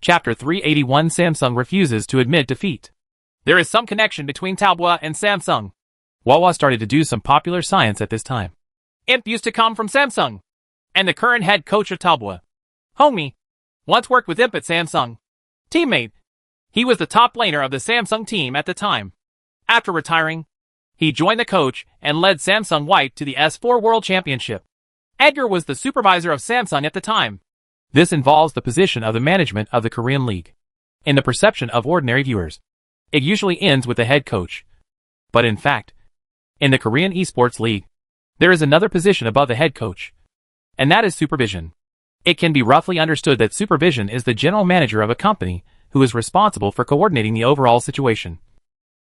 Chapter 381 Samsung refuses to admit defeat. There is some connection between Talbot and Samsung. Wawa started to do some popular science at this time. Imp used to come from Samsung. And the current head coach of Talbot, Hongmi, once worked with Imp at Samsung. Teammate. He was the top laner of the Samsung team at the time. After retiring, he joined the coach and led Samsung White to the S4 World Championship. Edgar was the supervisor of Samsung at the time. This involves the position of the management of the Korean League. In the perception of ordinary viewers, it usually ends with the head coach. But in fact, in the Korean Esports League, there is another position above the head coach, and that is supervision. It can be roughly understood that supervision is the general manager of a company who is responsible for coordinating the overall situation,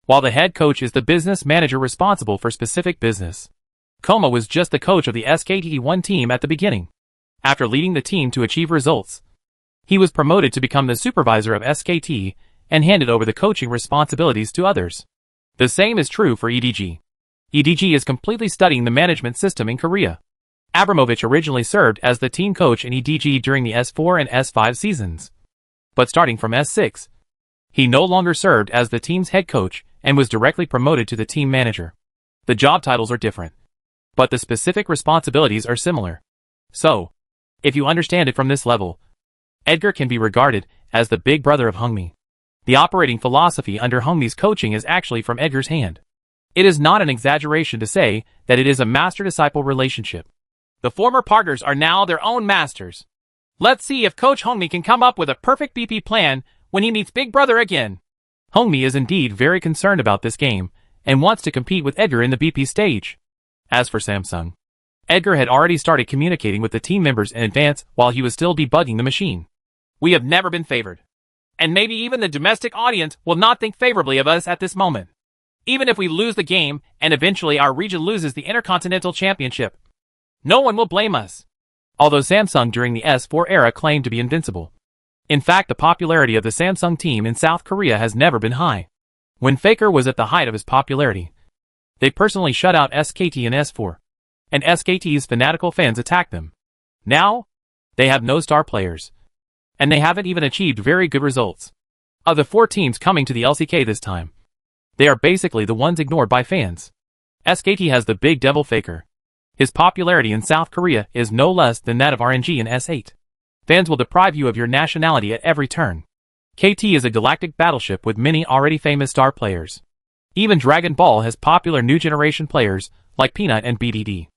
while the head coach is the business manager responsible for specific business. Koma was just the coach of the SKT1 team at the beginning. After leading the team to achieve results, he was promoted to become the supervisor of SKT and handed over the coaching responsibilities to others. The same is true for EDG. EDG is completely studying the management system in Korea. Abramovich originally served as the team coach in EDG during the S4 and S5 seasons. But starting from S6, he no longer served as the team's head coach and was directly promoted to the team manager. The job titles are different, but the specific responsibilities are similar. So, if you understand it from this level, Edgar can be regarded as the big brother of Hongmi. The operating philosophy under Hongmi's coaching is actually from Edgar's hand. It is not an exaggeration to say that it is a master-disciple relationship. The former partners are now their own masters. Let's see if Coach Hongmi can come up with a perfect BP plan when he meets Big Brother again. Hongmi is indeed very concerned about this game and wants to compete with Edgar in the BP stage. As for Samsung, Edgar had already started communicating with the team members in advance while he was still debugging the machine. We have never been favored. And maybe even the domestic audience will not think favorably of us at this moment. Even if we lose the game and eventually our region loses the Intercontinental Championship, no one will blame us. Although Samsung during the S4 era claimed to be invincible. In fact, the popularity of the Samsung team in South Korea has never been high. When Faker was at the height of his popularity, they personally shut out SKT in S4. And SKT's fanatical fans attacked them. Now, they have no star players. And they haven't even achieved very good results. Of the 4 teams coming to the LCK this time, they are basically the ones ignored by fans. SKT has the big devil Faker. His popularity in South Korea is no less than that of RNG in S8. Fans will deprive you of your nationality at every turn. KT is a galactic battleship with many already famous star players. Even Dragon Ball has popular new generation players like Peanut and BDD.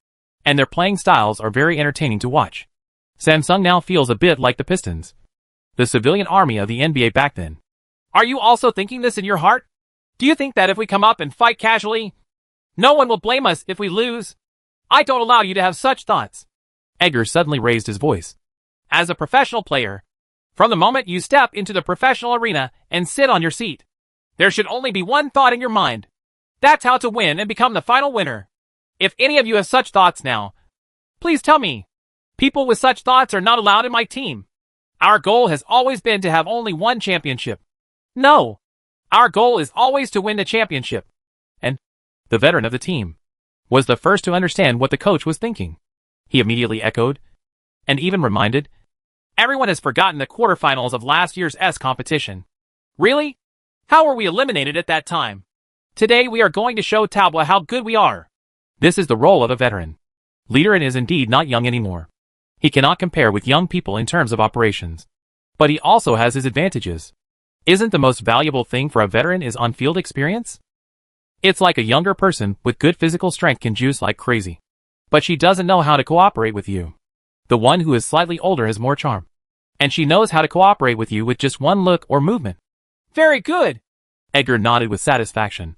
And their playing styles are very entertaining to watch. Samsung now feels a bit like the Pistons, the civilian army of the NBA back then. Are you also thinking this in your heart? Do you think that if we come up and fight casually, no one will blame us if we lose? I don't allow you to have such thoughts. Edgar suddenly raised his voice. As a professional player, from the moment you step into the professional arena and sit on your seat, there should only be one thought in your mind. That's how to win and become the final winner. If any of you have such thoughts now, please tell me. People with such thoughts are not allowed in my team. Our goal has always been to have only one championship. No. Our goal is always to win the championship. And the veteran of the team was the first to understand what the coach was thinking. He immediately echoed, and even reminded, everyone has forgotten the quarterfinals of last year's S competition. Really? How were we eliminated at that time? Today we are going to show Talbot how good we are. This is the role of a veteran. Leader and is indeed not young anymore. He cannot compare with young people in terms of operations. But he also has his advantages. Isn't the most valuable thing for a veteran is on-field experience? It's like a younger person with good physical strength can juice like crazy. But she doesn't know how to cooperate with you. The one who is slightly older has more charm. And she knows how to cooperate with you with just one look or movement. Very good. Edgar nodded with satisfaction.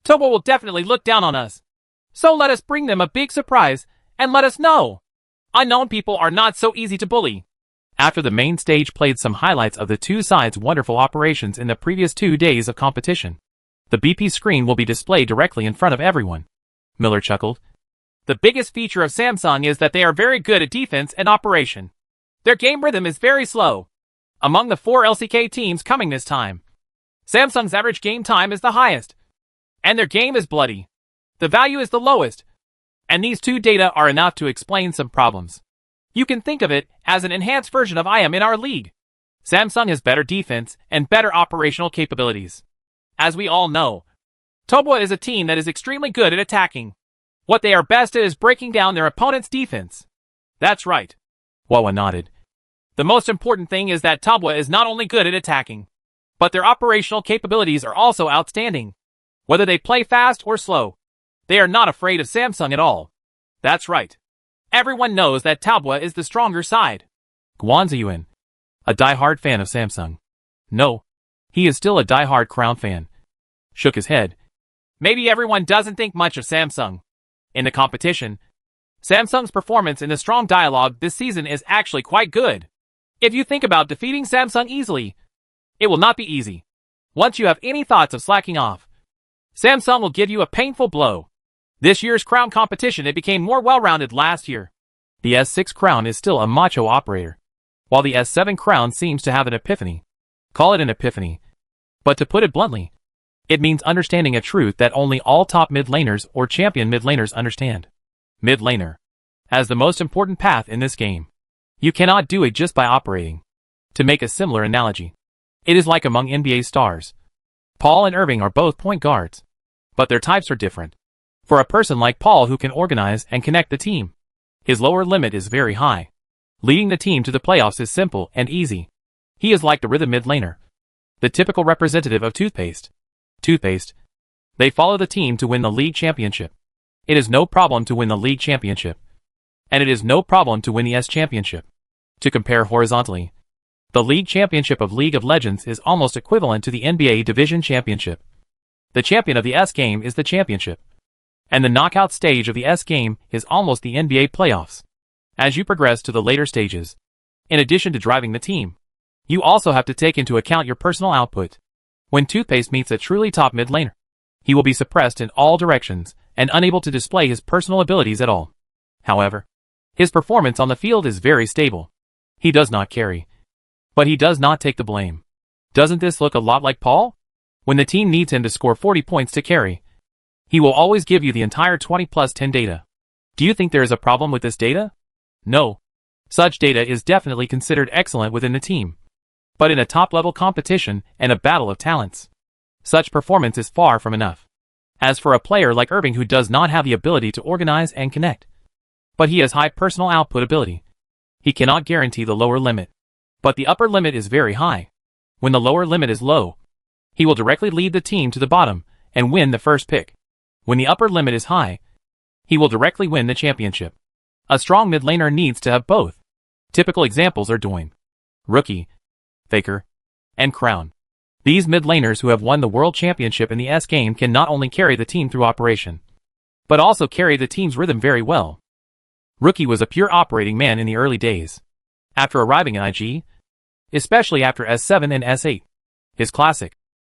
Tobo will definitely look down on us. So let us bring them a big surprise, and let us know. Unknown people are not so easy to bully. After the main stage played some highlights of the two sides' wonderful operations in the previous 2 days of competition, the BP screen will be displayed directly in front of everyone. Miller chuckled. The biggest feature of Samsung is that they are very good at defense and operation. Their game rhythm is very slow. Among the 4 LCK teams coming this time, Samsung's average game time is the highest. And their game is bloody. The value is the lowest. And these 2 data are enough to explain some problems. You can think of it as an enhanced version of IM in our league. Samsung has better defense and better operational capabilities. As we all know, Tobwa is a team that is extremely good at attacking. What they are best at is breaking down their opponent's defense. That's right. Wawa nodded. The most important thing is that Tobwa is not only good at attacking, but their operational capabilities are also outstanding. Whether they play fast or slow, they are not afraid of Samsung at all. That's right. Everyone knows that Tobwa is the stronger side. Guan Ziyuan, a die-hard fan of Samsung. No, he is still a die-hard Crown fan. Shook his head. Maybe everyone doesn't think much of Samsung. In the competition, Samsung's performance in the strong dialogue this season is actually quite good. If you think about defeating Samsung easily, it will not be easy. Once you have any thoughts of slacking off, Samsung will give you a painful blow. This year's Crown competition, it became more well-rounded last year. The S6 Crown is still a macho operator, while the S7 Crown seems to have an epiphany. Call it an epiphany. But to put it bluntly, it means understanding a truth that only all top mid laners or champion mid laners understand. Mid laner has the most important path in this game. You cannot do it just by operating. To make a similar analogy, it is like among NBA stars. Paul and Irving are both point guards, but their types are different. For a person like Paul who can organize and connect the team, his lower limit is very high. Leading the team to the playoffs is simple and easy. He is like the rhythm mid laner, the typical representative of Toothpaste. They follow the team to win the league championship. It is no problem to win the league championship. And it is no problem to win the S championship. To compare horizontally, the league championship of League of Legends is almost equivalent to the NBA Division Championship. The champion of the S game is the championship. And the knockout stage of the S game is almost the NBA playoffs. As you progress to the later stages, in addition to driving the team, you also have to take into account your personal output. When Toothpaste meets a truly top mid laner, he will be suppressed in all directions and unable to display his personal abilities at all. However, his performance on the field is very stable. He does not carry, but he does not take the blame. Doesn't this look a lot like Paul? When the team needs him to score 40 points to carry, he will always give you the entire 20 plus 10 data. Do you think there is a problem with this data? No. Such data is definitely considered excellent within the team. But in a top-level competition and a battle of talents, such performance is far from enough. As for a player like Irving who does not have the ability to organize and connect, but he has high personal output ability, he cannot guarantee the lower limit. But the upper limit is very high. When the lower limit is low, he will directly lead the team to the bottom and win the first pick. When the upper limit is high, he will directly win the championship. A strong mid laner needs to have both. Typical examples are Doin, Rookie, Faker, and Crown. These mid laners who have won the world championship in the S game can not only carry the team through operation, but also carry the team's rhythm very well. Rookie was a pure operating man in the early days. After arriving in IG, especially after S7 and S8, his classic,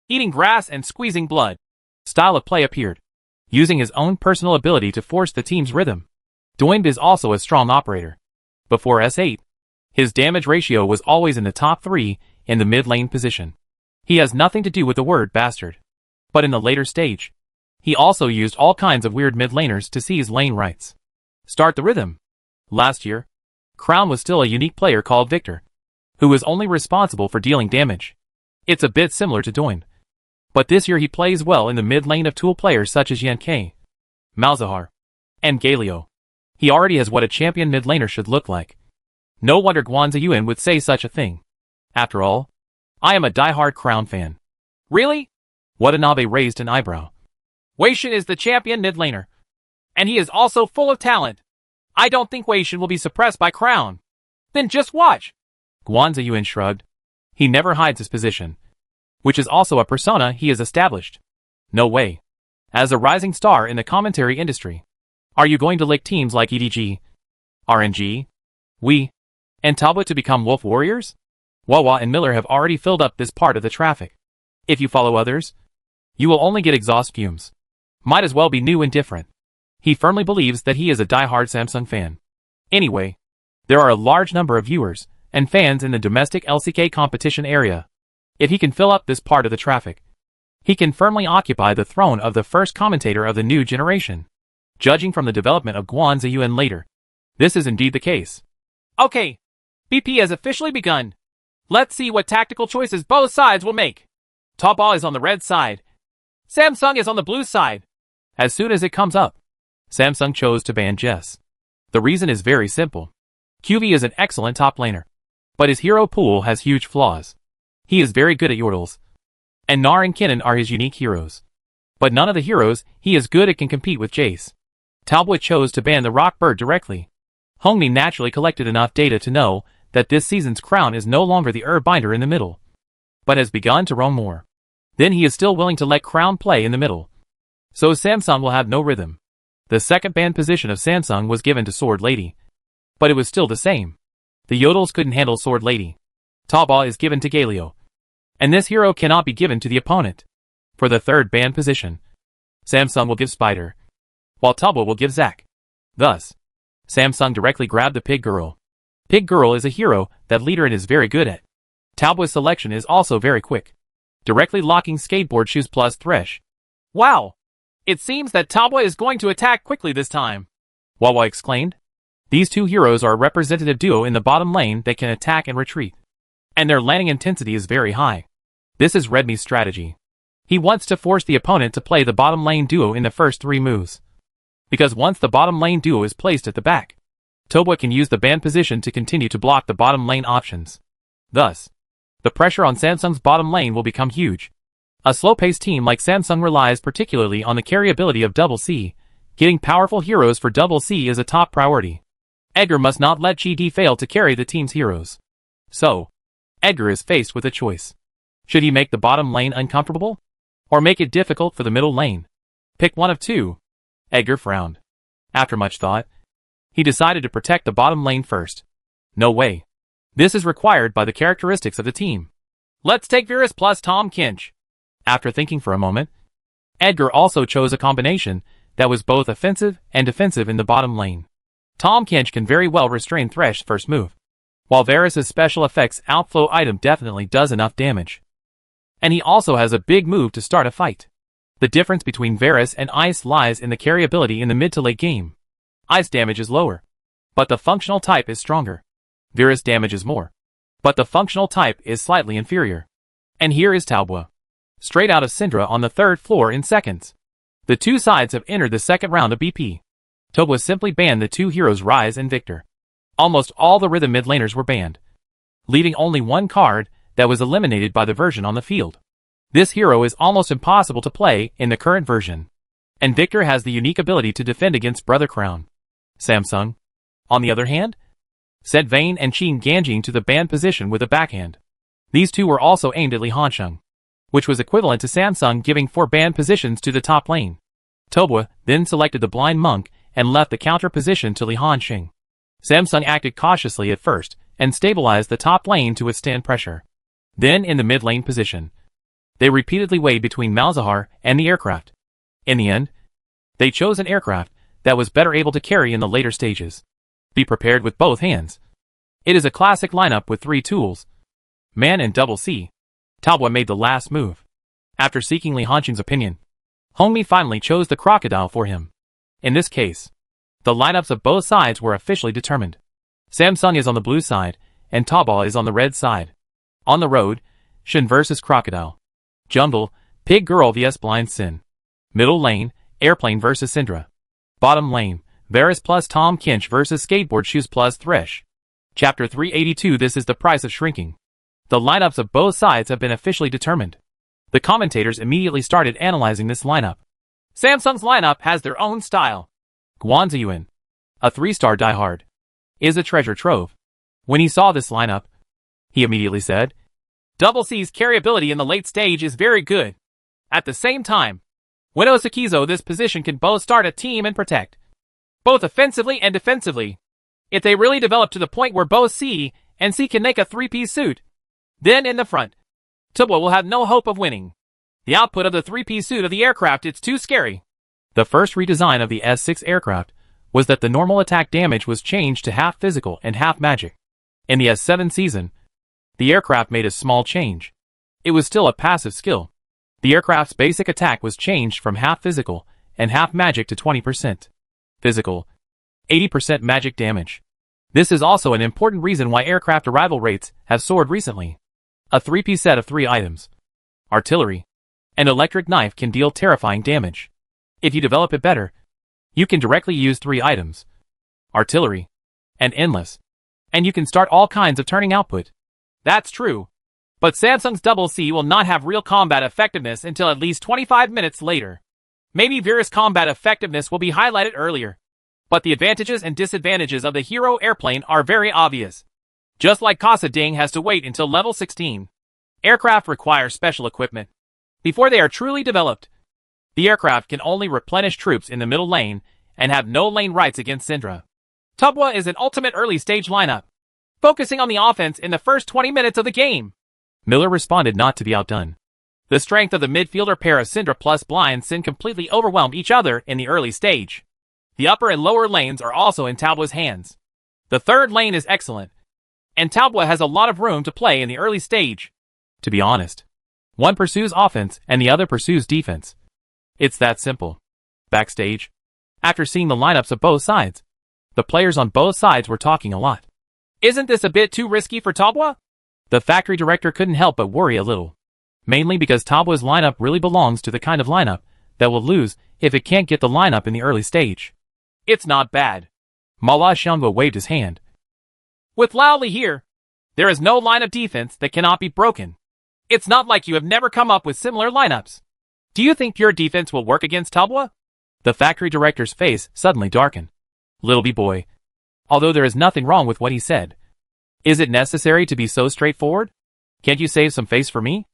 eating grass and squeezing blood, style of play appeared, using his own personal ability to force the team's rhythm. Doinb is also a strong operator. Before S8, his damage ratio was always in the top 3 in the mid lane position. He has nothing to do with the word bastard. But in the later stage, he also used all kinds of weird mid laners to seize lane rights. Start the rhythm. Last year, Crown was still a unique player called Victor, who was only responsible for dealing damage. It's a bit similar to Doinb. But this year he plays well in the mid lane of tool players such as Yankei, Malzahar, and Galio. He already has what a champion mid laner should look like. No wonder Guan Ziyuan would say such a thing. After all, I am a die-hard Crown fan. Really? Watanabe raised an eyebrow. Wei Shen is the champion mid laner. And he is also full of talent. I don't think Wei Shen will be suppressed by Crown. Then just watch. Guan Ziyuan shrugged. He never hides his position, which is also a persona he has established. No way. As a rising star in the commentary industry, are you going to lick teams like EDG, RNG, We, and Talbot to become Wolf Warriors? Wawa and Miller have already filled up this part of the traffic. If you follow others, you will only get exhaust fumes. Might as well be new and different. He firmly believes that he is a die-hard Samsung fan. Anyway, there are a large number of viewers and fans in the domestic LCK competition area. If he can fill up this part of the traffic, he can firmly occupy the throne of the first commentator of the new generation. Judging from the development of Guan Ziyuan later, this is indeed the case. Okay, BP has officially begun. Let's see what tactical choices both sides will make. Taobao is on the red side. Samsung is on the blue side. As soon as it comes up, Samsung chose to ban Jess. The reason is very simple. QV is an excellent top laner, but his hero pool has huge flaws. He is very good at Yordles, and Gnar and Kennen are his unique heroes. But none of the heroes he is good at can compete with Jace. Talbot chose to ban the Rock Bird directly. Hongmi naturally collected enough data to know that this season's crown is no longer the herb binder in the middle, but has begun to roam more. Then he is still willing to let crown play in the middle. So Samsung will have no rhythm. The second ban position of Samsung was given to Sword Lady, but it was still the same. The Yodels couldn't handle Sword Lady. Taobao is given to Galio, and this hero cannot be given to the opponent. For the third ban position, Samsung will give Spider, while Taobao will give Zac. Thus, Samsung directly grabbed the Pig Girl. Pig Girl is a hero that Leaderin is very good at. Taobao's selection is also very quick, directly locking Skateboard Shoes plus Thresh. Wow! It seems that Taobao is going to attack quickly this time, Wawa exclaimed. These two heroes are a representative duo in the bottom lane that can attack and retreat, and their landing intensity is very high. This is Redmi's strategy. He wants to force the opponent to play the bottom lane duo in the first 3 moves, because once the bottom lane duo is placed at the back, Taobao can use the ban position to continue to block the bottom lane options. Thus, the pressure on Samsung's bottom lane will become huge. A slow-paced team like Samsung relies particularly on the carry ability of Double C. Getting powerful heroes for Double C is a top priority. Edgar must not let GD fail to carry the team's heroes. So, Edgar is faced with a choice. Should he make the bottom lane uncomfortable, or make it difficult for the middle lane? Pick one of two. Edgar frowned. After much thought, he decided to protect the bottom lane first. No way. This is required by the characteristics of the team. Let's take Varus plus Tahm Kench. After thinking for a moment, Edgar also chose a combination that was both offensive and defensive in the bottom lane. Tahm Kench can very well restrain Thresh's first move, while Varus' special effects outflow item definitely does enough damage. And he also has a big move to start a fight. The difference between Varus and Ice lies in the carry ability in the mid to late game. Ice damage is lower, but the functional type is stronger. Varus damages more, but the functional type is slightly inferior. And here is Taobao, straight out of Syndra on the 3rd floor in seconds. The two sides have entered the second round of BP. Taobao simply banned the two heroes Ryze and Victor. Almost all the rhythm mid laners were banned, leaving only one card that was eliminated by the version on the field. This hero is almost impossible to play in the current version, and Victor has the unique ability to defend against Brother Crown. Samsung, on the other hand, sent Vayne and Qin Ganjing to the banned position with a backhand. These two were also aimed at Li Hansheng, which was equivalent to Samsung giving 4 banned positions to the top lane. Taobao then selected the Blind Monk and left the counter position to Li Hansheng. Samsung acted cautiously at first and stabilized the top lane to withstand pressure. Then in the mid lane position, they repeatedly weighed between Malzahar and the aircraft. In the end, they chose an aircraft that was better able to carry in the later stages. Be prepared with both hands. It is a classic lineup with 3 tools. Man and Double C. Taobao made the last move. After seeking Li Hansheng's opinion, Hongmi finally chose the crocodile for him. In this case, the lineups of both sides were officially determined. Samsung is on the blue side, and Taobao is on the red side. On the road, Shen vs Crocodile. Jungle, Pig Girl vs Blind Sin. Middle lane, Airplane vs Syndra. Bottom lane, Varus plus Tahm Kench vs Skateboard Shoes plus Thresh. Chapter 382. This is the price of shrinking. The lineups of both sides have been officially determined. The commentators immediately started analyzing this lineup. Samsung's lineup has their own style. Guan Ziyuan, a 3-star diehard, is a treasure trove. When he saw this lineup, he immediately said, Double C's carry ability in the late stage is very good. At the same time, Widow Sakizo this position can both start a team and protect, both offensively and defensively. If they really develop to the point where both C and C can make a 3-piece suit, then in the front, Taobao will have no hope of winning. The output of the 3-piece suit of the aircraft is too scary. The first redesign of the S6 aircraft was that the normal attack damage was changed to half physical and half magic. In the S7 season, the aircraft made a small change. It was still a passive skill. The aircraft's basic attack was changed from half physical and half magic to 20% physical, 80% magic damage. This is also an important reason why aircraft arrival rates have soared recently. A 3-piece set of 3 items, artillery, and electric knife can deal terrifying damage. If you develop it better, you can directly use 3 items, artillery, and endless, and you can start all kinds of turning output. That's true. But Samsung's Double C will not have real combat effectiveness until at least 25 minutes later. Maybe Vera's combat effectiveness will be highlighted earlier. But the advantages and disadvantages of the Hero airplane are very obvious. Just like Casa Ding has to wait until level 16. Aircraft require special equipment before they are truly developed. The aircraft can only replenish troops in the middle lane and have no lane rights against Syndra. Tobwa is an ultimate early stage lineup, focusing on the offense in the first 20 minutes of the game. Miller responded not to be outdone. The strength of the midfielder pair of Syndra plus Blind Sin completely overwhelmed each other in the early stage. The upper and lower lanes are also in Tobwa's hands. The third lane is excellent, and Tobwa has a lot of room to play in the early stage. To be honest, one pursues offense and the other pursues defense. It's that simple. Backstage, after seeing the lineups of both sides, the players on both sides were talking a lot. Isn't this a bit too risky for Tobwa? The factory director couldn't help but worry a little. Mainly because Tobwa's lineup really belongs to the kind of lineup that will lose if it can't get the lineup in the early stage. It's not bad. Mala Xiangbo waved his hand. With Lao Li here, there is no line of defense that cannot be broken. It's not like you have never come up with similar lineups. Do you think pure defense will work against Tobwa? The factory director's face suddenly darkened. Little B-boy, although there is nothing wrong with what he said, is it necessary to be so straightforward? Can't you save some face for me?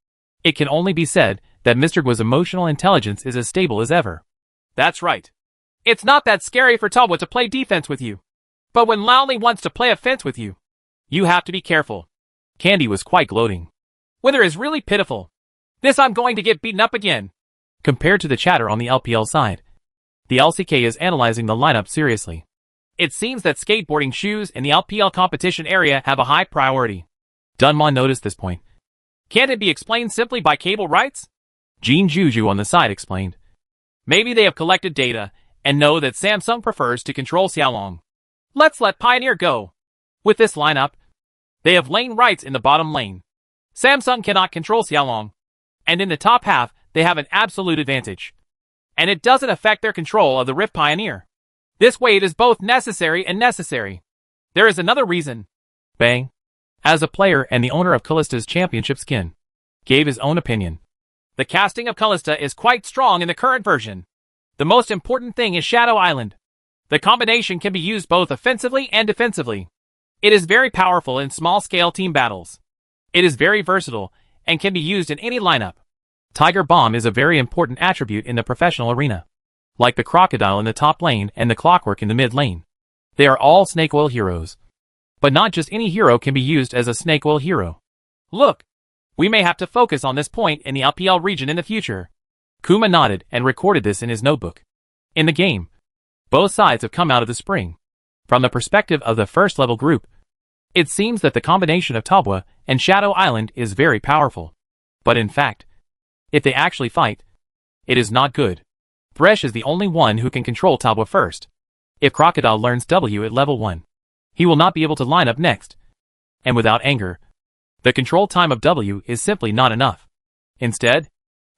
It can only be said that Mr. Gua's emotional intelligence is as stable as ever. That's right. It's not that scary for Tobwa to play defense with you. But when Lao Li wants to play offense with you, you have to be careful. Candy was quite gloating. Weather is really pitiful. This I'm going to get beaten up again. Compared to the chatter on the LPL side, the LCK is analyzing the lineup seriously. It seems that skateboarding shoes in the LPL competition area have a high priority. Dunmon noticed this point. Can't it be explained simply by cable rights? Jean Juju on the side explained. Maybe they have collected data and know that Samsung prefers to control Xiaolong. Let's let Pioneer go. With this lineup, they have lane rights in the bottom lane. Samsung cannot control Xiaolong. And in the top half, they have an absolute advantage. And it doesn't affect their control of the Rift Pioneer. This wave is both necessary and necessary. There is another reason. Bang. As a player and the owner of Callista's championship skin, gave his own opinion. The casting of Callista is quite strong in the current version. The most important thing is Shadow Island. The combination can be used both offensively and defensively. It is very powerful in small-scale team battles. It is very versatile and can be used in any lineup. Tiger Bomb is a very important attribute in the professional arena. Like the Crocodile in the top lane and the Clockwork in the mid lane. They are all Snake Oil heroes. But not just any hero can be used as a Snake Oil hero. Look, we may have to focus on this point in the LPL region in the future. Kuma nodded and recorded this in his notebook. In the game, both sides have come out of the spring. From the perspective of the first level group, it seems that the combination of Tobwa and Shadow Island is very powerful. But in fact, if they actually fight, it is not good. Thresh is the only one who can control Tobwa first. If Crocodile learns W at level 1, he will not be able to line up next. And without anger, the control time of W is simply not enough. Instead,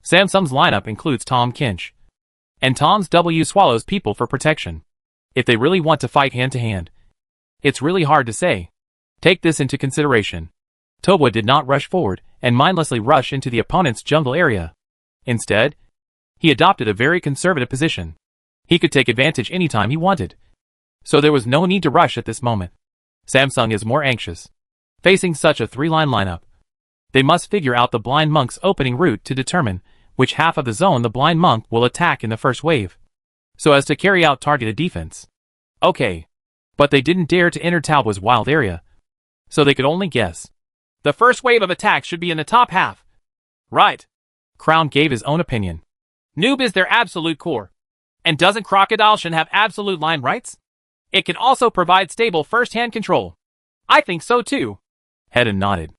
Samsung's lineup includes Tahm Kench. And Tom's W swallows people for protection. If they really want to fight hand to hand, it's really hard to say. Take this into consideration. Tobwa did not rush forward and mindlessly rush into the opponent's jungle area. Instead, he adopted a very conservative position. He could take advantage anytime he wanted. So there was no need to rush at this moment. Samsung is more anxious. Facing such a 3-line lineup, they must figure out the Blind Monk's opening route to determine which half of the zone the Blind Monk will attack in the first wave, so as to carry out targeted defense. Okay, but they didn't dare to enter Tobwa's wild area, so they could only guess. The first wave of attacks should be in the top half. Right. Crown gave his own opinion. Noob is their absolute core. And doesn't Crocodile Shin have absolute line rights? It can also provide stable first-hand control. I think so too. Hedon nodded.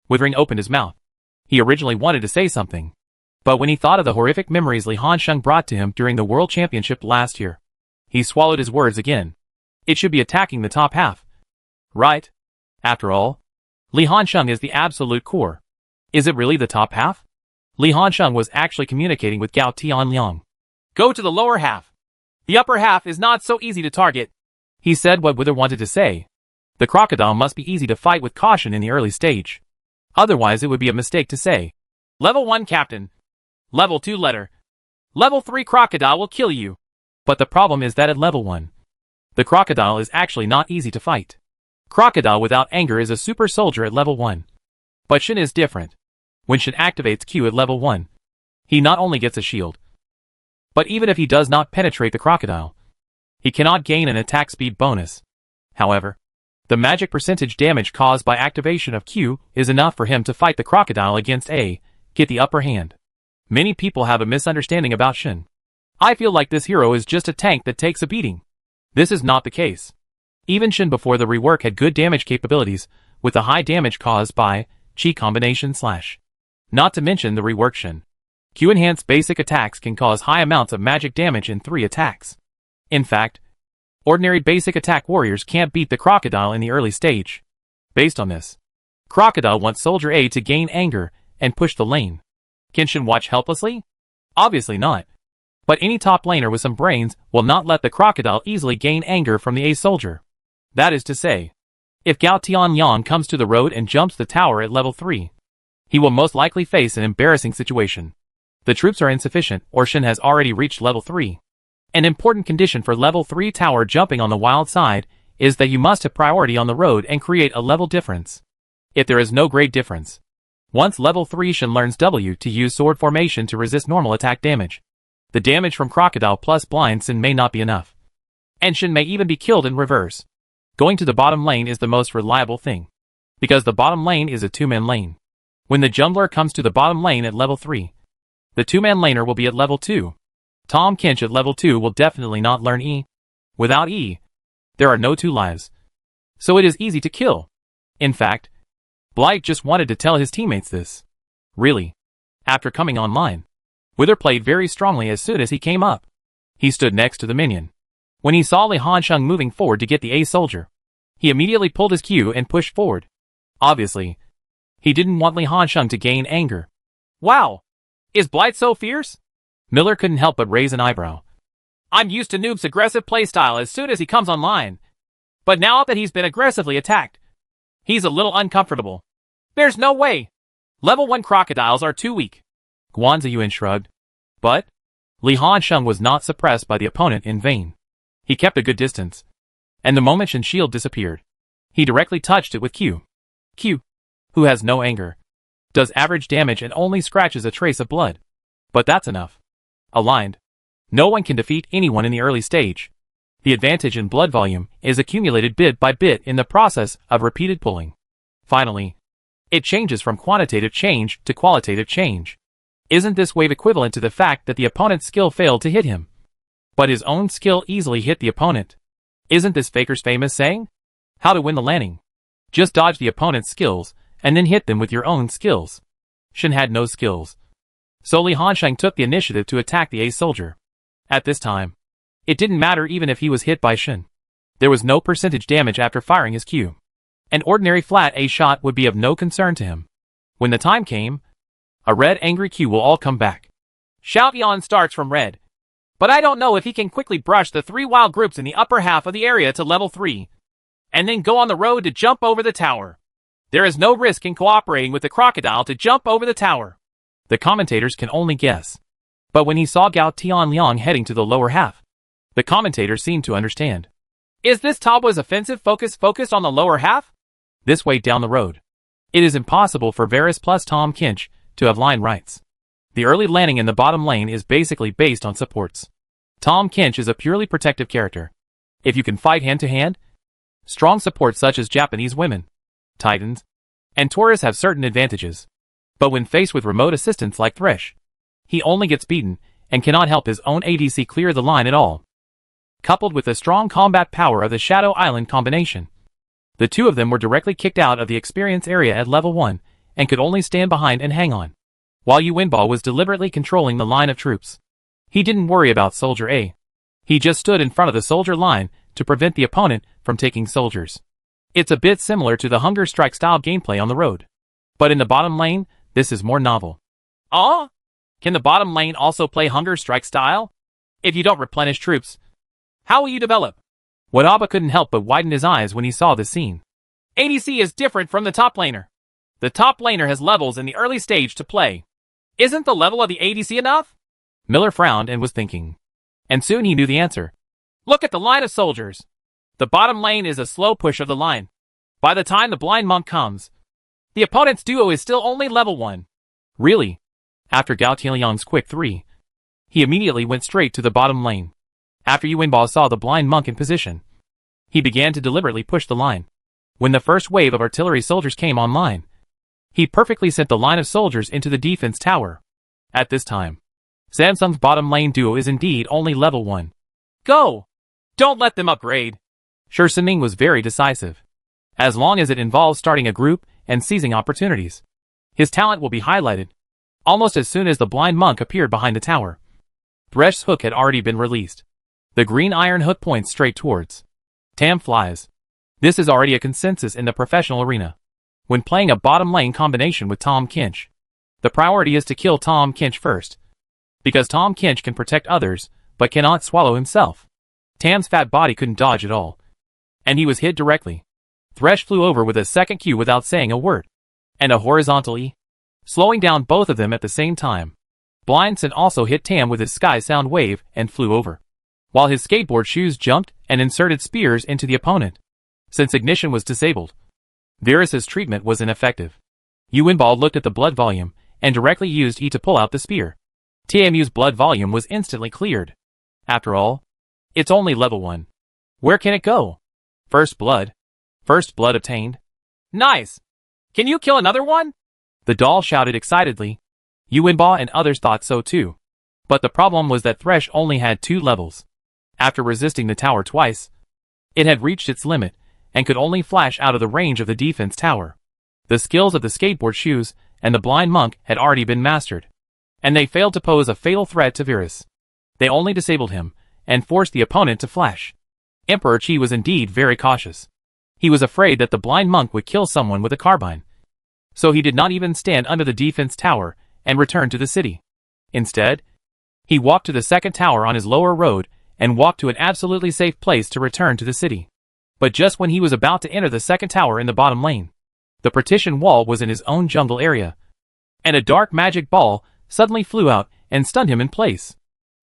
Withering opened his mouth. He originally wanted to say something. But when he thought of the horrific memories Li Hansheng brought to him during the World Championship last year, he swallowed his words again. It should be attacking the top half. Right? After all, Li Hansheng is the absolute core. Is it really the top half? Li Hansheng was actually communicating with Gao Tianliang. Go to the lower half. The upper half is not so easy to target. He said what Wither wanted to say. The crocodile must be easy to fight with caution in the early stage. Otherwise it would be a mistake to say. Level 1 Captain. Level 2 Letter. Level 3 Crocodile will kill you. But the problem is that at level 1, the crocodile is actually not easy to fight. Crocodile without anger is a super soldier at level 1. But Shen is different. When Shen activates Q at level 1, he not only gets a shield, but even if he does not penetrate the crocodile, he cannot gain an attack speed bonus. However, the magic percentage damage caused by activation of Q is enough for him to fight the crocodile against A, get the upper hand. Many people have a misunderstanding about Shen. I feel like this hero is just a tank that takes a beating. This is not the case. Even Shen before the rework had good damage capabilities, with the high damage caused by Chi combination / Not to mention the rework Shen. Q-enhanced basic attacks can cause high amounts of magic damage in 3 attacks. In fact, ordinary basic attack warriors can't beat the crocodile in the early stage. Based on this, Crocodile wants Soldier A to gain anger and push the lane. Can Shen watch helplessly? Obviously not. But any top laner with some brains will not let the crocodile easily gain anger from the A soldier. That is to say, if Gao Tianliang comes to the road and jumps the tower at level 3, he will most likely face an embarrassing situation. The troops are insufficient or Shen has already reached level 3. An important condition for level 3 tower jumping on the wild side is that you must have priority on the road and create a level difference. If there is no grade difference, once level 3 Shen learns W to use sword formation to resist normal attack damage, the damage from Crocodile plus Blind Sin may not be enough. And Shen may even be killed in reverse. Going to the bottom lane is the most reliable thing, because the bottom lane is a 2-man lane. When the jungler comes to the bottom lane at level 3, the 2-man laner will be at level 2. Tahm Kench at level 2 will definitely not learn E. Without E, there are no 2 lives. So it is easy to kill. In fact, Blight just wanted to tell his teammates this. Really. After coming online, Wither played very strongly as soon as he came up. He stood next to the minion. When he saw Li Hansheng moving forward to get the A soldier, he immediately pulled his Q and pushed forward. Obviously, he didn't want Li Hansheng to gain anger. Wow! Is Blight so fierce? Miller couldn't help but raise an eyebrow. I'm used to Noob's aggressive playstyle as soon as he comes online. But now that he's been aggressively attacked, he's a little uncomfortable. There's no way! Level 1 crocodiles are too weak. Guan Ziyuan shrugged. But Li Hansheng was not suppressed by the opponent in vain. He kept a good distance. And the moment Shen's shield disappeared, he directly touched it with Q. Q, who has no anger, does average damage and only scratches a trace of blood. But that's enough. Aligned, no one can defeat anyone in the early stage. The advantage in blood volume is accumulated bit by bit in the process of repeated pulling. Finally, it changes from quantitative change to qualitative change. Isn't this wave equivalent to the fact that the opponent's skill failed to hit him, but his own skill easily hit the opponent? Isn't this Faker's famous saying? How to win the landing. Just dodge the opponent's skills, and then hit them with your own skills. Shen had no skills. So Li Hansheng took the initiative to attack the A soldier. At this time, it didn't matter even if he was hit by Shen. There was no percentage damage after firing his Q. An ordinary flat A shot would be of no concern to him. When the time came, a red angry Q will all come back. Shout Yawn starts from red. But I don't know if he can quickly brush the 3 wild groups in the upper half of the area to level 3, and then go on the road to jump over the tower. There is no risk in cooperating with the crocodile to jump over the tower. The commentators can only guess. But when he saw Gao Tianliang heading to the lower half, the commentators seemed to understand. Is this Taobua's offensive focused on the lower half? This way down the road, it is impossible for Varus plus Tahm Kench to have line rights. The early landing in the bottom lane is basically based on supports. Tahm Kench is a purely protective character. If you can fight hand-to-hand, strong supports such as Japanese women, Titans, and Taurus have certain advantages. But when faced with remote assistance like Thresh, he only gets beaten and cannot help his own ADC clear the line at all. Coupled with the strong combat power of the Shadow Island combination, the two of them were directly kicked out of the experience area at level 1 and could only stand behind and hang on. While Yu Wenbao was deliberately controlling the line of troops, he didn't worry about Soldier A. He just stood in front of the soldier line to prevent the opponent from taking soldiers. It's a bit similar to the Hunger Strike style gameplay on the road. But in the bottom lane, this is more novel. Ah? Can the bottom lane also play Hunger Strike style? If you don't replenish troops, how will you develop? Wadaba couldn't help but widen his eyes when he saw this scene. ADC is different from the top laner. The top laner has levels in the early stage to play. Isn't the level of the ADC enough? Miller frowned and was thinking. And soon he knew the answer. Look at the line of soldiers. The bottom lane is a slow push of the line. By the time the blind monk comes, the opponent's duo is still only level 1. Really? After Gao Tianyang's quick 3, he immediately went straight to the bottom lane. After Yuanbao saw the blind monk in position, he began to deliberately push the line. When the first wave of artillery soldiers came online, he perfectly sent the line of soldiers into the defense tower. At this time, Samsung's bottom lane duo is indeed only level 1. Go! Don't let them upgrade. Shi Sining was very decisive. As long as it involves starting a group and seizing opportunities, his talent will be highlighted. Almost as soon as the blind monk appeared behind the tower, Thresh's hook had already been released. The green iron hook points straight towards Tam flies. This is already a consensus in the professional arena. When playing a bottom lane combination with Tahm Kench, the priority is to kill Tahm Kench first, because Tahm Kench can protect others, but cannot swallow himself. Tam's fat body couldn't dodge at all, and he was hit directly. Thresh flew over with a second Q without saying a word, and a horizontal E, slowing down both of them at the same time. Blind Sun also hit Tam with his sky sound wave and flew over, while his skateboard shoes jumped and inserted spears into the opponent. Since ignition was disabled, Virus's treatment was ineffective. Yuanbao looked at the blood volume and directly used E to pull out the spear. TMU's blood volume was instantly cleared. After all, it's only level 1. Where can it go? First blood. First blood obtained. Nice! Can you kill another one? The doll shouted excitedly. Yuanbao and others thought so too. But the problem was that Thresh only had 2 levels. After resisting the tower twice, it had reached its limit and could only flash out of the range of the defense tower. The skills of the skateboard shoes and the blind monk had already been mastered, and they failed to pose a fatal threat to Virus. They only disabled him and forced the opponent to flash. Emperor Qi was indeed very cautious. He was afraid that the blind monk would kill someone with a carbine, so he did not even stand under the defense tower and return to the city. Instead, he walked to the second tower on his lower road and walked to an absolutely safe place to return to the city. But just when he was about to enter the second tower in the bottom lane, the partition wall was in his own jungle area, and a dark magic ball suddenly flew out and stunned him in place.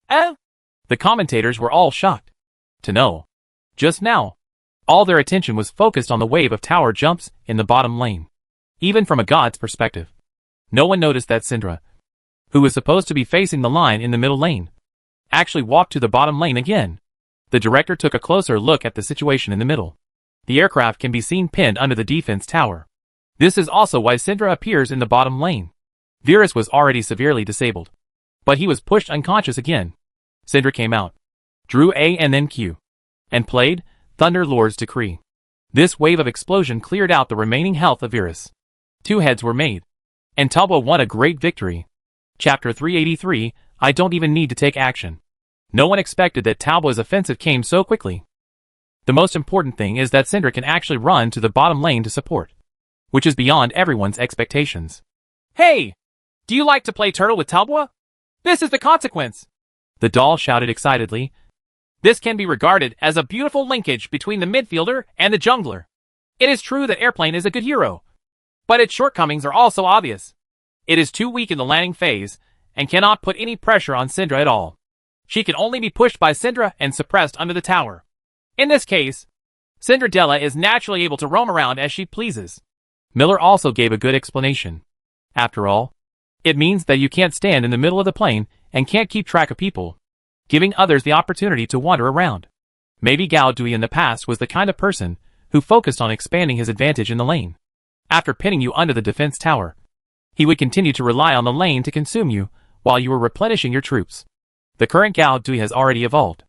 The commentators were all shocked to know. Just now, all their attention was focused on the wave of tower jumps in the bottom lane. Even from a god's perspective, no one noticed that Syndra, who was supposed to be facing the line in the middle lane, actually walked to the bottom lane again. The director took a closer look at the situation in the middle. The aircraft can be seen pinned under the defense tower. This is also why Syndra appears in the bottom lane. Virus was already severely disabled, but he was pushed unconscious again. Syndra came out, drew A and then Q, and played Thunder Lord's Decree. This wave of explosion cleared out the remaining health of Virus. 2 heads were made, and Talbot won a great victory. Chapter 383, I don't even need to take action. No one expected that Talbot's offensive came so quickly. The most important thing is that Syndra can actually run to the bottom lane to support, which is beyond everyone's expectations. Hey! Do you like to play turtle with Talbot? This is the consequence! The doll shouted excitedly. This can be regarded as a beautiful linkage between the midfielder and the jungler. It is true that Airplane is a good hero, but its shortcomings are also obvious. It is too weak in the landing phase and cannot put any pressure on Syndra at all. She can only be pushed by Syndra and suppressed under the tower. In this case, Syndradella is naturally able to roam around as she pleases. Miller also gave a good explanation. After all, it means that you can't stand in the middle of the plane and can't keep track of people, giving others the opportunity to wander around. Maybe Gao Dui in the past was the kind of person who focused on expanding his advantage in the lane. After pinning you under the defense tower, he would continue to rely on the lane to consume you while you were replenishing your troops. The current Gao Dui has already evolved.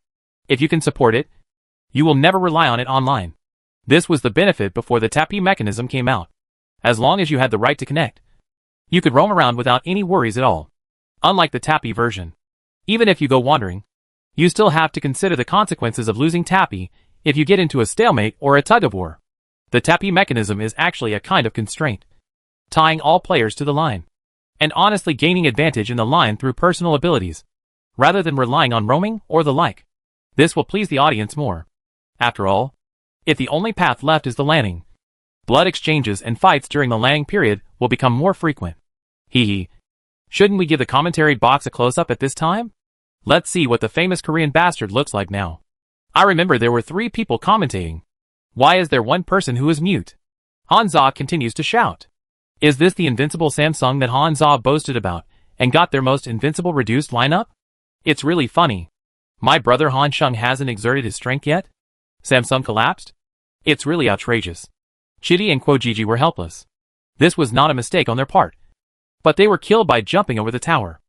If you can support it, you will never rely on it online. This was the benefit before the Tapi mechanism came out. As long as you had the right to connect, you could roam around without any worries at all. Unlike the Tapi version, even if you go wandering, you still have to consider the consequences of losing Tapi if you get into a stalemate or a tug-of-war. The tappy mechanism is actually a kind of constraint, tying all players to the line, and honestly gaining advantage in the line through personal abilities, rather than relying on roaming or the like. This will please the audience more. After all, if the only path left is the landing, blood exchanges and fights during the landing period will become more frequent. Hee. Shouldn't we give the commentary box a close-up at this time? Let's see what the famous Korean bastard looks like now. I remember there were 3 people commentating. Why is there one person who is mute? Hansa continues to shout. Is this the invincible Samsung that Hansa boasted about, and got their most invincible reduced lineup? It's really funny. My brother Han Sheng hasn't exerted his strength yet? Samsung collapsed? It's really outrageous. Chidi and Kwojiji were helpless. This was not a mistake on their part, but they were killed by jumping over the tower.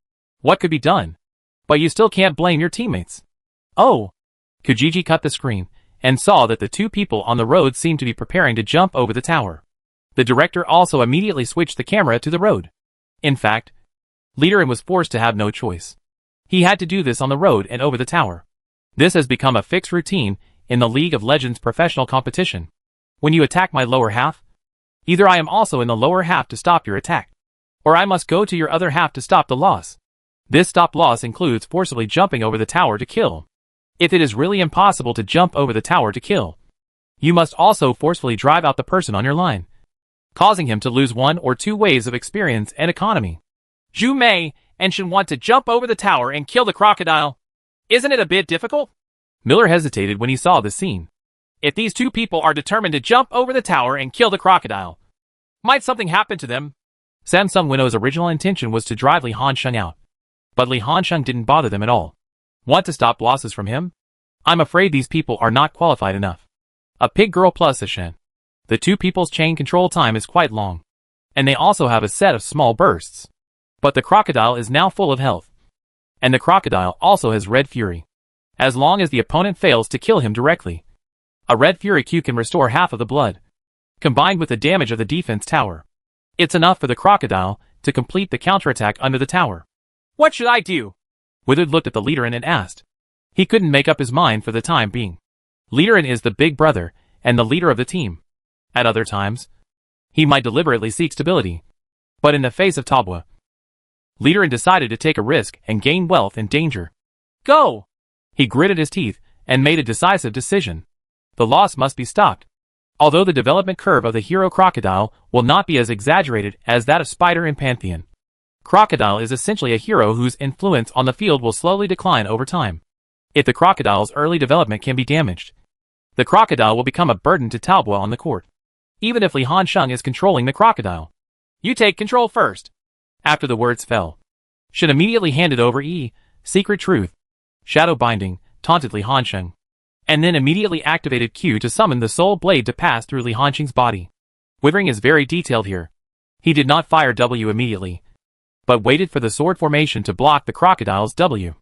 What could be done? But you still can't blame your teammates. Oh! Kwojiji cut the screen, and saw that the 2 people on the road seemed to be preparing to jump over the tower. The director also immediately switched the camera to the road. In fact, Liderin was forced to have no choice. He had to do this on the road and over the tower. This has become a fixed routine in the League of Legends professional competition. When you attack my lower half, either I am also in the lower half to stop your attack, or I must go to your other half to stop the loss. This stop loss includes forcibly jumping over the tower to kill. If it is really impossible to jump over the tower to kill, you must also forcefully drive out the person on your line, causing him to lose 1 or 2 waves of experience and economy. Zhu Mei and Shen want to jump over the tower and kill the crocodile. Isn't it a bit difficult? Miller hesitated when he saw the scene. If these 2 people are determined to jump over the tower and kill the crocodile, might something happen to them? Samsung Winno's original intention was to drive Li Hansheng out, but Li Hansheng didn't bother them at all. Want to stop losses from him? I'm afraid these people are not qualified enough. A pig girl plus a Shen. The 2 people's chain control time is quite long, and they also have a set of small bursts. But the crocodile is now full of health, and the crocodile also has Red Fury. As long as the opponent fails to kill him directly, a Red Fury Q can restore half of the blood, combined with the damage of the defense tower. It's enough for the crocodile to complete the counterattack under the tower. What should I do? Withered looked at the Liderin and asked. He couldn't make up his mind for the time being. Liderin is the big brother and the leader of the team. At other times, he might deliberately seek stability, but in the face of Tabwa, Liderin decided to take a risk and gain wealth in danger. Go! He gritted his teeth and made a decisive decision. The loss must be stopped. Although the development curve of the hero Crocodile will not be as exaggerated as that of Spider in Pantheon, Crocodile is essentially a hero whose influence on the field will slowly decline over time. If the Crocodile's early development can be damaged, the Crocodile will become a burden to Talbot on the court, even if Li Hansheng is controlling the Crocodile. You take control first. After the words fell, Shen immediately handed over Secret Truth, Shadow Binding, taunted Li Hansheng, and then immediately activated Q to summon the Soul Blade to pass through Li Hansheng's body. Withering is very detailed here. He did not fire W immediately, but waited for the sword formation to block the Crocodile's W.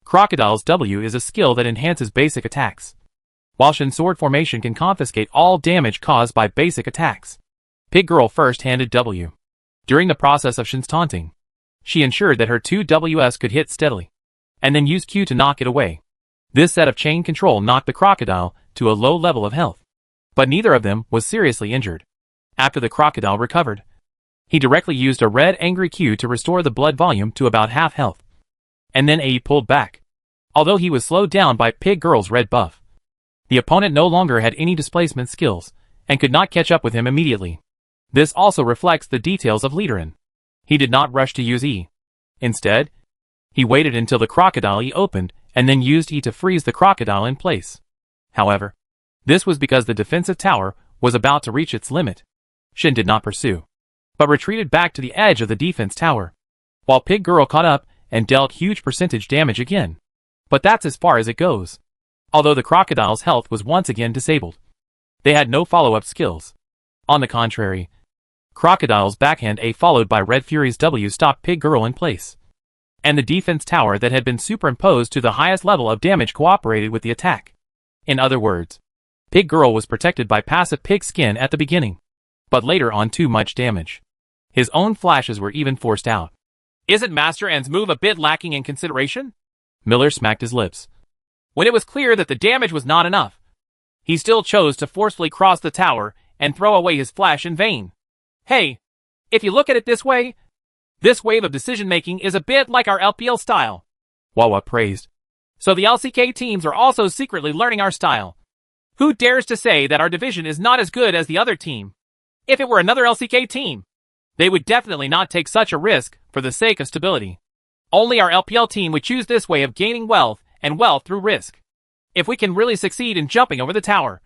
Crocodile's W is a skill that enhances basic attacks, while Shen's sword formation can confiscate all damage caused by basic attacks. Pig Girl first handed W. During the process of Shen's taunting, she ensured that her 2 Ws could hit steadily, and then used Q to knock it away. This set of chain control knocked the Crocodile to a low level of health, but neither of them was seriously injured. After the Crocodile recovered, he directly used a red angry Q to restore the blood volume to about half health, and then AE pulled back. Although he was slowed down by Pig Girl's red buff, the opponent no longer had any displacement skills, and could not catch up with him immediately. This also reflects the details of Liderin. He did not rush to use E. Instead, he waited until the Crocodile E opened, and then used E to freeze the Crocodile in place. However, this was because the defensive tower was about to reach its limit. Shen did not pursue, but retreated back to the edge of the defense tower, while Pig Girl caught up and dealt huge percentage damage again. But that's as far as it goes. Although the Crocodile's health was once again disabled, they had no follow-up skills. On the contrary, Crocodile's backhand A followed by Red Fury's W stopped Pig Girl in place, and the defense tower that had been superimposed to the highest level of damage cooperated with the attack. In other words, Pig Girl was protected by passive pig skin at the beginning, but later on too much damage. His own flashes were even forced out. Isn't Master N's move a bit lacking in consideration? Miller smacked his lips. When it was clear that the damage was not enough, he still chose to forcefully cross the tower and throw away his flash in vain. Hey, if you look at it this way, this wave of decision-making is a bit like our LPL style, Wawa praised. So the LCK teams are also secretly learning our style. Who dares to say that our division is not as good as the other team? If it were another LCK team, they would definitely not take such a risk for the sake of stability. Only our LPL team would choose this way of gaining wealth and wealth through risk. If we can really succeed in jumping over the tower,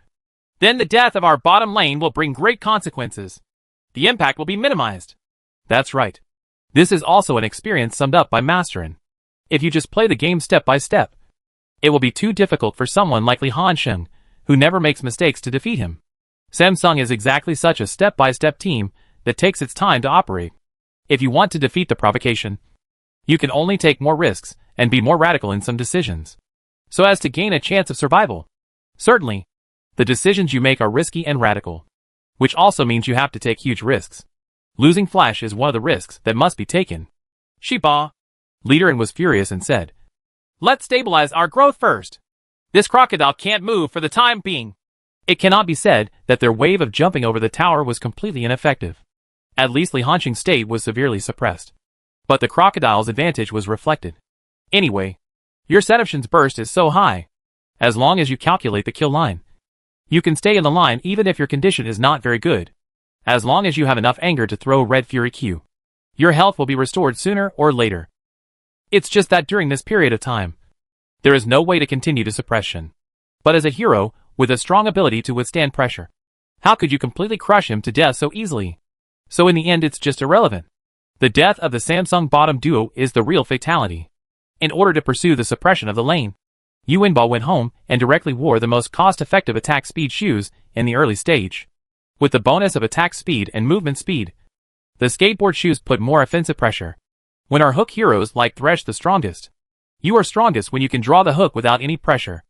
then the death of our bottom lane will bring great consequences. The impact will be minimized. That's right. This is also an experience summed up by Masterin. If you just play the game step by step, it will be too difficult for someone like Li Hansheng, who never makes mistakes, to defeat him. Samsung is exactly such a step-by-step team that takes its time to operate. If you want to defeat the provocation, you can only take more risks and be more radical in some decisions, so as to gain a chance of survival. Certainly, the decisions you make are risky and radical, which also means you have to take huge risks. Losing Flash is one of the risks that must be taken. Shiba, Leaderin was furious and said, "Let's stabilize our growth first. This crocodile can't move for the time being." It cannot be said that their wave of jumping over the tower was completely ineffective. At least Li Hansheng's state was severely suppressed. But the crocodile's advantage was reflected. Anyway, your Sedefshin's burst is so high. As long as you calculate the kill line, you can stay in the line even if your condition is not very good. As long as you have enough anger to throw Red Fury Q, your health will be restored sooner or later. It's just that during this period of time, there is no way to continue to suppression. But as a hero, with a strong ability to withstand pressure, how could you completely crush him to death so easily? So in the end it's just irrelevant. The death of the Samsung bottom duo is the real fatality. In order to pursue the suppression of the lane, Yuanbao went home and directly wore the most cost-effective attack speed shoes in the early stage. With the bonus of attack speed and movement speed, the skateboard shoes put more offensive pressure. When our hook heroes like Thresh the strongest, you are strongest when you can draw the hook without any pressure.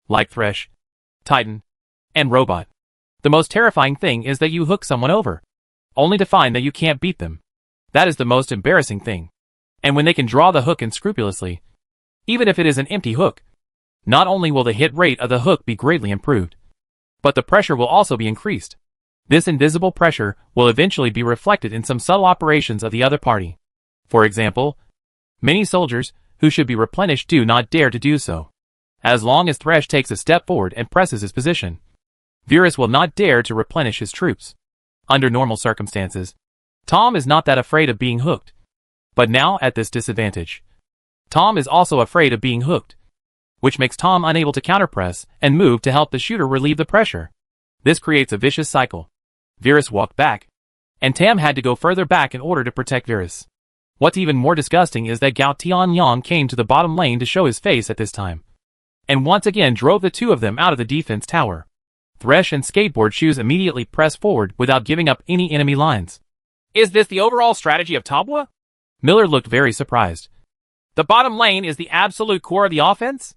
Like Thresh, Titan, and Robot. The most terrifying thing is that you hook someone over, only to find that you can't beat them. That is the most embarrassing thing. And when they can draw the hook unscrupulously, even if it is an empty hook, not only will the hit rate of the hook be greatly improved, but the pressure will also be increased. This invisible pressure will eventually be reflected in some subtle operations of the other party. For example, many soldiers who should be replenished do not dare to do so. As long as Thresh takes a step forward and presses his position, Virus will not dare to replenish his troops. Under normal circumstances, Tom is not that afraid of being hooked. But now at this disadvantage, Tom is also afraid of being hooked, which makes Tom unable to counterpress and move to help the shooter relieve the pressure. This creates a vicious cycle. Virus walked back, and Tam had to go further back in order to protect Virus. What's even more disgusting is that Gao Tianyang came to the bottom lane to show his face at this time, and once again drove the two of them out of the defense tower. Thresh and Skateboard Shoes immediately pressed forward without giving up any enemy lines. Is this the overall strategy of Tabwa? Miller looked very surprised. The bottom lane is the absolute core of the offense?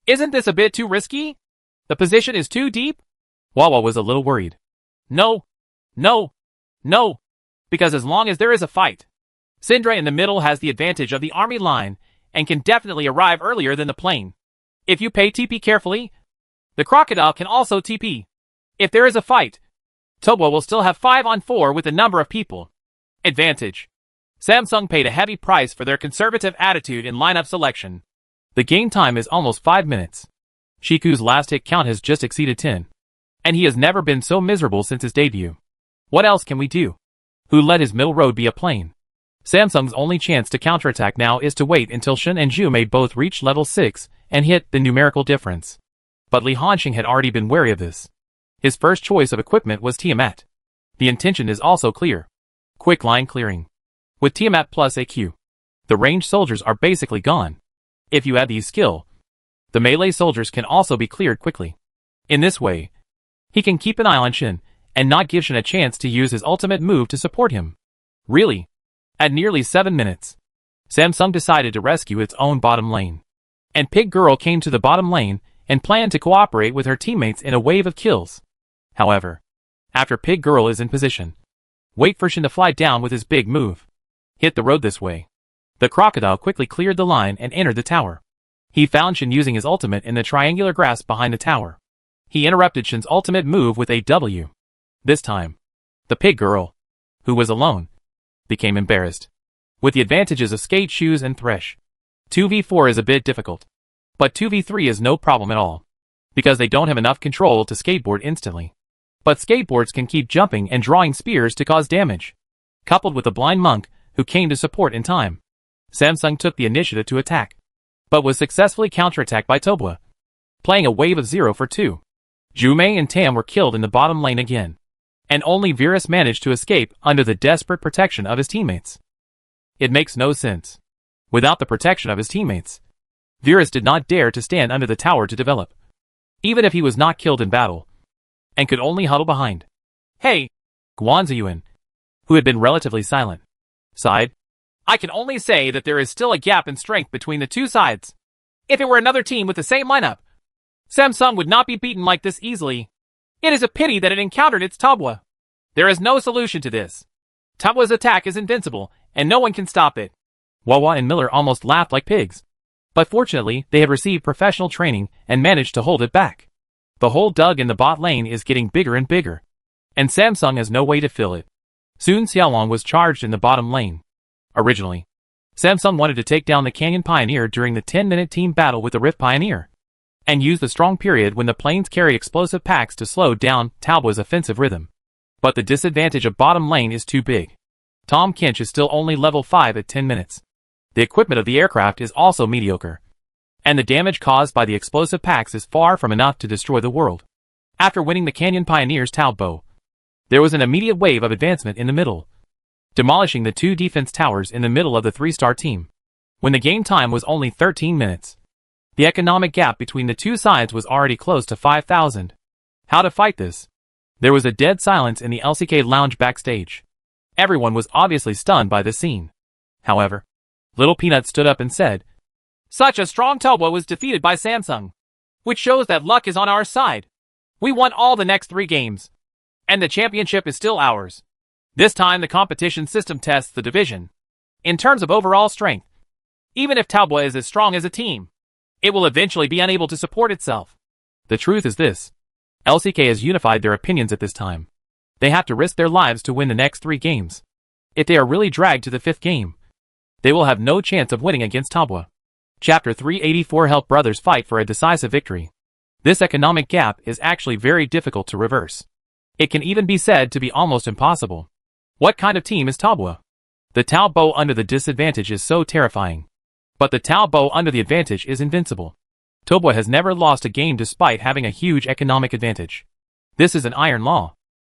Isn't this a bit too risky? The position is too deep? Wawa was a little worried. No. Because as long as there is a fight, Syndra in the middle has the advantage of the army line and can definitely arrive earlier than the plane. If you pay TP carefully, the crocodile can also TP. If there is a fight, Tobwa will still have 5-on-4 with a number of people. Advantage. Samsung paid a heavy price for their conservative attitude in lineup selection. The game time is almost 5 minutes. Shiku's last hit count has just exceeded 10. And he has never been so miserable since his debut. What else can we do? Who let his middle road be a plane? Samsung's only chance to counterattack now is to wait until Shen and Zhu may both reach level 6 and hit the numerical difference. But Li Hansheng had already been wary of this. His first choice of equipment was Tiamat. The intention is also clear. Quick line clearing. With Tiamat plus AQ, the ranged soldiers are basically gone. If you add these skill, the melee soldiers can also be cleared quickly. In this way, he can keep an eye on Shen and not give Shen a chance to use his ultimate move to support him. Really? At nearly 7 minutes, Samsung decided to rescue its own bottom lane. And Pig Girl came to the bottom lane and planned to cooperate with her teammates in a wave of kills. However, after Pig Girl is in position, wait for Shen to fly down with his big move. Hit the road this way. The crocodile quickly cleared the line and entered the tower. He found Shen using his ultimate in the triangular grass behind the tower. He interrupted Shen's ultimate move with a W. This time, the pig girl, who was alone, became embarrassed. With the advantages of skate shoes and thresh, 2v4 is a bit difficult. But 2v3 is no problem at all, because they don't have enough control to skateboard instantly. But skateboards can keep jumping and drawing spears to cause damage. Coupled with a blind monk, who came to support in time, Samsung took the initiative to attack, but was successfully counterattacked by Tobwa, playing a wave of 0 for 2. Jumei and Tam were killed in the bottom lane again, and only Virus managed to escape under the desperate protection of his teammates. It makes no sense. Without the protection of his teammates, Virus did not dare to stand under the tower to develop, even if he was not killed in battle, and could only huddle behind. Hey! Guan Ziyuan, who had been relatively silent, sighed. I can only say that there is still a gap in strength between the two sides. If it were another team with the same lineup, Samsung would not be beaten like this easily. It is a pity that it encountered its Tobwa. There is no solution to this. Tobwa's attack is invincible, and no one can stop it. Wawa and Miller almost laughed like pigs. But fortunately, they had received professional training and managed to hold it back. The hole dug in the bot lane is getting bigger and bigger, and Samsung has no way to fill it. Soon Xiaolong was charged in the bottom lane. Originally, Samsung wanted to take down the Canyon Pioneer during the 10-minute team battle with the Rift Pioneer, and use the strong period when the planes carry explosive packs to slow down Tobwa's offensive rhythm. But the disadvantage of bottom lane is too big. Tom Kinch is still only level 5 at 10 minutes. The equipment of the aircraft is also mediocre, and the damage caused by the explosive packs is far from enough to destroy the world. After winning the Canyon Pioneer's Taobo, there was an immediate wave of advancement in the middle, demolishing the 2 defense towers in the middle of the 3-star team. When the game time was only 13 minutes, the economic gap between the two sides was already close to 5,000. How to fight this? There was a dead silence in the LCK lounge backstage. Everyone was obviously stunned by the scene. However, Little Peanut stood up and said, Such a strong Tobwa was defeated by Samsung, which shows that luck is on our side. We won all the next 3 games, and the championship is still ours. This time the competition system tests the division. In terms of overall strength, even if Tobwa is as strong as a team, it will eventually be unable to support itself. The truth is this. LCK has unified their opinions at this time. They have to risk their lives to win the next 3 games. If they are really dragged to the 5th game, they will have no chance of winning against Tobwa. Chapter 384 Help brothers fight for a decisive victory. This economic gap is actually very difficult to reverse. It can even be said to be almost impossible. What kind of team is Tobwa? The Taobo under the disadvantage is so terrifying. But the Taobo under the advantage is invincible. Tobwa has never lost a game despite having a huge economic advantage. This is an iron law.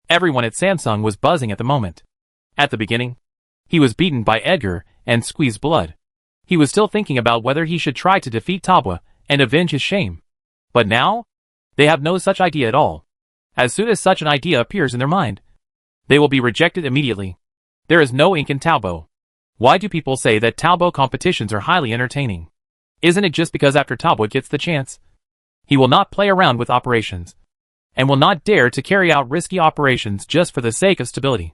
Everyone at Samsung was buzzing at the moment. At the beginning, he was beaten by Edgar and squeezed blood. He was still thinking about whether he should try to defeat Tobwa and avenge his shame. But now, they have no such idea at all. As soon as such an idea appears in their mind, they will be rejected immediately. There is no ink in Taobo. Why do people say that Taobo competitions are highly entertaining? Isn't it just because after Tobwa gets the chance, he will not play around with operations, and will not dare to carry out risky operations just for the sake of stability?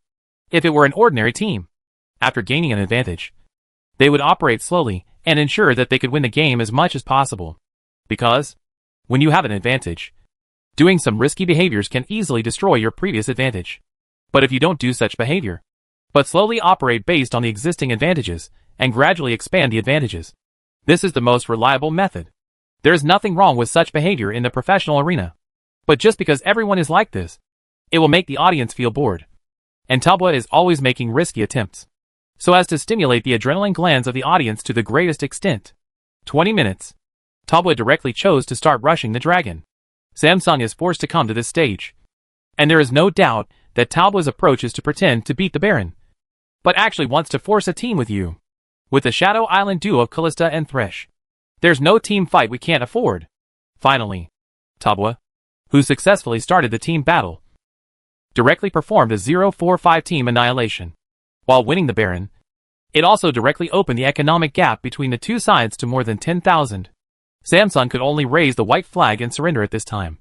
If it were an ordinary team, after gaining an advantage, they would operate slowly and ensure that they could win the game as much as possible. Because, when you have an advantage, doing some risky behaviors can easily destroy your previous advantage. But if you don't do such behavior, but slowly operate based on the existing advantages, and gradually expand the advantages, this is the most reliable method. There is nothing wrong with such behavior in the professional arena. But just because everyone is like this, it will make the audience feel bored. And Tobwa is always making risky attempts, so as to stimulate the adrenaline glands of the audience to the greatest extent. 20 minutes. Tobwa directly chose to start rushing the dragon. Samsung is forced to come to this stage. And there is no doubt that Tobwa's approach is to pretend to beat the Baron, but actually wants to force a team with you. With the Shadow Island duo of Callista and Thresh, there's no team fight we can't afford. Finally, Tobwa, who successfully started the team battle, directly performed a 0-4-5 team annihilation. While winning the Baron, it also directly opened the economic gap between the two sides to more than 10,000. Samsung could only raise the white flag and surrender at this time,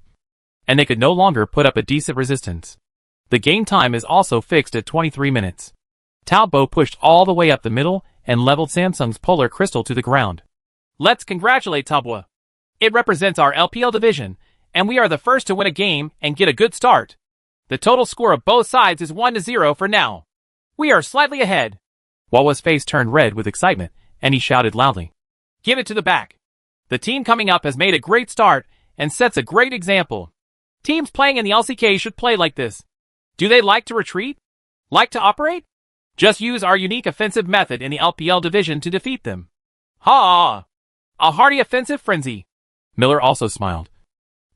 and they could no longer put up a decent resistance. The game time is also fixed at 23 minutes. Taobo pushed all the way up the middle and leveled Samsung's Polar Crystal to the ground. Let's congratulate Tobwa. It represents our LPL division, and we are the first to win a game and get a good start. The total score of both sides is 1-0 for now. We are slightly ahead. Wawa's face turned red with excitement, and he shouted loudly. Give it to the back. The team coming up has made a great start and sets a great example. Teams playing in the LCK should play like this. Do they like to retreat? Like to operate? Just use our unique offensive method in the LPL division to defeat them. Ha! A hearty offensive frenzy. Miller also smiled.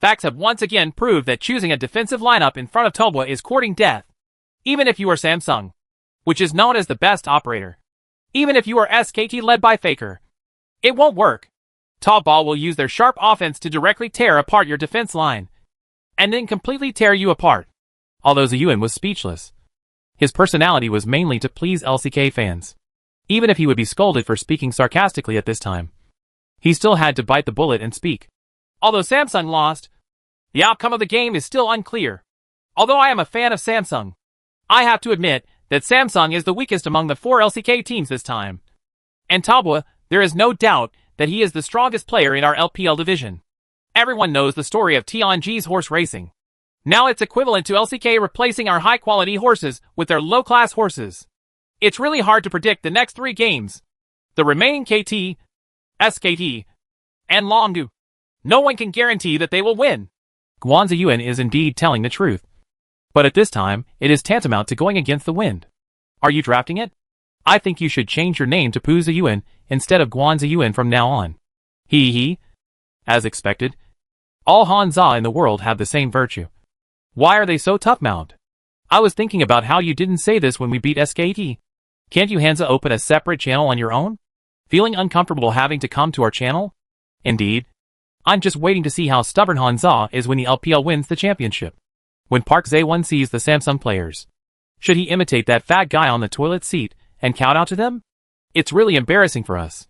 Facts have once again proved that choosing a defensive lineup in front of Talbot is courting death. Even if you are Samsung, which is known as the best operator. Even if you are SKT led by Faker. It won't work. Talbot will use their sharp offense to directly tear apart your defense line. And then completely tear you apart. Although Ziyuan was speechless. His personality was mainly to please LCK fans. Even if he would be scolded for speaking sarcastically at this time. He still had to bite the bullet and speak. Although Samsung lost, the outcome of the game is still unclear. Although I am a fan of Samsung, I have to admit that Samsung is the weakest among the 4 LCK teams this time. And Talbot, there is no doubt that he is the strongest player in our LPL division. Everyone knows the story of TNG's horse racing. Now it's equivalent to LCK replacing our high-quality horses with their low-class horses. It's really hard to predict the next 3 games. The remaining KT, SKT, and Longdu. No one can guarantee that they will win. Guan Ziyuan is indeed telling the truth. But at this time, it is tantamount to going against the wind. Are you drafting it? I think you should change your name to Pu Ziyuan instead of Guan Ziyuan from now on. Hee. As expected. All Hansa in the world have the same virtue. Why are they so tough-mouthed? I was thinking about how you didn't say this when we beat SKT. Can't you Hansa open a separate channel on your own? Feeling uncomfortable having to come to our channel? Indeed. I'm just waiting to see how stubborn Hansa is when the LPL wins the championship. When Park Zae-won sees the Samsung players. Should he imitate that fat guy on the toilet seat and kowtow to them? It's really embarrassing for us.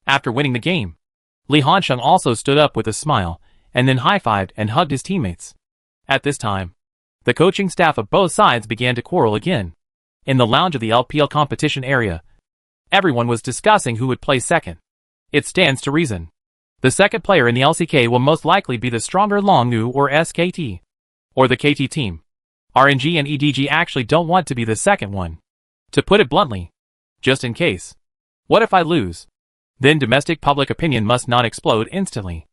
After winning the game, Lee Hansheng also stood up with a smile and then high-fived and hugged his teammates. At this time, the coaching staff of both sides began to quarrel again. In the lounge of the LPL competition area, everyone was discussing who would play second. It stands to reason. The second player in the LCK will most likely be the stronger Longnu or SKT. Or the KT team. RNG and EDG actually don't want to be the second one. To put it bluntly, just in case. What if I lose? Then domestic public opinion must not explode instantly.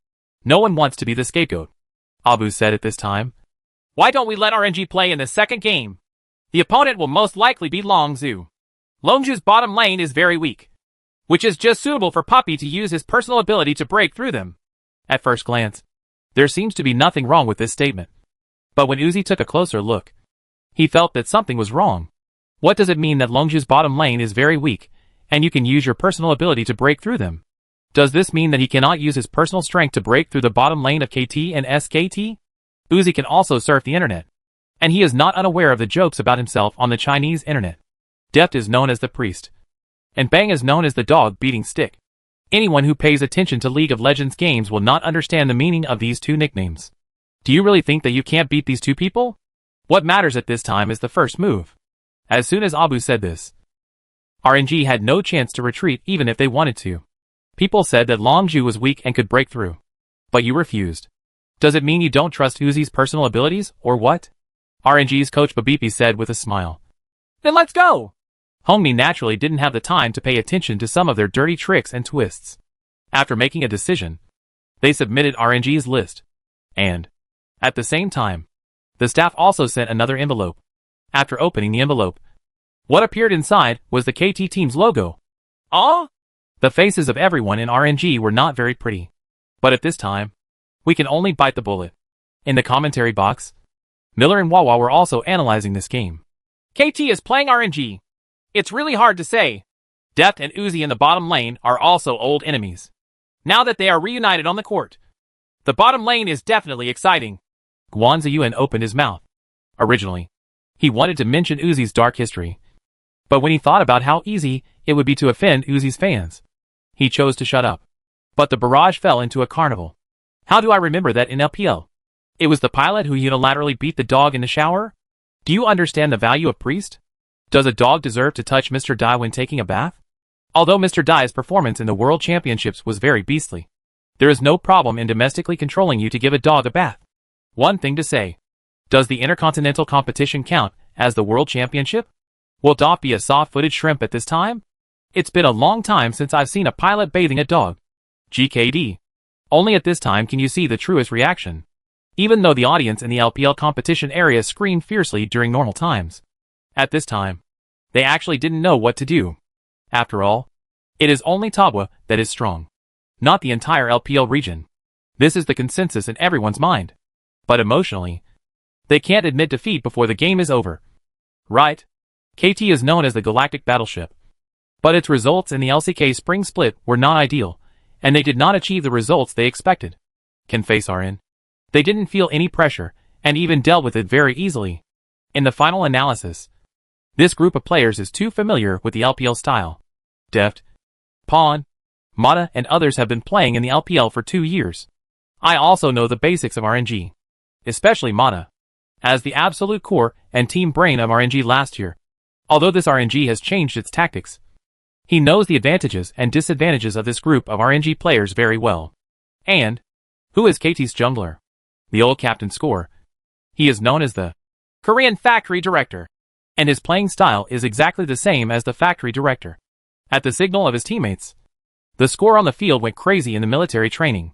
No one wants to be the scapegoat. Abu said at this time. Why don't we let RNG play in the second game? The opponent will most likely be Longzhu. Longzhu's bottom lane is very weak, which is just suitable for Puppy to use his personal ability to break through them. At first glance, there seems to be nothing wrong with this statement. But when Uzi took a closer look, he felt that something was wrong. What does it mean that Longzhu's bottom lane is very weak, and you can use your personal ability to break through them? Does this mean that he cannot use his personal strength to break through the bottom lane of KT and SKT? Uzi can also surf the internet. And he is not unaware of the jokes about himself on the Chinese internet. Deft is known as the priest. And Bang is known as the dog beating stick. Anyone who pays attention to League of Legends games will not understand the meaning of these two nicknames. Do you really think that you can't beat these two people? What matters at this time is the first move. As soon as Abu said this, RNG had no chance to retreat even if they wanted to. People said that Longzhu was weak and could break through. But you refused. Does it mean you don't trust Uzi's personal abilities, or what? RNG's coach Babipi said with a smile. Then let's go! Hongmi naturally didn't have the time to pay attention to some of their dirty tricks and twists. After making a decision, they submitted RNG's list. And, at the same time, the staff also sent another envelope. After opening the envelope, what appeared inside was the KT team's logo. Aw! The faces of everyone in RNG were not very pretty. But at this time, we can only bite the bullet. In the commentary box, Miller and Wawa were also analyzing this game. KT is playing RNG. It's really hard to say. Deft and Uzi in the bottom lane are also old enemies. Now that they are reunited on the court, the bottom lane is definitely exciting. Guan Ziyuan opened his mouth. Originally, he wanted to mention Uzi's dark history. But when he thought about how easy it would be to offend Uzi's fans, he chose to shut up. But the barrage fell into a carnival. How do I remember that in LPL? It was the pilot who unilaterally beat the dog in the shower? Do you understand the value of priest? Does a dog deserve to touch Mr. Dai when taking a bath? Although Mr. Dai's performance in the World Championships was very beastly, there is no problem in domestically controlling you to give a dog a bath. One thing to say. Does the Intercontinental competition count as the World Championship? Will Doff be a soft-footed shrimp at this time? It's been a long time since I've seen a pilot bathing a dog. GKD. Only at this time can you see the truest reaction. Even though the audience in the LPL competition area screamed fiercely during normal times. At this time, they actually didn't know what to do. After all, it is only Tabwa that is strong. Not the entire LPL region. This is the consensus in everyone's mind. But emotionally, they can't admit defeat before the game is over. Right? KT is known as the Galactic Battleship. But its results in the LCK Spring Split were not ideal, and they did not achieve the results they expected. Can face RN. They didn't feel any pressure, and even dealt with it very easily. In the final analysis, this group of players is too familiar with the LPL style. Deft, Pawn, Mata and others have been playing in the LPL for 2 years. I also know the basics of RNG. Especially Mata. As the absolute core and team brain of RNG last year. Although this RNG has changed its tactics. He knows the advantages and disadvantages of this group of RNG players very well. And, who is KT's jungler? The old Captain Score. He is known as the Korean Factory Director. And his playing style is exactly the same as the Factory Director. At the signal of his teammates, the Score on the field went crazy in the military training.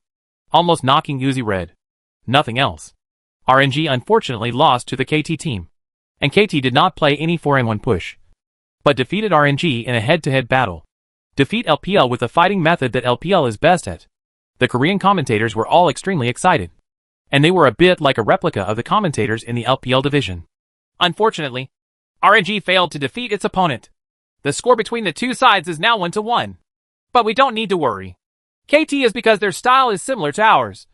Almost knocking Uzi red. Nothing else. RNG unfortunately lost to the KT team. And KT did not play any 4-in-1 push. But defeated RNG in a head-to-head battle. Defeat LPL with the fighting method that LPL is best at. The Korean commentators were all extremely excited. And they were a bit like a replica of the commentators in the LPL division. Unfortunately, RNG failed to defeat its opponent. The score between the two sides is now 1-1. But we don't need to worry. KT is because their style is similar to ours.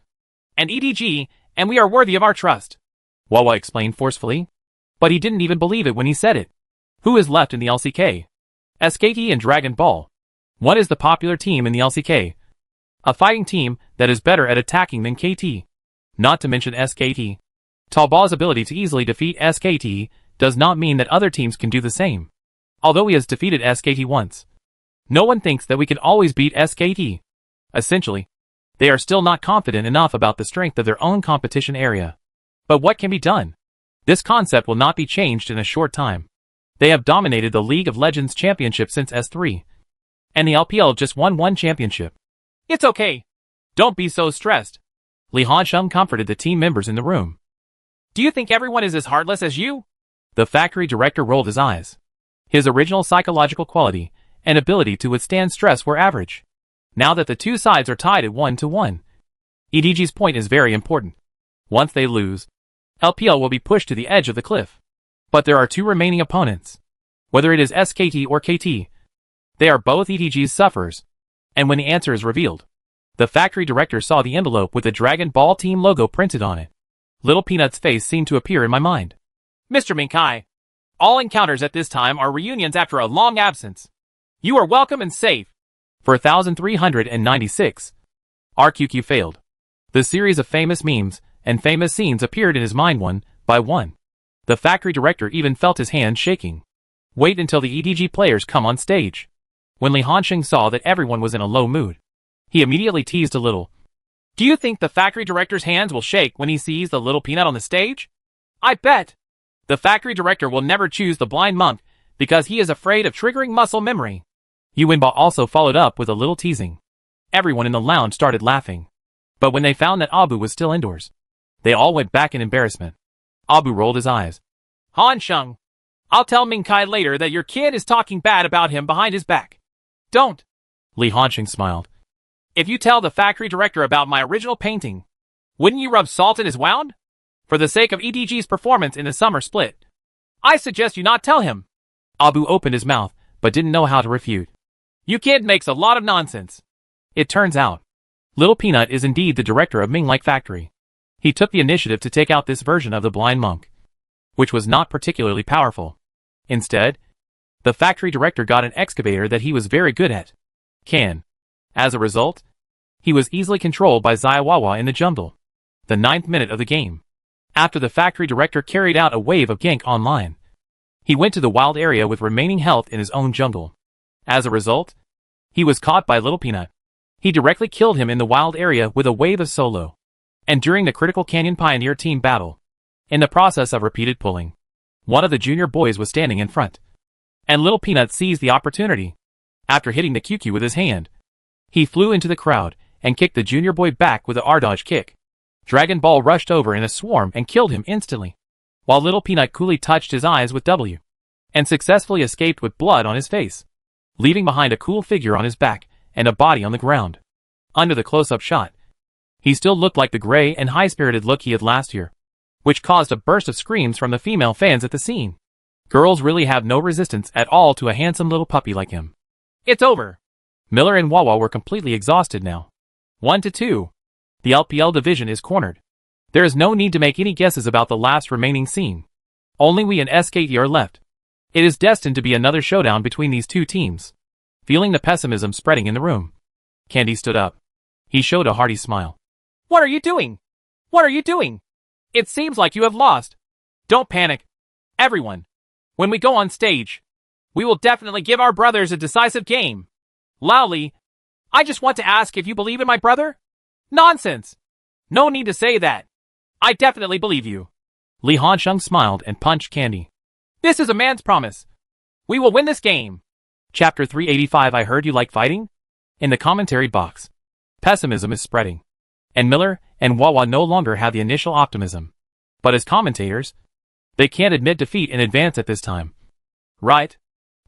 And EDG, and we are worthy of our trust. Wawa explained forcefully. But he didn't even believe it when he said it. Who is left in the LCK? SKT and Dragon Ball. What is the popular team in the LCK? A fighting team that is better at attacking than KT. Not to mention SKT. Talbot's ability to easily defeat SKT does not mean that other teams can do the same. Although he has defeated SKT once. No one thinks that we can always beat SKT. Essentially, they are still not confident enough about the strength of their own competition area. But what can be done? This concept will not be changed in a short time. They have dominated the League of Legends Championship since S3. And the LPL just won one championship. It's okay. Don't be so stressed. Lee Hansheng comforted the team members in the room. Do you think everyone is as heartless as you? The factory director rolled his eyes. His original psychological quality and ability to withstand stress were average. Now that the two sides are tied at 1-1, EDG's point is very important. Once they lose, LPL will be pushed to the edge of the cliff. But there are two remaining opponents. Whether it is SKT or KT, they are both EDG's sufferers. And when the answer is revealed, the factory director saw the envelope with the Dragon Ball team logo printed on it. Little Peanut's face seemed to appear in my mind. Mr. Minkai, all encounters at this time are reunions after a long absence. You are welcome and safe. For 1396, RQQ failed. The series of famous memes and famous scenes appeared in his mind one by one. The factory director even felt his hand shaking. Wait until the EDG players come on stage. When Li Hansheng saw that everyone was in a low mood, he immediately teased a little. Do you think the factory director's hands will shake when he sees the little peanut on the stage? I bet. The factory director will never choose the blind monk because he is afraid of triggering muscle memory. Yuanba also followed up with a little teasing. Everyone in the lounge started laughing. But when they found that Abu was still indoors, they all went back in embarrassment. Abu rolled his eyes. Hansheng, I'll tell Minkai later that your kid is talking bad about him behind his back. Don't. Li Hansheng smiled. If you tell the factory director about my original painting, wouldn't you rub salt in his wound? For the sake of EDG's performance in the summer split, I suggest you not tell him. Abu opened his mouth, but didn't know how to refute. You kid makes a lot of nonsense. It turns out, Little Peanut is indeed the director of Minglike Factory. He took the initiative to take out this version of the blind monk, which was not particularly powerful. Instead, the factory director got an excavator that he was very good at. As a result, he was easily controlled by Xiaowawa in the jungle. The 9th minute of the game. After the factory director carried out a wave of gank online, he went to the wild area with remaining health in his own jungle. As a result, he was caught by Little Peanut. He directly killed him in the wild area with a wave of solo. And during the critical Canyon Pioneer team battle, In the process of repeated pulling, one of the junior boys was standing in front, and Little Peanut seized the opportunity. After hitting the QQ with his hand, he flew into the crowd and kicked the junior boy back with a R-dodge kick. Dragon Ball rushed over in a swarm and killed him instantly, while Little Peanut coolly touched his eyes with W, and successfully escaped with blood on his face, leaving behind a cool figure on his back and a body on the ground. Under the close-up shot, he still looked like the gray and high-spirited look he had last year, which caused a burst of screams from the female fans at the scene. Girls really have no resistance at all to a handsome little puppy like him. It's over. Miller and Wawa were completely exhausted now. 1-2. The LPL division is cornered. There is no need to make any guesses about the last remaining scene. Only we and SKT are left. It is destined to be another showdown between these two teams. Feeling the pessimism spreading in the room, Candy stood up. He showed a hearty smile. What are you doing? What are you doing? It seems like you have lost. Don't panic, everyone. When we go on stage, we will definitely give our brothers a decisive game. Loudly, I just want to ask if you believe in my brother? Nonsense. No need to say that. I definitely believe you. Li Hansheng smiled and punched Candy. This is a man's promise. We will win this game. Chapter 385. I heard you like fighting? In the commentary box, pessimism is spreading, and Miller and Wawa no longer have the initial optimism. But as commentators, they can't admit defeat in advance at this time. Right?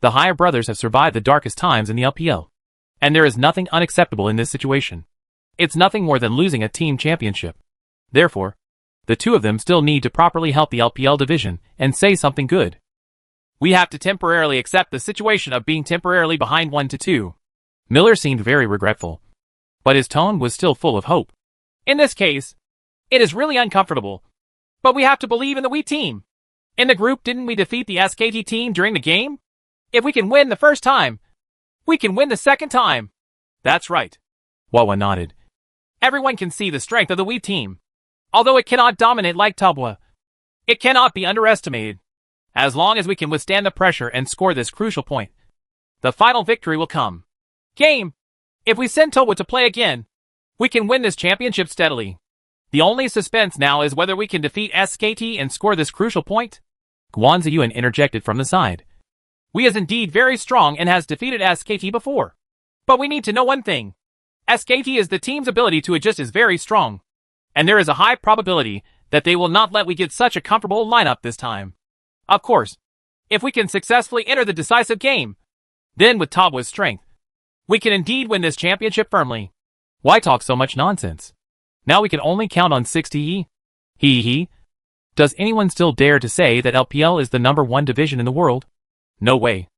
The higher brothers have survived the darkest times in the LPL, and there is nothing unacceptable in this situation. It's nothing more than losing a team championship. Therefore, the two of them still need to properly help the LPL division and say something good. We have to temporarily accept the situation of being temporarily behind 1-2. Miller seemed very regretful, but his tone was still full of hope. In this case, it is really uncomfortable, but we have to believe in the we team. In the group, didn't we defeat the SKT team during the game? If we can win the first time, we can win the second time. That's right. Wawa nodded. Everyone can see the strength of the we team. Although it cannot dominate like Tabwa, it cannot be underestimated. As long as we can withstand the pressure and score this crucial point, the final victory will come. Game! If we send Tabwa to play again, we can win this championship steadily. The only suspense now is whether we can defeat SKT and score this crucial point. Guan Ziyuan interjected from the side. We is indeed very strong and has defeated SKT before. But we need to know one thing. SKT is the team's ability to adjust is very strong. And there is a high probability that they will not let we get such a comfortable lineup this time. Of course, if we can successfully enter the decisive game, then with Tabwa's strength, we can indeed win this championship firmly. Why talk so much nonsense? Now we can only count on 60. Hee. Does anyone still dare to say that LPL is the #1 division in the world? No way.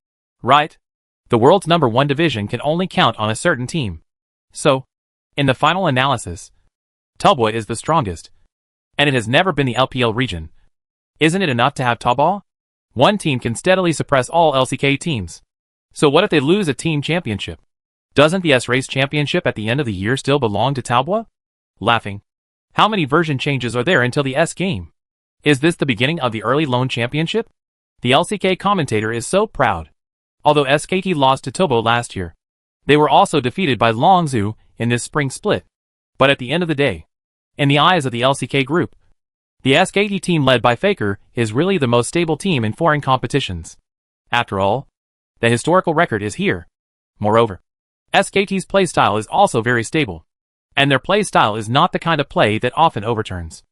Right? The world's #1 division can only count on a certain team. So, in the final analysis, Tabwa is the strongest, and it has never been the LPL region. Isn't it enough to have Tabwa? One team can steadily suppress all LCK teams. So what if they lose a team championship? Doesn't the S-Race championship at the end of the year still belong to Tabwa? Laughing. How many version changes are there until the S game? Is this the beginning of the early loan championship? The LCK commentator is so proud. Although SKT lost to Tobo last year, they were also defeated by Longzhou in this spring split. But at the end of the day, in the eyes of the LCK group, the SKT team led by Faker is really the most stable team in foreign competitions. After all, the historical record is here. Moreover, SKT's playstyle is also very stable, and their playstyle is not the kind of play that often overturns.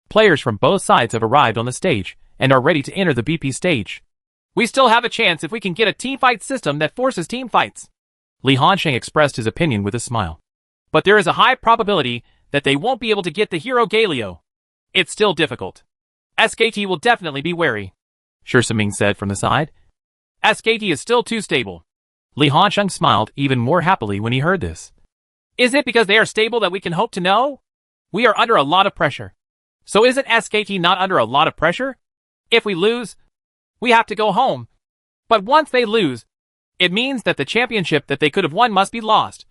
Players from both sides have arrived on the stage and are ready to enter the BP stage. We still have a chance if we can get a teamfight system that forces team fights. Li Hansheng expressed his opinion with a smile. But there is a high probability that they won't be able to get the hero Galio. It's still difficult. SKT will definitely be wary, Shi Siming said from the side. SKT is still too stable. Li Hansheng smiled even more happily when he heard this. Is it because they are stable that we can hope to know? We are under a lot of pressure. So isn't SKT not under a lot of pressure? If we lose, we have to go home. But once they lose, it means that the championship that they could have won must be lost.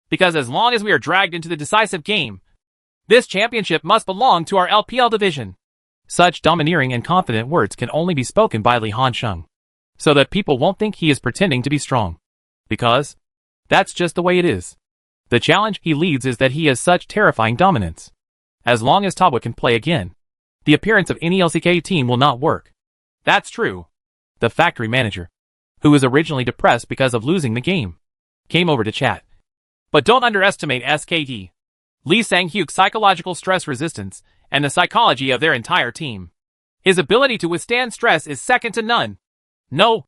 Because as long as we are dragged into the decisive game, this championship must belong to our LPL division. Such domineering and confident words can only be spoken by Li Hansheng, so that people won't think he is pretending to be strong. Because that's just the way it is. The challenge he leads is that he has such terrifying dominance. As long as Tabwa can play again, the appearance of any LCK team will not work. That's true. The factory manager, who was originally depressed because of losing the game, came over to chat. But don't underestimate SKT. Lee Sang-hyuk's psychological stress resistance and the psychology of their entire team. His ability to withstand stress is second to none. No.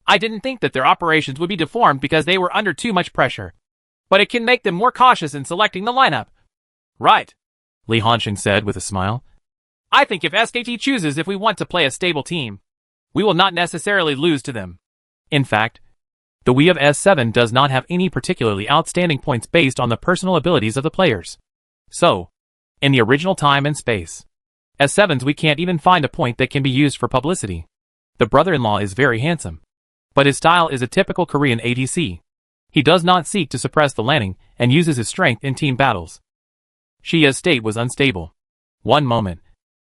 I didn't think that their operations would be deformed because they were under too much pressure. But it can make them more cautious in selecting the lineup. Right, Lee Hanxing said with a smile. I think if SKT chooses if we want to play a stable team, we will not necessarily lose to them. In fact, the we of S7 does not have any particularly outstanding points based on the personal abilities of the players. So, in the original time and space, S7's we can't even find a point that can be used for publicity. The brother-in-law is very handsome, but his style is a typical Korean ADC. He does not seek to suppress the landing and uses his strength in team battles. Shia's state was unstable. One moment,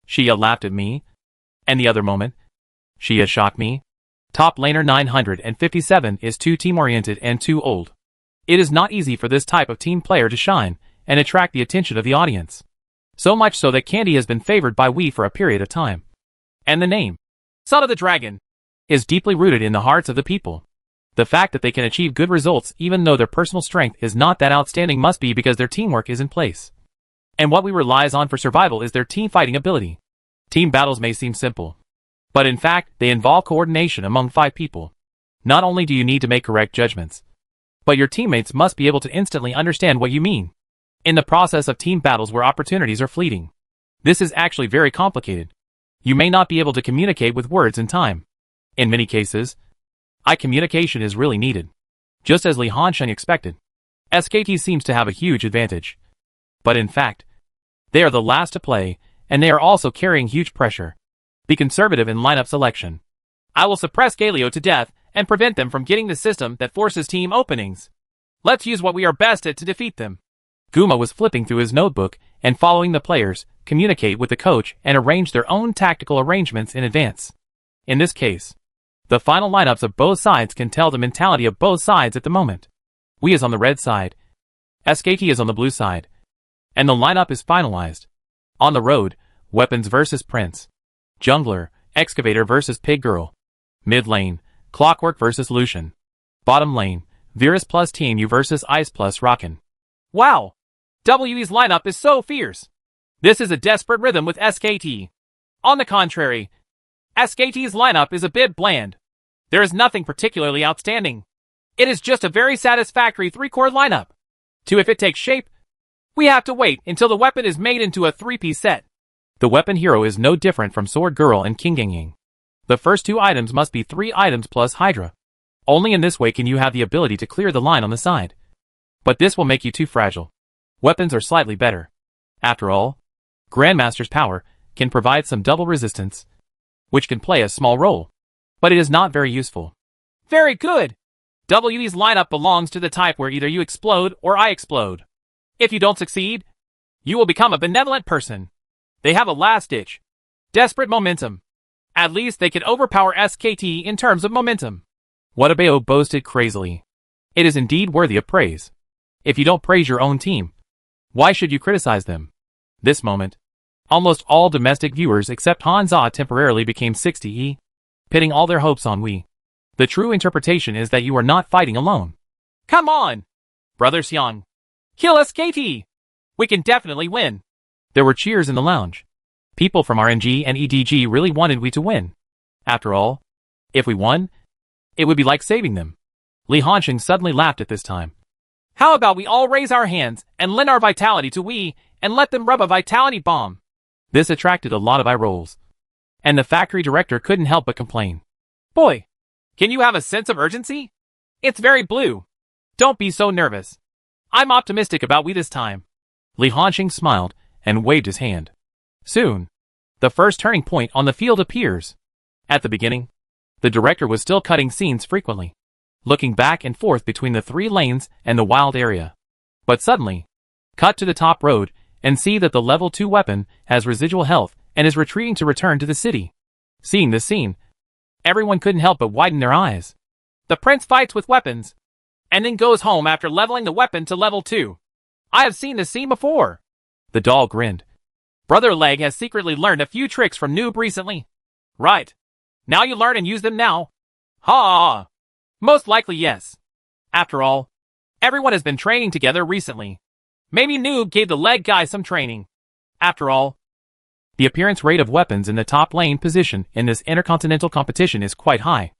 Shia laughed at me, and the other moment, Shia shocked me. Top laner 957 is too team-oriented and too old. It is not easy for this type of team player to shine and attract the attention of the audience. So much so that Candy has been favored by we for a period of time. And the name, Son of the Dragon, is deeply rooted in the hearts of the people. The fact that they can achieve good results even though their personal strength is not that outstanding must be because their teamwork is in place. And what we relies on for survival is their team fighting ability. Team battles may seem simple, but in fact, they involve coordination among 5 people. Not only do you need to make correct judgments, but your teammates must be able to instantly understand what you mean. In the process of team battles where opportunities are fleeting, this is actually very complicated. You may not be able to communicate with words in time. In many cases, eye communication is really needed. Just as Lee Hanxing expected, SKT seems to have a huge advantage. But in fact, they are the last to play, and they are also carrying huge pressure. Be conservative in lineup selection. I will suppress Galio to death and prevent them from getting the system that forces team openings. Let's use what we are best at to defeat them. Guma was flipping through his notebook and following the players, communicate with the coach and arrange their own tactical arrangements in advance. In this case, the final lineups of both sides can tell the mentality of both sides at the moment. We is on the red side, SKT is on the blue side, and the lineup is finalized. On the road, Weapons versus Prince. Jungler, Excavator versus Pig Girl. Mid lane, Clockwork versus Lucian. Bottom lane, Virus plus Team U versus Ice plus Rockin'. Wow! WE's lineup is so fierce. This is a desperate rhythm with SKT. On the contrary, SKT's lineup is a bit bland. There is nothing particularly outstanding. It is just a very satisfactory 3-core lineup. If it takes shape, we have to wait until the weapon is made into a 3-piece set. The weapon hero is no different from Sword Girl and King Gangying. The first 2 items must be 3 items plus Hydra. Only in this way can you have the ability to clear the line on the side. But this will make you too fragile. Weapons are slightly better. After all, Grandmaster's power can provide some double resistance, which can play a small role. But it is not very useful. Very good! WE's lineup belongs to the type where either you explode or I explode. If you don't succeed, you will become a benevolent person. They have a last-ditch, desperate momentum. At least they can overpower SKT in terms of momentum. Whatabeo boasted crazily. It is indeed worthy of praise. If you don't praise your own team, why should you criticize them? This moment, almost all domestic viewers except Hansa temporarily became 60E, pitting all their hopes on we. The true interpretation is that you are not fighting alone. Come on! Brother Xiang. Kill SKT! We can definitely win. There were cheers in the lounge. People from RNG and EDG really wanted we to win. After all, if we won, it would be like saving them. Lee Hanxing suddenly laughed at this time. How about we all raise our hands and lend our vitality to we and let them rub a vitality bomb? This attracted a lot of eye rolls. And the factory director couldn't help but complain. Boy, can you have a sense of urgency? It's very blue. Don't be so nervous. I'm optimistic about we this time. Lee Hanxing smiled and waved his hand. Soon, the first turning point on the field appears. At the beginning, the director was still cutting scenes frequently, looking back and forth between the 3 lanes and the wild area. But suddenly, cut to the top road and see that the level 2 weapon has residual health and is retreating to return to the city. Seeing this scene, everyone couldn't help but widen their eyes. The prince fights with weapons, and then goes home after leveling the weapon to level 2. I have seen this scene before. The doll grinned. Brother Leg has secretly learned a few tricks from Noob recently. Right. Now you learn and use them now. Ha! Most likely yes. After all, everyone has been training together recently. Maybe Noob gave the Leg guy some training. After all, the appearance rate of weapons in the top lane position in this intercontinental competition is quite high.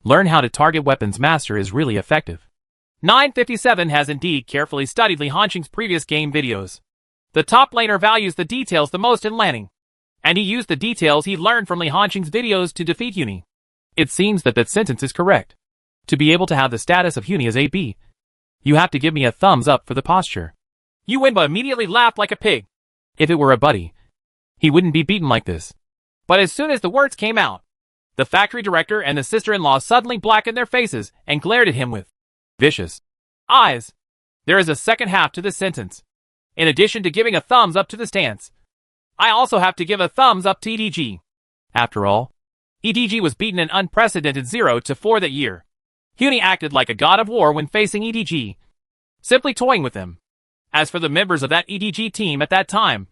Learn how to target weapons master is really effective. 957 has indeed carefully studied Li Hanqing's previous game videos. The top laner values the details the most in landing, and he used the details he learned from Li Hanqing's videos to defeat Huni. It seems that sentence is correct. To be able to have the status of Huni as AB, you have to give me a thumbs up for the posture. Yuinba immediately laughed like a pig. If it were a buddy, he wouldn't be beaten like this. But as soon as the words came out, the factory director and the sister-in-law suddenly blackened their faces and glared at him with vicious eyes. There is a second half to this sentence. In addition to giving a thumbs up to the stance, I also have to give a thumbs up to EDG. After all, EDG was beaten an unprecedented 0-4 that year. Huni acted like a god of war when facing EDG, simply toying with them. As for the members of that EDG team at that time,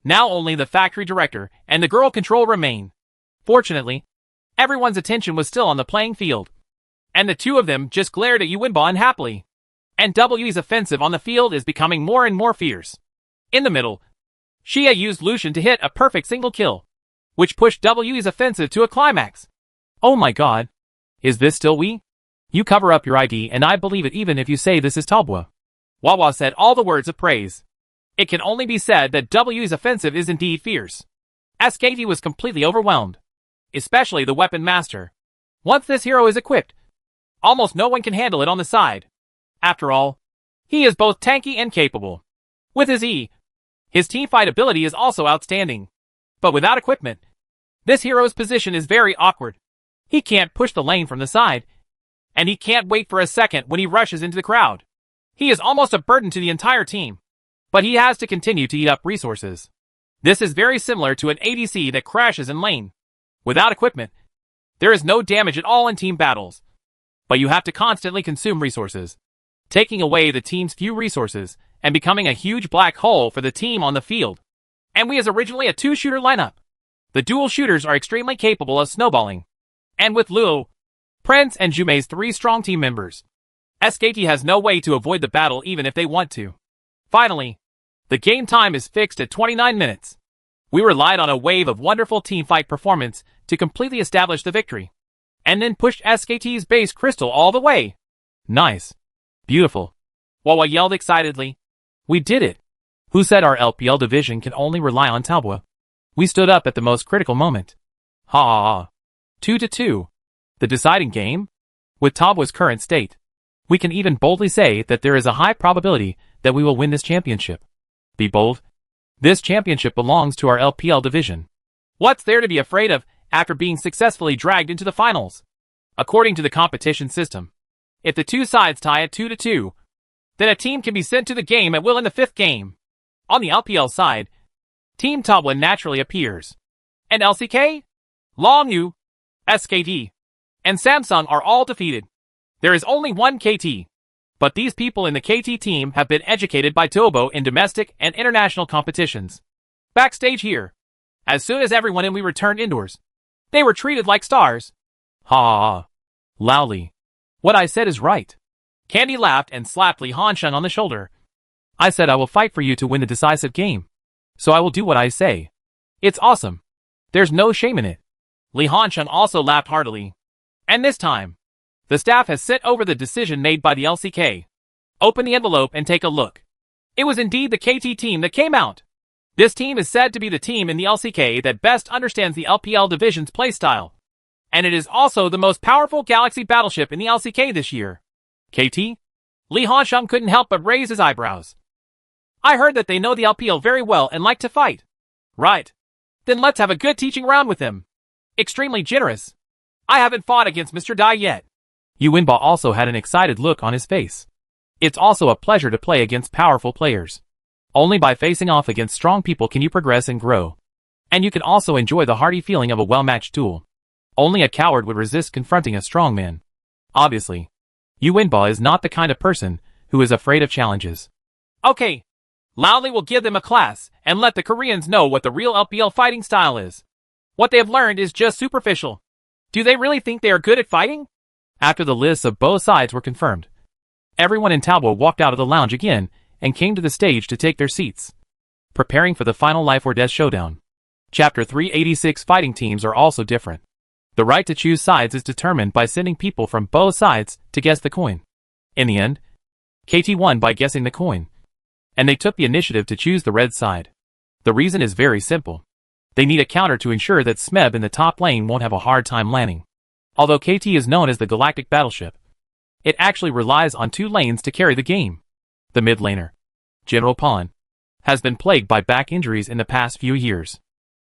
now only the factory director and the girl control remain. Fortunately, everyone's attention was still on the playing field, and the two of them just glared at Yuinba unhappily. And We's offensive on the field is becoming more and more fierce. In the middle, Xia used Lucian to hit a perfect single kill, which pushed We's offensive to a climax. Oh my god. Is this still we? You cover up your ID and I believe it even if you say this is Talbot. Wawa said all the words of praise. It can only be said that We's offensive is indeed fierce. SKT was completely overwhelmed, especially the weapon master. Once this hero is equipped, almost no one can handle it on the side. After all, he is both tanky and capable. With his E, his teamfight ability is also outstanding. But without equipment, this hero's position is very awkward. He can't push the lane from the side, and he can't wait for a second when he rushes into the crowd. He is almost a burden to the entire team, but he has to continue to eat up resources. This is very similar to an ADC that crashes in lane. Without equipment, there is no damage at all in team battles, but you have to constantly consume resources, taking away the team's few resources and becoming a huge black hole for the team on the field. And we is originally a two-shooter lineup. The dual shooters are extremely capable of snowballing. And with Luo, Prince and Jumei's three strong team members, SKT has no way to avoid the battle even if they want to. Finally, the game time is fixed at 29 minutes. We relied on a wave of wonderful teamfight performance to completely establish the victory, and then pushed SKT's base crystal all the way. Nice. Beautiful. Wawa yelled excitedly. We did it. Who said our LPL division can only rely on Talbot? We stood up at the most critical moment. Ha ha ha. 2-2. The deciding game? With Talbot's current state, we can even boldly say that there is a high probability that we will win this championship. Be bold. This championship belongs to our LPL division. What's there to be afraid of after being successfully dragged into the finals? According to the competition system, if the two sides tie at 2-2, then a team can be sent to the game at will in the fifth game. On the LPL side, Team Talbot naturally appears. And LCK, Long Yu, SKT, and Samsung are all defeated. There is only one KT, but these people in the KT team have been educated by Tobo in domestic and international competitions. Backstage here, as soon as everyone and we returned indoors, they were treated like stars. Ha ha ha. Loudly. What I said is right. Candy laughed and slapped Li Hansheng on the shoulder. I said I will fight for you to win the decisive game. So I will do what I say. It's awesome. There's no shame in it. Li Hansheng also laughed heartily. And this time, the staff has sent over the decision made by the LCK. Open the envelope and take a look. It was indeed the KT team that came out. This team is said to be the team in the LCK that best understands the LPL division's playstyle. And it is also the most powerful Galaxy battleship in the LCK this year. KT? Li Hansheng couldn't help but raise his eyebrows. I heard that they know the LPL very well and like to fight. Right. Then let's have a good teaching round with them. Extremely generous. I haven't fought against Mr. Dai yet. Yuinba also had an excited look on his face. It's also a pleasure to play against powerful players. Only by facing off against strong people can you progress and grow. And you can also enjoy the hearty feeling of a well-matched duel. Only a coward would resist confronting a strong man. Obviously, Yuinba is not the kind of person who is afraid of challenges. Okay, Loudly will give them a class and let the Koreans know what the real LPL fighting style is. What they have learned is just superficial. Do they really think they are good at fighting? After the lists of both sides were confirmed, everyone in Talbot walked out of the lounge again and came to the stage to take their seats, preparing for the final life or death showdown. Chapter 386 fighting teams are also different. The right to choose sides is determined by sending people from both sides to guess the coin. In the end, KT won by guessing the coin, and they took the initiative to choose the red side. The reason is very simple. They need a counter to ensure that Smeb in the top lane won't have a hard time landing. Although KT is known as the Galactic Battleship, it actually relies on two lanes to carry the game. The mid laner, General Pawn, has been plagued by back injuries in the past few years.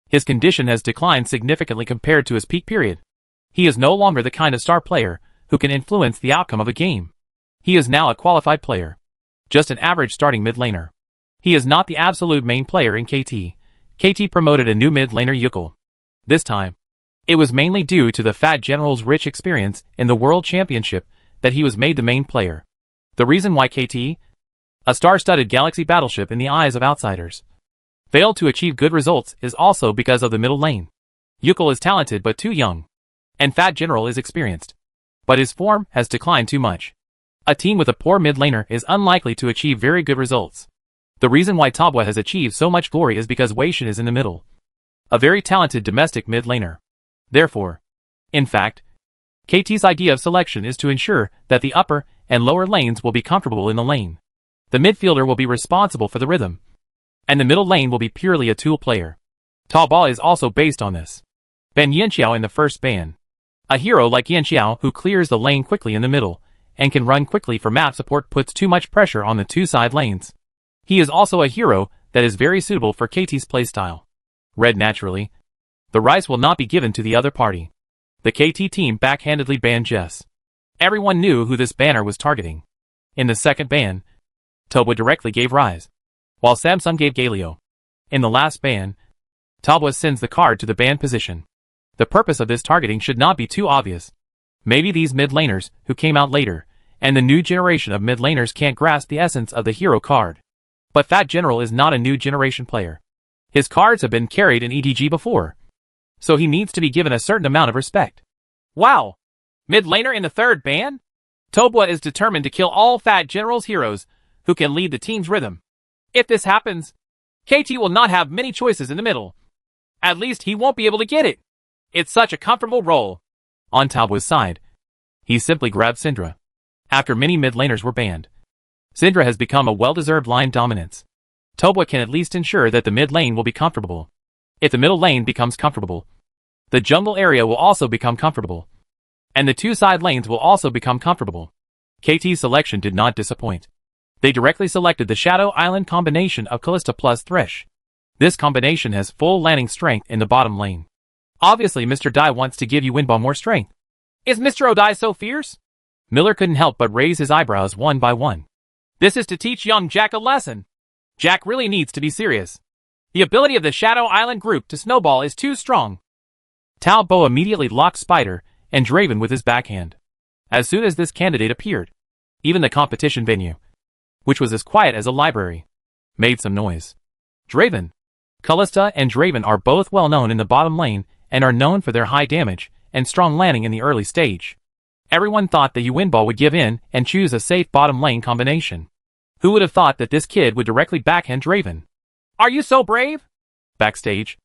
His condition has declined significantly compared to his peak period. He is no longer the kind of star player who can influence the outcome of a game. He is now a qualified player, just an average starting mid laner. He is not the absolute main player in KT. KT promoted a new mid laner Yukil. This time, it was mainly due to the Fat General's rich experience in the World Championship that he was made the main player. The reason why KT, a star-studded Galaxy Battleship in the eyes of outsiders, failed to achieve good results is also because of the middle lane. Yukil is talented but too young, and Fat General is experienced, but his form has declined too much. A team with a poor mid laner is unlikely to achieve very good results. The reason why Talbot has achieved so much glory is because Wei Shen is in the middle, a very talented domestic mid laner. Therefore, in fact, KT's idea of selection is to ensure that the upper and lower lanes will be comfortable in the lane. The midfielder will be responsible for the rhythm, and the middle lane will be purely a tool player. Talbot is also based on this. Ban Yanxiao in the first ban. A hero like Yanxiao who clears the lane quickly in the middle and can run quickly for map support puts too much pressure on the two side lanes. He is also a hero that is very suitable for KT's playstyle. Red naturally. The rice will not be given to the other party. The KT team backhandedly banned Jess. Everyone knew who this banner was targeting. In the second ban, Talbot directly gave Rise, while Samsung gave Galio. In the last ban, Talbot sends the card to the ban position. The purpose of this targeting should not be too obvious. Maybe these mid laners who came out later, and the new generation of mid laners can't grasp the essence of the hero card. But Fat General is not a new generation player. His cards have been carried in EDG before, so he needs to be given a certain amount of respect. Wow! Mid laner in the third ban? Talbot is determined to kill all Fat General's heroes who can lead the team's rhythm. If this happens, KT will not have many choices in the middle. At least he won't be able to get it. It's such a comfortable role. On Talbot's side, he simply grabbed Syndra. After many mid laners were banned, Syndra has become a well-deserved line dominance. Talbot can at least ensure that the mid lane will be comfortable. If the middle lane becomes comfortable, the jungle area will also become comfortable, and the two side lanes will also become comfortable. KT's selection did not disappoint. They directly selected the Shadow Island combination of Kalista plus Thresh. This combination has full landing strength in the bottom lane. Obviously Mr. Dai wants to give Yuinbo more strength. Is Mr. Odai so fierce? Miller couldn't help but raise his eyebrows one by one. This is to teach young Jack a lesson. Jack really needs to be serious. The ability of the Shadow Island group to snowball is too strong. Talbot immediately locked Spider and Draven with his backhand. As soon as this candidate appeared, even the competition venue, which was as quiet as a library, made some noise. Draven, Kalista and Draven are both well known in the bottom lane and are known for their high damage and strong landing in the early stage. Everyone thought that Yuinbo would give in and choose a safe bottom lane combination. Who would have thought that this kid would directly backhand Draven? Are you so brave? Backstage,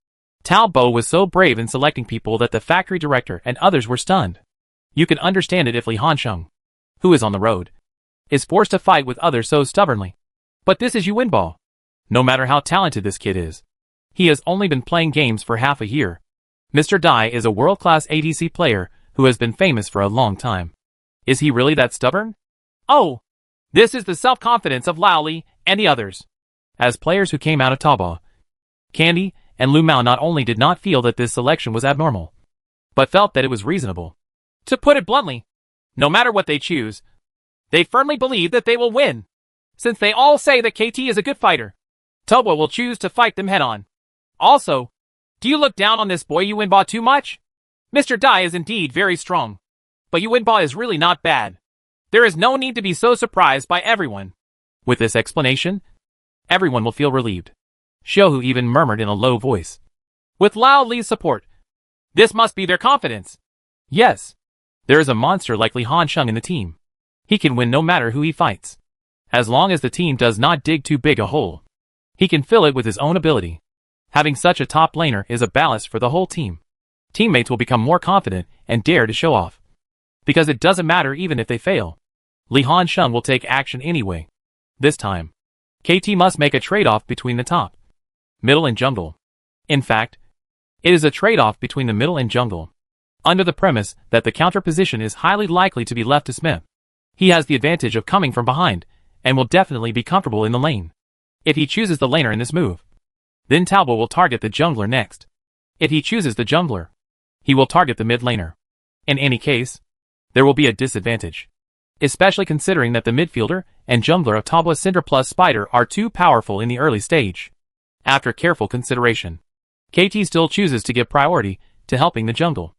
Talbot was so brave in selecting people that the factory director and others were stunned. You can understand it if Li Hansheng, who is on the road, is forced to fight with others so stubbornly. But this is Yuinbo. No matter how talented this kid is, he has only been playing games for half a year. Mr. Dai is a world-class ADC player who has been famous for a long time. Is he really that stubborn? Oh! This is the self-confidence of Lao Li and the others. As players who came out of Talbot, Candy and Lu Mao not only did not feel that this selection was abnormal, but felt that it was reasonable. To put it bluntly, no matter what they choose, they firmly believe that they will win. Since they all say that KT is a good fighter, Talbot will choose to fight them head-on. Also, do you look down on this boy Yuinbo too much? Mr. Dai is indeed very strong, but Yuinbo is really not bad. There is no need to be so surprised by everyone. With this explanation, everyone will feel relieved. Xiaohu even murmured in a low voice. With Lao Li's support, this must be their confidence. Yes. There is a monster like Li Hansheng in the team. He can win no matter who he fights. As long as the team does not dig too big a hole, he can fill it with his own ability. Having such a top laner is a ballast for the whole team. Teammates will become more confident and dare to show off. Because it doesn't matter even if they fail. Li Hansheng will take action anyway. This time, KT must make a trade-off between the top, middle and jungle. In fact, it is a trade-off between the middle and jungle, under the premise that the counter position is highly likely to be left to Smith. He has the advantage of coming from behind, and will definitely be comfortable in the lane. If he chooses the laner in this move, then Talbot will target the jungler next. If he chooses the jungler, he will target the mid laner. In any case, there will be a disadvantage, especially considering that the midfielder and jungler of Talbot Syndra plus Spider are too powerful in the early stage. After careful consideration, KT still chooses to give priority to helping the jungle.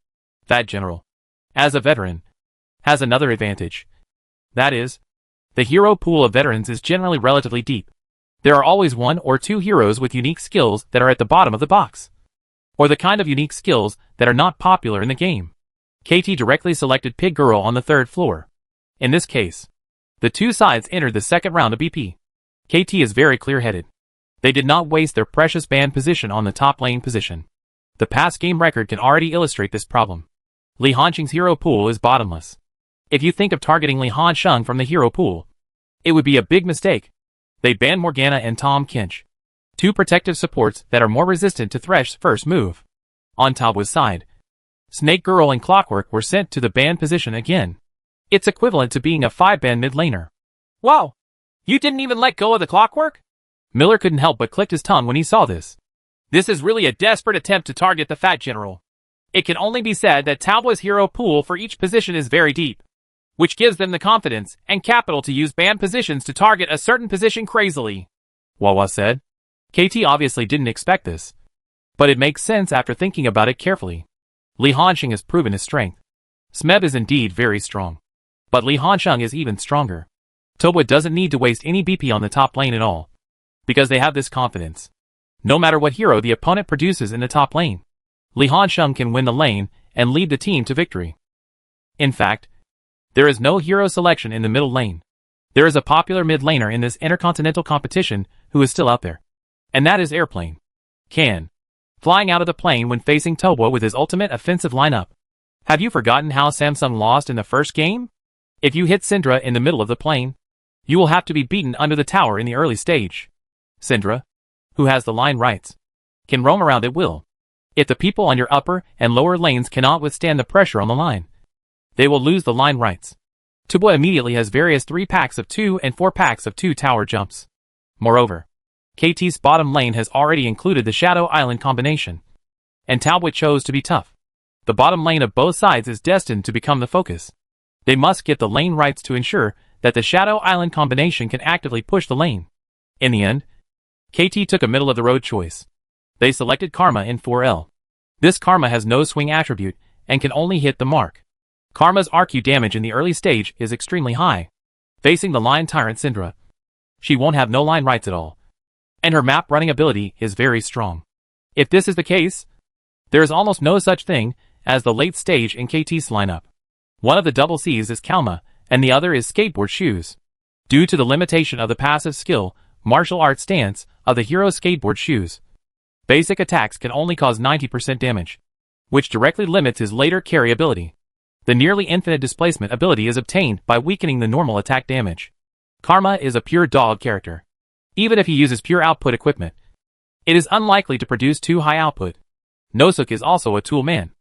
That general, as a veteran, has another advantage. That is, the hero pool of veterans is generally relatively deep. There are always one or two heroes with unique skills that are at the bottom of the box, or the kind of unique skills that are not popular in the game. KT directly selected Pig Girl on the third floor. In this case, the two sides entered the second round of BP. KT is very clear-headed. They did not waste their precious band position on the top lane position. The past game record can already illustrate this problem. Li Hansheng's hero pool is bottomless. If you think of targeting Li Hansheng from the hero pool, it would be a big mistake. They banned Morgana and Tahm Kench, two protective supports that are more resistant to Thresh's first move. On Talbot's side, Snake Girl and Clockwork were sent to the ban position again. It's equivalent to being a 5-ban mid laner. Wow! You didn't even let go of the Clockwork? Miller couldn't help but click his tongue when he saw this. This is really a desperate attempt to target the fat general. It can only be said that Talbot's hero pool for each position is very deep, which gives them the confidence and capital to use ban positions to target a certain position crazily. Wawa said. KT obviously didn't expect this, but it makes sense after thinking about it carefully. Li Hansheng has proven his strength. Smeb is indeed very strong, but Li Hansheng is even stronger. Talbot doesn't need to waste any BP on the top lane at all, because they have this confidence. No matter what hero the opponent produces in the top lane, Li Hansheng can win the lane and lead the team to victory. In fact, there is no hero selection in the middle lane. There is a popular mid laner in this intercontinental competition who is still out there, and that is Airplane. Can, flying out of the plane when facing Talbot with his ultimate offensive lineup. Have you forgotten how Samsung lost in the first game? If you hit Syndra in the middle of the plane, you will have to be beaten under the tower in the early stage. Syndra, who has the line rights, can roam around at will. If the people on your upper and lower lanes cannot withstand the pressure on the line, they will lose the line rights. Talbot immediately has various 3 packs of 2 and 4 packs of 2 tower jumps. Moreover, KT's bottom lane has already included the Shadow Island combination, and Talbot chose to be tough. The bottom lane of both sides is destined to become the focus. They must get the lane rights to ensure that the Shadow Island combination can actively push the lane. In the end, KT took a middle-of-the-road choice. They selected Karma in 4L. This Karma has no swing attribute and can only hit the mark. Karma's RQ damage in the early stage is extremely high. Facing the line tyrant Syndra, she won't have no line rights at all, and her map running ability is very strong. If this is the case, there is almost no such thing as the late stage in KT's lineup. One of the double C's is Kalma, and the other is Skateboard Shoes. Due to the limitation of the passive skill, martial arts stance of the hero's Skateboard Shoes, basic attacks can only cause 90% damage, which directly limits his later carry ability. The nearly infinite displacement ability is obtained by weakening the normal attack damage. Karma is a pure dog character. Even if he uses pure output equipment, it is unlikely to produce too high output. Nozook is also a tool man,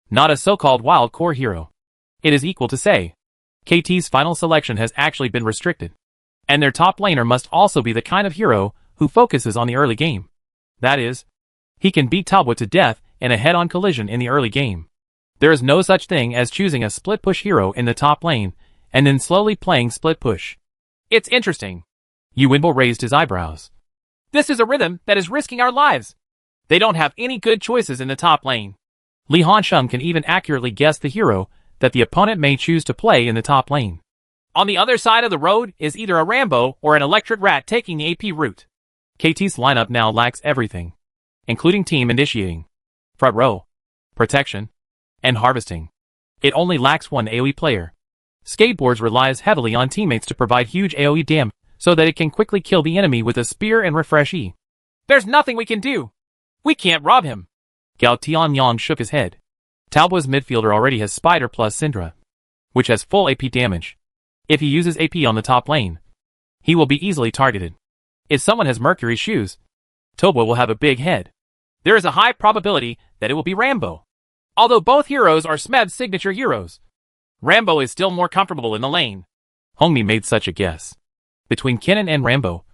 not a so-called wild core hero. It is equal to say, KT's final selection has actually been restricted, and their top laner must also be the kind of hero who focuses on the early game. That is, he can beat Talbot to death in a head-on collision in the early game. There is no such thing as choosing a split push hero in the top lane, and then slowly playing split push. It's interesting. Yuinbo raised his eyebrows. This is a rhythm that is risking our lives. They don't have any good choices in the top lane. Li Hansheng can even accurately guess the hero that the opponent may choose to play in the top lane. On the other side of the road is either a Rambo or an electric rat taking the AP route. KT's lineup now lacks everything, including team initiating, front row, protection, and harvesting. It only lacks one AoE player. Skateboards relies heavily on teammates to provide huge AoE damage so that it can quickly kill the enemy with a spear and refresh E. There's nothing we can do. We can't rob him. Gao Tianyang shook his head. Talboa's midfielder already has Spider plus Syndra, which has full AP damage. If he uses AP on the top lane, he will be easily targeted. If someone has Mercury's shoes, Talboa will have a big head. There is a high probability that it will be Rambo. Although both heroes are Smeb's signature heroes, Rambo is still more comfortable in the lane. Hongmi made such a guess. Between Kennen and Rambo,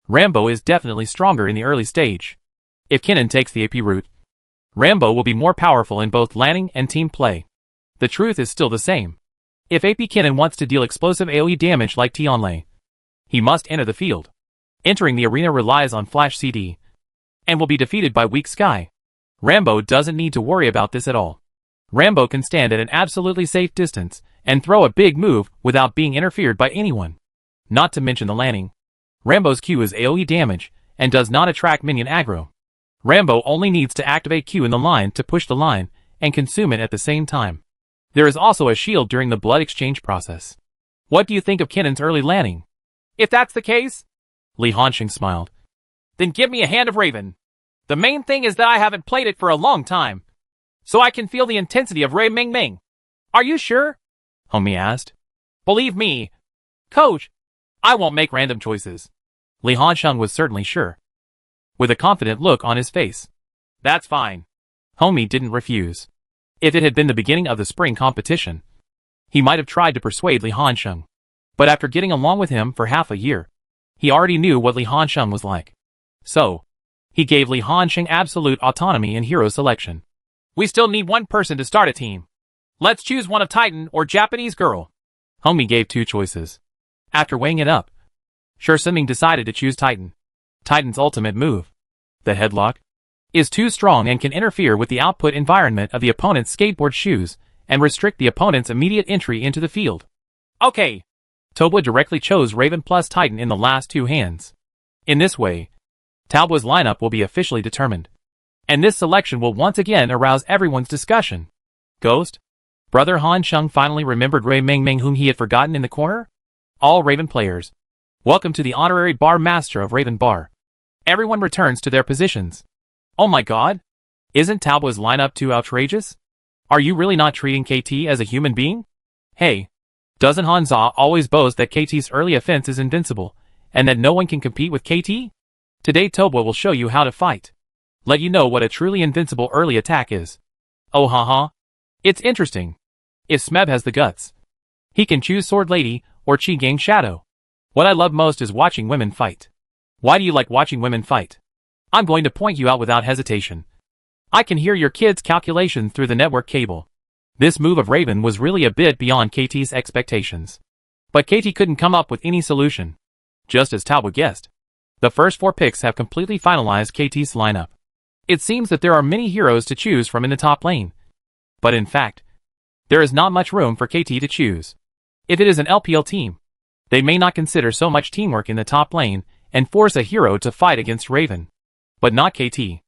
Rambo is definitely stronger in the early stage. If Kennen takes the AP route, Rambo will be more powerful in both laning and team play. The truth is still the same. If AP Kennen wants to deal explosive AoE damage like Tianlei, he must enter the field. Entering the arena relies on Flash CD, and will be defeated by weak Sky. Rambo doesn't need to worry about this at all. Rambo can stand at an absolutely safe distance and throw a big move without being interfered by anyone. Not to mention the landing. Rambo's Q is AoE damage and does not attract minion aggro. Rambo only needs to activate Q in the line to push the line and consume it at the same time. There is also a shield during the blood exchange process. What do you think of Kennen's early landing? If that's the case, Li Hanxing smiled. Then give me a Hand of Raven. The main thing is that I haven't played it for a long time, so I can feel the intensity of Ray Ming Ming. Are you sure? Hongmi asked. Believe me, Coach, I won't make random choices. Li Hanxing was certainly sure, with a confident look on his face. That's fine. Hongmi didn't refuse. If it had been the beginning of the spring competition, he might have tried to persuade Li Hanxing. But after getting along with him for half a year, he already knew what Li Hanxing was like. So, he gave Li Hanxing absolute autonomy in hero selection. We still need one person to start a team. Let's choose one of Titan or Japanese girl. Hongmi gave two choices. After weighing it up, Shi Siming decided to choose Titan. Titan's ultimate move, the headlock, is too strong and can interfere with the output environment of the opponent's skateboard shoes and restrict the opponent's immediate entry into the field. Okay. Talboa directly chose Raven plus Titan in the last two hands. In this way, Talboa's lineup will be officially determined. And this selection will once again arouse everyone's discussion. Ghost? Brother Hanxing finally remembered Ray Ming Ming whom he had forgotten in the corner? All Raven players, welcome to the honorary bar master of Raven Bar. Everyone returns to their positions. Oh my god? Isn't Talboa's lineup too outrageous? Are you really not treating KT as a human being? Hey, doesn't Hanza always boast that KT's early offense is invincible, and that no one can compete with KT? Today Talboa will show you how to fight. Let you know what a truly invincible early attack is. Oh haha. It's interesting. If Smeb has the guts, he can choose Sword Lady or Qi Gang Shadow. What I love most is watching women fight. Why do you like watching women fight? I'm going to point you out without hesitation. I can hear your kids' calculations through the network cable. This move of Raven was really a bit beyond KT's expectations. But KT couldn't come up with any solution. Just as Talboa guessed, the first four picks have completely finalized KT's lineup. It seems that there are many heroes to choose from in the top lane. But in fact, there is not much room for KT to choose. If it is an LPL team, they may not consider so much teamwork in the top lane and force a hero to fight against Raven. But not KT.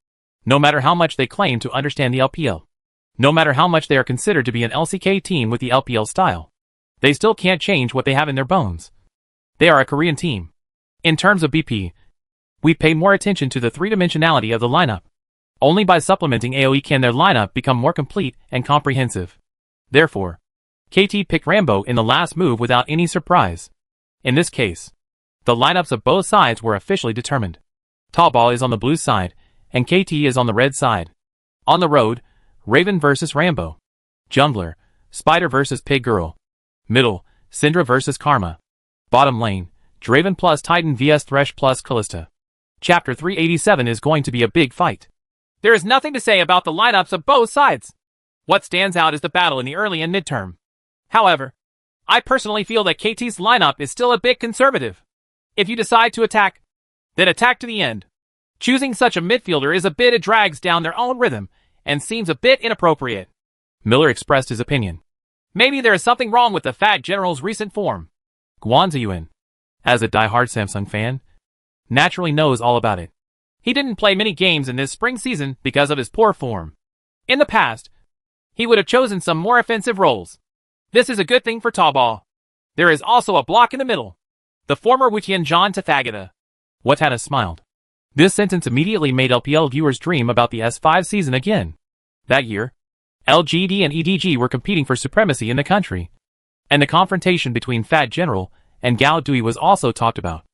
No matter how much they claim to understand the LPL, no matter how much they are considered to be an LCK team with the LPL style, they still can't change what they have in their bones. They are a Korean team. In terms of BP, we pay more attention to the three-dimensionality of the lineup. Only by supplementing AoE can their lineup become more complete and comprehensive. Therefore, KT picked Rambo in the last move without any surprise. In this case, the lineups of both sides were officially determined. Talboa is on the blue side, and KT is on the red side. On the road, Raven versus Rambo. Jungler, Spider versus Pig Girl. Middle, Syndra versus Karma. Bottom lane, Draven plus Titan vs Thresh plus Kalista. Chapter 387 is going to be a big fight. There is nothing to say about the lineups of both sides. What stands out is the battle in the early and midterm. However, I personally feel that KT's lineup is still a bit conservative. If you decide to attack, then attack to the end. Choosing such a midfielder is a bit it drags down their own rhythm and seems a bit inappropriate. Miller expressed his opinion. Maybe there is something wrong with the Fat General's recent form. Guan Ziyuan, as a die-hard Samsung fan, naturally knows all about it. He didn't play many games in this spring season because of his poor form. In the past, he would have chosen some more offensive roles. This is a good thing for Tallball. There is also a block in the middle. The former Wutian John Tathagata. Watana smiled. This sentence immediately made LPL viewers dream about the S5 season again. That year, LGD and EDG were competing for supremacy in the country. And the confrontation between Fat General and Gao Dui was also talked about.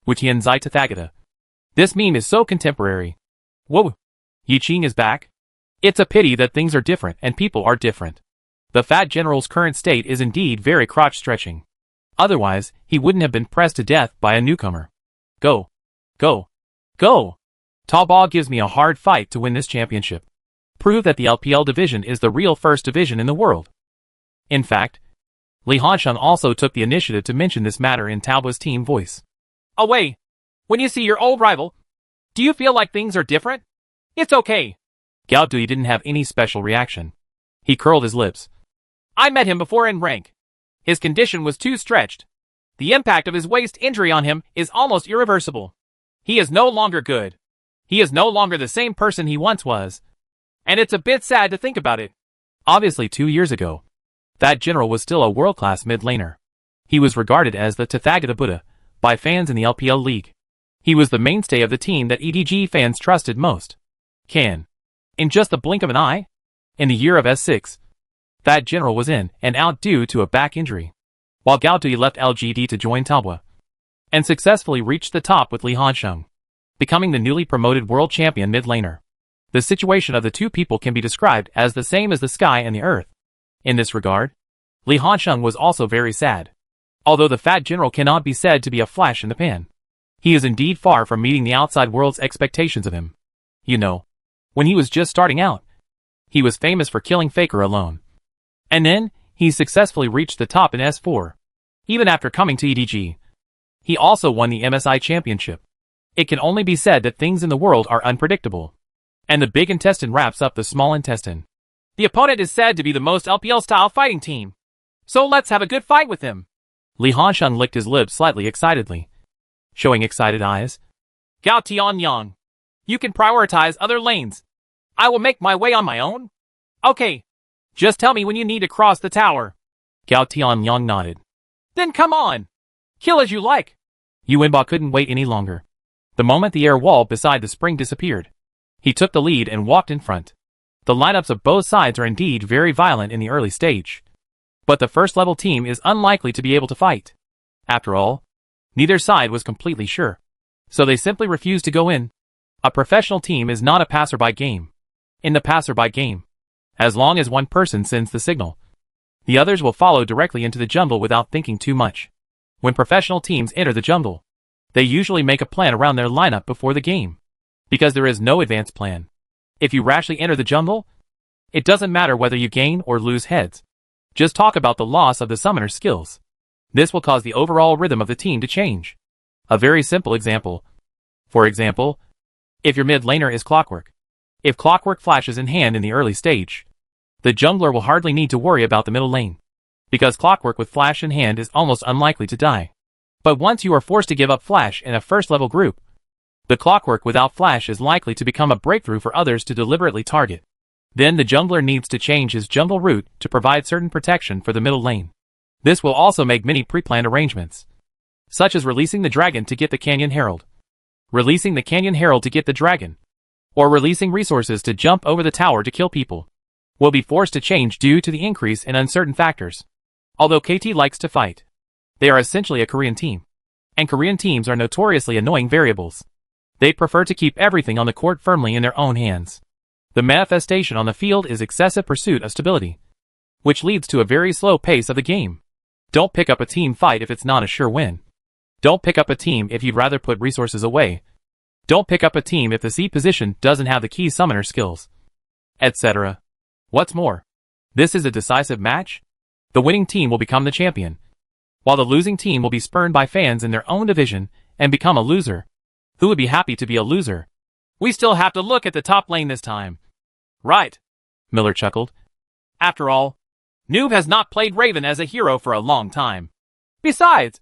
Wutian Zai Tathagata. This meme is so contemporary. Whoa! Yiqing is back? It's a pity that things are different and people are different. The Fat General's current state is indeed very crotch-stretching. Otherwise, he wouldn't have been pressed to death by a newcomer. Go. Go. Go! Tallball gives me a hard fight to win this championship. Prove that the LPL division is the real first division in the world. In fact, Li Hansheng also took the initiative to mention this matter in Talbo's team voice. Away! When you see your old rival, do you feel like things are different? It's okay. Gao Dui didn't have any special reaction. He curled his lips. I met him before in rank. His condition was too stretched. The impact of his waist injury on him is almost irreversible. He is no longer good. He is no longer the same person he once was. And it's a bit sad to think about it. Obviously 2 years ago, Fat General was still a world-class mid-laner. He was regarded as the Tathagata Buddha by fans in the LPL League. He was the mainstay of the team that EDG fans trusted most. In just the blink of an eye, in the year of S6, Fat General was in and out due to a back injury, while Gao Dui left LGD to join Talbot, and successfully reached the top with Li Hansheng, becoming the newly promoted world champion mid-laner. The situation of the two people can be described as the same as the sky and the earth. In this regard, Li Hansheng was also very sad. Although the Fat General cannot be said to be a flash in the pan, he is indeed far from meeting the outside world's expectations of him. You know, when he was just starting out, he was famous for killing Faker alone. And then, he successfully reached the top in S4. Even after coming to EDG, he also won the MSI championship. It can only be said that things in the world are unpredictable. And the big intestine wraps up the small intestine. The opponent is said to be the most LPL-style fighting team. So let's have a good fight with him. Li Hansheng licked his lips slightly excitedly, showing excited eyes. Gao Tianyang, you can prioritize other lanes. I will make my way on my own. Okay. Just tell me when you need to cross the tower. Gao Tianyang nodded. Then come on. Kill as you like. Yuanba couldn't wait any longer. The moment the air wall beside the spring disappeared, he took the lead and walked in front. The lineups of both sides are indeed very violent in the early stage. But the first level team is unlikely to be able to fight. After all, neither side was completely sure. So they simply refused to go in. A professional team is not a passerby game. In the passerby game, as long as one person sends the signal, the others will follow directly into the jungle without thinking too much. When professional teams enter the jungle, they usually make a plan around their lineup before the game. Because there is no advanced plan. If you rashly enter the jungle, it doesn't matter whether you gain or lose heads. Just talk about the loss of the summoner's skills. This will cause the overall rhythm of the team to change. A very simple example. For example, if your mid laner is Clockwork. If Clockwork flashes in hand in the early stage, the jungler will hardly need to worry about the middle lane. Because Clockwork with flash in hand is almost unlikely to die. But once you are forced to give up flash in a first level group, the Clockwork without flash is likely to become a breakthrough for others to deliberately target. Then the jungler needs to change his jungle route to provide certain protection for the middle lane. This will also make many pre-planned arrangements, such as releasing the dragon to get the Canyon Herald, releasing the Canyon Herald to get the dragon, or releasing resources to jump over the tower to kill people, will be forced to change due to the increase in uncertain factors. Although KT likes to fight, they are essentially a Korean team, and Korean teams are notoriously annoying variables. They prefer to keep everything on the court firmly in their own hands. The manifestation on the field is excessive pursuit of stability, which leads to a very slow pace of the game. Don't pick up a team fight if it's not a sure win. Don't pick up a team if you'd rather put resources away. Don't pick up a team if the C position doesn't have the key summoner skills, etc. What's more, this is a decisive match. The winning team will become the champion, while the losing team will be spurned by fans in their own division and become a loser. Who would be happy to be a loser? We still have to look at the top lane this time. Right, Miller chuckled. After all, Noob has not played Raven as a hero for a long time. Besides,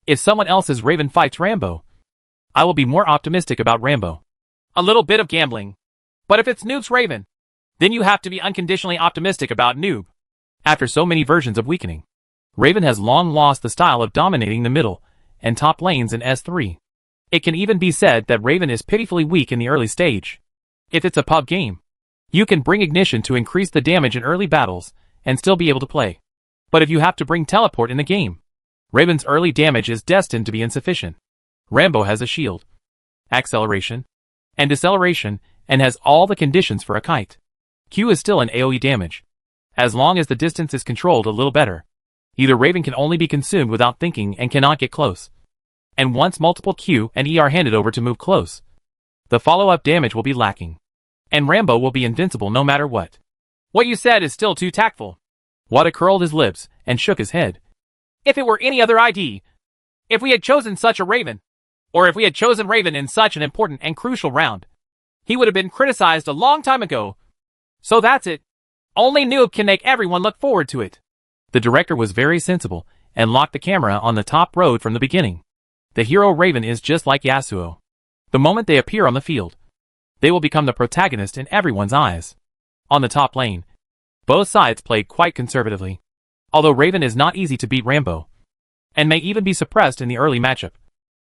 if someone else's Raven fights Rambo, I will be more optimistic about Rambo. A little bit of gambling. But if it's Noob's Raven, then you have to be unconditionally optimistic about Noob. After so many versions of weakening, Raven has long lost the style of dominating the middle and top lanes in S3. It can even be said that Raven is pitifully weak in the early stage. If it's a pub game, you can bring Ignition to increase the damage in early battles and still be able to play. But if you have to bring Teleport in the game, Raven's early damage is destined to be insufficient. Rambo has a shield, acceleration, and deceleration, and has all the conditions for a kite. Q is still an AoE damage. As long as the distance is controlled a little better, either Raven can only be consumed without thinking and cannot get close. And once multiple Q and E are handed over to move close, the follow-up damage will be lacking. And Rambo will be invincible no matter what. What you said is still too tactful. Wada curled his lips and shook his head. If it were any other ID, if we had chosen such a Raven, or if we had chosen Raven in such an important and crucial round, he would have been criticized a long time ago. So that's it. Only Noob can make everyone look forward to it. The director was very sensible and locked the camera on the top road from the beginning. The hero Raven is just like Yasuo. The moment they appear on the field, they will become the protagonist in everyone's eyes. On the top lane, both sides played quite conservatively. Although Raven is not easy to beat Rambo, and may even be suppressed in the early matchup.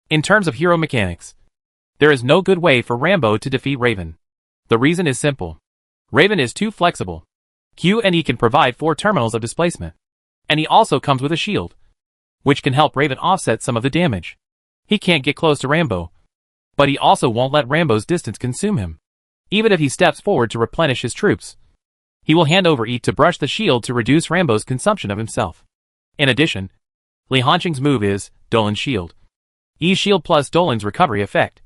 In terms of hero mechanics, there is no good way for Rambo to defeat Raven. The reason is simple. Raven is too flexible. Q and E can provide 4 terminals of displacement. And he also comes with a shield, which can help Raven offset some of the damage. He can't get close to Rambo, but he also won't let Rambo's distance consume him. Even if he steps forward to replenish his troops, he will hand over E to brush the shield to reduce Rambo's consumption of himself. In addition, Li Hanqing's move is Dolan's Shield. E's shield plus Dolan's recovery effect,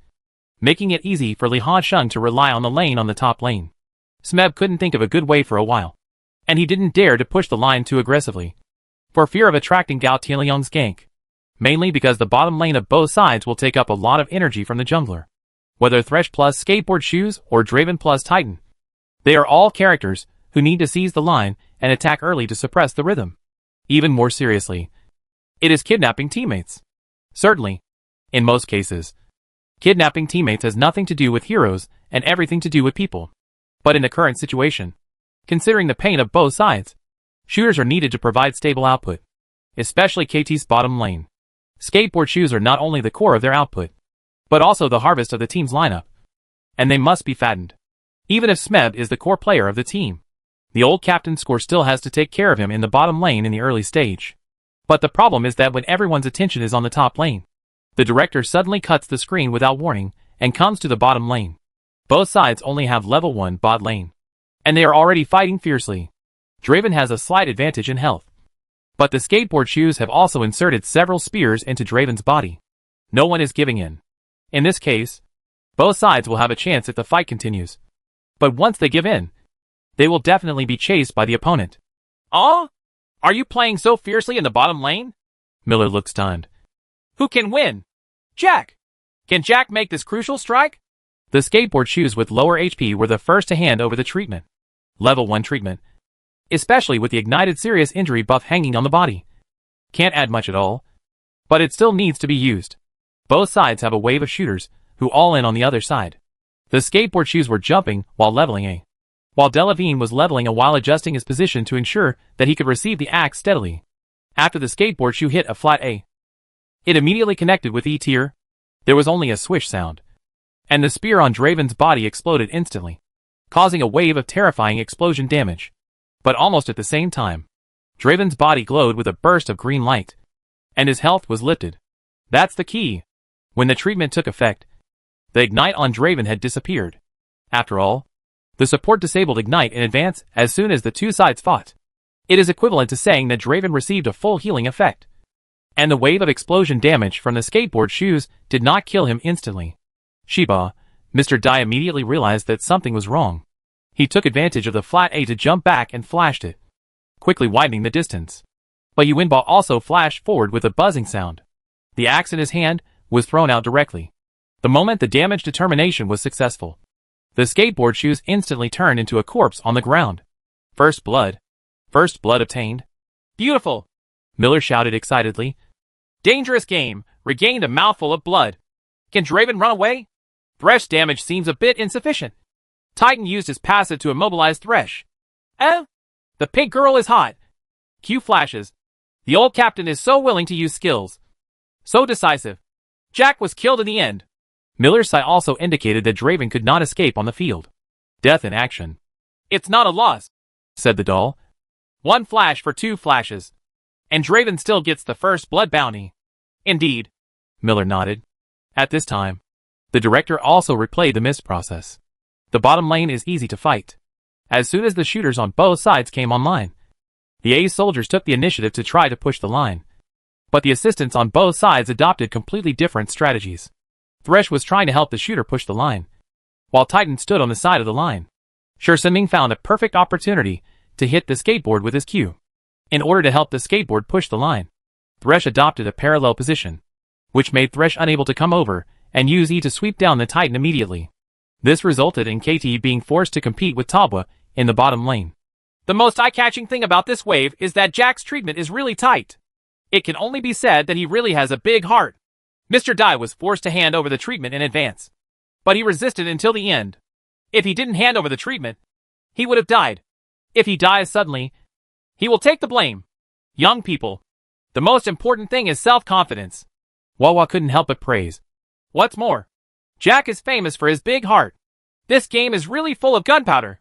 making it easy for Li Hanqing to rely on the lane on the top lane. Smeb couldn't think of a good way for a while, and he didn't dare to push the line too aggressively, for fear of attracting Gao Tianliang's gank, mainly because the bottom lane of both sides will take up a lot of energy from the jungler. Whether Thresh plus Skateboard Shoes or Draven plus Titan, they are all characters who need to seize the line and attack early to suppress the rhythm. Even more seriously, it is kidnapping teammates. Certainly, in most cases, kidnapping teammates has nothing to do with heroes and everything to do with people. But in the current situation, considering the pain of both sides, shooters are needed to provide stable output, especially KT's bottom lane. Skateboard Shoes are not only the core of their output, but also the harvest of the team's lineup. And they must be fattened. Even if Smeb is the core player of the team, the old captain score still has to take care of him in the bottom lane in the early stage. But the problem is that when everyone's attention is on the top lane, the director suddenly cuts the screen without warning and comes to the bottom lane. Both sides only have level 1 bot lane, and they are already fighting fiercely. Draven has a slight advantage in health, but the Skateboard Shoes have also inserted several spears into Draven's body. No one is giving in. In this case, both sides will have a chance if the fight continues. But once they give in, they will definitely be chased by the opponent. Oh? Are you playing so fiercely in the bottom lane? Miller looked stunned. Who can win? Jack! Can Jack make this crucial strike? The Skateboard Shoes with lower HP were the first to hand over the treatment. Level 1 treatment. Especially with the ignited serious injury buff hanging on the body. Can't add much at all, but it still needs to be used. Both sides have a wave of shooters who all in on the other side. The Skateboard Shoes were jumping while leveling A, while Delavine was leveling A while adjusting his position to ensure that he could receive the axe steadily. After the Skateboard Shoe hit a flat A, it immediately connected with E tier. There was only a swish sound, and the spear on Draven's body exploded instantly, causing a wave of terrifying explosion damage. But almost at the same time, Draven's body glowed with a burst of green light, and his health was lifted. That's the key. When the treatment took effect, the ignite on Draven had disappeared. After all, the support disabled ignite in advance as soon as the two sides fought. It is equivalent to saying that Draven received a full healing effect. And the wave of explosion damage from the Skateboard Shoes did not kill him instantly. Shiba, Mr. Dai immediately realized that something was wrong. He took advantage of the flat A to jump back and flashed it, quickly widening the distance. But Yuinba also flashed forward with a buzzing sound. The axe in his hand was thrown out directly. The moment the damage determination was successful, the Skateboard Shoes instantly turned into a corpse on the ground. First blood obtained. Beautiful! Miller shouted excitedly. Dangerous game, regained a mouthful of blood. Can Draven run away? Thresh damage seems a bit insufficient. Titan used his passive to immobilize Thresh. The pig girl is hot. Q flashes. The old captain is so willing to use skills. So decisive. Jack was killed in the end. Miller's sight also indicated that Draven could not escape on the field. Death in action. It's not a loss, said the doll. 1 flash for 2 flashes. And Draven still gets the first blood bounty. Indeed. Miller nodded. At this time, the director also replayed the mist process. The bottom lane is easy to fight. As soon as the shooters on both sides came online, the A soldiers took the initiative to try to push the line. But the assistants on both sides adopted completely different strategies. Thresh was trying to help the shooter push the line, while Titan stood on the side of the line. Shi Siming found a perfect opportunity to hit the skateboard with his Q. In order to help the skateboard push the line, Thresh adopted a parallel position, which made Thresh unable to come over and use E to sweep down the Titan immediately. This resulted in KT being forced to compete with Tabwa in the bottom lane. The most eye-catching thing about this wave is that Jack's treatment is really tight. It can only be said that he really has a big heart. Mr. Dai was forced to hand over the treatment in advance, but he resisted until the end. If he didn't hand over the treatment, he would have died. If he dies suddenly, he will take the blame. Young people, the most important thing is self-confidence. Wawa couldn't help but praise. What's more, Jack is famous for his big heart. This game is really full of gunpowder.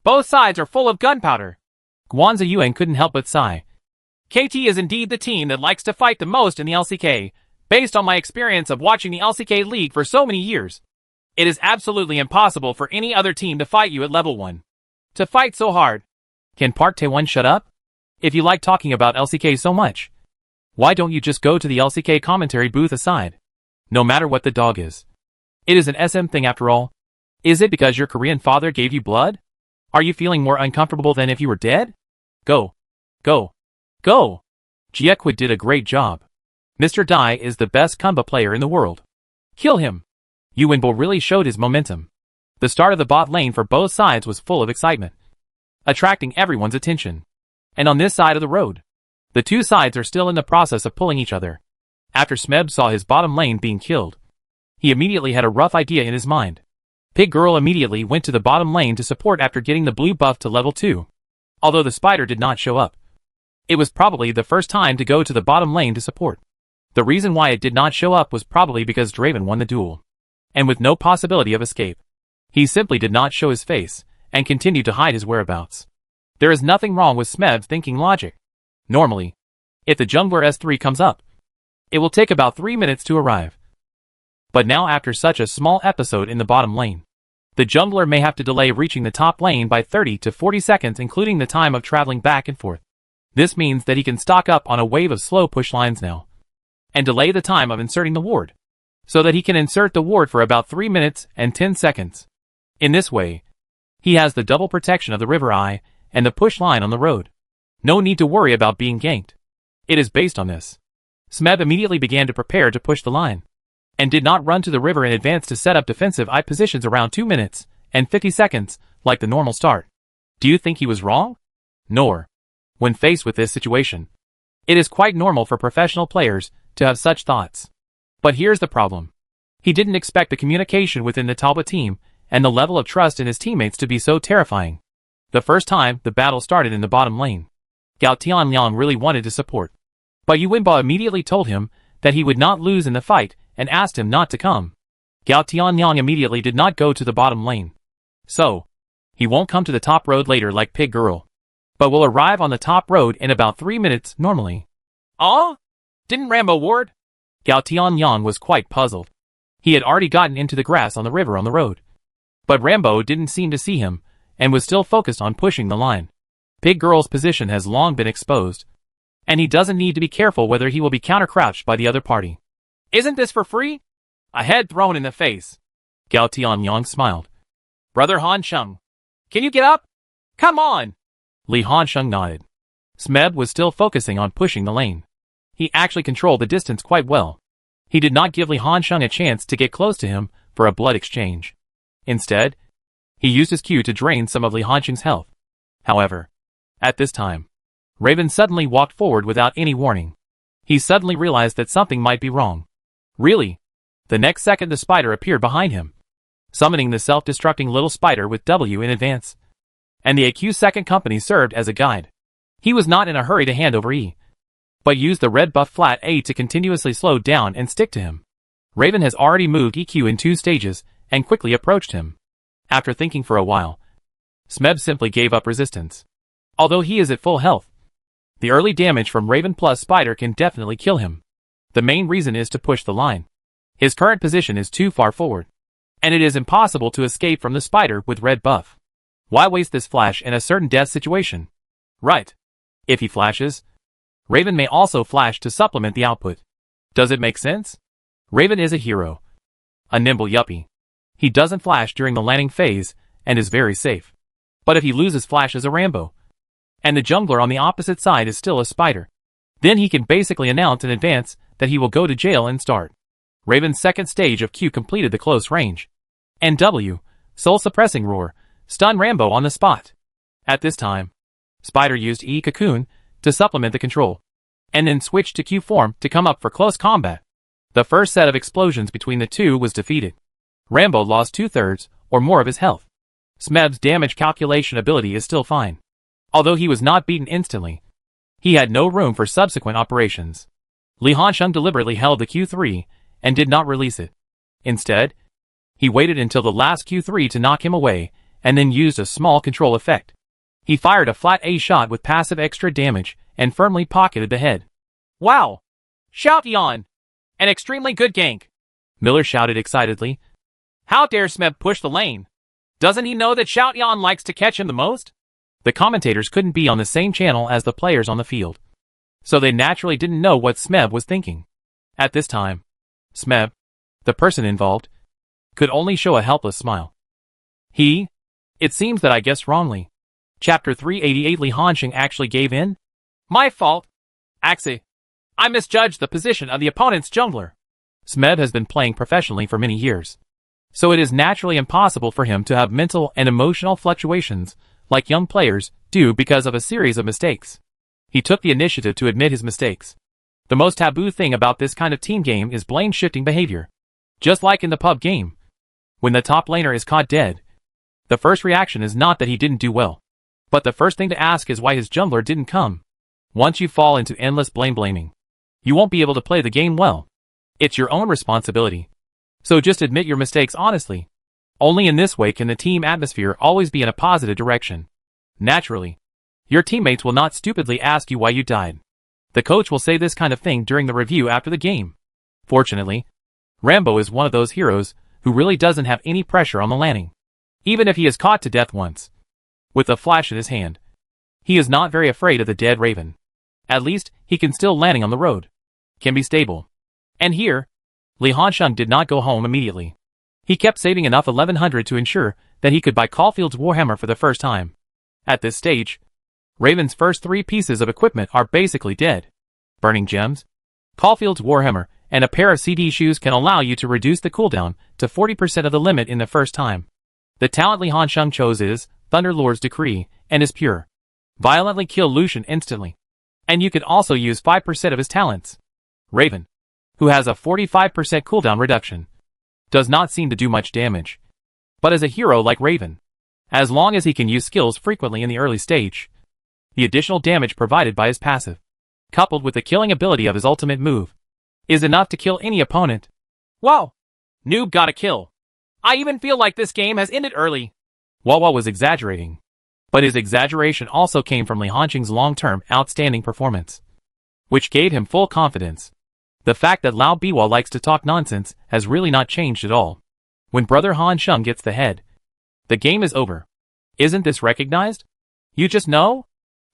Both sides are full of gunpowder. Guanza Yuan couldn't help but sigh. KT is indeed the team that likes to fight the most in the LCK, based on my experience of watching the LCK League for so many years. It is absolutely impossible for any other team to fight you at level 1. To fight so hard. Can Park Tae-won shut up? If you like talking about LCK so much, why don't you just go to the LCK commentary booth aside? No matter what the dog is. It is an SM thing after all. Is it because your Korean father gave you blood? Are you feeling more uncomfortable than if you were dead? Go. Go. Go! Jiequid did a great job. Mr. Dai is the best Kumba player in the world. Kill him. Yuanbo really showed his momentum. The start of the bot lane for both sides was full of excitement, attracting everyone's attention. And on this side of the road, the two sides are still in the process of pulling each other. After Smeb saw his bottom lane being killed, he immediately had a rough idea in his mind. Pig Girl immediately went to the bottom lane to support after getting the blue buff to level 2. Although the spider did not show up, it was probably the first time to go to the bottom lane to support. The reason why it did not show up was probably because Draven won the duel, and with no possibility of escape. He simply did not show his face, and continued to hide his whereabouts. There is nothing wrong with Smeb's thinking logic. Normally, if the jungler S3 comes up, it will take about 3 minutes to arrive. But now after such a small episode in the bottom lane, the jungler may have to delay reaching the top lane by 30 to 40 seconds including the time of traveling back and forth. This means that he can stock up on a wave of slow push lines now, and delay the time of inserting the ward, so that he can insert the ward for about 3 minutes and 10 seconds. In this way, he has the double protection of the River Eye and the push line on the road. No need to worry about being ganked. It is based on this. Smeb immediately began to prepare to push the line, and did not run to the river in advance to set up defensive eye positions around 2 minutes and 50 seconds, like the normal start. Do you think he was wrong? Nor. When faced with this situation, it is quite normal for professional players to have such thoughts. But here's the problem. He didn't expect the communication within the Talbot team and the level of trust in his teammates to be so terrifying. The first time the battle started in the bottom lane, Gao Tianliang really wanted to support. But Yuanbo immediately told him that he would not lose in the fight and asked him not to come. Gao Tianliang immediately did not go to the bottom lane. So, he won't come to the top road later like Pig Girl, but will arrive on the top road in about 3 minutes normally. Ah? Didn't Rambo ward? Gao Tianliang was quite puzzled. He had already gotten into the grass on the river on the road. But Rambo didn't seem to see him, and was still focused on pushing the line. Pig Girl's position has long been exposed, and he doesn't need to be careful whether he will be counter-crouched by the other party. Isn't this for free? A head thrown in the face. Gao Tianliang smiled. Brother Han Sheng, can you get up? Come on! Li Han Sheng nodded. Smeb was still focusing on pushing the lane. He actually controlled the distance quite well. He did not give Li Han Sheng a chance to get close to him for a blood exchange. Instead, he used his Q to drain some of Li Han Sheng's health. However, at this time, Raven suddenly walked forward without any warning. He suddenly realized that something might be wrong. Really? The next second the spider appeared behind him, summoning the self-destructing little spider with W in advance. And the AQ second company served as a guide. He was not in a hurry to hand over E, but used the red buff flat A to continuously slow down and stick to him. Raven has already moved EQ in 2 stages and quickly approached him. After thinking for a while, Smeb simply gave up resistance. Although he is at full health, the early damage from Raven plus Spider can definitely kill him. The main reason is to push the line. His current position is too far forward, and it is impossible to escape from the spider with red buff. Why waste this flash in a certain death situation? Right. If he flashes, Raven may also flash to supplement the output. Does it make sense? Raven is a hero. A nimble yuppie. He doesn't flash during the landing phase and is very safe. But if he loses flash as a Rambo, and the jungler on the opposite side is still a spider, then he can basically announce in advance that he will go to jail and start. Raven's second stage of Q completed the close range, and W, soul-suppressing roar, stunned Rambo on the spot. At this time, Spider used E Cocoon to supplement the control, and then switched to Q form to come up for close combat. The first set of explosions between the two was defeated. Rambo lost 2/3 or more of his health. Smeb's damage calculation ability is still fine. Although he was not beaten instantly, he had no room for subsequent operations. Li Hansheng deliberately held the Q3 and did not release it. Instead, he waited until the last Q3 to knock him away and then used a small control effect. He fired a flat A shot with passive extra damage and firmly pocketed the head. Wow! Shout Yon! An extremely good gank! Miller shouted excitedly. How dare Smeb push the lane? Doesn't he know that Shout Yon likes to catch him the most? The commentators couldn't be on the same channel as the players on the field, so they naturally didn't know what Smeb was thinking. At this time, Smeb, the person involved, could only show a helpless smile. It seems that I guessed wrongly. Chapter 388 Li Hansheng actually gave in? My fault. Axie. I misjudged the position of the opponent's jungler. Smeb has been playing professionally for many years, so it is naturally impossible for him to have mental and emotional fluctuations like young players do because of a series of mistakes. He took the initiative to admit his mistakes. The most taboo thing about this kind of team game is blame-shifting behavior. Just like in the pub game, when the top laner is caught dead, the first reaction is not that he didn't do well, but the first thing to ask is why his jungler didn't come. Once you fall into endless blame-blaming, you won't be able to play the game well. It's your own responsibility. So just admit your mistakes honestly. Only in this way can the team atmosphere always be in a positive direction. Naturally, your teammates will not stupidly ask you why you died. The coach will say this kind of thing during the review after the game. Fortunately, Rambo is one of those heroes who really doesn't have any pressure on the landing. Even if he is caught to death once, with a flash in his hand, he is not very afraid of the dead Raven. At least, he can still landing on the road. Can be stable. And here, Li Hansheng did not go home immediately. He kept saving enough 1100 to ensure that he could buy Caulfield's Warhammer for the first time. At this stage, Raven's first 3 pieces of equipment are basically dead. Burning Gems, Caulfield's Warhammer, and a pair of CD shoes can allow you to reduce the cooldown to 40% of the limit in the first time. The talent Li Hansheng chose is Thunderlord's Decree and is pure. Violently kill Lucian instantly. And you can also use 5% of his talents. Raven, who has a 45% cooldown reduction, does not seem to do much damage. But as a hero like Raven, as long as he can use skills frequently in the early stage, the additional damage provided by his passive, coupled with the killing ability of his ultimate move, is enough to kill any opponent. Wow! Noob got a kill. I even feel like this game has ended early. Wawa was exaggerating, but his exaggeration also came from Li Hansheng's long-term outstanding performance, which gave him full confidence. The fact that Lao Biwa likes to talk nonsense has really not changed at all. When Brother Hansheng gets the head, the game is over. Isn't this recognized? You just know?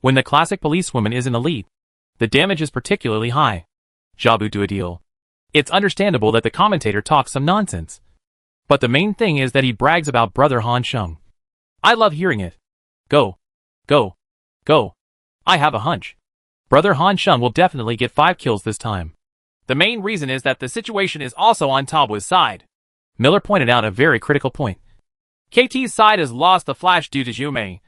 When the classic policewoman is an elite, the damage is particularly high. Jabu do a deal. It's understandable that the commentator talks some nonsense, but the main thing is that he brags about Brother Hansheng. I love hearing it. Go. Go. Go. I have a hunch. Brother Hansheng will definitely get 5 kills this time. The main reason is that the situation is also on Tabwa's side. Miller pointed out a very critical point. KT's side has lost the flash due to Jume,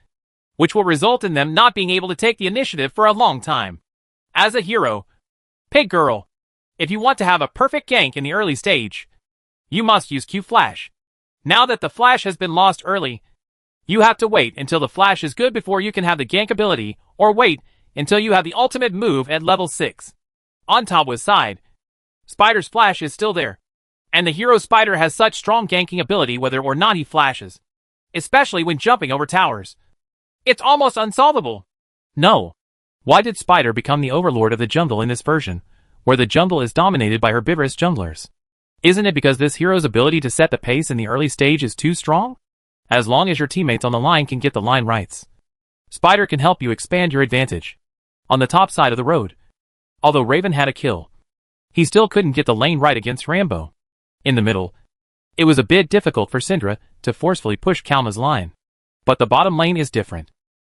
which will result in them not being able to take the initiative for a long time. As a hero, Pig Girl, if you want to have a perfect gank in the early stage, you must use Q Flash. Now that the Flash has been lost early, you have to wait until the Flash is good before you can have the gank ability, or wait until you have the ultimate move at level 6. On Tabhua's side, Spider's Flash is still there, and the hero Spider has such strong ganking ability whether or not he flashes, especially when jumping over towers. It's almost unsolvable. No. Why did Spider become the overlord of the jungle in this version, where the jungle is dominated by herbivorous junglers? Isn't it because this hero's ability to set the pace in the early stage is too strong? As long as your teammates on the line can get the line rights, Spider can help you expand your advantage. On the top side of the road, although Raven had a kill, he still couldn't get the lane right against Rambo. In the middle, it was a bit difficult for Syndra to forcefully push Kalma's line. But the bottom lane is different.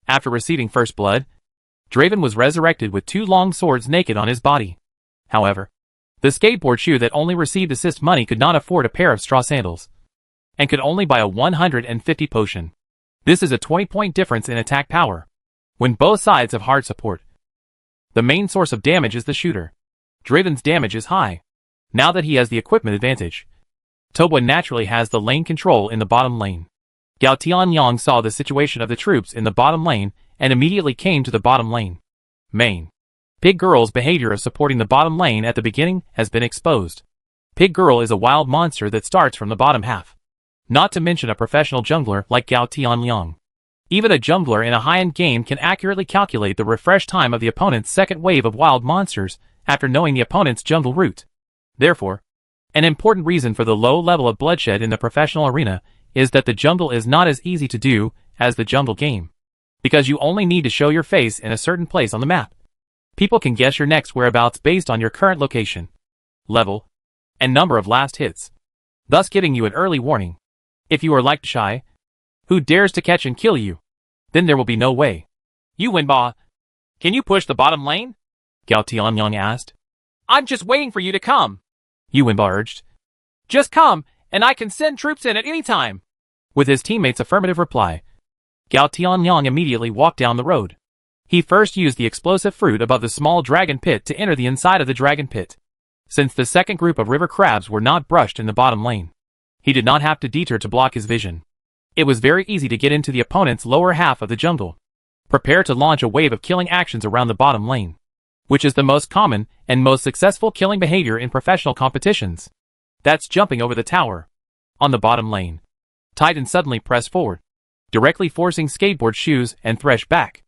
After receiving first blood, Draven was resurrected with 2 long swords naked on his body. However, the skateboard shoe that only received assist money could not afford a pair of straw sandals, and could only buy a 150 potion. This is a 20-point difference in attack power, when both sides have hard support. The main source of damage is the shooter. Draven's damage is high. Now that he has the equipment advantage, Tabhua naturally has the lane control in the bottom lane. Gao Tianyang saw the situation of the troops in the bottom lane and immediately came to the bottom lane. Main. Pig Girl's behavior of supporting the bottom lane at the beginning has been exposed. Pig Girl is a wild monster that starts from the bottom half. Not to mention a professional jungler like Gao Tianyang. Even a jungler in a high-end game can accurately calculate the refresh time of the opponent's second wave of wild monsters after knowing the opponent's jungle route. Therefore, an important reason for the low level of bloodshed in the professional arena is that the jungle is not as easy to do as the jungle game. Because you only need to show your face in a certain place on the map. People can guess your next whereabouts based on your current location, level, and number of last hits, thus giving you an early warning. If you are like Shy, who dares to catch and kill you, then there will be no way. You Wenba, can you push the bottom lane? Gao Tianyang asked. I'm just waiting for you to come, Yu Wenba urged. Just come, and I can send troops in at any time. With his teammates' affirmative reply, Gao Tianyang immediately walked down the road. He first used the explosive fruit above the small dragon pit to enter the inside of the dragon pit. Since the second group of river crabs were not brushed in the bottom lane, he did not have to detour to block his vision. It was very easy to get into the opponent's lower half of the jungle. Prepare to launch a wave of killing actions around the bottom lane, which is the most common and most successful killing behavior in professional competitions. That's jumping over the tower. On the bottom lane, Titan suddenly pressed forward, directly forcing Skateboard Shoes and Thresh back.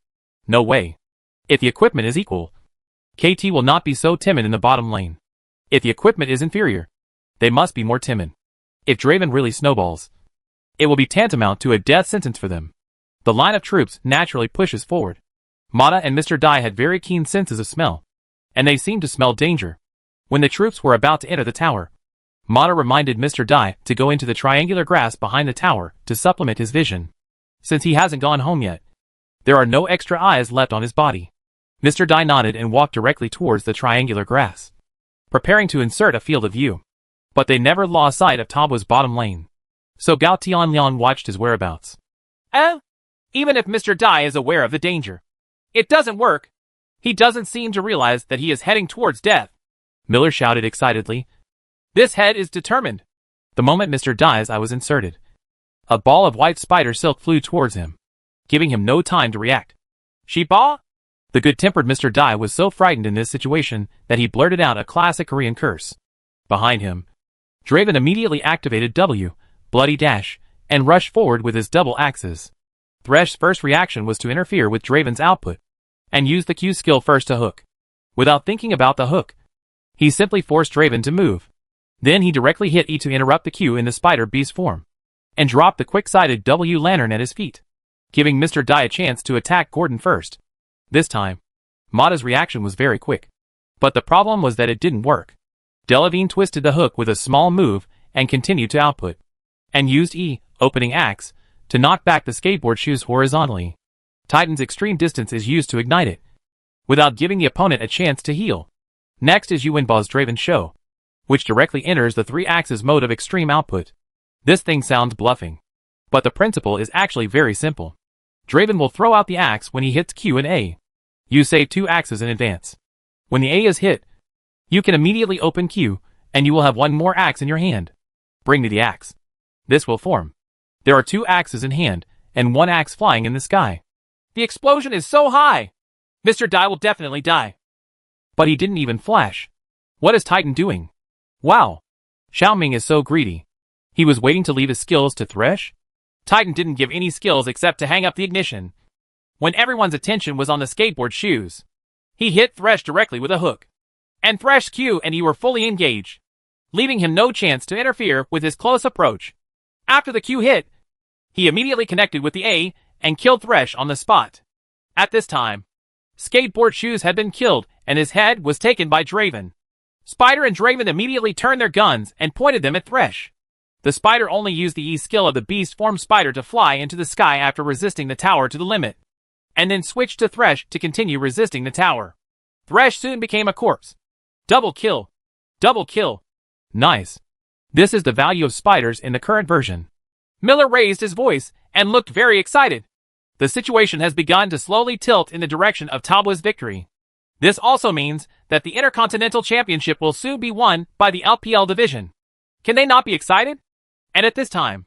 No way. If the equipment is equal, KT will not be so timid in the bottom lane. If the equipment is inferior, they must be more timid. If Draven really snowballs, it will be tantamount to a death sentence for them. The line of troops naturally pushes forward. Mata and Mr. Dai had very keen senses of smell, and they seemed to smell danger. When the troops were about to enter the tower, Mata reminded Mr. Dai to go into the triangular grass behind the tower to supplement his vision. Since he hasn't gone home yet, there are no extra eyes left on his body. Mr. Dai nodded and walked directly towards the triangular grass, preparing to insert a field of view. But they never lost sight of Tabhua's bottom lane. So Gao Tianyang watched his whereabouts. Even if Mr. Dai is aware of the danger, it doesn't work. He doesn't seem to realize that he is heading towards death. Miller shouted excitedly. This head is determined. The moment Mr. Dai's eye was inserted, a ball of white spider silk flew towards him, giving him no time to react. Shiba? The good-tempered Mr. Dai was so frightened in this situation that he blurted out a classic Korean curse. Behind him, Draven immediately activated W, Bloody Dash, and rushed forward with his double axes. Thresh's first reaction was to interfere with Draven's output, and use the Q skill first to hook. Without thinking about the hook, he simply forced Draven to move. Then he directly hit E to interrupt the Q in the spider beast form, and dropped the quick-sighted W lantern at his feet, giving Mr. Dai a chance to attack Gordon first. This time, Mata's reaction was very quick. But the problem was that it didn't work. Delavine twisted the hook with a small move and continued to output, and used E, opening axe, to knock back the Skateboard Shoes horizontally. Titan's extreme distance is used to ignite it, without giving the opponent a chance to heal. Next is Yu Wenba's Draven Show, which directly enters the 3 axes mode of extreme output. This thing sounds bluffing, but the principle is actually very simple. Draven will throw out the axe when he hits Q and A. You save 2 axes in advance. When the A is hit, you can immediately open Q, and you will have 1 more axe in your hand. Bring me the axe. This will form. There are 2 axes in hand, and 1 axe flying in the sky. The explosion is so high! Mr. Dai will definitely die. But he didn't even flash. What is Titan doing? Wow! Xiaoming is so greedy. He was waiting to leave his skills to Thresh? Titan didn't give any skills except to hang up the ignition. When everyone's attention was on the skateboard shoes, he hit Thresh directly with a hook. And Thresh's Q and E were fully engaged, leaving him no chance to interfere with his close approach. After the Q hit, he immediately connected with the A and killed Thresh on the spot. At this time, Skateboard Shoes had been killed and his head was taken by Draven. Spider and Draven immediately turned their guns and pointed them at Thresh. The Spider only used the E skill of the beast form Spider to fly into the sky after resisting the tower to the limit, and then switched to Thresh to continue resisting the tower. Thresh soon became a corpse. Double kill. Double kill. Nice. This is the value of spiders in the current version. Miller raised his voice and looked very excited. The situation has begun to slowly tilt in the direction of Talboa's victory. This also means that the Intercontinental Championship will soon be won by the LPL division. Can they not be excited? And at this time,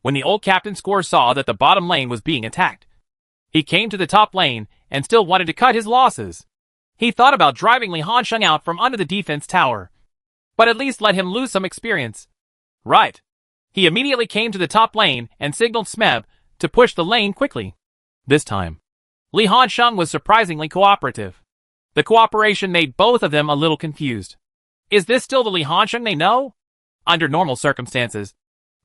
when the old Captain Score saw that the bottom lane was being attacked, he came to the top lane and still wanted to cut his losses. He thought about driving Li Hansheng out from under the defense tower, but at least let him lose some experience. Right. He immediately came to the top lane and signaled Smeb to push the lane quickly. This time, Li Hansheng was surprisingly cooperative. The cooperation made both of them a little confused. Is this still the Li Hansheng they know? Under normal circumstances,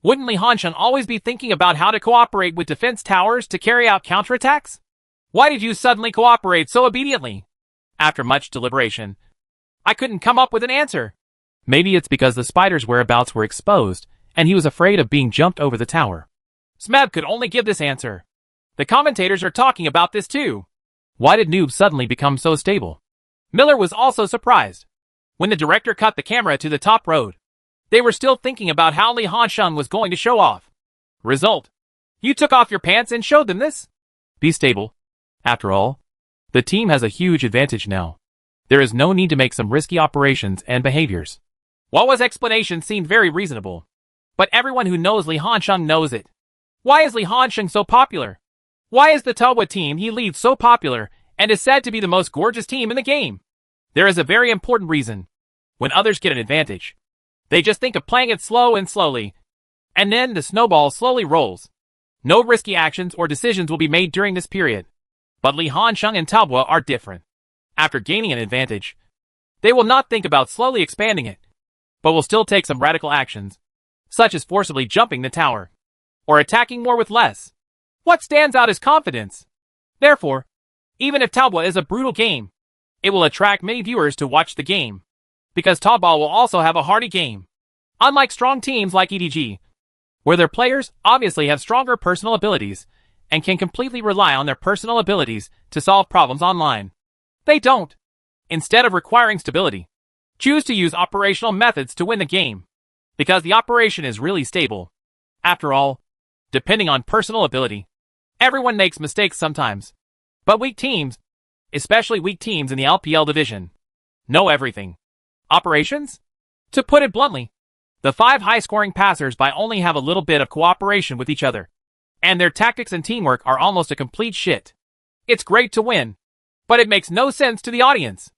wouldn't Li Hansheng always be thinking about how to cooperate with defense towers to carry out counterattacks? Why did you suddenly cooperate so obediently? After much deliberation, I couldn't come up with an answer. Maybe it's because the spider's whereabouts were exposed, and he was afraid of being jumped over the tower. Smeb could only give this answer. The commentators are talking about this too. Why did Noob suddenly become so stable? Miller was also surprised. When the director cut the camera to the top road, they were still thinking about how Li Hansheng was going to show off. Result: you took off your pants and showed them this? Be stable. After all, the team has a huge advantage now. There is no need to make some risky operations and behaviors. Wawa's explanation seemed very reasonable, but everyone who knows Li Hansheng knows it. Why is Li Hansheng so popular? Why is the Talbot team he leads so popular and is said to be the most gorgeous team in the game? There is a very important reason. When others get an advantage, they just think of playing it slow and slowly, and then the snowball slowly rolls. No risky actions or decisions will be made during this period. But Li Hansheng and Talbot are different. After gaining an advantage, they will not think about slowly expanding it, but will still take some radical actions, such as forcibly jumping the tower, or attacking more with less. What stands out is confidence. Therefore, even if Talbot is a brutal game, it will attract many viewers to watch the game, because Talbot will also have a hardy game. Unlike strong teams like EDG, where their players obviously have stronger personal abilities and can completely rely on their personal abilities to solve problems online. They don't. Instead of requiring stability, choose to use operational methods to win the game, because the operation is really stable. After all, depending on personal ability, everyone makes mistakes sometimes. But weak teams, especially weak teams in the LPL division, know everything. Operations? To put it bluntly, the 5 high-scoring passers-by only have a little bit of cooperation with each other, and their tactics and teamwork are almost a complete shit. It's great to win, but it makes no sense to the audience.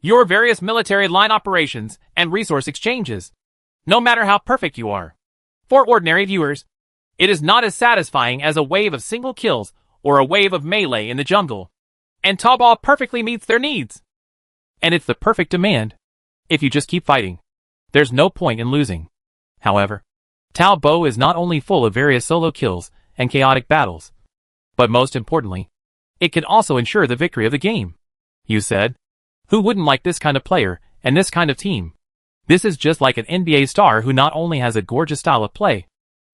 Your various military line operations and resource exchanges, no matter how perfect you are. For ordinary viewers, it is not as satisfying as a wave of single kills or a wave of melee in the jungle. And Talbot perfectly meets their needs. And it's the perfect demand. If you just keep fighting, there's no point in losing. However, Talbot is not only full of various solo kills and chaotic battles, but most importantly, it can also ensure the victory of the game. You said? Who wouldn't like this kind of player and this kind of team? This is just like an NBA star who not only has a gorgeous style of play,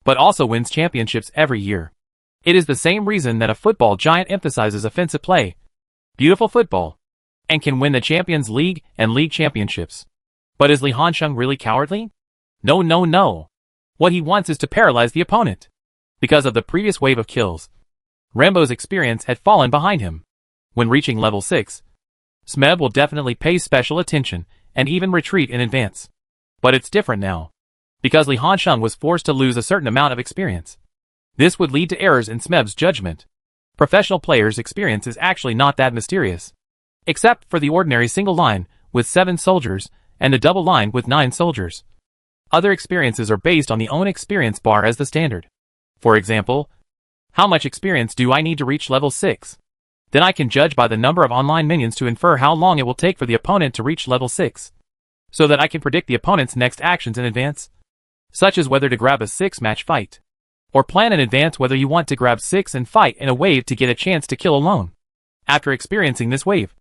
but also wins championships every year. It is the same reason that a football giant emphasizes offensive play, beautiful football, and can win the Champions League and League Championships. But is Li Hansheng really cowardly? No, no, no. What he wants is to paralyze the opponent. Because of the previous wave of kills, Rambo's experience had fallen behind him. When reaching level 6, Smeb will definitely pay special attention and even retreat in advance. But it's different now, because Li Hansheng was forced to lose a certain amount of experience. This would lead to errors in Smeb's judgment. Professional players' experience is actually not that mysterious. Except for the ordinary single line with 7 soldiers and a double line with 9 soldiers. Other experiences are based on the own experience bar as the standard. For example, how much experience do I need to reach level 6? Then I can judge by the number of online minions to infer how long it will take for the opponent to reach level 6. So that I can predict the opponent's next actions in advance. Such as whether to grab a 6-match fight. Or plan in advance whether you want to grab 6 and fight in a wave to get a chance to kill alone. After experiencing this wave,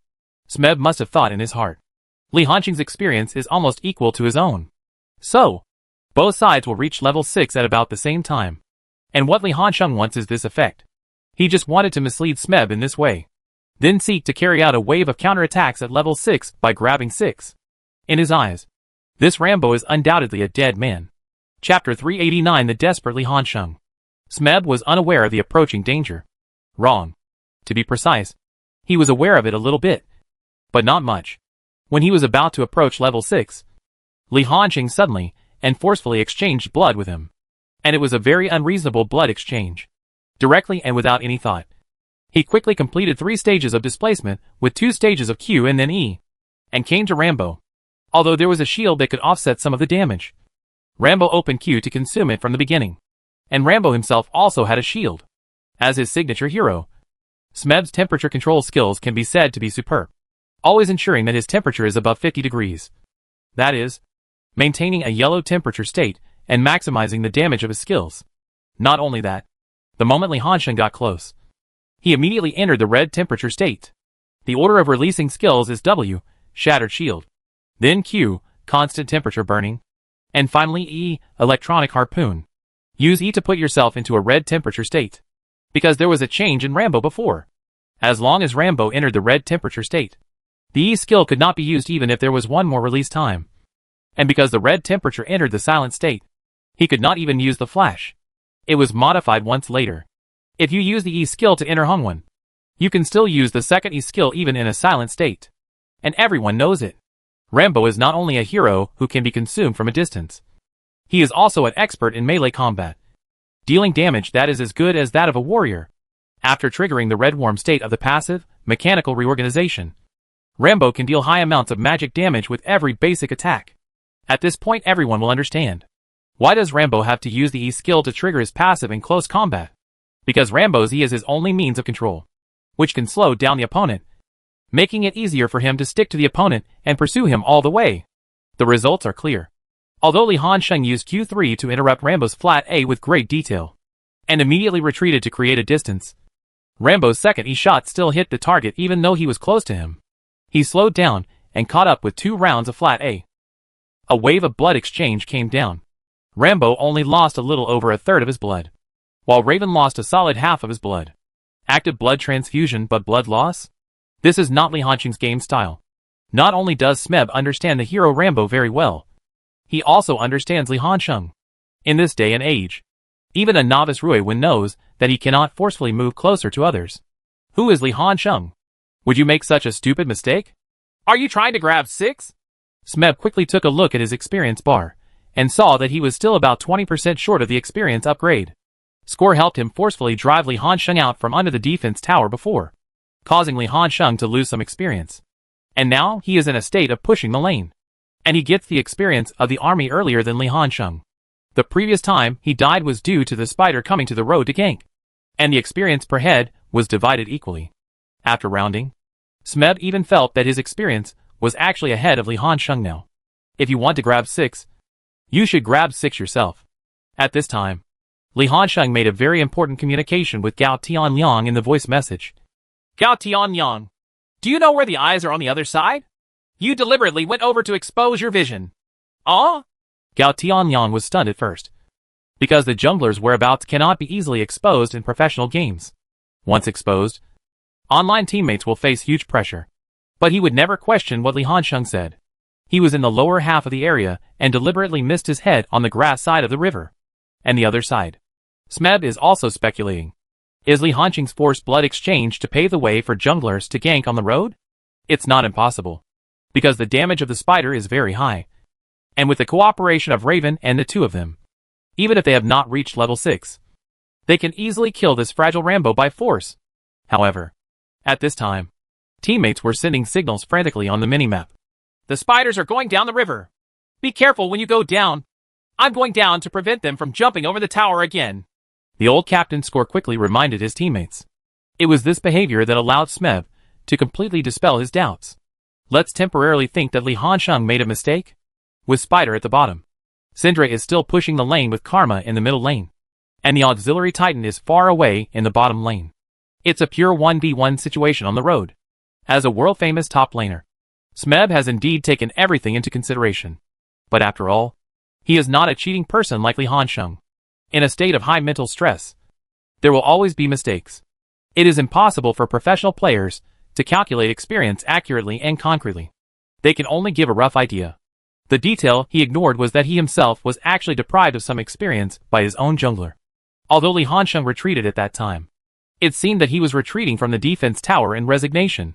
Smeb must have thought in his heart. Li Hansheng's experience is almost equal to his own. So, both sides will reach level 6 at about the same time. And what Li Hansheng wants is this effect. He just wanted to mislead Smeb in this way. Then seek to carry out a wave of counterattacks at level 6 by grabbing 6. In his eyes, this Rambo is undoubtedly a dead man. Chapter 389 The Desperate Li Hansheng. Smeb was unaware of the approaching danger. Wrong. To be precise, he was aware of it a little bit. But not much. When he was about to approach level 6, Li Hansheng suddenly and forcefully exchanged blood with him. And it was a very unreasonable blood exchange. Directly and without any thought. He quickly completed 3 stages of displacement with 2 stages of Q and then E. And came to Rambo. Although there was a shield that could offset some of the damage. Rambo opened Q to consume it from the beginning. And Rambo himself also had a shield. As his signature hero, Smeb's temperature control skills can be said to be superb. Always ensuring that his temperature is above 50 degrees. That is, maintaining a yellow temperature state and maximizing the damage of his skills. Not only that, the moment Li Hansheng got close, he immediately entered the red temperature state. The order of releasing skills is W, Shattered Shield. Then Q, Constant Temperature Burning. And finally E, Electronic Harpoon. Use E to put yourself into a red temperature state. Because there was a change in Rambo before. As long as Rambo entered the red temperature state, the E skill could not be used even if there was one more release time. And because the red temperature entered the silent state, he could not even use the flash. It was modified once later. If you use the E skill to enter Hongwen, you can still use the second E skill even in a silent state. And everyone knows it. Rambo is not only a hero who can be consumed from a distance. He is also an expert in melee combat. Dealing damage that is as good as that of a warrior. After triggering the red warm state of the passive, mechanical reorganization, Rambo can deal high amounts of magic damage with every basic attack. At this point everyone will understand. Why does Rambo have to use the E skill to trigger his passive in close combat? Because Rambo's E is his only means of control, which can slow down the opponent, making it easier for him to stick to the opponent and pursue him all the way. The results are clear. Although Li Hansheng used Q3 to interrupt Rambo's flat A with great detail, and immediately retreated to create a distance, Rambo's second E shot still hit the target even though he was close to him. He slowed down and caught up with 2 rounds of flat A. A wave of blood exchange came down. Rambo only lost a little over a third of his blood, while Raven lost a solid half of his blood. Active blood transfusion but blood loss? This is not Li Hansheng's game style. Not only does Smeb understand the hero Rambo very well, he also understands Li Hansheng. In this day and age, even a novice Ruiwen knows that he cannot forcefully move closer to others. Who is Li Hansheng? Would you make such a stupid mistake? Are you trying to grab 6? Smeb quickly took a look at his experience bar, and saw that he was still about 20% short of the experience upgrade. Score helped him forcefully drive Li Hansheng out from under the defense tower before, causing Li Hansheng to lose some experience. And now he is in a state of pushing the lane. And he gets the experience of the army earlier than Li Hansheng. The previous time he died was due to the spider coming to the road to gank. And the experience per head was divided equally. After rounding, Smeb even felt that his experience was actually ahead of Li Hansheng now. If you want to grab 6, you should grab 6 yourself. At this time, Li Hansheng made a very important communication with Gao Tianliang in the voice message. Gao Tianliang, do you know where the eyes are on the other side? You deliberately went over to expose your vision. Ah? Gao Tianliang was stunned at first, because the jungler's whereabouts cannot be easily exposed in professional games. Once exposed, online teammates will face huge pressure. But he would never question what Li Hansheng said. He was in the lower half of the area and deliberately missed his head on the grass side of the river. And the other side. Smeb is also speculating. Is Li Hansheng's forced blood exchange to pave the way for junglers to gank on the road? It's not impossible. Because the damage of the spider is very high. And with the cooperation of Raven and the two of them, even if they have not reached level 6, they can easily kill this fragile Rambo by force. However, at this time, teammates were sending signals frantically on the minimap. The spiders are going down the river. Be careful when you go down. I'm going down to prevent them from jumping over the tower again. The old captain Score quickly reminded his teammates. It was this behavior that allowed Smeb to completely dispel his doubts. Let's temporarily think that Li Hansheng made a mistake. With Spider at the bottom, Syndra is still pushing the lane with Karma in the middle lane, and the auxiliary Titan is far away in the bottom lane. It's a pure 1v1 situation on the road. As a world-famous top laner, Smeb has indeed taken everything into consideration. But after all, he is not a cheating person like Li Hansheng. In a state of high mental stress, there will always be mistakes. It is impossible for professional players to calculate experience accurately and concretely. They can only give a rough idea. The detail he ignored was that he himself was actually deprived of some experience by his own jungler. Although Li Hansheng retreated at that time, it seemed that he was retreating from the defense tower in resignation.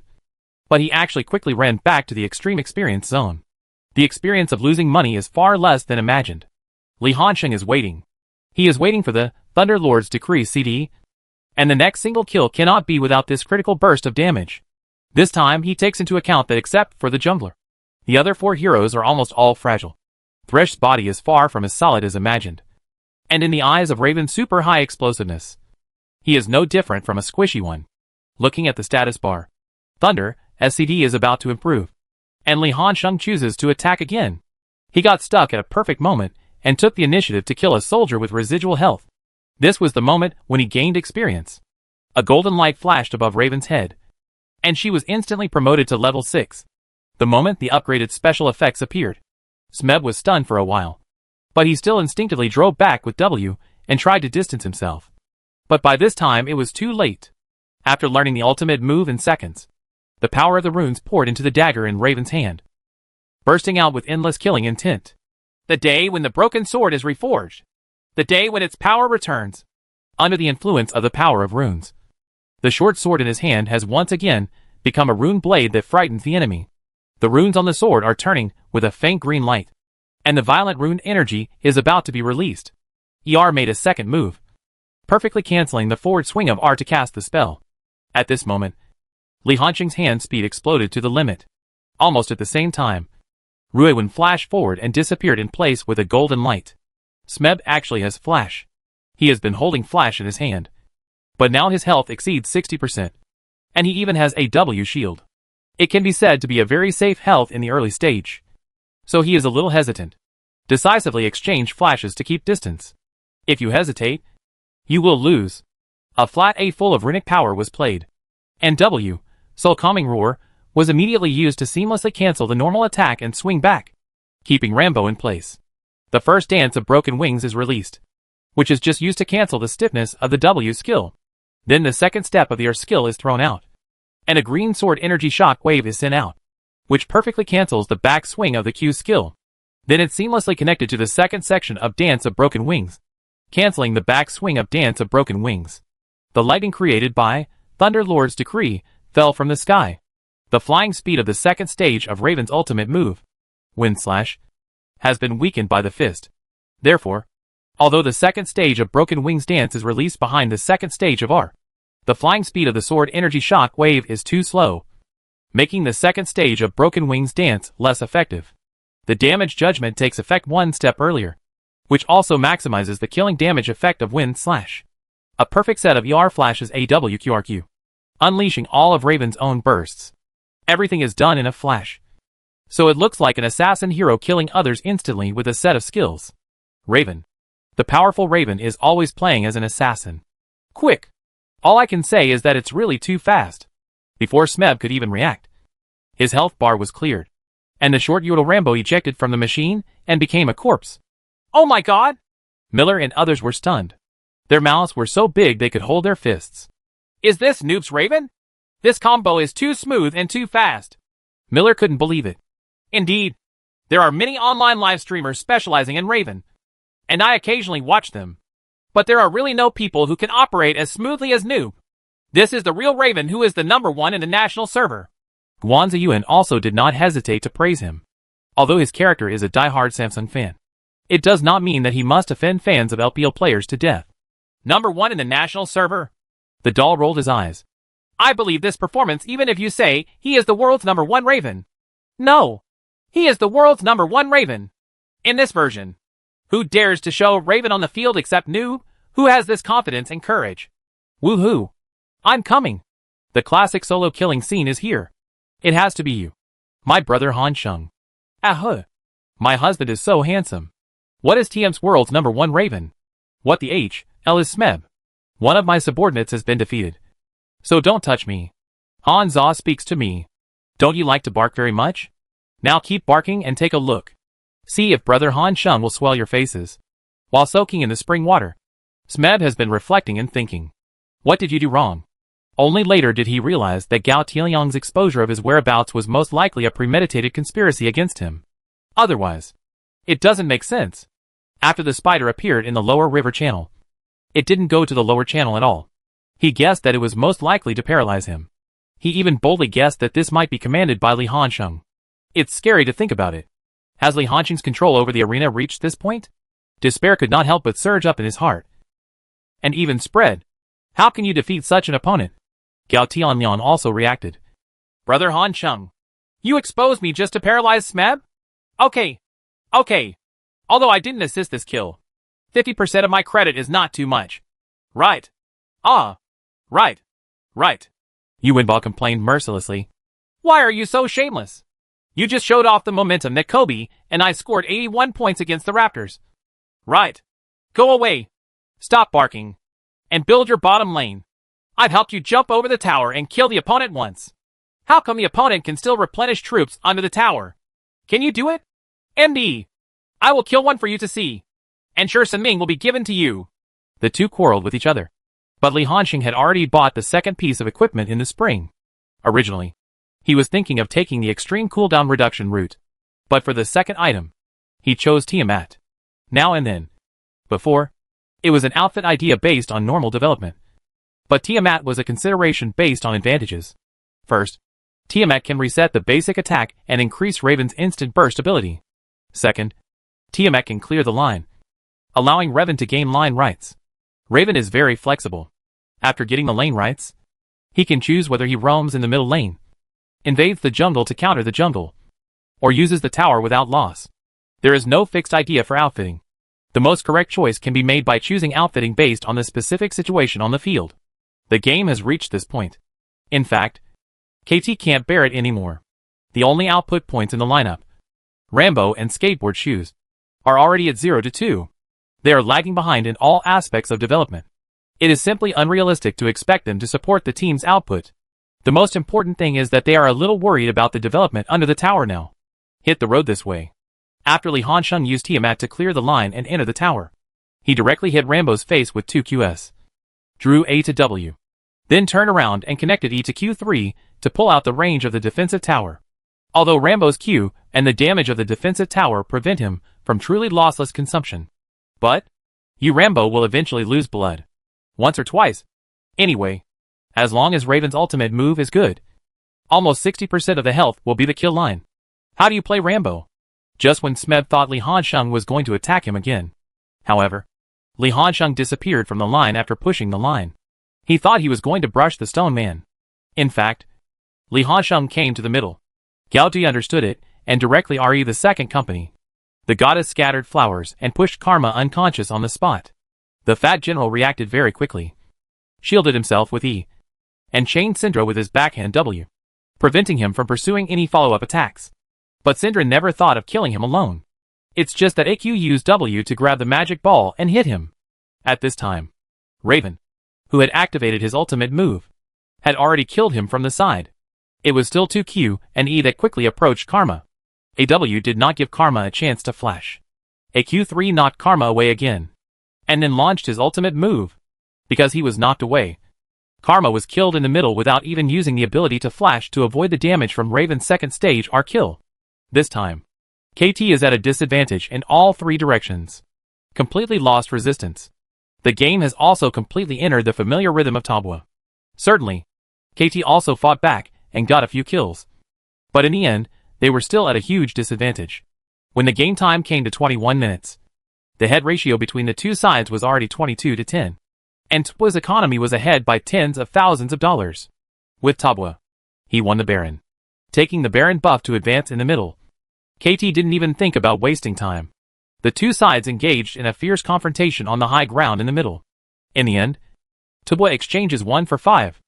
But he actually quickly ran back to the extreme experience zone. The experience of losing money is far less than imagined. Li Hansheng is waiting. He is waiting for the Thunder Lord's Decree CD, and the next single kill cannot be without this critical burst of damage. This time he takes into account that except for the jungler, the other 4 heroes are almost all fragile. Thresh's body is far from as solid as imagined. And in the eyes of Raven's super high explosiveness, he is no different from a squishy one. Looking at the status bar, Thunder SCD is about to improve, and Li Hansheng chooses to attack again. He got stuck at a perfect moment and took the initiative to kill a soldier with residual health. This was the moment when he gained experience. A golden light flashed above Raven's head, and she was instantly promoted to level 6. The moment the upgraded special effects appeared, Smeb was stunned for a while, but he still instinctively drove back with W and tried to distance himself. But by this time it was too late. After learning the ultimate move in seconds, the power of the runes poured into the dagger in Raven's hand, bursting out with endless killing intent. The day when the broken sword is reforged. The day when its power returns. Under the influence of the power of runes, the short sword in his hand has once again become a rune blade that frightens the enemy. The runes on the sword are turning with a faint green light, and the violent rune energy is about to be released. ER made a second move, perfectly canceling the forward swing of R to cast the spell. At this moment, Li Hansheng's hand speed exploded to the limit. Almost at the same time, Ruiwen flashed forward and disappeared in place with a golden light. Smeb actually has Flash. He has been holding Flash in his hand, but now his health exceeds 60%, and he even has a W shield. It can be said to be a very safe health in the early stage, so he is a little hesitant. Decisively exchange flashes to keep distance. If you hesitate, you will lose. A flat A full of runic power was played, and W, Soul Calming Roar, was immediately used to seamlessly cancel the normal attack and swing back, keeping Rambo in place. The first dance of Broken Wings is released, which is just used to cancel the stiffness of the W skill. Then the second step of the R skill is thrown out, and a green sword energy shock wave is sent out, which perfectly cancels the back swing of the Q skill. Then it's seamlessly connected to the second section of Dance of Broken Wings, canceling the back swing of Dance of Broken Wings. The lightning created by Thunder Lord's Decree fell from the sky. The flying speed of the second stage of Raven's ultimate move, Wind Slash, has been weakened by the fist. Therefore, although the second stage of Broken Wings dance is released behind the second stage of R, the flying speed of the sword energy shock wave is too slow, making the second stage of Broken Wings dance less effective. The damage judgment takes effect one step earlier, which also maximizes the killing damage effect of Wind Slash. A perfect set of ER flashes AWQRQ, unleashing all of Raven's own bursts. Everything is done in a flash, so it looks like an assassin hero killing others instantly with a set of skills. Raven. The powerful Raven is always playing as an assassin. Quick! All I can say is that it's really too fast. Before Smeb could even react, his health bar was cleared, and the short Yordle Rambo ejected from the machine and became a corpse. Oh my god! Miller and others were stunned. Their mouths were so big they could hold their fists. Is this Noob's Raven? This combo is too smooth and too fast. Miller couldn't believe it. Indeed, there are many online live streamers specializing in Raven, and I occasionally watch them. But there are really no people who can operate as smoothly as Noob. This is the real Raven who is the #1 in the national server. Guanzi Yuan also did not hesitate to praise him. Although his character is a die-hard Samsung fan, it does not mean that he must offend fans of LPL players to death. Number 1 in the national server. The doll rolled his eyes. I believe this performance even if you say he is the world's number 1 Raven. No. He is the world's number 1 Raven. In this version. Who dares to show Raven on the field except Noob? Who has this confidence and courage? Woohoo. I'm coming. The classic solo killing scene is here. It has to be you. My brother Han Sheng. Ah. My husband is so handsome. What is TM's world's number 1 Raven? What the L is Smeb. One of my subordinates has been defeated. So don't touch me. Han Za speaks to me. Don't you like to bark very much? Now keep barking and take a look. See if brother Han Sheng will swell your faces. While soaking in the spring water, Smeb has been reflecting and thinking. What did you do wrong? Only later did he realize that Gao Tianyang's exposure of his whereabouts was most likely a premeditated conspiracy against him. Otherwise, it doesn't make sense. After the spider appeared in the lower river channel, it didn't go to the lower channel at all. He guessed that it was most likely to paralyze him. He even boldly guessed that this might be commanded by Li Hansheng. It's scary to think about it. Has Li Hansheng's control over the arena reached this point? Despair could not help but surge up in his heart. And even spread. How can you defeat such an opponent? Gao Tianyang also reacted. Brother Han Sheng, you exposed me just to paralyze Smeb? Okay. Although I didn't assist this kill. 50% of my credit is not too much. Right. Right. Yuanba complained mercilessly. Why are you so shameless? You just showed off the momentum that Kobe and I scored 81 points against the Raptors. Right. Go away. Stop barking. And build your bottom lane. I've helped you jump over the tower and kill the opponent once. How come the opponent can still replenish troops under the tower? Can you do it? MD. I will kill one for you to see. And Shi Ming will be given to you. The two quarreled with each other. But Li Hansheng had already bought the second piece of equipment in the spring. Originally, he was thinking of taking the extreme cooldown reduction route. But for the second item, he chose Tiamat. Now and then. Before, it was an outfit idea based on normal development. But Tiamat was a consideration based on advantages. First, Tiamat can reset the basic attack and increase Raven's instant burst ability. Second, Tiamat can clear the line, allowing Raven to gain line rights. Raven is very flexible. After getting the lane rights, he can choose whether he roams in the middle lane, invades the jungle to counter the jungle, or uses the tower without loss. There is no fixed idea for outfitting. The most correct choice can be made by choosing outfitting based on the specific situation on the field. The game has reached this point. In fact, KT can't bear it anymore. The only output points in the lineup, Rambo and skateboard shoes, are already at 0 to 2. They are lagging behind in all aspects of development. It is simply unrealistic to expect them to support the team's output. The most important thing is that they are a little worried about the development under the tower now. Hit the road this way. After Li Hansheng used Tiamat to clear the line and enter the tower, he directly hit Rambo's face with 2 QS. Drew A to W. Then turned around and connected E to Q3 to pull out the range of the defensive tower. Although Rambo's Q and the damage of the defensive tower prevent him from truly lossless consumption. But, Rambo will eventually lose blood. Once or twice. Anyway, as long as Raven's ultimate move is good, almost 60% of the health will be the kill line. How do you play Rambo? Just when Smeb thought Li Hansheng was going to attack him again. However, Li Hansheng disappeared from the line after pushing the line. He thought he was going to brush the stone man. In fact, Li Hansheng came to the middle. Gao Di understood it, and directly RE the second company. The goddess scattered flowers and pushed Karma unconscious on the spot. The fat general reacted very quickly. Shielded himself with E. And chained Syndra with his backhand W. Preventing him from pursuing any follow-up attacks. But Syndra never thought of killing him alone. It's just that AQ used W to grab the magic ball and hit him. At this time, Raven, who had activated his ultimate move, had already killed him from the side. It was still 2Q and E that quickly approached Karma. AW did not give Karma a chance to flash. AQ3 knocked Karma away again. And then launched his ultimate move. Because he was knocked away, Karma was killed in the middle without even using the ability to flash to avoid the damage from Raven's second stage R kill. This time, KT is at a disadvantage in all 3 directions. Completely lost resistance. The game has also completely entered the familiar rhythm of Tabua. Certainly, KT also fought back and got a few kills. But in the end, they were still at a huge disadvantage. When the game time came to 21 minutes, the head ratio between the two sides was already 22-10, and Tabwa's economy was ahead by tens of thousands of dollars. With Tabwa, he won the Baron, taking the Baron buff to advance in the middle. KT didn't even think about wasting time. The two sides engaged in a fierce confrontation on the high ground in the middle. In the end, Tabwa exchanges 1 for 5,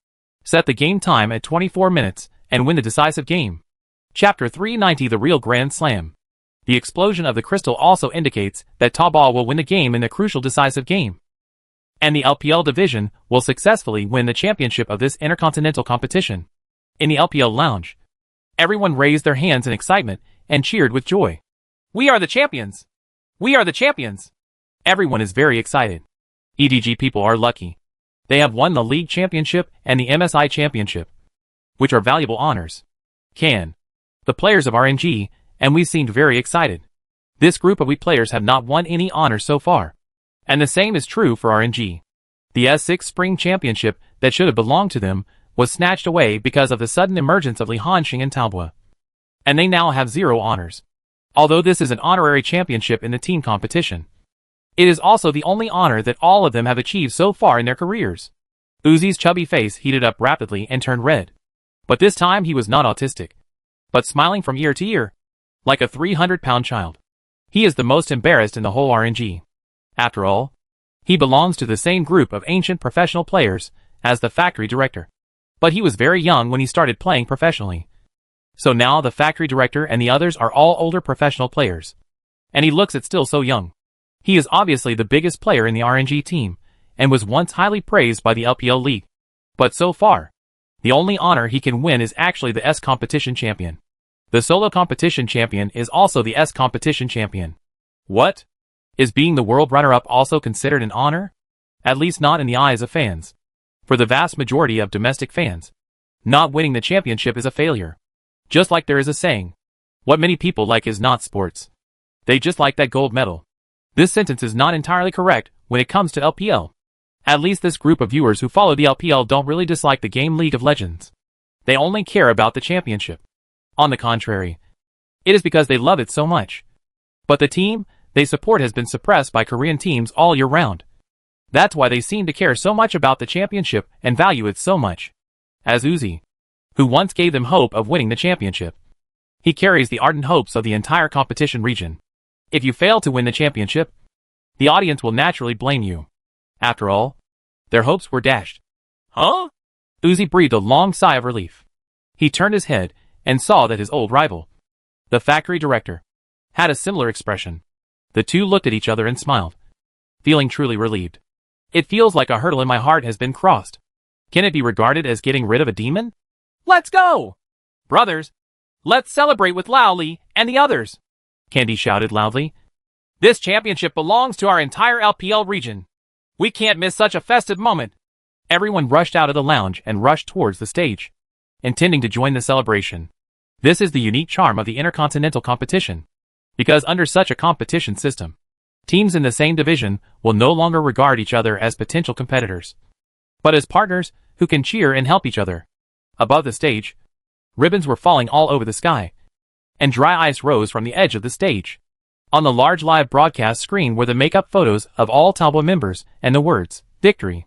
set the game time at 24 minutes, and win the decisive game. Chapter 390 The Real Grand Slam. The explosion of the crystal also indicates that Tabwa will win the game in the crucial decisive game, and the LPL division will successfully win the championship of this intercontinental competition. In the LPL lounge, everyone raised their hands in excitement and cheered with joy. We are the champions! We are the champions! Everyone is very excited. EDG people are lucky. They have won the League Championship and the MSI Championship, which are valuable honors. The players of RNG, and we seemed very excited. This group of we players have not won any honors so far. And the same is true for RNG. The S6 Spring Championship that should have belonged to them was snatched away because of the sudden emergence of Li Hanxing and Tabwa. And they now have 0 honors. Although this is an honorary championship in the team competition, it is also the only honor that all of them have achieved so far in their careers. Uzi's chubby face heated up rapidly and turned red. But this time he was not autistic, but smiling from ear to ear, like a 300-pound child. He is the most embarrassed in the whole RNG. After all, he belongs to the same group of ancient professional players as the factory director. But he was very young when he started playing professionally. So now the factory director and the others are all older professional players. And he looks at still so young. He is obviously the biggest player in the RNG team, and was once highly praised by the LPL League. But so far, the only honor he can win is actually the S Competition Champion. The Solo Competition Champion is also the S Competition Champion. What? Is being the world runner-up also considered an honor? At least not in the eyes of fans. For the vast majority of domestic fans, not winning the championship is a failure. Just like there is a saying, what many people like is not sports. They just like that gold medal. This sentence is not entirely correct when it comes to LPL. At least this group of viewers who follow the LPL don't really dislike the game League of Legends. They only care about the championship. On the contrary, it is because they love it so much. But the team they support has been suppressed by Korean teams all year round. That's why they seem to care so much about the championship and value it so much. As Uzi, who once gave them hope of winning the championship, he carries the ardent hopes of the entire competition region. If you fail to win the championship, the audience will naturally blame you. After all, their hopes were dashed. Huh? Uzi breathed a long sigh of relief. He turned his head and saw that his old rival, the factory director, had a similar expression. The two looked at each other and smiled, feeling truly relieved. It feels like a hurdle in my heart has been crossed. Can it be regarded as getting rid of a demon? Let's go! Brothers, let's celebrate with Lao Li and the others! Candy shouted loudly. This championship belongs to our entire LPL region. We can't miss such a festive moment. Everyone rushed out of the lounge and rushed towards the stage, intending to join the celebration. This is the unique charm of the intercontinental competition. Because under such a competition system, teams in the same division will no longer regard each other as potential competitors, but as partners who can cheer and help each other. Above the stage, ribbons were falling all over the sky, and dry ice rose from the edge of the stage. On the large live broadcast screen were the make-up photos of all Tabwa members and the words, "Victory."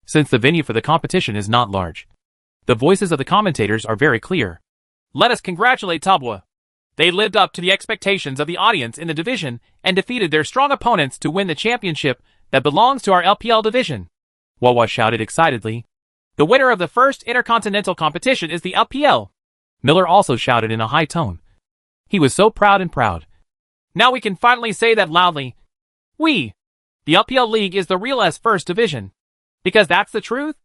Since the venue for the competition is not large, the voices of the commentators are very clear. Let us congratulate Tabwa. They lived up to the expectations of the audience in the division and defeated their strong opponents to win the championship that belongs to our LPL division. Wawa shouted excitedly. The winner of the first intercontinental competition is the LPL. Miller also shouted in a high tone. He was so proud and proud. Now we can finally say that loudly. The LPL League is the real S first division. Because that's the truth?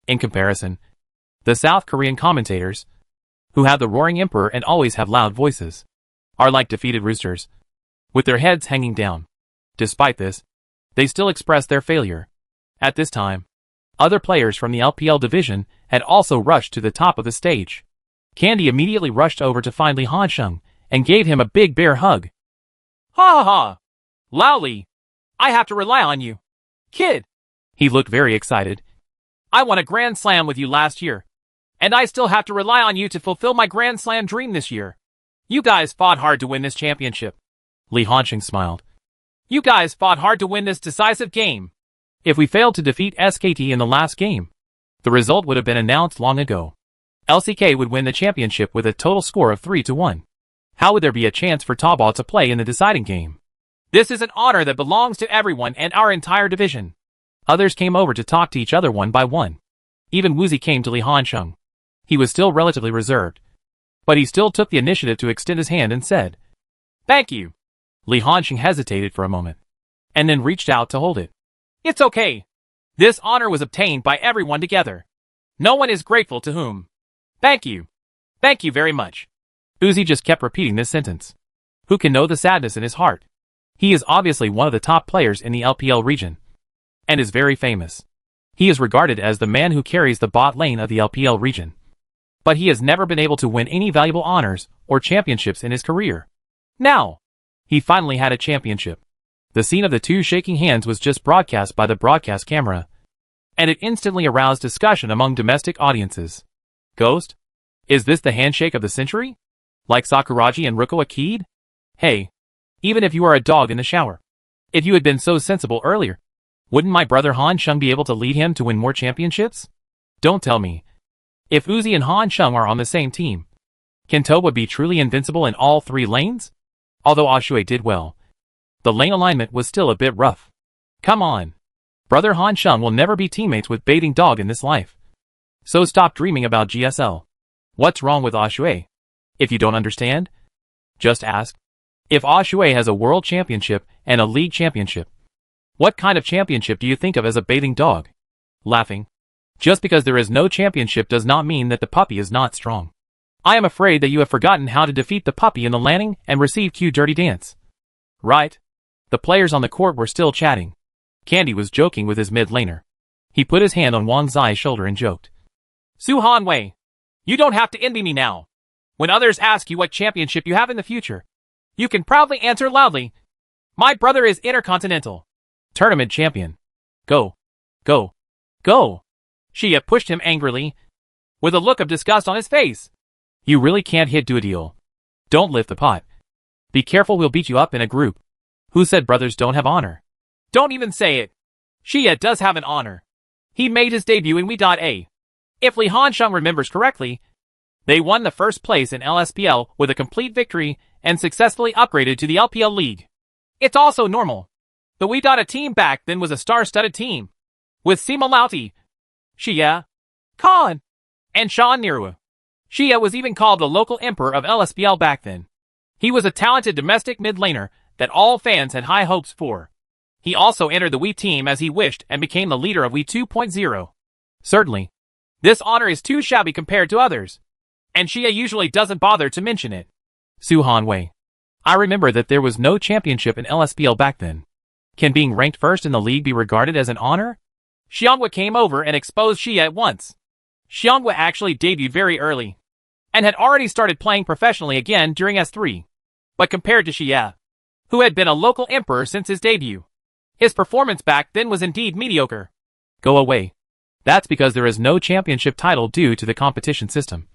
In comparison, the South Korean commentators, who have the roaring emperor and always have loud voices, are like defeated roosters, with their heads hanging down. Despite this, they still express their failure. At this time, other players from the LPL division had also rushed to the top of the stage. Candy immediately rushed over to find Li Hanxing and gave him a big bear hug. Ha ha ha! Lao Li, I have to rely on you. Kid! He looked very excited. I won a Grand Slam with you last year, and I still have to rely on you to fulfill my Grand Slam dream this year. You guys fought hard to win this championship, Li Hanxing smiled. You guys fought hard to win this decisive game. If we failed to defeat SKT in the last game, the result would have been announced long ago. LCK would win the championship with a total score of 3-1. How would there be a chance for Taobao to play in the deciding game? This is an honor that belongs to everyone and our entire division. Others came over to talk to each other one by one. Even Woozi came to Li Hanxing. He was still relatively reserved, but he still took the initiative to extend his hand and said, "Thank you." Li Hanxing hesitated for a moment, and then reached out to hold it. "It's okay. This honor was obtained by everyone together. No one is grateful to whom. Thank you. Thank you very much." Woozi just kept repeating this sentence. Who can know the sadness in his heart? He is obviously one of the top players in the LPL region, and is very famous. He is regarded as the man who carries the bot lane of the LPL region. But he has never been able to win any valuable honors or championships in his career. Now, he finally had a championship. The scene of the two shaking hands was just broadcast by the broadcast camera, and it instantly aroused discussion among domestic audiences. Ghost? Is this the handshake of the century? Like Sakuragi and Ruko Akid? Hey, even if you are a dog in the shower, if you had been so sensible earlier, wouldn't my brother Hanxing be able to lead him to win more championships? Don't tell me. If Woozi and Hanxing are on the same team, can Taobao be truly invincible in all three lanes? Although Ashui did well, the lane alignment was still a bit rough. Come on. Brother Hanxing will never be teammates with Bathing Dog in this life. So stop dreaming about GSL. What's wrong with Ashui? If you don't understand, just ask. If Ashui has a world championship and a league championship, what kind of championship do you think of as a Bathing Dog? Laughing. Just because there is no championship does not mean that the puppy is not strong. I am afraid that you have forgotten how to defeat the puppy in the landing and receive Q Dirty Dance. Right? The players on the court were still chatting. Candy was joking with his mid laner. He put his hand on Wang Zai's shoulder and joked. Su Hanwei, you don't have to envy me now. When others ask you what championship you have in the future, you can proudly answer loudly. My brother is Intercontinental Tournament champion. Go. Go. Go. Xia pushed him angrily, with a look of disgust on his face. You really can't hit Duodil. Don't lift the pot. Be careful, we'll beat you up in a group. Who said brothers don't have honor? Don't even say it. Xia does have an honor. He made his debut in We.A. If Li Hanxing remembers correctly, they won the first place in LSPL with a complete victory and successfully upgraded to the LPL League. It's also normal. The We.A team back then was a star-studded team, with Sima Lauti, Xia, Khan, and Shan Nirua. Xia was even called the local emperor of LSPL back then. He was a talented domestic mid laner that all fans had high hopes for. He also entered the Wii team as he wished and became the leader of Wii 2.0. Certainly, this honor is too shabby compared to others, and Xia usually doesn't bother to mention it. Su Hanwei. I remember that there was no championship in LSPL back then. Can being ranked first in the league be regarded as an honor? Xianghua came over and exposed Xia at once. Xianghua actually debuted very early, and had already started playing professionally again during S3. But compared to Xia, who had been a local emperor since his debut, his performance back then was indeed mediocre. Go away. That's because there is no championship title due to the competition system.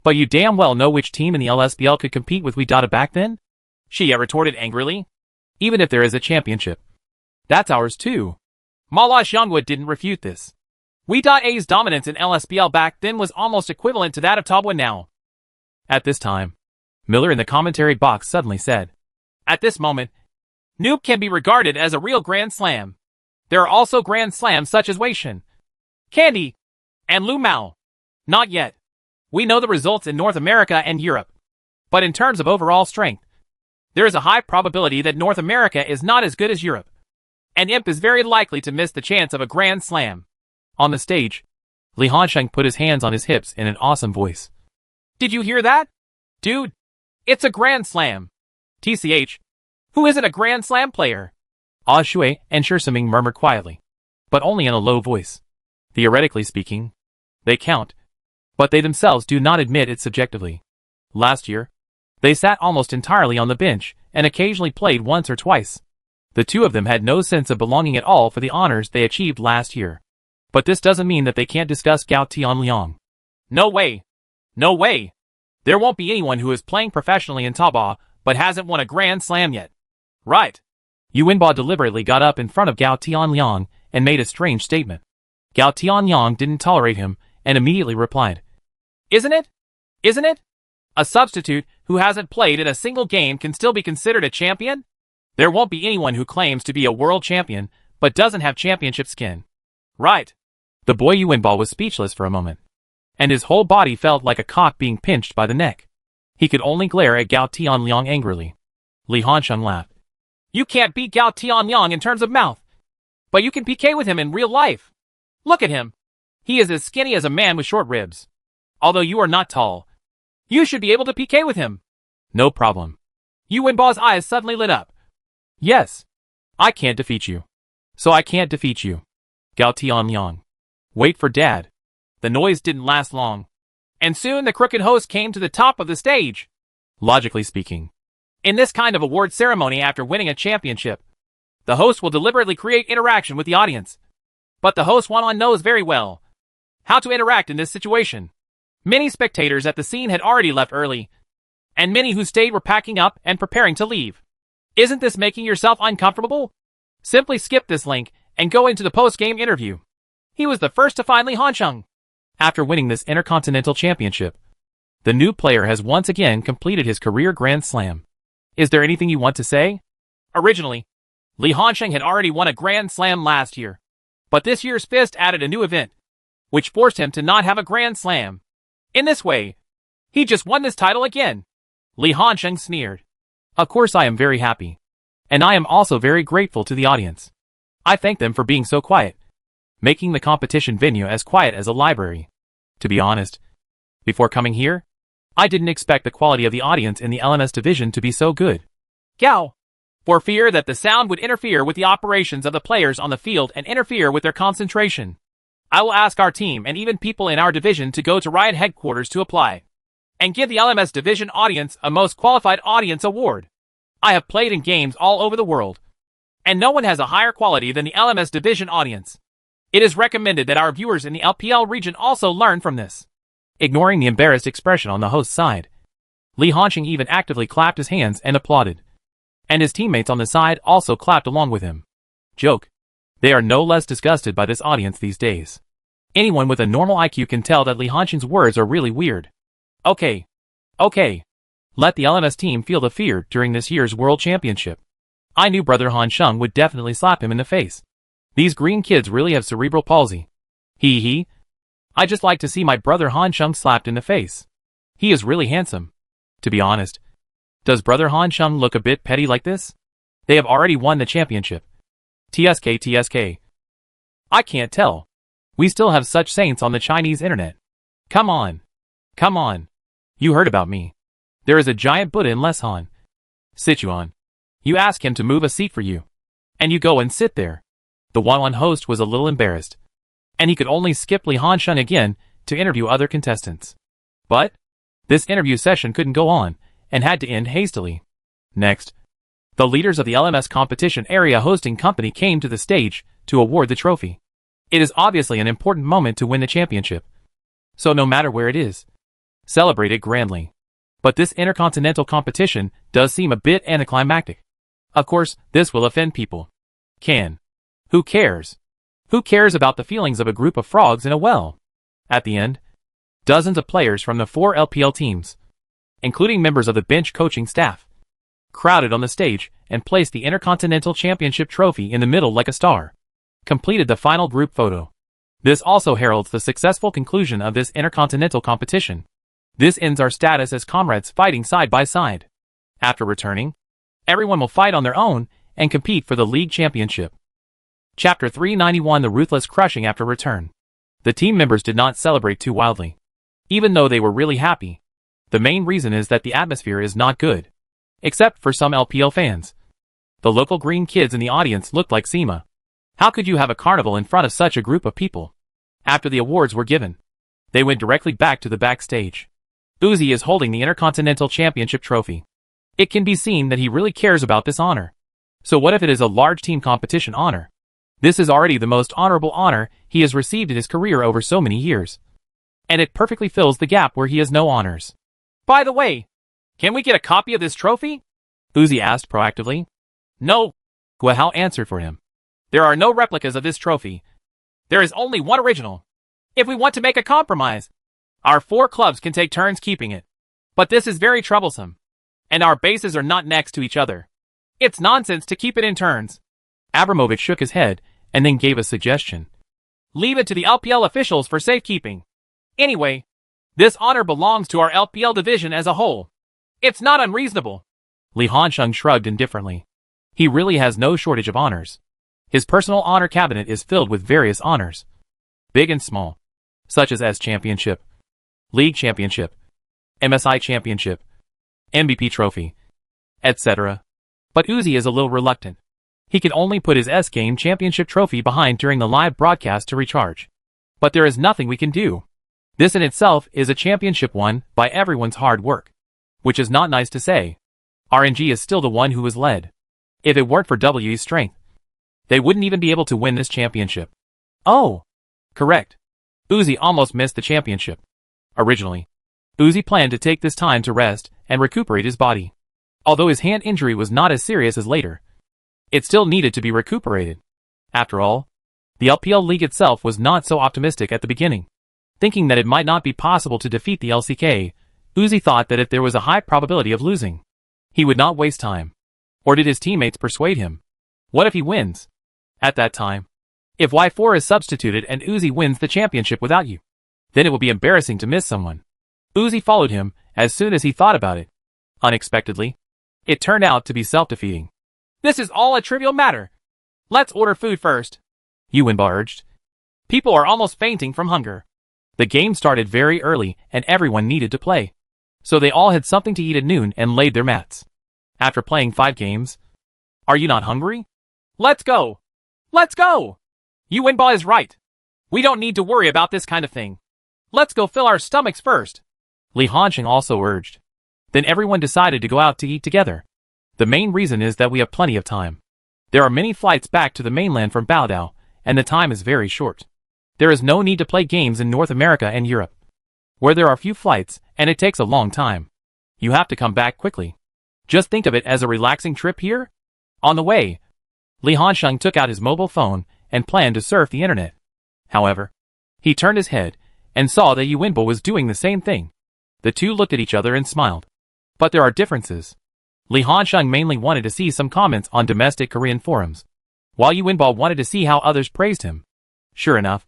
But you damn well know which team in the LSPL could compete with We.A back then? Xia retorted angrily. Even if there is a championship, that's ours too. Mala Xianghua didn't refute this. We.A's dominance in LSPL back then was almost equivalent to that of Taobao now. At this time, Miller in the commentary box suddenly said, at this moment, Noob can be regarded as a real Grand Slam. There are also Grand Slams such as Weishan, Candy, and Lu Mao. Not yet. We know the results in North America and Europe. But in terms of overall strength, there is a high probability that North America is not as good as Europe. And Imp is very likely to miss the chance of a Grand Slam. On the stage, Li Hanxing put his hands on his hips in an awesome voice. Did you hear that? Dude, it's a Grand Slam. TCH, who isn't a Grand Slam player? Ashui and Shursaming murmured quietly, but only in a low voice. Theoretically speaking, they count, but they themselves do not admit it subjectively. Last year, they sat almost entirely on the bench and occasionally played once or twice. The two of them had no sense of belonging at all for the honors they achieved last year. But this doesn't mean that they can't discuss Gao Tianliang. No way. No way. There won't be anyone who is playing professionally in Taobao but hasn't won a Grand Slam yet. Right. Yu Wenbo deliberately got up in front of Gao Tianliang and made a strange statement. Gao Tianliang didn't tolerate him and immediately replied, Isn't it? Isn't it? A substitute who hasn't played in a single game can still be considered a champion? There won't be anyone who claims to be a world champion but doesn't have championship skin. Right. The boy Yu Wenbo was speechless for a moment, and his whole body felt like a cock being pinched by the neck. He could only glare at Gao Tianliang angrily. Li Hansheng laughed. You can't beat Gao Tianliang in terms of mouth, but you can PK with him in real life. Look at him. He is as skinny as a man with short ribs. Although you are not tall, you should be able to PK with him. No problem. Yu Wenbo's eyes suddenly lit up. Yes. I can't defeat you. So I can't defeat you. Gao Tianliang. Wait for Dad. The noise didn't last long, and soon the crooked host came to the top of the stage. Logically speaking, in this kind of award ceremony after winning a championship, the host will deliberately create interaction with the audience. But the host one-on knows very well how to interact in this situation. Many spectators at the scene had already left early, and many who stayed were packing up and preparing to leave. Isn't this making yourself uncomfortable? Simply skip this link and go into the post-game interview. He was the first to find Li Hansheng. After winning this Intercontinental Championship, the new player has once again completed his career Grand Slam. Is there anything you want to say? Originally, Li Hansheng had already won a Grand Slam last year, but this year's Fist added a new event, which forced him to not have a Grand Slam. In this way, he just won this title again. Li Hansheng sneered. Of course I am very happy. And I am also very grateful to the audience. I thank them for being so quiet, making the competition venue as quiet as a library. To be honest, before coming here, I didn't expect the quality of the audience in the LMS division to be so good. Gao. For fear that the sound would interfere with the operations of the players on the field and interfere with their concentration, I will ask our team and even people in our division to go to Riot headquarters to apply and give the LMS division audience a most qualified audience award. I have played in games all over the world, and no one has a higher quality than the LMS division audience. It is recommended that our viewers in the LPL region also learn from this. Ignoring the embarrassed expression on the host's side, Li Hansheng even actively clapped his hands and applauded. And his teammates on the side also clapped along with him. Joke. They are no less disgusted by this audience these days. Anyone with a normal IQ can tell that Li Hansheng's words are really weird. Okay. Let the LMS team feel the fear during this year's World Championship. I knew Brother Hansheng would definitely slap him in the face. These green kids really have cerebral palsy. Hee. I just like to see my Brother Hansheng slapped in the face. He is really handsome. To be honest, does Brother Hansheng look a bit petty like this? They have already won the championship. TSK. I can't tell. We still have such saints on the Chinese internet. Come on. You heard about me. There is a giant Buddha in Leshan. Sichuan. You ask him to move a seat for you, and you go and sit there. The one-on host was a little embarrassed, and he could only skip Li Hansheng again to interview other contestants. But this interview session couldn't go on, and had to end hastily. Next, the leaders of the LMS competition area hosting company came to the stage to award the trophy. It is obviously an important moment to win the championship, so no matter where it is, celebrate it grandly. But this intercontinental competition does seem a bit anticlimactic. Of course, this will offend people. Who cares? Who cares about the feelings of a group of frogs in a well? At the end, dozens of players from the 4 LPL teams, including members of the bench coaching staff, crowded on the stage and placed the Intercontinental Championship trophy in the middle like a star, completed the final group photo. This also heralds the successful conclusion of this intercontinental competition. This ends our status as comrades fighting side by side. After returning, everyone will fight on their own and compete for the league championship. Chapter 391: The Ruthless Crushing. After return, the team members did not celebrate too wildly, even though they were really happy. The main reason is that the atmosphere is not good, except for some LPL fans. The local green kids in the audience looked like SEMA. How could you have a carnival in front of such a group of people? After the awards were given, they went directly back to the backstage. Uzi is holding the Intercontinental Championship trophy. It can be seen that he really cares about this honor. So what if it is a large team competition honor? This is already the most honorable honor he has received in his career over so many years. And it perfectly fills the gap where he has no honors. By the way, can we get a copy of this trophy? Uzi asked proactively. No, Guo Hao answered for him. There are no replicas of this trophy. There is only one original. If we want to make a compromise, our 4 clubs can take turns keeping it. But this is very troublesome. And our bases are not next to each other. It's nonsense to keep it in turns. Abramovich shook his head and then gave a suggestion. Leave it to the LPL officials for safekeeping. Anyway, this honor belongs to our LPL division as a whole. It's not unreasonable. Li Hansheng shrugged indifferently. He really has no shortage of honors. His personal honor cabinet is filled with various honors, big and small, such as S Championship, League Championship, MSI Championship, MVP Trophy, etc. But Uzi is a little reluctant. He can only put his S-Game Championship trophy behind during the live broadcast to recharge. But there is nothing we can do. This in itself is a championship won by everyone's hard work. Which is not nice to say. RNG is still the one who was led. If it weren't for WE's strength, they wouldn't even be able to win this championship. Oh! Correct. Uzi almost missed the championship. Originally, Uzi planned to take this time to rest and recuperate his body. Although his hand injury was not as serious as later, it still needed to be recuperated. After all, the LPL League itself was not so optimistic at the beginning. Thinking that it might not be possible to defeat the LCK, Uzi thought that if there was a high probability of losing, he would not waste time. Or did his teammates persuade him? What if he wins? At that time, if Y4 is substituted and Uzi wins the championship without you, then it will be embarrassing to miss someone. Uzi followed him as soon as he thought about it. Unexpectedly, it turned out to be self-defeating. This is all a trivial matter. Let's order food first, Yuanba urged. People are almost fainting from hunger. The game started very early and everyone needed to play. So they all had something to eat at noon and laid their mats. After playing 5 games, are you not hungry? Let's go! Let's go! Yuanba is right. We don't need to worry about this kind of thing. Let's go fill our stomachs first. Li Hansheng also urged. Then everyone decided to go out to eat together. The main reason is that we have plenty of time. There are many flights back to the mainland from Baodao, and the time is very short. There is no need to play games in North America and Europe, where there are few flights and it takes a long time. You have to come back quickly. Just think of it as a relaxing trip here. On the way, Li Hansheng took out his mobile phone and planned to surf the internet. However, he turned his head and saw that Yuanba was doing the same thing. The two looked at each other and smiled. But there are differences. Li Hansheng mainly wanted to see some comments on domestic Korean forums, while Yuanba wanted to see how others praised him. Sure enough,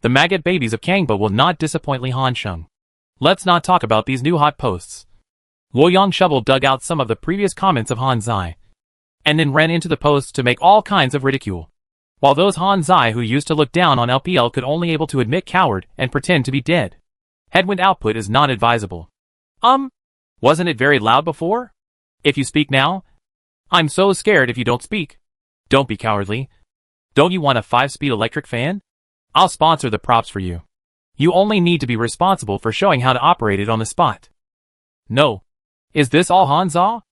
the maggot babies of Kangba will not disappoint Li Hansheng. Let's not talk about these new hot posts. Luoyang Shovel dug out some of the previous comments of Han Zai, and then ran into the posts to make all kinds of ridicule. While those Han Zai who used to look down on LPL could only able to admit coward and pretend to be dead. Headwind output is not advisable. Wasn't it very loud before? If you speak now, I'm so scared if you don't speak. Don't be cowardly. Don't you want a 5-speed electric fan? I'll sponsor the props for you. You only need to be responsible for showing how to operate it on the spot. No. Is this all Hanza?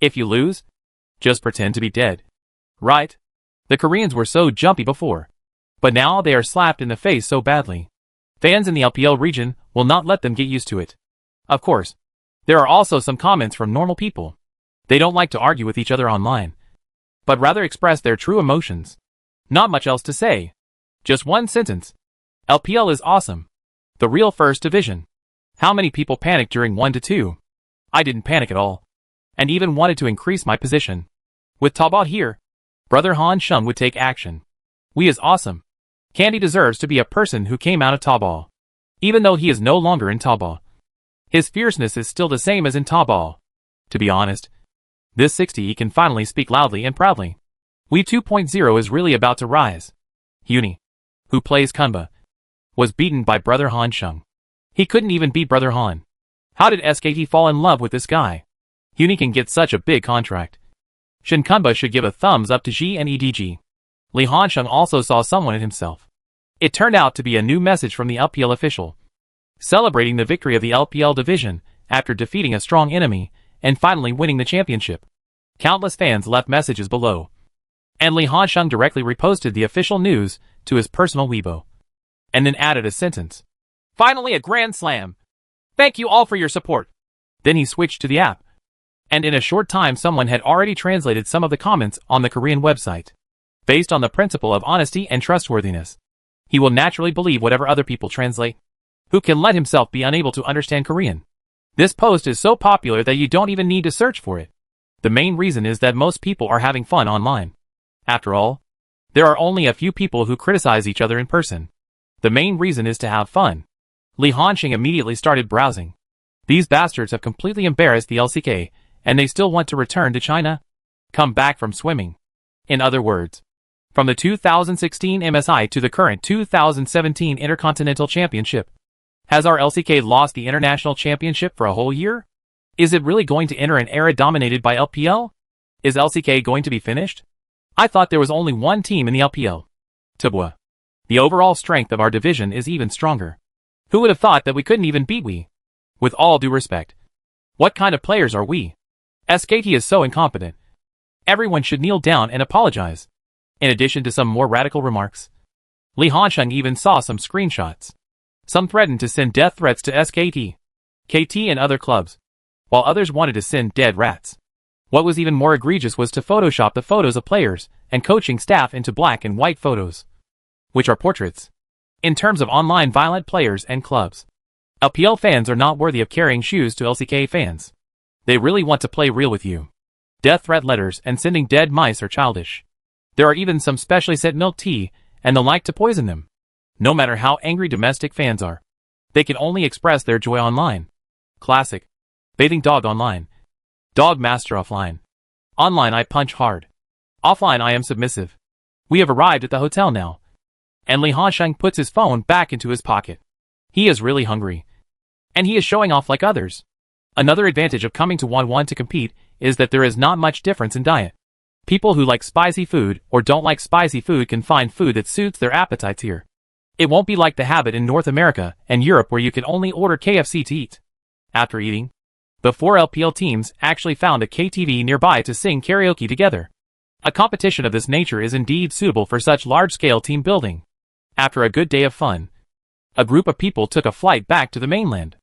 If you lose, just pretend to be dead. Right? The Koreans were so jumpy before, but now they are slapped in the face so badly. Fans in the LPL region will not let them get used to it. Of course, there are also some comments from normal people. They don't like to argue with each other online, but rather express their true emotions. Not much else to say. Just one sentence. LPL is awesome. The real first division. How many people panicked during 1-2? I didn't panic at all, and even wanted to increase my position. With Taobao here, Brother Han Sheng would take action. We is awesome. Candy deserves to be a person who came out of Taobao. Even though he is no longer in Taobao, his fierceness is still the same as in Taobao. To be honest, this 60 can finally speak loudly and proudly. We 2.0 is really about to rise. Uni, who plays Kunba, was beaten by Brother Han Sheng. He couldn't even beat Brother Han. How did SKT fall in love with this guy? Uni can get such a big contract. Shin Kunba should give a thumbs up to G and EDG. Li Hansheng also saw someone in himself. It turned out to be a new message from the LPL official, celebrating the victory of the LPL division after defeating a strong enemy and finally winning the championship. Countless fans left messages below, and Li Hansheng directly reposted the official news to his personal Weibo, and then added a sentence. Finally a grand slam. Thank you all for your support. Then he switched to the app. And in a short time someone had already translated some of the comments on the Korean website. Based on the principle of honesty and trustworthiness, he will naturally believe whatever other people translate. Who can let himself be unable to understand Korean? This post is so popular that you don't even need to search for it. The main reason is that most people are having fun online. After all, there are only a few people who criticize each other in person. The main reason is to have fun. Li Hanxing immediately started browsing. These bastards have completely embarrassed the LCK, and they still want to return to China? Come back from swimming. In other words, from the 2016 MSI to the current 2017 Intercontinental Championship. Has our LCK lost the International Championship for a whole year? Is it really going to enter an era dominated by LPL? Is LCK going to be finished? I thought there was only one team in the LPL. Tabwa. The overall strength of our division is even stronger. Who would have thought that we couldn't even beat we? With all due respect. What kind of players are we? SKT is so incompetent. Everyone should kneel down and apologize. In addition to some more radical remarks, Li Hanxing even saw some screenshots. Some threatened to send death threats to SKT, KT and other clubs, while others wanted to send dead rats. What was even more egregious was to Photoshop the photos of players and coaching staff into black and white photos, which are portraits. In terms of online violent players and clubs, LPL fans are not worthy of carrying shoes to LCK fans. They really want to play real with you. Death threat letters and sending dead mice are childish. There are even some specially sent milk tea and the like to poison them. No matter how angry domestic fans are, they can only express their joy online. Classic. Bathing dog online. Dog master offline. Online I punch hard. Offline I am submissive. We have arrived at the hotel now. And Li Hanxing puts his phone back into his pocket. He is really hungry. And he is showing off like others. Another advantage of coming to Wanwan to compete is that there is not much difference in diet. People who like spicy food or don't like spicy food can find food that suits their appetites here. It won't be like the habit in North America and Europe where you can only order KFC to eat. After eating, the 4 LPL teams actually found a KTV nearby to sing karaoke together. A competition of this nature is indeed suitable for such large-scale team building. After a good day of fun, a group of people took a flight back to the mainland.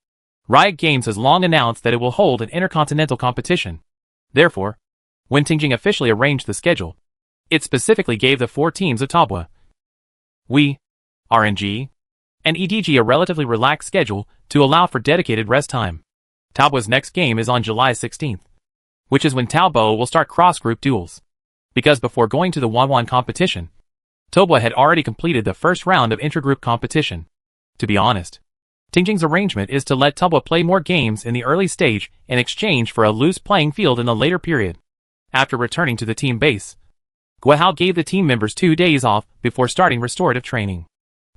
Riot Games has long announced that it will hold an intercontinental competition. Therefore, when Tingjing officially arranged the schedule, it specifically gave the 4 teams of Tabwa, We, RNG, and EDG a relatively relaxed schedule to allow for dedicated rest time. Tabwa's next game is on July 16th, which is when Taobo will start cross-group duels. Because before going to the Wanwan competition, Tabwa had already completed the first round of intragroup competition. To be honest, Tingjing's arrangement is to let Tabwa play more games in the early stage in exchange for a loose playing field in the later period. After returning to the team base, Guihao gave the team members 2 days off before starting restorative training.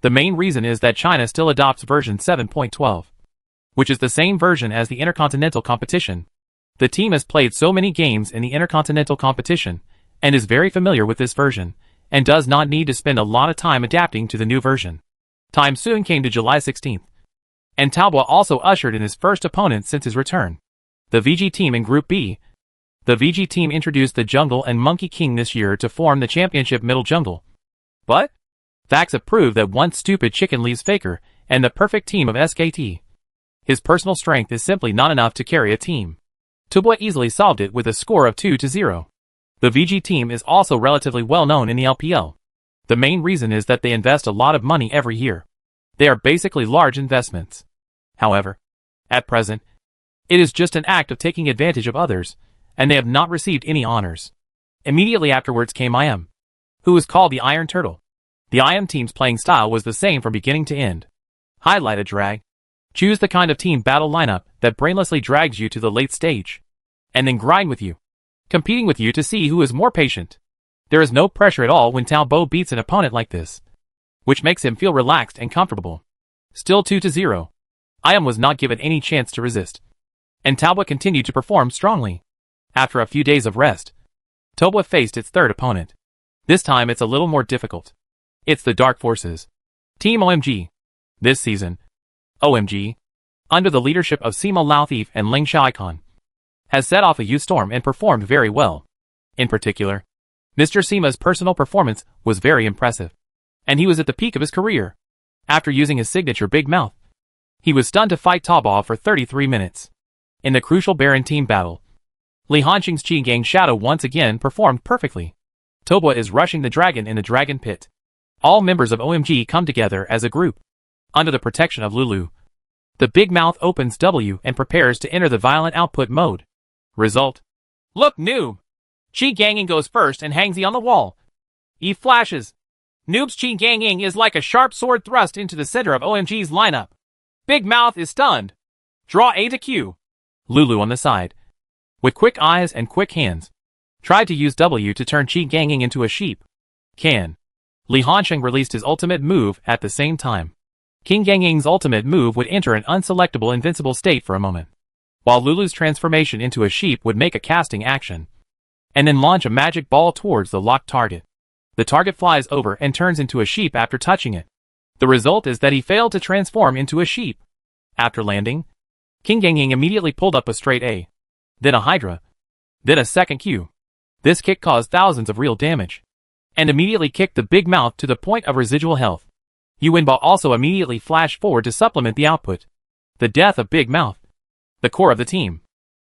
The main reason is that China still adopts version 7.12, which is the same version as the Intercontinental competition. The team has played so many games in the Intercontinental competition and is very familiar with this version, and does not need to spend a lot of time adapting to the new version. Time soon came to July 16th, and Taobo also ushered in his first opponent since his return. The VG team in Group B. The VG team introduced the Jungle and Monkey King this year to form the championship middle jungle. But facts have proved that one stupid chicken leaves Faker and the perfect team of SKT. His personal strength is simply not enough to carry a team. Tabwa easily solved it with a score of 2-0. The VG team is also relatively well known in the LPL. The main reason is that they invest a lot of money every year. They are basically large investments. However, at present, it is just an act of taking advantage of others, and they have not received any honors. Immediately afterwards came IM, who was called the Iron Turtle. The IM team's playing style was the same from beginning to end. Highlight a drag. Choose the kind of team battle lineup that brainlessly drags you to the late stage, and then grind with you, competing with you to see who is more patient. There is no pressure at all when Taobo beats an opponent like this, which makes him feel relaxed and comfortable. Still 2-0. IM was not given any chance to resist, and Taobo continued to perform strongly. After a few days of rest, Tabwa faced its third opponent. This time it's a little more difficult. It's the Dark Forces. Team OMG. This season, OMG, under the leadership of Sima Laothif and Ling Xiaoicon, has set off a U-storm and performed very well. In particular, Mr. Sima's personal performance was very impressive, and he was at the peak of his career. After using his signature Big Mouth, he was stunned to fight Taobo for 33 minutes. In the crucial Baron team battle, Li Hanqing's Qi Gang Shadow once again performed perfectly. Tobua is rushing the dragon in the dragon pit. All members of OMG come together as a group. Under the protection of Lulu. The big mouth opens W and prepares to enter the violent output mode. Result. Look, noob! Qi Ganging goes first and hangs E on the wall. E flashes. Noob's Qi Ganging is like a sharp sword thrust into the center of OMG's lineup. Big mouth is stunned. Draw A to Q. Lulu on the side. With quick eyes and quick hands. Tried to use W to turn Qi Ganging into a sheep. Can. Li Hanqing released his ultimate move at the same time. Qi Ganging's ultimate move would enter an unselectable invincible state for a moment, while Lulu's transformation into a sheep would make a casting action, and then launch a magic ball towards the locked target. The target flies over and turns into a sheep after touching it. The result is that he failed to transform into a sheep. After landing, Qi Ganging immediately pulled up a straight A, then a Hydra, then a second Q. This kick caused thousands of real damage, and immediately kicked the big mouth to the point of residual health. Yuanbao also immediately flashed forward to supplement the output. The death of Big Mouth, the core of the team,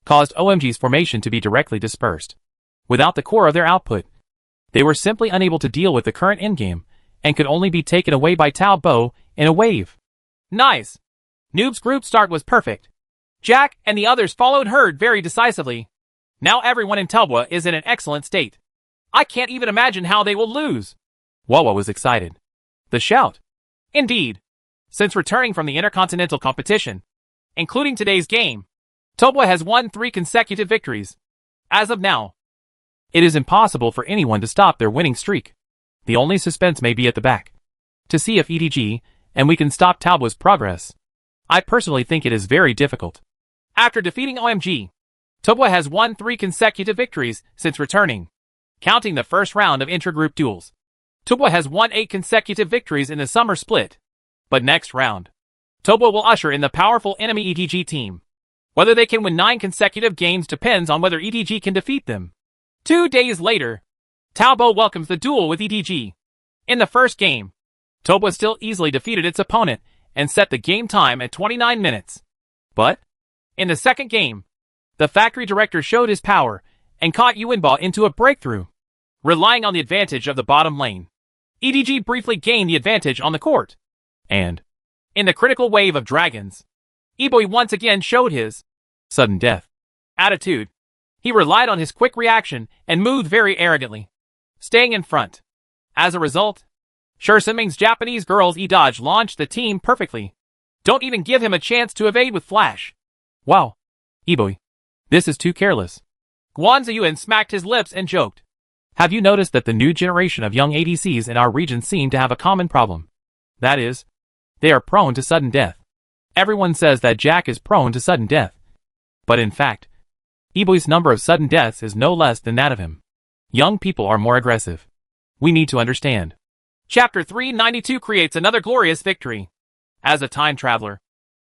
caused OMG's formation to be directly dispersed. Without the core of their output, they were simply unable to deal with the current endgame, and could only be taken away by Tao Bo in a wave. Nice! Noob's group start was perfect. Jack and the others followed Herd very decisively. Now everyone in Tobua is in an excellent state. I can't even imagine how they will lose. Wawa was excited. The shout. Indeed. Since returning from the Intercontinental competition, including today's game, Tobua has won 3 consecutive victories. As of now, it is impossible for anyone to stop their winning streak. The only suspense may be at the back, to see if EDG and we can stop Tobua's progress. I personally think it is very difficult. After defeating OMG, Tobua has won 3 consecutive victories since returning, counting the first round of intra-group duels. Tobua has won 8 consecutive victories in the summer split. But next round, Tobua will usher in the powerful enemy EDG team. Whether they can win 9 consecutive games depends on whether EDG can defeat them. 2 days later, Tao Bo welcomes the duel with EDG. In the first game, Tobua still easily defeated its opponent and set the game time at 29 minutes. But, in the second game, the factory director showed his power and caught Yuanbao into a breakthrough. Relying on the advantage of the bottom lane, EDG briefly gained the advantage on the court. And, in the critical wave of dragons, Eboi once again showed his sudden death attitude. He relied on his quick reaction and moved very arrogantly, staying in front. As a result, Sher Siming's Japanese girls E-Dodge launched the team perfectly. Don't even give him a chance to evade with Flash. Wow. Eboi. This is too careless. Guan Ziyuan smacked his lips and joked. Have you noticed that the new generation of young ADCs in our region seem to have a common problem? That is, they are prone to sudden death. Everyone says that Jack is prone to sudden death. But in fact, Eboi's number of sudden deaths is no less than that of him. Young people are more aggressive. We need to understand. Chapter 392 creates another glorious victory. As a time traveler,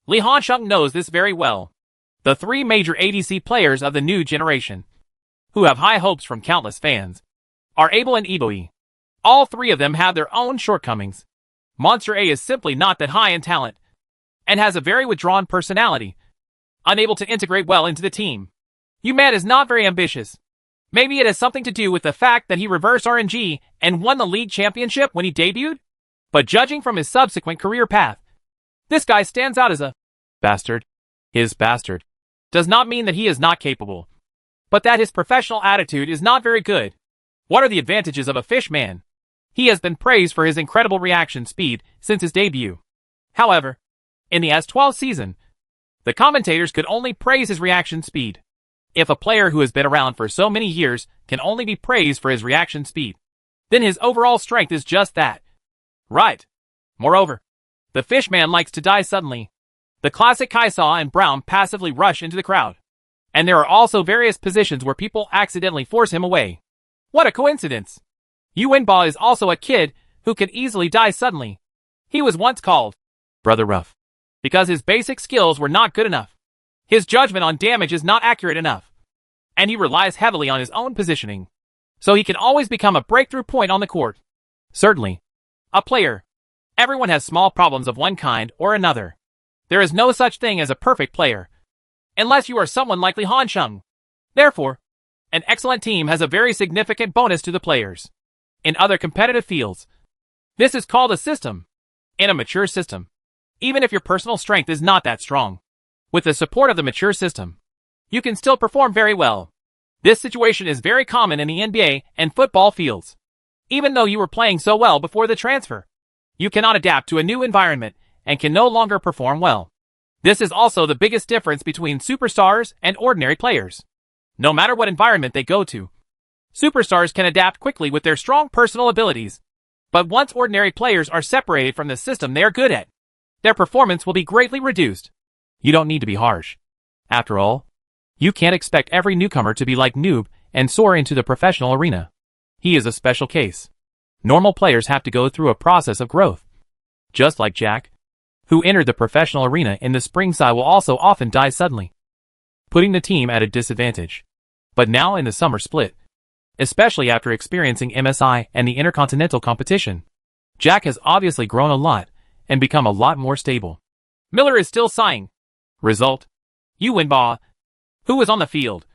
Li Hanqing knows this very well. The 3 major ADC players of the new generation, who have high hopes from countless fans, are Abel and Eboi. All 3 of them have their own shortcomings. Monster A is simply not that high in talent, and has a very withdrawn personality, unable to integrate well into the team. Yuman is not very ambitious. Maybe it has something to do with the fact that he reversed RNG and won the league championship when he debuted? But judging from his subsequent career path, this guy stands out as a bastard. His bastard does not mean that he is not capable, but that his professional attitude is not very good. What are the advantages of a fish man? He has been praised for his incredible reaction speed since his debut. However, in the S12 season, the commentators could only praise his reaction speed. If a player who has been around for so many years can only be praised for his reaction speed, then his overall strength is just that. Right. Moreover, the fishman likes to die suddenly. The classic Kai'Sa and Brown passively rush into the crowd. And there are also various positions where people accidentally force him away. What a coincidence! Yuanbao is also a kid who can easily die suddenly. He was once called Brother Rough because his basic skills were not good enough. His judgment on damage is not accurate enough, and he relies heavily on his own positioning, so he can always become a breakthrough point on the court. Certainly, a player. Everyone has small problems of one kind or another. There is no such thing as a perfect player, unless you are someone like Li Hanqing. Therefore, An excellent team has a very significant bonus to the players. In other competitive fields, this is called a system. In a mature system, even if your personal strength is not that strong, with the support of the mature system, you can still perform very well. This situation is very common in the NBA and football fields. Even though you were playing so well before the transfer, you cannot adapt to a new environment and can no longer perform well. This is also the biggest difference between superstars and ordinary players. No matter what environment they go to, superstars can adapt quickly with their strong personal abilities. But once ordinary players are separated from the system they are good at, their performance will be greatly reduced. You don't need to be harsh. After all, you can't expect every newcomer to be like Noob and soar into the professional arena. He is a special case. Normal players have to go through a process of growth. Just like Jack, who entered the professional arena in the spring, Sai will also often die suddenly, putting the team at a disadvantage. But now in the summer split, especially after experiencing MSI and the intercontinental competition, Jack has obviously grown a lot and become a lot more stable. Miller is still sighing. Result: Yu Wenba, who was on the field,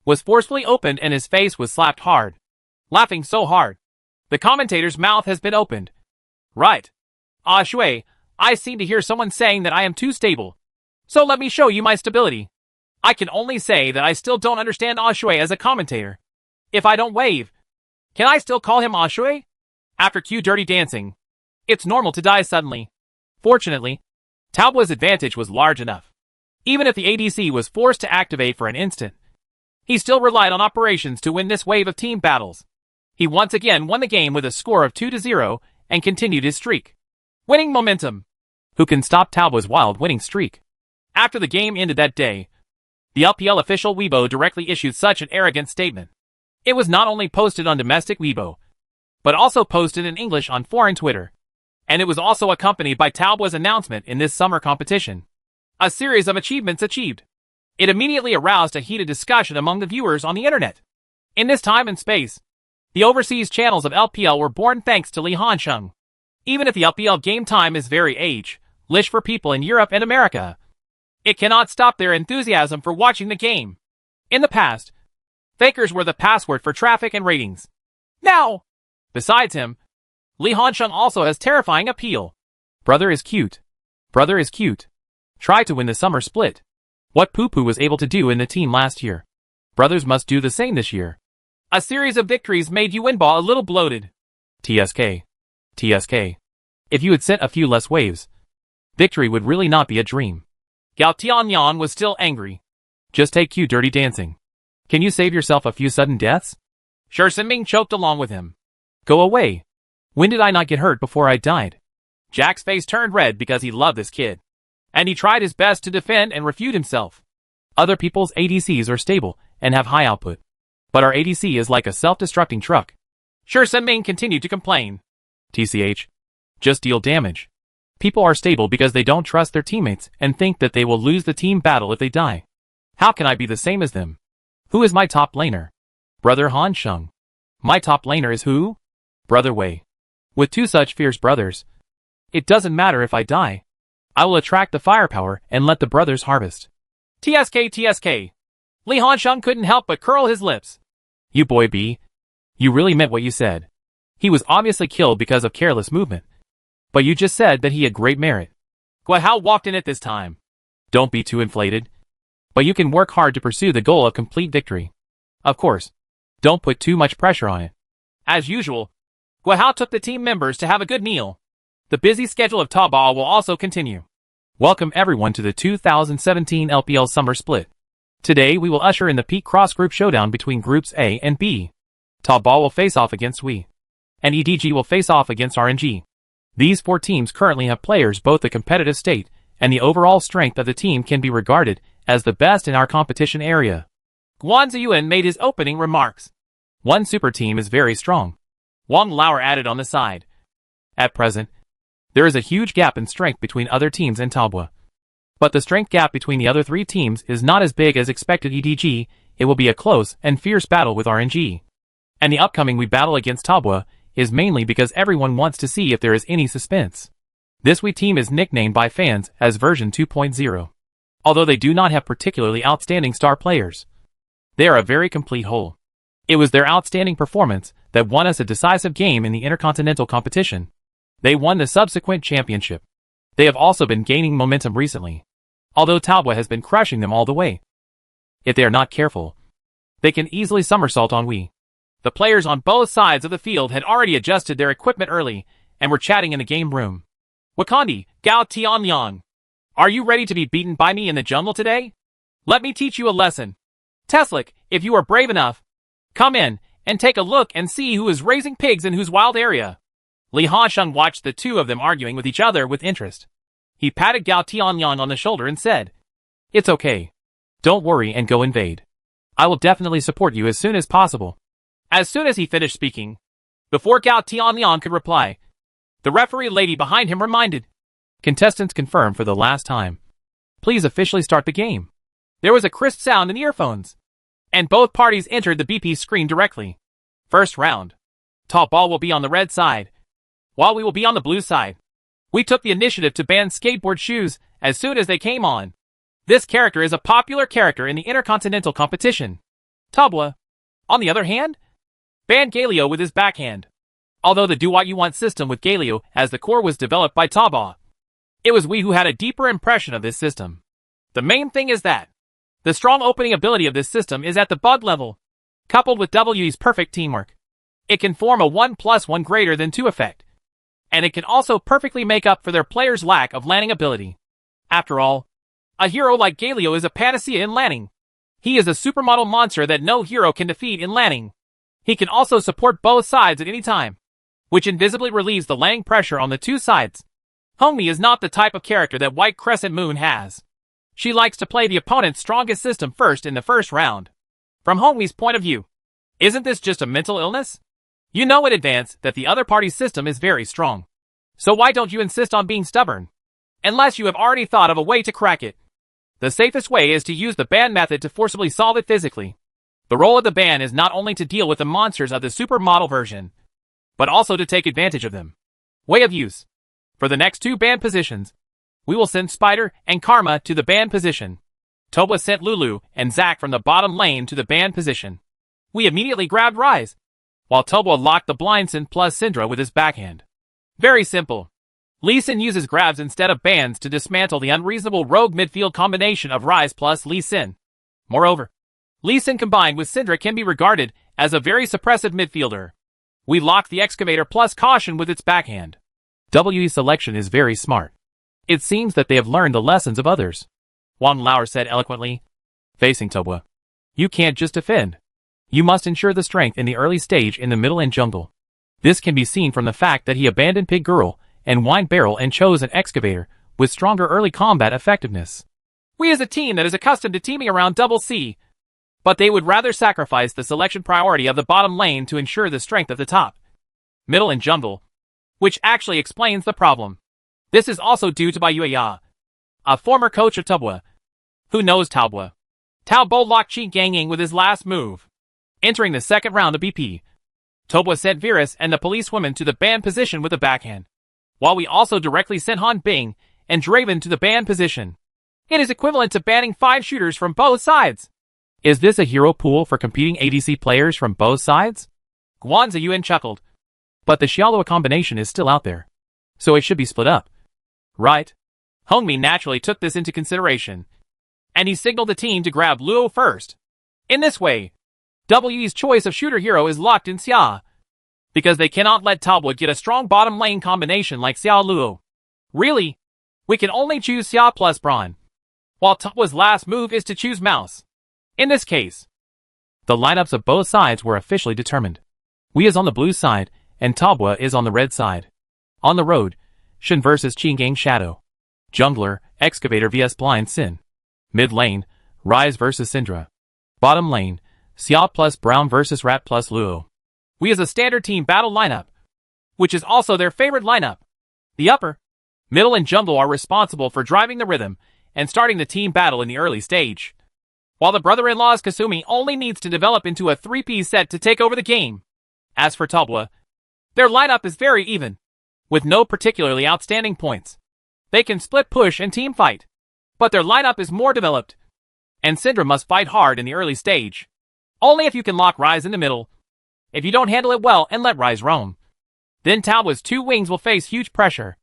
was forcefully opened and his face was slapped hard, laughing so hard. The commentator's mouth has been opened. Right. Ah Shui, I seem to hear someone saying that I am too stable. So let me show you my stability. I can only say that I still don't understand Ah Shui as a commentator. If I don't wave, can I still call him Ah Shui? After Q Dirty Dancing, it's normal to die suddenly. Fortunately, Taobua's advantage was large enough. Even if the ADC was forced to activate for an instant, he still relied on operations to win this wave of team battles. He once again won the game with a score of 2-0 and continued his streak. Winning momentum. Who can stop Taobua's wild winning streak? After the game ended that day, the LPL official Weibo directly issued such an arrogant statement. It was not only posted on domestic Weibo, but also posted in English on foreign Twitter. And it was also accompanied by Taobua's announcement in this summer competition. A series of achievements achieved. It immediately aroused a heated discussion among the viewers on the internet. In this time and space, the overseas channels of LPL were born thanks to Li Hansheng. Even if the LPL game time is very age-lish for people in Europe and America, it cannot stop their enthusiasm for watching the game. In the past, fakers were the password for traffic and ratings. Now, besides him, Li Hansheng also has terrifying appeal. Brother is cute. Brother is cute. Try to win the summer split. What Poo was able to do in the team last year, brothers must do the same this year. A series of victories made Yu Wenba a little bloated. TSK. If you had sent a few less waves, victory would really not be a dream. Gao Tianyan was still angry. Just take Q Dirty Dancing. Can you save yourself a few sudden deaths? Shi Sinming choked along with him. Go away. When did I not get hurt before I died? Jack's face turned red because he loved this kid, and he tried his best to defend and refute himself. Other people's ADCs are stable and have high output, but our ADC is like a self-destructing truck. Shi Sinming continued to complain. TCH. Just deal damage. People are stable because they don't trust their teammates and think that they will lose the team battle if they die. How can I be the same as them? Who is my top laner? Brother Hansheng. My top laner is who? Brother Wei. With two such fierce brothers, it doesn't matter if I die. I will attract the firepower and let the brothers harvest. TSK. Li Hansheng couldn't help but curl his lips. You boy B. You really meant what you said. He was obviously killed because of careless movement. But you just said that he had great merit. Guihao walked in at this time. Don't be too inflated. But you can work hard to pursue the goal of complete victory. Of course, don't put too much pressure on it. As usual, Guihao took the team members to have a good meal. The busy schedule of Taobao will also continue. Welcome everyone to the 2017 LPL Summer Split. Today we will usher in the peak cross-group showdown between Groups A and B. Taobao will face off against Wei, and EDG will face off against RNG. These four teams currently have players both the competitive state and the overall strength of the team can be regarded as the best in our competition area. Guan Ziyuan made his opening remarks. One super team is very strong. Wang Lauer added on the side. At present, there is a huge gap in strength between other teams and Taobao. But the strength gap between the other three teams is not as big as expected. EDG, it will be a close and fierce battle with RNG. And the upcoming Wei battle against Taobao is mainly because everyone wants to see if there is any suspense. This Wei team is nicknamed by fans as version 2.0. Although they do not have particularly outstanding star players, They are a very complete whole. It was their outstanding performance that won us a decisive game in the Intercontinental competition. They won the subsequent championship. They have also been gaining momentum recently, although Talbot has been crushing them all the way. If they are not careful, they can easily somersault on Wii. The players on both sides of the field had already adjusted their equipment early and were chatting in the game room. Wakandi, Gao Tianyang, are you ready to be beaten by me in the jungle today? Let me teach you a lesson. Teslic, if you are brave enough, come in and take a look and see who is raising pigs in whose wild area. Li Hasheng watched the two of them arguing with each other with interest. He patted Gao Tianyang on the shoulder and said, "It's okay. Don't worry and go invade. I will definitely support you as soon as possible." As soon as he finished speaking, before Gao Tianyang could reply, the referee lady behind him reminded, "Contestants confirmed for the last time. Please officially start the game." There was a crisp sound in the earphones, and both parties entered the BP screen directly. First round. Top Ball will be on the red side, while we will be on the blue side. We took the initiative to ban skateboard shoes as soon as they came on. This character is a popular character in the Intercontinental competition. Talbot, on the other hand, banned Galio with his backhand. Although the Do What You Want system with Galio as the core was developed by Talbot, it was we who had a deeper impression of this system. The main thing is that the strong opening ability of this system is at the bug level, coupled with W's perfect teamwork. It can form a 1+1 greater than 2 effect, and it can also perfectly make up for their players' lack of landing ability. After all, a hero like Galio is a panacea in landing. He is a supermodel monster that no hero can defeat in landing. He can also support both sides at any time, which invisibly relieves the landing pressure on the two sides. Hongmi is not the type of character that White Crescent Moon has. She likes to play the opponent's strongest system first in the first round. From Hongmi's point of view, isn't this just a mental illness? You know in advance that the other party's system is very strong. So why don't you insist on being stubborn? Unless you have already thought of a way to crack it. The safest way is to use the ban method to forcibly solve it physically. The role of the ban is not only to deal with the monsters of the supermodel version, but also to take advantage of them. Way of use. For the next two ban positions, we will send Spider and Karma to the ban position. Toba sent Lulu and Zack from the bottom lane to the ban position. We immediately grabbed Rise, while Toba locked the Blind Sin plus Syndra with his backhand. Very simple. Lee Sin uses grabs instead of bans to dismantle the unreasonable rogue midfield combination of Rise plus Lee Sin. Moreover, Lee Sin combined with Syndra can be regarded as a very suppressive midfielder. We locked the Excavator plus Caution with its backhand. WE's selection is very smart. It seems that they have learned the lessons of others. Wang Lauer said eloquently, facing Toba. You can't just defend. You must ensure the strength in the early stage in the middle and jungle. This can be seen from the fact that he abandoned Pig Girl and Wine Barrel and chose an Excavator with stronger early combat effectiveness. We as a team that is accustomed to teaming around Double C, but they would rather sacrifice the selection priority of the bottom lane to ensure the strength of the top, middle and jungle, which actually explains the problem. This is also due to Bai Yueya, a former coach of Talbot, who knows Talbot. Talbot locked Qi Gangying with his last move. Entering the second round of BP, Talbot sent Virus and the policewoman to the ban position with a backhand, while we also directly sent Han Bing and Draven to the ban position. It is equivalent to banning 5 shooters from both sides. Is this a hero pool for competing ADC players from both sides? Guan Ziyuan chuckled. But the Xiaolua combination is still out there, so it should be split up. Right? Hongmi naturally took this into consideration, and he signaled the team to grab Luo first. In this way, WE's choice of shooter hero is locked in Xia, because they cannot let Talbot get a strong bottom lane combination like Xiao Luo. Really, we can only choose Xia plus Braun, while Talbot's last move is to choose Mouse. In this case, the lineups of both sides were officially determined. We is on the blue side, and Talbot is on the red side. On the road, Shen vs Qinggang Shadow. Jungler, Excavator vs Blind Sin. Mid lane, Rise vs Syndra. Bottom lane, Xia plus Brown vs Rat plus Luo. We as a standard team battle lineup, which is also their favorite lineup. The upper, middle and jungle are responsible for driving the rhythm and starting the team battle in the early stage, while the brother-in-law's Kasumi only needs to develop into a 3-piece set to take over the game. As for Talbot, their lineup is very even, with no particularly outstanding points. They can split push and team fight, but their lineup is more developed, and Syndra must fight hard in the early stage. Only if you can lock Rise in the middle. If you don't handle it well and let Rise roam, then Talboa's two wings will face huge pressure.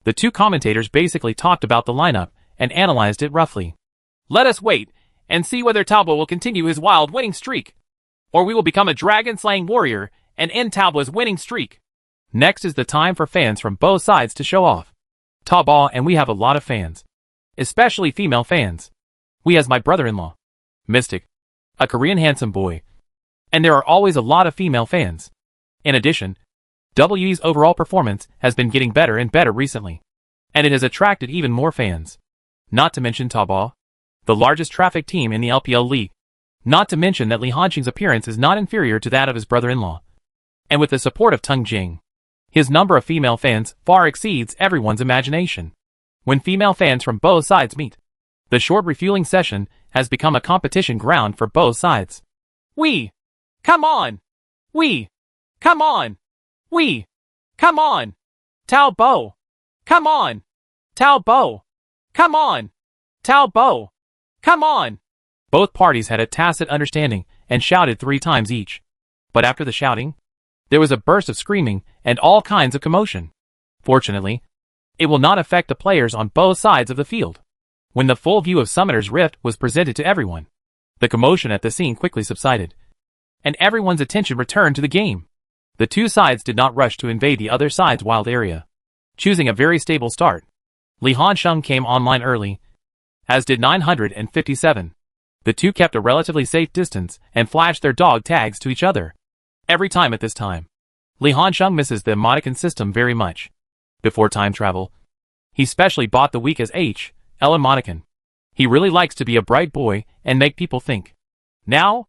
The two commentators basically talked about the lineup and analyzed it roughly. Let us wait and see whether Talboa will continue his wild winning streak, or we will become a dragon-slaying warrior and end Talboa's winning streak. Next is the time for fans from both sides to show off. Talboa and we have a lot of fans, especially female fans. We has my brother-in-law, Mystic, a Korean handsome boy, and there are always a lot of female fans. In addition, WE's overall performance has been getting better and better recently, and it has attracted even more fans. Not to mention Talboa, the largest traffic team in the LPL League. Not to mention that Lee Hanxing's appearance is not inferior to that of his brother-in-law. And with the support of Tung Jing, his number of female fans far exceeds everyone's imagination. When female fans from both sides meet, the short refueling session has become a competition ground for both sides. We! Come on! We! Come on! We! Come on! Talboa! Come on! Talboa! Come on! Talboa! Come on! Both parties had a tacit understanding and shouted 3 times each. But after the shouting, there was a burst of screaming and all kinds of commotion. Fortunately, it will not affect the players on both sides of the field. When the full view of Summoner's Rift was presented to everyone, the commotion at the scene quickly subsided, and everyone's attention returned to the game. The two sides did not rush to invade the other side's wild area, choosing a very stable start. Lee Hanxing came online early, as did 957. The two kept a relatively safe distance and flashed their dog tags to each other every time at this time. Lee Hanxing misses the emoticon system very much. Before time travel, he specially bought the weak as L emoticon. He really likes to be a bright boy and make people think. Now,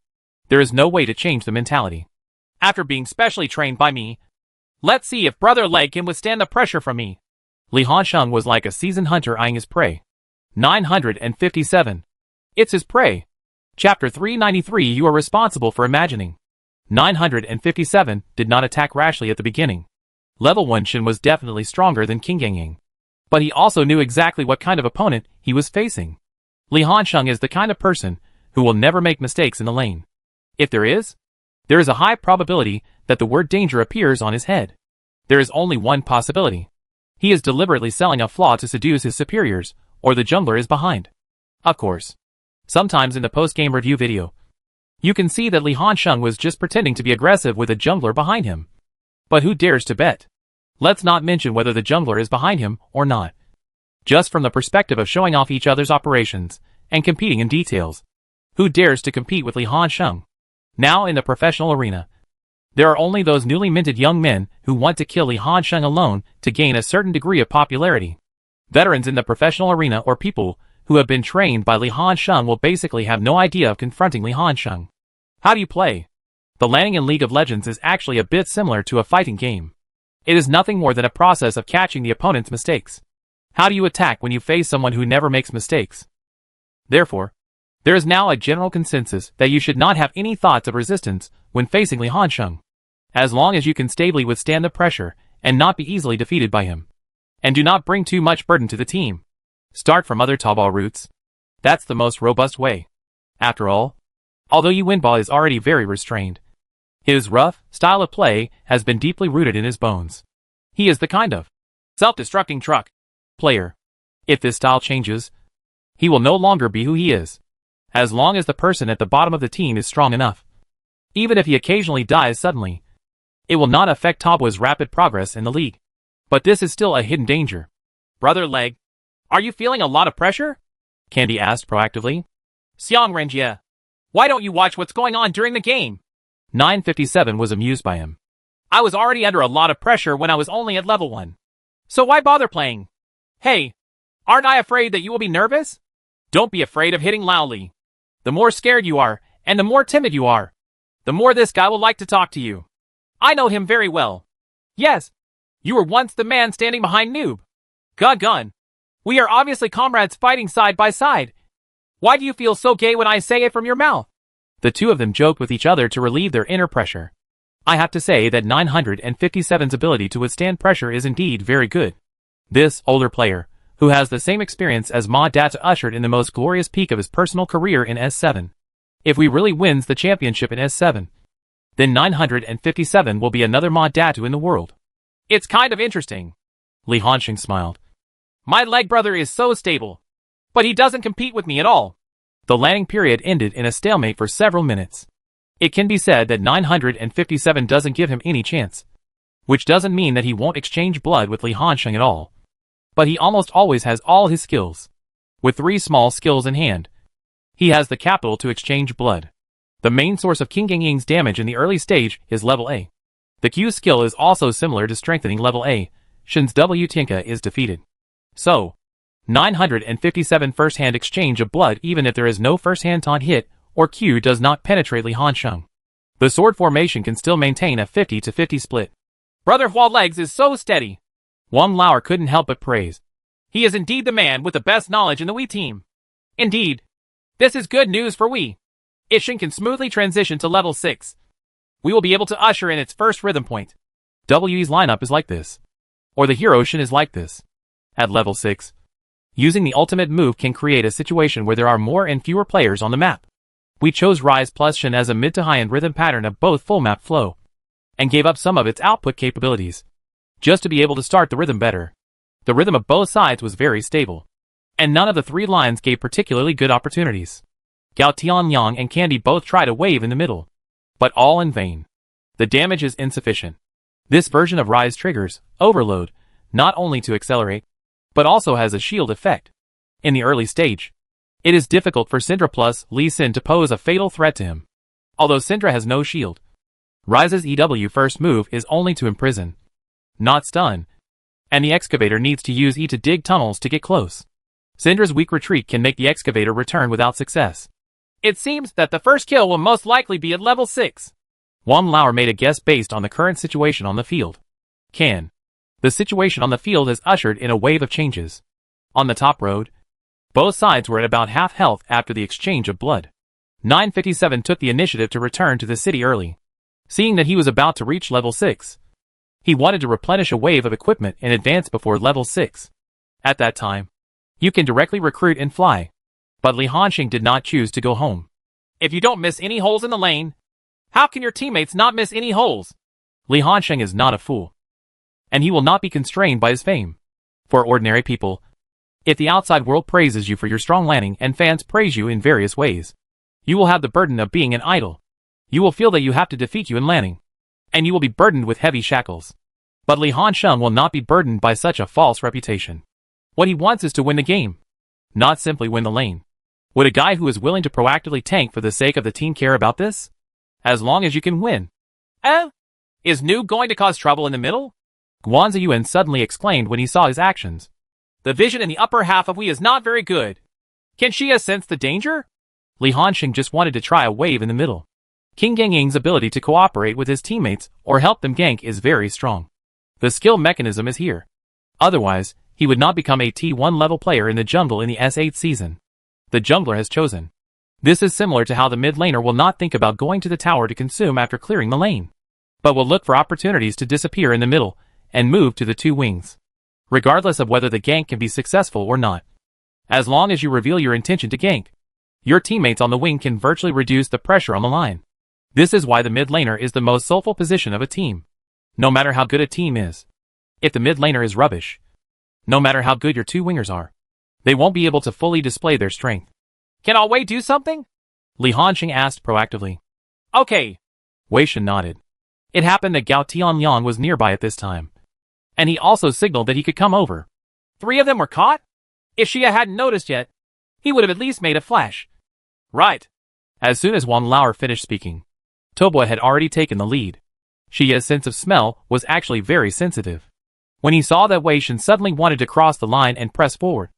there is no way to change the mentality. After being specially trained by me, let's see if Brother Leg can withstand the pressure from me. Lee Hanxing was like a seasoned hunter eyeing his prey. 957. It's his prey. Chapter 393. You are responsible for imagining. 957 did not attack rashly at the beginning. Level 1 Shin was definitely stronger than King Yangying, but he also knew exactly what kind of opponent he was facing. Lee Hanxing is the kind of person who will never make mistakes in the lane. If there is a high probability that the word danger appears on his head. There is only one possibility. He is deliberately selling a flaw to seduce his superiors, or the jungler is behind. Of course, sometimes in the post-game review video, you can see that Lee Hanxing was just pretending to be aggressive with a jungler behind him. But who dares to bet? Let's not mention whether the jungler is behind him or not. Just from the perspective of showing off each other's operations and competing in details, who dares to compete with Lee Hanxing? Now in the professional arena, there are only those newly minted young men who want to kill Lee Hanxing alone to gain a certain degree of popularity. Veterans in the professional arena or people who have been trained by Lee Hanxing will basically have no idea of confronting Lee Hanxing. How do you play? The landing in League of Legends is actually a bit similar to a fighting game. It is nothing more than a process of catching the opponent's mistakes. How do you attack when you face someone who never makes mistakes? Therefore, there is now a general consensus that you should not have any thoughts of resistance when facing Lee Hanxing, as long as you can stably withstand the pressure and not be easily defeated by him. And do not bring too much burden to the team. Start from other Talboa routes. That's the most robust way. After all, although Yuanbao is already very restrained, his rough style of play has been deeply rooted in his bones. He is the kind of self-destructing truck player. If this style changes, he will no longer be who he is, as long as the person at the bottom of the team is strong enough. Even if he occasionally dies suddenly, it will not affect Talboa's rapid progress in the league. But this is still a hidden danger. Brother Leg, are you feeling a lot of pressure? Candy asked proactively. Xiang Renjie, why don't you watch what's going on during the game? 957 was amused by him. I was already under a lot of pressure when I was only at level 1. So why bother playing? Hey, aren't I afraid that you will be nervous? Don't be afraid of hitting loudly. The more scared you are, and the more timid you are, the more this guy will like to talk to you. I know him very well. Yes, you were once the man standing behind Noob. Gun. We are obviously comrades fighting side by side. Why do you feel so gay when I say it from your mouth? The two of them joked with each other to relieve their inner pressure. I have to say that 957's ability to withstand pressure is indeed very good. This older player, who has the same experience as Ma Data ushered in the most glorious peak of his personal career in S7. If we really wins the championship in S7, then 957 will be another Ma Datu in the world. It's kind of interesting. Li Hanxing smiled. My leg brother is so stable, but he doesn't compete with me at all. The landing period ended in a stalemate for several minutes. It can be said that 957 doesn't give him any chance, which doesn't mean that he won't exchange blood with Li Hanxing at all. But he almost always has all his skills. With 3 small skills in hand, he has the capital to exchange blood. The main source of Qin Gangying's damage in the early stage is level A. The Q skill is also similar to strengthening level A. Shin's W Tinka is defeated. So, 957 first-hand exchange of blood even if there is no first-hand taunt hit or Q does not penetrate Li Hanxing. The sword formation can still maintain a 50-50 split. Brother Hua Legs is so steady. Wang Lauer couldn't help but praise. He is indeed the man with the best knowledge in the Wii team. Indeed. This is good news for Wii. Ishin can smoothly transition to level 6. We will be able to usher in its first rhythm point. We's lineup is like this. Or the hero Shin is like this. At level 6. Using the ultimate move can create a situation where there are more and fewer players on the map. We chose Rise plus Shin as a mid to high-end rhythm pattern of both full map flow, and gave up some of its output capabilities, just to be able to start the rhythm better. The rhythm of both sides was very stable, and none of the 3 lines gave particularly good opportunities. Gao Tianyang and Candy both tried a wave in the middle, but all in vain. The damage is insufficient. This version of Rise triggers Overload, not only to accelerate, but also has a shield effect. In the early stage, it is difficult for Syndra plus Lee Sin to pose a fatal threat to him. Although Syndra has no shield, Rise's EW first move is only to imprison, not stun, and the excavator needs to use E to dig tunnels to get close. Syndra's weak retreat can make the excavator return without success. It seems that the first kill will most likely be at level 6. Wang Lauer made a guess based on the current situation on the field. The situation on the field has ushered in a wave of changes. On the top road, both sides were at about half health after the exchange of blood. 957 took the initiative to return to the city early. Seeing that he was about to reach level 6, he wanted to replenish a wave of equipment in advance before level 6. At that time, you can directly recruit and fly. But Li Hanxing did not choose to go home. If you don't miss any holes in the lane, how can your teammates not miss any holes? Li Hanxing is not a fool, and he will not be constrained by his fame. For ordinary people, if the outside world praises you for your strong landing and fans praise you in various ways, you will have the burden of being an idol. You will feel that you have to defeat you in landing, and you will be burdened with heavy shackles. But Li Hanxing will not be burdened by such a false reputation. What he wants is to win the game, not simply win the lane. Would a guy who is willing to proactively tank for the sake of the team care about this? As long as you can win. Is Nu going to cause trouble in the middle? Guan Ziyuan suddenly exclaimed when he saw his actions. The vision in the upper half of Wii is not very good. Can she sense the danger? Li Hanxing just wanted to try a wave in the middle. Qin Gangying's ability to cooperate with his teammates or help them gank is very strong. The skill mechanism is here. Otherwise, he would not become a T1 level player in the jungle in the S8 season. The jungler has chosen. This is similar to how the mid laner will not think about going to the tower to consume after clearing the lane, but will look for opportunities to disappear in the middle and move to the 2 wings, regardless of whether the gank can be successful or not. As long as you reveal your intention to gank, your teammates on the wing can virtually reduce the pressure on the line. This is why the mid laner is the most soulful position of a team. No matter how good a team is, if the mid laner is rubbish, no matter how good your 2 wingers are, they won't be able to fully display their strength. Can Wei Wei do something? Li Hanxing asked proactively. Okay. Wei Shen nodded. It happened that Gao Tianyang was nearby at this time, and he also signaled that he could come over. 3 of them were caught? If Xia hadn't noticed yet, he would have at least made a flash. Right. As soon as Wang Lauer finished speaking, Toboe had already taken the lead. Xia's sense of smell was actually very sensitive. When he saw that Wei Shen suddenly wanted to cross the line and press forward,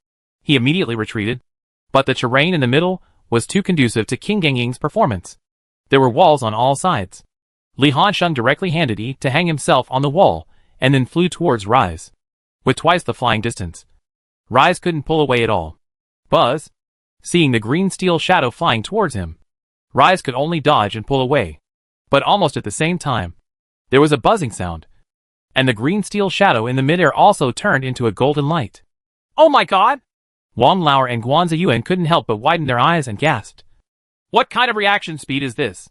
he immediately retreated, but the terrain in the middle was too conducive to Qin Gangying's performance. There were walls on all sides. Li Hanxing directly handed E to hang himself on the wall, and then flew towards Rise. With twice the flying distance, Rise couldn't pull away at all. Buzz, seeing the green steel shadow flying towards him, Rise could only dodge and pull away. But almost at the same time, there was a buzzing sound, and the green steel shadow in the midair also turned into a golden light. Oh my god! Wang Lauer and Guan Ziyuan couldn't help but widen their eyes and gasped. What kind of reaction speed is this?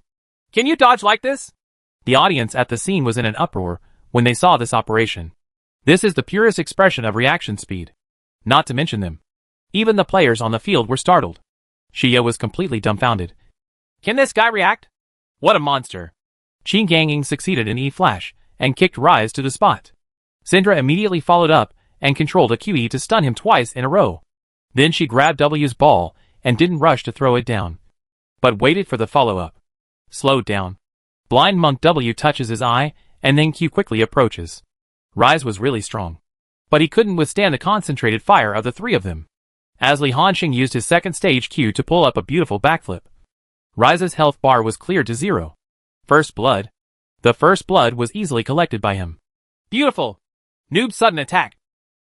Can you dodge like this? The audience at the scene was in an uproar when they saw this operation. This is the purest expression of reaction speed. Not to mention them. Even the players on the field were startled. Xia was completely dumbfounded. Can this guy react? What a monster. Qin Gangying succeeded in E-Flash and kicked Rise to the spot. Syndra immediately followed up and controlled a QE to stun him twice in a row. Then she grabbed W's ball and didn't rush to throw it down, but waited for the follow-up. Slowed down. Blind Monk W touches his eye, and then Q quickly approaches. Rise was really strong, but he couldn't withstand the concentrated fire of the three of them. As Li Hanxing used his second stage Q to pull up a beautiful backflip. Rise's health bar was cleared to 0. First blood. The first blood was easily collected by him. Beautiful! Noob's sudden attack.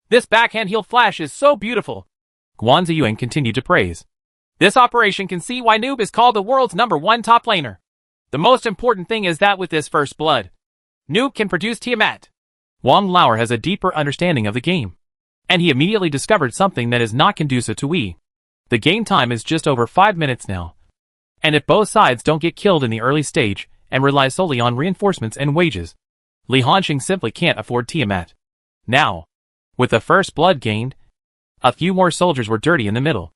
This backhand heel flash is so beautiful. Guan Ziyuan continued to praise. This operation can see why Noob is called the world's #1 top laner. The most important thing is that with this first blood, Noob can produce Tiamat. Wang Lauer has a deeper understanding of the game, and he immediately discovered something that is not conducive to Wii. The game time is just over 5 minutes now. And if both sides don't get killed in the early stage and rely solely on reinforcements and wages, Li Hanxing simply can't afford Tiamat. Now, with the first blood gained, a few more soldiers were dirty in the middle.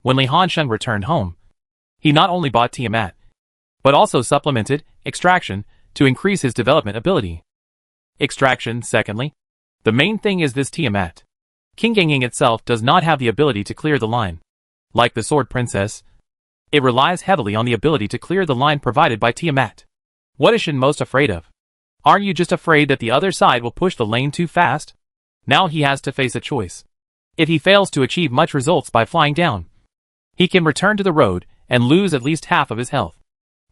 When Li Hanxing returned home, he not only bought Tiamat, but also supplemented Extraction to increase his development ability. Extraction, secondly. The main thing is this Tiamat. Qin Gangying itself does not have the ability to clear the line. Like the Sword Princess, it relies heavily on the ability to clear the line provided by Tiamat. What is Shen most afraid of? Aren't you just afraid that the other side will push the lane too fast? Now he has to face a choice. If he fails to achieve much results by flying down, he can return to the road and lose at least half of his health,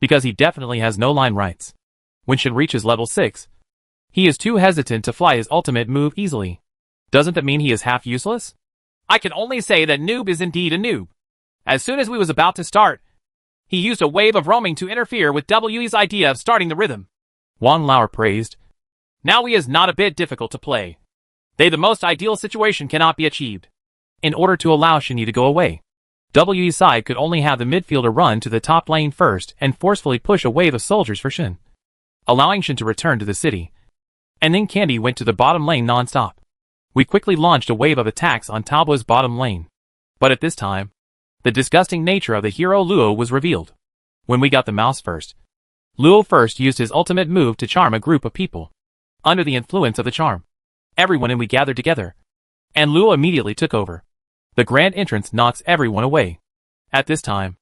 because he definitely has no line rights. When Shen reaches level 6, he is too hesitant to fly his ultimate move easily. Doesn't that mean he is half useless? I can only say that Noob is indeed a noob. As soon as we was about to start, he used a wave of roaming to interfere with We's idea of starting the rhythm. Wang Lauer praised. Now he is not a bit difficult to play. The most ideal situation cannot be achieved. In order to allow Shen Yi to go away, We's side could only have the midfielder run to the top lane first and forcefully push a wave of soldiers for Shen, allowing Shen to return to the city. And then Candy went to the bottom lane non-stop. We quickly launched a wave of attacks on Talbo's bottom lane. But at this time, the disgusting nature of the hero Luo was revealed. When we got the mouse first, Luo first used his ultimate move to charm a group of people. Under the influence of the charm, everyone and we gathered together, and Luo immediately took over. The grand entrance knocks everyone away. At this time,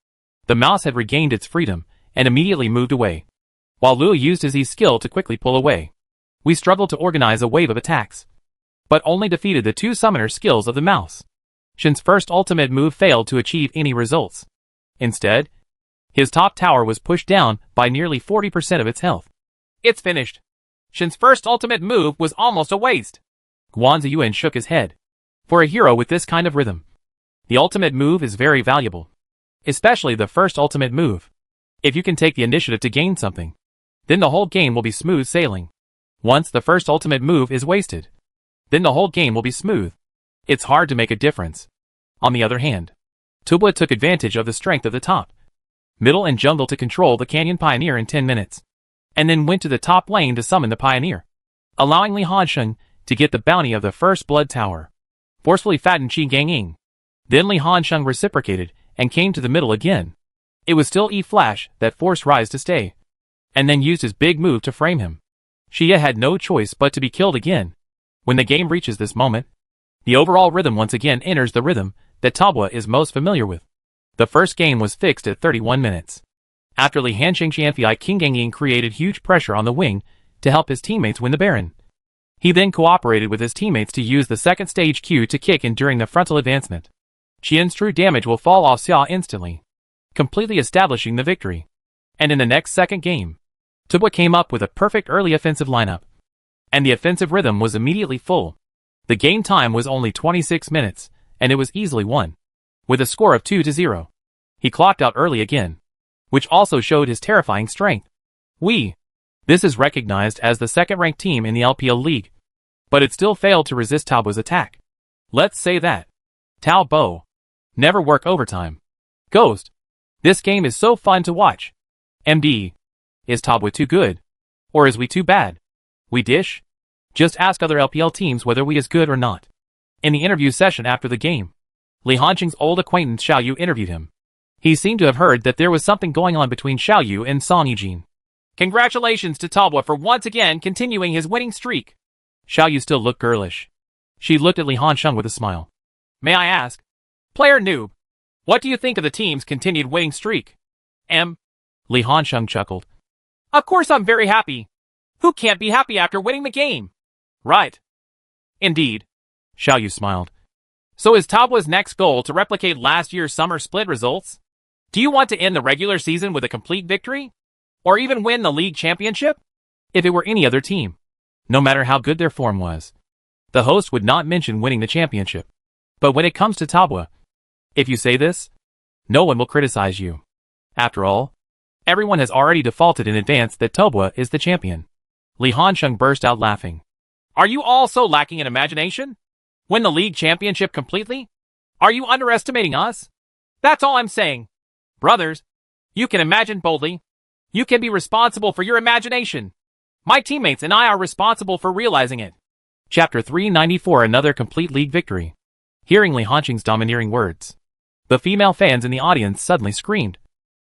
the mouse had regained its freedom and immediately moved away, while Luo used his E skill to quickly pull away. We struggled to organize a wave of attacks, but only defeated the 2 summoner skills of the mouse. Shen's first ultimate move failed to achieve any results. Instead, his top tower was pushed down by nearly 40% of its health. It's finished. Shen's first ultimate move was almost a waste. Guan Ziyuan shook his head. For a hero with this kind of rhythm, the ultimate move is very valuable. Especially the first ultimate move. If you can take the initiative to gain something, then the whole game will be smooth sailing. Once the first ultimate move is wasted, then the whole game will be smooth. It's hard to make a difference. On the other hand, Tubla took advantage of the strength of the top, middle and jungle to control the Canyon Pioneer in 10 minutes, and then went to the top lane to summon the Pioneer, allowing Li Hanxing to get the bounty of the first blood tower. Forcefully fattened Qin Gangying. Then Li Hanxing reciprocated and came to the middle again. It was still E-Flash that forced Rise to stay, and then used his big move to frame him. Xia had no choice but to be killed again. When the game reaches this moment, the overall rhythm once again enters the rhythm that Tabua is most familiar with. The first game was fixed at 31 minutes. After Li Hanxing Xianfei, Qin Gangying created huge pressure on the wing to help his teammates win the Baron. He then cooperated with his teammates to use the second stage Q to kick in during the frontal advancement. Qian's true damage will fall off Xia instantly, completely establishing the victory. And in the next second game, Tubua came up with a perfect early offensive lineup, and the offensive rhythm was immediately full. The game time was only 26 minutes, and it was easily won, with a score of 2-0. He clocked out early again, which also showed his terrifying strength. This is recognized as the second-ranked team in the LPL League, but it still failed to resist Taobo's attack. Let's say that Tao Bo never work overtime. Ghost. This game is so fun to watch. MD. Is Tabwa too good? Or is we too bad? We dish? Just ask other LPL teams whether we is good or not. In the interview session after the game, Li Hanqing's old acquaintance Xiao Yu interviewed him. He seemed to have heard that there was something going on between Xiao Yu and Song Yijin. Congratulations to Tabwa for once again continuing his winning streak. Xiao Yu still looked girlish. She looked at Li Hanqing with a smile. May I ask? Player noob. What do you think of the team's continued winning streak? Li Hanqing chuckled. Of course I'm very happy. Who can't be happy after winning the game? Right. Indeed. Xiao Yu smiled. So is Tabwa's next goal to replicate last year's summer split results? Do you want to end the regular season with a complete victory? Or even win the league championship? If it were any other team, no matter how good their form was, the host would not mention winning the championship. But when it comes to Tabwa, if you say this, no one will criticize you. After all, everyone has already defaulted in advance that Tabwa is the champion. Li Hanqing burst out laughing. Are you all so lacking in imagination? Win the league championship completely? Are you underestimating us? That's all I'm saying. Brothers, you can imagine boldly. You can be responsible for your imagination. My teammates and I are responsible for realizing it. Chapter 394. Another complete league victory. Hearing Li Hanqing's domineering words, the female fans in the audience suddenly screamed.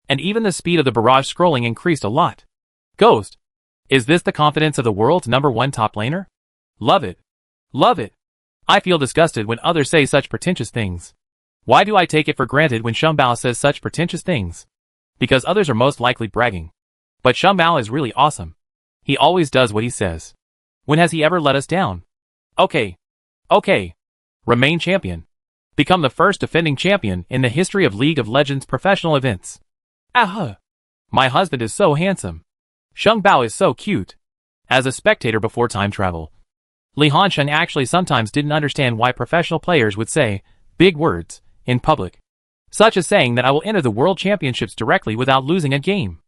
And even the speed of the barrage scrolling increased a lot. Ghost, is this the confidence of the world's #1 top laner? Love it. Love it. I feel disgusted when others say such pretentious things. Why do I take it for granted when Shengbao says such pretentious things? Because others are most likely bragging. But Shengbao is really awesome. He always does what he says. When has he ever let us down? Okay. Remain champion. Become the first defending champion in the history of League of Legends professional events. My husband is so handsome. Shengbao is so cute. As a spectator before time travel, Li Hanqing actually sometimes didn't understand why professional players would say big words in public, such as saying that I will enter the World Championships directly without losing a game.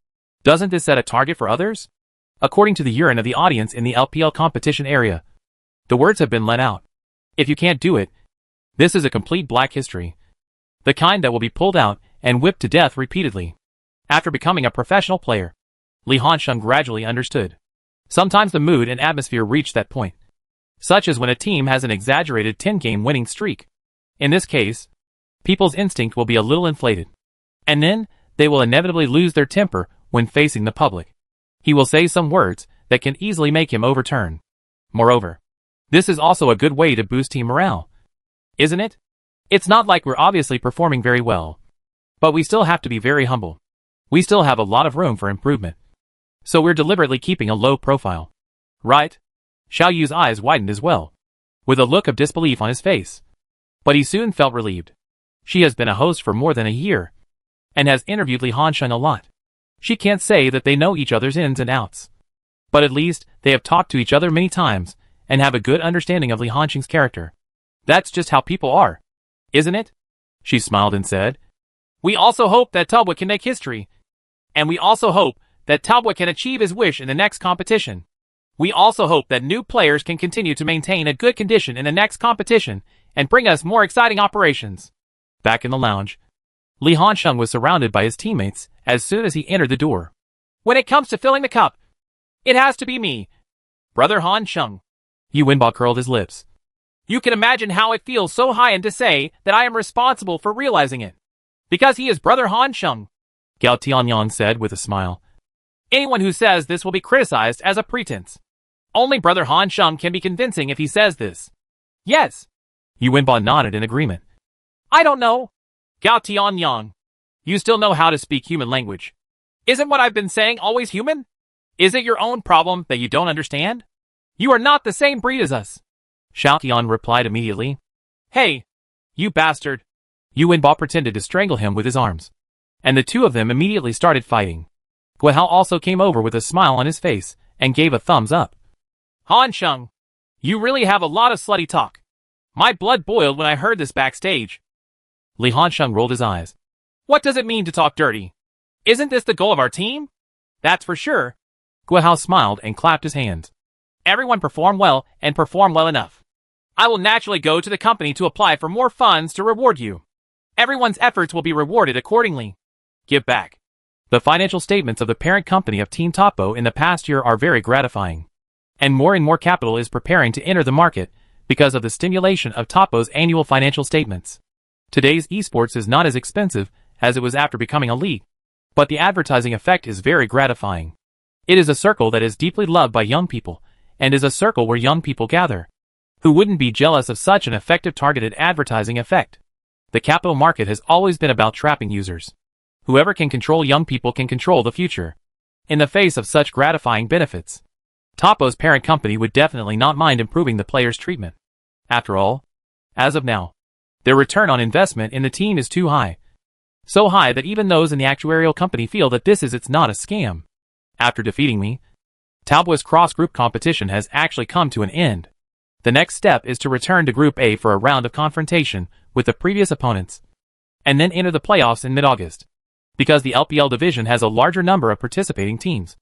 Doesn't this set a target for others? According to the urine of the audience in the LPL competition area, the words have been let out. If you can't do it, this is a complete black history. The kind that will be pulled out and whipped to death repeatedly. After becoming a professional player, Li Hanqing gradually understood. Sometimes the mood and atmosphere reach that point, such as when a team has an exaggerated 10-game winning streak. In this case, people's instinct will be a little inflated. And then, they will inevitably lose their temper when facing the public. He will say some words that can easily make him overturn. Moreover, this is also a good way to boost team morale. Isn't it? It's not like we're obviously performing very well. But we still have to be very humble. We still have a lot of room for improvement. So we're deliberately keeping a low profile. Right? Xiao Yu's eyes widened as well, with a look of disbelief on his face. But he soon felt relieved. She has been a host for more than a year, and has interviewed Li Hanqing a lot. She can't say that they know each other's ins and outs. But at least, they have talked to each other many times, and have a good understanding of Li Hanqing's character. That's just how people are, isn't it? She smiled and said, we also hope that Tabwa can make history. And we also hope that Tabwa can achieve his wish in the next competition. We also hope that new players can continue to maintain a good condition in the next competition and bring us more exciting operations. Back in the lounge, Li Hanqing was surrounded by his teammates as soon as he entered the door. When it comes to filling the cup, it has to be me, Brother Hanqing. Yu Wenbo curled his lips. You can imagine how it feels so high and to say that I am responsible for realizing it. Because he is Brother Hanqing, Gao Tianyang said with a smile. Anyone who says this will be criticized as a pretense. Only Brother Hanqing can be convincing if he says this. Yes. Yu Wenbo nodded in agreement. I don't know. Gao Tianyang. You still know how to speak human language. Isn't what I've been saying always human? Is it your own problem that you don't understand? You are not the same breed as us. Xiao Tian replied immediately. Hey, you bastard. Yu Wenbo pretended to strangle him with his arms. And the two of them immediately started fighting. Guihao also came over with a smile on his face and gave a thumbs up. Hanqing, you really have a lot of slutty talk. My blood boiled when I heard this backstage. Li Hanqing rolled his eyes. What does it mean to talk dirty? Isn't this the goal of our team? That's for sure. Guihao smiled and clapped his hands. Everyone perform well and perform well enough. I will naturally go to the company to apply for more funds to reward you. Everyone's efforts will be rewarded accordingly. Give back. The financial statements of the parent company of Team Toppo in the past year are very gratifying. And more capital is preparing to enter the market because of the stimulation of Toppo's annual financial statements. Today's esports is not as expensive as it was after becoming a league, but the advertising effect is very gratifying. It is a circle that is deeply loved by young people, and is a circle where young people gather. Who wouldn't be jealous of such an effective targeted advertising effect? The capital market has always been about trapping users. Whoever can control young people can control the future. In the face of such gratifying benefits, Toppo's parent company would definitely not mind improving the players' treatment. After all, as of now, their return on investment in the team is too high. So high that even those in the actuarial company feel that it's not a scam. After defeating me, Talboa's cross-group competition has actually come to an end. The next step is to return to Group A for a round of confrontation with the previous opponents, and then enter the playoffs in mid-August. Because the LPL division has a larger number of participating teams,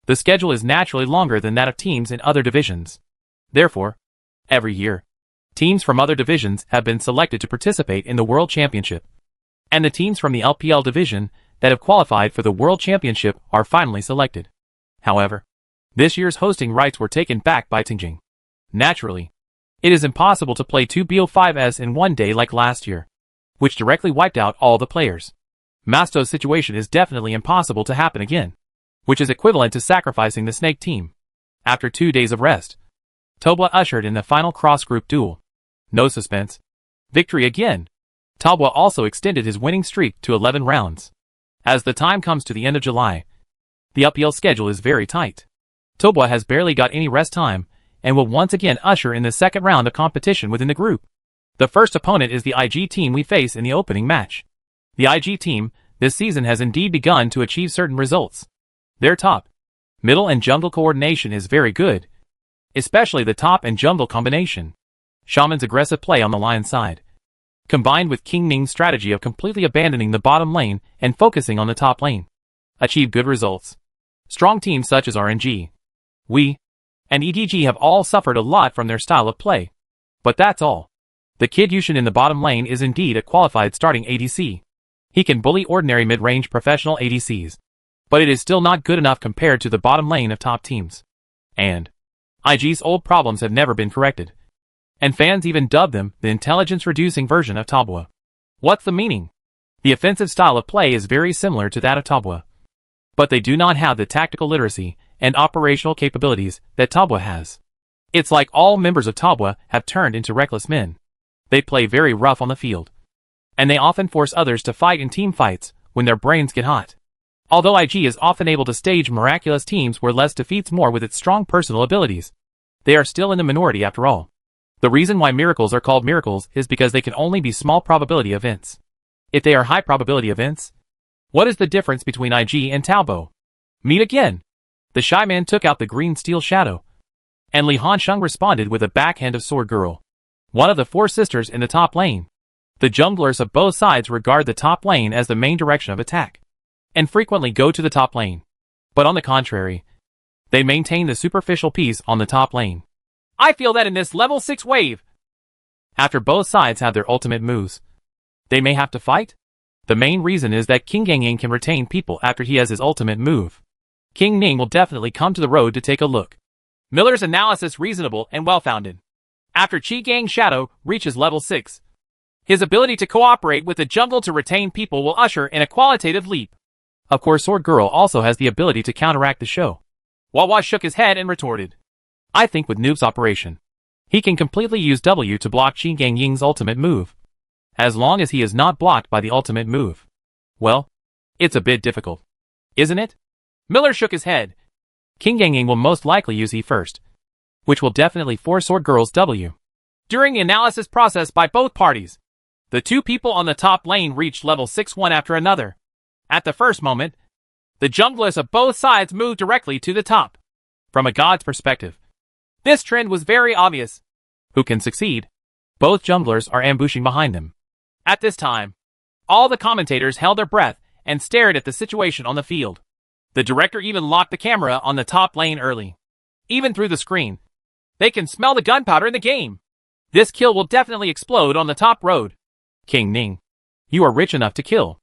the schedule is naturally longer than that of teams in other divisions. Therefore, every year, teams from other divisions have been selected to participate in the World Championship, and the teams from the LPL division that have qualified for the World Championship are finally selected. However, this year's hosting rights were taken back by Tingjing. Naturally, it is impossible to play 2 BO5s in one day like last year, which directly wiped out all the players. Masto's situation is definitely impossible to happen again, which is equivalent to sacrificing the Snake team. After 2 days of rest, Talboa ushered in the final cross-group duel. No suspense. Victory again. Talboa also extended his winning streak to 11 rounds. As the time comes to the end of July, the LPL schedule is very tight. Talboa has barely got any rest time, and will once again usher in the second round of competition within the group. The first opponent is the IG team we face in the opening match. The IG team, this season has indeed begun to achieve certain results. Their top, middle and jungle coordination is very good, especially the top and jungle combination. Shaman's aggressive play on the Lion side, combined with King Ning's strategy of completely abandoning the bottom lane and focusing on the top lane, achieve good results. Strong teams such as RNG, we, and EDG have all suffered a lot from their style of play. But that's all. The Kid Yushin in the bottom lane is indeed a qualified starting ADC. He can bully ordinary mid-range professional ADCs, but it is still not good enough compared to the bottom lane of top teams. And IG's old problems have never been corrected, and fans even dub them the intelligence-reducing version of Talboa. What's the meaning? The offensive style of play is very similar to that of Talboa, but they do not have the tactical literacy and operational capabilities that Talboa has. It's like all members of Talboa have turned into reckless men. They play very rough on the field, and they often force others to fight in team fights when their brains get hot. Although IG is often able to stage miraculous teams where less defeats more with its strong personal abilities, they are still in the minority after all. The reason why miracles are called miracles is because they can only be small probability events. If they are high probability events, what is the difference between IG and Talboa? Meet again. The Shy Man took out the green steel shadow, and Li Hansheng responded with a backhand of Sword Girl, one of the 4 sisters in the top lane. The junglers of both sides regard the top lane as the main direction of attack, and frequently go to the top lane. But on the contrary, they maintain the superficial piece on the top lane. I feel that in this level 6 wave, after both sides have their ultimate moves, they may have to fight. The main reason is that King Gangying can retain people after he has his ultimate move. King Ning will definitely come to the road to take a look. Miller's analysis reasonable and well-founded. After Qi Gang Shadow reaches level 6, his ability to cooperate with the jungle to retain people will usher in a qualitative leap. Of course, Sword Girl also has the ability to counteract the show. Wawa shook his head and retorted, I think with Noob's operation, he can completely use W to block Qi Gangying's ultimate move. As long as he is not blocked by the ultimate move. Well, it's a bit difficult, isn't it? Miller shook his head. King Gangying will most likely use E first, which will definitely force Sword Girl's W. During the analysis process by both parties, the 2 people on the top lane reached level 6 one after another. At the first moment, the junglers of both sides moved directly to the top. From a god's perspective, this trend was very obvious. Who can succeed? Both junglers are ambushing behind them. At this time, all the commentators held their breath and stared at the situation on the field. The director even locked the camera on the top lane early. Even through the screen, they can smell the gunpowder in the game. This kill will definitely explode on the top road. King Ning, you are rich enough to kill.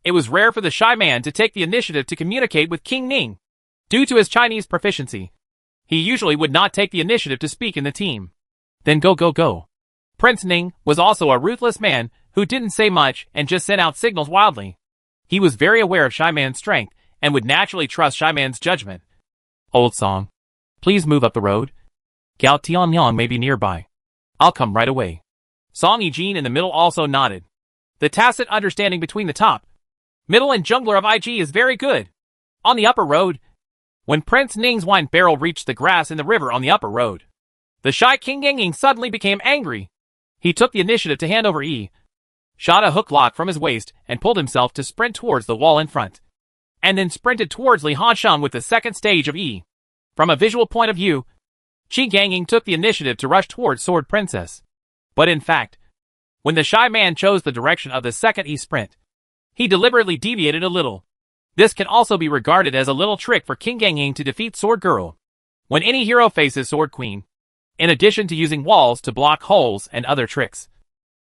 It was rare for the shy man to take the initiative to communicate with King Ning. Due to his Chinese proficiency, he usually would not take the initiative to speak in the team. Then go. Prince Ning was also a ruthless man who didn't say much and just sent out signals wildly. He was very aware of Shy Man's strength and would naturally trust Shy Man's judgment. Old song. Please move up the road. Gao Tianyang may be nearby. I'll come right away. Song Yijin in the middle also nodded. The tacit understanding between the top, middle and jungler of IG is very good. On the upper road, when Prince Ning's wine barrel reached the grass in the river on the upper road, the shy King Yanging suddenly became angry. He took the initiative to hand over E, shot a hook lock from his waist, and pulled himself to sprint towards the wall in front. And then sprinted towards Li Hansheng with the second stage of E. From a visual point of view, Qi Gangying took the initiative to rush towards Sword Princess. But in fact, when the shy man chose the direction of the second E sprint, he deliberately deviated a little. This can also be regarded as a little trick for King Gangying to defeat Sword Girl. When any hero faces Sword Queen, in addition to using walls to block holes and other tricks,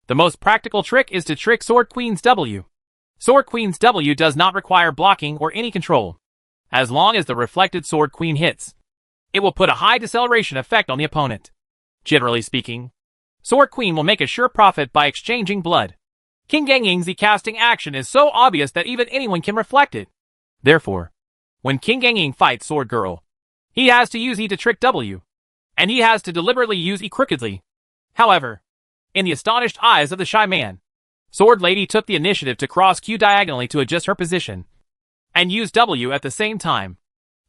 the most practical trick is to trick Sword Queen's W. Sword Queen's W does not require blocking or any control. As long as the reflected Sword Queen hits, it will put a high deceleration effect on the opponent. Generally speaking, Sword Queen will make a sure profit by exchanging blood. King Gangying's casting action is so obvious that even anyone can reflect it. Therefore, when King Gangying fights Sword Girl, he has to use E to trick W, and he has to deliberately use E crookedly. However, in the astonished eyes of the shy man, Sword Lady took the initiative to cross Q diagonally to adjust her position, and use W at the same time.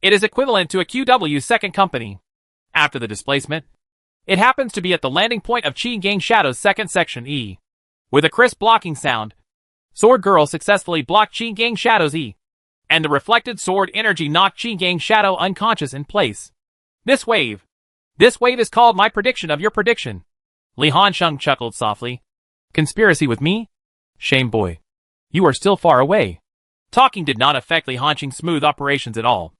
It is equivalent to a QW second company. After the displacement, it happens to be at the landing point of Qi Gang Shadow's second section E. With a crisp blocking sound, Sword Girl successfully blocked Qi Gang Shadow's E, and the reflected sword energy knocked Qi Gang Shadow unconscious in place. This wave is called my prediction of your prediction. Li Hansheng chuckled softly. Conspiracy with me? Shame boy. You are still far away. Talking did not affect Li Hansheng's smooth operations at all,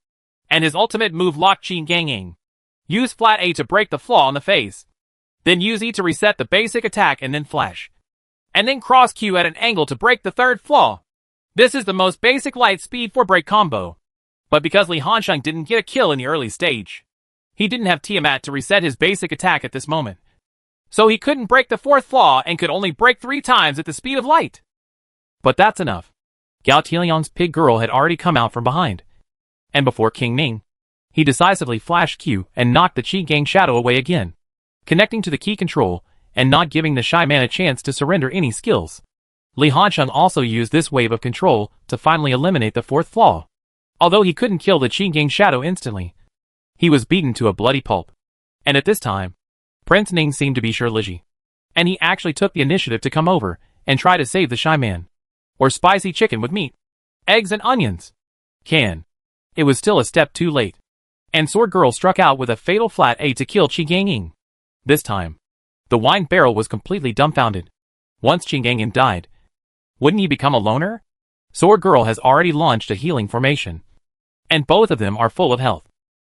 and his ultimate move locked Qi Gangying. Use flat A to break the flaw on the face. Then use E to reset the basic attack and then flash. And then cross Q at an angle to break the third flaw. This is the most basic light speed for break combo. But because Li Hansheng didn't get a kill in the early stage, he didn't have Tiamat to reset his basic attack at this moment. So he couldn't break the fourth flaw and could only break 3 times at the speed of light. But that's enough. Gao Tianyang's pig girl had already come out from behind. And before King Ning, he decisively flashed Q and knocked the Qi Gang Shadow away again, connecting to the key control and not giving the shy man a chance to surrender any skills. Li Hansheng also used this wave of control to finally eliminate the fourth flaw. Although he couldn't kill the Qi Gang Shadow instantly, he was beaten to a bloody pulp. And at this time, Prince Ning seemed to be sure Liji, and he actually took the initiative to come over and try to save the shy man. Or spicy chicken with meat, eggs and onions. It was still a step too late, and Sword Girl struck out with a fatal flat A to kill Qi Gangying. This time, the wine barrel was completely dumbfounded. Once Qi Gangying died, wouldn't he become a loner? Sword Girl has already launched a healing formation, and both of them are full of health.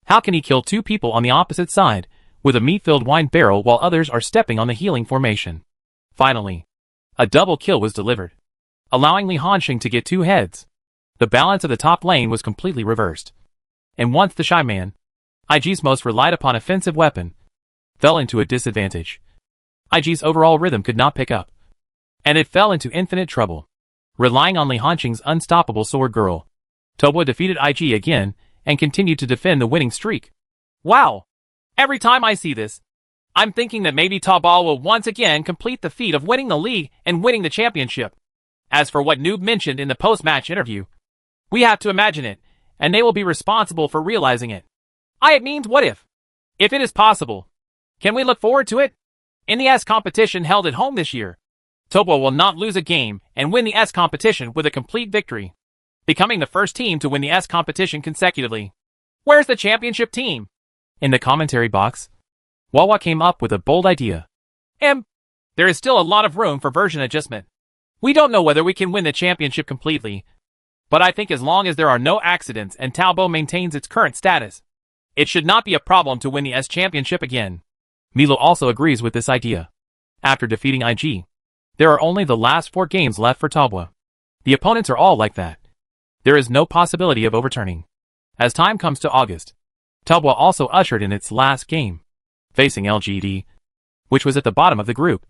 How can he kill 2 people on the opposite side with a meat-filled wine barrel while others are stepping on the healing formation? Finally, a double kill was delivered, allowing Li Hansheng to get 2 heads. The balance of the top lane was completely reversed. And once the shy man, IG's most relied upon offensive weapon, fell into a disadvantage, IG's overall rhythm could not pick up, and it fell into infinite trouble. Relying on Li Hansheng's unstoppable Sword Girl, Tobua defeated IG again and continued to defend the winning streak. Wow! Every time I see this, I'm thinking that maybe Tobua will once again complete the feat of winning the league and winning the championship. As for what Noob mentioned in the post-match interview, we have to imagine it, and they will be responsible for realizing it. It means what if? If it is possible, can we look forward to it? In the S competition held at home this year, Tobua will not lose a game and win the S competition with a complete victory, becoming the first team to win the S competition consecutively. Where's the championship team? In the commentary box, Wawa came up with a bold idea. There is still a lot of room for version adjustment. We don't know whether we can win the championship completely, but I think as long as there are no accidents and Talbot maintains its current status, it should not be a problem to win the S championship again. Milo also agrees with this idea. After defeating IG, there are only the last 4 games left for Talbot. The opponents are all like that. There is no possibility of overturning. As time comes to August, Tubwa also ushered in its last game, facing LGD, which was at the bottom of the group.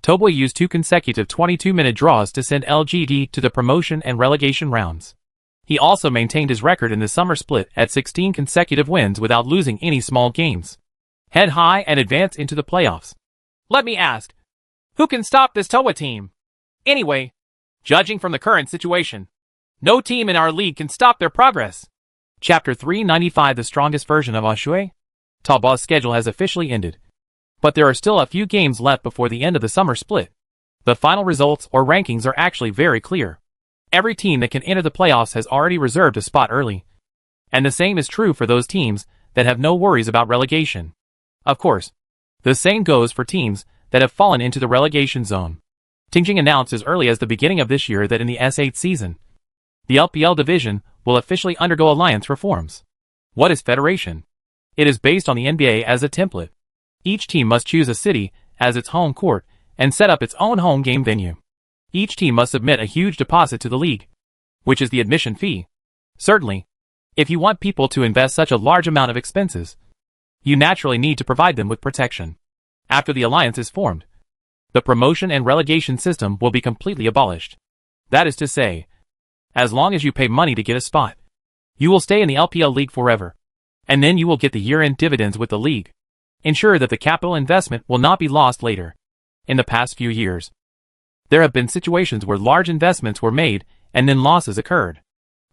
Tubwa used 2 consecutive 22-minute draws to send LGD to the promotion and relegation rounds. He also maintained his record in the summer split at 16 consecutive wins without losing any small games. Head high and advance into the playoffs. Let me ask, who can stop this Tubwa team? Anyway, judging from the current situation, no team in our league can stop their progress. Chapter 395, the strongest version of Ashui. Tubwa's schedule has officially ended, but there are still a few games left before the end of the summer split. The final results or rankings are actually very clear. Every team that can enter the playoffs has already reserved a spot early. And the same is true for those teams that have no worries about relegation. Of course, the same goes for teams that have fallen into the relegation zone. Tingjing announced as early as the beginning of this year that in the S8 season, the LPL division will officially undergo alliance reforms. What is federation? It is based on the NBA as a template. Each team must choose a city as its home court and set up its own home game venue. Each team must submit a huge deposit to the league, which is the admission fee. Certainly, if you want people to invest such a large amount of expenses, you naturally need to provide them with protection. After the alliance is formed, the promotion and relegation system will be completely abolished. That is to say, as long as you pay money to get a spot, you will stay in the LPL league forever, and then you will get the year-end dividends with the league. Ensure that the capital investment will not be lost later. In the past few years, there have been situations where large investments were made and then losses occurred.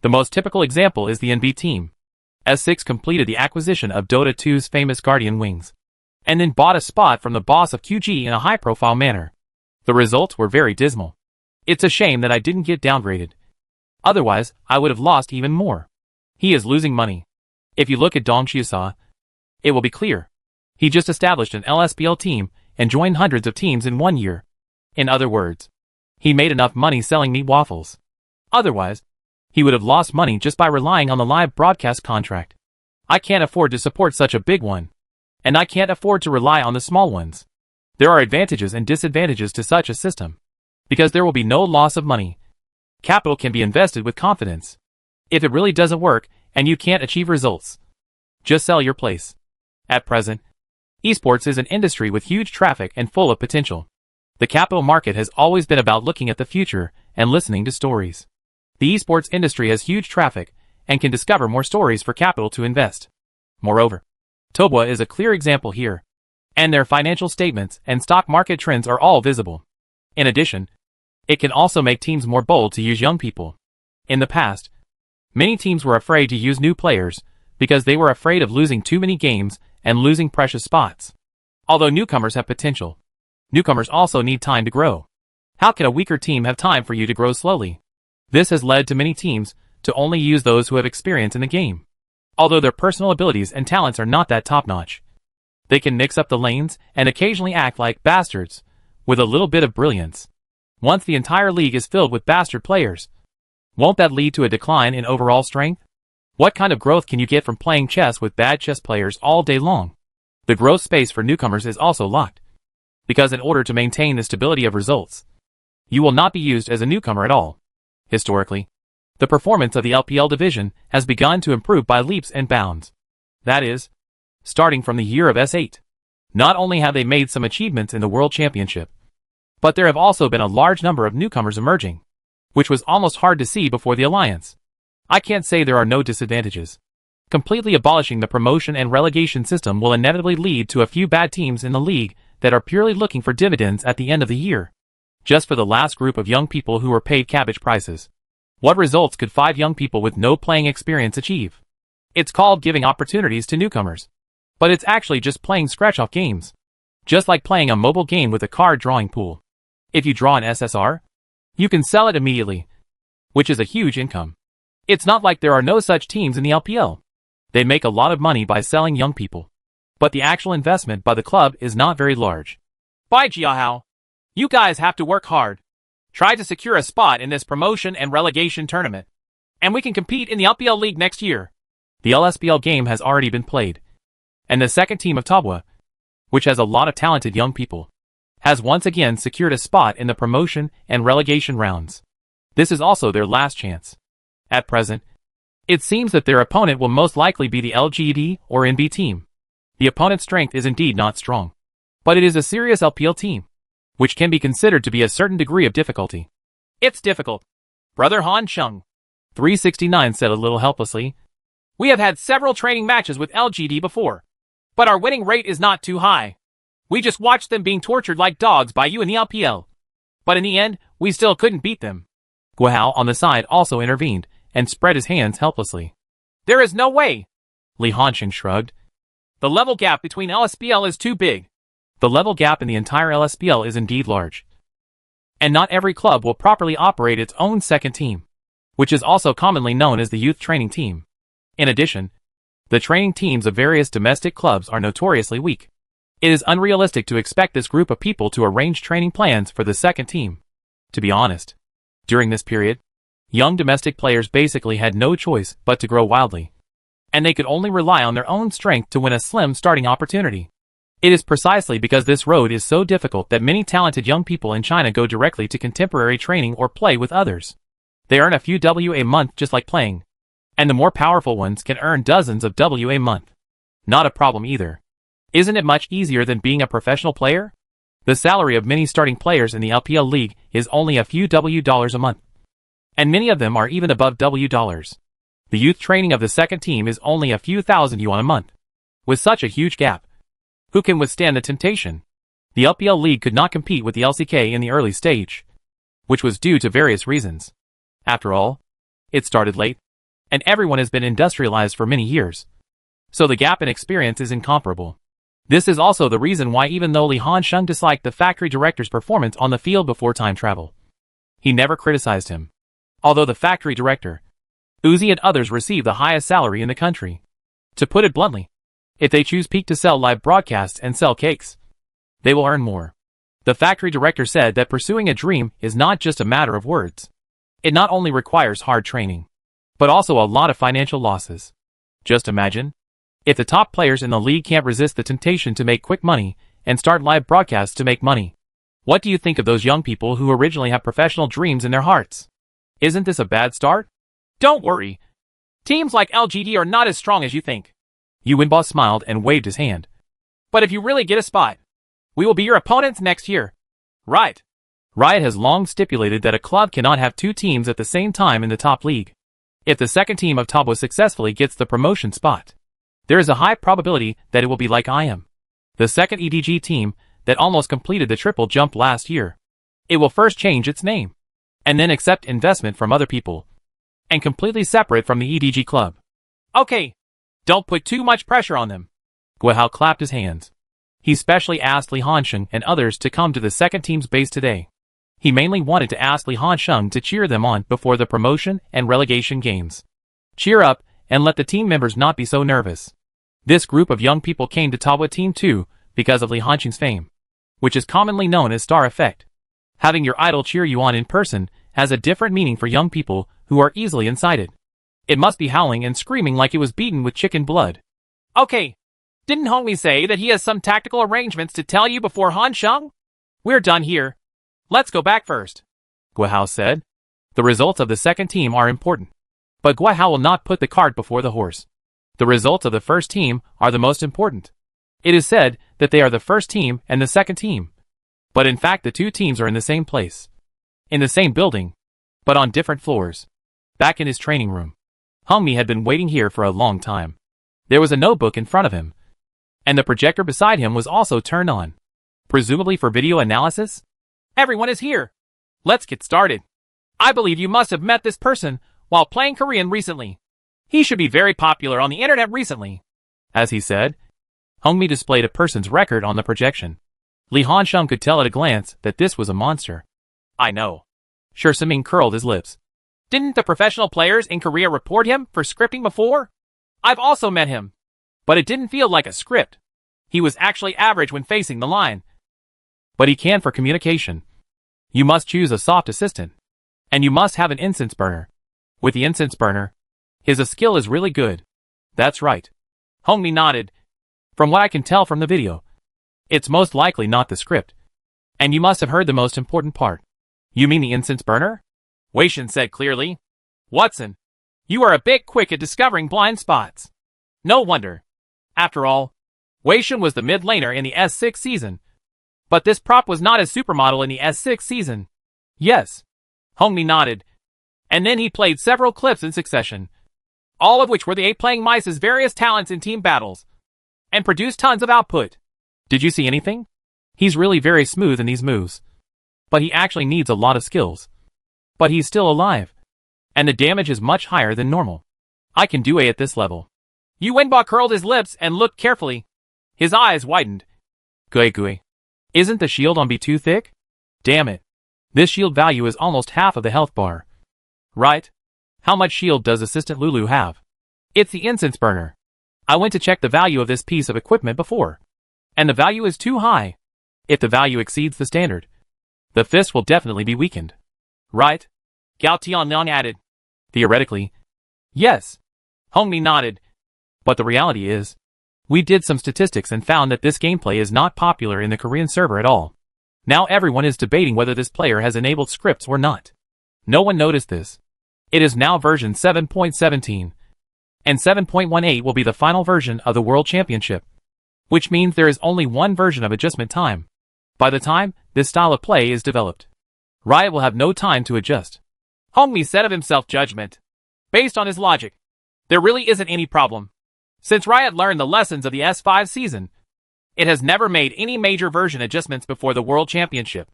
The most typical example is the NB team. S6 completed the acquisition of Dota 2's famous Guardian Wings, and then bought a spot from the boss of QG in a high-profile manner. The results were very dismal. It's a shame that I didn't get downgraded. Otherwise, I would have lost even more. He is losing money. If you look at Dong Xiusa, it will be clear. He just established an LSBL team and joined hundreds of teams in 1 year. In other words, he made enough money selling meat waffles. Otherwise, he would have lost money just by relying on the live broadcast contract. I can't afford to support such a big one. And I can't afford to rely on the small ones. There are advantages and disadvantages to such a system, because there will be no loss of money. Capital can be invested with confidence. If it really doesn't work and you can't achieve results, just sell your place. At present, esports is an industry with huge traffic and full of potential. The capital market has always been about looking at the future and listening to stories. The esports industry has huge traffic and can discover more stories for capital to invest. Moreover, Tubwa is a clear example here, and their financial statements and stock market trends are all visible. In addition, it can also make teams more bold to use young people. In the past, many teams were afraid to use new players because they were afraid of losing too many games and losing precious spots. Although newcomers have potential, newcomers also need time to grow. How can a weaker team have time for you to grow slowly? This has led to many teams to only use those who have experience in the game. Although their personal abilities and talents are not that top-notch, they can mix up the lanes and occasionally act like bastards with a little bit of brilliance. Once the entire league is filled with bastard players, won't that lead to a decline in overall strength? What kind of growth can you get from playing chess with bad chess players all day long? The growth space for newcomers is also locked, because in order to maintain the stability of results, you will not be used as a newcomer at all. Historically, the performance of the LPL division has begun to improve by leaps and bounds. That is, starting from the year of S8. Not only have they made some achievements in the World Championship, but there have also been a large number of newcomers emerging, which was almost hard to see before the alliance. I can't say there are no disadvantages. Completely abolishing the promotion and relegation system will inevitably lead to a few bad teams in the league that are purely looking for dividends at the end of the year. Just for the last group of young people who were paid cabbage prices. What results could 5 young people with no playing experience achieve? It's called giving opportunities to newcomers. But it's actually just playing scratch-off games. Just like playing a mobile game with a card drawing pool. If you draw an SSR, you can sell it immediately, which is a huge income. It's not like there are no such teams in the LPL. They make a lot of money by selling young people. But the actual investment by the club is not very large. Bye Jiahao. You guys have to work hard. Try to secure a spot in this promotion and relegation tournament. And we can compete in the LPL League next year. The LSBL game has already been played. And the second team of Tubwa, which has a lot of talented young people, has once again secured a spot in the promotion and relegation rounds. This is also their last chance. At present, it seems that their opponent will most likely be the LGD or NB team. The opponent's strength is indeed not strong, but it is a serious LPL team, which can be considered to be a certain degree of difficulty. It's difficult. Brother Han Sheng, 369 said a little helplessly. We have had several training matches with LGD before, but our winning rate is not too high. We just watched them being tortured like dogs by you in the LPL. But in the end, we still couldn't beat them. Guihao on the side also intervened and spread his hands helplessly. There is no way. Li Hansheng shrugged. The level gap between LSPL is too big. The level gap in the entire LSPL is indeed large. And not every club will properly operate its own second team, which is also commonly known as the youth training team. In addition, the training teams of various domestic clubs are notoriously weak. It is unrealistic to expect this group of people to arrange training plans for the second team. To be honest, during this period, young domestic players basically had no choice but to grow wildly, and they could only rely on their own strength to win a slim starting opportunity. It is precisely because this road is so difficult that many talented young people in China go directly to contemporary training or play with others. They earn a few W a month just like playing, and the more powerful ones can earn dozens of W a month. Not a problem either. Isn't it much easier than being a professional player? The salary of many starting players in the LPL League is only a few W dollars a month, and many of them are even above W dollars. The youth training of the second team is only a few thousand yuan a month. With such a huge gap, who can withstand the temptation? The LPL League could not compete with the LCK in the early stage, which was due to various reasons. After all, it started late, and everyone has been industrialized for many years, so the gap in experience is incomparable. This is also the reason why even though Li Hansheng disliked the factory director's performance on the field before time travel, he never criticized him. Although the factory director, Uzi and others receive the highest salary in the country. To put it bluntly, if they choose Peak to sell live broadcasts and sell cakes, they will earn more. The factory director said that pursuing a dream is not just a matter of words. It not only requires hard training, but also a lot of financial losses. Just imagine, if the top players in the league can't resist the temptation to make quick money and start live broadcasts to make money, what do you think of those young people who originally have professional dreams in their hearts? Isn't this a bad start? Don't worry. Teams like LGD are not as strong as you think. Yu Winbo smiled and waved his hand. But if you really get a spot, we will be your opponents next year. Right. Riot has long stipulated that a club cannot have two teams at the same time in the top league. If the second team of Tabwa successfully gets the promotion spot, there is a high probability that it will be like IM, the second EDG team that almost completed the triple jump last year. It will first change its name, and then accept investment from other people, and completely separate from the EDG club. Okay, don't put too much pressure on them. Guihao clapped his hands. He specially asked Li Hansheng and others to come to the second team's base today. He mainly wanted to ask Li Hansheng to cheer them on before the promotion and relegation games. Cheer up and let the team members not be so nervous. This group of young people came to Tabwa Team 2 because of Li Hansheng's fame, which is commonly known as star effect. Having your idol cheer you on in person has a different meaning for young people who are easily incited. It must be howling and screaming like it was beaten with chicken blood. Okay, didn't Hongmi say that he has some tactical arrangements to tell you before Hansheng? We're done here. Let's go back first, Guihao said. The results of the second team are important, but Guihao will not put the cart before the horse. The results of the first team are the most important. It is said that they are the first team and the second team, but in fact the two teams are in the same place, in the same building, but on different floors. Back in his training room, Hongmi had been waiting here for a long time. There was a notebook in front of him, and the projector beside him was also turned on, presumably for video analysis. Everyone is here. Let's get started. I believe you must have met this person while playing Korean recently. He should be very popular on the internet recently. As he said, Hongmi displayed a person's record on the projection. Li Hansheng could tell at a glance that this was a monster. I know. Sure Siming curled his lips. Didn't the professional players in Korea report him for scripting before? I've also met him, but it didn't feel like a script. He was actually average when facing the line. But he can for communication. You must choose a soft assistant, and you must have an incense burner. With the incense burner, his skill is really good. That's right. Hongmi nodded. From what I can tell from the video, it's most likely not the script. And you must have heard the most important part. You mean the incense burner? Wei Shen said clearly. Watson, you are a bit quick at discovering blind spots. No wonder. After all, Wei Shen was the mid laner in the S6 season. But this prop was not a supermodel in the S6 season. Yes. Hongmi nodded. And then he played several clips in succession, all of which were the ape playing Mice's various talents in team battles, and produced tons of output. Did you see anything? He's really very smooth in these moves. But he actually needs a lot of skills. But he's still alive. And the damage is much higher than normal. I can do A at this level. Yu Wenba curled his lips and looked carefully. His eyes widened. Gui. Isn't the shield on B too thick? Damn it. This shield value is almost half of the health bar. Right? How much shield does Assistant Lulu have? It's the incense burner. I went to check the value of this piece of equipment before. And the value is too high. If the value exceeds the standard, the fist will definitely be weakened. Right? Gao Tianliang added. Theoretically. Yes. Hongmi nodded. But the reality is, we did some statistics and found that this gameplay is not popular in the Korean server at all. Now everyone is debating whether this player has enabled scripts or not. No one noticed this. It is now version 7.17. And 7.18 will be the final version of the World Championship. Which means there is only one version of adjustment time. By the time this style of play is developed, Riot will have no time to adjust. Hongmi said of himself judgment. Based on his logic, there really isn't any problem. Since Riot learned the lessons of the S5 season, it has never made any major version adjustments before the World Championship.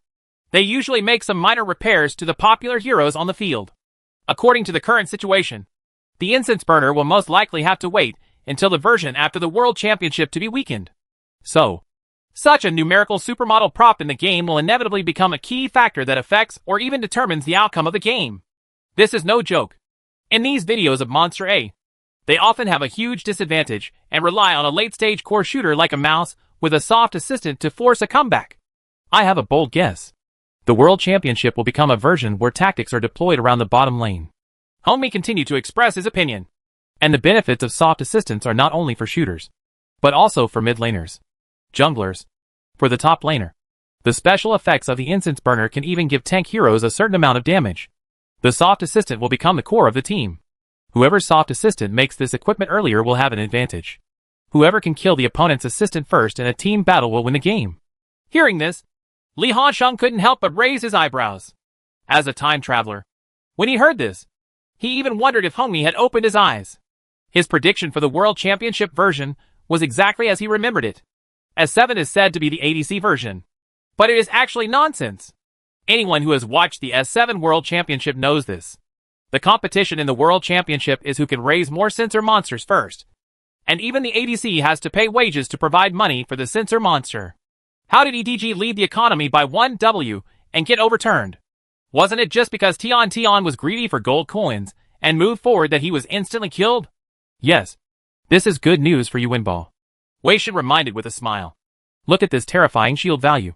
They usually make some minor repairs to the popular heroes on the field. According to the current situation, the incense burner will most likely have to wait until the version after the World Championship to be weakened. So, such a numerical supermodel prop in the game will inevitably become a key factor that affects or even determines the outcome of the game. This is no joke. In these videos of Monster A, they often have a huge disadvantage and rely on a late-stage core shooter like a mouse with a soft assistant to force a comeback. I have a bold guess. The World Championship will become a version where tactics are deployed around the bottom lane. Hongmi continued to express his opinion. And the benefits of soft assistants are not only for shooters, but also for mid laners, junglers, for the top laner. The special effects of the incense burner can even give tank heroes a certain amount of damage. The soft assistant will become the core of the team. Whoever's soft assistant makes this equipment earlier will have an advantage. Whoever can kill the opponent's assistant first in a team battle will win the game. Hearing this, Li Hansheng couldn't help but raise his eyebrows. As a time traveler, when he heard this, he even wondered if Hongmi had opened his eyes. His prediction for the World Championship version was exactly as he remembered it. S7 is said to be the ADC version, but it is actually nonsense. Anyone who has watched the S7 World Championship knows this. The competition in the World Championship is who can raise more sensor monsters first. And even the ADC has to pay wages to provide money for the sensor monster. How did EDG lead the economy by 1W and get overturned? Wasn't it just because Tian was greedy for gold coins and moved forward that he was instantly killed? Yes. This is good news for Yu Wenba. Wei Shen reminded with a smile. Look at this terrifying shield value.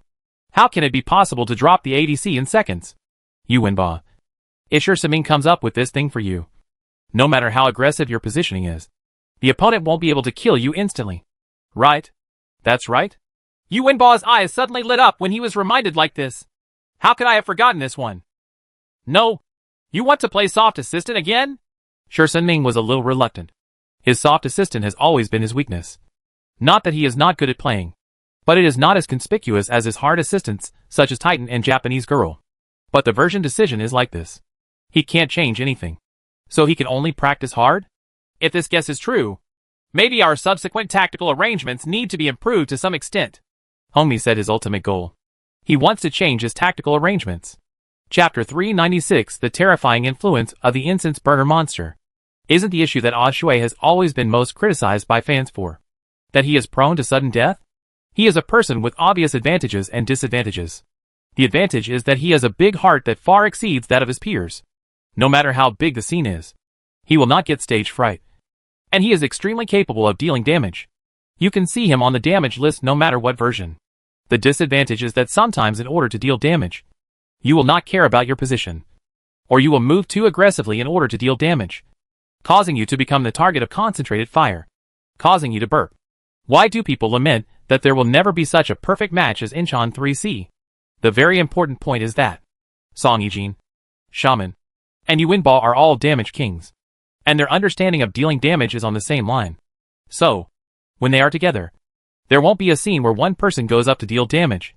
How can it be possible to drop the ADC in seconds? Yu Wenba. It sure something comes up with this thing for you. No matter how aggressive your positioning is, the opponent won't be able to kill you instantly. Right? That's right. Yu Wenba's eyes suddenly lit up when he was reminded like this. How could I have forgotten this one? No. You want to play soft assistant again? Sure, Sunming was a little reluctant. His soft assistant has always been his weakness. Not that he is not good at playing, but it is not as conspicuous as his hard assistants, such as Titan and Japanese Girl. But the version decision is like this. He can't change anything. So he can only practice hard? If this guess is true, maybe our subsequent tactical arrangements need to be improved to some extent. Hongmi said his ultimate goal. He wants to change his tactical arrangements. Chapter 396 The Terrifying Influence of the Incense Burner Monster. Isn't the issue that Oshui has always been most criticized by fans for? That he is prone to sudden death? He is a person with obvious advantages and disadvantages. The advantage is that he has a big heart that far exceeds that of his peers. No matter how big the scene is, he will not get stage fright. And he is extremely capable of dealing damage. You can see him on the damage list no matter what version. The disadvantage is that sometimes in order to deal damage, you will not care about your position. Or you will move too aggressively in order to deal damage, causing you to become the target of concentrated fire, causing you to burp. Why do people lament that there will never be such a perfect match as Incheon 3C? The very important point is that Song Yijin, Shaman, and Yuanba are all damage kings. And their understanding of dealing damage is on the same line. So, when they are together, there won't be a scene where one person goes up to deal damage,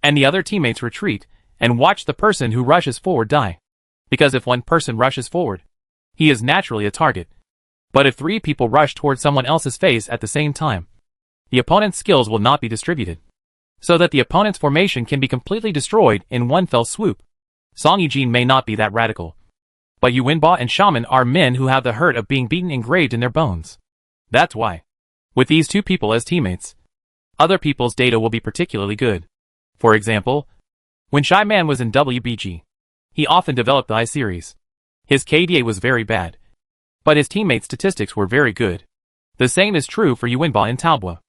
and the other teammates retreat and watch the person who rushes forward die. Because if one person rushes forward, he is naturally a target. But if 3 people rush towards someone else's face at the same time, the opponent's skills will not be distributed, so that the opponent's formation can be completely destroyed in one fell swoop. Song Yijin may not be that radical, but Yuanba and Shaman are men who have the hurt of being beaten engraved in their bones. That's why, with these 2 people as teammates, other people's data will be particularly good. For example, when Shy Man was in WBG, he often developed the I-Series. His KDA was very bad, but his teammates' statistics were very good. The same is true for Yuanba in Talbot.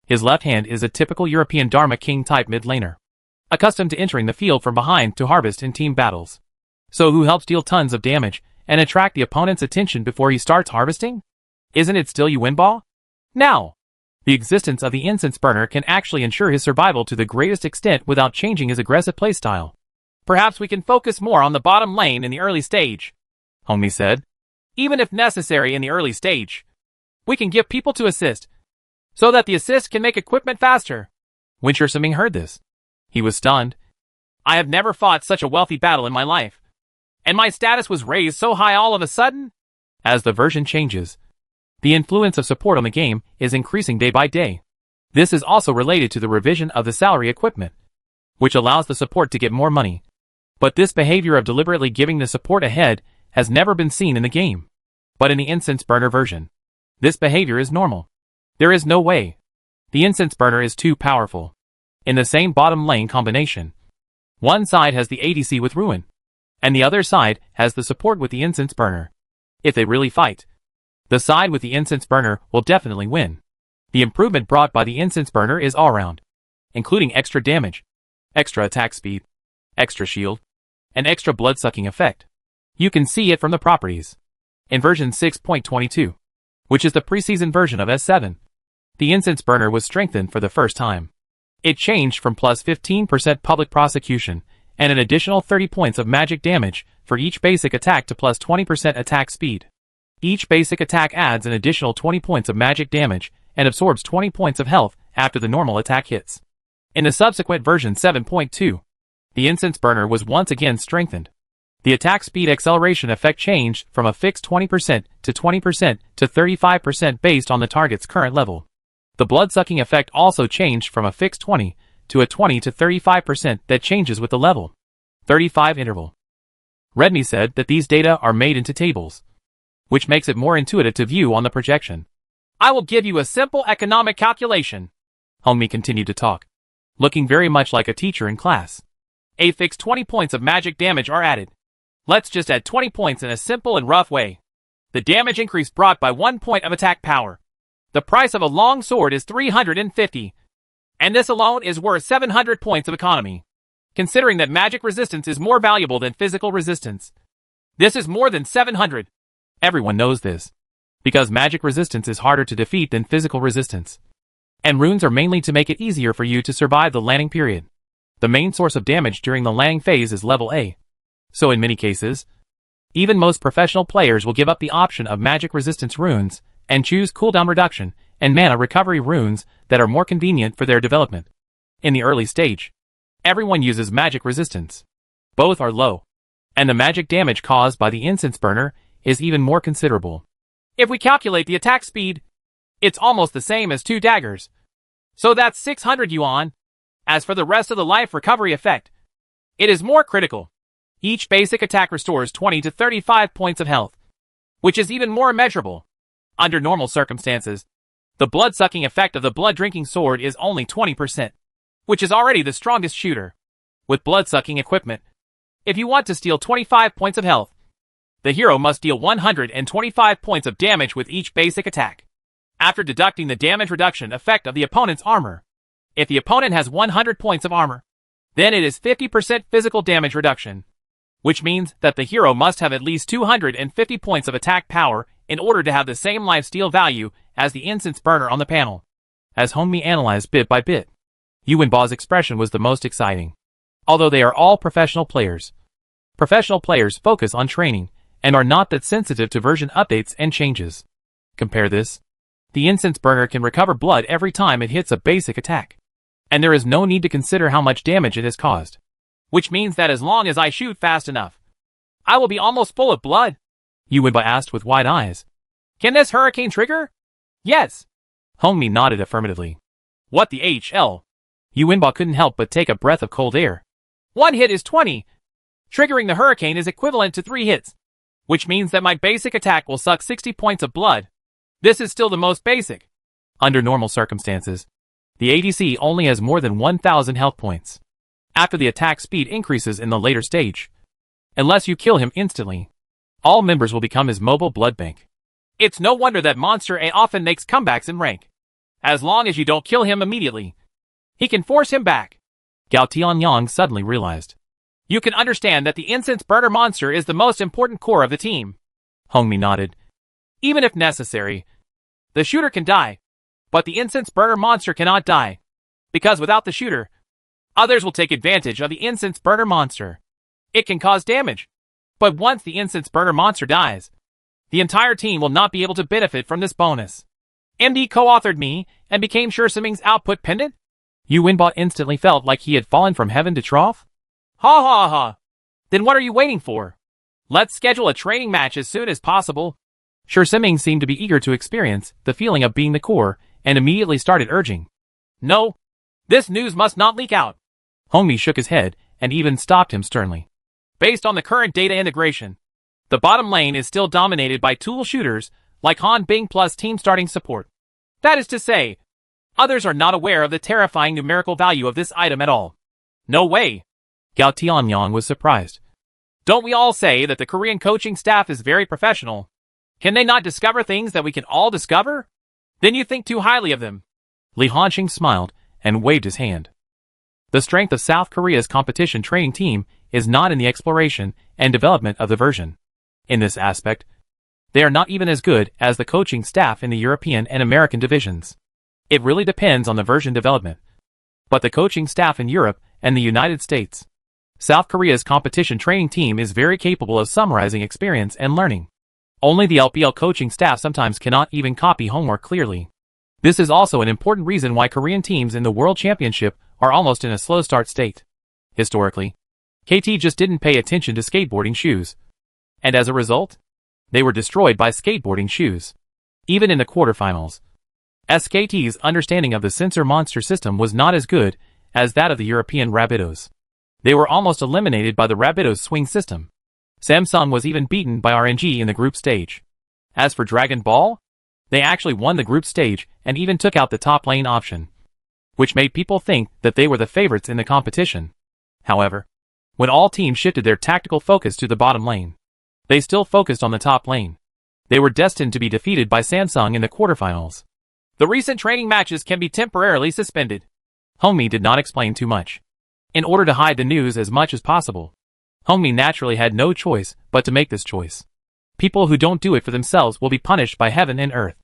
His left hand is a typical European Dharma King type mid laner, accustomed to entering the field from behind to harvest in team battles. So who helps deal tons of damage and attract the opponent's attention before he starts harvesting? Isn't it still Yuanba? Now, the existence of the incense burner can actually ensure his survival to the greatest extent without changing his aggressive playstyle. Perhaps we can focus more on the bottom lane in the early stage, Hongmi said. Even if necessary in the early stage, we can give people to assist, so that the assist can make equipment faster. When Suming heard this, he was stunned. I have never fought such a wealthy battle in my life, and my status was raised so high all of a sudden? As the version changes, the influence of support on the game is increasing day by day. This is also related to the revision of the salary equipment, which allows the support to get more money. But this behavior of deliberately giving the support ahead has never been seen in the game. But in the incense burner version, this behavior is normal. There is no way. The incense burner is too powerful. In the same bottom lane combination, one side has the ADC with Ruin, and the other side has the support with the incense burner. If they really fight, the side with the incense burner will definitely win. The improvement brought by the incense burner is all round, including extra damage, extra attack speed, extra shield, and extra blood-sucking effect. You can see it from the properties. In version 6.22, which is the preseason version of S7, the incense burner was strengthened for the first time. It changed from plus 15% public prosecution and an additional 30 points of magic damage for each basic attack to plus 20% attack speed. Each basic attack adds an additional 20 points of magic damage and absorbs 20 points of health after the normal attack hits. In the subsequent version 7.2, the incense burner was once again strengthened. The attack speed acceleration effect changed from a fixed 20% to 20% to 35% based on the target's current level. The blood-sucking effect also changed from a fixed 20 to a 20 to 35% that changes with the level 35 interval. Redmi said that these data are made into tables, which makes it more intuitive to view on the projection. I will give you a simple economic calculation. Hongmi continued to talk, looking very much like a teacher in class. A fixed 20 points of magic damage are added. Let's just add 20 points in a simple and rough way. The damage increase brought by 1 point of attack power. The price of a long sword is 350. And this alone is worth 700 points of economy. Considering that magic resistance is more valuable than physical resistance, this is more than 700. Everyone knows this, because magic resistance is harder to defeat than physical resistance. And runes are mainly to make it easier for you to survive the landing period. The main source of damage during the landing phase is level A. So in many cases, even most professional players will give up the option of magic resistance runes and choose cooldown reduction and mana recovery runes that are more convenient for their development. In the early stage, everyone uses magic resistance. Both are low, and the magic damage caused by the incense burner is even more considerable. If we calculate the attack speed, it's almost the same as 2 daggers. So that's 600 yuan. As for the rest of the life recovery effect, it is more critical. Each basic attack restores 20 to 35 points of health, which is even more immeasurable. Under normal circumstances, the blood-sucking effect of the blood-drinking sword is only 20%, which is already the strongest shooter. With blood-sucking equipment, if you want to steal 25 points of health, the hero must deal 125 points of damage with each basic attack, after deducting the damage reduction effect of the opponent's armor. If the opponent has 100 points of armor, then it is 50% physical damage reduction, which means that the hero must have at least 250 points of attack power in order to have the same lifesteal value as the incense burner on the panel. As Hongmi analyzed bit by bit, Yuanba's expression was the most exciting. Although they are all professional players focus on training and are not that sensitive to version updates and changes. Compare this. The incense burner can recover blood every time it hits a basic attack, and there is no need to consider how much damage it has caused. Which means that as long as I shoot fast enough, I will be almost full of blood. Yuinba asked with wide eyes. Can this hurricane trigger? Yes. Hongmi nodded affirmatively. What the HL? Yuinba couldn't help but take a breath of cold air. 1 hit is 20. Triggering the hurricane is equivalent to 3 hits, which means that my basic attack will suck 60 points of blood. This is still the most basic. Under normal circumstances, the ADC only has more than 1,000 health points. After the attack speed increases in the later stage, unless you kill him instantly, all members will become his mobile blood bank. It's no wonder that Monster A often makes comebacks in rank. As long as you don't kill him immediately, he can force him back. Gao Tianyang suddenly realized. You can understand that the incense burner monster is the most important core of the team. Hongmi nodded. Even if necessary, the shooter can die, but the incense burner monster cannot die, because without the shooter, others will take advantage of the incense burner monster. It can cause damage, but once the incense burner monster dies, the entire team will not be able to benefit from this bonus. MD co-authored me and became Sure Siming's output pendant? Yuinba instantly felt like he had fallen from heaven to trough. Ha ha ha. Then what are you waiting for? Let's schedule a training match as soon as possible. Sure Siming seemed to be eager to experience the feeling of being the core and immediately started urging. No. This news must not leak out. Hongmi shook his head and even stopped him sternly. Based on the current data integration, the bottom lane is still dominated by tool shooters like Han Bing plus team starting support. That is to say, others are not aware of the terrifying numerical value of this item at all. No way. Gao Tianyang was surprised. Don't we all say that the Korean coaching staff is very professional? Can they not discover things that we can all discover? Then you think too highly of them. Li Hanqing smiled and waved his hand. The strength of South Korea's competition training team is not in the exploration and development of the version. In this aspect, they are not even as good as the coaching staff in the European and American divisions. It really depends on the version development. But the coaching staff in Europe and the United States, South Korea's competition training team is very capable of summarizing experience and learning. Only the LPL coaching staff sometimes cannot even copy homework clearly. This is also an important reason why Korean teams in the World Championship are almost in a slow start state. Historically, KT just didn't pay attention to skateboarding shoes. And as a result, they were destroyed by skateboarding shoes. Even in the quarterfinals, SKT's understanding of the sensor monster system was not as good as that of the European Rabbitohs. They were almost eliminated by the Rabbitohs swing system. Samsung was even beaten by RNG in the group stage. As for Dragon Ball, they actually won the group stage and even took out the top lane option, which made people think that they were the favorites in the competition. However, when all teams shifted their tactical focus to the bottom lane, they still focused on the top lane. They were destined to be defeated by Samsung in the quarterfinals. The recent training matches can be temporarily suspended. Hongmi did not explain too much. In order to hide the news as much as possible, Hongmi naturally had no choice but to make this choice. People who don't do it for themselves will be punished by heaven and earth.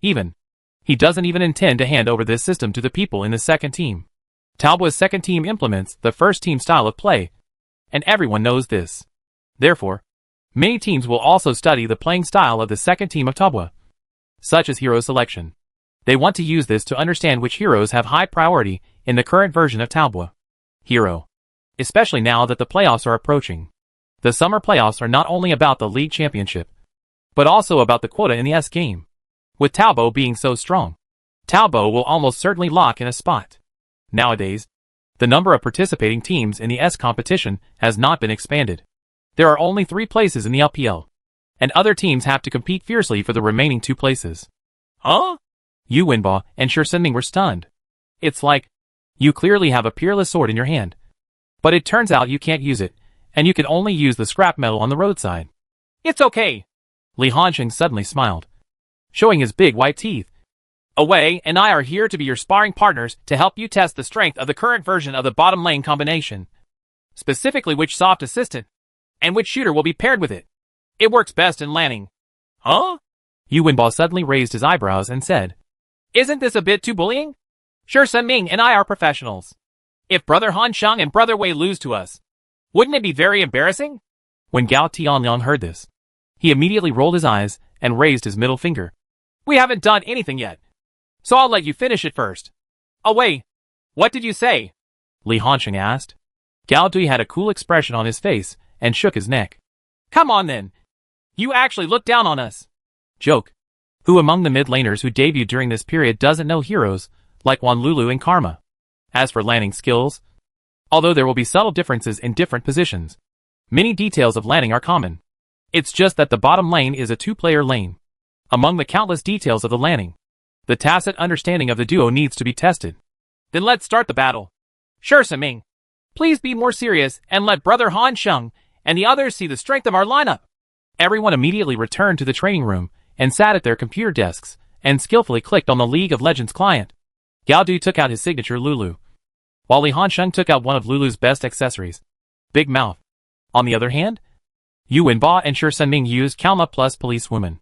He doesn't even intend to hand over this system to the people in the second team. Talboa's second team implements the first team style of play, and everyone knows this. Therefore, many teams will also study the playing style of the second team of Talboa, such as hero selection. They want to use this to understand which heroes have high priority in the current version of Talboa. Hero. Especially now that the playoffs are approaching. The summer playoffs are not only about the league championship, but also about the quota in the S game. With Talbot being so strong, Talbot will almost certainly lock in a spot. Nowadays, the number of participating teams in the S competition has not been expanded. There are only 3 places in the LPL, and other teams have to compete fiercely for the remaining 2 places. Huh? Yuinba and Sure Siming were stunned. It's like, you clearly have a peerless sword in your hand, but it turns out you can't use it, and you can only use the scrap metal on the roadside. It's okay. Li Hanqing suddenly smiled, showing his big white teeth. Away and I are here to be your sparring partners to help you test the strength of the current version of the bottom lane combination. Specifically which soft assistant and which shooter will be paired with it. It works best in landing. Huh? Yuinba suddenly raised his eyebrows and said, Isn't this a bit too bullying? Sure Siming and I are professionals. If Brother Han Shang and Brother Wei lose to us, wouldn't it be very embarrassing? When Gao Tianyang heard this, He immediately rolled his eyes and raised his middle finger. We haven't done anything yet, so I'll let you finish it first. Oh wait, what did you say? Li Hansheng asked. Gao Dui had a cool expression on his face and shook his neck. Come on then. You actually look down on us. Joke. Who among the mid laners who debuted during this period doesn't know heroes like Wan Lulu and Karma? As for landing skills, although there will be subtle differences in different positions, many details of landing are common. It's just that the bottom lane is a two-player lane. Among the countless details of the landing, the tacit understanding of the duo needs to be tested. Then let's start the battle. Sure, Saming. Please be more serious and let Brother Han Sheng and the others see the strength of our lineup. Everyone immediately returned to the training room and sat at their computer desks and skillfully clicked on the League of Legends client. Gao Du took out his signature Lulu, while Li Hansheng took out one of Lulu's best accessories, Big Mouth. On the other hand, Yu Wenba and Shi Senming used Kalma plus Policewoman.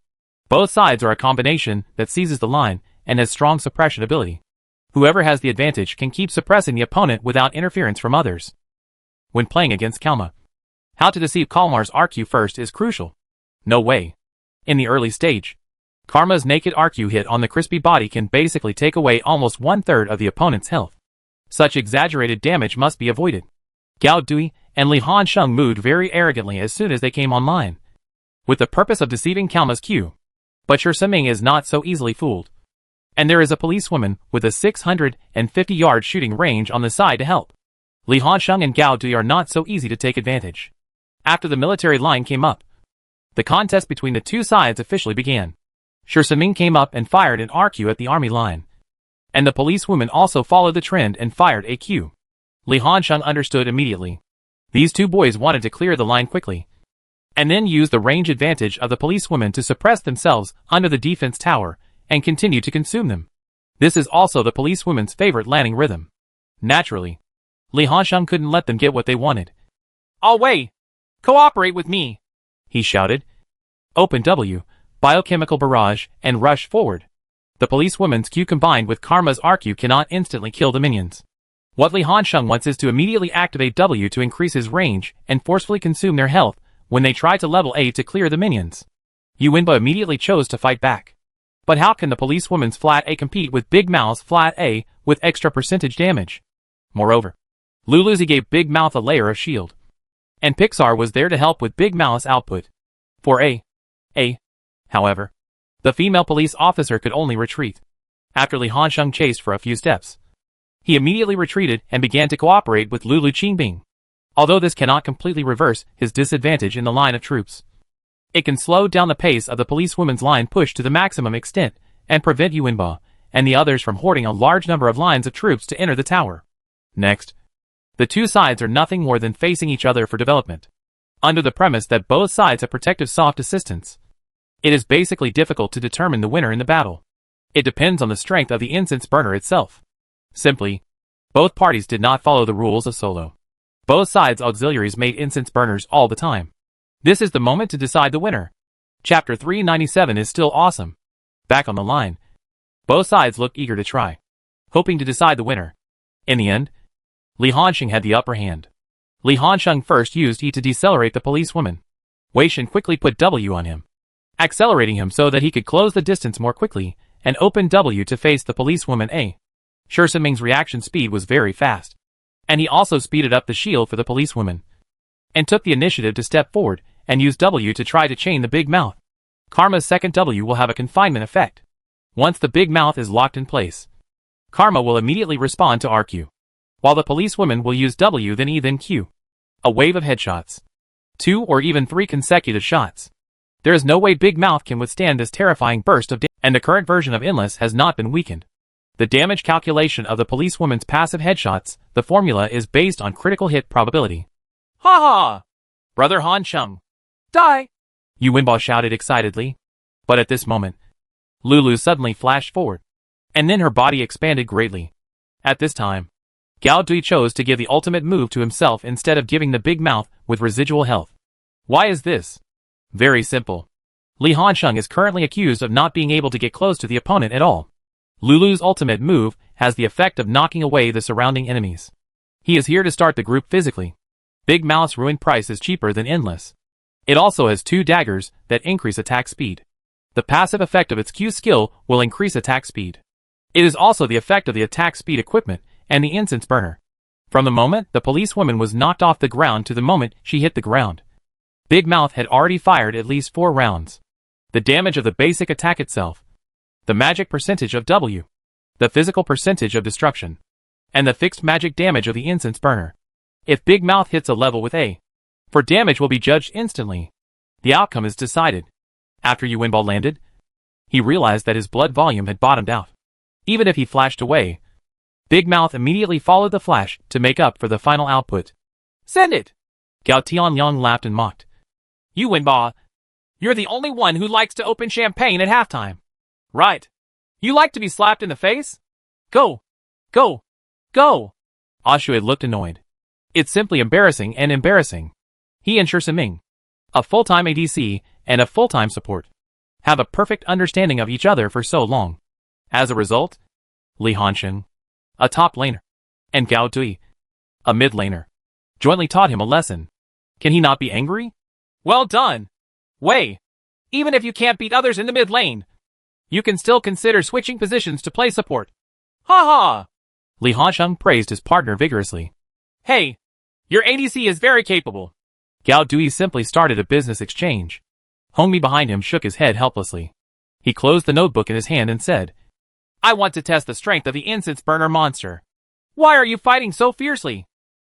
Both sides are a combination that seizes the line and has strong suppression ability. Whoever has the advantage can keep suppressing the opponent without interference from others. When playing against Kalma, how to deceive Kalmar's RQ first is crucial. No way. In the early stage, Karma's naked RQ hit on the crispy body can basically take away almost 1/3 of the opponent's health. Such exaggerated damage must be avoided. Gao Dui and Li Hansheng moved very arrogantly as soon as they came online, with the purpose of deceiving Kalma's Q. But Shi Senming is not so easily fooled. And there is a policewoman with a 650-yard shooting range on the side to help. Li Hansheng and Gao Dui are not so easy to take advantage. After the military line came up, the contest between the two sides officially began. Shi Senming came up and fired an RQ at the army line, and the policewoman also followed the trend and fired a Q. Li Hansheng understood immediately. These two boys wanted to clear the line quickly, and then use the range advantage of the policewomen to suppress themselves under the defense tower and continue to consume them. This is also the policewomen's favorite landing rhythm. Naturally, Li Hansheng couldn't let them get what they wanted. I'll wait. Cooperate with me, he shouted. Open W, biochemical barrage, and rush forward. The policewoman's Q combined with Karma's RQ cannot instantly kill the minions. What Li Hansheng wants is to immediately activate W to increase his range and forcefully consume their health when they try to level A to clear the minions. Yu Wenba immediately chose to fight back. But how can the policewoman's flat A compete with Big Mouth's flat A with extra percentage damage? Moreover, Luluzi gave Big Mouth a layer of shield, and Pixar was there to help with Big Mouth's output. For however, the female police officer could only retreat. After Li Hansheng chased for a few steps, he immediately retreated and began to cooperate with Lulu Qingbing. Although this cannot completely reverse his disadvantage in the line of troops, it can slow down the pace of the policewoman's line push to the maximum extent and prevent Yu Wenba and the others from hoarding a large number of lines of troops to enter the tower. Next, the two sides are nothing more than facing each other for development, under the premise that both sides have protective soft assistance. It is basically difficult to determine the winner in the battle. It depends on the strength of the incense burner itself. Simply, both parties did not follow the rules of solo. Both sides' auxiliaries made incense burners all the time. This is the moment to decide the winner. Chapter 397 is still awesome. Back on the line, both sides look eager to try, hoping to decide the winner. In the end, Li Hansheng had the upper hand. Li Hansheng first used E to decelerate the policewoman. Wei Shen quickly put W on him, accelerating him so that he could close the distance more quickly, and open W to face the policewoman A. Shi Senming's reaction speed was very fast, and he also speeded up the shield for the policewoman, and took the initiative to step forward and use W to try to chain the Big Mouth. Karma's second W will have a confinement effect. Once the Big Mouth is locked in place, Karma will immediately respond to RQ, while the policewoman will use W then E then Q. A wave of headshots. 2 or even 3 consecutive shots. There is no way Big Mouth can withstand this terrifying burst of damage, and the current version of Endless has not been weakened. The damage calculation of the policewoman's passive headshots, the formula is based on critical hit probability. Ha ha! Brother Han Sheng, die! Yu Wenba shouted excitedly. But at this moment, Lulu suddenly flashed forward, and then her body expanded greatly. At this time, Gao Dui chose to give the ultimate move to himself instead of giving the Big Mouth with residual health. Why is this? Very simple. Li Hansheng is currently accused of not being able to get close to the opponent at all. Lulu's ultimate move has the effect of knocking away the surrounding enemies. He is here to start the group physically. Big Mouth's ruined price is cheaper than Endless. It also has 2 daggers that increase attack speed. The passive effect of its Q skill will increase attack speed. It is also the effect of the attack speed equipment and the incense burner. From the moment the policewoman was knocked off the ground to the moment she hit the ground, Big Mouth had already fired at least 4 rounds. The damage of the basic attack itself, the magic percentage of W, the physical percentage of destruction, and the fixed magic damage of the incense burner. If Big Mouth hits a level with A, for damage will be judged instantly. The outcome is decided. After Yuinball landed, he realized that his blood volume had bottomed out. Even if he flashed away, Big Mouth immediately followed the flash to make up for the final output. Send it! Gao Tianyang laughed and mocked. Yuinball, you're the only one who likes to open champagne at halftime. Right. You like to be slapped in the face? Go! Go! Go! Ashu had looked annoyed. It's simply embarrassing and embarrassing. He and Shiming, a full-time ADC and a full-time support, have a perfect understanding of each other for so long. As a result, Li Hansheng, a top laner, and Gao Dui, a mid laner, jointly taught him a lesson. Can he not be angry? Well done! Wei, even if you can't beat others in the mid lane, you can still consider switching positions to play support. Ha ha! Li Hansheng praised his partner vigorously. Hey, your ADC is very capable. Gao Dui simply started a business exchange. Hongmi behind him shook his head helplessly. He closed the notebook in his hand and said, I want to test the strength of the incense burner monster. Why are you fighting so fiercely?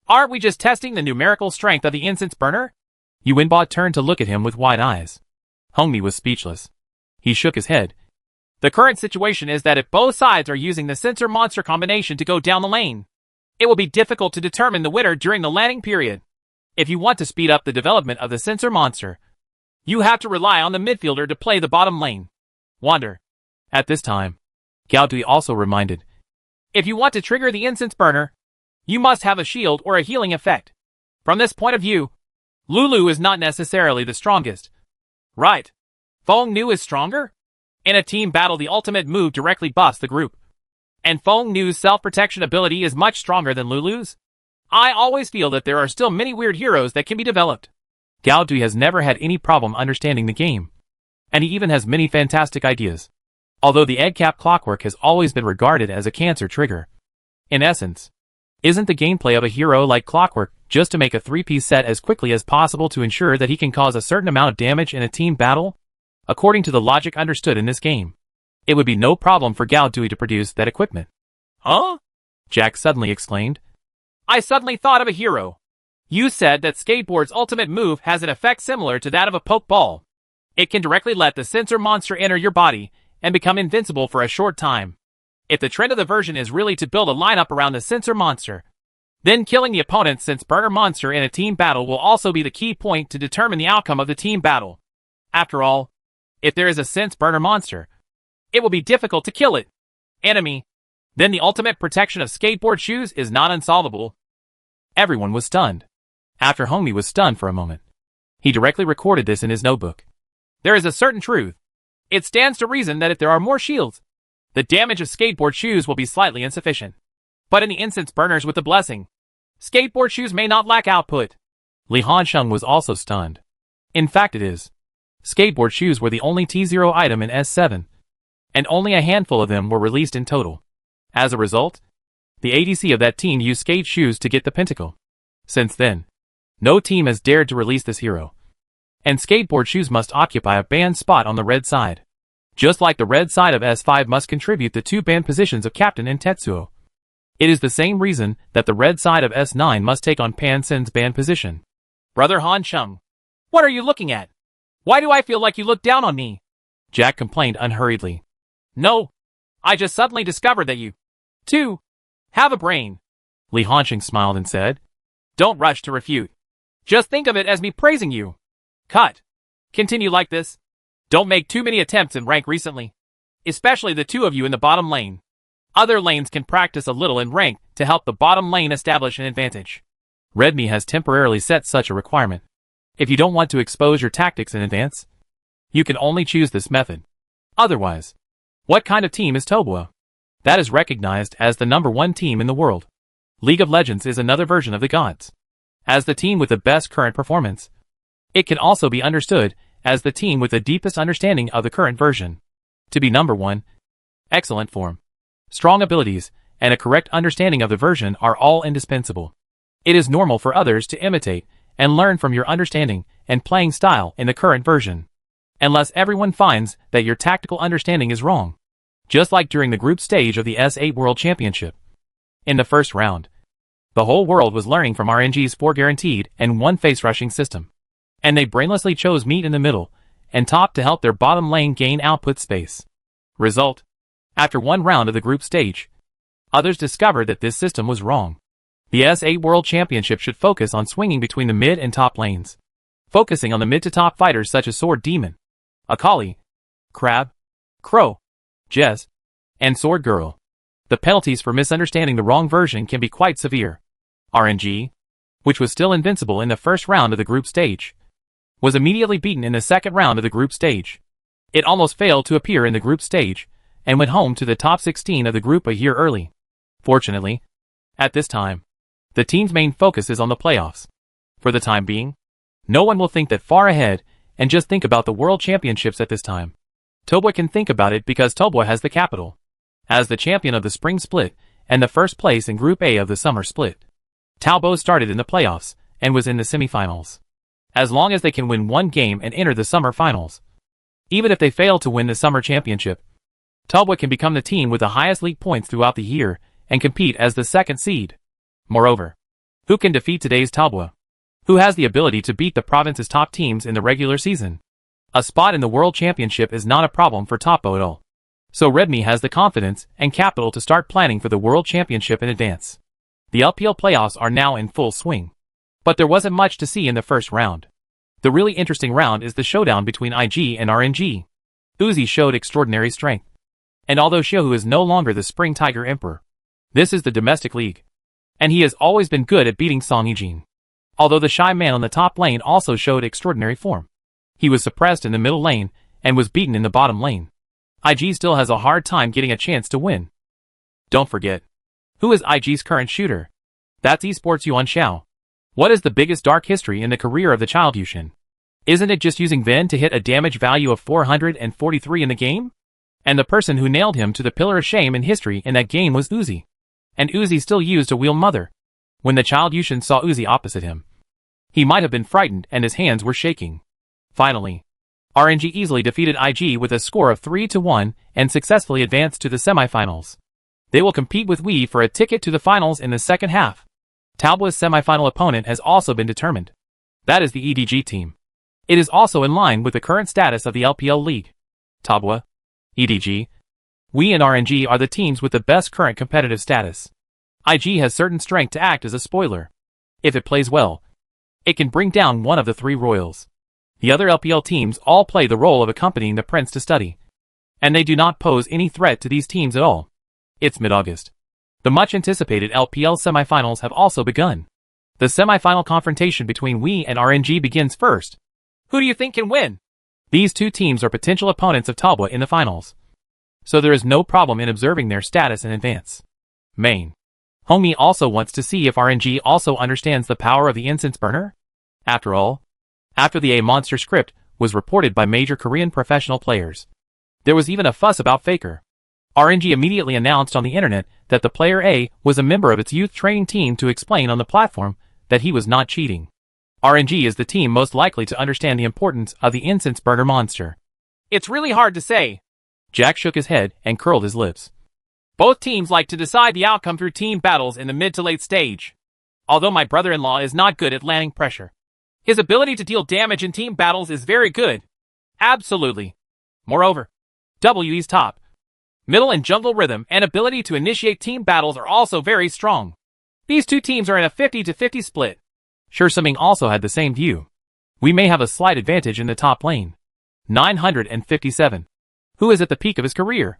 Aren't we just testing the numerical strength of the incense burner? Yuinbao turned to look at him with wide eyes. Hongmi was speechless. He shook his head. The current situation is that if both sides are using the sensor monster combination to go down the lane, it will be difficult to determine the winner during the landing period. If you want to speed up the development of the sensor monster, you have to rely on the midfielder to play the bottom lane. Wander. At this time, Gao Dui also reminded, if you want to trigger the incense burner, you must have a shield or a healing effect. From this point of view, Lulu is not necessarily the strongest. Right. Feng Nu is stronger? In a team battle, the ultimate move directly buffs the group. And Feng Nu's self-protection ability is much stronger than Lulu's. I always feel that there are still many weird heroes that can be developed. Gao Dui has never had any problem understanding the game. And he even has many fantastic ideas. Although the egg cap clockwork has always been regarded as a cancer trigger. In essence, isn't the gameplay of a hero like clockwork just to make a 3-piece set as quickly as possible to ensure that he can cause a certain amount of damage in a team battle? According to the logic understood in this game, it would be no problem for Gao Dui to produce that equipment. Huh? Jack suddenly exclaimed. I suddenly thought of a hero. You said that Skateboard's ultimate move has an effect similar to that of a poke ball. It can directly let the sensor monster enter your body and become invincible for a short time. If the trend of the version is really to build a lineup around the sensor monster, then killing the opponent's sense burner monster in a team battle will also be the key point to determine the outcome of the team battle. After all, if there is a sense burner monster, it will be difficult to kill it. Enemy. Then the ultimate protection of skateboard shoes is not unsolvable. Everyone was stunned. After Hongmi was stunned for a moment, he directly recorded this in his notebook. There is a certain truth. It stands to reason that if there are more shields, the damage of skateboard shoes will be slightly insufficient. But in the incense burners with the blessing, skateboard shoes may not lack output. Li Hansheng was also stunned. In fact it is. Skateboard shoes were the only T0 item in S7, and only a handful of them were released in total. As a result, the ADC of that team used skate shoes to get the pentacle. Since then, no team has dared to release this hero. And skateboard shoes must occupy a banned spot on the red side. Just like the red side of S5 must contribute the 2 banned positions of Captain and Tetsuo. It is the same reason that the red side of S9 must take on Pan Sen's banned position. Brother Hansheng, what are you looking at? Why do I feel like you look down on me? Jack complained unhurriedly. No, I just suddenly discovered that you, too, have a brain. Li Hansheng smiled and said, don't rush to refute. Just think of it as me praising you. Cut. Continue like this. Don't make too many attempts in rank recently. Especially the 2 of you in the bottom lane. Other lanes can practice a little in rank to help the bottom lane establish an advantage. Redmi has temporarily set such a requirement. If you don't want to expose your tactics in advance, you can only choose this method. Otherwise, what kind of team is Tobua? That is recognized as the #1 team in the world. League of Legends is another version of the gods. As the team with the best current performance, It can also be understood as the team with the deepest understanding of the current version. To be number 1, excellent form, strong abilities, and a correct understanding of the version are all indispensable. It is normal for others to imitate and learn from your understanding and playing style in the current version, unless everyone finds that your tactical understanding is wrong. Just like during the group stage of the S8 World Championship. In the first round, the whole world was learning from RNG's 4 guaranteed and 1 face rushing system. And they brainlessly chose meat in the middle and top to help their bottom lane gain output space. Result: after 1 round of the group stage, others discovered that this system was wrong. The S8 World Championship should focus on swinging between the mid and top lanes, focusing on the mid to top fighters such as Sword Demon, Akali, Crab, Crow, Jess, and Sword Girl. The penalties for misunderstanding the wrong version can be quite severe. RNG, which was still invincible in the first round of the group stage, was immediately beaten in the second round of the group stage. It almost failed to appear in the group stage, and went home to the top 16 of the group a year early. Fortunately, at this time, the team's main focus is on the playoffs. For the time being, no one will think that far ahead and just think about the World Championships at this time. Talbot can think about it because Talbot has the capital. As the champion of the Spring Split and the first place in Group A of the Summer Split, Talbot started in the playoffs and was in the semifinals. As long as they can win 1 game and enter the Summer Finals, even if they fail to win the Summer Championship, Talbot can become the team with the highest league points throughout the year and compete as the 2nd seed. Moreover, who can defeat today's Talbot? Who has the ability to beat the province's top teams in the regular season? A spot in the World Championship is not a problem for Talbot at all. So Redmi has the confidence and capital to start planning for the World Championship in advance. The LPL playoffs are now in full swing. But there wasn't much to see in the first round. The really interesting round is the showdown between IG and RNG. Uzi showed extraordinary strength. And although Xiaohu is no longer the Spring Tiger Emperor, this is the domestic league. And he has always been good at beating Song Yijin. Although the shy man on the top lane also showed extraordinary form. He was suppressed in the middle lane and was beaten in the bottom lane. IG still has a hard time getting a chance to win. Don't forget, who is IG's current shooter? That's esports Yuan Xiao. What is the biggest dark history in the career of the child Yushin? Isn't it just using Ven to hit a damage value of 443 in the game? And the person who nailed him to the pillar of shame in history in that game was Uzi. And Uzi still used a wheel mother. When the child Yushin saw Uzi opposite him, he might have been frightened and his hands were shaking. Finally, RNG easily defeated IG with a score of 3-1 and successfully advanced to the semifinals. They will compete with Wii for a ticket to the finals in the second half. Talbot's semifinal opponent has also been determined. That is the EDG team. It is also in line with the current status of the LPL League. Talbot, EDG, Wii and RNG are the teams with the best current competitive status. IG has certain strength to act as a spoiler. If it plays well, it can bring down one of the 3 royals. The other LPL teams all play the role of accompanying the prince to study. And they do not pose any threat to these teams at all. It's mid-August. The much-anticipated LPL semifinals have also begun. The semifinal confrontation between Wii and RNG begins first. Who do you think can win? These 2 teams are potential opponents of Talbot in the finals. So there is no problem in observing their status in advance. Main. Hongmi also wants to see if RNG also understands the power of the incense burner. After all, after the A Monster script was reported by major Korean professional players, there was even a fuss about Faker. RNG immediately announced on the internet that the player A was a member of its youth training team to explain on the platform that he was not cheating. RNG is the team most likely to understand the importance of the incense burner monster. It's really hard to say. Jack shook his head and curled his lips. Both teams like to decide the outcome through team battles in the mid to late stage. Although my brother-in-law is not good at landing pressure, his ability to deal damage in team battles is very good. Absolutely. Moreover, WE's top, middle and jungle rhythm and ability to initiate team battles are also very strong. These 2 teams are in a 50-50 split. Sure Summing also had the same view. We may have a slight advantage in the top lane. 957. Who is at the peak of his career?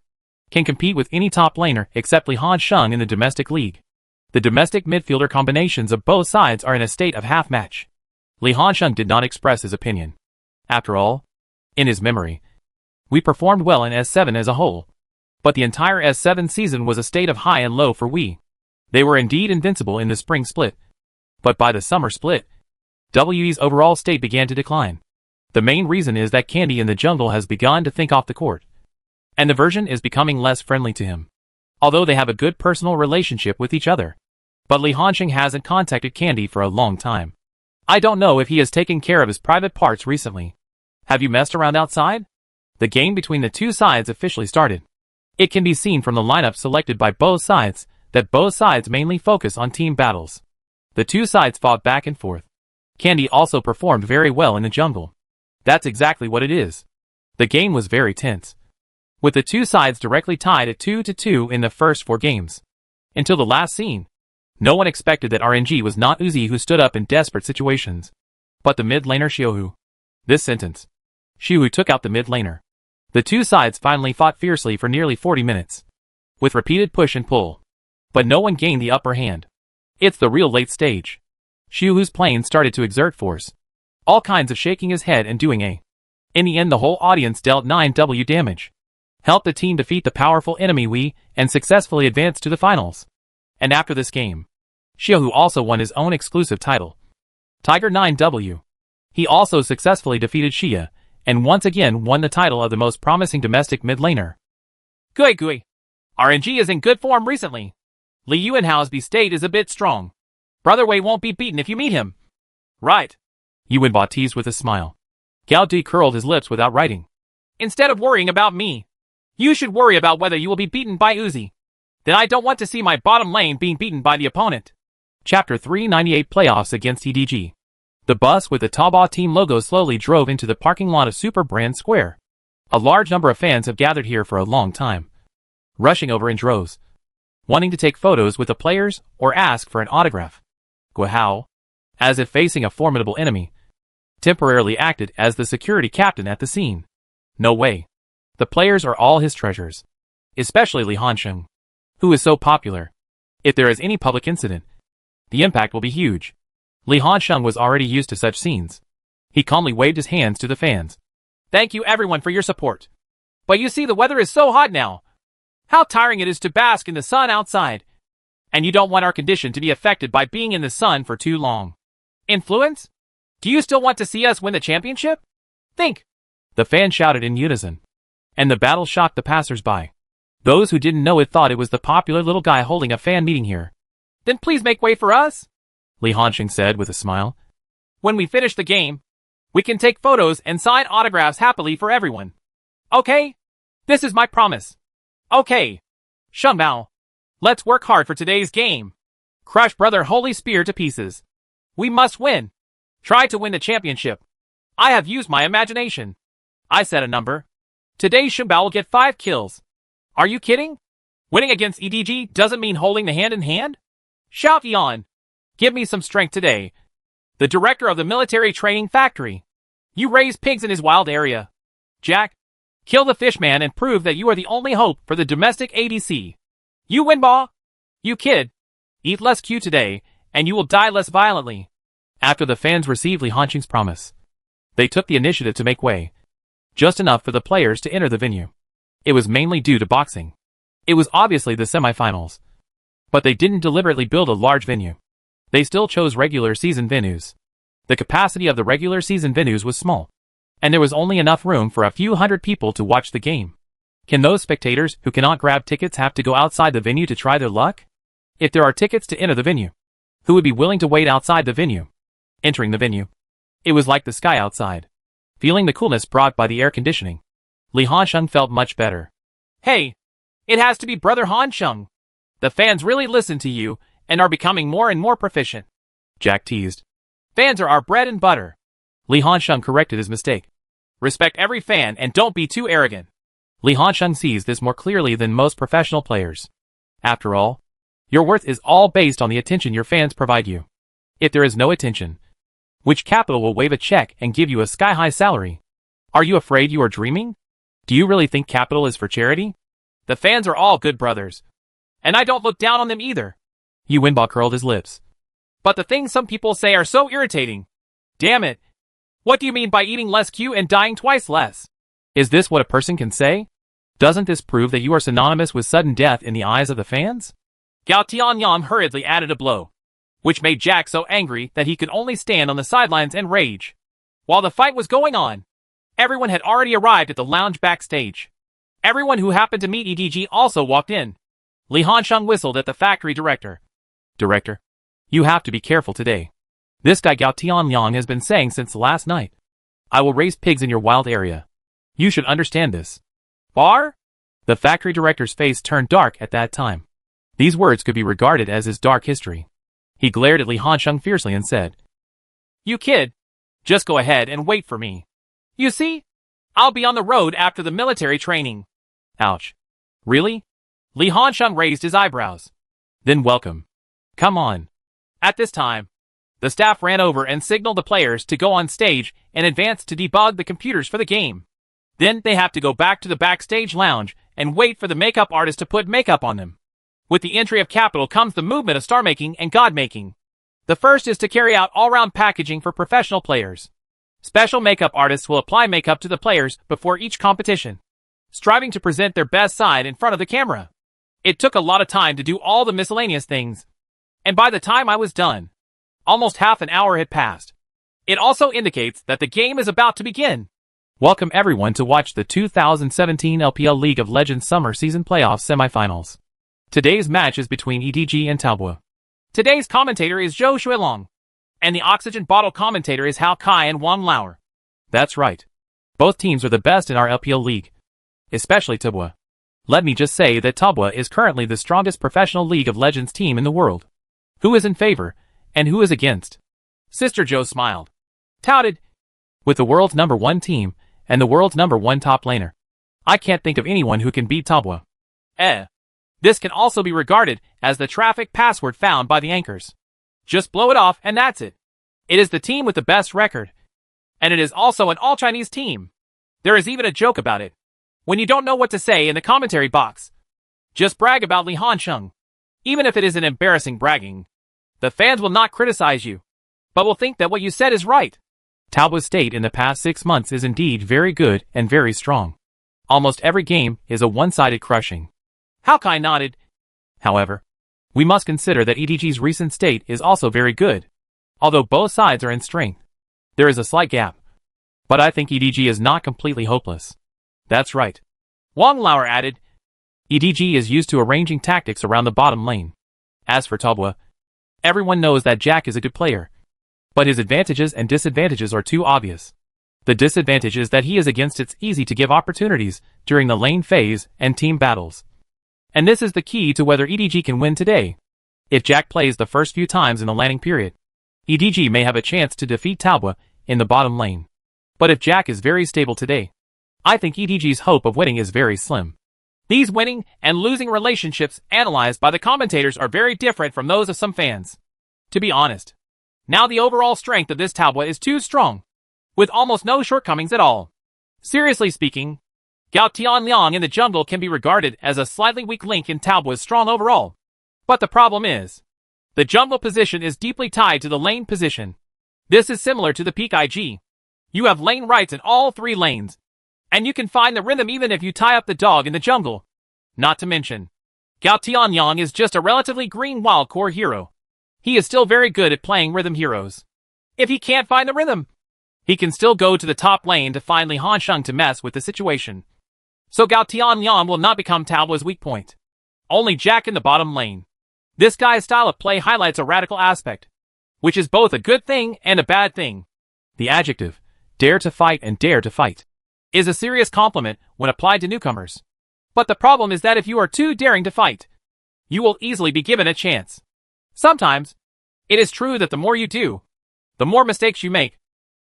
Can compete with any top laner except Li Hansheng in the domestic league. The domestic midfielder combinations of both sides are in a state of half-match. Li Hansheng did not express his opinion. After all, in his memory, we performed well in S7 as a whole. But the entire S7 season was a state of high and low for Wii. They were indeed invincible in the spring split. But by the summer split, We's overall state began to decline. The main reason is that Candy in the jungle has begun to think off the court, and the version is becoming less friendly to him. Although they have a good personal relationship with each other. But Li Hansheng hasn't contacted Candy for a long time. I don't know if he has taken care of his private parts recently. Have you messed around outside? The game between the two sides officially started. It can be seen from the lineup selected by both sides that both sides mainly focus on team battles. The two sides fought back and forth. Candy also performed very well in the jungle. That's exactly what it is. The game was very tense, with the two sides directly tied at 2-2 in the first 4 games. Until the last scene, no one expected that RNG was not Uzi who stood up in desperate situations, but the mid laner Xiaohu. This sentence. Xiaohu took out the mid laner. The two sides finally fought fiercely for nearly 40 minutes, with repeated push and pull. But no one gained the upper hand. It's the real late stage. Xiaohu's plane started to exert force, all kinds of shaking his head and doing a. In the end, the whole audience dealt 9W damage, helped the team defeat the powerful enemy Wei, and successfully advance to the finals. And after this game, Xiaohu also won his own exclusive title, Tiger 9W. He also successfully defeated Xia, and once again won the title of the most promising domestic mid laner. Gui. RNG is in good form recently. Li Yuanhao's state is a bit strong. Brother Wei won't be beaten if you meet him. Right. Yuanbao teased with a smile. Gao Di curled his lips without writing. Instead of worrying about me, you should worry about whether you will be beaten by Uzi. Then I don't want to see my bottom lane being beaten by the opponent. Chapter 398 Playoffs against EDG. The bus with the Taobao team logo slowly drove into the parking lot of Super Brand Square. A large number of fans have gathered here for a long time, rushing over in droves, wanting to take photos with the players or ask for an autograph. Guihao, as if facing a formidable enemy, temporarily acted as the security captain at the scene. No way. The players are all his treasures, especially Li Hansheng, who is so popular. If there is any public incident, the impact will be huge. Li Hansheng was already used to such scenes. He calmly waved his hands to the fans. Thank you everyone for your support. But you see, the weather is so hot now. How tiring it is to bask in the sun outside. And you don't want our condition to be affected by being in the sun for too long. Influence? Do you still want to see us win the championship? Think. The fans shouted in unison. And the battle shocked the passers-by. Those who didn't know it thought it was the popular little guy holding a fan meeting here. Then please make way for us, Li Hansheng said with a smile. When we finish the game, we can take photos and sign autographs happily for everyone. Okay? This is my promise. Okay. Shenbao, let's work hard for today's game. Crush Brother Holy Spear to pieces. We must win. Try to win the championship. I have used my imagination. I set a number. Today Shenbao will get 5 kills. Are you kidding? Winning against EDG doesn't mean holding the hand in hand? Shout Yan. Give me some strength today. The director of the military training factory. You raise pigs in his wild area. Jack, kill the fishman and prove that you are the only hope for the domestic ADC. You Wenba. You kid. Eat less Q today, and you will die less violently. After the fans received Li Hansheng's promise, they took the initiative to make way. Just enough for the players to enter the venue. It was mainly due to boxing. It was obviously the semifinals. But they didn't deliberately build a large venue. They still chose regular season venues. The capacity of the regular season venues was small, and there was only enough room for a few hundred people to watch the game. Can those spectators who cannot grab tickets have to go outside the venue to try their luck? If there are tickets to enter the venue, who would be willing to wait outside the venue? Entering the venue, it was like the sky outside. Feeling the coolness brought by the air conditioning, Li Hansheng felt much better. Hey, it has to be Brother Hansheng. The fans really listen to you and are becoming more and more proficient. Jack teased. Fans are our bread and butter. Li Hansheng corrected his mistake. Respect every fan and don't be too arrogant. Li Hansheng sees this more clearly than most professional players. After all, your worth is all based on the attention your fans provide you. If there is no attention, which capital will wave a check and give you a sky-high salary? Are you afraid you are dreaming? Do you really think capital is for charity? The fans are all good brothers. And I don't look down on them either. Yuanbao curled his lips. But the things some people say are so irritating. Damn it. What do you mean by eating less Q and dying twice less? Is this what a person can say? Doesn't this prove that you are synonymous with sudden death in the eyes of the fans? Gao Tianyang hurriedly added a blow. which made Jack so angry that he could only stand on the sidelines and rage. While the fight was going on, everyone had already arrived at the lounge backstage. Everyone who happened to meet EDG also walked in. Li Hansheng whistled at the factory director. Director, you have to be careful today. This guy Gao Tianliang has been saying since last night. I will raise pigs in your wild area. You should understand this. Bar? The factory director's face turned dark at that time. These words could be regarded as his dark history. He glared at Li Hansheng fiercely and said, You kid, just go ahead and wait for me. You see, I'll be on the road after the military training. Ouch. Really? Li Hansheng raised his eyebrows. Then welcome. Come on. At this time, the staff ran over and signaled the players to go on stage and advance to debug the computers for the game. Then they have to go back to the backstage lounge and wait for the makeup artist to put makeup on them. With the entry of capital comes the movement of star making and god making. The first is to carry out all-round packaging for professional players. Special makeup artists will apply makeup to the players before each competition, striving to present their best side in front of the camera. It took a lot of time to do all the miscellaneous things, and by the time I was done, almost half an hour had passed. It also indicates that the game is about to begin. Welcome everyone to watch the 2017 LPL League of Legends Summer Season Playoffs Semifinals. Today's match is between EDG and Talbot. Today's commentator is Zhou Shuilong, and the oxygen bottle commentator is Hao Kai and Wang Lauer. That's right. Both teams are the best in our LPL League, especially Talbot. Let me just say that Talbot is currently the strongest professional League of Legends team in the world. Who is in favor, and who is against? Sister Zhou smiled. Touted. With the world's #1 team, and the world's #1 top laner, I can't think of anyone who can beat Talbot. This can also be regarded as the traffic password found by the anchors. Just blow it off and that's it. It is the team with the best record. And it is also an all-Chinese team. There is even a joke about it. When you don't know what to say in the commentary box, just brag about Li Hansheng. Even if it is an embarrassing bragging, the fans will not criticize you, but will think that what you said is right. Talbot's state in the past 6 months is indeed very good and very strong. Almost every game is a one-sided crushing. Hao Kai nodded. However, we must consider that EDG's recent state is also very good. Although both sides are in strength, there is a slight gap. But I think EDG is not completely hopeless. That's right. Wang Lauer added. EDG is used to arranging tactics around the bottom lane. As for Talbot, everyone knows that Jack is a good player. But his advantages and disadvantages are too obvious. The disadvantage is that he is against it's easy to give opportunities during the lane phase and team battles. And this is the key to whether EDG can win today. If Jack plays the first few times in the laning period, EDG may have a chance to defeat Talbot in the bottom lane. But if Jack is very stable today, I think EDG's hope of winning is very slim. These winning and losing relationships analyzed by the commentators are very different from those of some fans. To be honest, now the overall strength of this Talbot is too strong, with almost no shortcomings at all. Seriously speaking, Gao Tianliang in the jungle can be regarded as a slightly weak link in Talbot's strong overall. But the problem is, the jungle position is deeply tied to the lane position. This is similar to the peak IG. You have lane rights in all 3 lanes, and you can find the rhythm even if you tie up the dog in the jungle. Not to mention, Gao Tianliang is just a relatively green wild core hero. He is still very good at playing rhythm heroes. If he can't find the rhythm, he can still go to the top lane to find Li Hansheng to mess with the situation. So Gao Tianliang will not become Talbot's weak point. Only Jack in the bottom lane. This guy's style of play highlights a radical aspect, which is both a good thing and a bad thing. The adjective, dare to fight and dare to fight, is a serious compliment when applied to newcomers. But the problem is that if you are too daring to fight, you will easily be given a chance. Sometimes, it is true that the more you do, the more mistakes you make.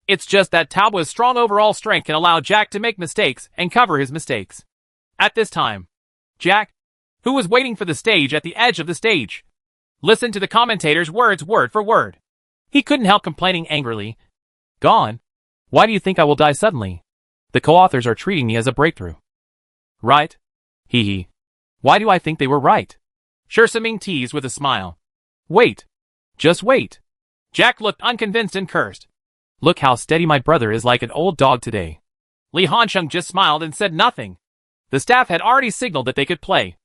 It's just that Talbot's strong overall strength can allow Jack to make mistakes and cover his mistakes. At this time, Jack, who was waiting for the stage at the edge of the stage, listened to the commentator's words word for word. He couldn't help complaining angrily. Gone? Why do you think I will die suddenly? The co-authors are treating me as a breakthrough. Right? Hee hee. Why do I think they were right? Shi Siming teased with a smile. Wait. Just wait. Jack looked unconvinced and cursed. Look how steady my brother is, like an old dog today. Li Hansheng just smiled and said nothing. The staff had already signaled that they could play,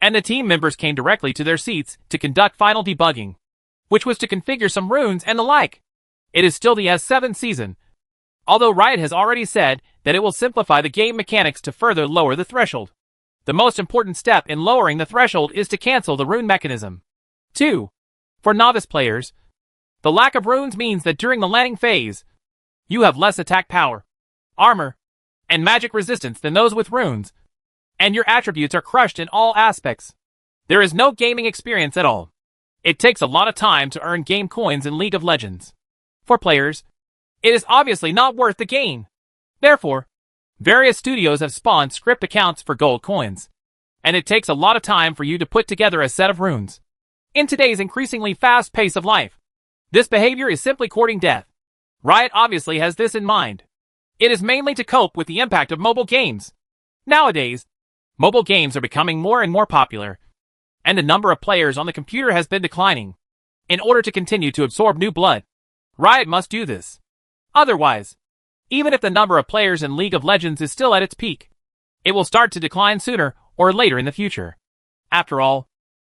and the team members came directly to their seats to conduct final debugging. which was to configure some runes and the like. It is still the S7 season, although Riot has already said that it will simplify the game mechanics to further lower the threshold. The most important step in lowering the threshold is to cancel the rune mechanism. 2. For novice players, the lack of runes means that during the landing phase, you have less attack power, armor, and magic resistance than those with runes, and your attributes are crushed in all aspects. There is no gaming experience at all. It takes a lot of time to earn game coins in League of Legends. For players, it is obviously not worth the gain. Therefore, various studios have spawned script accounts for gold coins, and it takes a lot of time for you to put together a set of runes. In today's increasingly fast pace of life, this behavior is simply courting death. Riot obviously has this in mind. It is mainly to cope with the impact of mobile games. Nowadays, mobile games are becoming more and more popular, and the number of players on the computer has been declining. In order to continue to absorb new blood, Riot must do this. Otherwise, even if the number of players in League of Legends is still at its peak, it will start to decline sooner or later in the future. After all,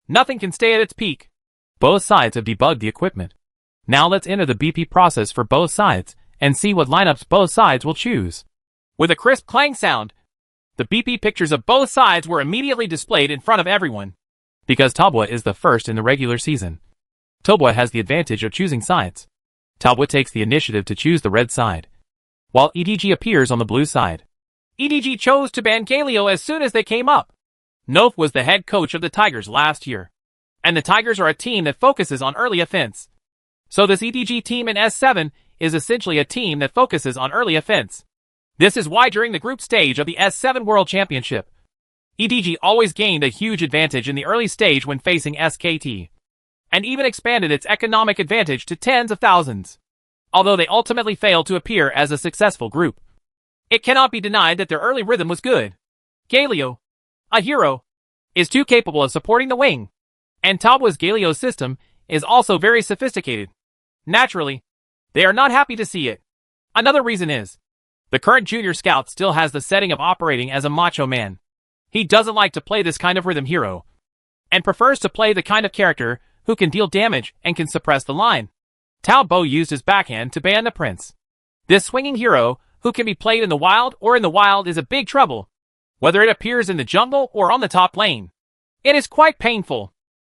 nothing can stay at its peak. Both sides have debugged the equipment. Now let's enter the BP process for both sides and see what lineups both sides will choose. With a crisp clang sound, the BP pictures of both sides were immediately displayed in front of everyone. Because Talbot is the first in the regular season, Talbot has the advantage of choosing sides. Talbot takes the initiative to choose the red side, while EDG appears on the blue side. EDG chose to ban Galio as soon as they came up. Nof was the head coach of the Tigers last year, and the Tigers are a team that focuses on early offense. So this EDG team in S7 is essentially a team that focuses on early offense. This is why during the group stage of the S7 World Championship, EDG always gained a huge advantage in the early stage when facing SKT, and even expanded its economic advantage to tens of thousands. Although they ultimately failed to appear as a successful group, it cannot be denied that their early rhythm was good. Galio, a hero, is too capable of supporting the wing, and Talbot's Galio system is also very sophisticated. Naturally, they are not happy to see it. Another reason is, the current junior scout still has the setting of operating as a macho man. He doesn't like to play this kind of rhythm hero, and prefers to play the kind of character who can deal damage and can suppress the line. Talbot used his backhand to ban the Prince. This swinging hero, who can be played in the wild or in the wild, is a big trouble, whether it appears in the jungle or on the top lane. It is quite painful.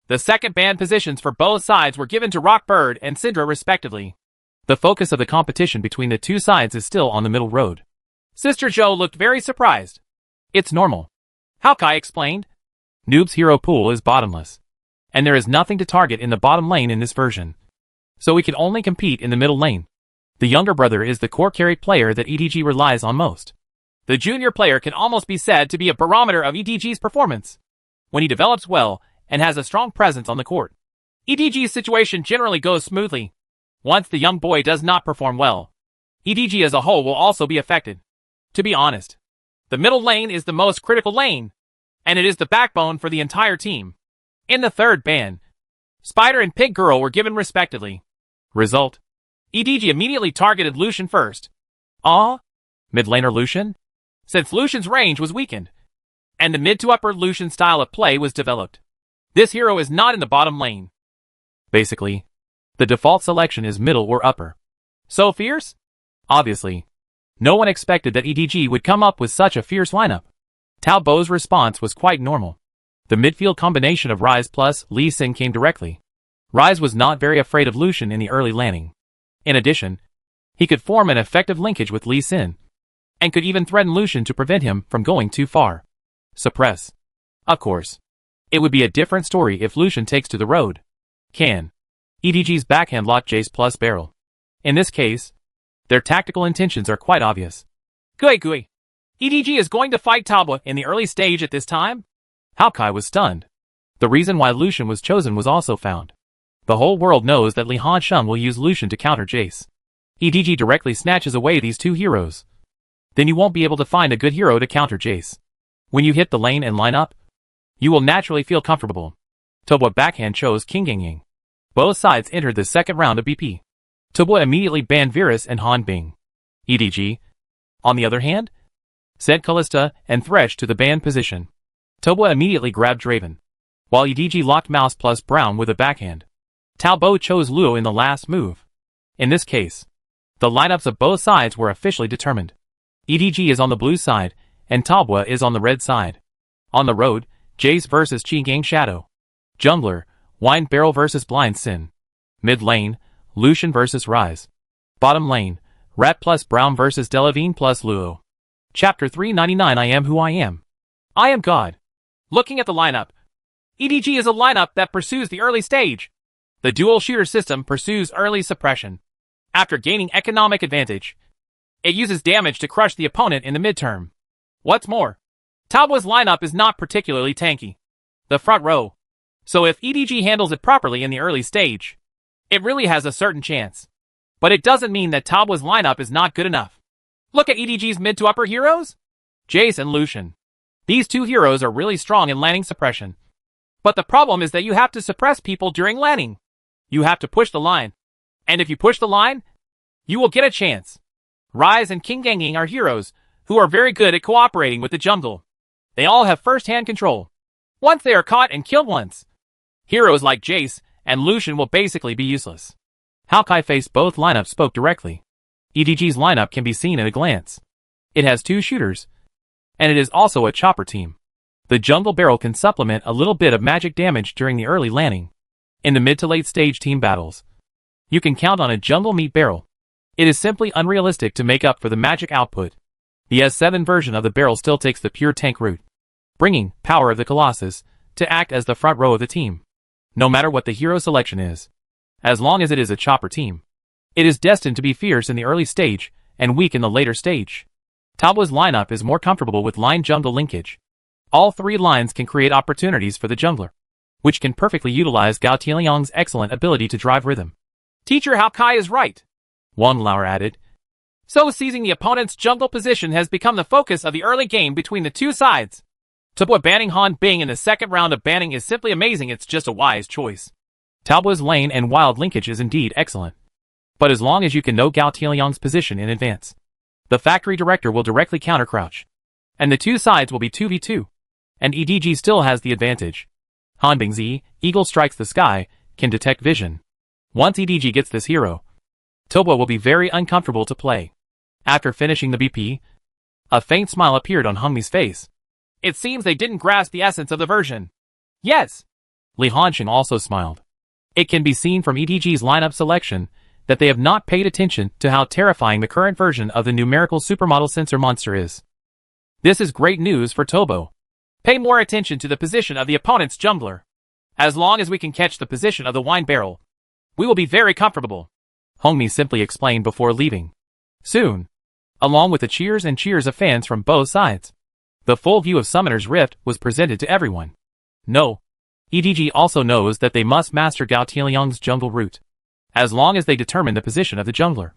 The second ban positions for both sides were given to Rockbird and Syndra respectively. The focus of the competition between the two sides is still on the middle road. Sister Joe looked very surprised. It's normal, Hawkeye explained. Noob's hero pool is bottomless, and there is nothing to target in the bottom lane in this version, so we can only compete in the middle lane. The younger brother is the core carry player that EDG relies on most. The junior player can almost be said to be a barometer of EDG's performance. When he develops well and has a strong presence on the court, EDG's situation generally goes smoothly. Once the young boy does not perform well, EDG as a whole will also be affected. To be honest, the middle lane is the most critical lane, and it is the backbone for the entire team. In the third ban, Spider and Pig Girl were given respectively. Result: EDG immediately targeted Lucian first. Mid laner Lucian? Since Lucian's range was weakened, and the mid to upper Lucian style of play was developed, this hero is not in the bottom lane. Basically, the default selection is middle or upper. So fierce? Obviously, no one expected that EDG would come up with such a fierce lineup. Talbot's response was quite normal. The midfield combination of Ryze plus Lee Sin came directly. Ryze was not very afraid of Lucian in the early laning. In addition, he could form an effective linkage with Lee Sin, and could even threaten Lucian to prevent him from going too far. Suppress. Of course, it would be a different story if Lucian takes to the road. EDG's backhand lock Jace plus Beryl. In this case, their tactical intentions are quite obvious. Gui. EDG is going to fight Talbot in the early stage at this time? Hawkeye was stunned. The reason why Lucian was chosen was also found. The whole world knows that Li Hansheng will use Lucian to counter Jace. EDG directly snatches away these two heroes. Then you won't be able to find a good hero to counter Jace. When you hit the lane and line up, you will naturally feel comfortable. Talbot backhand chose King Ying. Both sides entered the second round of BP. Talbot immediately banned Virus and Han Bing. EDG, on the other hand, sent Kalista and Thresh to the ban position. Talbot immediately grabbed Draven, while EDG locked Mouse plus Brown with a backhand. Talbot chose Luo in the last move. In this case, the lineups of both sides were officially determined. EDG is on the blue side, and Talbot is on the red side. On the road, Jace vs Qinggang Shadow. Jungler, Wine Barrel vs Blind Sin. Mid lane, Lucian vs Ryze. Bottom lane, Rat plus Brown vs Delavine plus Luo. Chapter 399 I Am Who I Am. I am God. Looking at the lineup, EDG is a lineup that pursues the early stage. The dual shooter system pursues early suppression. After gaining economic advantage, it uses damage to crush the opponent in the midterm. What's more, Talbot's lineup is not particularly tanky. The front row. So if EDG handles it properly in the early stage, it really has a certain chance. But it doesn't mean that Talbot's lineup is not good enough. Look at EDG's mid to upper heroes. Jace and Lucian. These two heroes are really strong in landing suppression. But the problem is that you have to suppress people during landing. You have to push the line. And if you push the line, you will get a chance. Ryze and Qinggang are heroes who are very good at cooperating with the jungle. They all have first-hand control. Once they are caught and killed once, heroes like Jace and Lucian will basically be useless. How Kai faced both lineups spoke directly. EDG's lineup can be seen at a glance. It has two shooters, and it is also a chopper team. The jungle barrel can supplement a little bit of magic damage during the early landing. In the mid to late stage team battles, you can count on a jungle meat barrel. It is simply unrealistic to make up for the magic output. The S7 version of the barrel still takes the pure tank route, bringing Power of the Colossus to act as the front row of the team. No matter what the hero selection is, as long as it is a chopper team, it is destined to be fierce in the early stage and weak in the later stage. Talbot's lineup is more comfortable with line jungle linkage. All three lines can create opportunities for the jungler, which can perfectly utilize Gao Tianyang's excellent ability to drive rhythm. Teacher Hao Kai is right, Wang Lauer added. So seizing the opponent's jungle position has become the focus of the early game between the two sides. Talbot banning Han Bing in the second round of banning is simply amazing. It's just a wise choice. Talbot's lane and wild linkage is indeed excellent. But as long as you can know Gao Tianyang's position in advance, the factory director will directly counter crouch, and the two sides will be 2v2, and EDG still has the advantage. Han Bing's Eagle Strikes the Sky can detect vision. Once EDG gets this hero, Talbot will be very uncomfortable to play. After finishing the BP, a faint smile appeared on Hungmi's face. It seems they didn't grasp the essence of the version. Yes. Li Hanxing also smiled. It can be seen from EDG's lineup selection that they have not paid attention to how terrifying the current version of the numerical supermodel sensor monster is. This is great news for Talbot. Pay more attention to the position of the opponent's jungler. As long as we can catch the position of the wine barrel, we will be very comfortable, Hongmi simply explained before leaving. Soon, along with the cheers and cheers of fans from both sides, the full view of Summoner's Rift was presented to everyone. No, EDG also knows that they must master Gao Tianyang's jungle route. As long as they determine the position of the jungler,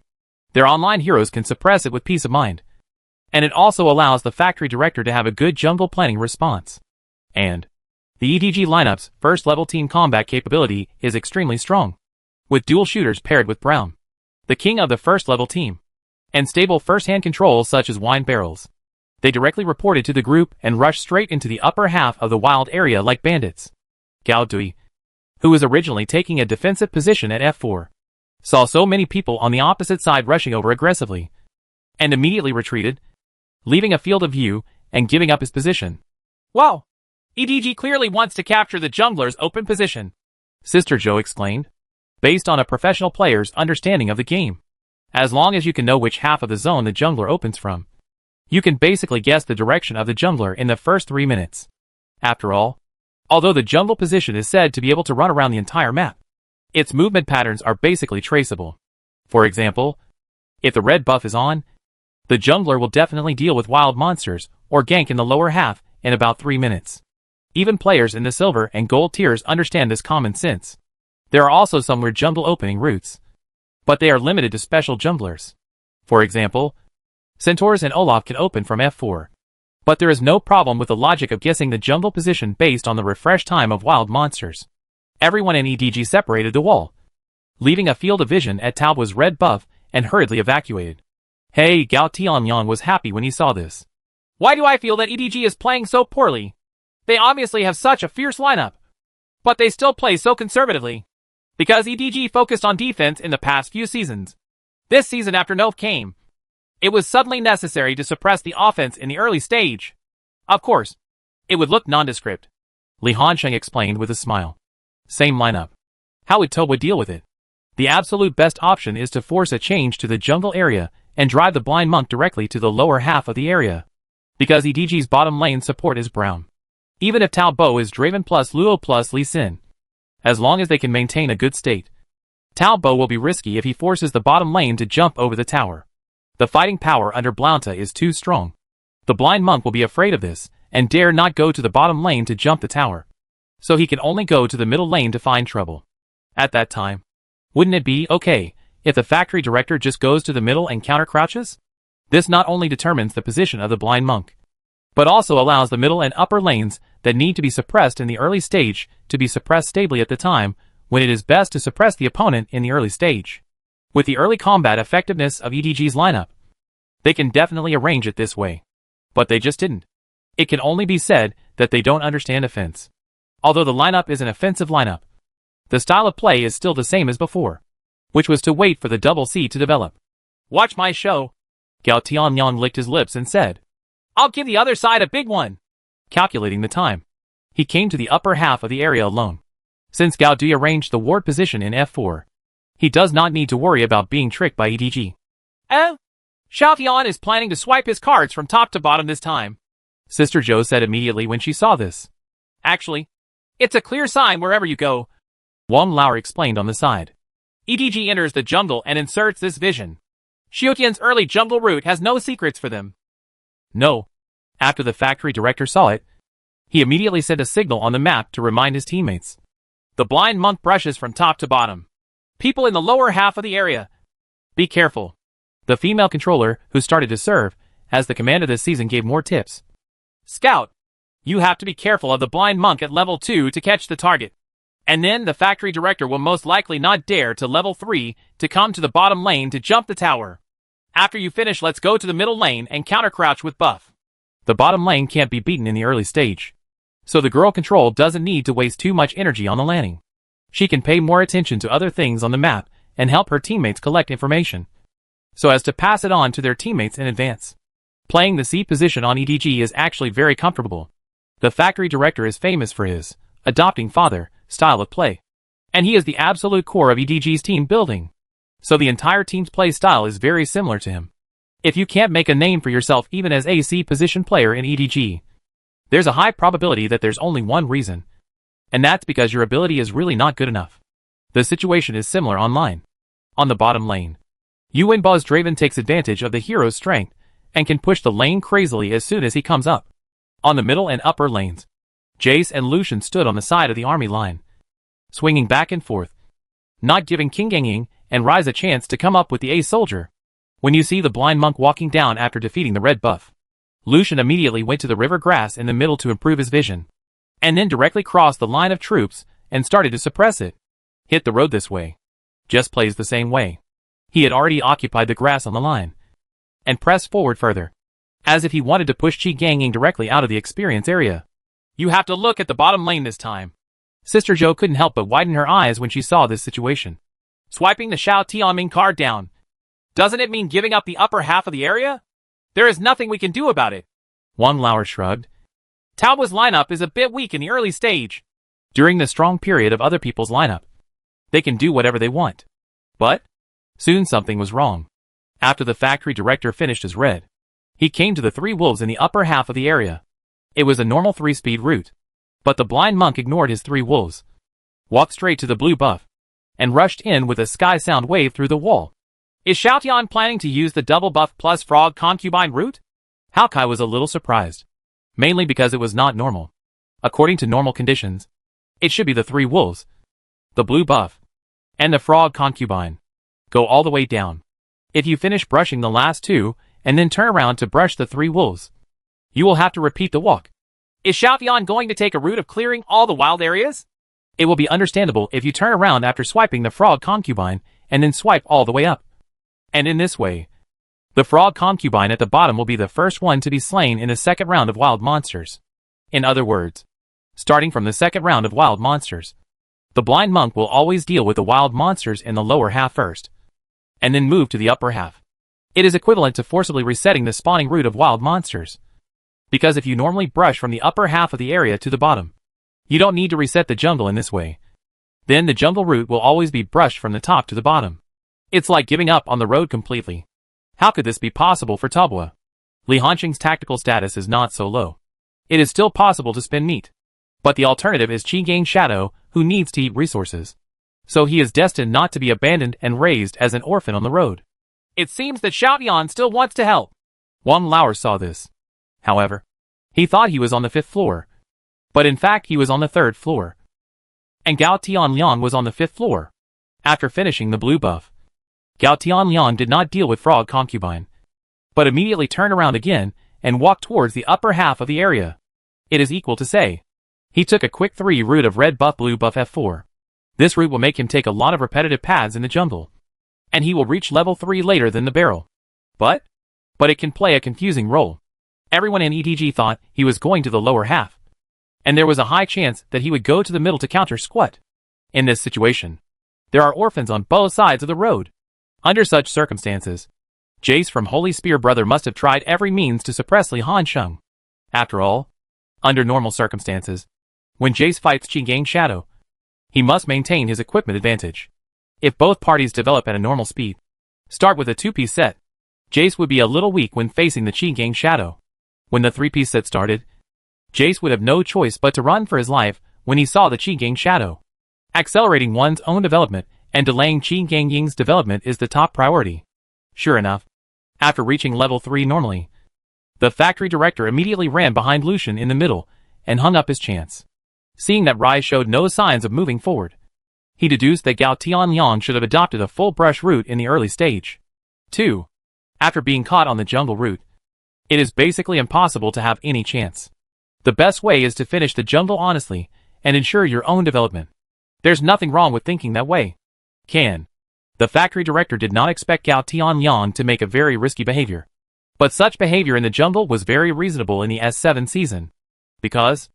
their online heroes can suppress it with peace of mind. And it also allows the factory director to have a good jungle planning response. And the EDG lineup's first level team combat capability is extremely strong, with dual shooters paired with Brown, the king of the first level team, and stable first-hand controls such as wine barrels. They directly reported to the group and rushed straight into the upper half of the wild area like bandits. Gao Dui, who was originally taking a defensive position at F4, saw so many people on the opposite side rushing over aggressively, and immediately retreated, leaving a field of view and giving up his position. Wow! EDG clearly wants to capture the jungler's open position, Sister Zhou exclaimed, based on a professional player's understanding of the game. As long as you can know which half of the zone the jungler opens from, you can basically guess the direction of the jungler in the first 3 minutes. After all, although the jungle position is said to be able to run around the entire map, its movement patterns are basically traceable. For example, if the red buff is on, the jungler will definitely deal with wild monsters or gank in the lower half in about 3 minutes. Even players in the silver and gold tiers understand this common sense. There are also some weird jungle opening routes, but they are limited to special junglers. For example, Centaurs and Olaf can open from F4. But there is no problem with the logic of guessing the jungle position based on the refresh time of wild monsters. Everyone in EDG separated the wall, leaving a field of vision at Talbot's red buff and hurriedly evacuated. Hey, Gao Tianyang was happy when he saw this. Why do I feel that EDG is playing so poorly? They obviously have such a fierce lineup, but they still play so conservatively. because EDG focused on defense in the past few seasons. This season after Nov came, it was suddenly necessary to suppress the offense in the early stage. Of course, it would look nondescript. Li Hansheng explained with a smile. Same lineup. How would Toba deal with it? The absolute best option is to force a change to the jungle area and drive the blind monk directly to the lower half of the area. Because EDG's bottom lane support is Brown. Even if Tao Bo is Draven plus Luo plus Lee Sin. As long as they can maintain a good state. Tao Bo will be risky if he forces the bottom lane to jump over the tower. The fighting power under Blounta is too strong. The blind monk will be afraid of this, and dare not go to the bottom lane to jump the tower. So he can only go to the middle lane to find trouble. At that time, wouldn't it be okay if the factory director just goes to the middle and counter crouches? This not only determines the position of the blind monk, but also allows the middle and upper lanes that need to be suppressed in the early stage to be suppressed stably at the time when it is best to suppress the opponent in the early stage. With the early combat effectiveness of EDG's lineup, they can definitely arrange it this way. But they just didn't. It can only be said that they don't understand offense. Although the lineup is an offensive lineup, the style of play is still the same as before, which was to wait for the double C to develop. Watch my show. Gao Tianyang licked his lips and said, I'll give the other side a big one. Calculating the time, he came to the upper half of the area alone. Since Gao Dui arranged the ward position in F4, he does not need to worry about being tricked by EDG. Oh? Xiao Tian is planning to swipe his cards from top to bottom this time, Sister Zhou said immediately when she saw this. Actually, it's a clear sign wherever you go, Wang Lao explained on the side. EDG enters the jungle and inserts this vision. Xiutian's early jungle route has no secrets for them. No. After the factory director saw it, he immediately sent a signal on the map to remind his teammates. The blind monk brushes from top to bottom. People in the lower half of the area. Be careful. The female controller, who started to serve, as the commander this season gave more tips. Scout, you have to be careful of the blind monk at level 2 to catch the target. And then the factory director will most likely not dare to level 3 to come to the bottom lane to jump the tower. After you finish, let's go to the middle lane and counter crouch with buff. The bottom lane can't be beaten in the early stage. So the girl control doesn't need to waste too much energy on the landing. She can pay more attention to other things on the map and help her teammates collect information, so as to pass it on to their teammates in advance. Playing the C position on EDG is actually very comfortable. The factory director is famous for his adopting father style of play, and he is the absolute core of EDG's team building. So the entire team's play style is very similar to him. If you can't make a name for yourself even as a C position player in EDG, there's a high probability that there's only one reason, and that's because your ability is really not good enough. The situation is similar online. On the bottom lane, Yuan Bao's Draven takes advantage of the hero's strength and can push the lane crazily as soon as he comes up. On the middle and upper lanes, Jace and Lucian stood on the side of the army line, swinging back and forth, not giving King Gangying and Ryze a chance to come up with the ace soldier. When you see the blind monk walking down after defeating the red buff, Lucian immediately went to the river grass in the middle to improve his vision, and then directly crossed the line of troops and started to suppress it. Hit the road this way. Just plays the same way. He had already occupied the grass on the line, and pressed forward further, as if he wanted to push Qi Gangying directly out of the experience area. You have to look at the bottom lane this time. Sister Zhou couldn't help but widen her eyes when she saw this situation. Swiping the Xiao Tianming card down, doesn't it mean giving up the upper half of the area? There is nothing we can do about it. Wang Lao shrugged. Taoba's lineup is a bit weak in the early stage. During the strong period of other people's lineup, they can do whatever they want. But soon something was wrong. After the factory director finished his red, he came to the three wolves in the upper half of the area. It was a normal 3-speed route, but the blind monk ignored his three wolves, walked straight to the blue buff, and rushed in with a sky sound wave through the wall. Is Xiaotian planning to use the double buff plus frog concubine route? Hao Kai was a little surprised, mainly because it was not normal. According to normal conditions, it should be the three wolves, the blue buff, and the frog concubine. Go all the way down. If you finish brushing the last two, and then turn around to brush the three wolves, you will have to repeat the walk. Is Xiaotian going to take a route of clearing all the wild areas? It will be understandable if you turn around after swiping the frog concubine, and then swipe all the way up. And in this way, the frog concubine at the bottom will be the first one to be slain in the second round of wild monsters. In other words, starting from the second round of wild monsters, The blind monk will always deal with the wild monsters in the lower half first, and then move to the upper half. It is equivalent to forcibly resetting the spawning route of wild monsters. Because if you normally brush from the upper half of the area to the bottom, you don't need to reset the jungle in this way. Then the jungle route will always be brushed from the top to the bottom. It's like giving up on the road completely. How could this be possible for Tabua? Li Hanqing's tactical status is not so low. It is still possible to spin meat. But the alternative is Qi Gang Shadow, who needs to eat resources. So he is destined not to be abandoned and raised as an orphan on the road. It seems that Xiaoyan still wants to help. Wang Lauer saw this. However, he thought he was on the 5th floor. But in fact he was on the 3rd floor. And Gao Tianliang was on the 5th floor. After finishing the blue buff, Gao Tianliang did not deal with Frog Concubine, but immediately turned around again and walked towards the upper half of the area. It is equal to say, he took a quick 3 route of red buff blue buff F4. This route will make him take a lot of repetitive paths in the jungle. And he will reach level 3 later than the barrel. But it can play a confusing role. Everyone in ETG thought he was going to the lower half. And there was a high chance that he would go to the middle to counter Squat. In this situation, there are orphans on both sides of the road. Under such circumstances, Jace from Holy Spear Brother must have tried every means to suppress Li Hanqing. After all, under normal circumstances, when Jace fights Qi Gang Shadow, he must maintain his equipment advantage. If both parties develop at a normal speed, start with a 2-piece set, Jace would be a little weak when facing the Qi Gang Shadow. When the 3-piece set started, Jace would have no choice but to run for his life when he saw the Qi Gang Shadow. Accelerating one's own development and delaying Qi Gang Ying's development is the top priority. Sure enough, after reaching level 3 normally, the factory director immediately ran behind Lucian in the middle and hung up his chance. Seeing that Rai showed no signs of moving forward, he deduced that Gao Tianliang should have adopted a full brush route in the early stage. 2. After being caught on the jungle route, it is basically impossible to have any chance. The best way is to finish the jungle honestly and ensure your own development. There's nothing wrong with thinking that way. The factory director did not expect Gao Tianliang to make a very risky behavior. But such behavior in the jungle was very reasonable in the S7 season. Because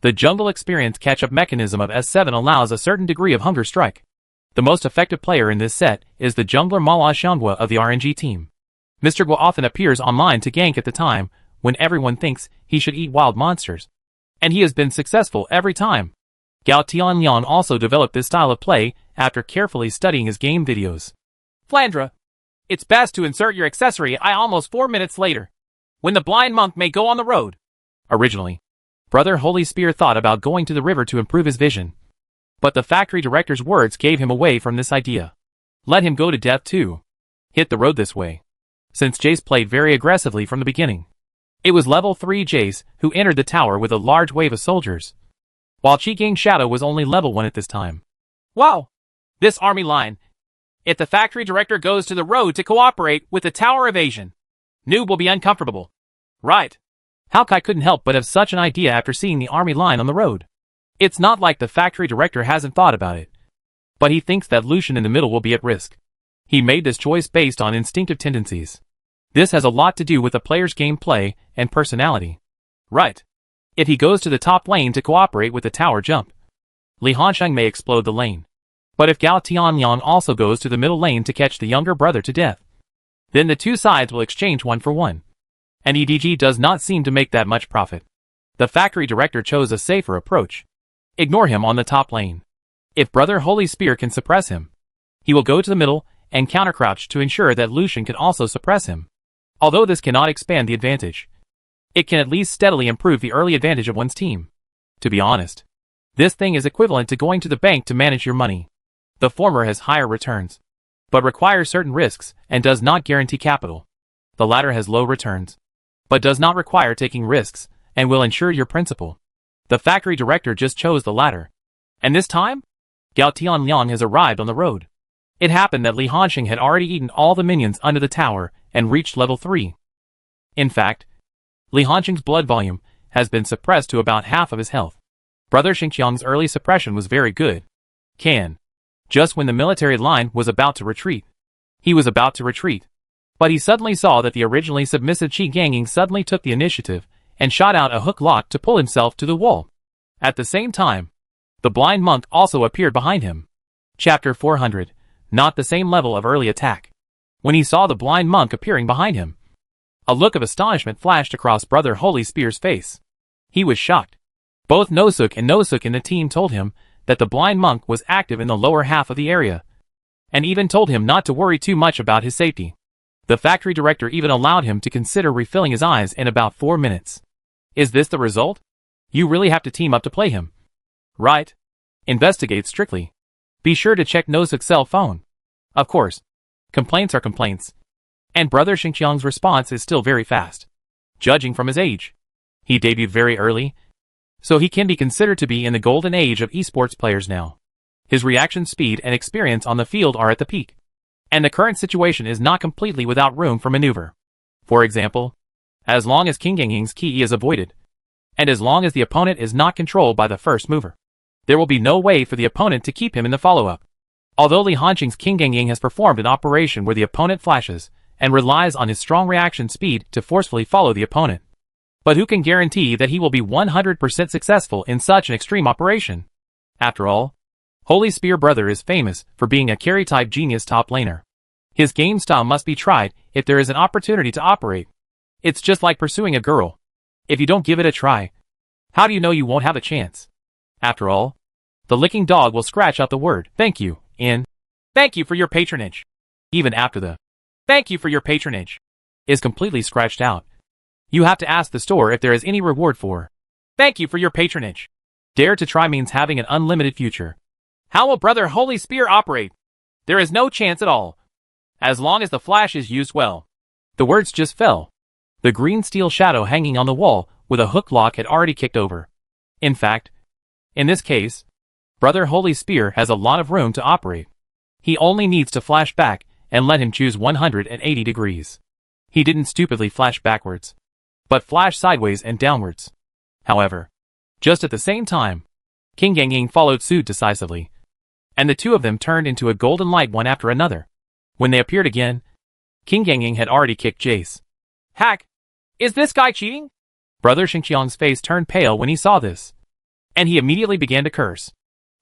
the jungle experience catch-up mechanism of S7 allows a certain degree of hunger strike. The most effective player in this set is the jungler Mala Xianghua of the RNG team. Mr. Gua often appears online to gank at the time when everyone thinks he should eat wild monsters. And he has been successful every time. Gao Tianliang also developed this style of play after carefully studying his game videos. Flandra, it's best to insert your accessory almost 4 minutes later, when the blind monk may go on the road. Originally, Brother Holy Spear thought about going to the river to improve his vision. But the factory director's words gave him away from this idea. Let him go to death too. Hit the road this way. Since Jace played very aggressively from the beginning. It was level 3 Jace who entered the tower with a large wave of soldiers. While Qi Gang Shadow was only level 1 at this time. Wow! This army line. If the factory director goes to the road to cooperate with the tower evasion, Noob will be uncomfortable. Right. Hawkeye couldn't help but have such an idea after seeing the army line on the road. It's not like the factory director hasn't thought about it. But he thinks that Lucian in the middle will be at risk. He made this choice based on instinctive tendencies. This has a lot to do with the player's gameplay and personality. Right. If he goes to the top lane to cooperate with the tower jump, Li Hanqing may explode the lane. But if Gao Tianliang also goes to the middle lane to catch the younger brother to death, then the two sides will exchange 1 for 1. And EDG does not seem to make that much profit. The factory director chose a safer approach. Ignore him on the top lane. If Brother Holy Spear can suppress him, he will go to the middle and countercrouch to ensure that Lucian can also suppress him. Although this cannot expand the advantage, it can at least steadily improve the early advantage of one's team. To be honest, this thing is equivalent to going to the bank to manage your money. The former has higher returns, but requires certain risks and does not guarantee capital. The latter has low returns, but does not require taking risks and will ensure your principal. The factory director just chose the latter. And this time, Gao Tianliang has arrived on the road. It happened that Li Hanqing had already eaten all the minions under the tower and reached level 3. In fact, Li Hanqing's blood volume has been suppressed to about half of his health. Brother Xingqiang's early suppression was very good. Just when the military line was about to retreat. He was about to retreat. But he suddenly saw that the originally submissive Qi Gangying suddenly took the initiative and shot out a hook lock to pull himself to the wall. At the same time, The blind monk also appeared behind him. Chapter 400. Not the same level of early attack. When he saw the blind monk appearing behind him, a look of astonishment flashed across Brother Holy Spear's face. He was shocked. Both Nozook and Nozook in the team told him that the blind monk was active in the lower half of the area, and even told him not to worry too much about his safety. The factory director even allowed him to consider refilling his eyes in about 4 minutes. Is this the result? You really have to team up to play him. Right. Investigate strictly. Be sure to check Nozook's cell phone. Of course. Complaints are complaints. And Brother Xingqiang's response is still very fast. Judging from his age, he debuted very early, so he can be considered to be in the golden age of esports players now. His reaction speed and experience on the field are at the peak, and the current situation is not completely without room for maneuver. For example, as long as King Gangying's ki is avoided, and as long as the opponent is not controlled by the first mover, there will be no way for the opponent to keep him in the follow-up. Although Li Hanqing's King Gangying has performed an operation where the opponent flashes and relies on his strong reaction speed to forcefully follow the opponent, but who can guarantee that he will be 100% successful in such an extreme operation? After all, Holy Spear Brother is famous for being a carry-type genius top laner. His game style must be tried if there is an opportunity to operate. It's just like pursuing a girl. If you don't give it a try, how do you know you won't have a chance? After all, the licking dog will scratch out the word "thank you" in "thank you for your patronage." Even after the "thank you for your patronage" is completely scratched out, you have to ask the store if there is any reward for "thank you for your patronage." Dare to try means having an unlimited future. How will Brother Holy Spear operate? There is no chance at all, as long as the flash is used well. The words just fell. The green steel shadow hanging on the wall with a hook lock had already kicked over. In fact, in this case, Brother Holy Spear has a lot of room to operate. He only needs to flash back and let him choose 180 degrees. He didn't stupidly flash backwards, but flash sideways and downwards. However, just at the same time, King Gangying followed suit decisively, and the two of them turned into a golden light one after another. When they appeared again, King Gangying had already kicked Jace. Hack! Is this guy cheating? Brother Xingqiang's face turned pale when he saw this, and he immediately began to curse.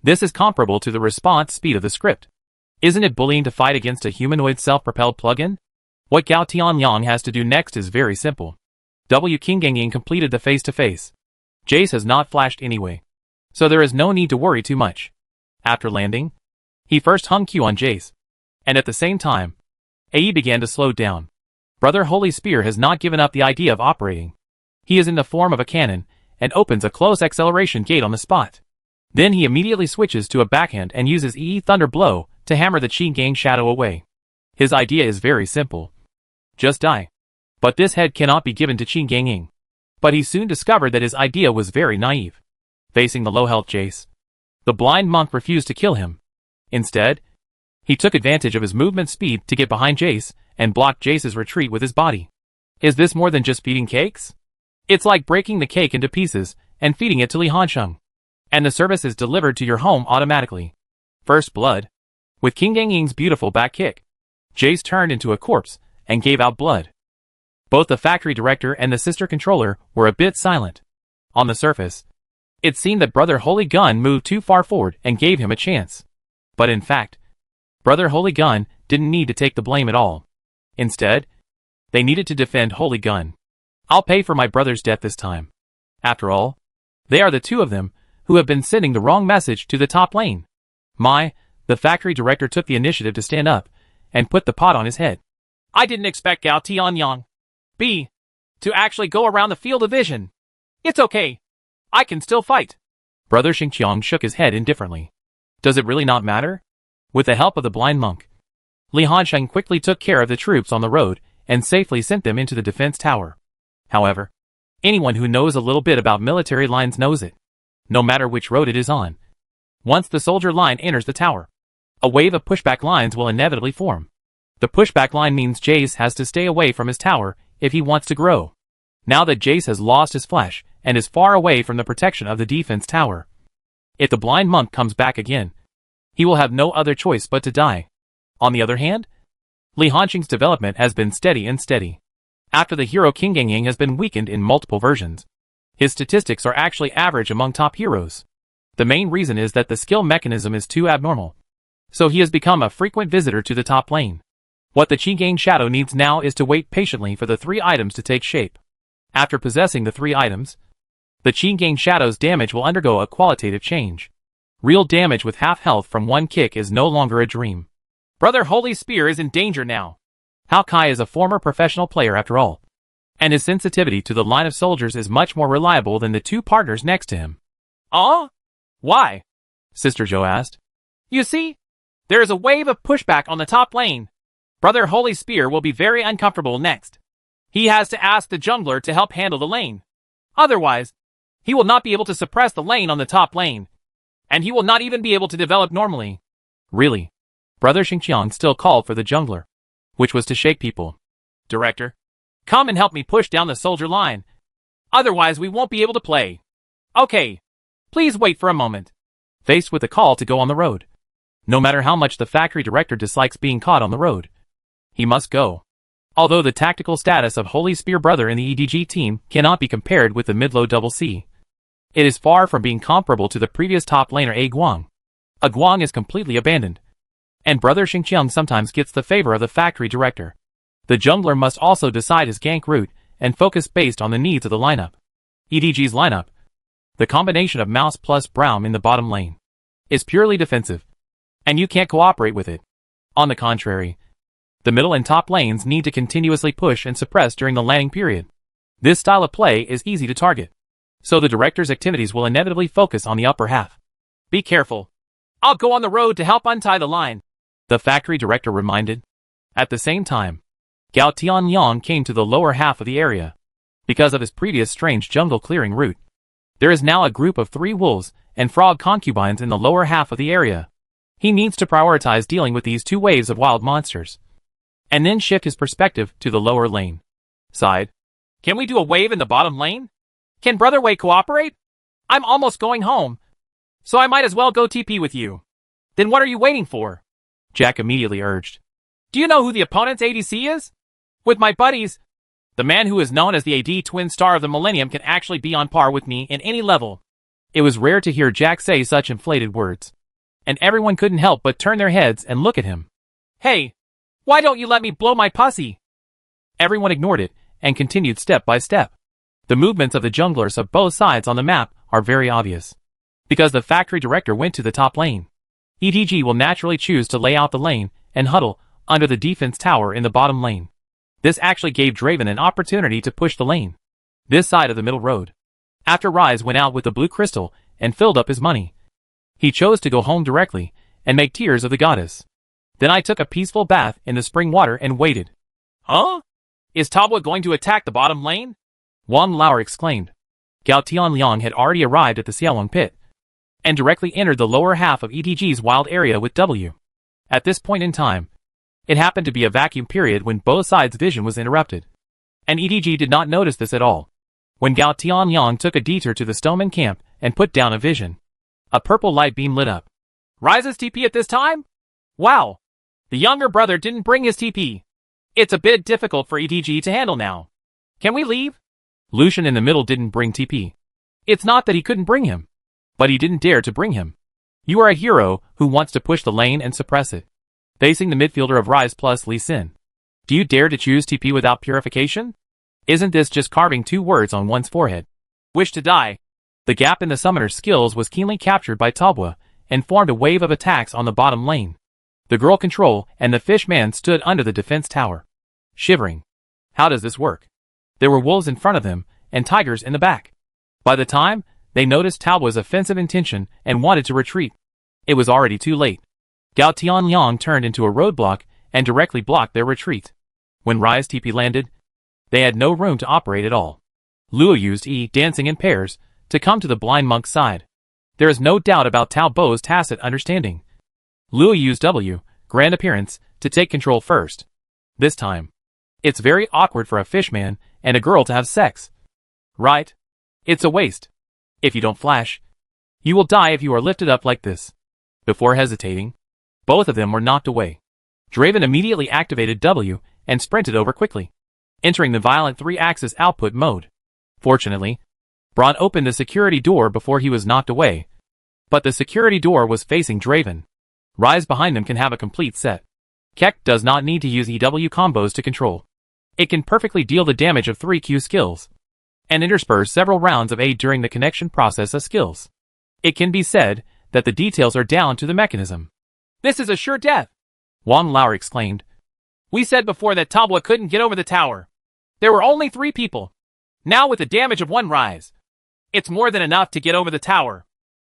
This is comparable to the response speed of the script. Isn't it bullying to fight against a humanoid self-propelled plugin? What Gao Tianyang has to do next is very simple. King Gangying completed the face-to-face. Jace has not flashed anyway, so there is no need to worry too much. After landing, he first hung Q on Jace, and at the same time, AE began to slow down. Brother Holy Spear has not given up the idea of operating. He is in the form of a cannon, and opens a close acceleration gate on the spot. Then he immediately switches to a backhand and uses EE Thunder Blow to hammer the Qi Gang shadow away. His idea is very simple. Just die. But this head cannot be given to Qi Gangying. But he soon discovered that his idea was very naive. Facing the low-health Jace, the blind monk refused to kill him. Instead, he took advantage of his movement speed to get behind Jace and block Jace's retreat with his body. Is this more than just feeding cakes? It's like breaking the cake into pieces and feeding it to Li Hanqing, and the service is delivered to your home automatically. First blood. With King Gangying's beautiful back kick, Jace turned into a corpse and gave out blood. Both the factory director and the sister controller were a bit silent. On the surface, it seemed that Brother Holy Gun moved too far forward and gave him a chance. But in fact, Brother Holy Gun didn't need to take the blame at all. Instead, they needed to defend Holy Gun. I'll pay for my brother's death this time. After all, they are the two of them who have been sending the wrong message to the top lane. The factory director took the initiative to stand up and put the pot on his head. I didn't expect Gao Tianyang to actually go around the field of vision. It's okay. I can still fight. Brother Xingqiang shook his head indifferently. Does it really not matter? With the help of the blind monk, Li Hanqing quickly took care of the troops on the road and safely sent them into the defense tower. However, anyone who knows a little bit about military lines knows it. No matter which road it is on, once the soldier line enters the tower, a wave of pushback lines will inevitably form. The pushback line means Jace has to stay away from his tower if he wants to grow. Now that Jace has lost his flesh and is far away from the protection of the defense tower, if the blind monk comes back again, he will have no other choice but to die. On the other hand, Li Hanqing's development has been steady and steady. After the hero King Gangying has been weakened in multiple versions, his statistics are actually average among top heroes. The main reason is that the skill mechanism is too abnormal. So he has become a frequent visitor to the top lane. What the Qigong Shadow needs now is to wait patiently for the 3 items to take shape. After possessing the 3 items, the Qigong Shadow's damage will undergo a qualitative change. Real damage with half health from 1 kick is no longer a dream. Brother Holy Spear is in danger now. Hao Kai is a former professional player after all, and his sensitivity to the line of soldiers is much more reliable than the 2 partners next to him. Why? Sister Zhou asked. You see, there is a wave of pushback on the top lane. Brother Holy Spear will be very uncomfortable next. He has to ask the jungler to help handle the lane. Otherwise, he will not be able to suppress the lane on the top lane, and he will not even be able to develop normally. Really? Brother Xingqiang still called for the jungler, which was to shake people. Director, come and help me push down the soldier line. Otherwise we won't be able to play. Okay. Please wait for a moment. Faced with a call to go on the road. No matter how much the factory director dislikes being caught on the road, he must go. Although the tactical status of Holy Spear Brother in the EDG team cannot be compared with the mid-low double C, it is far from being comparable to the previous top laner A Guang. A Guang is completely abandoned, and Brother Xingqiang sometimes gets the favor of the factory director. The jungler must also decide his gank route and focus based on the needs of the lineup. EDG's lineup, the combination of Mouse plus Braum in the bottom lane, is purely defensive, and you can't cooperate with it. On the contrary, the middle and top lanes need to continuously push and suppress during the laning period. This style of play is easy to target, so the director's activities will inevitably focus on the upper half. Be careful. I'll go on the road to help untie the line, the factory director reminded. At the same time, Gao Tianliang came to the lower half of the area. Because of his previous strange jungle clearing route, there is now a group of 3 wolves and frog concubines in the lower half of the area. He needs to prioritize dealing with these 2 waves of wild monsters, and then shift his perspective to the lower lane. Side. Can we do a wave in the bottom lane? Can Brother Wei cooperate? I'm almost going home, so I might as well go TP with you. Then what are you waiting for? Jack immediately urged. Do you know who the opponent's ADC is? With my buddies, the man who is known as the AD Twin Star of the Millennium can actually be on par with me in any level. It was rare to hear Jack say such inflated words, and everyone couldn't help but turn their heads and look at him. Hey, why don't you let me blow my pussy? Everyone ignored it and continued step by step. The movements of the junglers of both sides on the map are very obvious. Because the factory director went to the top lane, EDG will naturally choose to lay out the lane and huddle under the defense tower in the bottom lane. This actually gave Draven an opportunity to push the lane this side of the middle road. After Rise went out with the blue crystal and filled up his money, he chose to go home directly and make tears of the goddess. Then I took a peaceful bath in the spring water and waited. Huh? Is Tabua going to attack the bottom lane? Wang Lao exclaimed. Gao Tianliang had already arrived at the Xiaolong pit and directly entered the lower half of EDG's wild area with W. At this point in time, it happened to be a vacuum period when both sides' vision was interrupted, and EDG did not notice this at all. When Gao Tianliang took a detour to the Stoneman camp and put down a vision, a purple light beam lit up. Rise's TP at this time? Wow! The younger brother didn't bring his TP. It's a bit difficult for EDG to handle now. Can we leave? Lucian in the middle didn't bring TP. It's not that he couldn't bring him, but he didn't dare to bring him. You are a hero who wants to push the lane and suppress it. Facing the midfielder of Rise plus Lee Sin, do you dare to choose TP without purification? Isn't this just carving 2 words on one's forehead? Wish to die. The gap in the summoner's skills was keenly captured by Tabua and formed a wave of attacks on the bottom lane. The girl control and the fish man stood under the defense tower, shivering. How does this work? There were wolves in front of them and tigers in the back. By the time they noticed Tabua's offensive intention and wanted to retreat, it was already too late. Gao Tianliang turned into a roadblock and directly blocked their retreat. When Rise TP landed, they had no room to operate at all. Luo used E, dancing in pairs, to come to the blind monk's side. There is no doubt about Tao Bo's tacit understanding. Luo used W, grand appearance, to take control first. This time, it's very awkward for a fishman and a girl to have sex. Right? It's a waste. If you don't flash, you will die if you are lifted up like this. Before hesitating, both of them were knocked away. Draven immediately activated W and sprinted over quickly, entering the violent 3-axis output mode. Fortunately, Braun opened the security door before he was knocked away, But the security door was facing Draven. Ryze behind them can have a complete set. Keck does not need to use EW combos to control. It can perfectly deal the damage of 3 Q skills, and intersperse several rounds of aid during the connection process of skills. It can be said that the details are down to the mechanism. This is a sure death, Wang Lao exclaimed. We said before that Tabwa couldn't get over the tower. There were only 3 people. Now with the damage of 1 Ryze, it's more than enough to get over the tower.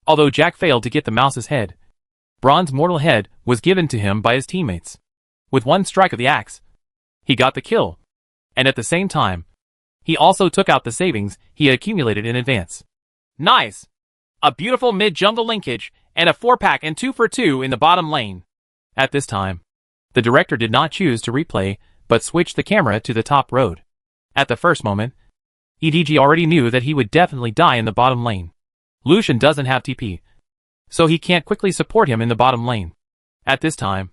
Although Jack failed to get the mouse's head, Bronze Mortal Head was given to him by his teammates. With 1 strike of the axe, he got the kill. And at the same time, he also took out the savings he had accumulated in advance. Nice! A beautiful mid-jungle linkage, and a 4-pack and 2 for 2 in the bottom lane. At this time, the director did not choose to replay, but switched the camera to the top road. At the first moment, EDG already knew that he would definitely die in the bottom lane. Lucian doesn't have TP, so he can't quickly support him in the bottom lane. At this time,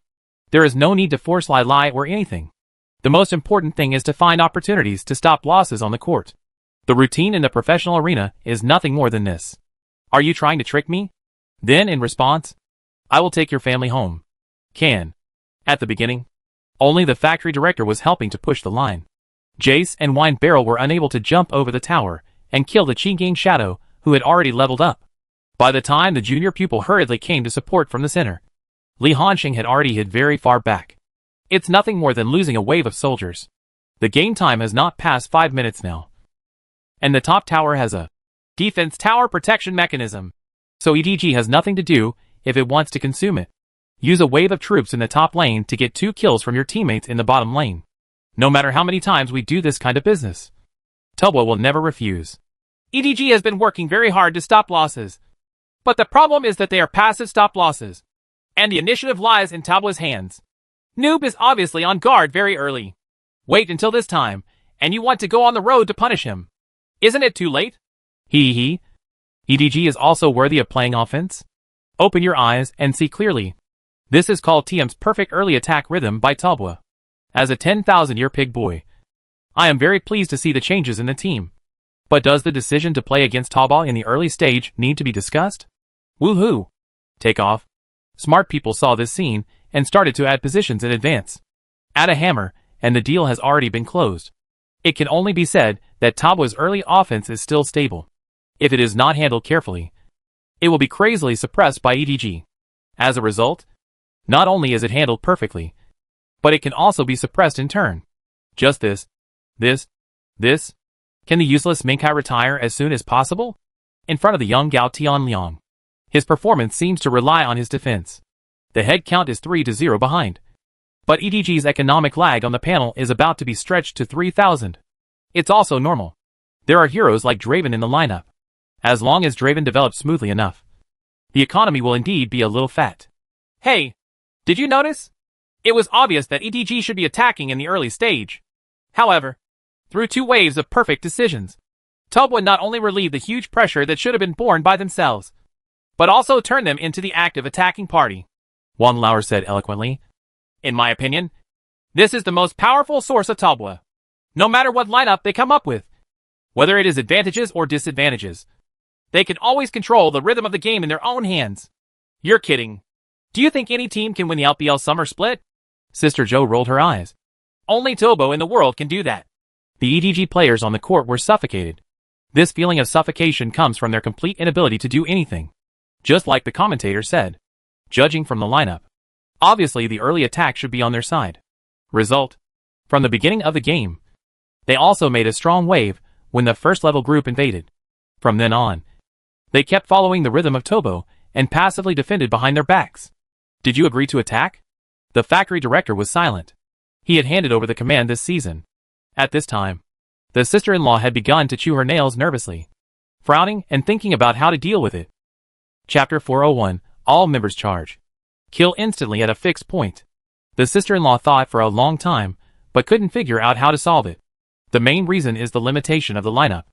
there is no need to force Lai or anything. The most important thing is to find opportunities to stop losses on the court. The routine in the professional arena is nothing more than this. Are you trying to trick me? Then in response, I will take your family home. Can. At the beginning, only the factory director was helping to push the line. Jace and Wine Barrel were unable to jump over the tower and kill the Qinggang Shadow, who had already leveled up. By the time the junior pupil hurriedly came to support from the center, Li Hanxing had already hid very far back. It's nothing more than losing a wave of soldiers. The game time has not passed 5 minutes now. And the top tower has a defense tower protection mechanism, so EDG has nothing to do if it wants to consume it. Use a wave of troops in the top lane to get 2 kills from your teammates in the bottom lane. No matter how many times we do this kind of business, Tubwa will never refuse. EDG has been working very hard to stop losses, but the problem is that they are passive stop losses, and the initiative lies in Tubwa's hands. Noob is obviously on guard very early. Wait until this time, and you want to go on the road to punish him. Isn't it too late? Hee. EDG is also worthy of playing offense? Open your eyes and see clearly. This is called TM's perfect early attack rhythm by Tubwa. As a 10,000-year pig boy, I am very pleased to see the changes in the team. But does the decision to play against Tubwa in the early stage need to be discussed? Woohoo! Take off. Smart people saw this scene and started to add positions in advance. Add a hammer, and the deal has already been closed. It can only be said that Tubwa's early offense is still stable. If it is not handled carefully, it will be crazily suppressed by EDG. As a result, not only is it handled perfectly, but it can also be suppressed in turn. Just this. Can the useless Minkai retire as soon as possible? In front of the young Gao Tianliang, his performance seems to rely on his defense. The head count is 3-0 behind. But EDG's economic lag on the panel is about to be stretched to 3,000. It's also normal. There are heroes like Draven in the lineup. As long as Draven develops smoothly enough, the economy will indeed be a little fat. Hey, did you notice? It was obvious that EDG should be attacking in the early stage. However, through 2 waves of perfect decisions, Tubwa not only relieved the huge pressure that should have been borne by themselves, but also turned them into the active attacking party. Wang Lauer said eloquently. In my opinion, this is the most powerful source of Tubwa. No matter what lineup they come up with, whether it is advantages or disadvantages, they can always control the rhythm of the game in their own hands. You're kidding. Do you think any team can win the LPL Summer Split? Sister Joe rolled her eyes. Only Tobo in the world can do that. The EDG players on the court were suffocated. This feeling of suffocation comes from their complete inability to do anything. Just like the commentator said. Judging from the lineup, obviously the early attack should be on their side. Result: from the beginning of the game, they also made a strong wave when the first level group invaded. From then on, they kept following the rhythm of Tobo and passively defended behind their backs. Did you agree to attack? The factory director was silent. He had handed over the command this season. At this time, the sister-in-law had begun to chew her nails nervously, frowning and thinking about how to deal with it. Chapter 401, All Members Charge. Kill instantly at a fixed point. The sister-in-law thought for a long time, but couldn't figure out how to solve it. The main reason is the limitation of the lineup.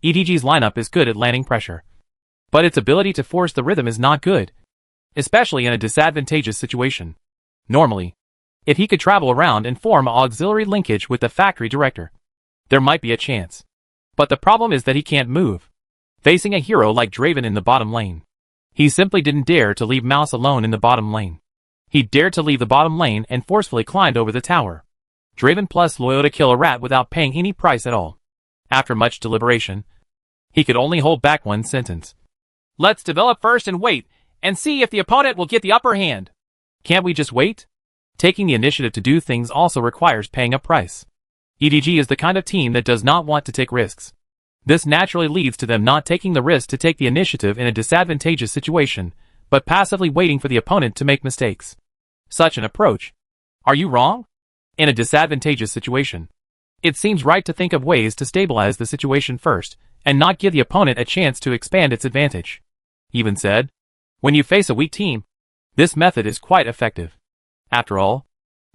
EDG's lineup is good at landing pressure, but its ability to force the rhythm is not good, especially in a disadvantageous situation. Normally, if he could travel around and form an auxiliary linkage with the factory director, there might be a chance. But the problem is that he can't move, facing a hero like Draven in the bottom lane. He simply didn't dare to leave Mouse alone in the bottom lane. He dared to leave the bottom lane and forcefully climbed over the tower. Draven plus Loyal to kill a rat without paying any price at all. After much deliberation, he could only hold back one sentence. Let's develop first and wait, and see if the opponent will get the upper hand. Can't we just wait? Taking the initiative to do things also requires paying a price. EDG is the kind of team that does not want to take risks. This naturally leads to them not taking the risk to take the initiative in a disadvantageous situation, but passively waiting for the opponent to make mistakes. Such an approach. Are you wrong? In a disadvantageous situation, it seems right to think of ways to stabilize the situation first, and not give the opponent a chance to expand its advantage. Even said, when you face a weak team, this method is quite effective. After all,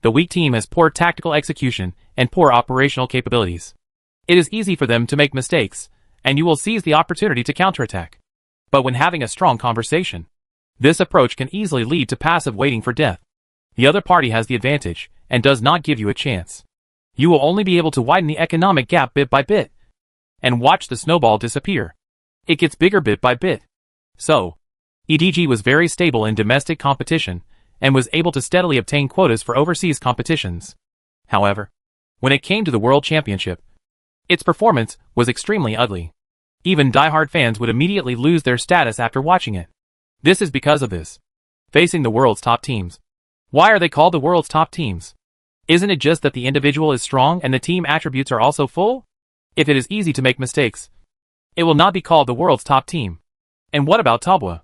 the weak team has poor tactical execution and poor operational capabilities. It is easy for them to make mistakes, and you will seize the opportunity to counterattack. But when having a strong conversation, this approach can easily lead to passive waiting for death. The other party has the advantage, and does not give you a chance. You will only be able to widen the economic gap bit by bit, and watch the snowball disappear. It gets bigger bit by bit. So, EDG was very stable in domestic competition, and was able to steadily obtain quotas for overseas competitions. However, when it came to the World Championship, its performance was extremely ugly. Even diehard fans would immediately lose their status after watching it. This is because of this. Facing the world's top teams. Why are they called the world's top teams? Isn't it just that the individual is strong and the team attributes are also full? If it is easy to make mistakes, it will not be called the world's top team. And what about Talbot?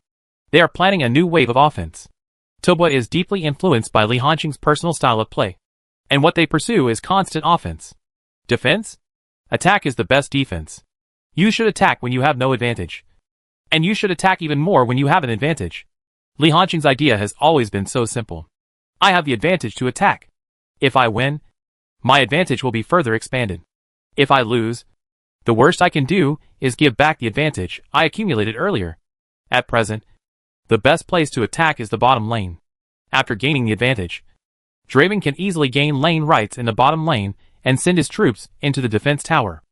They are planning a new wave of offense. Talbot is deeply influenced by Li Hanqing's personal style of play. And what they pursue is constant offense. Defense? Attack is the best defense. You should attack when you have no advantage. And you should attack even more when you have an advantage. Li Hanqing's idea has always been so simple. I have the advantage to attack. If I win, my advantage will be further expanded. If I lose, the worst I can do is give back the advantage I accumulated earlier. At present, the best place to attack is the bottom lane. After gaining the advantage, Draven can easily gain lane rights in the bottom lane and send his troops into the defense tower.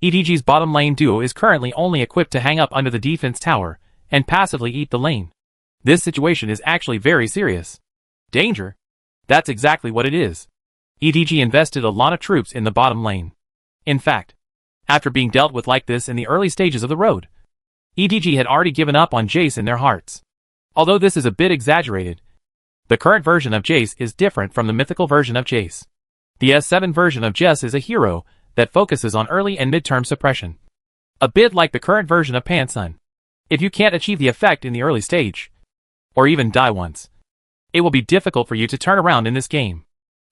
EDG's bottom lane duo is currently only equipped to hang up under the defense tower and passively eat the lane. This situation is actually very serious. Danger? That's exactly what it is. EDG invested a lot of troops in the bottom lane. In fact, after being dealt with like this in the early stages of the road, EDG had already given up on Jace in their hearts. Although this is a bit exaggerated, the current version of Jace is different from the mythical version of Jace. The S7 version of Jace is a hero that focuses on early and mid-term suppression. A bit like the current version of Pansun. If you can't achieve the effect in the early stage, or even die once, it will be difficult for you to turn around in this game.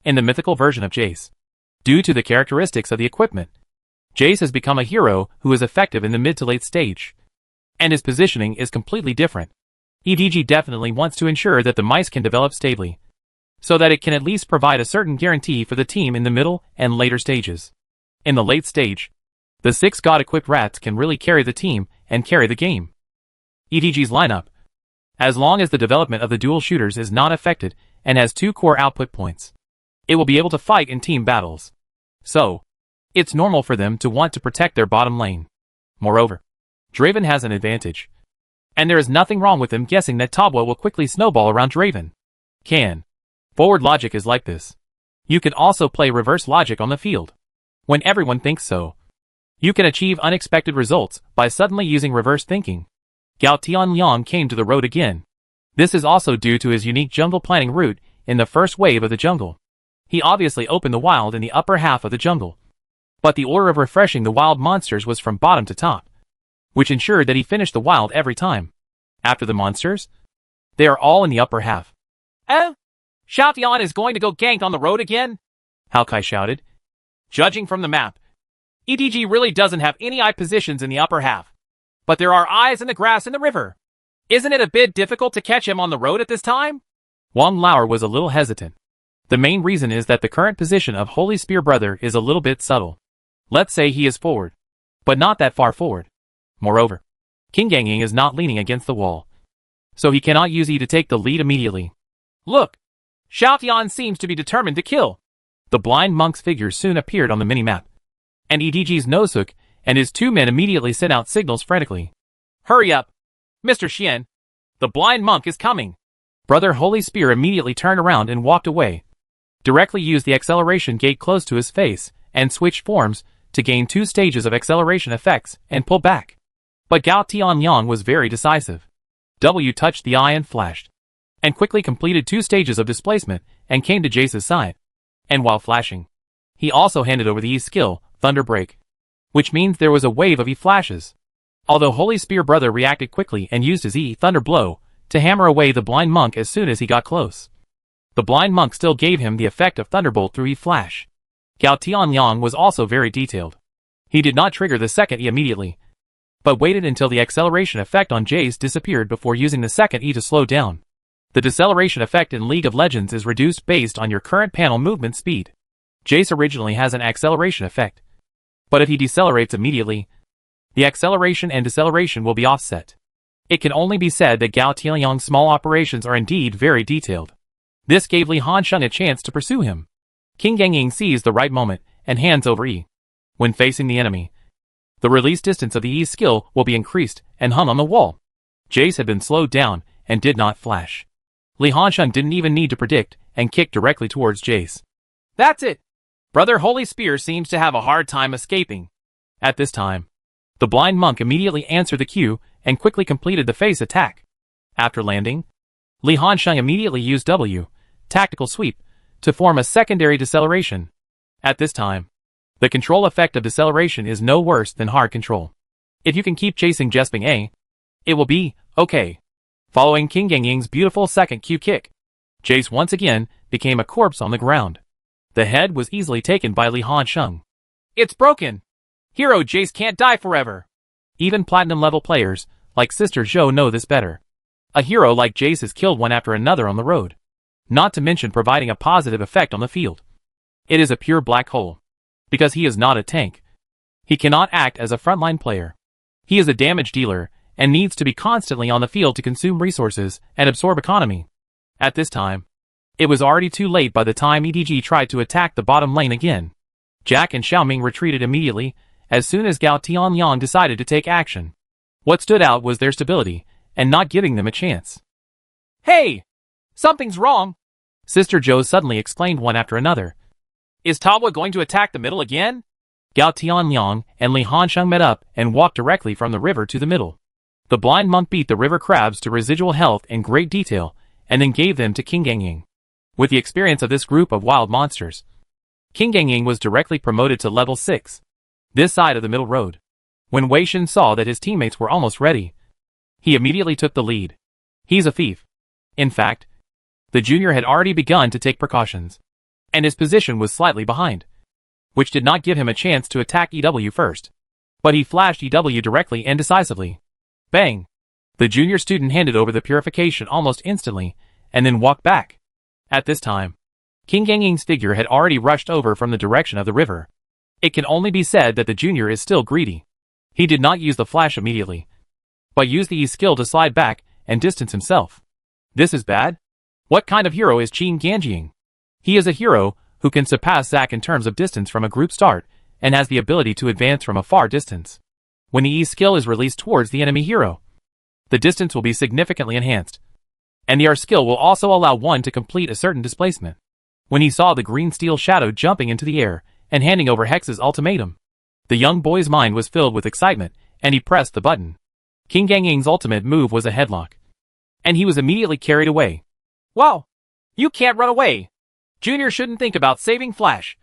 In the mythical version of Jace, due to the characteristics of the equipment, Jace has become a hero who is effective in the mid to late stage. And his positioning is completely different. EDG definitely wants to ensure that the mice can develop stably, so that it can at least provide a certain guarantee for the team in the middle and later stages. In the late stage, the 6 god-equipped rats can really carry the team and carry the game. EDG's lineup, as long as the development of the dual shooters is not affected and has 2 core output points, it will be able to fight in team battles. So, it's normal for them to want to protect their bottom lane. Moreover, Draven has an advantage. And there is nothing wrong with them guessing that Talbot will quickly snowball around Draven. Forward logic is like this. You can also play reverse logic on the field. When everyone thinks so, you can achieve unexpected results by suddenly using reverse thinking. Gao Tianliang came to the road again. This is also due to his unique jungle planning route in the first wave of the jungle. He obviously opened the wild in the upper half of the jungle. But the order of refreshing the wild monsters was from bottom to top, which ensured that he finished the wild every time. After the monsters, they are all in the upper half. Xiao Tian is going to go ganked on the road again? Hao Kai shouted. Judging from the map, EDG really doesn't have any eye positions in the upper half. But there are eyes in the grass in the river. Isn't it a bit difficult to catch him on the road at this time? Wang Lauer was a little hesitant. The main reason is that the current position of Holy Spear Brother is a little bit subtle. Let's say he is forward, but not that far forward. Moreover, King Gangying is not leaning against the wall, so he cannot use E to take the lead immediately. Look! Xiao Tian seems to be determined to kill. The blind monk's figure soon appeared on the minimap, and EDG's Nosehook and his 2 men immediately sent out signals frantically. Hurry up! Mr. Xian! The blind monk is coming. Brother Holy Spear immediately turned around and walked away. Directly used the acceleration gate close to his face and switched forms to gain 2 stages of acceleration effects and pull back. But Gao Tianyang was very decisive. W touched the eye and flashed, and quickly completed 2 stages of displacement and came to Jace's side. And while flashing, he also handed over the E skill, Thunder Break, which means there was a wave of E flashes. Although Holy Spear Brother reacted quickly and used his E Thunder Blow to hammer away the blind monk as soon as he got close. The blind monk still gave him the effect of Thunderbolt through E flash. Gao Tianyang was also very detailed. He did not trigger the second E immediately, but waited until the acceleration effect on Jace disappeared before using the second E to slow down. The deceleration effect in League of Legends is reduced based on your current panel movement speed. Jace originally has an acceleration effect, but if he decelerates immediately, the acceleration and deceleration will be offset. It can only be said that Gao Tianyang's small operations are indeed very detailed. This gave Li Hansheng a chance to pursue him. King Gangying sees the right moment and hands over E. When facing the enemy, the release distance of the E skill will be increased and hung on the wall. Jace had been slowed down and did not flash. Li Hansheng didn't even need to predict and kicked directly towards Jace. That's it! Brother Holy Spear seems to have a hard time escaping. At this time, the blind monk immediately answered the cue and quickly completed the face attack. After landing, Li Hansheng immediately used W, Tactical Sweep, to form a secondary deceleration. At this time, the control effect of deceleration is no worse than hard control. If you can keep chasing Jesping A, it will be okay. Following King Gangying's beautiful second Q kick, Jace once again became a corpse on the ground. The head was easily taken by Li Hansheng. It's broken! Hero Jace can't die forever! Even platinum level players, like Sister Zhou, know this better. A hero like Jace is killed one after another on the road, not to mention providing a positive effect on the field. It is a pure black hole. Because he is not a tank, he cannot act as a frontline player. He is a damage dealer and needs to be constantly on the field to consume resources and absorb economy. At this time, it was already too late by the time EDG tried to attack the bottom lane again. Jack and Xiaoming retreated immediately as soon as Gao Tianyang decided to take action. What stood out was their stability and not giving them a chance. Hey! Something's wrong! Sister Zhou suddenly exclaimed one after another. Is Tabwa going to attack the middle again? Gao Tianyang and Li Hansheng met up and walked directly from the river to the middle. The blind monk beat the river crabs to residual health in great detail and then gave them to King Gangying. With the experience of this group of wild monsters, King Gangying was directly promoted to level 6. This side of the middle road. When Wei Shen saw that his teammates were almost ready, he immediately took the lead. He's a thief. In fact, the junior had already begun to take precautions, and his position was slightly behind, which did not give him a chance to attack EW first. But he flashed EW directly and decisively. Bang! The junior student handed over the purification almost instantly, and then walked back. At this time, King Gangying's figure had already rushed over from the direction of the river. It can only be said that the junior is still greedy. He did not use the flash immediately, but used the E skill to slide back and distance himself. This is bad? What kind of hero is Qin Gangying? He is a hero who can surpass Zack in terms of distance from a group start and has the ability to advance from a far distance. When the E skill is released towards the enemy hero, the distance will be significantly enhanced, and the R skill will also allow one to complete a certain displacement. When he saw the green steel shadow jumping into the air and handing over Hex's ultimatum, the young boy's mind was filled with excitement, and he pressed the button. King Gangying's ultimate move was a headlock, and he was immediately carried away. Wow! You can't run away! Junior shouldn't think about saving Flash.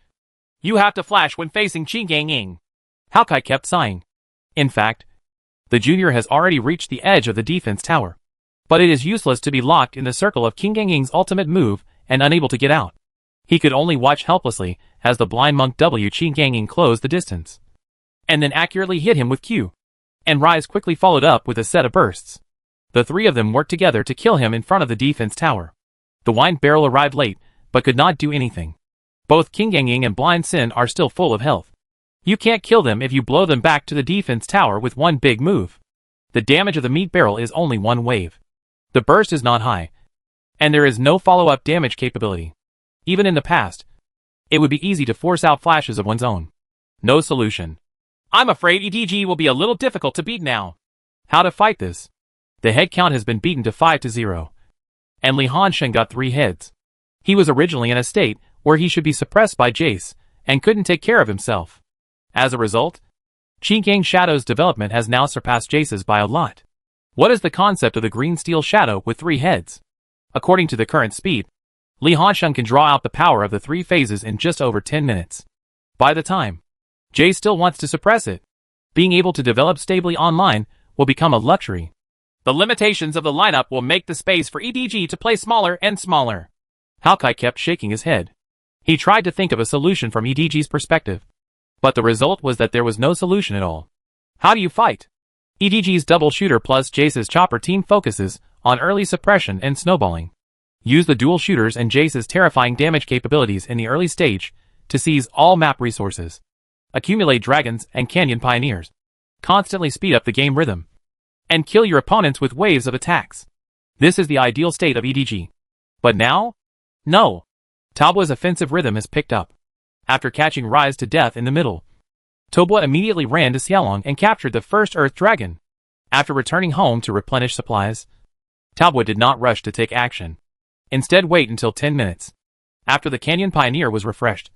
You have to flash when facing Qin Gangying. Hawkeye kept sighing. In fact, the junior has already reached the edge of the defense tower, but it is useless to be locked in the circle of King Gangying's ultimate move and unable to get out. He could only watch helplessly as the blind monk W Qin Gangying closed the distance, and then accurately hit him with Q. And Rise quickly followed up with a set of bursts. The three of them worked together to kill him in front of the defense tower. The wine barrel arrived late, but could not do anything. Both King Gangying and Blind Sin are still full of health. You can't kill them if you blow them back to the defense tower with one big move. The damage of the meat barrel is only one wave. The burst is not high, and there is no follow-up damage capability. Even in the past, it would be easy to force out flashes of one's own. No solution. I'm afraid EDG will be a little difficult to beat now. How to fight this? The head count has been beaten to 5-0. And Li Hansheng got 3 heads. He was originally in a state where he should be suppressed by Jace, and couldn't take care of himself. As a result, Qi Gang Shadow's development has now surpassed Jace's by a lot. What is the concept of the green steel shadow with 3 heads? According to the current speed, Li Hansheng can draw out the power of the 3 phases in just over 10 minutes. By the time Jace still wants to suppress it, being able to develop stably online will become a luxury. The limitations of the lineup will make the space for EDG to play smaller and smaller. Hawkeye kept shaking his head. He tried to think of a solution from EDG's perspective, but the result was that there was no solution at all. How do you fight? EDG's double shooter plus Jace's chopper team focuses on early suppression and snowballing. Use the dual shooters and Jace's terrifying damage capabilities in the early stage to seize all map resources. Accumulate dragons and canyon pioneers. Constantly speed up the game rhythm. And kill your opponents with waves of attacks. This is the ideal state of EDG. But now? No. Taobua's offensive rhythm is picked up. After catching Rise to death in the middle, Taobua immediately ran to Xiaolong and captured the first Earth Dragon. After returning home to replenish supplies, Taobua did not rush to take action. Instead, wait until 10 minutes. After the Canyon Pioneer was refreshed,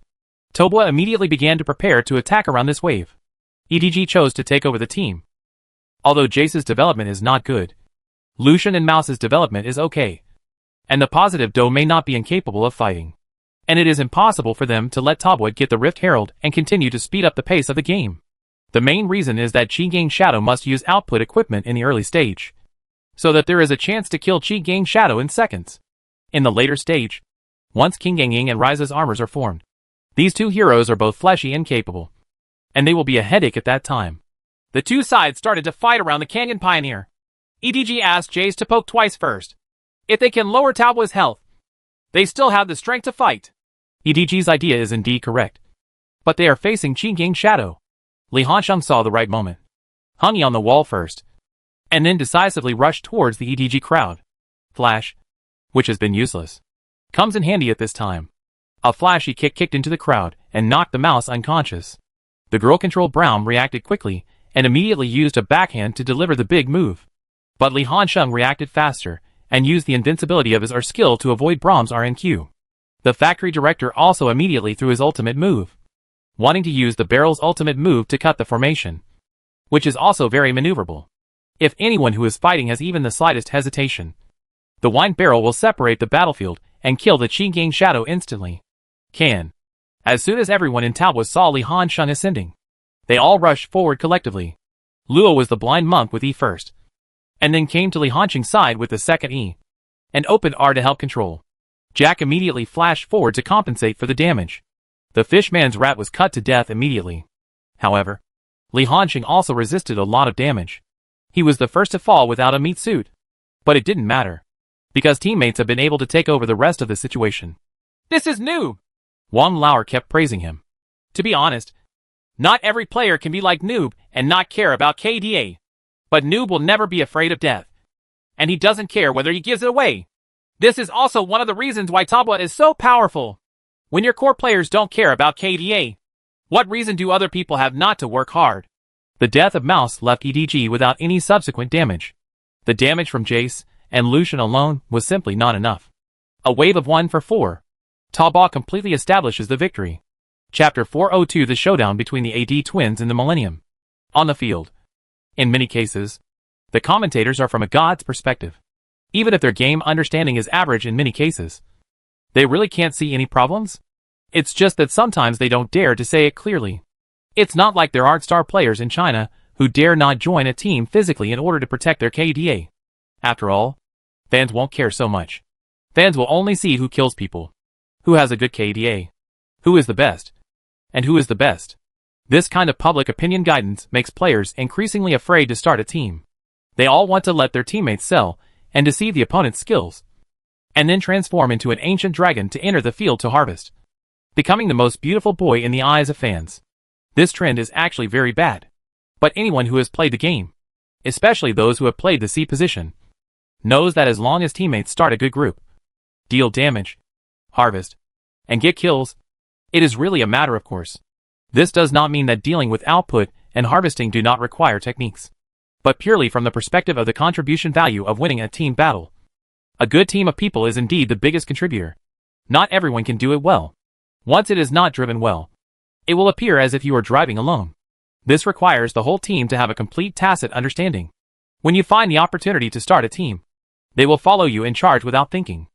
Taobua immediately began to prepare to attack around this wave. EDG chose to take over the team. Although Jace's development is not good, Lucian and Mouse's development is okay. And the positive Doe may not be incapable of fighting. And it is impossible for them to let Taobua get the Rift Herald and continue to speed up the pace of the game. The main reason is that Qi Gang Shadow must use output equipment in the early stage, so that there is a chance to kill Qi Gang Shadow in seconds. In the later stage, once King Gang Ying and Rise's armors are formed, these 2 heroes are both fleshy and capable, and they will be a headache at that time. The 2 sides started to fight around the Canyon Pioneer. EDG asked Jace to poke twice first. If they can lower Taobua's health, they still have the strength to fight. EDG's idea is indeed correct. But they are facing Qi Gang Shadow. Li Hansheng saw the right moment. Hung he on the wall first, and then decisively rushed towards the EDG crowd. Flash, which has been useless, comes in handy at this time. A flashy kick kicked into the crowd and knocked the mouse unconscious. The girl control Brown reacted quickly and immediately used a backhand to deliver the big move. But Li Hansheng reacted faster and used the invincibility of his R skill to avoid Brahm's RNQ. The factory director also immediately threw his ultimate move, wanting to use the barrel's ultimate move to cut the formation, which is also very maneuverable. If anyone who is fighting has even the slightest hesitation, the wine barrel will separate the battlefield and kill the Qi Gang Shadow instantly. As soon as everyone in Taobua saw Li Hansheng ascending, they all rushed forward collectively. Luo was the blind monk with E first, and then came to Li Hansheng's side with the second E, and opened R to help control. Jack immediately flashed forward to compensate for the damage. The fishman's rat was cut to death immediately. However, Li Hansheng also resisted a lot of damage. He was the first to fall without a meat suit. But it didn't matter, because teammates have been able to take over the rest of the situation. This is Noob! Wang Lauer kept praising him. To be honest, not every player can be like Noob and not care about KDA. But Noob will never be afraid of death. And he doesn't care whether he gives it away. This is also one of the reasons why Taobua is so powerful. When your core players don't care about KDA, what reason do other people have not to work hard? The death of Mouse left EDG without any subsequent damage. The damage from Jace and Lucian alone was simply not enough. A wave of 1 for 4. Taobua completely establishes the victory. Chapter 402: The Showdown between the AD twins in the Millennium. On the field. In many cases, the commentators are from a god's perspective. Even if their game understanding is average in many cases, they really can't see any problems. It's just that sometimes they don't dare to say it clearly. It's not like there aren't star players in China who dare not join a team physically in order to protect their KDA. After all, fans won't care so much. Fans will only see who kills people, who has a good KDA, who is the best, and who is the best. This kind of public opinion guidance makes players increasingly afraid to start a team. They all want to let their teammates sell and deceive the opponent's skills, and then transform into an ancient dragon to enter the field to harvest, becoming the most beautiful boy in the eyes of fans. This trend is actually very bad. But anyone who has played the game, especially those who have played the C position, knows that as long as teammates start a good group, deal damage, harvest, and get kills, it is really a matter of course. This does not mean that dealing with output and harvesting do not require techniques. but purely from the perspective of the contribution value of winning a team battle. A good team of people is indeed the biggest contributor. Not everyone can do it well. Once it is not driven well, it will appear as if you are driving alone. This requires the whole team to have a complete tacit understanding. When you find the opportunity to start a team, they will follow you in charge without thinking.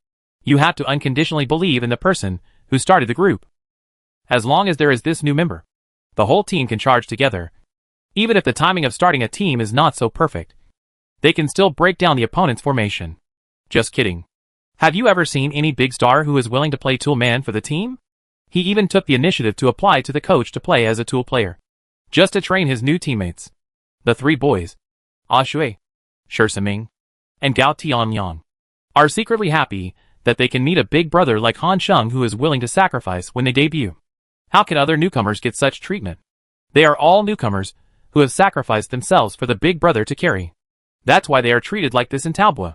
You have to unconditionally believe in the person who started the group. As long as there is this new member, the whole team can charge together. Even if the timing of starting a team is not so perfect, they can still break down the opponent's formation. Just kidding. Have you ever seen any big star who is willing to play tool man for the team? He even took the initiative to apply to the coach to play as a tool player, just to train his new teammates. The three boys, Ah Shui, Shi Siming, and Gao Tianyang, are secretly happy that they can meet a big brother like Han Sheng who is willing to sacrifice when they debut. How can other newcomers get such treatment? They are all newcomers who have sacrificed themselves for the big brother to carry. That's why they are treated like this in Talbot.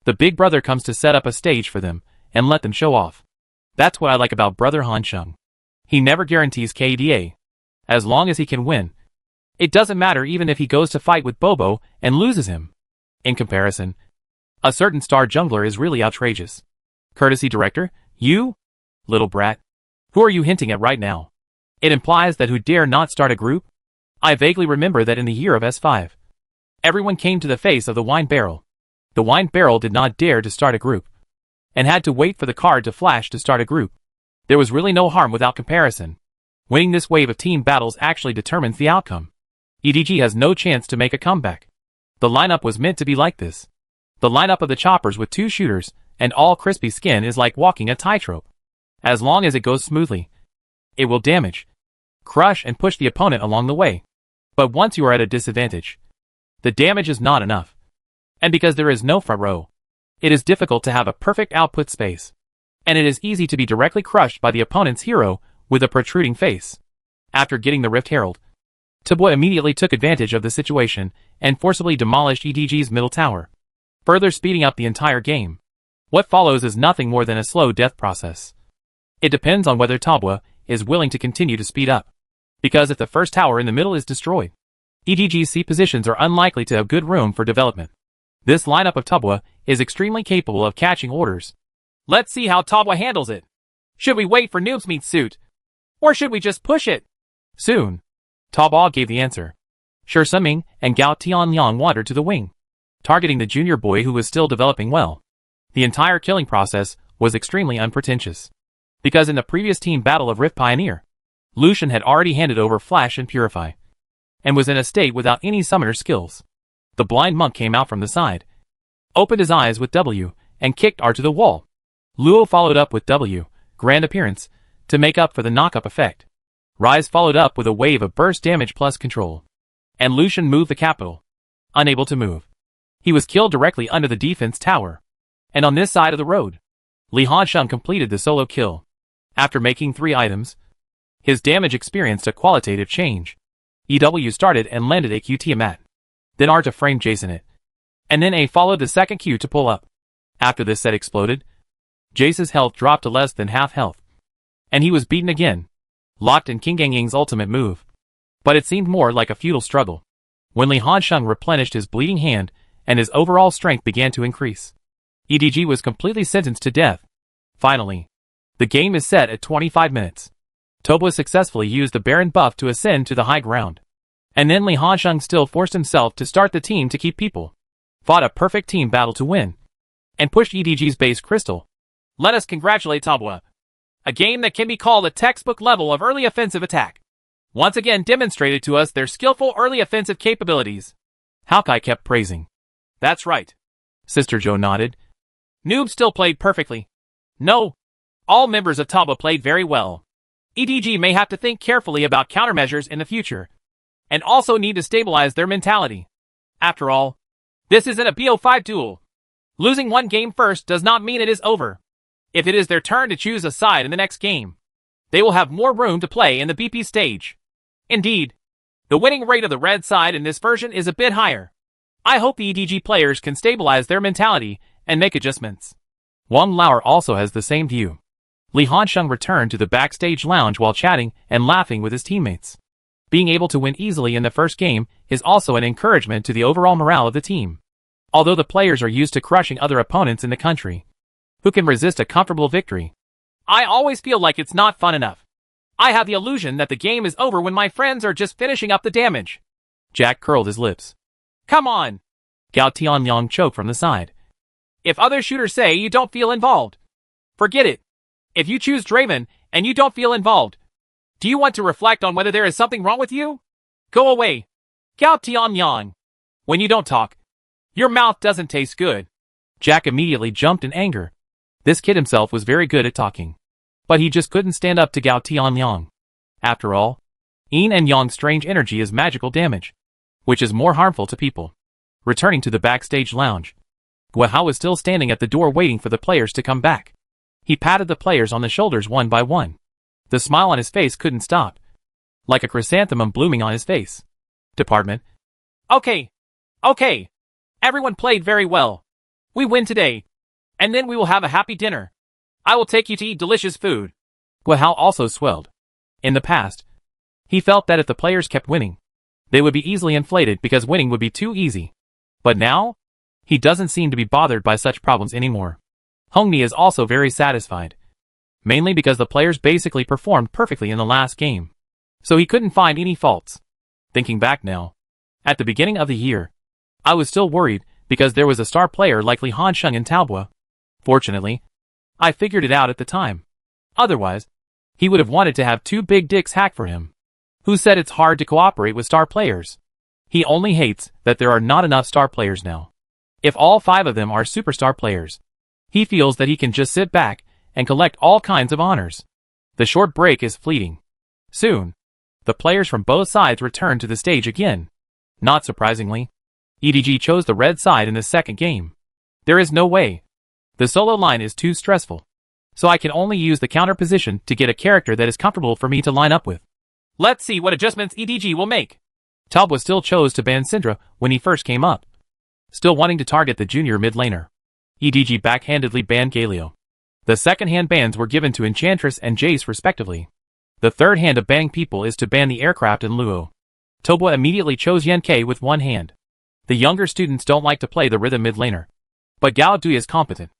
The big brother comes to set up a stage for them and let them show off. That's what I like about brother Han Sheng. He never guarantees KDA. As long as he can win, it doesn't matter even if he goes to fight with Bobo and loses him. In comparison, a certain star jungler is really outrageous. Courtesy director, you? Little brat. Who are you hinting at right now? It implies that who dare not start a group? I vaguely remember that in the year of S5, everyone came to the face of the wine barrel. The wine barrel did not dare to start a group, and had to wait for the card to flash to start a group. There was really no harm without comparison. Winning this wave of team battles actually determines the outcome. EDG has no chance to make a comeback. The lineup was meant to be like this. The lineup of the choppers with two shooters and all crispy skin is like walking a tightrope. As long as it goes smoothly, it will damage, crush and push the opponent along the way. But once you are at a disadvantage, the damage is not enough. And because there is no front row, it is difficult to have a perfect output space. And it is easy to be directly crushed by the opponent's hero with a protruding face. After getting the Rift Herald, Talbot immediately took advantage of the situation and forcibly demolished EDG's middle tower, further speeding up the entire game. What follows is nothing more than a slow death process. It depends on whether Talbot is willing to continue to speed up. Because if the first tower in the middle is destroyed, EDG's C positions are unlikely to have good room for development. This lineup of Talbot is extremely capable of catching orders. Let's see how Talbot handles it. Should we wait for Noob's meat suit? Or should we just push it? Soon, Talbot gave the answer. Shi Siming and Gao Tianyang wandered to the wing, targeting the junior boy who was still developing well. The entire killing process was extremely unpretentious, because in the previous team battle of Rift Pioneer, Lucian had already handed over Flash and Purify, and was in a state without any summoner skills. The blind monk came out from the side, opened his eyes with W, and kicked R to the wall. Luo followed up with W, Grand Appearance, to make up for the knock-up effect. Rise followed up with a wave of burst damage plus control. And Lucian moved the capital, unable to move. He was killed directly under the defense tower. And on this side of the road, Li Hansheng completed the solo kill. After making 3 items, his damage experienced a qualitative change. EW started and landed a Q Tiamat. Then R to frame Jason it. And then A followed the second Q to pull up. After this set exploded, Jace's health dropped to less than half health. And he was beaten again, locked in King Gangying's ultimate move. But it seemed more like a futile struggle. When Li Hansheng replenished his bleeding hand and his overall strength began to increase, EDG was completely sentenced to death. Finally, the game is set at 25 minutes. Talbot successfully used the Baron buff to ascend to the high ground. And then Li Hansheng still forced himself to start the team to keep people. Fought a perfect team battle to win. And pushed EDG's base crystal. Let us congratulate Talbot. A game that can be called a textbook level of early offensive attack. Once again demonstrated to us their skillful early offensive capabilities. Hawkeye kept praising. That's right. Sister Joe nodded. Noob still played perfectly. No. All members of Talbot played very well. EDG may have to think carefully about countermeasures in the future. And also need to stabilize their mentality. After all, this isn't a BO5 duel. Losing one game first does not mean it is over. If it is their turn to choose a side in the next game, they will have more room to play in the BP stage. Indeed, the winning rate of the red side in this version is a bit higher. I hope the EDG players can stabilize their mentality and make adjustments. Wang Lauer also has the same view. Li Hansheng returned to the backstage lounge while chatting and laughing with his teammates. Being able to win easily in the first game is also an encouragement to the overall morale of the team. Although the players are used to crushing other opponents in the country, who can resist a comfortable victory. I always feel like it's not fun enough. I have the illusion that the game is over when my friends are just finishing up the damage. Jack curled his lips. Come on! Gao Tianyang choked from the side. If other shooters say you don't feel involved, forget it. If you choose Draven and you don't feel involved, do you want to reflect on whether there is something wrong with you? Go away. Gao Tianyang. When you don't talk, your mouth doesn't taste good. Jack immediately jumped in anger. This kid himself was very good at talking, but he just couldn't stand up to Gao Tianyang. After all, Yin and Yang's strange energy is magical damage, which is more harmful to people. Returning to the backstage lounge, Guihao was still standing at the door waiting for the players to come back. He patted the players on the shoulders one by one. The smile on his face couldn't stop, like a chrysanthemum blooming on his face. Department. Okay. Everyone played very well. We win today, and then we will have a happy dinner. I will take you to eat delicious food. Guihao also swelled. In the past, he felt that if the players kept winning, they would be easily inflated because winning would be too easy. But now, he doesn't seem to be bothered by such problems anymore. Hongni is also very satisfied, mainly because the players basically performed perfectly in the last game, so he couldn't find any faults. Thinking back now, at the beginning of the year, I was still worried because there was a star player like Li Hansheng in Taobua. Fortunately, I figured it out at the time. Otherwise, he would have wanted to have two big dicks hack for him. Who said it's hard to cooperate with star players? He only hates that there are not enough star players now. If all 5 of them are superstar players, he feels that he can just sit back and collect all kinds of honors. The short break is fleeting. Soon, the players from both sides return to the stage again. Not surprisingly, EDG chose the red side in the second game. There is no way. The solo line is too stressful, so I can only use the counter position to get a character that is comfortable for me to line up with. Let's see what adjustments EDG will make. Taobua still chose to ban Syndra when he first came up, still wanting to target the junior mid laner. EDG backhandedly banned Galio. The second-hand bans were given to Enchantress and Jace respectively. The third hand of banning people is to ban the aircraft and Luo. Taobua immediately chose Yanke with one hand. The younger students don't like to play the rhythm mid laner, but Gao Dui is competent.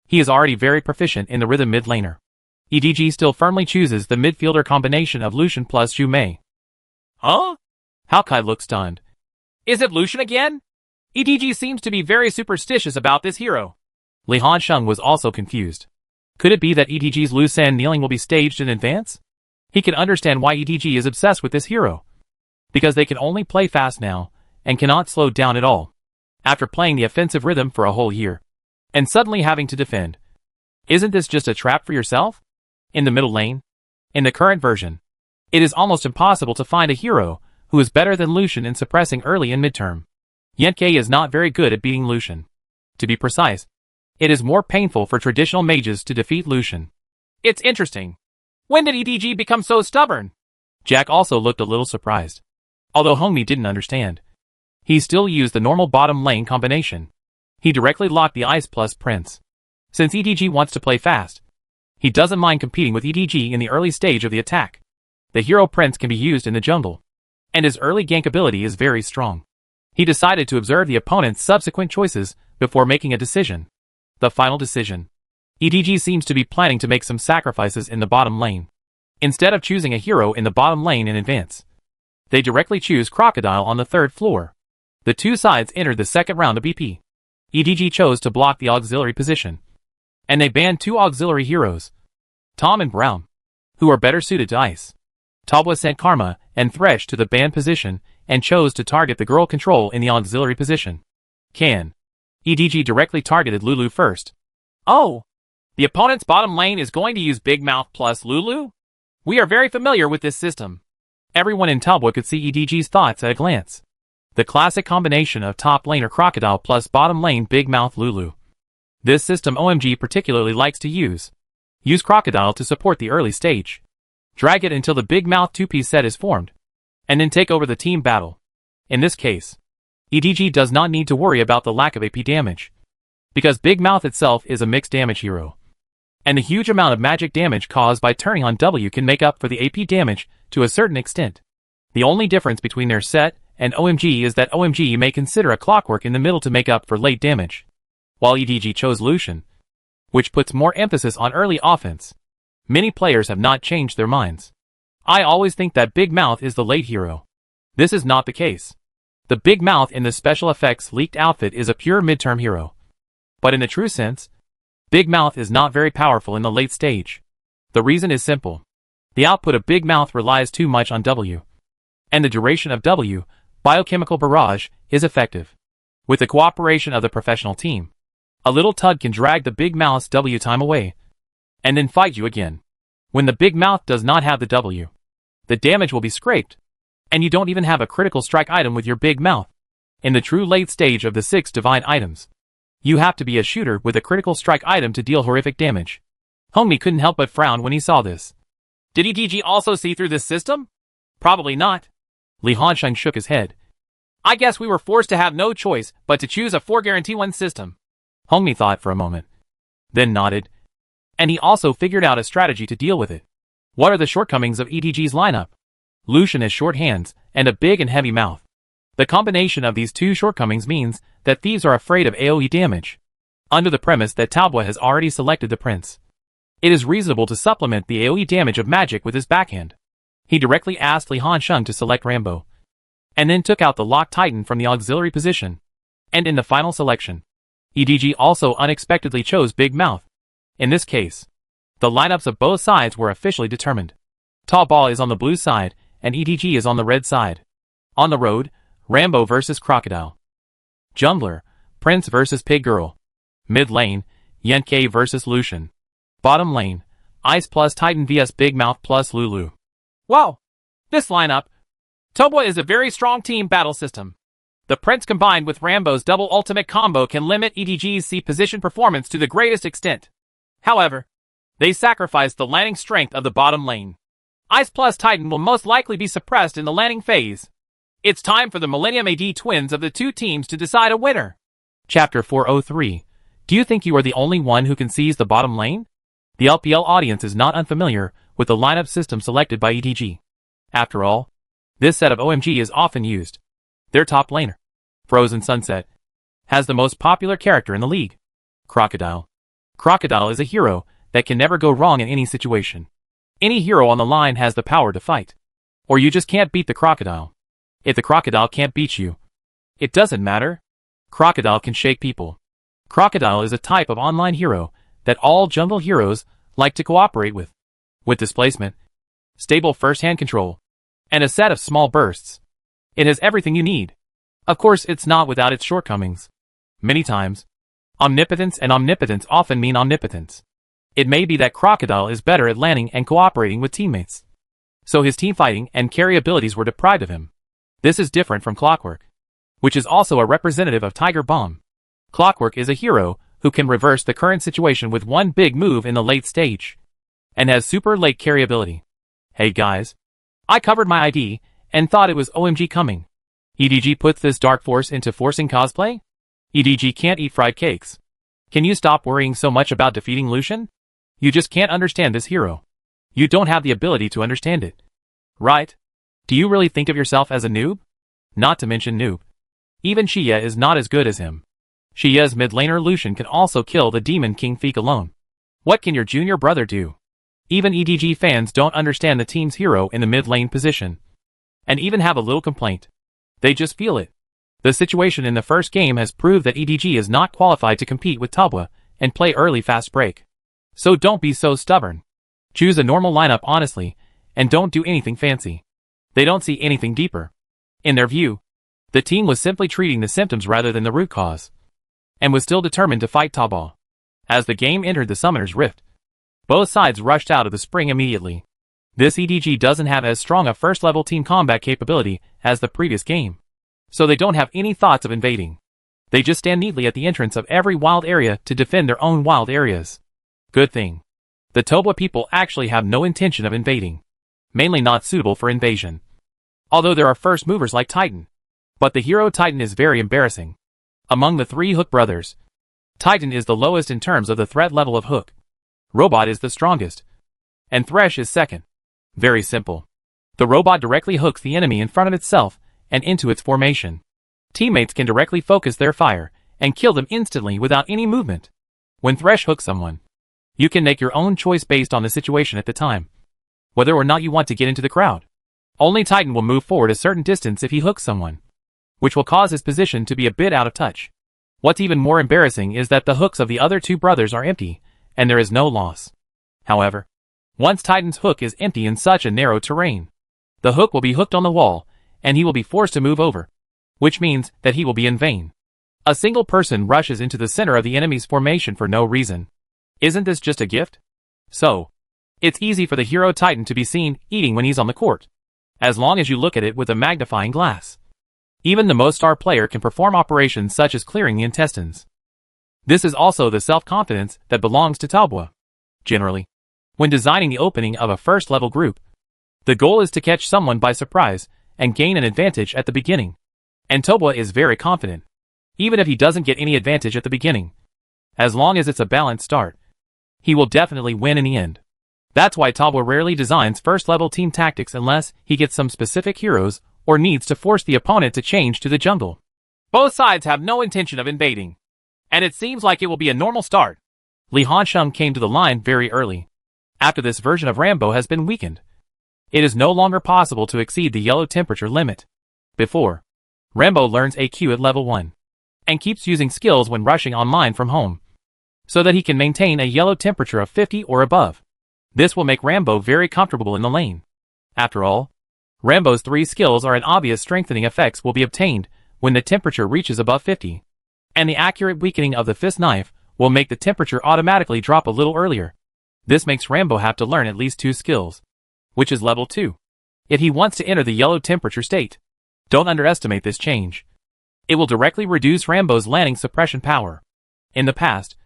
He is already very proficient in the rhythm mid laner. EDG still firmly chooses the midfielder combination of Lucian plus Zhu Mei. Huh? Hao Kai looks stunned. Is it Lucian again? EDG seems to be very superstitious about this hero. Li Hansheng was also confused. Could it be that EDG's Lu San kneeling will be staged in advance? He can understand why EDG is obsessed with this hero. Because they can only play fast now, and cannot slow down at all. After playing the offensive rhythm for a whole year, and suddenly having to defend. Isn't this just a trap for yourself? In the middle lane? In the current version, it is almost impossible to find a hero who is better than Lucian in suppressing early and midterm. Yanke is not very good at beating Lucian. To be precise, it is more painful for traditional mages to defeat Lucian. It's interesting. When did EDG become so stubborn? Jack also looked a little surprised. Although Hongmi didn't understand, he still used the normal bottom lane combination. He directly locked the Ice plus Prince. Since EDG wants to play fast, he doesn't mind competing with EDG in the early stage of the attack. The hero Prince can be used in the jungle, and his early gank ability is very strong. He decided to observe the opponent's subsequent choices before making a decision. The final decision. EDG seems to be planning to make some sacrifices in the bottom lane. Instead of choosing a hero in the bottom lane in advance, they directly choose Crocodile on the 3rd floor. The two sides entered the second round of BP. EDG chose to block the auxiliary position, and they banned 2 auxiliary heroes, Tom and Brown, who are better suited to ice. Taobua sent Karma and Thresh to the banned position and chose to target the girl control in the auxiliary position. EDG directly targeted Lulu first. Oh! The opponent's bottom lane is going to use Big Mouth plus Lulu? We are very familiar with this system. Everyone in Taobua could see EDG's thoughts at a glance. The classic combination of top laner Crocodile plus bottom lane Big Mouth Lulu. This system OMG particularly likes to use. Use Crocodile to support the early stage. Drag it until the Big Mouth 2-piece set is formed, and then take over the team battle. In this case, EDG does not need to worry about the lack of AP damage, because Big Mouth itself is a mixed damage hero, and the huge amount of magic damage caused by turning on W can make up for the AP damage to a certain extent. The only difference between their set and OMG is that OMG may consider a Clockwork in the middle to make up for late damage, while EDG chose Lucian, which puts more emphasis on early offense. Many players have not changed their minds. I always think that Big Mouth is the late hero. This is not the case. The Big Mouth in the special effects leaked outfit is a pure midterm hero. But in the true sense, Big Mouth is not very powerful in the late stage. The reason is simple. The output of Big Mouth relies too much on W. And the duration of W, Biochemical Barrage, is effective. With the cooperation of the professional team, a little tug can drag the Big Mouth's W time away, and then fight you again. When the Big Mouth does not have the W, the damage will be scraped, and you don't even have a critical strike item with your Big Mouth. In the true late stage of the 6 divine items, you have to be a shooter with a critical strike item to deal horrific damage. Hongmi couldn't help but frown when he saw this. Did EDG also see through this system? Probably not. Li Hansheng shook his head. I guess we were forced to have no choice but to choose a 4 guarantee 1 system. Hongmi thought for a moment, then nodded. And he also figured out a strategy to deal with it. What are the shortcomings of EDG's lineup? Lucian has short hands and a big and heavy mouth. The combination of these two shortcomings means that thieves are afraid of AoE damage. Under the premise that Talbot has already selected the prince, it is reasonable to supplement the AoE damage of magic with his backhand. He directly asked Li Hansheng to select Rambo, and then took out the Lock Titan from the auxiliary position. And in the final selection, EDG also unexpectedly chose Big Mouth. In this case, the lineups of both sides were officially determined. Talbot is on the blue side, and EDG is on the red side. On the road, Rambo versus Crocodile. Jungler, Prince versus Pig Girl. Mid lane, Yenke versus Lucian. Bottom lane, Ice plus Titan vs Big Mouth plus Lulu. Wow! This lineup. Talbot is a very strong team battle system. The Prince combined with Rambo's double ultimate combo can limit EDG's C position performance to the greatest extent. However, they sacrificed the landing strength of the bottom lane. Ice plus Titan will most likely be suppressed in the landing phase. It's time for the Millennium AD twins of the two teams to decide a winner. Chapter 403. Do you think you are the only one who can seize the bottom lane? The LPL audience is not unfamiliar with the lineup system selected by EDG. After all, this set of OMG is often used. Their top laner, Frozen Sunset, has the most popular character in the league, Crocodile. Crocodile is a hero that can never go wrong in any situation. Any hero on the line has the power to fight. Or you just can't beat the Crocodile. If the Crocodile can't beat you, it doesn't matter. Crocodile can shake people. Crocodile is a type of online hero that all jungle heroes like to cooperate with. With displacement, stable first-hand control, and a set of small bursts, it has everything you need. Of course, it's not without its shortcomings. Many times, omnipotence and omnipotence often mean omnipotence. It may be that Crocodile is better at landing and cooperating with teammates, so his teamfighting and carry abilities were deprived of him. This is different from Clockwork, which is also a representative of Tiger Bomb. Clockwork is a hero who can reverse the current situation with one big move in the late stage, and has super late carry ability. Hey guys, I covered my ID and thought it was OMG coming. EDG puts this dark force into forcing cosplay? EDG can't eat fried cakes. Can you stop worrying so much about defeating Lucian? You just can't understand this hero. You don't have the ability to understand it. Right? Do you really think of yourself as a noob? Not to mention noob. Even Xia is not as good as him. Xia's mid laner Lucian can also kill the Demon King Feek alone. What can your junior brother do? Even EDG fans don't understand the team's hero in the mid lane position, and even have a little complaint. They just feel it. The situation in the first game has proved that EDG is not qualified to compete with Talbot and play early fast break. So don't be so stubborn. Choose a normal lineup honestly, and don't do anything fancy. They don't see anything deeper. In their view, the team was simply treating the symptoms rather than the root cause, and was still determined to fight Talbot. As the game entered the Summoner's Rift, both sides rushed out of the spring immediately. This EDG doesn't have as strong a first-level team combat capability as the previous game, so they don't have any thoughts of invading. They just stand neatly at the entrance of every wild area to defend their own wild areas. Good thing. The Talbot people actually have no intention of invading. Mainly not suitable for invasion. Although there are first movers like Titan. But the hero Titan is very embarrassing. Among the three Hook brothers, Titan is the lowest in terms of the threat level of Hook. Robot is the strongest, and Thresh is second. Very simple. The robot directly hooks the enemy in front of itself and into its formation. Teammates can directly focus their fire and kill them instantly without any movement. When Thresh hooks someone, you can make your own choice based on the situation at the time, whether or not you want to get into the crowd. Only Titan will move forward a certain distance if he hooks someone, which will cause his position to be a bit out of touch. What's even more embarrassing is that the hooks of the other two brothers are empty, and there is no loss. However, once Titan's hook is empty in such a narrow terrain, the hook will be hooked on the wall, and he will be forced to move over, which means that he will be in vain. A single person rushes into the center of the enemy's formation for no reason. Isn't this just a gift? So, it's easy for the hero Titan to be seen eating when he's on the court, as long as you look at it with a magnifying glass. Even the most star player can perform operations such as clearing the intestines. This is also the self-confidence that belongs to Talbot. Generally, when designing the opening of a first-level group, the goal is to catch someone by surprise and gain an advantage at the beginning. And Talbot is very confident, even if he doesn't get any advantage at the beginning. As long as it's a balanced start, he will definitely win in the end. That's why Talbot rarely designs first-level team tactics unless he gets some specific heroes or needs to force the opponent to change to the jungle. Both sides have no intention of invading, and it seems like it will be a normal start. Li Hansheng came to the line very early. After this version of Rambo has been weakened, it is no longer possible to exceed the yellow temperature limit. Before, Rambo learns AQ at level 1, and keeps using skills when rushing online from home, so that he can maintain a yellow temperature of 50 or above. This will make Rambo very comfortable in the lane. After all, Rambo's 3 skills are an obvious strengthening effects will be obtained when the temperature reaches above 50, and the accurate weakening of the fist knife will make the temperature automatically drop a little earlier. This makes Rambo have to learn at least 2 skills, which is level 2, if he wants to enter the yellow temperature state. Don't underestimate this change. It will directly reduce Rambo's landing suppression power. In the past,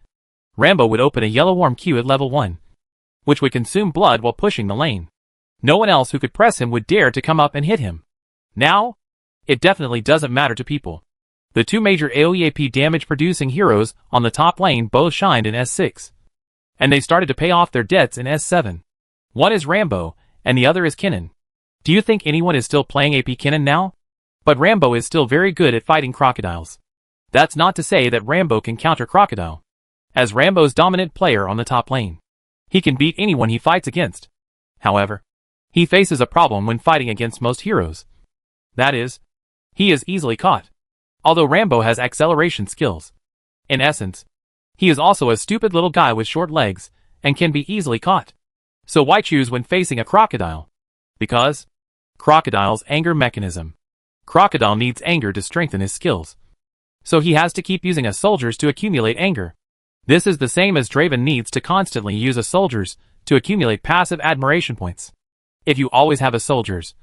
Rambo would open a yellow warm Q at level 1, which would consume blood while pushing the lane. No one else who could press him would dare to come up and hit him. Now, it definitely doesn't matter to people. The 2 major AoE damage-producing heroes on the top lane both shined in S6, and they started to pay off their debts in S7. One is Rambo, and the other is Kennen. Do you think anyone is still playing AP Kennen now? But Rambo is still very good at fighting crocodiles. That's not to say that Rambo can counter Crocodile. As Rambo's dominant player on the top lane, he can beat anyone he fights against. However, he faces a problem when fighting against most heroes. That is, he is easily caught. Although Rambo has acceleration skills, in essence, he is also a stupid little guy with short legs and can be easily caught. So why choose when facing a crocodile? Because Crocodile's anger mechanism. Crocodile needs anger to strengthen his skills, so he has to keep using a soldiers to accumulate anger. This is the same as Draven needs to constantly use a soldiers to accumulate passive admiration points. If you always have a soldiers,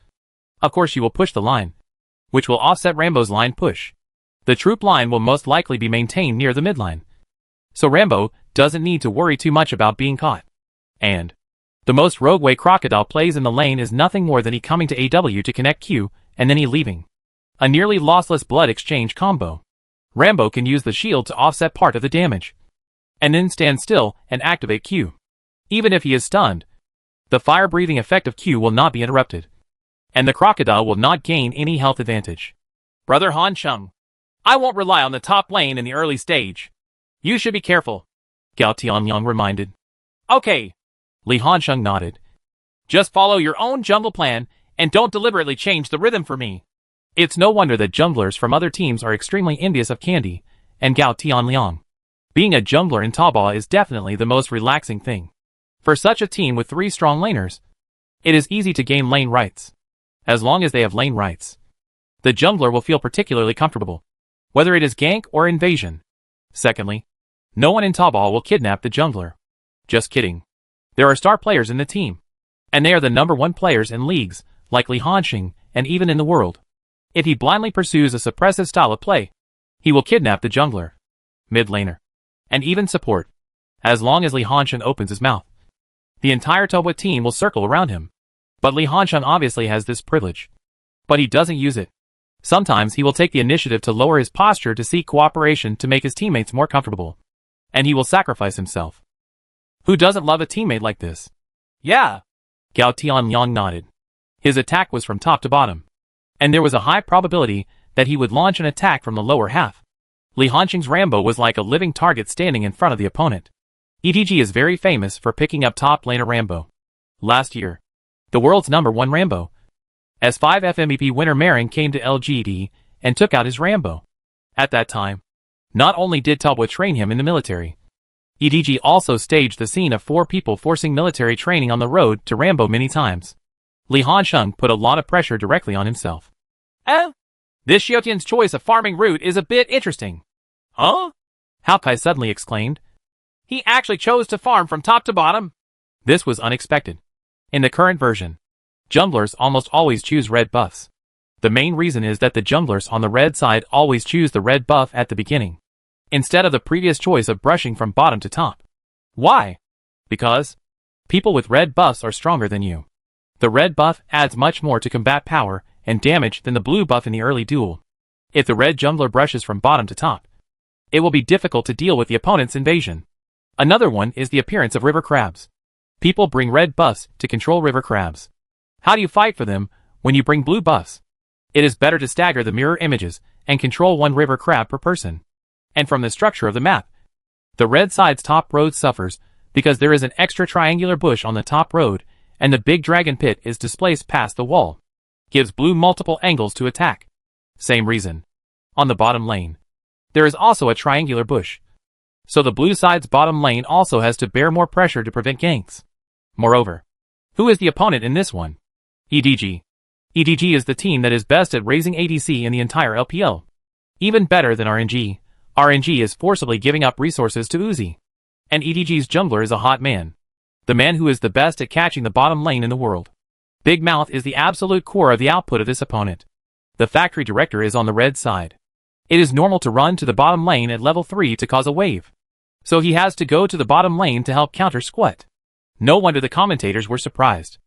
of course you will push the line, which will offset Rambo's line push. The troop line will most likely be maintained near the midline, so Rambo doesn't need to worry too much about being caught. And the most rogue way Crocodile plays in the lane is nothing more than he coming to AW to connect Q and then he leaving. A nearly lossless blood exchange combo. Rambo can use the shield to offset part of the damage, and then stand still and activate Q. Even if he is stunned, the fire-breathing effect of Q will not be interrupted, and the crocodile will not gain any health advantage. Brother Hansheng, I won't rely on the top lane in the early stage. You should be careful, Gao Tianyang reminded. Okay, Li Hansheng nodded. Just follow your own jungle plan and don't deliberately change the rhythm for me. It's no wonder that junglers from other teams are extremely envious of Candy and Gao Tianliang. Being a jungler in Taobao is definitely the most relaxing thing. For such a team with 3 strong laners, it is easy to gain lane rights. As long as they have lane rights, the jungler will feel particularly comfortable, whether it is gank or invasion. Secondly, no one in Taobao will kidnap the jungler. Just kidding. There are star players in the team, and they are the #1 players in leagues like Li Hansheng and even in the world. If he blindly pursues a suppressive style of play, he will kidnap the jungler, mid laner, and even support. As long as Li Hansheng opens his mouth, the entire Taobao team will circle around him. But Li Hansheng obviously has this privilege, but he doesn't use it. Sometimes he will take the initiative to lower his posture to seek cooperation to make his teammates more comfortable, and he will sacrifice himself. Who doesn't love a teammate like this? Yeah, Gao Tianyang nodded. His attack was from top to bottom, and there was a high probability that he would launch an attack from the lower half. Li Hanqing's Rambo was like a living target standing in front of the opponent. EDG is very famous for picking up top laner Rambo. Last year, the world's #1 Rambo, S5F MVP winner Marin came to LGD and took out his Rambo. At that time, not only did Talbot train him in the military, EDG also staged the scene of 4 people forcing military training on the road to Rambo many times. Li Hanqing put a lot of pressure directly on himself. This Xiaotian's choice of farming route is a bit interesting. Huh? Hao Kai suddenly exclaimed. He actually chose to farm from top to bottom? This was unexpected. In the current version, junglers almost always choose red buffs. The main reason is that the junglers on the red side always choose the red buff at the beginning, instead of the previous choice of brushing from bottom to top. Why? Because people with red buffs are stronger than you. The red buff adds much more to combat power and damage than the blue buff in the early duel. If the red jungler brushes from bottom to top, it will be difficult to deal with the opponent's invasion. Another one is the appearance of river crabs. People bring red buffs to control river crabs. How do you fight for them when you bring blue buffs? It is better to stagger the mirror images and control 1 river crab per person. And from the structure of the map, the red side's top road suffers because there is an extra triangular bush on the top road and the big dragon pit is displaced past the wall. Gives blue multiple angles to attack. Same reason. On the bottom lane, there is also a triangular bush. So the blue side's bottom lane also has to bear more pressure to prevent ganks. Moreover, who is the opponent in this one? EDG. EDG is the team that is best at raising ADC in the entire LPL. Even better than RNG. RNG is forcibly giving up resources to Uzi. And EDG's jungler is a hot man. The man who is the best at catching the bottom lane in the world. Big Mouth is the absolute core of the output of this opponent. The factory director is on the red side. It is normal to run to the bottom lane at level 3 to cause a wave. So he has to go to the bottom lane to help counter Squat. No wonder the commentators were surprised.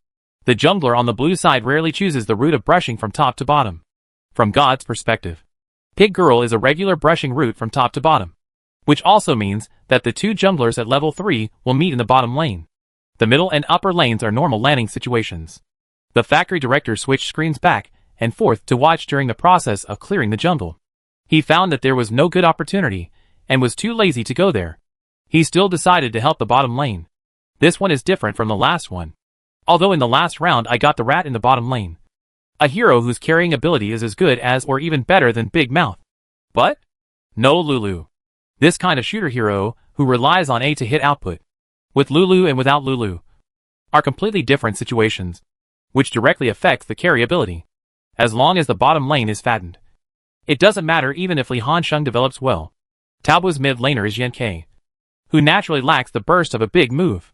The jungler on the blue side rarely chooses the route of brushing from top to bottom. From God's perspective, Pig Girl is a regular brushing route from top to bottom. Which also means that the 2 junglers at level 3 will meet in the bottom lane. The middle and upper lanes are normal landing situations. The factory director switched screens back and forth to watch during the process of clearing the jungle. He found that there was no good opportunity, and was too lazy to go there. He still decided to help the bottom lane. This one is different from the last one. Although in the last round I got the rat in the bottom lane. A hero whose carrying ability is as good as or even better than Big Mouth. But? No Lulu. This kind of shooter hero, who relies on A to hit output. With Lulu and without Lulu. Are completely different situations, which directly affects the carry ability. As long as the bottom lane is fattened. It doesn't matter even if Li Hanqing develops well. Talbot's mid laner is Yan Ke, who naturally lacks the burst of a big move.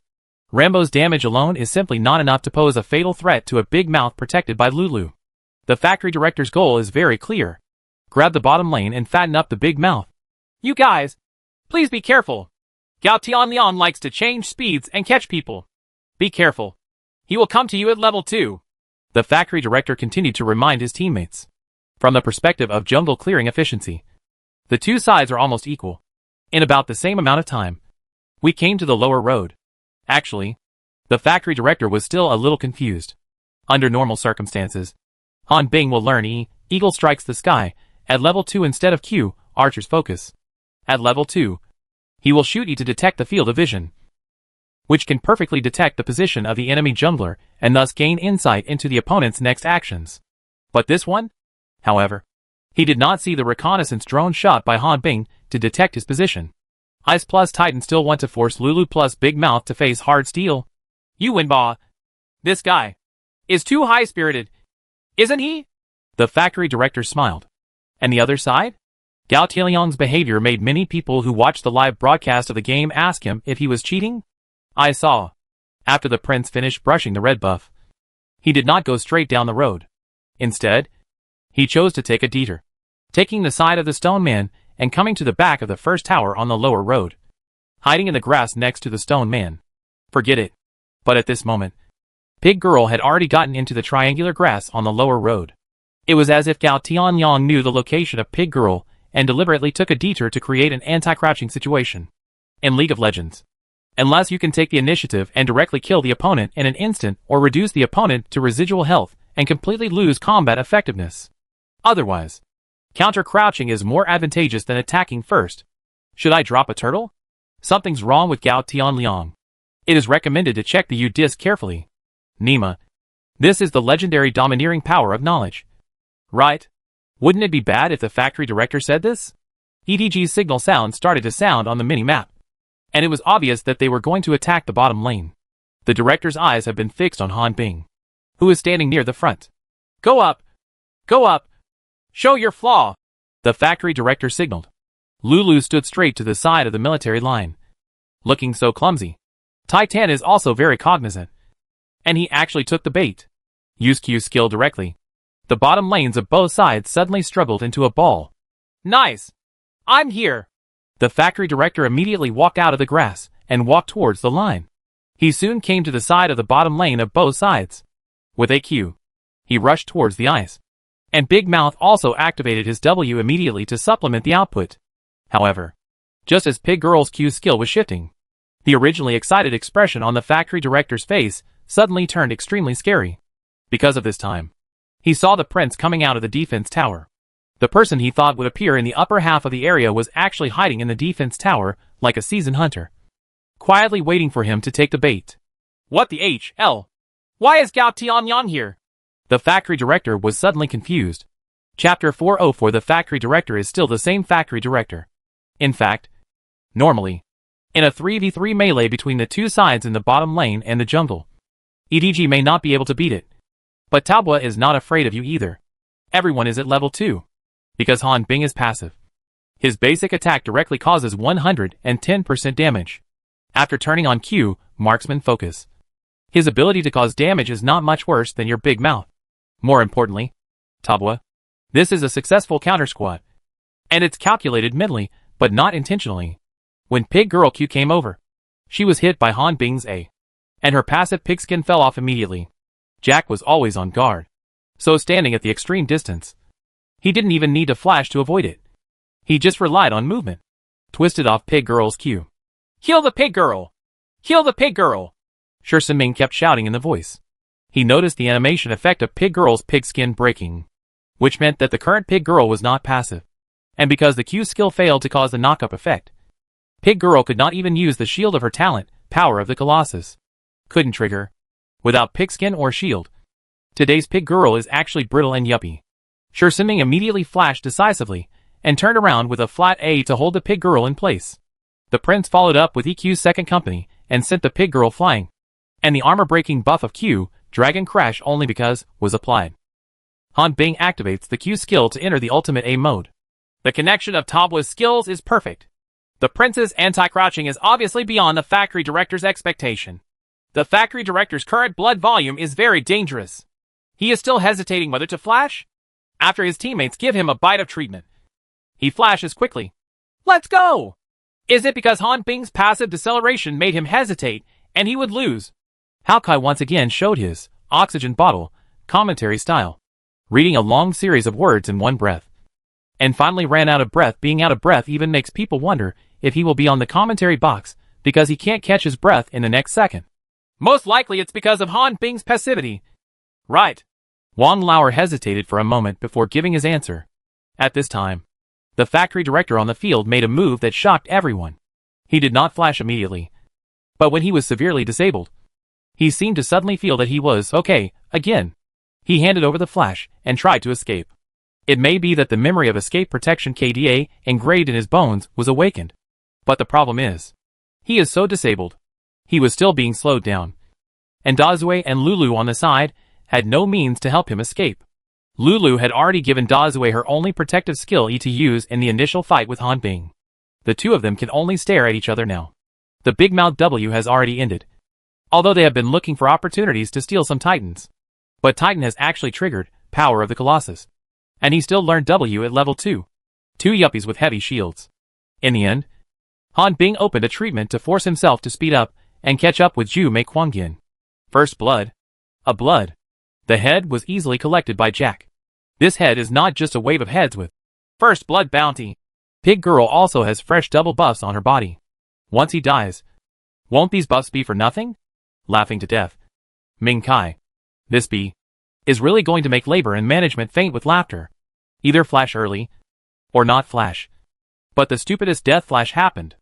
Rambo's damage alone is simply not enough to pose a fatal threat to a Big Mouth protected by Lulu. The factory director's goal is very clear. Grab the bottom lane and fatten up the Big Mouth. You guys, please be careful. Gao Tianliang likes to change speeds and catch people. Be careful. He will come to you at level 2. The factory director continued to remind his teammates. From the perspective of jungle clearing efficiency, the 2 sides are almost equal. In about the same amount of time, we came to the lower road. Actually, the factory director was still a little confused. Under normal circumstances, Han Bing will learn E, Eagle strikes the sky, at level 2 instead of Q, Archer's focus. At level 2, he will shoot E to detect the field of vision, which can perfectly detect the position of the enemy jungler and thus gain insight into the opponent's next actions. But this one? However, he did not see the reconnaissance drone shot by Han Bing to detect his position. Ice plus Titan still want to force Lulu plus Big Mouth to face hard steel. You win, Ba. This guy is too high-spirited, isn't he? The factory director smiled. And the other side? Gao Tianliang's behavior made many people who watched the live broadcast of the game ask him if he was cheating. I saw. After the prince finished brushing the red buff, he did not go straight down the road. Instead, he chose to take a detour, taking the side of the stone man and coming to the back of the first tower on the lower road, hiding in the grass next to the stone man. Forget it. But at this moment, Pig Girl had already gotten into the triangular grass on the lower road. It was as if Gao Tianliang knew the location of Pig Girl and deliberately took a detour to create an anti-crouching situation. In League of Legends, unless you can take the initiative and directly kill the opponent in an instant or reduce the opponent to residual health and completely lose combat effectiveness. Otherwise, counter-crouching is more advantageous than attacking first. Should I drop a turtle? Something's wrong with Gao Tianliang. It is recommended to check the U-disc carefully. Nima. This is the legendary domineering power of knowledge. Right? Wouldn't it be bad if the factory director said this? EDG's signal sound started to sound on the mini-map. And it was obvious that they were going to attack the bottom lane. The director's eyes have been fixed on Han Bing, who is standing near the front. Go up! Go up! Show your flaw! The factory director signaled. Lulu stood straight to the side of the military line, looking so clumsy. Titan is also very cognizant. And he actually took the bait. Use Q's skill directly. The bottom lanes of both sides suddenly struggled into a ball. Nice! I'm here! The factory director immediately walked out of the grass and walked towards the line. He soon came to the side of the bottom lane of both sides. With a Q, he rushed towards the ice. And Big Mouth also activated his W immediately to supplement the output. However, just as Pig Girl's Q skill was shifting, the originally excited expression on the factory director's face suddenly turned extremely scary. Because of this time, he saw the prince coming out of the defense tower. The person he thought would appear in the upper half of the area was actually hiding in the defense tower like a seasoned hunter, quietly waiting for him to take the bait. What the HL? Why is Gao Tianliang here? The factory director was suddenly confused. Chapter 404. The factory director is still the same factory director. In fact, normally, in a 3v3 melee between the two sides in the bottom lane and the jungle, EDG may not be able to beat it. But Taobua is not afraid of you either. Everyone is at level 2. Because Han Bing is passive. His basic attack directly causes 110% damage. After turning on Q, Marksman Focus, his ability to cause damage is not much worse than your Big Mouth. More importantly, Taobua, this is a successful counter squad. And it's calculated mentally, but not intentionally. When Pig Girl Q came over, she was hit by Han Bing's A, and her passive pigskin fell off immediately. Jack was always on guard, so standing at the extreme distance, he didn't even need to flash to avoid it. He just relied on movement. Twisted off Pig Girl's Q. Heal the Pig Girl! Heal the Pig Girl! Shi Siming kept shouting in the voice. He noticed the animation effect of Pig Girl's pigskin breaking, which meant that the current Pig Girl was not passive. And because the Q skill failed to cause the knock-up effect, Pig Girl could not even use the shield of her talent, Power of the Colossus. Couldn't trigger. Without pigskin or shield. Today's Pig Girl is actually brittle and yuppie. Shi Siming immediately flashed decisively, and turned around with a flat A to hold the Pig Girl in place. The prince followed up with EQ's second company, and sent the Pig Girl flying. And the armor-breaking buff of Q, Dragon Crash only because, was applied. Han Bing activates the Q skill to enter the ultimate A mode. The connection of Taobua's skills is perfect. The prince's anti-crouching is obviously beyond the factory director's expectation. The factory director's current blood volume is very dangerous. He is still hesitating whether to flash, after his teammates give him a bite of treatment. He flashes quickly. Let's go! Is it because Han Bing's passive deceleration made him hesitate, and he would lose? Hao Kai once again showed his oxygen bottle commentary style, reading a long series of words in one breath, and finally ran out of breath. Being out of breath even makes people wonder if he will be on the commentary box because he can't catch his breath in the next second. Most likely it's because of Han Bing's passivity. Right. Wang Lauer hesitated for a moment before giving his answer. At this time, the factory director on the field made a move that shocked everyone. He did not flash immediately, but when he was severely disabled, he seemed to suddenly feel that he was okay again. He handed over the flash and tried to escape. It may be that the memory of escape protection KDA engraved in his bones was awakened. But the problem is, he is so disabled. He was still being slowed down. And Dazue and Lulu on the side had no means to help him escape. Lulu had already given Dazue her only protective skill E to use in the initial fight with Han Bing. The two of them can only stare at each other now. The Big Mouth W has already ended, although they have been looking for opportunities to steal some Titans. But Titan has actually triggered Power of the Colossus, and he still learned W at level 2. Two yuppies with heavy shields. In the end, Han Bing opened a treatment to force himself to speed up and catch up with Zhu Mei Quangjin. First blood. A blood. The head was easily collected by Jack. This head is not just a wave of heads with first blood bounty. Pig Girl also has fresh double buffs on her body. Once he dies, won't these buffs be for nothing? Laughing to death. Ming Kai. This be is really going to make labor and management faint with laughter. Either flash early, or not flash. But the stupidest death flash happened.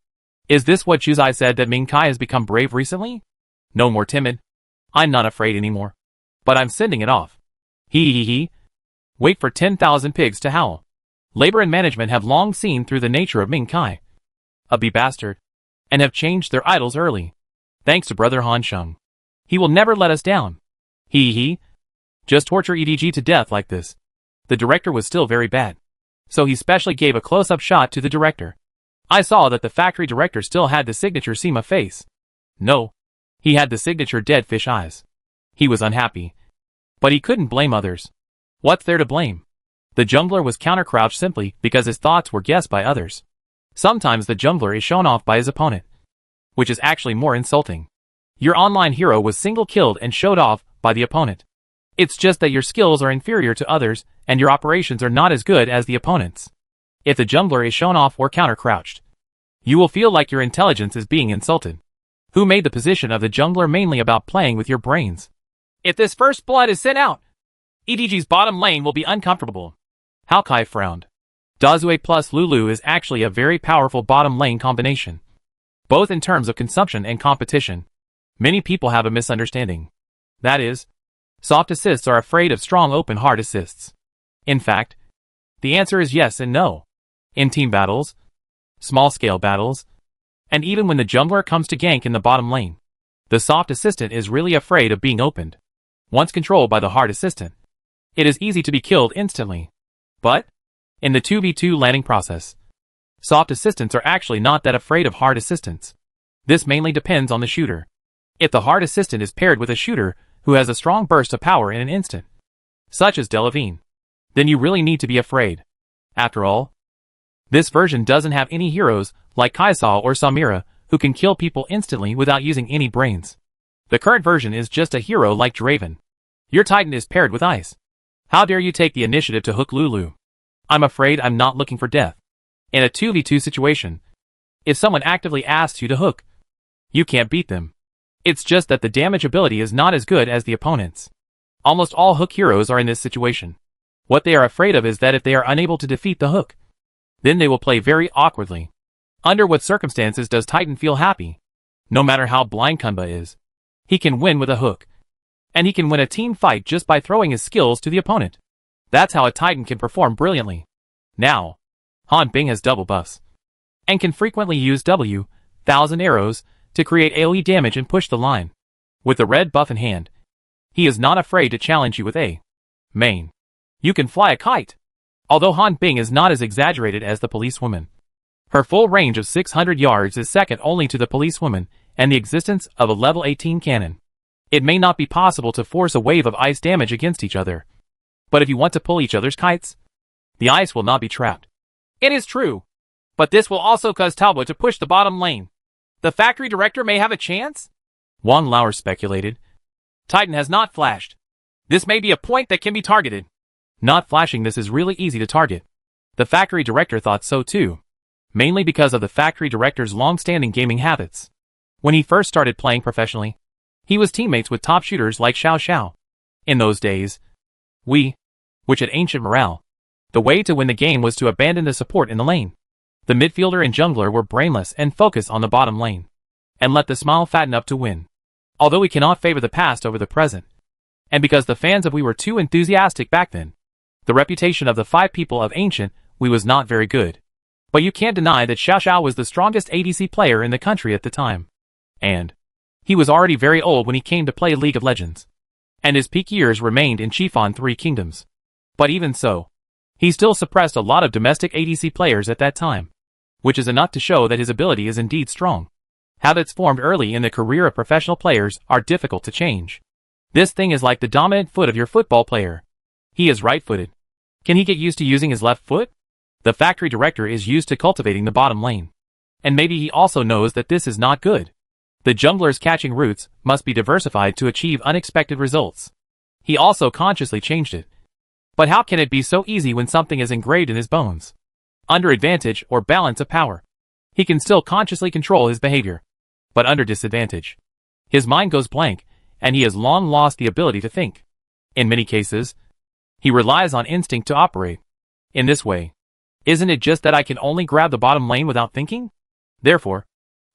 Is this what Chuzai said, that Ming Kai has become brave recently? No more timid. I'm not afraid anymore. But I'm sending it off. Hee. Wait for 10,000 pigs to howl. Labor and management have long seen through the nature of Ming Kai, a bastard, and have changed their idols early. Thanks to Brother Han Sheng. He will never let us down. Hee. Just torture EDG to death like this. The director was still very bad. So he specially gave a close-up shot to the director. I saw that the factory director still had the signature Sima face. No. He had the signature dead fish eyes. He was unhappy. But he couldn't blame others. What's there to blame? The jungler was counter-crouched simply because his thoughts were guessed by others. Sometimes the jungler is shown off by his opponent, which is actually more insulting. Your online hero was single-killed and showed off by the opponent. It's just that your skills are inferior to others, and your operations are not as good as the opponent's. If the jungler is shown off or counter-crouched, you will feel like your intelligence is being insulted. Who made the position of the jungler mainly about playing with your brains? If this first blood is sent out, EDG's bottom lane will be uncomfortable. Hao Kai frowned. Dazue plus Lulu is actually a very powerful bottom lane combination, both in terms of consumption and competition. Many people have a misunderstanding. That is, soft assists are afraid of strong open hard assists. In fact, the answer is yes and no. In team battles, small-scale battles, and even when the jungler comes to gank in the bottom lane, the soft assistant is really afraid of being opened. Once controlled by the hard assistant, it is easy to be killed instantly. But, in the 2v2 landing process, soft assistants are actually not that afraid of hard assistants. This mainly depends on the shooter. If the hard assistant is paired with a shooter who has a strong burst of power in an instant, such as Delavine, then you really need to be afraid. After all, this version doesn't have any heroes like Kai'Sa or Samira who can kill people instantly without using any brains. The current version is just a hero like Draven. Your Titan is paired with ice. How dare you take the initiative to hook Lulu? I'm afraid I'm not looking for death. In a 2v2 situation, if someone actively asks you to hook, you can't beat them. It's just that the damage ability is not as good as the opponent's. Almost all hook heroes are in this situation. What they are afraid of is that if they are unable to defeat the hook, then they will play very awkwardly. Under what circumstances does Titan feel happy? No matter how blind Kunba is, he can win with a hook. And he can win a team fight just by throwing his skills to the opponent. That's how a Titan can perform brilliantly. Now, Han Bing has double buffs, and can frequently use W,000 arrows to create AoE damage and push the line. With the red buff in hand, he is not afraid to challenge you with a main. You can fly a kite. Although Han Bing is not as exaggerated as the policewoman, her full range of 600 yards is second only to the policewoman and the existence of a level 18 cannon. It may not be possible to force a wave of ice damage against each other, but if you want to pull each other's kites, the ice will not be trapped. It is true, but this will also cause Talbot to push the bottom lane. The factory director may have a chance? Wang Lauer speculated. Titan has not flashed. This may be a point that can be targeted. Not flashing this is really easy to target. The factory director thought so too, mainly because of the factory director's long-standing gaming habits. When he first started playing professionally, he was teammates with top shooters like Xiao Xiao. In those days, which had ancient morale, the way to win the game was to abandon the support in the lane. The midfielder and jungler were brainless and focus on the bottom lane, and let the smile fatten up to win. Although we cannot favor the past over the present, and because the fans of We were too enthusiastic back then, the reputation of the 5 people of Ancient We was not very good. But you can't deny that Xiao Xiao was the strongest ADC player in the country at the time. And he was already very old when he came to play League of Legends, and his peak years remained in Chiffon 3 Kingdoms. But even so, he still suppressed a lot of domestic ADC players at that time, which is enough to show that his ability is indeed strong. Habits formed early in the career of professional players are difficult to change. This thing is like the dominant foot of your football player. He is right-footed. Can he get used to using his left foot? The factory director is used to cultivating the bottom lane. And maybe he also knows that this is not good. The jungler's catching roots must be diversified to achieve unexpected results. He also consciously changed it. But how can it be so easy when something is engraved in his bones? Under advantage or balance of power, he can still consciously control his behavior. But under disadvantage, his mind goes blank, and he has long lost the ability to think. In many cases, he relies on instinct to operate. In this way, isn't it just that I can only grab the bottom lane without thinking? Therefore,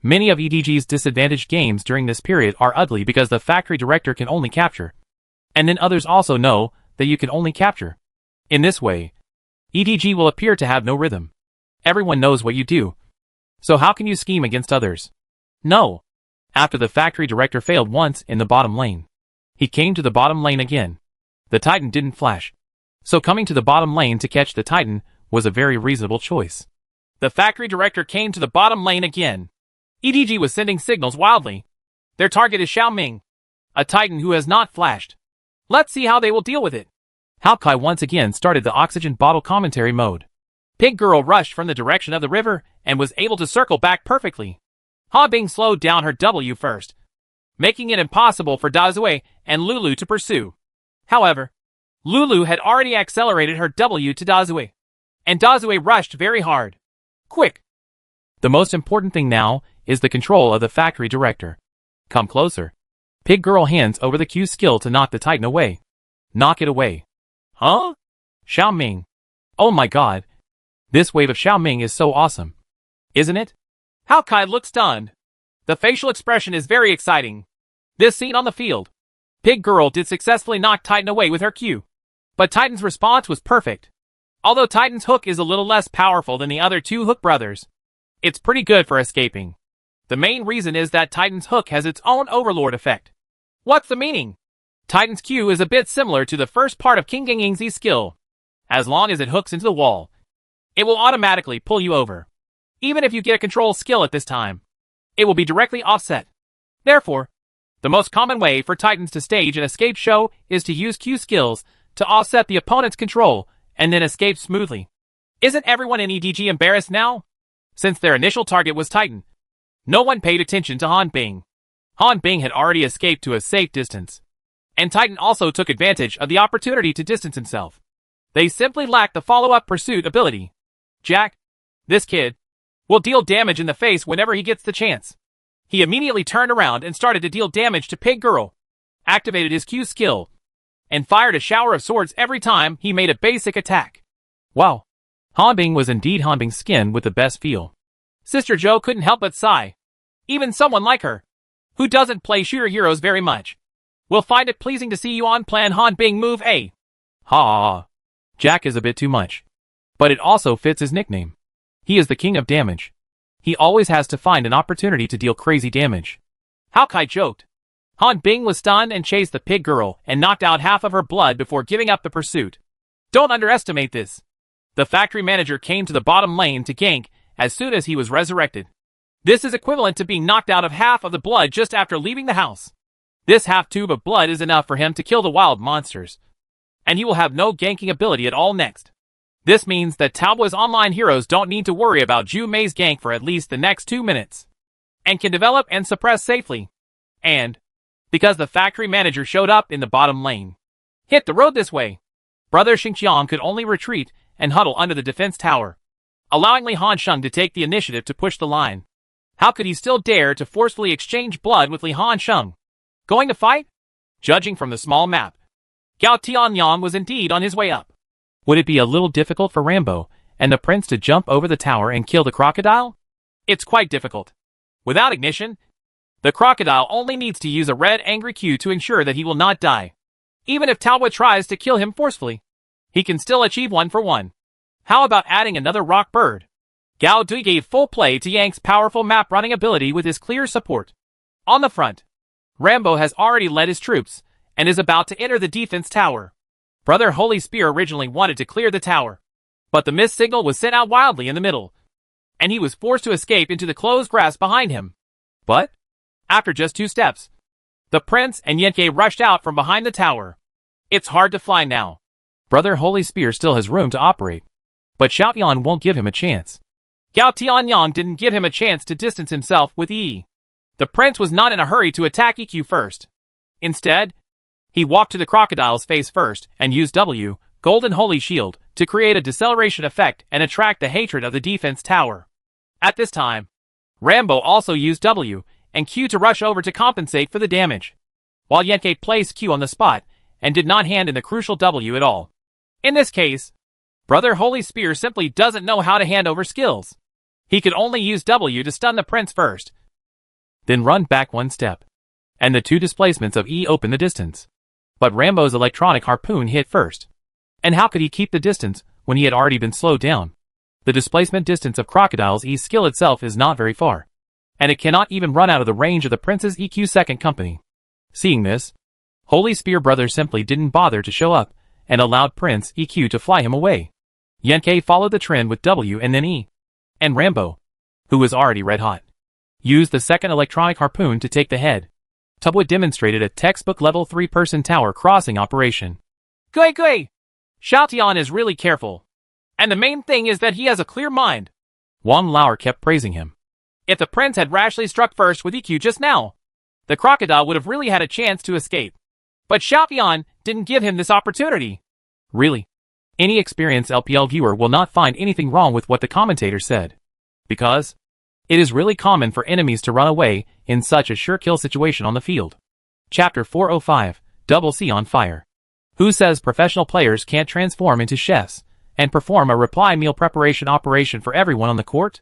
many of EDG's disadvantaged games during this period are ugly because the factory director can only capture. And then others also know that you can only capture. In this way, EDG will appear to have no rhythm. Everyone knows what you do. So how can you scheme against others? No. After the factory director failed once in the bottom lane, he came to the bottom lane again. The Titan didn't flash. So coming to the bottom lane to catch the Titan was a very reasonable choice. The factory director came to the bottom lane again. EDG was sending signals wildly. Their target is Xiaoming, a Titan who has not flashed. Let's see how they will deal with it. Haokai once again started the oxygen bottle commentary mode. Pig Girl rushed from the direction of the river and was able to circle back perfectly. Han Bing slowed down her W first, making it impossible for Dazue and Lulu to pursue. However, Lulu had already accelerated her W to Dazue, and Dazue rushed very hard. Quick! The most important thing now is the control of the factory director. Come closer. Pig Girl hands over the Q skill to knock the Titan away. Knock it away. Huh? Xiaoming. Oh my god. This wave of Xiaoming is so awesome. Isn't it? Haokai looks stunned. The facial expression is very exciting. This scene on the field. Pig Girl did successfully knock Titan away with her Q. But Titan's response was perfect. Although Titan's hook is a little less powerful than the other two Hook brothers, it's pretty good for escaping. The main reason is that Titan's hook has its own overlord effect. What's the meaning? Titan's Q is a bit similar to the first part of King Yingzi's skill. As long as it hooks into the wall, it will automatically pull you over. Even if you get a control skill at this time, it will be directly offset. Therefore, the most common way for Titans to stage an escape show is to use Q skills to offset the opponent's control and then escape smoothly. Isn't everyone in EDG embarrassed now? Since their initial target was Titan, no one paid attention to Han Bing. Han Bing had already escaped to a safe distance, and Titan also took advantage of the opportunity to distance himself. They simply lacked the follow-up pursuit ability. Jack, this kid, will deal damage in the face whenever he gets the chance. He immediately turned around and started to deal damage to Pig Girl, activated his Q skill, and fired a shower of swords every time he made a basic attack. Wow. Han Bing was indeed Han Bing's skin with the best feel. Sister Joe couldn't help but sigh. Even someone like her, who doesn't play shooter heroes very much, will find it pleasing to see you on plan Han Bing move A. Ha! Jack is a bit too much. But it also fits his nickname. He is the king of damage. He always has to find an opportunity to deal crazy damage. Haokai joked. Han Bing was stunned and chased the Pig Girl and knocked out half of her blood before giving up the pursuit. Don't underestimate this. The factory manager came to the bottom lane to gank as soon as he was resurrected. This is equivalent to being knocked out of half of the blood just after leaving the house. This half tube of blood is enough for him to kill the wild monsters, and he will have no ganking ability at all next. This means that Taobua's online heroes don't need to worry about Zhu Mei's gank for at least the next 2 minutes, and can develop and suppress safely. And, because the factory manager showed up in the bottom lane, hit the road this way, Brother Xingqiang could only retreat and huddle under the defense tower, allowing Li Hansheng to take the initiative to push the line. How could he still dare to forcefully exchange blood with Li Hansheng? Going to fight? Judging from the small map, Gao Tianyang was indeed on his way up. Would it be a little difficult for Rambo and the prince to jump over the tower and kill the crocodile? It's quite difficult. Without ignition, the crocodile only needs to use a red angry Q to ensure that he will not die. Even if Taobua tries to kill him forcefully, he can still achieve 1-for-1. How about adding another rock bird? Gao Dui gave full play to Yang's powerful map running ability with his clear support. On the front, Rambo has already led his troops and is about to enter the defense tower. Brother Holy Spear originally wanted to clear the tower, but the mist signal was sent out wildly in the middle, and he was forced to escape into the closed grass behind him. But, after just 2 steps, the prince and Yenke rushed out from behind the tower. It's hard to fly now. Brother Holy Spear still has room to operate, but Xiaoyan won't give him a chance. Gao Tianyang didn't give him a chance to distance himself with E. The prince was not in a hurry to attack EQ first. Instead, he walked to the crocodile's face first and used W, Golden Holy Shield, to create a deceleration effect and attract the hatred of the defense tower. At this time, Rambo also used W and Q to rush over to compensate for the damage, while Yenke placed Q on the spot and did not hand in the crucial W at all. In this case, Brother Holy Spear simply doesn't know how to hand over skills. He could only use W to stun the prince first, then run back one step, and the two displacements of E open the distance. But Rambo's electronic harpoon hit first. And how could he keep the distance when he had already been slowed down? The displacement distance of Crocodile's E skill itself is not very far, and it cannot even run out of the range of the prince's EQ second company. Seeing this, Holy Spear Brother simply didn't bother to show up, and allowed Prince EQ to fly him away. Yenke followed the trend with W and then E. And Rambo, who was already red hot, used the second electronic harpoon to take the head. Tubwood demonstrated a textbook level 3-person tower crossing operation. Gui Gui! Xiaotian is really careful. And the main thing is that he has a clear mind. Wang Lauer kept praising him. If the prince had rashly struck first with EQ just now, the crocodile would have really had a chance to escape. But Xiaotian didn't give him this opportunity. Really? Any experienced LPL viewer will not find anything wrong with what the commentator said. Because it is really common for enemies to run away in such a sure kill situation on the field. Chapter 405, Double C on Fire. Who says professional players can't transform into chefs and perform a reply meal preparation operation for everyone on the court?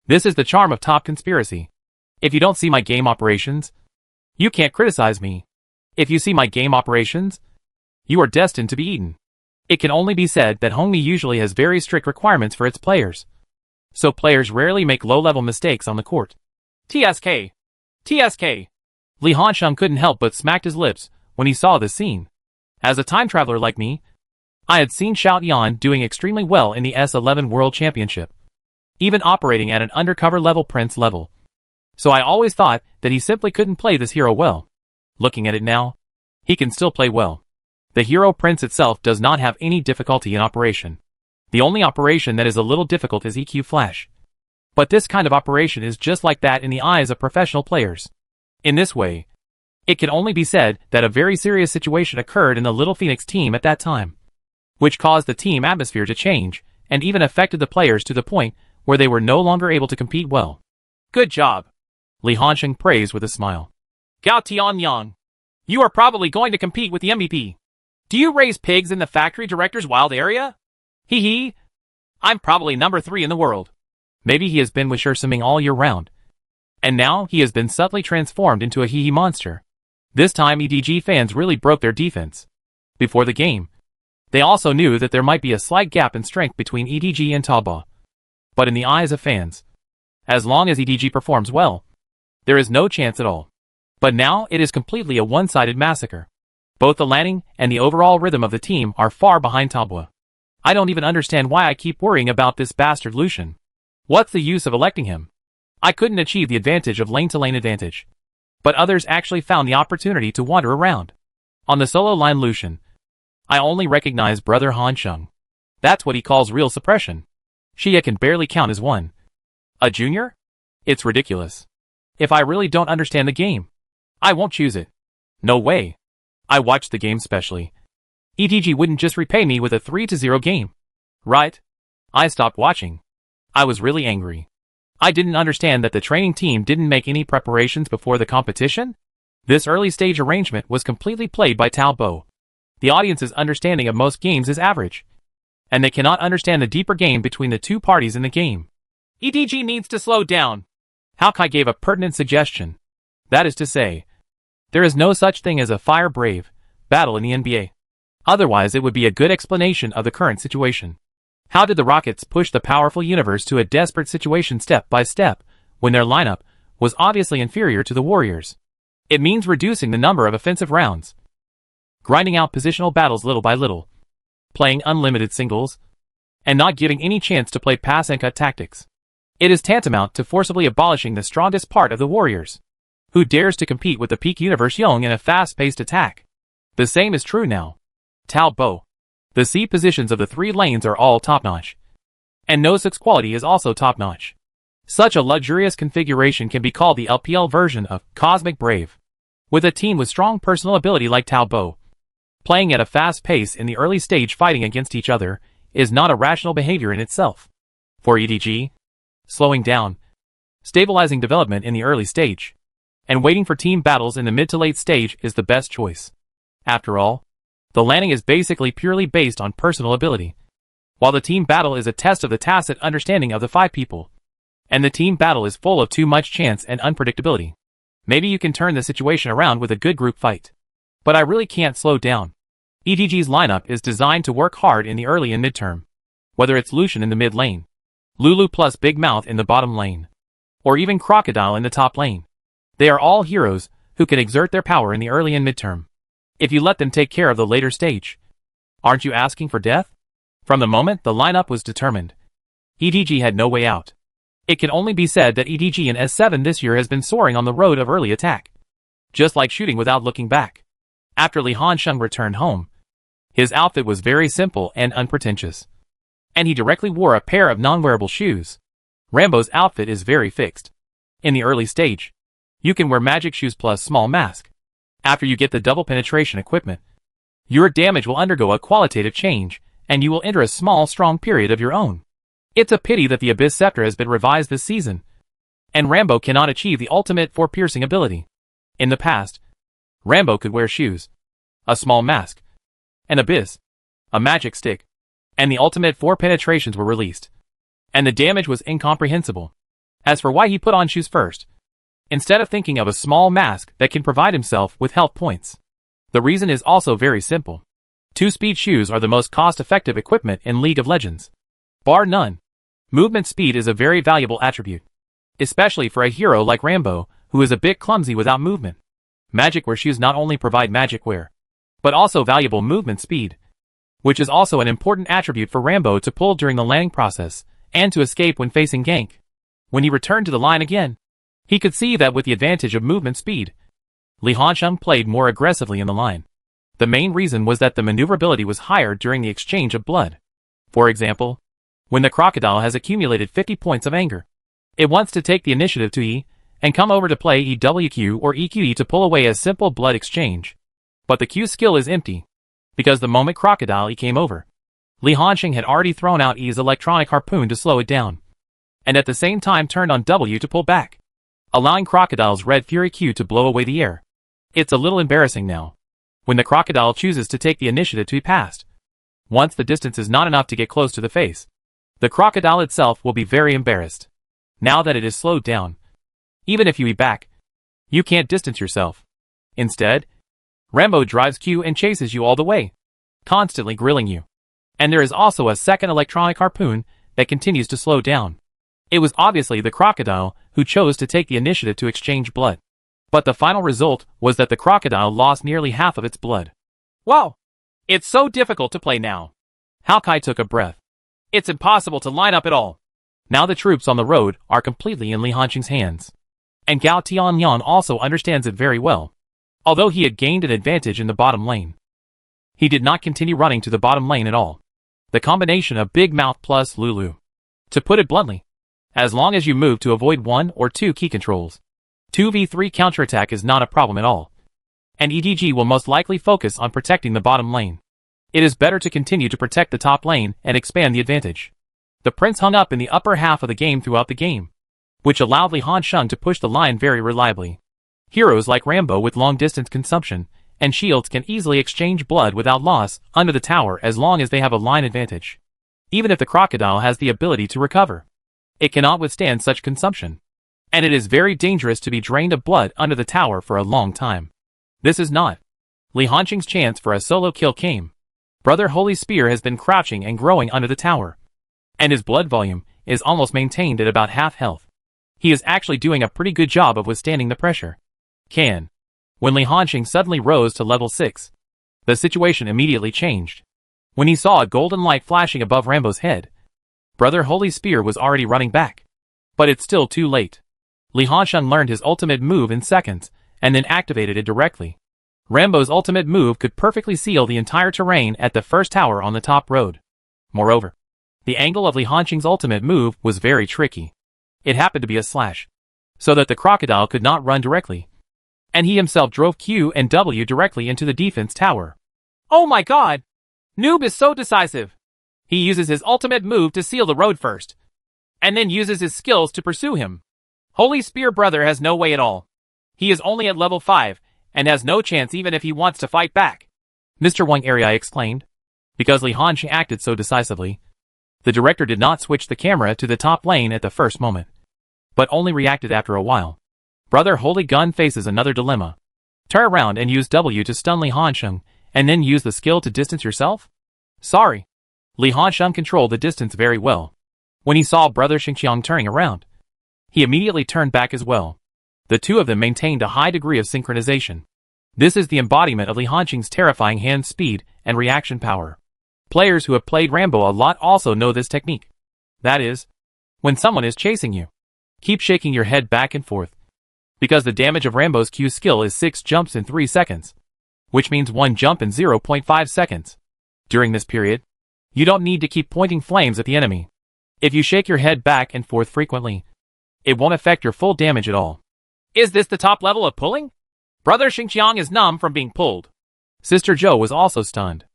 This is the charm of Top Conspiracy. If you don't see my game operations, you can't criticize me. If you see my game operations, you are destined to be eaten. It can only be said that Hongmi usually has very strict requirements for its players, so players rarely make low-level mistakes on the court. TSK. TSK. Li Hansheng couldn't help but smacked his lips when he saw this scene. As a time traveler like me, I had seen Xiaotian doing extremely well in the S11 World Championship, even operating at an undercover level prince level. So I always thought that he simply couldn't play this hero well. Looking at it now, he can still play well. The hero prince itself does not have any difficulty in operation. The only operation that is a little difficult is EQ Flash. But this kind of operation is just like that in the eyes of professional players. In this way, it can only be said that a very serious situation occurred in the Little Phoenix team at that time, which caused the team atmosphere to change, and even affected the players to the point where they were no longer able to compete well. Good job, Li Hansheng praised with a smile. Gao Tianyang, you are probably going to compete with the MVP. Do you raise pigs in the factory director's wild area? Hee hee. I'm probably number 3 in the world. Maybe he has been with Shersiming all year round, and now he has been subtly transformed into a hee hee monster. This time EDG fans really broke their defense. Before the game, they also knew that there might be a slight gap in strength between EDG and Taba. But in the eyes of fans, as long as EDG performs well, there is no chance at all. But now it is completely a one-sided massacre. Both the landing and the overall rhythm of the team are far behind Tabua. I don't even understand why I keep worrying about this bastard Lucian. What's the use of electing him? I couldn't achieve the advantage of lane-to-lane advantage. But others actually found the opportunity to wander around. On the solo line Lucian, I only recognize Brother Hansheng. That's what he calls real suppression. Xia can barely count as one. A junior? It's ridiculous. If I really don't understand the game, I won't choose it. No way. I watched the game specially. EDG wouldn't just repay me with a 3-0 game. Right? I stopped watching. I was really angry. I didn't understand that the training team didn't make any preparations before the competition. This early stage arrangement was completely played by Tao Bo. The audience's understanding of most games is average, and they cannot understand the deeper game between the two parties in the game. EDG needs to slow down. Hawkeye gave a pertinent suggestion. That is to say, there is no such thing as a fire brave battle in the NBA. Otherwise it would be a good explanation of the current situation. How did the Rockets push the powerful universe to a desperate situation step by step, when their lineup was obviously inferior to the Warriors? It means reducing the number of offensive rounds, grinding out positional battles little by little, playing unlimited singles, and not giving any chance to play pass and cut tactics. It is tantamount to forcibly abolishing the strongest part of the Warriors. Who dares to compete with the peak universe young in a fast-paced attack? The same is true now. Tao Bo. The C positions of the 3 lanes are all top-notch, and No6's quality is also top-notch. Such a luxurious configuration can be called the LPL version of Cosmic Brave. With a team with strong personal ability like Tao Bo, playing at a fast pace in the early stage fighting against each other is not a rational behavior in itself. For EDG, slowing down, stabilizing development in the early stage, and waiting for team battles in the mid to late stage is the best choice. After all, The landing is basically purely based on personal ability, while the team battle is a test of the tacit understanding of the 5 people. And the team battle is full of too much chance and unpredictability. Maybe you can turn the situation around with a good group fight. But I really can't slow down. EDG's lineup is designed to work hard in the early and midterm. Whether it's Lucian in the mid lane, Lulu plus Big Mouth in the bottom lane, or even Crocodile in the top lane. They are all heroes who can exert their power in the early and midterm. If you let them take care of the later stage, aren't you asking for death? From the moment the lineup was determined, EDG had no way out. It can only be said that EDG in S7 this year has been soaring on the road of early attack. Just like shooting without looking back. After Li Hansheng returned home, his outfit was very simple and unpretentious. And he directly wore a pair of non-wearable shoes. Rambo's outfit is very fixed. In the early stage, you can wear magic shoes plus small mask. After you get the double penetration equipment, your damage will undergo a qualitative change, and you will enter a small strong period of your own. It's a pity that the Abyss Scepter has been revised this season, and Rambo cannot achieve the ultimate 4 piercing ability. In the past, Rambo could wear shoes, a small mask, an abyss, a magic stick, and the ultimate 4 penetrations were released. And the damage was incomprehensible. As for why he put on shoes first, instead of thinking of a small mask that can provide himself with health points, the reason is also very simple. 2-speed shoes are the most cost-effective equipment in League of Legends. Bar none. Movement speed is a very valuable attribute, especially for a hero like Rambo, who is a bit clumsy without movement. Magic wear shoes not only provide magic wear, but also valuable movement speed, which is also an important attribute for Rambo to pull during the landing process, and to escape when facing gank. When he returned to the line again, he could see that with the advantage of movement speed, Li Hansheng played more aggressively in the line. The main reason was that the maneuverability was higher during the exchange of blood. For example, when the Crocodile has accumulated 50 points of anger, it wants to take the initiative to E, and come over to play EWQ or EQE to pull away a simple blood exchange. But the Q skill is empty, because the moment Crocodile E came over, Li Hansheng had already thrown out E's electronic harpoon to slow it down, and at the same time turned on W to pull back, allowing Crocodile's Red Fury Q to blow away the air. It's a little embarrassing now, when the Crocodile chooses to take the initiative to be passed. Once the distance is not enough to get close to the face, the Crocodile itself will be very embarrassed. Now that it is slowed down, even if you E back, you can't distance yourself. Instead, Rambo drives Q and chases you all the way, constantly grilling you. And there is also a second electronic harpoon that continues to slow down. It was obviously the Crocodile who chose to take the initiative to exchange blood. But the final result was that the Crocodile lost nearly half of its blood. Wow! It's so difficult to play now. Hao Kai took a breath. It's impossible to line up at all. Now the troops on the road are completely in Li Hansheng's hands. And Gao Tianyan also understands it very well. Although he had gained an advantage in the bottom lane, he did not continue running to the bottom lane at all. The combination of Big Mouth plus Lulu. To put it bluntly, as long as you move to avoid 1 or 2 key controls, 2v3 counterattack is not a problem at all. And EDG will most likely focus on protecting the bottom lane. It is better to continue to protect the top lane and expand the advantage. The Prince hung up in the upper half of the game throughout the game, which allowed Li Hansheng to push the line very reliably. Heroes like Rambo with long-distance consumption and shields can easily exchange blood without loss under the tower as long as they have a line advantage. Even if the Crocodile has the ability to recover, it cannot withstand such consumption. And it is very dangerous to be drained of blood under the tower for a long time. This is not Li Hansheng's chance for a solo kill came. Brother Holy Spear has been crouching and growing under the tower, and his blood volume is almost maintained at about half health. He is actually doing a pretty good job of withstanding the pressure. When Li Hansheng suddenly rose to level 6, the situation immediately changed. When he saw a golden light flashing above Rambo's head, Brother Holy Spear was already running back. But it's still too late. Li Hansheng learned his ultimate move in seconds, and then activated it directly. Rambo's ultimate move could perfectly seal the entire terrain at the first tower on the top road. Moreover, the angle of Li Hansheng's ultimate move was very tricky. It happened to be a slash, so that the Crocodile could not run directly. And he himself drove Q and W directly into the defense tower. Oh my god! Noob is so decisive! He uses his ultimate move to seal the road first, and then uses his skills to pursue him. Holy Spear Brother has no way at all. He is only at level 5, and has no chance even if he wants to fight back. Mr. Wang area exclaimed. Because Li Hanxing acted so decisively, the director did not switch the camera to the top lane at the first moment, but only reacted after a while. Brother Holy Gun faces another dilemma. Turn around and use W to stun Li Hanxing, and then use the skill to distance yourself? Sorry. Li Hanxing controlled the distance very well. When he saw Brother Xingqiang turning around, he immediately turned back as well. The two of them maintained a high degree of synchronization. This is the embodiment of Li Hanxing's terrifying hand speed and reaction power. Players who have played Rambo a lot also know this technique. That is, when someone is chasing you, keep shaking your head back and forth. Because the damage of Rambo's Q skill is 6 jumps in 3 seconds, which means 1 jump in 0.5 seconds. During this period, you don't need to keep pointing flames at the enemy. If you shake your head back and forth frequently, it won't affect your full damage at all. Is this the top level of pulling? Brother Xingqiang is numb from being pulled. Sister Zhou was also stunned.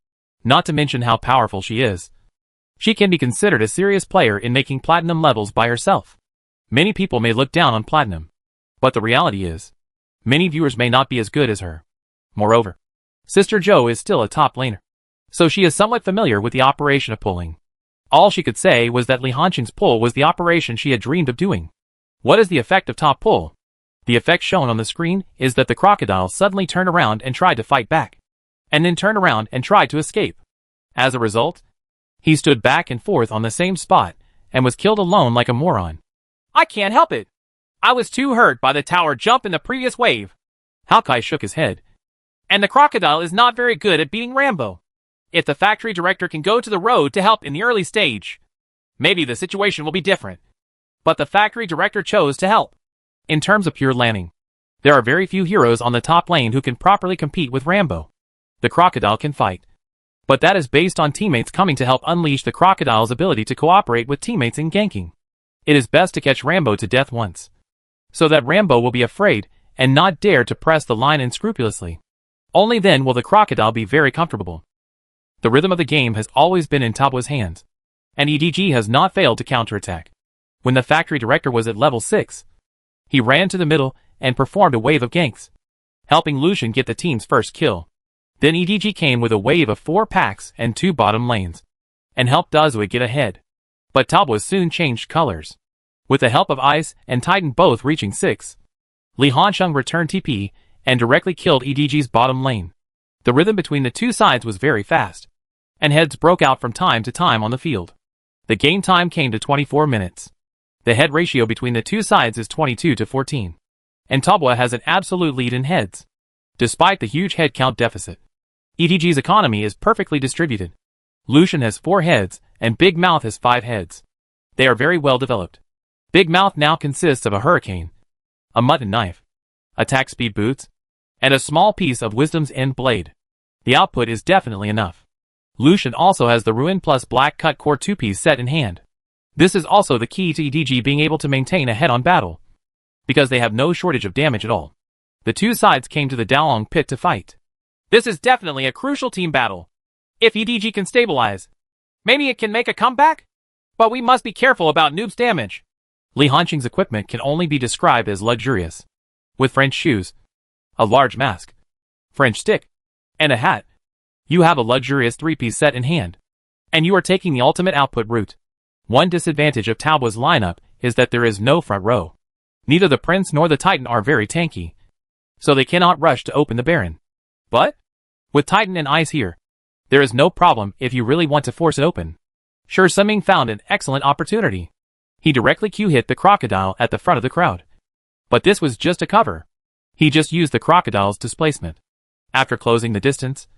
Not to mention how powerful she is. She can be considered a serious player in making platinum levels by herself. Many people may look down on platinum, but the reality is, many viewers may not be as good as her. Moreover, Sister Zhou is still a top laner, so she is somewhat familiar with the operation of pulling. All she could say was that Li Hanxing's pull was the operation she had dreamed of doing. What is the effect of top pull? The effect shown on the screen is that the crocodile suddenly turned around and tried to fight back, and then turned around and tried to escape. As a result, he stood back and forth on the same spot, and was killed alone like a moron. I can't help it. I was too hurt by the tower jump in the previous wave. Hao Kai shook his head. And the crocodile is not very good at beating Rambo. If the factory director can go to the road to help in the early stage, maybe the situation will be different. But the factory director chose to help. In terms of pure laning, there are very few heroes on the top lane who can properly compete with Rambo. The crocodile can fight, but that is based on teammates coming to help unleash the crocodile's ability to cooperate with teammates in ganking. It is best to catch Rambo to death once, so that Rambo will be afraid and not dare to press the line unscrupulously. Only then will the crocodile be very comfortable. The rhythm of the game has always been in Tabua's hands, and EDG has not failed to counterattack. When the factory director was at level 6, he ran to the middle and performed a wave of ganks, helping Lucian get the team's first kill. Then EDG came with a wave of 4 packs and 2 bottom lanes, and helped Dazui get ahead. But Tabua soon changed colors. With the help of Ice and Titan both reaching 6, Li Hanxing returned TP and directly killed EDG's bottom lane. The rhythm between the two sides was very fast, and heads broke out from time to time on the field. The game time came to 24 minutes. The head ratio between the two sides is 22 to 14, and Tabua has an absolute lead in heads. Despite the huge head count deficit, EDG's economy is perfectly distributed. Lucian has 4 heads, and Big Mouth has 5 heads. They are very well developed. Big Mouth now consists of a hurricane, a mutton knife, attack speed boots, and a small piece of Wisdom's End blade. The output is definitely enough. Lucian also has the Ruin plus Black Cut Core 2-piece set in hand. This is also the key to EDG being able to maintain a head-on battle, because they have no shortage of damage at all. The two sides came to the Daolong pit to fight. This is definitely a crucial team battle. If EDG can stabilize, maybe it can make a comeback? But we must be careful about Noob's damage. Li Hanxing's equipment can only be described as luxurious. With French shoes, a large mask, French stick, and a hat, you have a luxurious 3-piece set in hand. And you are taking the ultimate output route. One disadvantage of Tabua's lineup is that there is no front row. Neither the Prince nor the Titan are very tanky, so they cannot rush to open the Baron. But, with Titan and Ice here, there is no problem if you really want to force it open. Sure, Summing found an excellent opportunity. He directly Q-hit the crocodile at the front of the crowd. But this was just a cover. He just used the crocodile's displacement. After closing the distance,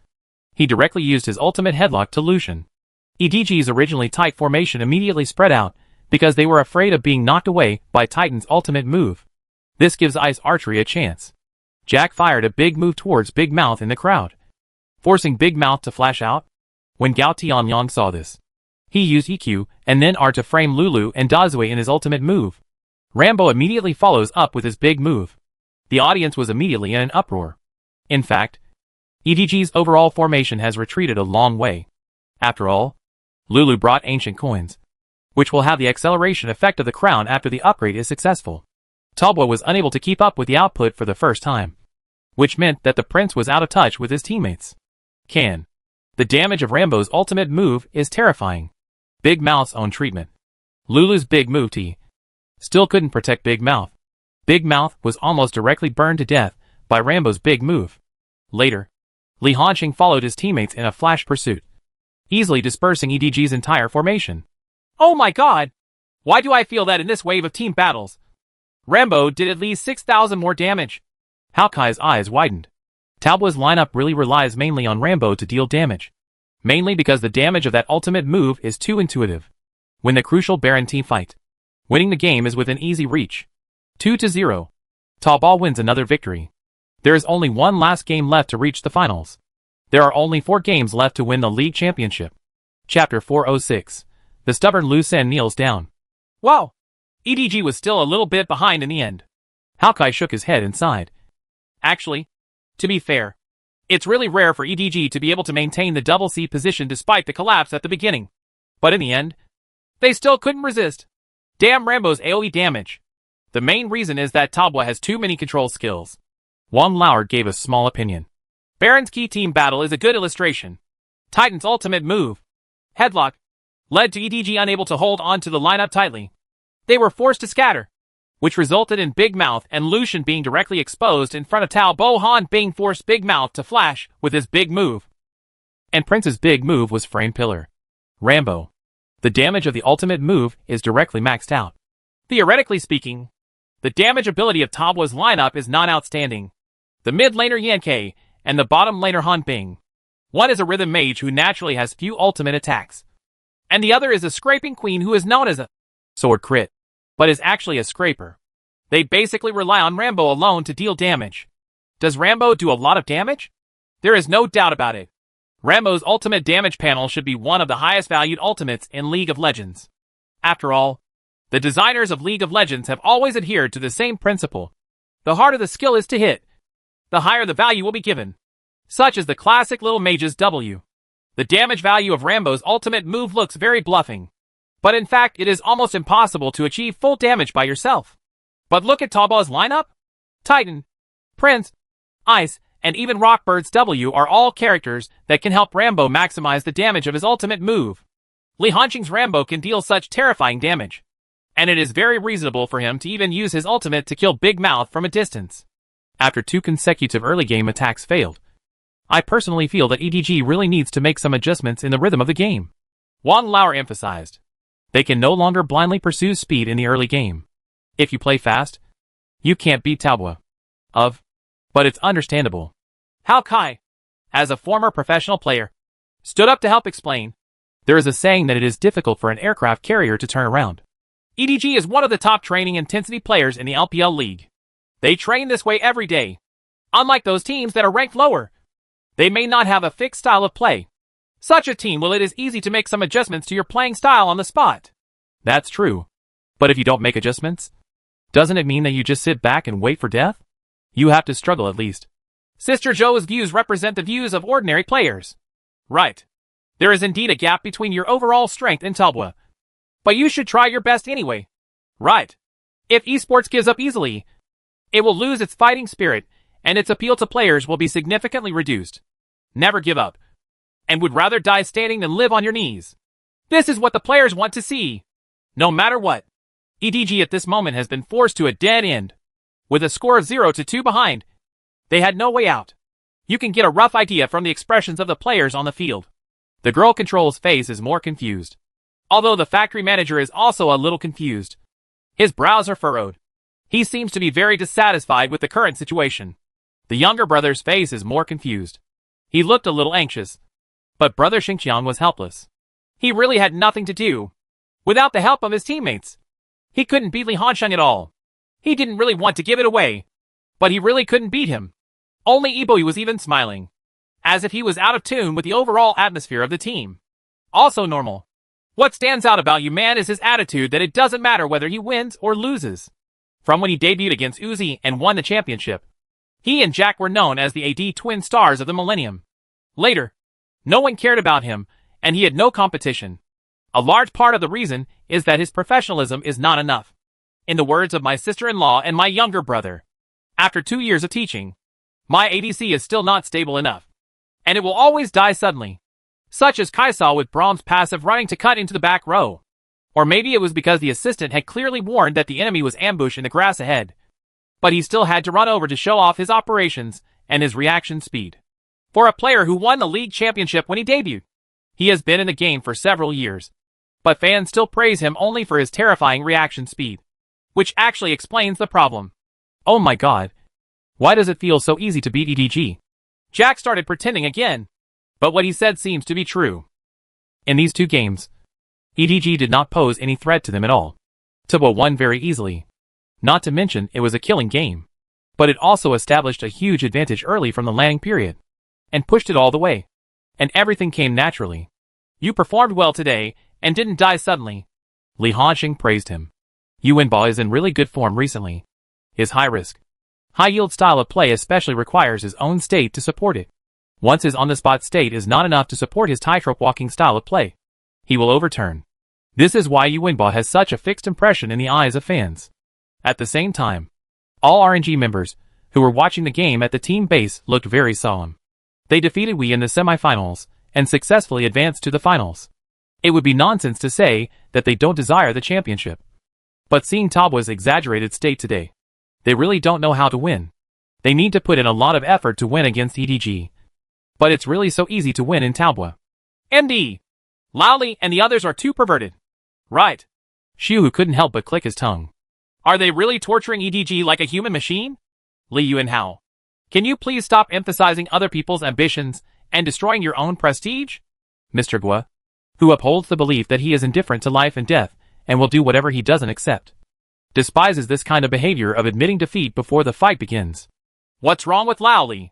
he directly used his ultimate headlock to Lucian. EDG's originally tight formation immediately spread out because they were afraid of being knocked away by Titan's ultimate move. This gives Ice Archery a chance. Jack fired a big move towards Big Mouth in the crowd, forcing Big Mouth to flash out. When Gao Tianyang saw this, he used EQ and then R to frame Lulu and Dazui in his ultimate move. Rambo immediately follows up with his big move. The audience was immediately in an uproar. In fact, EDG's overall formation has retreated a long way. After all, Lulu brought ancient coins, which will have the acceleration effect of the crown after the upgrade is successful. Tabua was unable to keep up with the output for the first time, which meant that the Prince was out of touch with his teammates. Can. The damage of Rambo's ultimate move is terrifying. Big Mouth's own treatment. Lulu's big move T. Still couldn't protect Big Mouth. Big Mouth was almost directly burned to death by Rambo's big move. Later, Li Hanqing followed his teammates in a flash pursuit, easily dispersing EDG's entire formation. Oh my god! Why do I feel that in this wave of team battles, Rambo did at least 6,000 more damage? Hao Kai's eyes widened. Talbua's lineup really relies mainly on Rambo to deal damage. Mainly because the damage of that ultimate move is too intuitive. When the crucial Baron team fight, winning the game is within easy reach. 2-0. Talbot wins another victory. There is only one last game left to reach the finals. There are only 4 games left to win the league championship. Chapter 406. The stubborn Lu Sen kneels down. Wow! EDG was still a little bit behind in the end. Hao Kai shook his head and sighed. Actually, to be fair, it's really rare for EDG to be able to maintain the double C position despite the collapse at the beginning. But in the end, they still couldn't resist. Damn Rambo's AoE damage. The main reason is that Talbot has too many control skills. Wang Lauer gave a small opinion. Baron's key team battle is a good illustration. Titan's ultimate move, Headlock, led to EDG unable to hold on to the lineup tightly. They were forced to scatter, which resulted in Big Mouth and Lucian being directly exposed in front of Tao Bohan being forced Big Mouth to flash with his big move. And Prince's big move was Frame Pillar. Rambo. The damage of the ultimate move is directly maxed out. Theoretically speaking, the damage ability of Talbua's lineup is not outstanding. The mid laner Yankei and the bottom laner Han Bing. One is a rhythm mage who naturally has few ultimate attacks, and the other is a scraping queen who is known as a sword crit, but is actually a scraper. They basically rely on Rambo alone to deal damage. Does Rambo do a lot of damage? There is no doubt about it. Rambo's ultimate damage panel should be one of the highest valued ultimates in League of Legends. After all, the designers of League of Legends have always adhered to the same principle. The harder the skill is to hit, the higher the value will be given. Such as the classic Little Mage's W. The damage value of Rambo's ultimate move looks very bluffing, but in fact it is almost impossible to achieve full damage by yourself. But look at Talbot's lineup. Titan, Prince, Ice, and even Rockbird's W are all characters that can help Rambo maximize the damage of his ultimate move. Li Hanqing's Rambo can deal such terrifying damage, and it is very reasonable for him to even use his ultimate to kill Big Mouth from a distance. After 2 consecutive early game attacks failed, I personally feel that EDG really needs to make some adjustments in the rhythm of the game. Wang Lauer emphasized. They can no longer blindly pursue speed in the early game. If you play fast, you can't beat Talbot. But it's understandable. Hao Kai, as a former professional player, stood up to help explain. There is a saying that it is difficult for an aircraft carrier to turn around. EDG is one of the top training intensity players in the LPL League. They train this way every day. Unlike those teams that are ranked lower, they may not have a fixed style of play. Such a team it is easy to make some adjustments to your playing style on the spot. That's true. But if you don't make adjustments, doesn't it mean that you just sit back and wait for death? You have to struggle at least. Sister Joe's views represent the views of ordinary players. Right. There is indeed a gap between your overall strength and Talbot. But you should try your best anyway. Right. If esports gives up easily, it will lose its fighting spirit, and its appeal to players will be significantly reduced. Never give up. And would rather die standing than live on your knees. This is what the players want to see. No matter what. EDG at this moment has been forced to a dead end. With a score of 0-2 behind, they had no way out. You can get a rough idea from the expressions of the players on the field. The girl control's face is more confused. Although the factory manager is also a little confused. His brows are furrowed. He seems to be very dissatisfied with the current situation. The younger brother's face is more confused. He looked a little anxious. But brother Xingqiang was helpless. He really had nothing to do. Without the help of his teammates, he couldn't beat Li Hanqing at all. He didn't really want to give it away, but he really couldn't beat him. Only Iboi was even smiling, as if he was out of tune with the overall atmosphere of the team. Also normal. What stands out about you man is his attitude that it doesn't matter whether he wins or loses. From when he debuted against Uzi and won the championship, he and Jack were known as the AD twin stars of the millennium. Later, no one cared about him, and he had no competition. A large part of the reason is that his professionalism is not enough. In the words of my sister-in-law and my younger brother, after 2 years of teaching, my ADC is still not stable enough. and it will always die suddenly. Such as Kai saw with Brahm's passive running to cut into the back row. Or maybe it was because the assistant had clearly warned that the enemy was ambushed in the grass ahead. But he still had to run over to show off his operations and his reaction speed. For a player who won the league championship when he debuted, he has been in the game for several years. But fans still praise him only for his terrifying reaction speed. Which actually explains the problem. Oh my god. Why does it feel so easy to beat EDG? Jack started pretending again. But what he said seems to be true. In these two games, EDG did not pose any threat to them at all. Tubbo won very easily. Not to mention it was a killing game. But it also established a huge advantage early from the landing period. And pushed it all the way. And everything came naturally. You performed well today, and didn't die suddenly. Li Hanxing praised him. Yuanbao is in really good form recently. His high-risk, high-yield style of play especially requires his own state to support it. Once his on-the-spot state is not enough to support his tightrope walking style of play, he will overturn. This is why Yuanbao has such a fixed impression in the eyes of fans. At the same time, all RNG members who were watching the game at the team base looked very solemn. They defeated Wei in the semifinals and successfully advanced to the finals. It would be nonsense to say that they don't desire the championship. But seeing Tobwa's exaggerated state today, they really don't know how to win. They need to put in a lot of effort to win against EDG. But it's really so easy to win in Tobwa. MD! Laoli and the others are too perverted. Right. Xiu couldn't help but click his tongue. Are they really torturing EDG like a human machine? Li Yuanhao. Can you please stop emphasizing other people's ambitions and destroying your own prestige? Mr. Gua, who upholds the belief that he is indifferent to life and death and will do whatever he doesn't accept, despises this kind of behavior of admitting defeat before the fight begins. What's wrong with Laoli?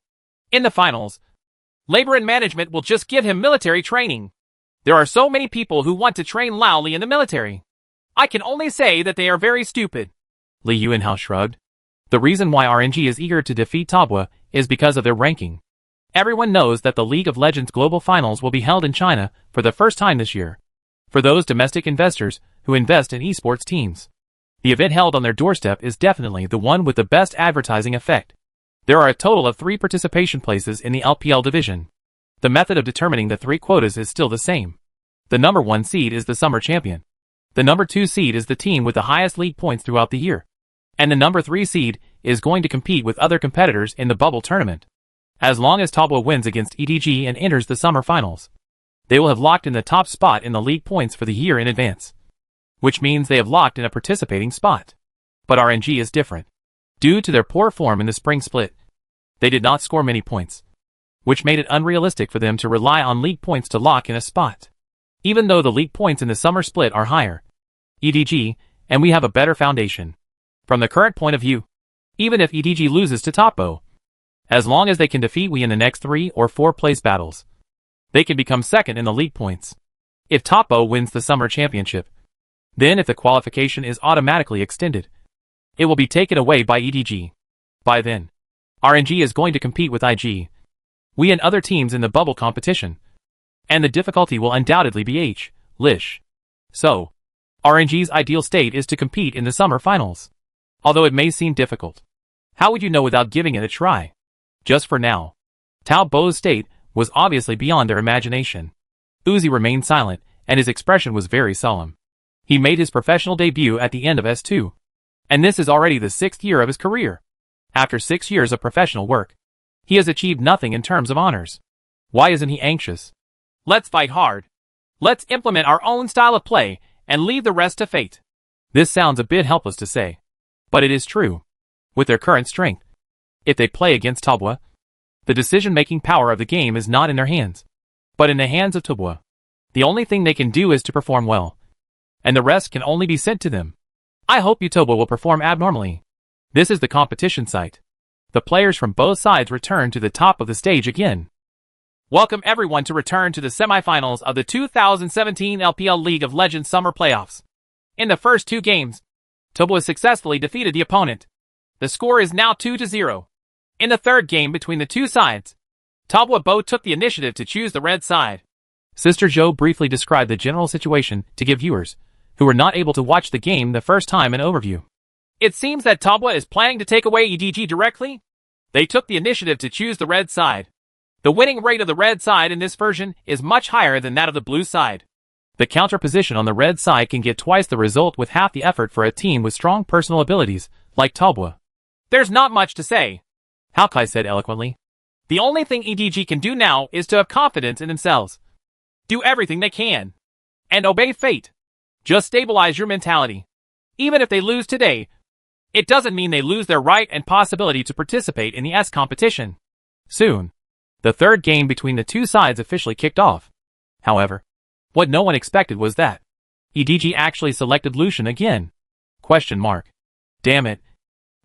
In the finals, labor and management will just give him military training. There are so many people who want to train Laoli in the military. I can only say that they are very stupid. Li Yuanhao shrugged. The reason why RNG is eager to defeat Tobwa is because of their ranking. Everyone knows that the League of Legends Global Finals will be held in China for the first time this year. For those domestic investors who invest in esports teams, the event held on their doorstep is definitely the one with the best advertising effect. There are a total of 3 participation places in the LPL division. The method of determining the 3 quotas is still the same. The number 1 seed is the summer champion. The number 2 seed is the team with the highest league points throughout the year. And the number 3 seed is going to compete with other competitors in the bubble tournament. As long as Tobwa wins against EDG and enters the summer finals, they will have locked in the top spot in the league points for the year in advance. Which means they have locked in a participating spot. But RNG is different. Due to their poor form in the spring split, they did not score many points, which made it unrealistic for them to rely on league points to lock in a spot. Even though the league points in the summer split are higher, EDG, and we have a better foundation. From the current point of view, even if EDG loses to Toppo, as long as they can defeat Wei in the next 3 or 4 place battles, they can become second in the league points. If Toppo wins the summer championship, then if the qualification is automatically extended, it will be taken away by EDG. By then, RNG is going to compete with IG, Wei and other teams in the bubble competition. And the difficulty will undoubtedly be Lish. So, RNG's ideal state is to compete in the summer finals. Although it may seem difficult. How would you know without giving it a try? Just for now, Tao Bo's state was obviously beyond their imagination. Uzi remained silent, and his expression was very solemn. He made his professional debut at the end of S2. And this is already the 6th year of his career. After 6 years of professional work, he has achieved nothing in terms of honors. Why isn't he anxious? Let's fight hard. Let's implement our own style of play and leave the rest to fate. This sounds a bit helpless to say, but it is true. With their current strength, if they play against Tobwa, the decision-making power of the game is not in their hands, but in the hands of Tobwa. The only thing they can do is to perform well, and the rest can only be sent to them. I hope Tobwa will perform abnormally. This is the competition site. The players from both sides return to the top of the stage again. Welcome everyone to return to the semifinals of the 2017 LPL League of Legends Summer Playoffs. In the first 2 games, Tobwa successfully defeated the opponent. The score is now 2-0. In the third game between the 2 sides, Tobwa Bo took the initiative to choose the red side. Sister Joe briefly described the general situation to give viewers, who were not able to watch the game the first time, an overview. It seems that Tobwa is planning to take away EDG directly. They took the initiative to choose the red side. The winning rate of the red side in this version is much higher than that of the blue side. The counter position on the red side can get twice the result with half the effort for a team with strong personal abilities, like Talbot. There's not much to say, Hawkeye said eloquently. The only thing EDG can do now is to have confidence in themselves. Do everything they can. And obey fate. Just stabilize your mentality. Even if they lose today, it doesn't mean they lose their right and possibility to participate in the S competition. Soon, the third game between the two sides officially kicked off. However, what no one expected was that EDG actually selected Lucian again. Question mark. Damn it.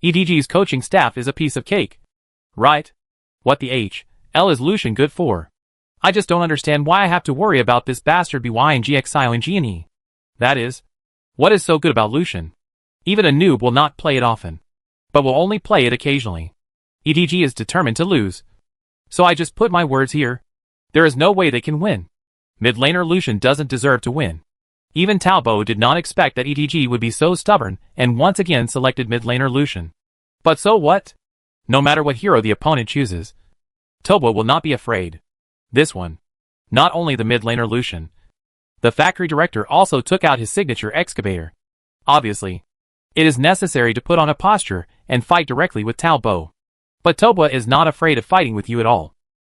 EDG's coaching staff is a piece of cake. Right? What the H.L. is Lucian good for? I just don't understand why I have to worry about this bastard BYNGXIONGNE. That is, what is so good about Lucian? Even a noob will not play it often, but will only play it occasionally. EDG is determined to lose. So I just put my words here. There is no way they can win. Mid laner Lucian doesn't deserve to win. Even Talbot did not expect that EDG would be so stubborn and once again selected mid laner Lucian. But so what? No matter what hero the opponent chooses, Talbot will not be afraid. This one. Not only the mid laner Lucian. The factory director also took out his signature excavator. Obviously, it is necessary to put on a posture and fight directly with Talbot. But Talbot is not afraid of fighting with you at all.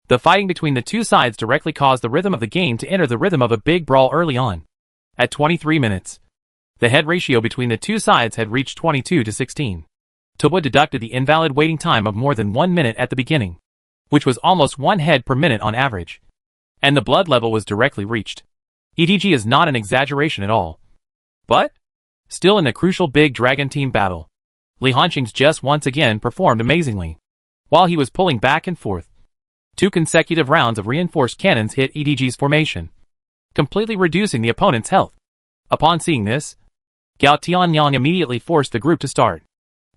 The fighting between the two sides directly caused the rhythm of the game to enter the rhythm of a big brawl early on. At 23 minutes, the head ratio between the two sides had reached 22-16. Talbot deducted the invalid waiting time of more than 1 minute at the beginning, which was almost 1 head per minute on average. And the blood level was directly reached. EDG is not an exaggeration at all. But, still in the crucial big dragon team battle, Li Hanqing's just once again performed amazingly. While he was pulling back and forth, 2 consecutive rounds of reinforced cannons hit EDG's formation, completely reducing the opponent's health. Upon seeing this, Gao Tianyang immediately forced the group to start.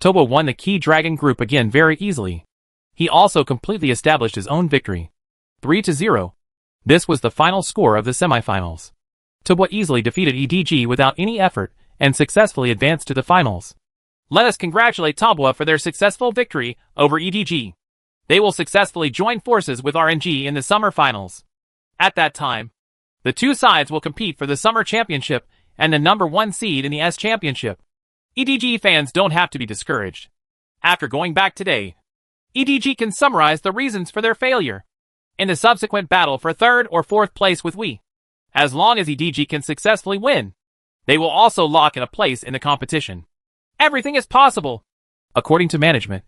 Talbot won the key dragon group again very easily. He also completely established his own victory. 3-0. This was the final score of the semifinals. Talbot easily defeated EDG without any effort and successfully advanced to the finals. Let us congratulate Talbot for their successful victory over EDG. They will successfully join forces with RNG in the summer finals. At that time, the two sides will compete for the summer championship and the number 1 seed in the S championship. EDG fans don't have to be discouraged. After going back today, EDG can summarize the reasons for their failure in the subsequent battle for 3rd or 4th place with Wii. As long as EDG can successfully win, they will also lock in a place in the competition. Everything is possible. According to management,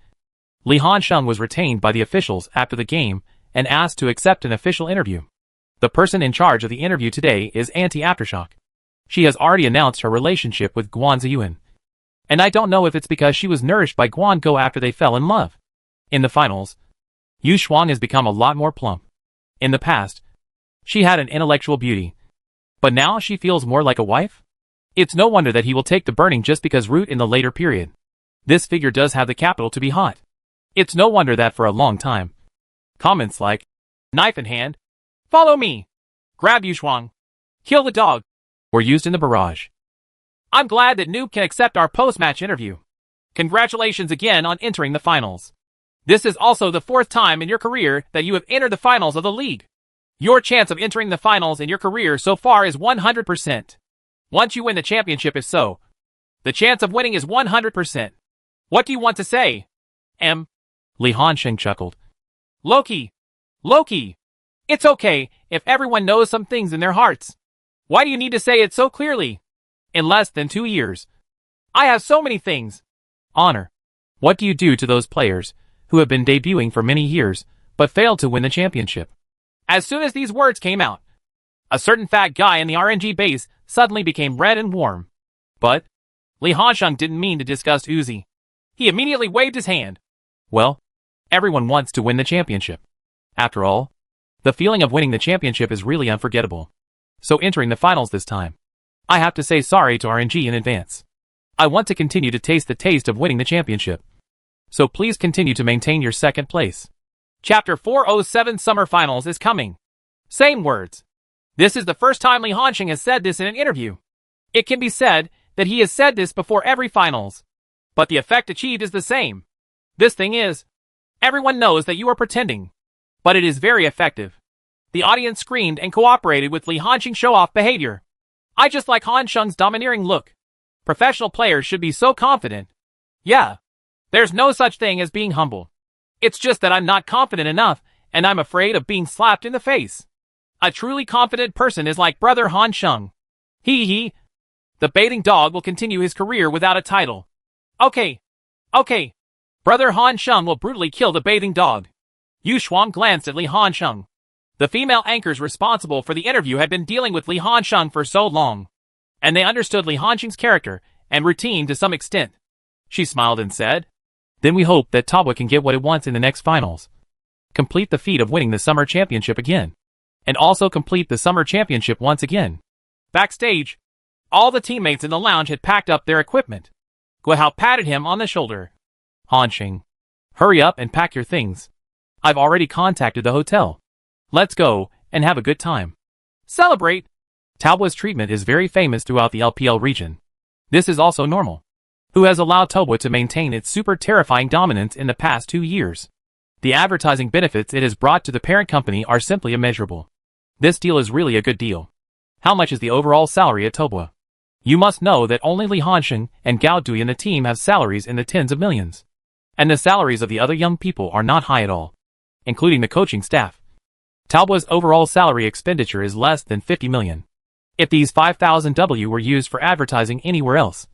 Li Hanqing was retained by the officials after the game and asked to accept an official interview. The person in charge of the interview today is Anti-Aftershock. She has already announced her relationship with Guan Ziyuan. And I don't know if it's because she was nourished by Guan Go after they fell in love. In the finals, Yu Shuang has become a lot more plump. In the past, she had an intellectual beauty. But now she feels more like a wife? It's no wonder that he will take the burning just because Root in the later period. This figure does have the capital to be hot. It's no wonder that for a long time, comments like, knife in hand, follow me, grab Yu Shuang, kill the dog, were used in the barrage. I'm glad that Noob can accept our post-match interview. Congratulations again on entering the finals. This is also the 4th time in your career that you have entered the finals of the league. Your chance of entering the finals in your career so far is 100%. Once you win the championship if so, the chance of winning is 100%. What do you want to say? Li Hanqing chuckled. Loki! It's okay if everyone knows some things in their hearts. Why do you need to say it so clearly? In less than 2 years, I have so many things. Honor. What do you do to those players who have been debuting for many years but failed to win the championship? As soon as these words came out, a certain fat guy in the RNG base suddenly became red and warm. But Li Hanqing didn't mean to disgust Uzi. He immediately waved his hand. Well, everyone wants to win the championship. After all, the feeling of winning the championship is really unforgettable. So entering the finals this time, I have to say sorry to RNG in advance. I want to continue to taste the taste of winning the championship. So please continue to maintain your 2nd place. Chapter 407 Summer Finals is coming. Same words. This is the first time Li Hanqing has said this in an interview. It can be said that he has said this before every finals. But the effect achieved is the same. This thing is, everyone knows that you are pretending. but it is very effective. The audience screamed and cooperated with Li Hanqing's show-off behavior. I just like Han Sheng's domineering look. Professional players should be so confident. Yeah. There's no such thing as being humble. It's just that I'm not confident enough, and I'm afraid of being slapped in the face. A truly confident person is like Brother Han Sheng. He. The bathing dog will continue his career without a title. Okay. Brother Han Sheng will brutally kill the bathing dog. Yu Shuang glanced at Li Hansheng. The female anchors responsible for the interview had been dealing with Li Hansheng for so long, and they understood Li Hanqing's character and routine to some extent. She smiled and said, "Then we hope that Tabwa can get what it wants in the next finals. Complete the feat of winning the Summer Championship again. And also complete the Summer Championship once again." Backstage, all the teammates in the lounge had packed up their equipment. Guihao patted him on the shoulder. "Hanqing, hurry up and pack your things. I've already contacted the hotel. Let's go and have a good time. Celebrate." Tabwa's treatment is very famous throughout the LPL region. This is also normal. Who has allowed Tabwa to maintain its super terrifying dominance in the past 2 years? The advertising benefits it has brought to the parent company are simply immeasurable. This deal is really a good deal. How much is the overall salary at Tabwa? You must know that only Li Hanqing and Gao Dui and the team have salaries in the tens of millions. And the salaries of the other young people are not high at all, including the coaching staff. Tabwa's overall salary expenditure is less than 50 million. If these 5,000 W were used for advertising anywhere else,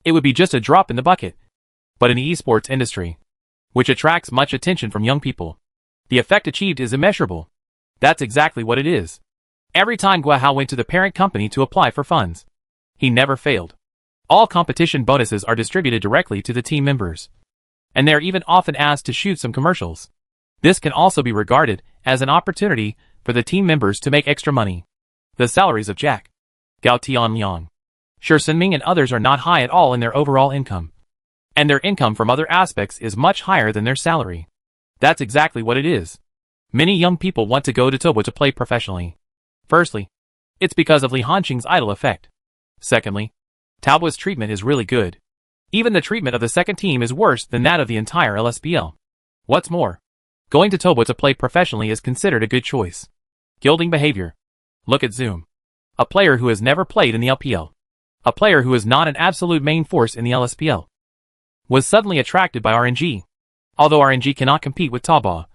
it would be just a drop in the bucket. But in the esports industry, which attracts much attention from young people, the effect achieved is immeasurable. That's exactly what it is. Every time Guihao went to the parent company to apply for funds, he never failed. All competition bonuses are distributed directly to the team members, and they are even often asked to shoot some commercials. This can also be regarded as an opportunity for the team members to make extra money. The salaries of Jack, Gao Tianliang, Shi Sinming and others are not high at all in their overall income. And their income from other aspects is much higher than their salary. That's exactly what it is. Many young people want to go to Tabwa to play professionally. Firstly, it's because of Li Hanqing's idol effect. Secondly, Tabwa's treatment is really good. Even the treatment of the second team is worse than that of the entire LSPL. What's more, going to Tabwa to play professionally is considered a good choice. Gilding behavior. Look at Zoom. A player who has never played in the LPL. A player who is not an absolute main force in the LSPL. Was suddenly attracted by RNG. Although RNG cannot compete with Tabwa,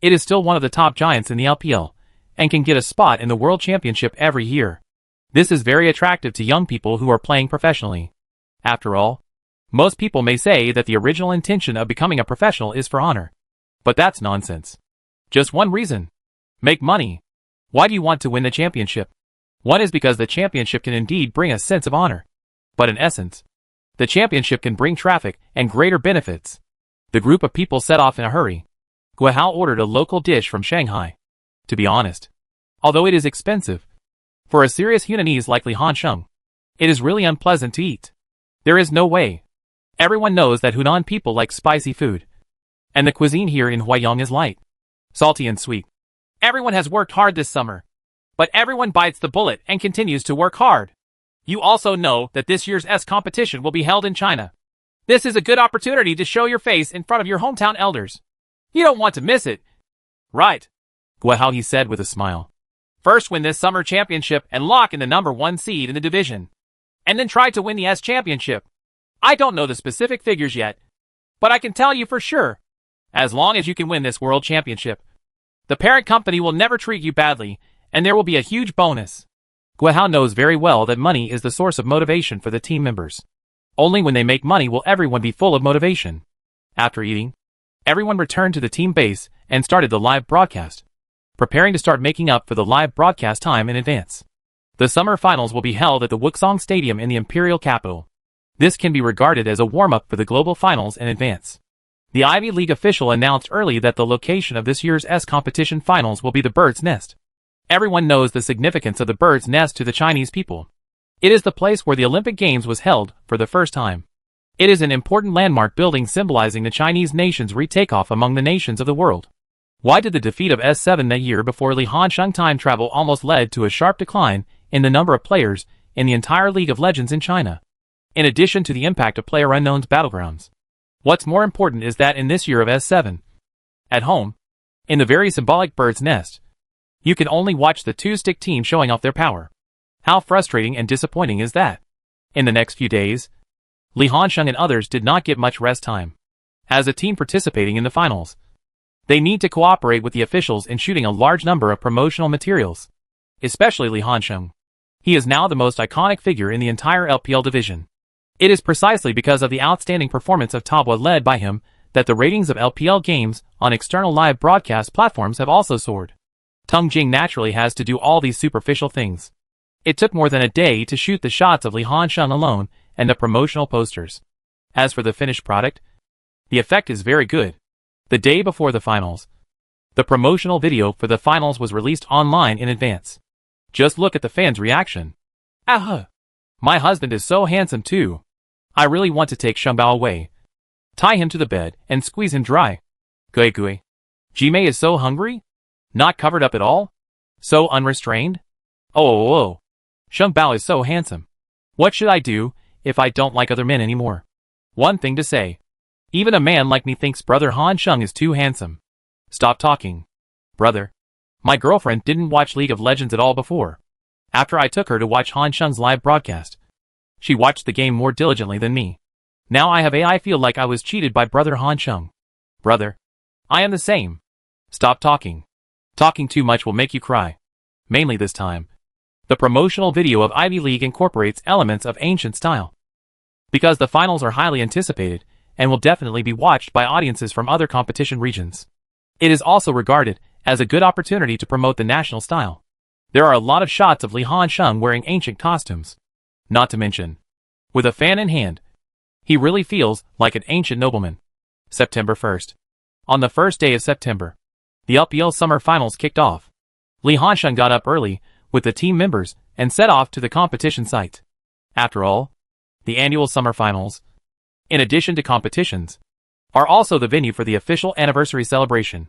it is still one of the top giants in the LPL, and can get a spot in the World Championship every year. This is very attractive to young people who are playing professionally. After all, most people may say that the original intention of becoming a professional is for honor. But that's nonsense. Just one reason. Make money. Why do you want to win the championship? One is because the championship can indeed bring a sense of honor. But in essence, the championship can bring traffic and greater benefits. The group of people set off in a hurry. Guihao ordered a local dish from Shanghai. To be honest, although it is expensive, for a serious Hunanese like Li Hansheng, it is really unpleasant to eat. There is no way. Everyone knows that Hunan people like spicy food. And the cuisine here in Huaiyang is light, salty and sweet. Everyone has worked hard this summer. But everyone bites the bullet and continues to work hard. You also know that this year's S competition will be held in China. This is a good opportunity to show your face in front of your hometown elders. You don't want to miss it. Right, Guihao, he said with a smile. First win this summer championship and lock in the #1 seed in the division. And then try to win the S championship. I don't know the specific figures yet, but I can tell you for sure. As long as you can win this world championship, the parent company will never treat you badly, and there will be a huge bonus. Guihao knows very well that money is the source of motivation for the team members. Only when they make money will everyone be full of motivation. After eating, everyone returned to the team base and started the live broadcast, preparing to start making up for the live broadcast time in advance. The summer finals will be held at the Wuxang Stadium in the imperial capital. This can be regarded as a warm-up for the global finals in advance. The Ivy League official announced early that the location of this year's S competition finals will be the Bird's Nest. Everyone knows the significance of the Bird's Nest to the Chinese people. It is the place where the Olympic Games was held for the first time. It is an important landmark building symbolizing the Chinese nation's re-takeoff among the nations of the world. Why did the defeat of S7 that year before Li Hansheng time travel almost led to a sharp decline in the number of players in the entire League of Legends in China? In addition to the impact of PlayerUnknown's Battlegrounds. What's more important is that in this year of S7, at home, In the very symbolic bird's nest, you can only watch the two-stick team showing off their power. How frustrating and disappointing is that? In the next few days, Li Hansheng and others did not get much rest time. As a team participating in the finals, they need to cooperate with the officials in shooting a large number of promotional materials, especially Li Hansheng. He is now the most iconic figure in the entire LPL division. It is precisely because of the outstanding performance of Tabwa led by him that the ratings of LPL games on external live broadcast platforms have also soared. Tung Jing naturally has to do all these superficial things. It took more than a day to shoot the shots of Li Hansheng alone and the promotional posters. As for the finished product, the effect is very good. The day before the finals, the promotional video for the finals was released online in advance. Just look at the fans' reaction. Ah, my husband is so handsome too. I really want to take Shengbao away, tie him to the bed, and squeeze him dry. Gui Gui. Jimei is so hungry? Not covered up at all? So unrestrained? Oh. Shengbao is so handsome. What should I do if I don't like other men anymore? One thing to say. Even a man like me thinks brother Hansheng is too handsome. Stop talking. Brother. My girlfriend didn't watch League of Legends at all before. After I took her to watch Hansheng's live broadcast, she watched the game more diligently than me. Now I feel like I was cheated by brother Hansheng. Brother. I am the same. Stop talking. Talking too much will make you cry. Mainly this time. The promotional video of Ivy League incorporates elements of ancient style. Because the finals are highly anticipated, and will definitely be watched by audiences from other competition regions. It is also regarded as a good opportunity to promote the national style. There are a lot of shots of Li Hansheng wearing ancient costumes. Not to mention, with a fan in hand, he really feels like an ancient nobleman. September 1st. On the first day of September, the LPL Summer Finals kicked off. Li Hansheng got up early with the team members and set off to the competition site. After all, the annual Summer Finals, in addition to competitions, are also the venue for the official anniversary celebration.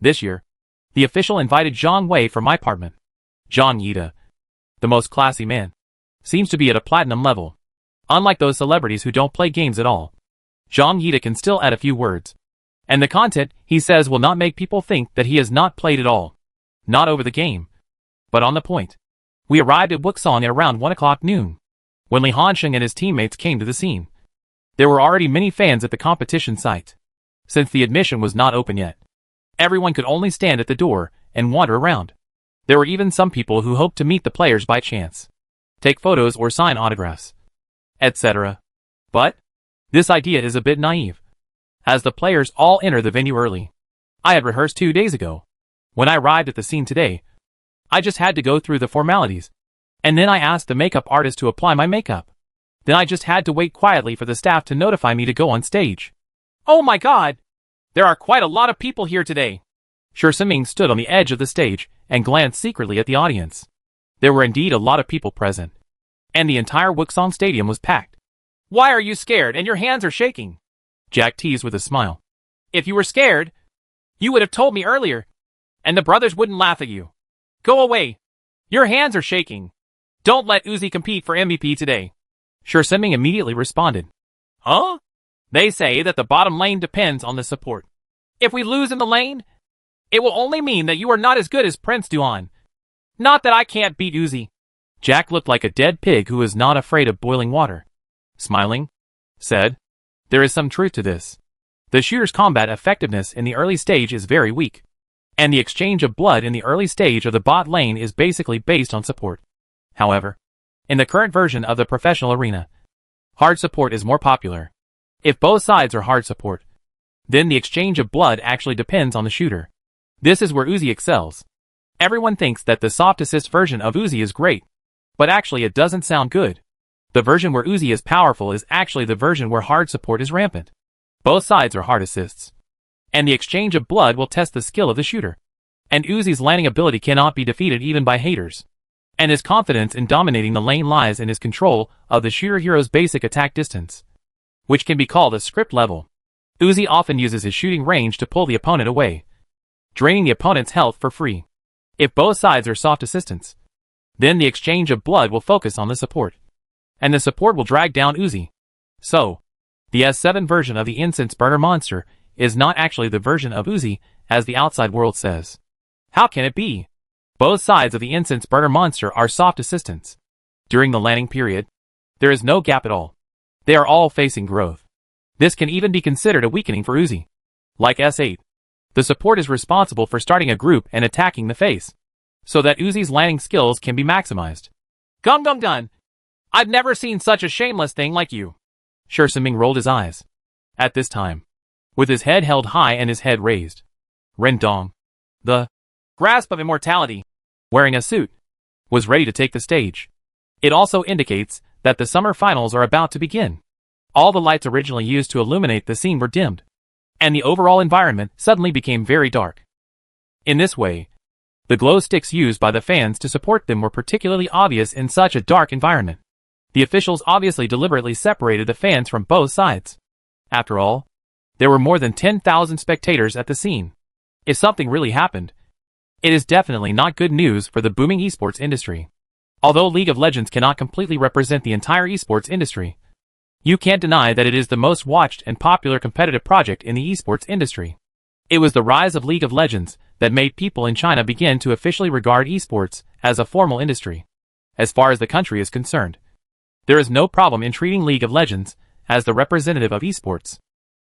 This year, the official invited Zhang Wei from my apartment. Zhang Yida, the most classy man, seems to be at a platinum level. Unlike those celebrities who don't play games at all, Zhang Yida can still add a few words. And the content, he says, will not make people think that he has not played at all. Not over the game, but on the point. We arrived at Wuxong at around 1 o'clock noon. When Li Hansheng and his teammates came to the scene, there were already many fans at the competition site. Since the admission was not open yet, everyone could only stand at the door and wander around. There were even some people who hoped to meet the players by chance, take photos or sign autographs, etc. But this idea is a bit naive, as the players all enter the venue early. I had rehearsed 2 days ago. When I arrived at the scene today, I just had to go through the formalities, and then I asked the makeup artist to apply my makeup. Then I just had to wait quietly for the staff to notify me to go on stage. Oh my god! There are quite a lot of people here today. Shi Siming stood on the edge of the stage and glanced secretly at the audience. There were indeed a lot of people present, and the entire Wuxong Stadium was packed. Why are you scared and your hands are shaking? Jack teased with a smile. If you were scared, you would have told me earlier, and the brothers wouldn't laugh at you. Go away. Your hands are shaking. Don't let Uzi compete for MVP today. Shi Siming immediately responded. Huh? They say that the bottom lane depends on the support. If we lose in the lane, it will only mean that you are not as good as Prince Duan. Not that I can't beat Uzi. Jack looked like a dead pig who is not afraid of boiling water. Smiling, said, there is some truth to this. The shooter's combat effectiveness in the early stage is very weak, and the exchange of blood in the early stage of the bot lane is basically based on support. However, in the current version of the professional arena, hard support is more popular. If both sides are hard support, then the exchange of blood actually depends on the shooter. This is where Uzi excels. Everyone thinks that the soft assist version of Uzi is great, but actually it doesn't sound good. The version where Uzi is powerful is actually the version where hard support is rampant. Both sides are hard assists, and the exchange of blood will test the skill of the shooter. And Uzi's landing ability cannot be defeated even by haters. And his confidence in dominating the lane lies in his control of the shooter hero's basic attack distance, which can be called a script level. Uzi often uses his shooting range to pull the opponent away, draining the opponent's health for free. If both sides are soft assistants, then the exchange of blood will focus on the support, and the support will drag down Uzi. So, the S7 version of the incense burner monster is not actually the version of Uzi as the outside world says. How can it be? Both sides of the incense burner monster are soft assistants. During the landing period, there is no gap at all. They are all facing growth. This can even be considered a weakening for Uzi. Like S8, the support is responsible for starting a group and attacking the face, so that Uzi's landing skills can be maximized. Gum Gum Gun! I've never seen such a shameless thing like you. Shi Siming rolled his eyes. At this time, with his head held high and his head raised, Rendong, the grasp of immortality, wearing a suit, was ready to take the stage. It also indicates that the summer finals are about to begin. All the lights originally used to illuminate the scene were dimmed, and the overall environment suddenly became very dark. In this way, the glow sticks used by the fans to support them were particularly obvious in such a dark environment. The officials obviously deliberately separated the fans from both sides. After all, there were more than 10,000 spectators at the scene. If something really happened, it is definitely not good news for the booming esports industry. Although League of Legends cannot completely represent the entire esports industry, you can't deny that it is the most watched and popular competitive project in the esports industry. It was the rise of League of Legends that made people in China begin to officially regard esports as a formal industry. As far as the country is concerned, there is no problem in treating League of Legends as the representative of esports.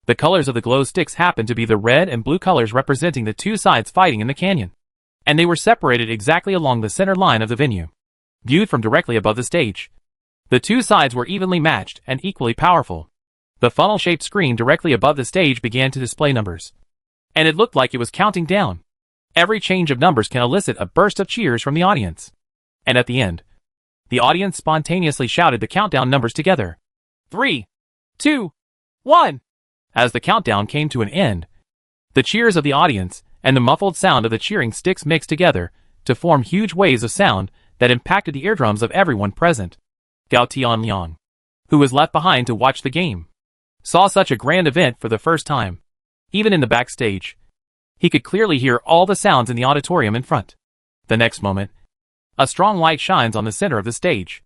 The colors of the glow sticks happen to be the red and blue colors representing the two sides fighting in the canyon, and they were separated exactly along the center line of the venue. Viewed from directly above the stage, the two sides were evenly matched and equally powerful. The funnel-shaped screen directly above the stage began to display numbers, and it looked like it was counting down. Every change of numbers can elicit a burst of cheers from the audience. And at the end, the audience spontaneously shouted the countdown numbers together. 3, 2, 1. As the countdown came to an end, the cheers of the audience and the muffled sound of the cheering sticks mixed together to form huge waves of sound that impacted the eardrums of everyone present. Gao Tianliang, who was left behind to watch the game, saw such a grand event for the first time. Even in the backstage, he could clearly hear all the sounds in the auditorium in front. The next moment, a strong light shines on the center of the stage.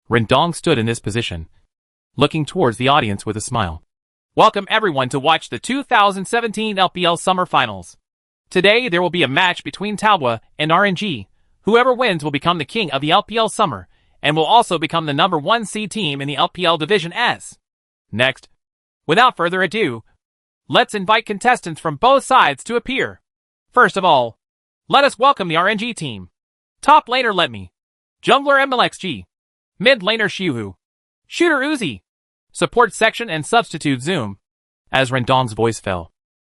Rendong stood in this position, looking towards the audience with a smile. Welcome everyone to watch the 2017 LPL Summer Finals. Today there will be a match between Talbot and RNG. Whoever wins will become the king of the LPL Summer, and will also become the number 1 seed team in the LPL Division S. Next, without further ado, let's invite contestants from both sides to appear. First of all, let us welcome the RNG team. Top laner Letme, jungler MLXG, mid laner Xiuhu, shooter Uzi, support section and substitute Zoom. As Rendong's voice fell,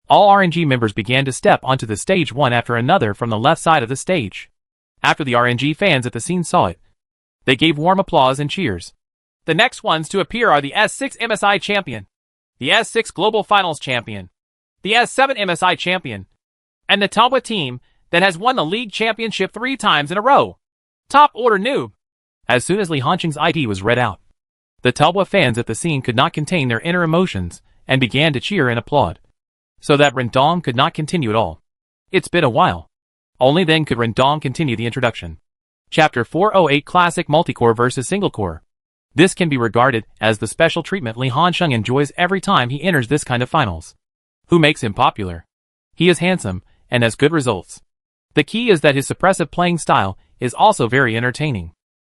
all RNG members began to step onto the stage one after another from the left side of the stage. After the RNG fans at the scene saw it, they gave warm applause and cheers. The next ones to appear are the S6 MSI champion, the S6 Global Finals champion, the S7 MSI champion, and the Talbot team that has won the league championship 3 times in a row. Top order noob. As soon as Li Hanqing's ID was read out, the Talbot fans at the scene could not contain their inner emotions and began to cheer and applaud, so that Rendong could not continue at all. It's been a while. Only then could Rendong continue the introduction. Chapter 408 Classic Multicore vs Single Core. This can be regarded as the special treatment Li Hanqing enjoys every time he enters this kind of finals. Who makes him popular? He is handsome and has good results. The key is that his suppressive playing style is also very entertaining.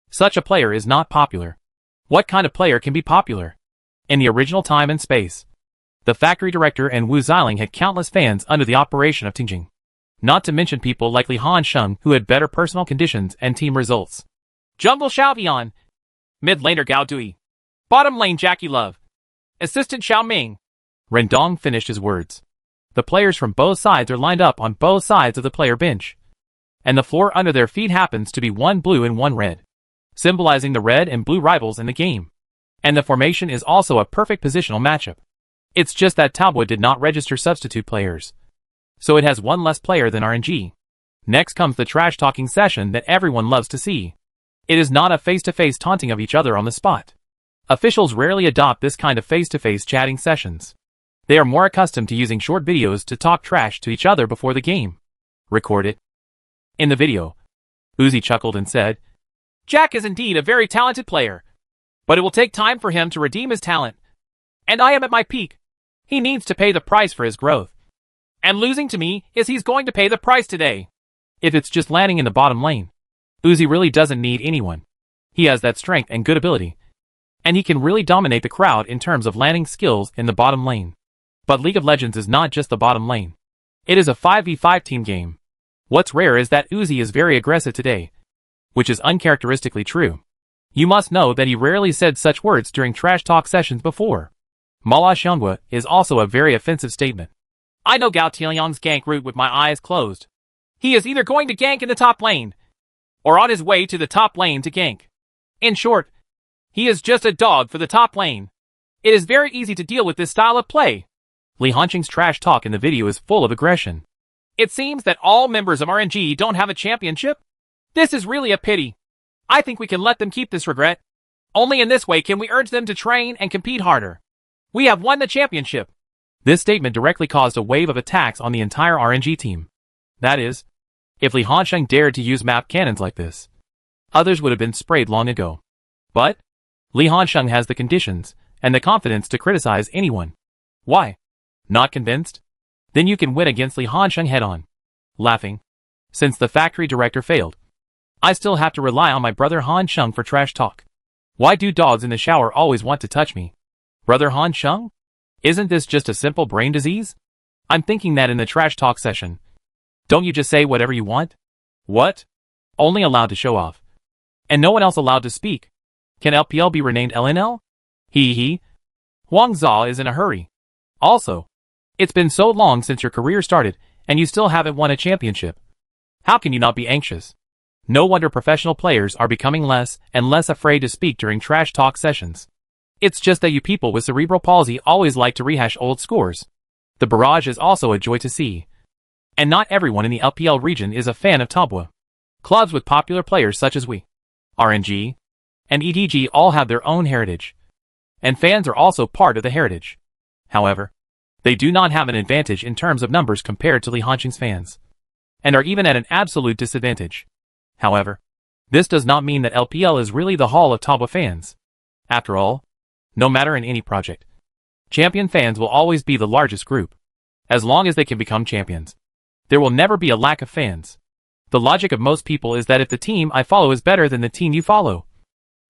Such a player is not popular. What kind of player can be popular? In the original time and space, the factory director and Wu Xiling had countless fans under the operation of Tingjing. Not to mention people like Li Hanqing who had better personal conditions and team results. Jungle Xiaovian, mid laner Gao Dui, bottom lane Jackie Love, assistant Xiao Ming. Rendong finished his words. The players from both sides are lined up on both sides of the player bench, and the floor under their feet happens to be one blue and one red, symbolizing the red and blue rivals in the game. And the formation is also a perfect positional matchup. It's just that Talbot did not register substitute players, so it has one less player than RNG. Next comes the trash-talking session that everyone loves to see. It is not a face-to-face taunting of each other on the spot. Officials rarely adopt this kind of face-to-face chatting sessions. They are more accustomed to using short videos to talk trash to each other before the game. Record it. In the video, Uzi chuckled and said, Jack is indeed a very talented player, but it will take time for him to redeem his talent. And I am at my peak. He needs to pay the price for his growth. And losing to me is he's going to pay the price today. If it's just landing in the bottom lane, Uzi really doesn't need anyone. He has that strength and good ability. And he can really dominate the crowd in terms of landing skills in the bottom lane. But League of Legends is not just the bottom lane. It is a 5v5 team game. What's rare is that Uzi is very aggressive today, which is uncharacteristically true. You must know that he rarely said such words during trash talk sessions before. Mala Xianghua is also a very offensive statement. I know Gao Tianyang's gank route with my eyes closed. He is either going to gank in the top lane, or on his way to the top lane to gank. In short, he is just a dog for the top lane. It is very easy to deal with this style of play. Li Hanqing's trash talk in the video is full of aggression. It seems that all members of RNG don't have a championship. This is really a pity. I think we can let them keep this regret. Only in this way can we urge them to train and compete harder. We have won the championship. This statement directly caused a wave of attacks on the entire RNG team. That is, if Li Hanqing dared to use map cannons like this, others would have been sprayed long ago. But Li Hanqing has the conditions and the confidence to criticize anyone. Why? Not convinced? Then you can win against Li Hanqing head-on. Laughing. Since the factory director failed, I still have to rely on my brother Hanqing for trash talk. Why do dogs in the shower always want to touch me? Brother Hanqing? Isn't this just a simple brain disease? I'm thinking that in the trash talk session. Don't you just say whatever you want? What? Only allowed to show off. And no one else allowed to speak. Can LPL be renamed LNL? Hee. Huang Zha is in a hurry. Also, it's been so long since your career started, and you still haven't won a championship. How can you not be anxious? No wonder professional players are becoming less and less afraid to speak during trash talk sessions. It's just that you people with cerebral palsy always like to rehash old scores. The barrage is also a joy to see. And not everyone in the LPL region is a fan of Tabua. Clubs with popular players such as we, RNG, and EDG all have their own heritage. And fans are also part of the heritage. However, they do not have an advantage in terms of numbers compared to Li Hanqing's fans, and are even at an absolute disadvantage. However, this does not mean that LPL is really the hall of Tabua fans. After all, no matter in any project, champion fans will always be the largest group. As long as they can become champions, there will never be a lack of fans. The logic of most people is that if the team I follow is better than the team you follow,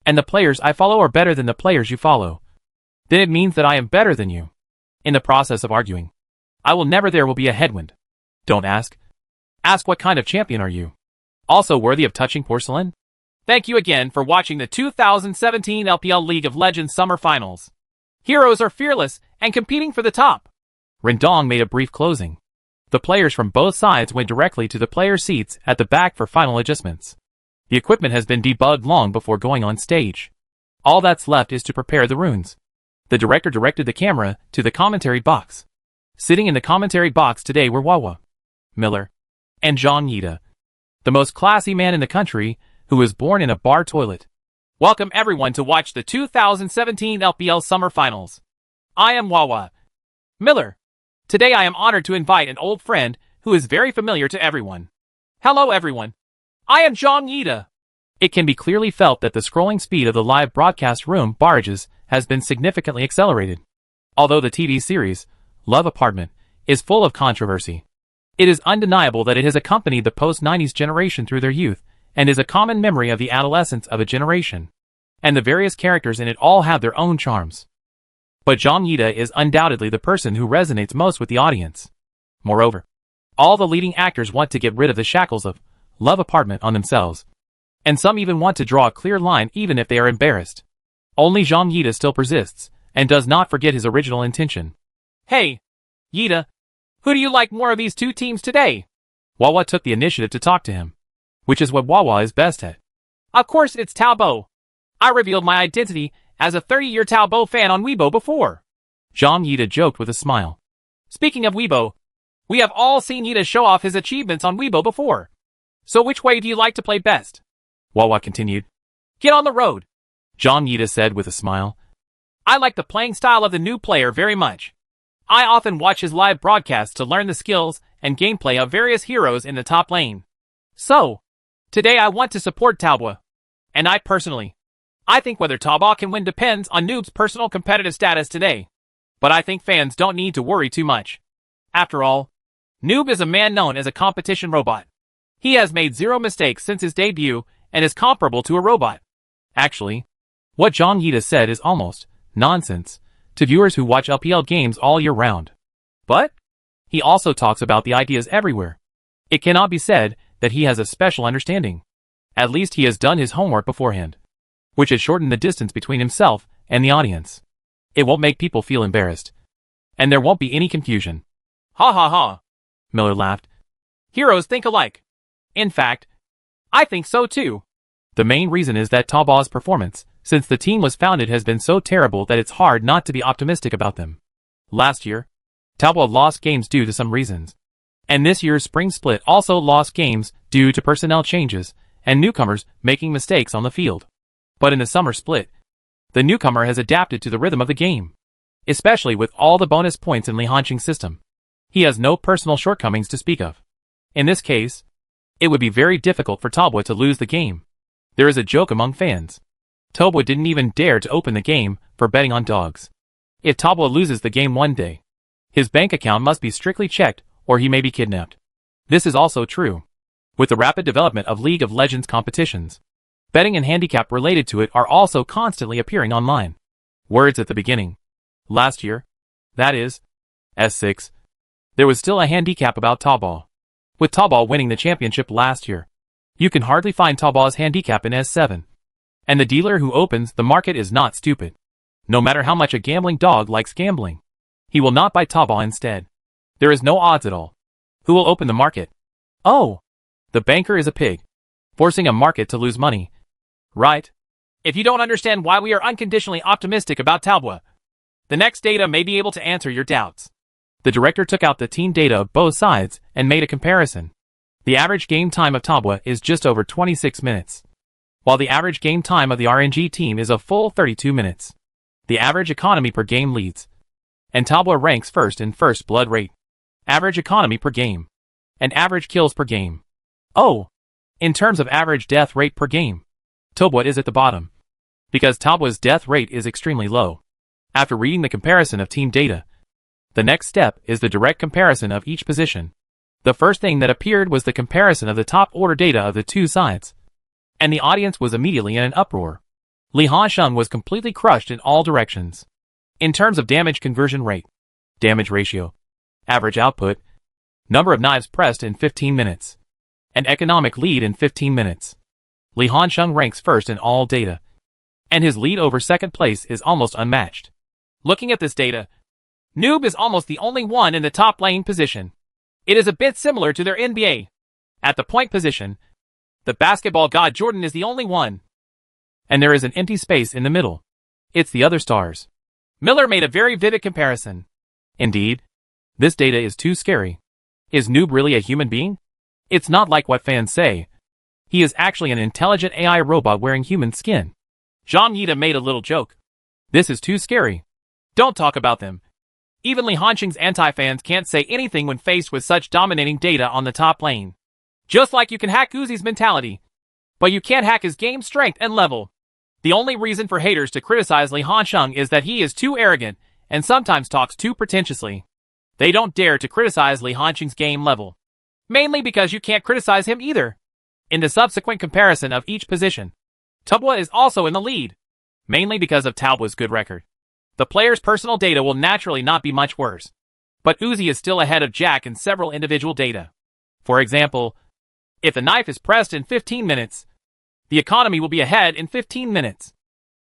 and the players I follow are better than the players you follow, then it means that I am better than you. In the process of arguing, there will be a headwind. Don't ask. Ask what kind of champion are you? Also worthy of touching porcelain? Thank you again for watching the 2017 LPL League of Legends Summer Finals. Heroes are fearless and competing for the top. Rendong made a brief closing. The players from both sides went directly to the player seats at the back for final adjustments. The equipment has been debugged long before going on stage. All that's left is to prepare the runes. The director directed the camera to the commentary box. Sitting in the commentary box today were Wawa, Miller, and Zhang Yida, the most classy man in the country, who was born in a bar toilet. Welcome everyone to watch the 2017 LPL Summer Finals. I am Wawa, Miller. Today I am honored to invite an old friend who is very familiar to everyone. Hello everyone. I am Zhang Yida. It can be clearly felt that the scrolling speed of the live broadcast room barrages has been significantly accelerated. Although the TV series, Love Apartment, is full of controversy, it is undeniable that it has accompanied the post-90s generation through their youth and is a common memory of the adolescence of a generation. And the various characters in it all have their own charms. But Zhang Yida is undoubtedly the person who resonates most with the audience. Moreover, all the leading actors want to get rid of the shackles of Love Apartment on themselves. And some even want to draw a clear line even if they are embarrassed. Only Zhang Yida still persists, and does not forget his original intention. Hey, Yida, who do you like more of these two teams today? Wawa took the initiative to talk to him, which is what Wawa is best at. Of course it's Taobo. I revealed my identity as a 30-year Taobo fan on Weibo before. Zhang Yida joked with a smile. Speaking of Weibo, we have all seen Yida show off his achievements on Weibo before. So which way do you like to play best? Wawa continued. Get on the road, Zhang Yida said with a smile. I like the playing style of the new player very much. I often watch his live broadcasts to learn the skills and gameplay of various heroes in the top lane. So, today I want to support Tabua. And I think whether Tabua can win depends on Noob's personal competitive status today. But I think fans don't need to worry too much. After all, Noob is a man known as a competition robot. He has made zero mistakes since his debut and is comparable to a robot. Actually, what Zhang Yida said is almost nonsense to viewers who watch LPL games all year round. But he also talks about the ideas everywhere. It cannot be said that he has a special understanding. At least he has done his homework beforehand, which has shortened the distance between himself and the audience. It won't make people feel embarrassed, and there won't be any confusion. Ha ha ha, Miller laughed. Heroes think alike. In fact, I think so too. The main reason is that Taobao's performance, since the team was founded, has been so terrible that it's hard not to be optimistic about them. Last year, Taobao lost games due to some reasons. And this year's spring split also lost games due to personnel changes and newcomers making mistakes on the field. But in the summer split, the newcomer has adapted to the rhythm of the game, especially with all the bonus points in Li Hanqing's system. He has no personal shortcomings to speak of. In this case, it would be very difficult for Taobao to lose the game. There is a joke among fans. Taobao didn't even dare to open the game for betting on dogs. If Taobao loses the game one day, his bank account must be strictly checked or he may be kidnapped. This is also true with the rapid development of League of Legends competitions. Betting and handicap related to it are also constantly appearing online. Words at the beginning. Last year, that is, S6, there was still a handicap about Taobao. With Taobao winning the championship last year, you can hardly find Taobao's handicap in S7. And the dealer who opens the market is not stupid. No matter how much a gambling dog likes gambling, he will not buy Taobao instead. There is no odds at all. Who will open the market? Oh, the banker is a pig, forcing a market to lose money. Right? If you don't understand why we are unconditionally optimistic about Taobao, the next data may be able to answer your doubts. The director took out the team data of both sides and made a comparison. The average game time of Taobao is just over 26 minutes, while the average game time of the RNG team is a full 32 minutes. The average economy per game leads, and Taobao ranks first in first blood rate, average economy per game, and average kills per game. Oh, in terms of average death rate per game, Taobao is at the bottom, because Taobao's death rate is extremely low. After reading the comparison of team data, the next step is the direct comparison of each position. The first thing that appeared was the comparison of the top order data of the two sides, and the audience was immediately in an uproar. Li Hanqing was completely crushed in all directions. In terms of damage conversion rate, damage ratio, average output, number of knives pressed in 15 minutes, and economic lead in 15 minutes, Li Hanqing ranks first in all data, and his lead over second place is almost unmatched. Looking at this data, Noob is almost the only one in the top lane position. It is a bit similar to their NBA. At the point position, the basketball god Jordan is the only one, and there is an empty space in the middle. It's the other stars. Miller made a very vivid comparison. Indeed, this data is too scary. Is Noob really a human being? It's not like what fans say. He is actually an intelligent AI robot wearing human skin. Zhang Yida made a little joke. This is too scary. Don't talk about them. Even Li Hanqing's anti-fans can't say anything when faced with such dominating data on the top lane. Just like you can hack Uzi's mentality, but you can't hack his game strength and level. The only reason for haters to criticize Li Hanqing is that he is too arrogant and sometimes talks too pretentiously. They don't dare to criticize Li Hanqing's game level, mainly because you can't criticize him either. In the subsequent comparison of each position, Taobao is also in the lead, mainly because of Taobao's good record. The player's personal data will naturally not be much worse, but Uzi is still ahead of Jack in several individual data. For example, if the knife is pressed in 15 minutes, the economy will be ahead in 15 minutes.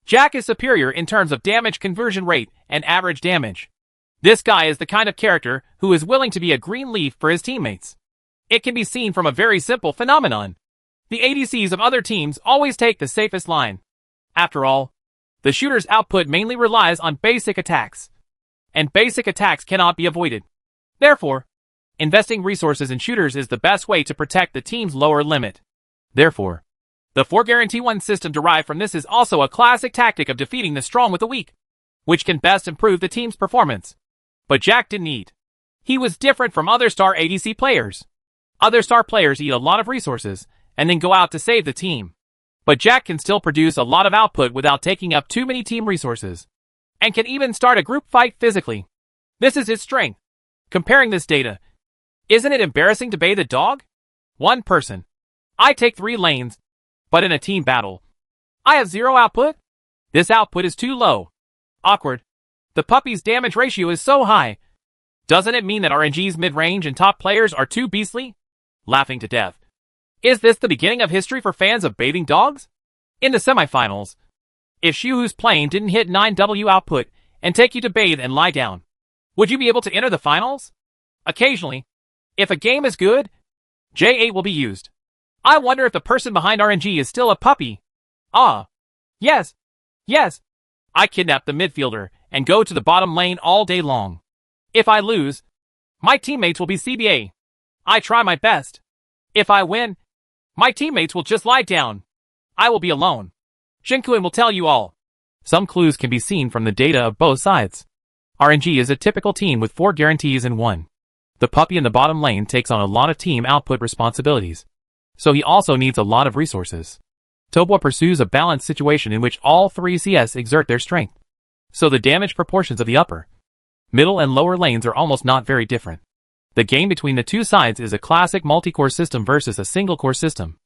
Jack is superior in terms of damage conversion rate and average damage. This guy is the kind of character who is willing to be a green leaf for his teammates. It can be seen from a very simple phenomenon. The ADCs of other teams always take the safest line. After all, the shooter's output mainly relies on basic attacks, and basic attacks cannot be avoided. Therefore, investing resources in shooters is the best way to protect the team's lower limit. Therefore, the 4 Guarantee 1 system derived from this is also a classic tactic of defeating the strong with the weak, which can best improve the team's performance. But Jack didn't eat. He was different from other star ADC players. Other star players eat a lot of resources and then go out to save the team. But Jack can still produce a lot of output without taking up too many team resources, and can even start a group fight physically. This is his strength. Comparing this data, Isn't it embarrassing to bathe a dog? One person. I take 3 lanes. But in a team battle, I have 0 output? This output is too low. Awkward. The puppy's damage ratio is so high. Doesn't it mean that RNG's mid-range and top players are too beastly? Laughing to death. Is this the beginning of history for fans of bathing dogs? In the semifinals, if Xiuhu's plane didn't hit 9W output and take you to bathe and lie down, would you be able to enter the finals? Occasionally, if a game is good, J8 will be used. I wonder if the person behind RNG is still a puppy. Ah. Yes. Yes. I kidnap the midfielder and go to the bottom lane all day long. If I lose, my teammates will be CBA. I try my best. If I win, my teammates will just lie down. I will be alone. Shinkuin will tell you all. Some clues can be seen from the data of both sides. RNG is a typical team with 4 guarantees in 1. The puppy in the bottom lane takes on a lot of team output responsibilities, so he also needs a lot of resources. Talboa pursues a balanced situation in which all 3 CS exert their strength, so the damage proportions of the upper, middle and lower lanes are almost not very different. The game between the two sides is a classic multi-core system versus a single-core system.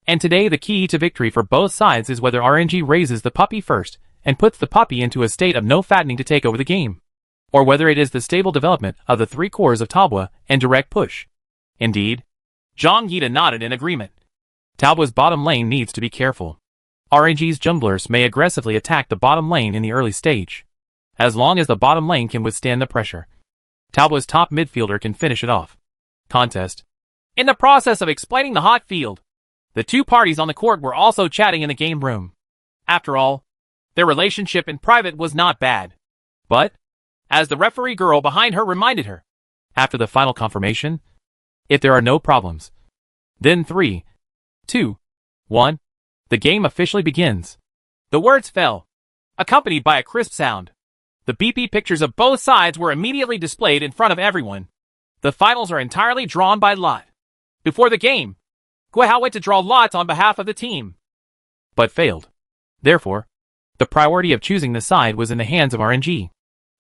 And today the key to victory for both sides is whether RNG raises the puppy first and puts the puppy into a state of no fattening to take over the game, or whether it is the stable development of the 3 cores of Talboa and direct push. Indeed, Zhang Yida nodded in agreement. Talboa's bottom lane needs to be careful. RNG's junglers may aggressively attack the bottom lane in the early stage, as long as the bottom lane can withstand the pressure. Talboa's top midfielder can finish it off. Contest. In the process of explaining the hot field, the two parties on the court were also chatting in the game room. After all, their relationship in private was not bad. But, as the referee girl behind her reminded her, after the final confirmation, if there are no problems, then 3, 2, 1, the game officially begins. The words fell, accompanied by a crisp sound. The BP pictures of both sides were immediately displayed in front of everyone. The finals are entirely drawn by lot. Before the game, Guihao went to draw lots on behalf of the team, but failed. Therefore, the priority of choosing the side was in the hands of RNG.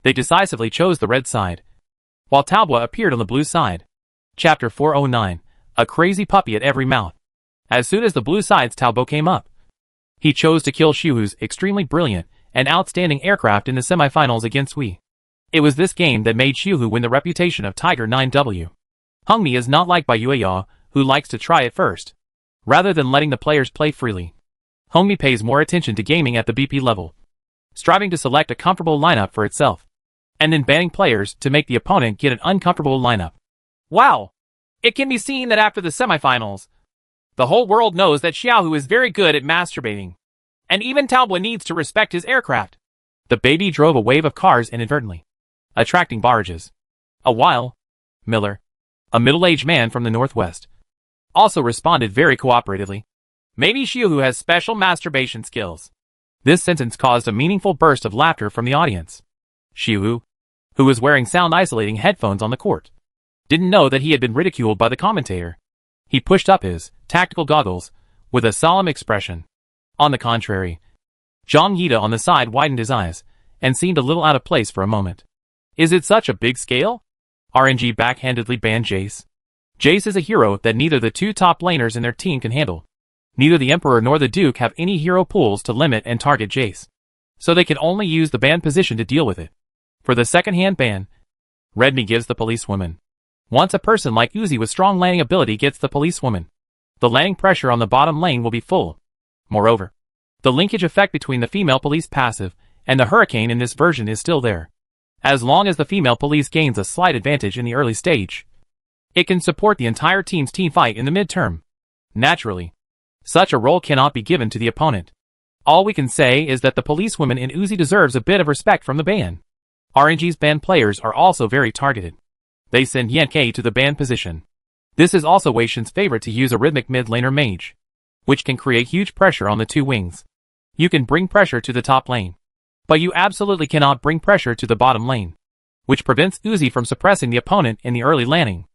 They decisively chose the red side, while Talboa appeared on the blue side. Chapter 409, a crazy puppy at every mouth. As soon as the blue side's Talboa came up, he chose to kill Xiuhu's extremely brilliant and outstanding aircraft in the semifinals against Wei. It was this game that made Xiuhu win the reputation of Tiger 9W. Hungmi is not like Baiyue, who likes to try it first, rather than letting the players play freely. Hungmi pays more attention to gaming at the BP level, striving to select a comfortable lineup for itself, and then banning players to make the opponent get an uncomfortable lineup. Wow! It can be seen that after the semifinals, the whole world knows that Xiaohu is very good at masturbating, and even Talboa needs to respect his aircraft. The baby drove a wave of cars inadvertently, attracting barrages. A while, Miller, a middle-aged man from the northwest, also responded very cooperatively. Maybe Xiuhu has special masturbation skills. This sentence caused a meaningful burst of laughter from the audience. Xiuhu, who was wearing sound-isolating headphones on the court, didn't know that he had been ridiculed by the commentator. He pushed up his tactical goggles with a solemn expression. On the contrary, Zhang Yida on the side widened his eyes and seemed a little out of place for a moment. Is it such a big scale? RNG backhandedly banned Jace. Jace is a hero that neither the two top laners in their team can handle. Neither the Emperor nor the Duke have any hero pools to limit and target Jace, so they can only use the ban position to deal with it. For the second-hand ban, Redmi gives the policewoman. Once a person like Uzi with strong landing ability gets the policewoman, the landing pressure on the bottom lane will be full. Moreover, the linkage effect between the female police passive and the hurricane in this version is still there. As long as the female police gains a slight advantage in the early stage, it can support the entire team's team fight in the midterm. Naturally, such a role cannot be given to the opponent. All we can say is that the policewoman in Uzi deserves a bit of respect from the ban. RNG's ban players are also very targeted. They send Yankei to the ban position. This is also Wei Shen's favorite to use a rhythmic mid laner mage, which can create huge pressure on the two wings. You can bring pressure to the top lane, but you absolutely cannot bring pressure to the bottom lane, which prevents Uzi from suppressing the opponent in the early landing.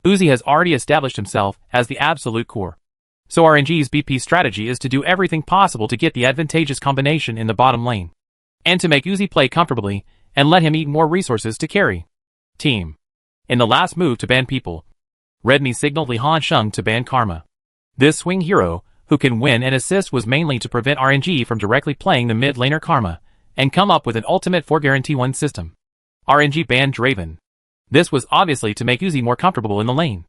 Uzi has already established himself as the absolute core, so RNG's BP strategy is to do everything possible to get the advantageous combination in the bottom lane, and to make Uzi play comfortably and let him eat more resources to carry. Team. In the last move to ban people, Redmi signaled Li Hansheng to ban Karma. This swing hero, who can win and assist, was mainly to prevent RNG from directly playing the mid laner Karma, and come up with an ultimate 4 guarantee 1 system. RNG banned Draven. This was obviously to make Uzi more comfortable in the lane.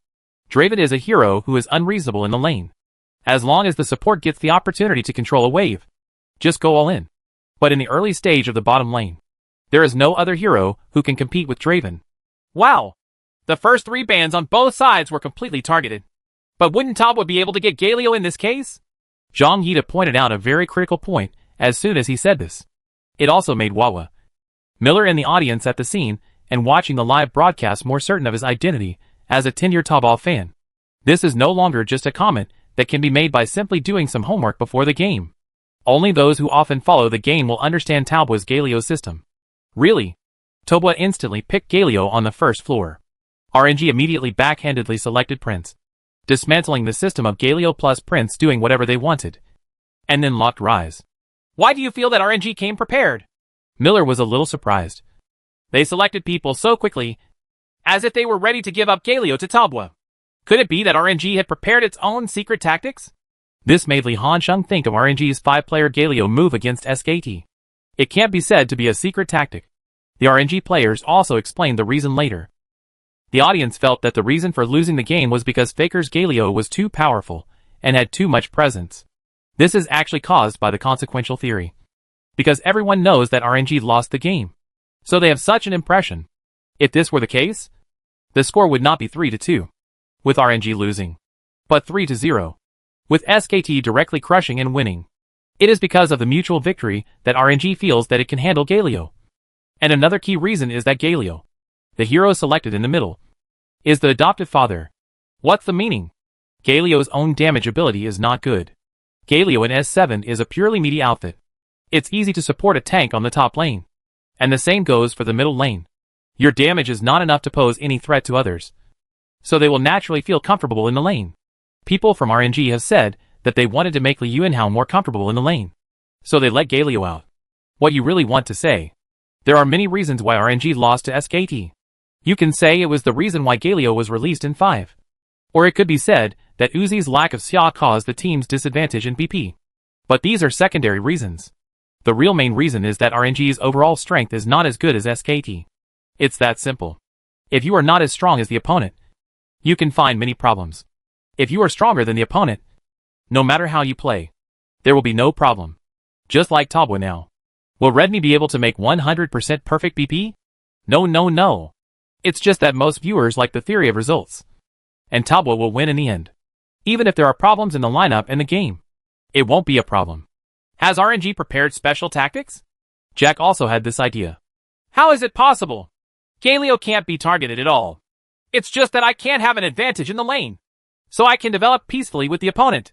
Draven is a hero who is unreasonable in the lane. As long as the support gets the opportunity to control a wave, just go all in. But in the early stage of the bottom lane, there is no other hero who can compete with Draven. Wow! The first 3 bans on both sides were completely targeted. But wouldn't Tabwa be able to get Galio in this case? Zhang Yida pointed out a very critical point as soon as he said this. It also made Wawa Miller in the audience at the scene and watching the live broadcast more certain of his identity as a tenured Tabwa fan. This is no longer just a comment that can be made by simply doing some homework before the game. Only those who often follow the game will understand Tabwa's Galio system. Really? Tabwa instantly picked Galio on the first floor. RNG immediately backhandedly selected Prince, dismantling the system of Galio plus Prince doing whatever they wanted. And then locked Rise. Why do you feel that RNG came prepared? Miller was a little surprised. They selected people so quickly, as if they were ready to give up Galio to Tabwa. Could it be that RNG had prepared its own secret tactics? This made Li Hansheng think of RNG's 5-player Galio move against SKT. It can't be said to be a secret tactic. The RNG players also explained the reason later. The audience felt that the reason for losing the game was because Faker's Galio was too powerful and had too much presence. This is actually caused by the consequential theory. Because everyone knows that RNG lost the game. So they have such an impression. If this were the case, the score would not be 3-2, with RNG losing, but 3-0, with SKT directly crushing and winning. It is because of the mutual victory that RNG feels that it can handle Galio. And another key reason is that Galio, the hero selected in the middle, is the adoptive father. What's the meaning? Galio's own damage ability is not good. Galio in S7 is a purely meaty outfit. It's easy to support a tank on the top lane. And the same goes for the middle lane. Your damage is not enough to pose any threat to others. So they will naturally feel comfortable in the lane. People from RNG have said that they wanted to make Li Yunhao more comfortable in the lane. So they let Galio out. What you really want to say? There are many reasons why RNG lost to SKT. You can say it was the reason why Galio was released in 5. Or it could be said that Uzi's lack of Xia caused the team's disadvantage in BP. But these are secondary reasons. The real main reason is that RNG's overall strength is not as good as SKT. It's that simple. If you are not as strong as the opponent, you can find many problems. If you are stronger than the opponent, no matter how you play, there will be no problem. Just like Tabwa now. Will Redmi be able to make 100% perfect BP? No. It's just that most viewers like the theory of results. And Tabwa will win in the end. Even if there are problems in the lineup and the game, it won't be a problem. Has RNG prepared special tactics? Jack also had this idea. How is it possible? Galio can't be targeted at all. It's just that I can't have an advantage in the lane. So I can develop peacefully with the opponent.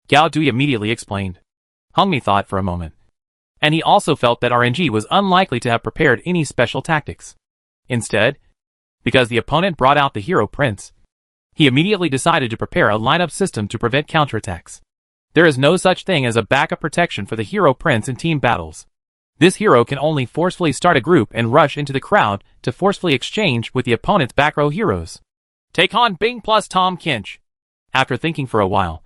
Gao Dui immediately explained. Hungmi thought for a moment. And he also felt that RNG was unlikely to have prepared any special tactics. Instead, because the opponent brought out the hero Prince, he immediately decided to prepare a lineup system to prevent counterattacks. There is no such thing as a backup protection for the hero Prince in team battles. This hero can only forcefully start a group and rush into the crowd to forcefully exchange with the opponent's back row heroes. Take Han Bing plus Tahm Kench. After thinking for a while,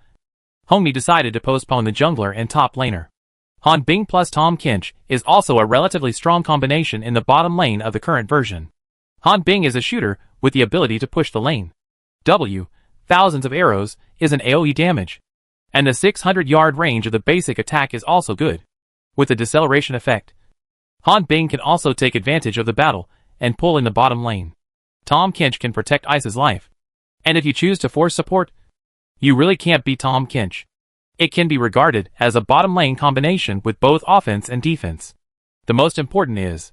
Hongmi decided to postpone the jungler and top laner. Han Bing plus Tahm Kench is also a relatively strong combination in the bottom lane of the current version. Han Bing is a shooter with the ability to push the lane. Thousands of arrows, is an AoE damage. And the 600-yard range of the basic attack is also good. With the deceleration effect, Han Bing can also take advantage of the battle and pull in the bottom lane. Tahm Kench can protect Ice's life. And if you choose to force support, you really can't beat Tahm Kench. It can be regarded as a bottom lane combination with both offense and defense. The most important is,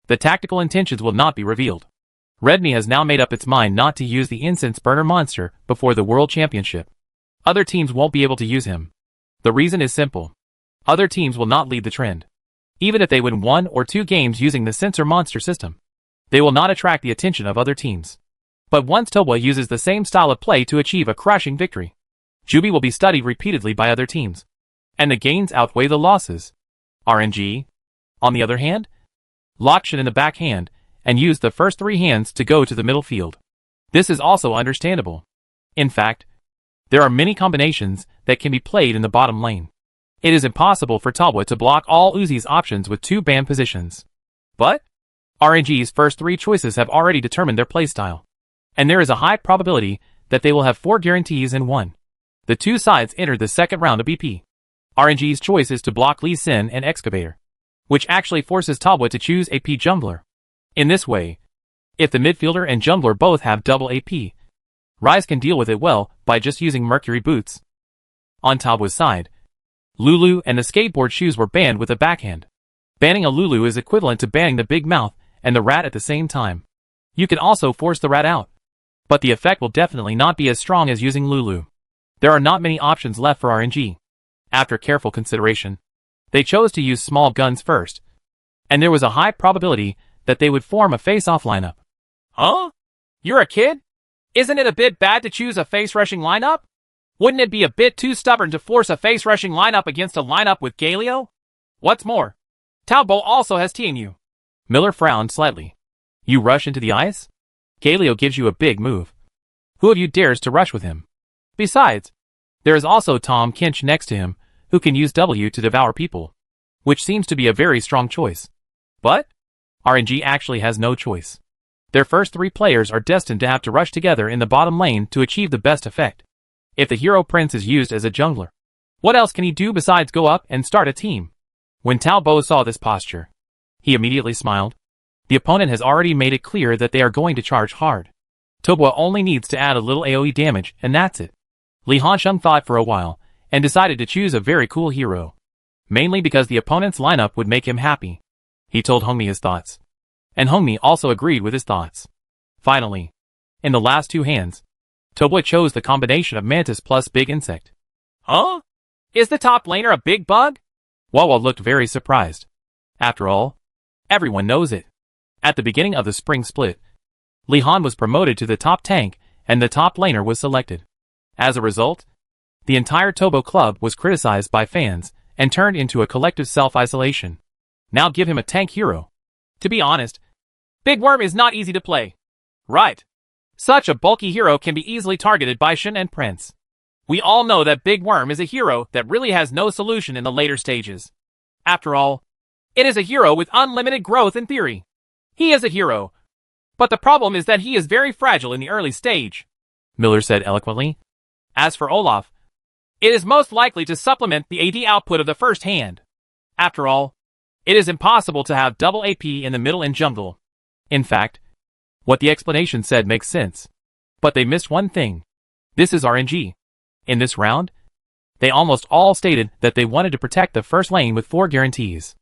the tactical intentions will not be revealed. Redmi has now made up its mind not to use the incense burner monster before the World Championship. Other teams won't be able to use him. The reason is simple. Other teams will not lead the trend. Even if they win 1 or 2 games using the sensor monster system, they will not attract the attention of other teams. But once Tobwa uses the same style of play to achieve a crushing victory, Jubi will be studied repeatedly by other teams. And the gains outweigh the losses. RNG, on the other hand, locked Shen in the backhand and used the first 3 hands to go to the middle field. This is also understandable. In fact, there are many combinations that can be played in the bottom lane. It is impossible for Talbot to block all Uzi's options with 2 ban positions. But RNG's first 3 choices have already determined their playstyle, and there is a high probability that they will have 4 guarantees in one. The 2 sides entered the second round of BP. RNG's choice is to block Lee Sin and Excavator, which actually forces Talbot to choose AP jungler. In this way, if the midfielder and jungler both have double AP, Ryze can deal with it well by just using Mercury boots. On Talbot's side, Lulu and the skateboard shoes were banned with a backhand. Banning a Lulu is equivalent to banning the big mouth and the rat at the same time. You can also force the rat out, but the effect will definitely not be as strong as using Lulu. There are not many options left for RNG. After careful consideration, they chose to use small guns first, and there was a high probability that they would form a face-off lineup. Huh? You're a kid? Isn't it a bit bad to choose a face-rushing lineup? Wouldn't it be a bit too stubborn to force a face-rushing lineup against a lineup with Galio? What's more, Talbot also has TNU. Miller frowned slightly. You rush into the ice? Galio gives you a big move. Who of you dares to rush with him? Besides, there is also Tahm Kench next to him, who can use W to devour people, which seems to be a very strong choice. But RNG actually has no choice. Their first 3 players are destined to have to rush together in the bottom lane to achieve the best effect. If the hero Prince is used as a jungler, what else can he do besides go up and start a team? When Talbot saw this posture, he immediately smiled. The opponent has already made it clear that they are going to charge hard. Talbot only needs to add a little AoE damage, and that's it. Li Hansheng thought for a while, and decided to choose a very cool hero. Mainly because the opponent's lineup would make him happy. He told Hongmi his thoughts, and Hongmi also agreed with his thoughts. Finally, in the last 2 hands, Talbot chose the combination of Mantis plus Big Insect. Huh? Is the top laner a big bug? Wawa looked very surprised. After all, everyone knows it. At the beginning of the spring split, Li Han was promoted to the top tank, and the top laner was selected. As a result, the entire Tobo club was criticized by fans, and turned into a collective self-isolation. Now give him a tank hero. To be honest, Big Worm is not easy to play. Right. Such a bulky hero can be easily targeted by Shen and Prince. We all know that Big Worm is a hero that really has no solution in the later stages. After all, it is a hero with unlimited growth in theory. He is a hero, but the problem is that he is very fragile in the early stage, Miller said eloquently. As for Olaf, it is most likely to supplement the AD output of the first hand. After all, it is impossible to have double AP in the middle and jungle. In fact, what the explanation said makes sense. But they missed one thing. This is RNG. In this round, they almost all stated that they wanted to protect the first lane with 4 guarantees.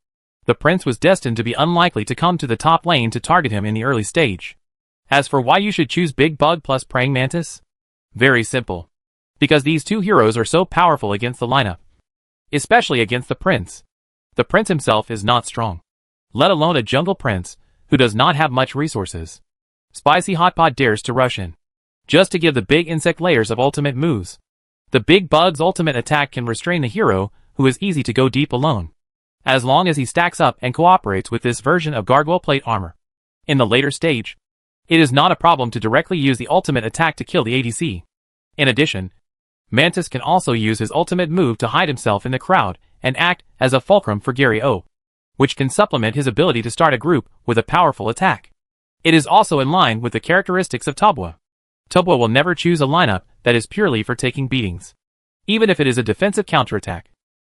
The Prince was destined to be unlikely to come to the top lane to target him in the early stage. As for why you should choose Big Bug plus Praying Mantis? Very simple. Because these 2 heroes are so powerful against the lineup. Especially against the Prince. The Prince himself is not strong. Let alone a jungle Prince, who does not have much resources. Spicy Hotpot dares to rush in, just to give the Big Insect layers of ultimate moves. The Big Bug's ultimate attack can restrain the hero, who is easy to go deep alone, as long as he stacks up and cooperates with this version of Gargoyle Plate armor. In the later stage, it is not a problem to directly use the ultimate attack to kill the ADC. In addition, Mantis can also use his ultimate move to hide himself in the crowd and act as a fulcrum for Gary O, which can supplement his ability to start a group with a powerful attack. It is also in line with the characteristics of Talbot. Talbot will never choose a lineup that is purely for taking beatings. Even if it is a defensive counterattack,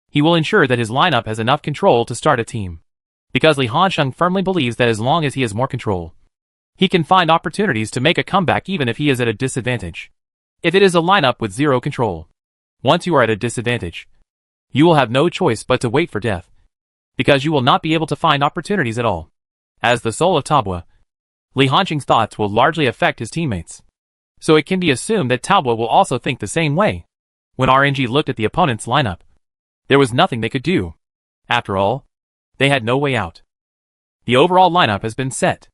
he will ensure that his lineup has enough control to start a team. Because Li Hansheng firmly believes that as long as he has more control, he can find opportunities to make a comeback even if he is at a disadvantage. If it is a lineup with 0 control, once you are at a disadvantage, you will have no choice but to wait for death, because you will not be able to find opportunities at all. As the soul of Talbot, Li Hansheng's thoughts will largely affect his teammates, so it can be assumed that Talbot will also think the same way. When RNG looked at the opponent's lineup, there was nothing they could do. After all, they had no way out. The overall lineup has been set.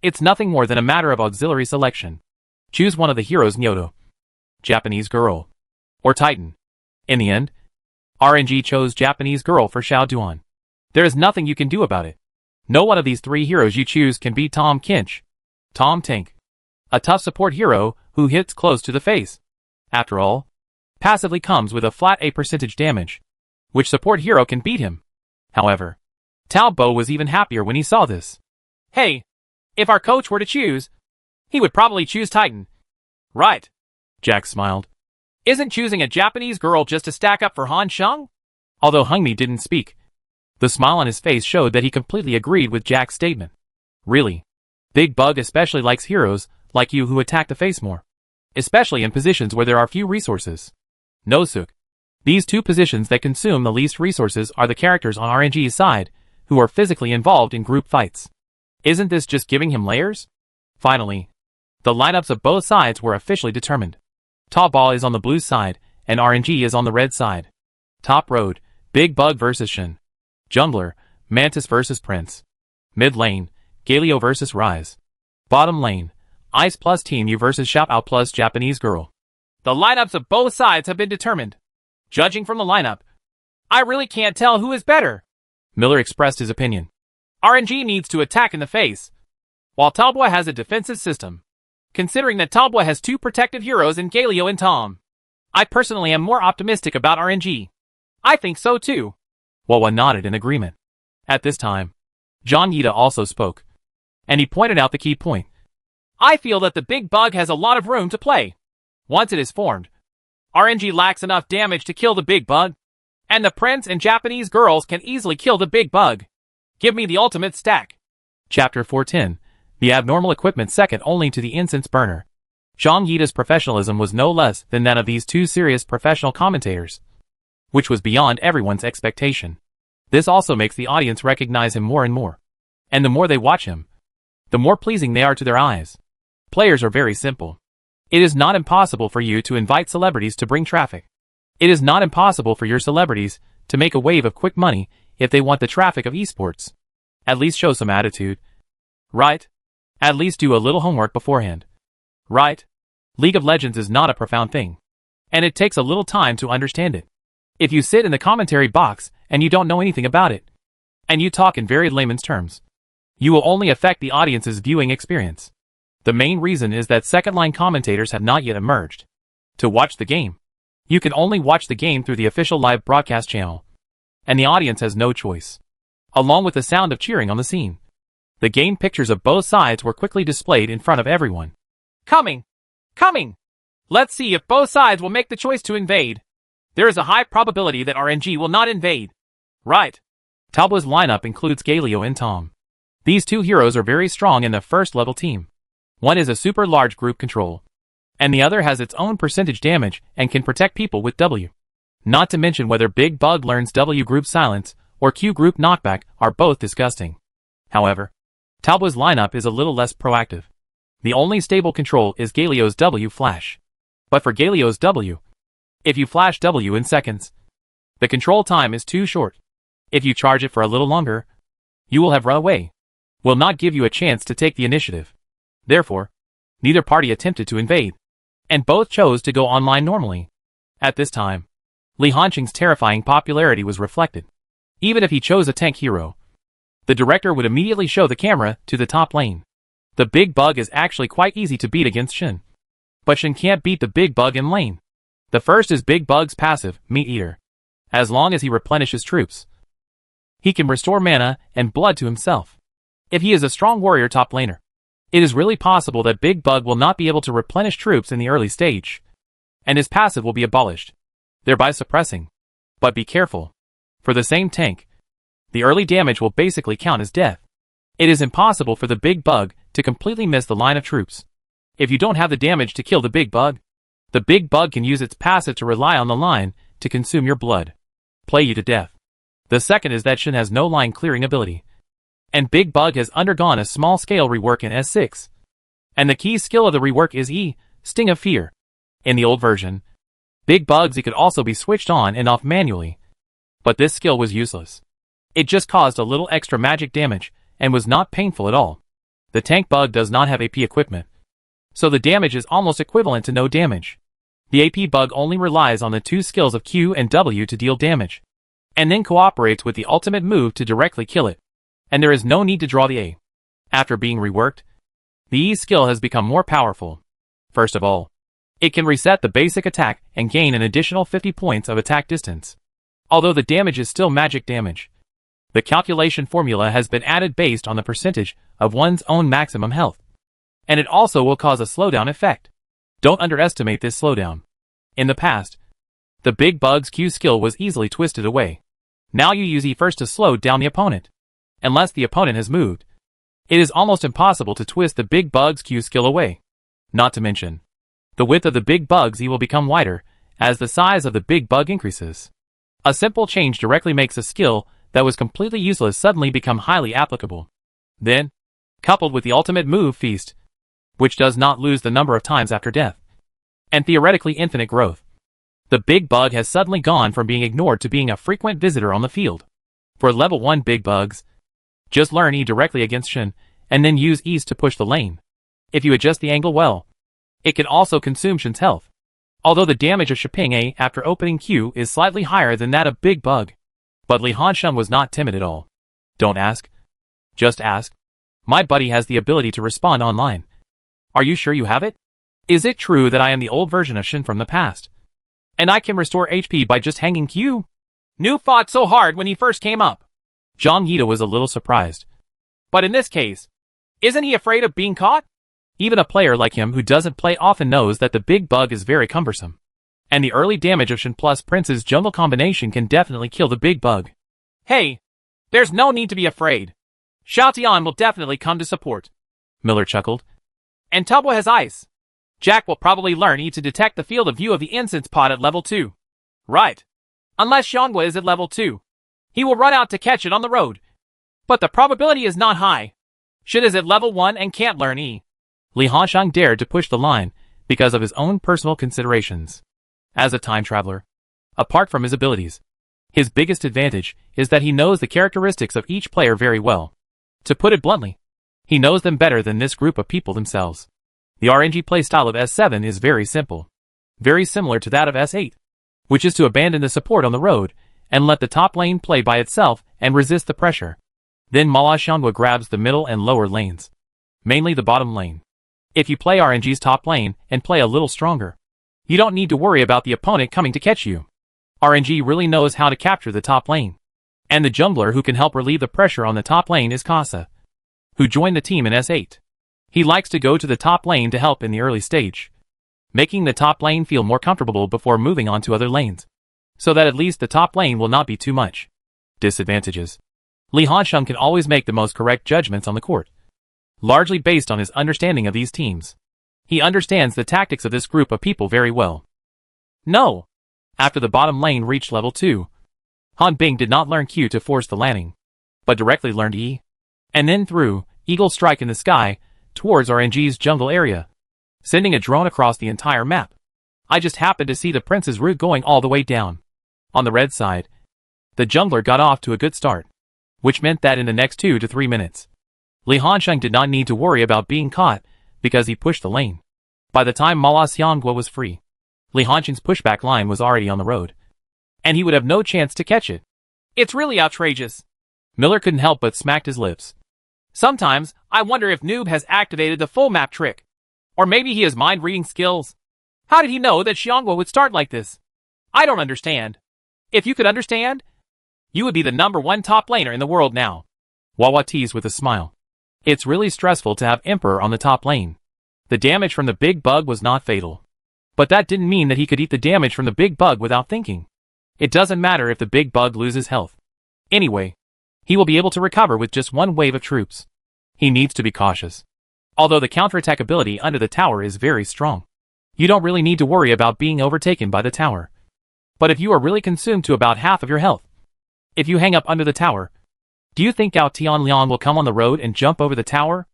It's nothing more than a matter of auxiliary selection. Choose one of the heroes: Nyoto, Japanese Girl, or Titan. In the end, RNG chose Japanese Girl for Xiao Duan. There is nothing you can do about it. No one of these 3 heroes you choose can beat Tahm Kench, Tahm Tank, a tough support hero who hits close to the face. After all, passively comes with a flat A percentage damage, which support hero can beat him. However, Talbot was even happier when he saw this. Hey, if our coach were to choose, he would probably choose Titan. Right. Jack smiled. Isn't choosing a Japanese girl just to stack up for Han Sheng? Although Hungmi didn't speak, the smile on his face showed that he completely agreed with Jack's statement. Really, Big Bug especially likes heroes like you who attack the face more, especially in positions where there are few resources. Nozook. These two positions that consume the least resources are the characters on RNG's side, who are physically involved in group fights. Isn't this just giving him layers? Finally, the lineups of both sides were officially determined. Top Ball is on the blue side, and RNG is on the red side. Top Road, Big Bug vs Shin. Jungler, Mantis vs Prince. Mid lane, Galio vs Rise. Bottom lane, Ice plus Team U vs Shout Out plus Japanese Girl. The lineups of both sides have been determined. Judging from the lineup, I really can't tell who is better. Miller expressed his opinion. RNG needs to attack in the face, while Talbot has a defensive system. Considering that Talbot has two protective heroes in Galio and Tom, I personally am more optimistic about RNG. I think so too. Wawa nodded in agreement. At this time, John Yida also spoke, and he pointed out the key point. I feel that the Big Bug has a lot of room to play. Once it is formed, RNG lacks enough damage to kill the Big Bug, and the Prince and Japanese girls can easily kill the Big Bug. Give me the ultimate stack. Chapter 410. The abnormal equipment second only to the incense burner. Zhang Yida's professionalism was no less than that of these two serious professional commentators, which was beyond everyone's expectation. This also makes the audience recognize him more and more. And the more they watch him, the more pleasing they are to their eyes. Players are very simple. It is not impossible for you to invite celebrities to bring traffic. It is not impossible for your celebrities to make a wave of quick money if they want the traffic of esports. At least show some attitude. Right? At least do a little homework beforehand. Right? League of Legends is not a profound thing, and it takes a little time to understand it. If you sit in the commentary box and you don't know anything about it, and you talk in very layman's terms, you will only affect the audience's viewing experience. The main reason is that second-line commentators have not yet emerged. To watch the game, you can only watch the game through the official live broadcast channel, and the audience has no choice. Along with the sound of cheering on the scene, the game pictures of both sides were quickly displayed in front of everyone. Coming! Coming! Let's see if both sides will make the choice to invade. There is a high probability that RNG will not invade. Right. Talbot's lineup includes Galio and Tom. These two heroes are very strong in the first level team. One is a super large group control, and the other has its own percentage damage and can protect people with W. Not to mention whether Big Bug learns W group silence or Q group knockback are both disgusting. However, Talbot's lineup is a little less proactive. The only stable control is Galio's W flash. But for Galio's W, if you flash W in seconds, the control time is too short. If you charge it for a little longer, you will have run away. Will not give you a chance to take the initiative. Therefore, neither party attempted to invade, and both chose to go online normally. At this time, Li Hanqing's terrifying popularity was reflected. Even if he chose a tank hero, the director would immediately show the camera to the top lane. The Big Bug is actually quite easy to beat against Shin. But Shin can't beat the Big Bug in lane. The first is Big Bug's passive, Meat Eater. As long as he replenishes troops, he can restore mana and blood to himself. If he is a strong warrior top laner, it is really possible that Big Bug will not be able to replenish troops in the early stage, and his passive will be abolished, thereby suppressing. But be careful. For the same tank, the early damage will basically count as death. It is impossible for the Big Bug to completely miss the line of troops. If you don't have the damage to kill the Big Bug can use its passive to rely on the line to consume your blood, play you to death. The second is that Shin has no line clearing ability, and Big Bug has undergone a small-scale rework in S6. And the key skill of the rework is E, Sting of Fear. In the old version, Big Bug's E could also be switched on and off manually, but this skill was useless. It just caused a little extra magic damage, and was not painful at all. The tank bug does not have AP equipment, so the damage is almost equivalent to no damage. The AP bug only relies on the two skills of Q and W to deal damage, and then cooperates with the ultimate move to directly kill it, and there is no need to draw the A. After being reworked, the E skill has become more powerful. First of all, It can reset the basic attack and gain an additional 50 points of attack distance. Although the damage is still magic damage. The calculation formula has been added based on the percentage of one's own maximum health. And it also will cause a slowdown effect. Don't underestimate this slowdown. In the past, the big bug's Q skill was easily twisted away. Now you use E first to slow down the opponent. Unless the opponent has moved, it is almost impossible to twist the big bug's Q skill away. Not to mention, the width of the big bug's E will become wider as the size of the big bug increases. A simple change directly makes a skill that was completely useless suddenly become highly applicable. Then, coupled with the ultimate move Feast, which does not lose the number of times after death, and theoretically infinite growth, the big bug has suddenly gone from being ignored to being a frequent visitor on the field. For level 1 big bugs, just learn E directly against Shen, and then use E's to push the lane. If you adjust the angle well, it can also consume Shen's health. Although the damage of Shiping A after opening Q is slightly higher than that of Big Bug. But Li Hansheng was not timid at all. Don't ask. Just ask. My buddy has the ability to respond online. Are you sure you have it? Is it true that I am the old version of Shen from the past? And I can restore HP by just hanging Q? Nu fought so hard when he first came up. Zhang Yida was a little surprised. But in this case, isn't he afraid of being caught? Even a player like him who doesn't play often knows that the big bug is very cumbersome. And the early damage of Shen plus Prince's jungle combination can definitely kill the big bug. Hey, there's no need to be afraid. Xiao Tian will definitely come to support. Miller chuckled. And Tubbo has ice. Jack will probably learn E to detect the field of view of the incense pot at level 2. Right. Unless Xianghua is at level 2. He will run out to catch it on the road. But the probability is not high. Shen is at level 1 and can't learn E. Li Hansheng dared to push the line because of his own personal considerations. As a time traveler, apart from his abilities, his biggest advantage is that he knows the characteristics of each player very well. To put it bluntly, he knows them better than this group of people themselves. The RNG playstyle of S7 is very simple, very similar to that of S8, which is to abandon the support on the road and let the top lane play by itself and resist the pressure. Then Mala Xianghua grabs the middle and lower lanes, mainly the bottom lane. If you play RNG's top lane and play a little stronger, you don't need to worry about the opponent coming to catch you. RNG really knows how to capture the top lane. And the jungler who can help relieve the pressure on the top lane is Kasa, who joined the team in S8. He likes to go to the top lane to help in the early stage, making the top lane feel more comfortable before moving on to other lanes, so that at least the top lane will not be too much. Disadvantages. Li Hansheng can always make the most correct judgments on the court, largely based on his understanding of these teams. He understands the tactics of this group of people very well. No. After the bottom lane reached level 2, Han Bing did not learn Q to force the landing, but directly learned E, and then threw Eagle Strike in the sky towards RNG's jungle area, sending a drone across the entire map. I just happened to see the prince's route going all the way down. On the red side, the jungler got off to a good start, which meant that in the next 2 to 3 minutes, Li Hansheng did not need to worry about being caught because he pushed the lane. By the time Mala Xianghua was free, Li Hansheng's pushback line was already on the road, and he would have no chance to catch it. It's really outrageous. Miller couldn't help but smacked his lips. Sometimes, I wonder if Noob has activated the full map trick. Or maybe he has mind-reading skills. How did he know that Xianghua would start like this? I don't understand. If you could understand, you would be the #1 top laner in the world now. Wawa teased with a smile. It's really stressful to have Emperor on the top lane. The damage from the big bug was not fatal. But that didn't mean that he could eat the damage from the big bug without thinking. It doesn't matter if the big bug loses health. Anyway, he will be able to recover with just one wave of troops. He needs to be cautious. Although the counterattack ability under the tower is very strong, you don't really need to worry about being overtaken by the tower. But if you are really consumed to about half of your health, if you hang up under the tower, do you think Gao Tianliang will come on the road and jump over the tower?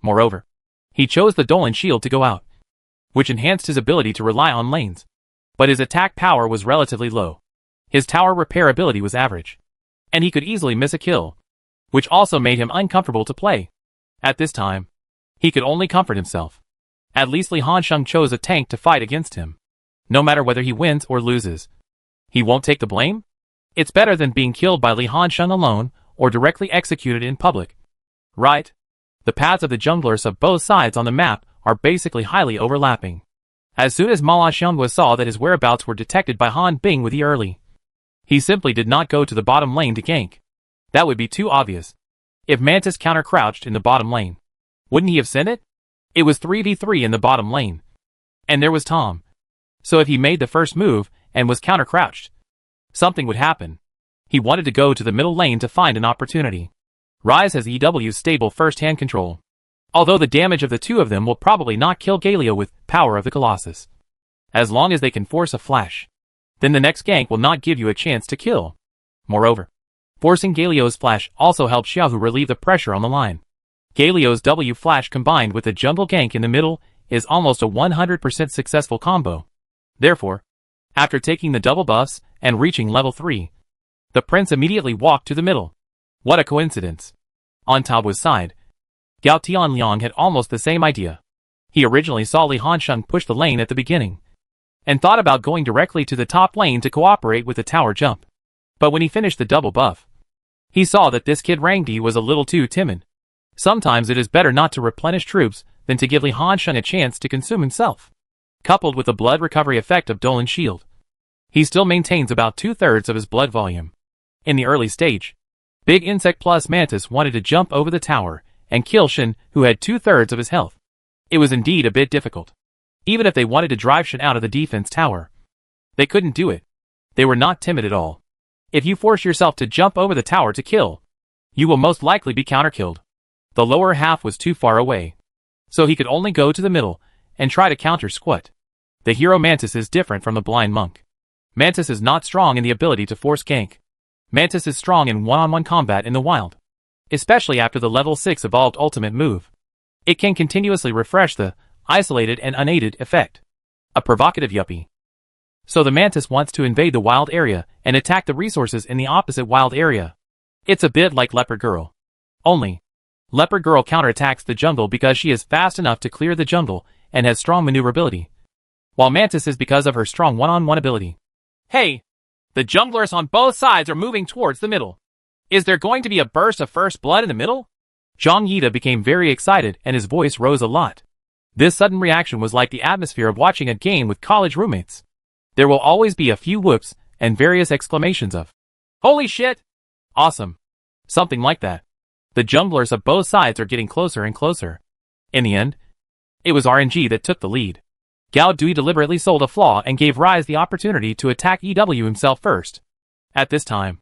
Moreover, he chose the Dolan shield to go out, which enhanced his ability to rely on lanes. But his attack power was relatively low. His tower repair ability was average, and he could easily miss a kill, which also made him uncomfortable to play. At this time, he could only comfort himself. At least Li Hansheng chose a tank to fight against him. No matter whether he wins or loses, he won't take the blame? It's better than being killed by Li Hansheng alone or directly executed in public. Right? The paths of the junglers of both sides on the map are basically highly overlapping. As soon as Ma Xianghua saw that his whereabouts were detected by Han Bing with Yi early, he simply did not go to the bottom lane to gank. That would be too obvious. If Mantis counter-crouched in the bottom lane, wouldn't he have sent it? It was 3v3 in the bottom lane. And there was Tom. So if he made the first move and was counter-crouched, something would happen. He wanted to go to the middle lane to find an opportunity. Ryze has EW's stable first-hand control. Although the damage of the two of them will probably not kill Galio with Power of the Colossus. As long as they can force a flash, then the next gank will not give you a chance to kill. Moreover, forcing Galio's flash also helps Xiaohu relieve the pressure on the line. Galio's W flash combined with the jungle gank in the middle is almost a 100% successful combo. Therefore, after taking the double buffs and reaching level 3, the prince immediately walked to the middle. What a coincidence. On Taobu's side, Gao Tianliang had almost the same idea. He originally saw Li Hansheng push the lane at the beginning, and thought about going directly to the top lane to cooperate with the tower jump. But when he finished the double buff, he saw that this kid Rangdi was a little too timid. Sometimes it is better not to replenish troops than to give Li Hansheng a chance to consume himself. Coupled with the blood recovery effect of Dolan's shield, he still maintains about 2/3 of his blood volume. In the early stage, Big Insect plus Mantis wanted to jump over the tower and kill Shen, who had 2/3 of his health. It was indeed a bit difficult. Even if they wanted to drive Shen out of the defense tower, they couldn't do it. They were not timid at all. If you force yourself to jump over the tower to kill, you will most likely be counter-killed. The lower half was too far away, so he could only go to the middle and try to counter-squat. The hero Mantis is different from the blind monk. Mantis is not strong in the ability to force gank. Mantis is strong in one-on-one combat in the wild, especially after the level 6 evolved ultimate move. It can continuously refresh the isolated and unaided effect. A provocative yuppie. So the Mantis wants to invade the wild area and attack the resources in the opposite wild area. It's a bit like Leopard Girl. Only, Leopard Girl counterattacks the jungle because she is fast enough to clear the jungle and has strong maneuverability, while Mantis is because of her strong one-on-one ability. Hey! The junglers on both sides are moving towards the middle. Is there going to be a burst of first blood in the middle? Zhang Yida became very excited and his voice rose a lot. This sudden reaction was like the atmosphere of watching a game with college roommates. There will always be a few whoops and various exclamations of, "Holy shit! Awesome!" Something like that. The junglers of both sides are getting closer and closer. In the end, it was RNG that took the lead. Gao Dui deliberately sold a flaw and gave Ryze the opportunity to attack EW himself first. At this time,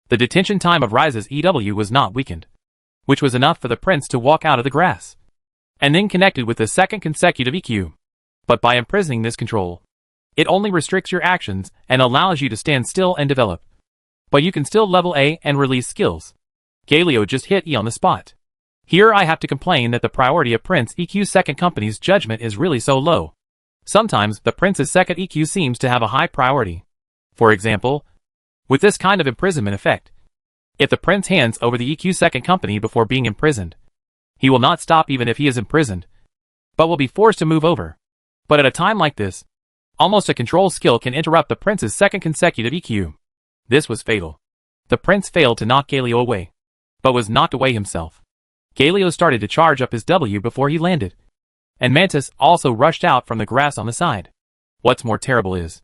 the detention time of Ryze's EW was not weakened, which was enough for the prince to walk out of the grass, and then connected with the second consecutive EQ. But by imprisoning this control, it only restricts your actions and allows you to stand still and develop. But you can still level A and release skills. Galio just hit E on the spot. Here I have to complain that the priority of Prince EQ's second company's judgment is really so low. Sometimes the prince's second EQ seems to have a high priority. For example, with this kind of imprisonment effect, if the prince hands over the EQ second company before being imprisoned, he will not stop even if he is imprisoned, but will be forced to move over. But at a time like this, almost a control skill can interrupt the prince's second consecutive EQ. This was fatal. The prince failed to knock Galio away, but was knocked away himself. Galio started to charge up his W before he landed, and Mantis also rushed out from the grass on the side. What's more terrible is,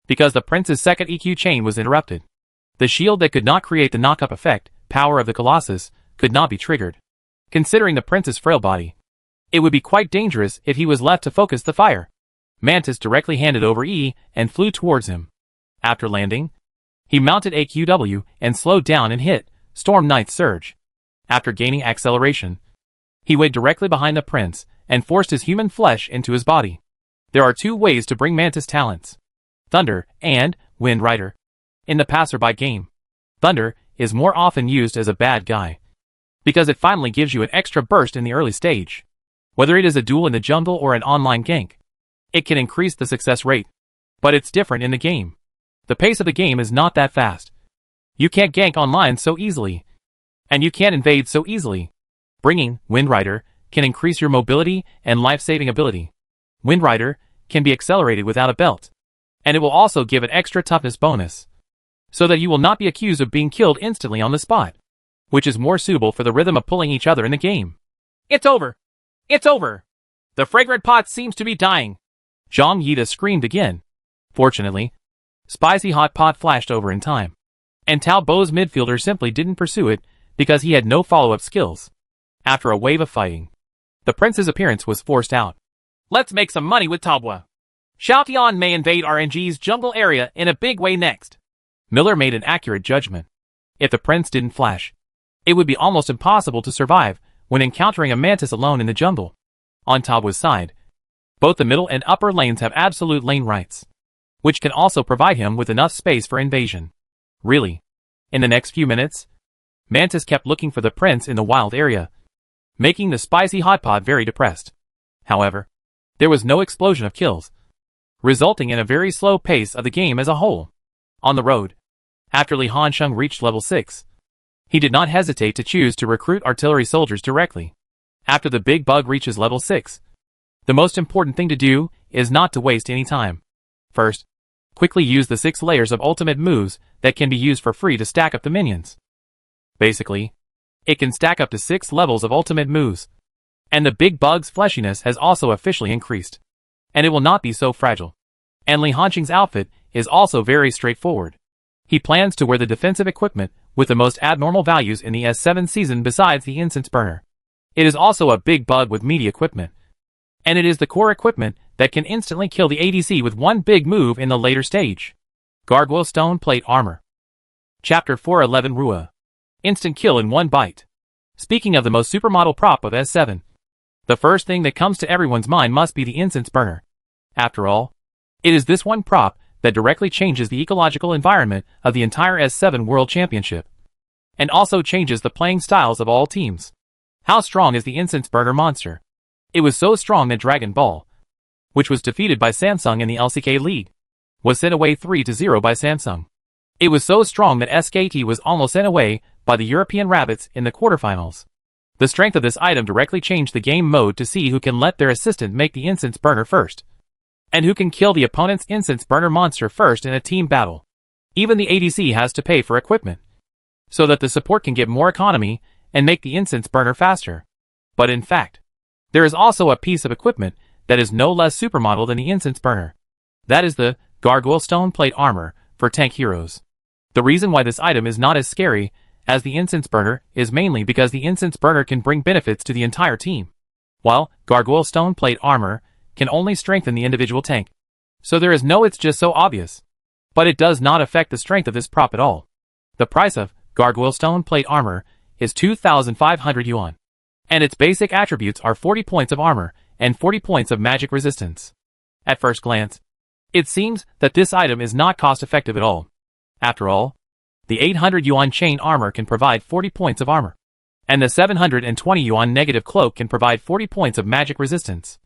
because the prince's second EQ chain was interrupted, the shield that could not create the knock-up effect, Power of the Colossus, could not be triggered. Considering the prince's frail body, it would be quite dangerous if he was left to focus the fire. Mantis directly handed over E and flew towards him. After landing, he mounted AQW and slowed down and hit Storm Knight's Surge. After gaining acceleration, he went directly behind the prince and forced his human flesh into his body. There are two ways to bring Mantis talents: Thunder and Wind Rider. In the passerby game, Thunder is more often used as a bad guy, because it finally gives you an extra burst in the early stage. Whether it is a duel in the jungle or an online gank, it can increase the success rate. But it's different in the game. The pace of the game is not that fast. You can't gank online so easily, and you can't invade so easily. Bringing Wind Rider can increase your mobility and life-saving ability. Wind Rider can be accelerated without a belt, and it will also give an extra toughness bonus, so that you will not be accused of being killed instantly on the spot, which is more suitable for the rhythm of pulling each other in the game. It's over! It's over! The fragrant pot seems to be dying. Zhang Yida screamed again. Fortunately, Spicy Hot Pot flashed over in time, and Tao Bo's midfielder simply didn't pursue it because he had no follow-up skills. After a wave of fighting, the prince's appearance was forced out. Let's make some money with Taobua. Xiao Tian may invade RNG's jungle area in a big way next. Miller made an accurate judgment. If the prince didn't flash, it would be almost impossible to survive when encountering a mantis alone in the jungle. On Taobua's side, both the middle and upper lanes have absolute lane rights, which can also provide him with enough space for invasion. Really, in the next few minutes, Mantis kept looking for the prince in the wild area, making the Spicy Hot Pot very depressed. However, there was no explosion of kills, resulting in a very slow pace of the game as a whole. On the road, after Li Hansheng reached level 6, he did not hesitate to choose to recruit artillery soldiers directly. After the big bug reaches level 6, the most important thing to do is not to waste any time. First, quickly use the 6 layers of ultimate moves that can be used for free to stack up the minions. Basically, it can stack up to 6 levels of ultimate moves, and the big bug's fleshiness has also officially increased, and it will not be so fragile. And Li Hansheng's outfit is also very straightforward. He plans to wear the defensive equipment with the most abnormal values in the S7 season besides the incense burner. It is also a big bug with meaty equipment, and it is the core equipment that can instantly kill the ADC with one big move in the later stage. Gargoyle Stone Plate Armor. Chapter 411 Rua. Instant kill in one bite. Speaking of the most supermodel prop of S7, the first thing that comes to everyone's mind must be the incense burner. After all, it is this one prop that directly changes the ecological environment of the entire S7 World Championship, and also changes the playing styles of all teams. How strong is the incense burner monster? It was so strong that Dragon Ball, which was defeated by Samsung in the LCK League, was sent away 3-0 by Samsung. It was so strong that SKT was almost sent away by the European Rabbits in the quarterfinals. The strength of this item directly changed the game mode to see who can let their assistant make the incense burner first, and who can kill the opponent's incense burner monster first in a team battle. Even the ADC has to pay for equipment, so that the support can get more economy and make the incense burner faster. But in fact, there is also a piece of equipment that is no less supermodel than the incense burner. That is the Gargoyle Stone Plate Armor for tank heroes. The reason why this item is not as scary as the incense burner is mainly because the incense burner can bring benefits to the entire team, while Gargoyle Stone Plate Armor can only strengthen the individual tank. So there is no it's just so obvious. But it does not affect the strength of this prop at all. The price of Gargoyle Stone Plate Armor is 2,500 yuan, and its basic attributes are 40 points of armor and 40 points of magic resistance. At first glance, it seems that this item is not cost-effective at all. After all, the 800 yuan chain armor can provide 40 points of armor, and the 720 yuan negative cloak can provide 40 points of magic resistance,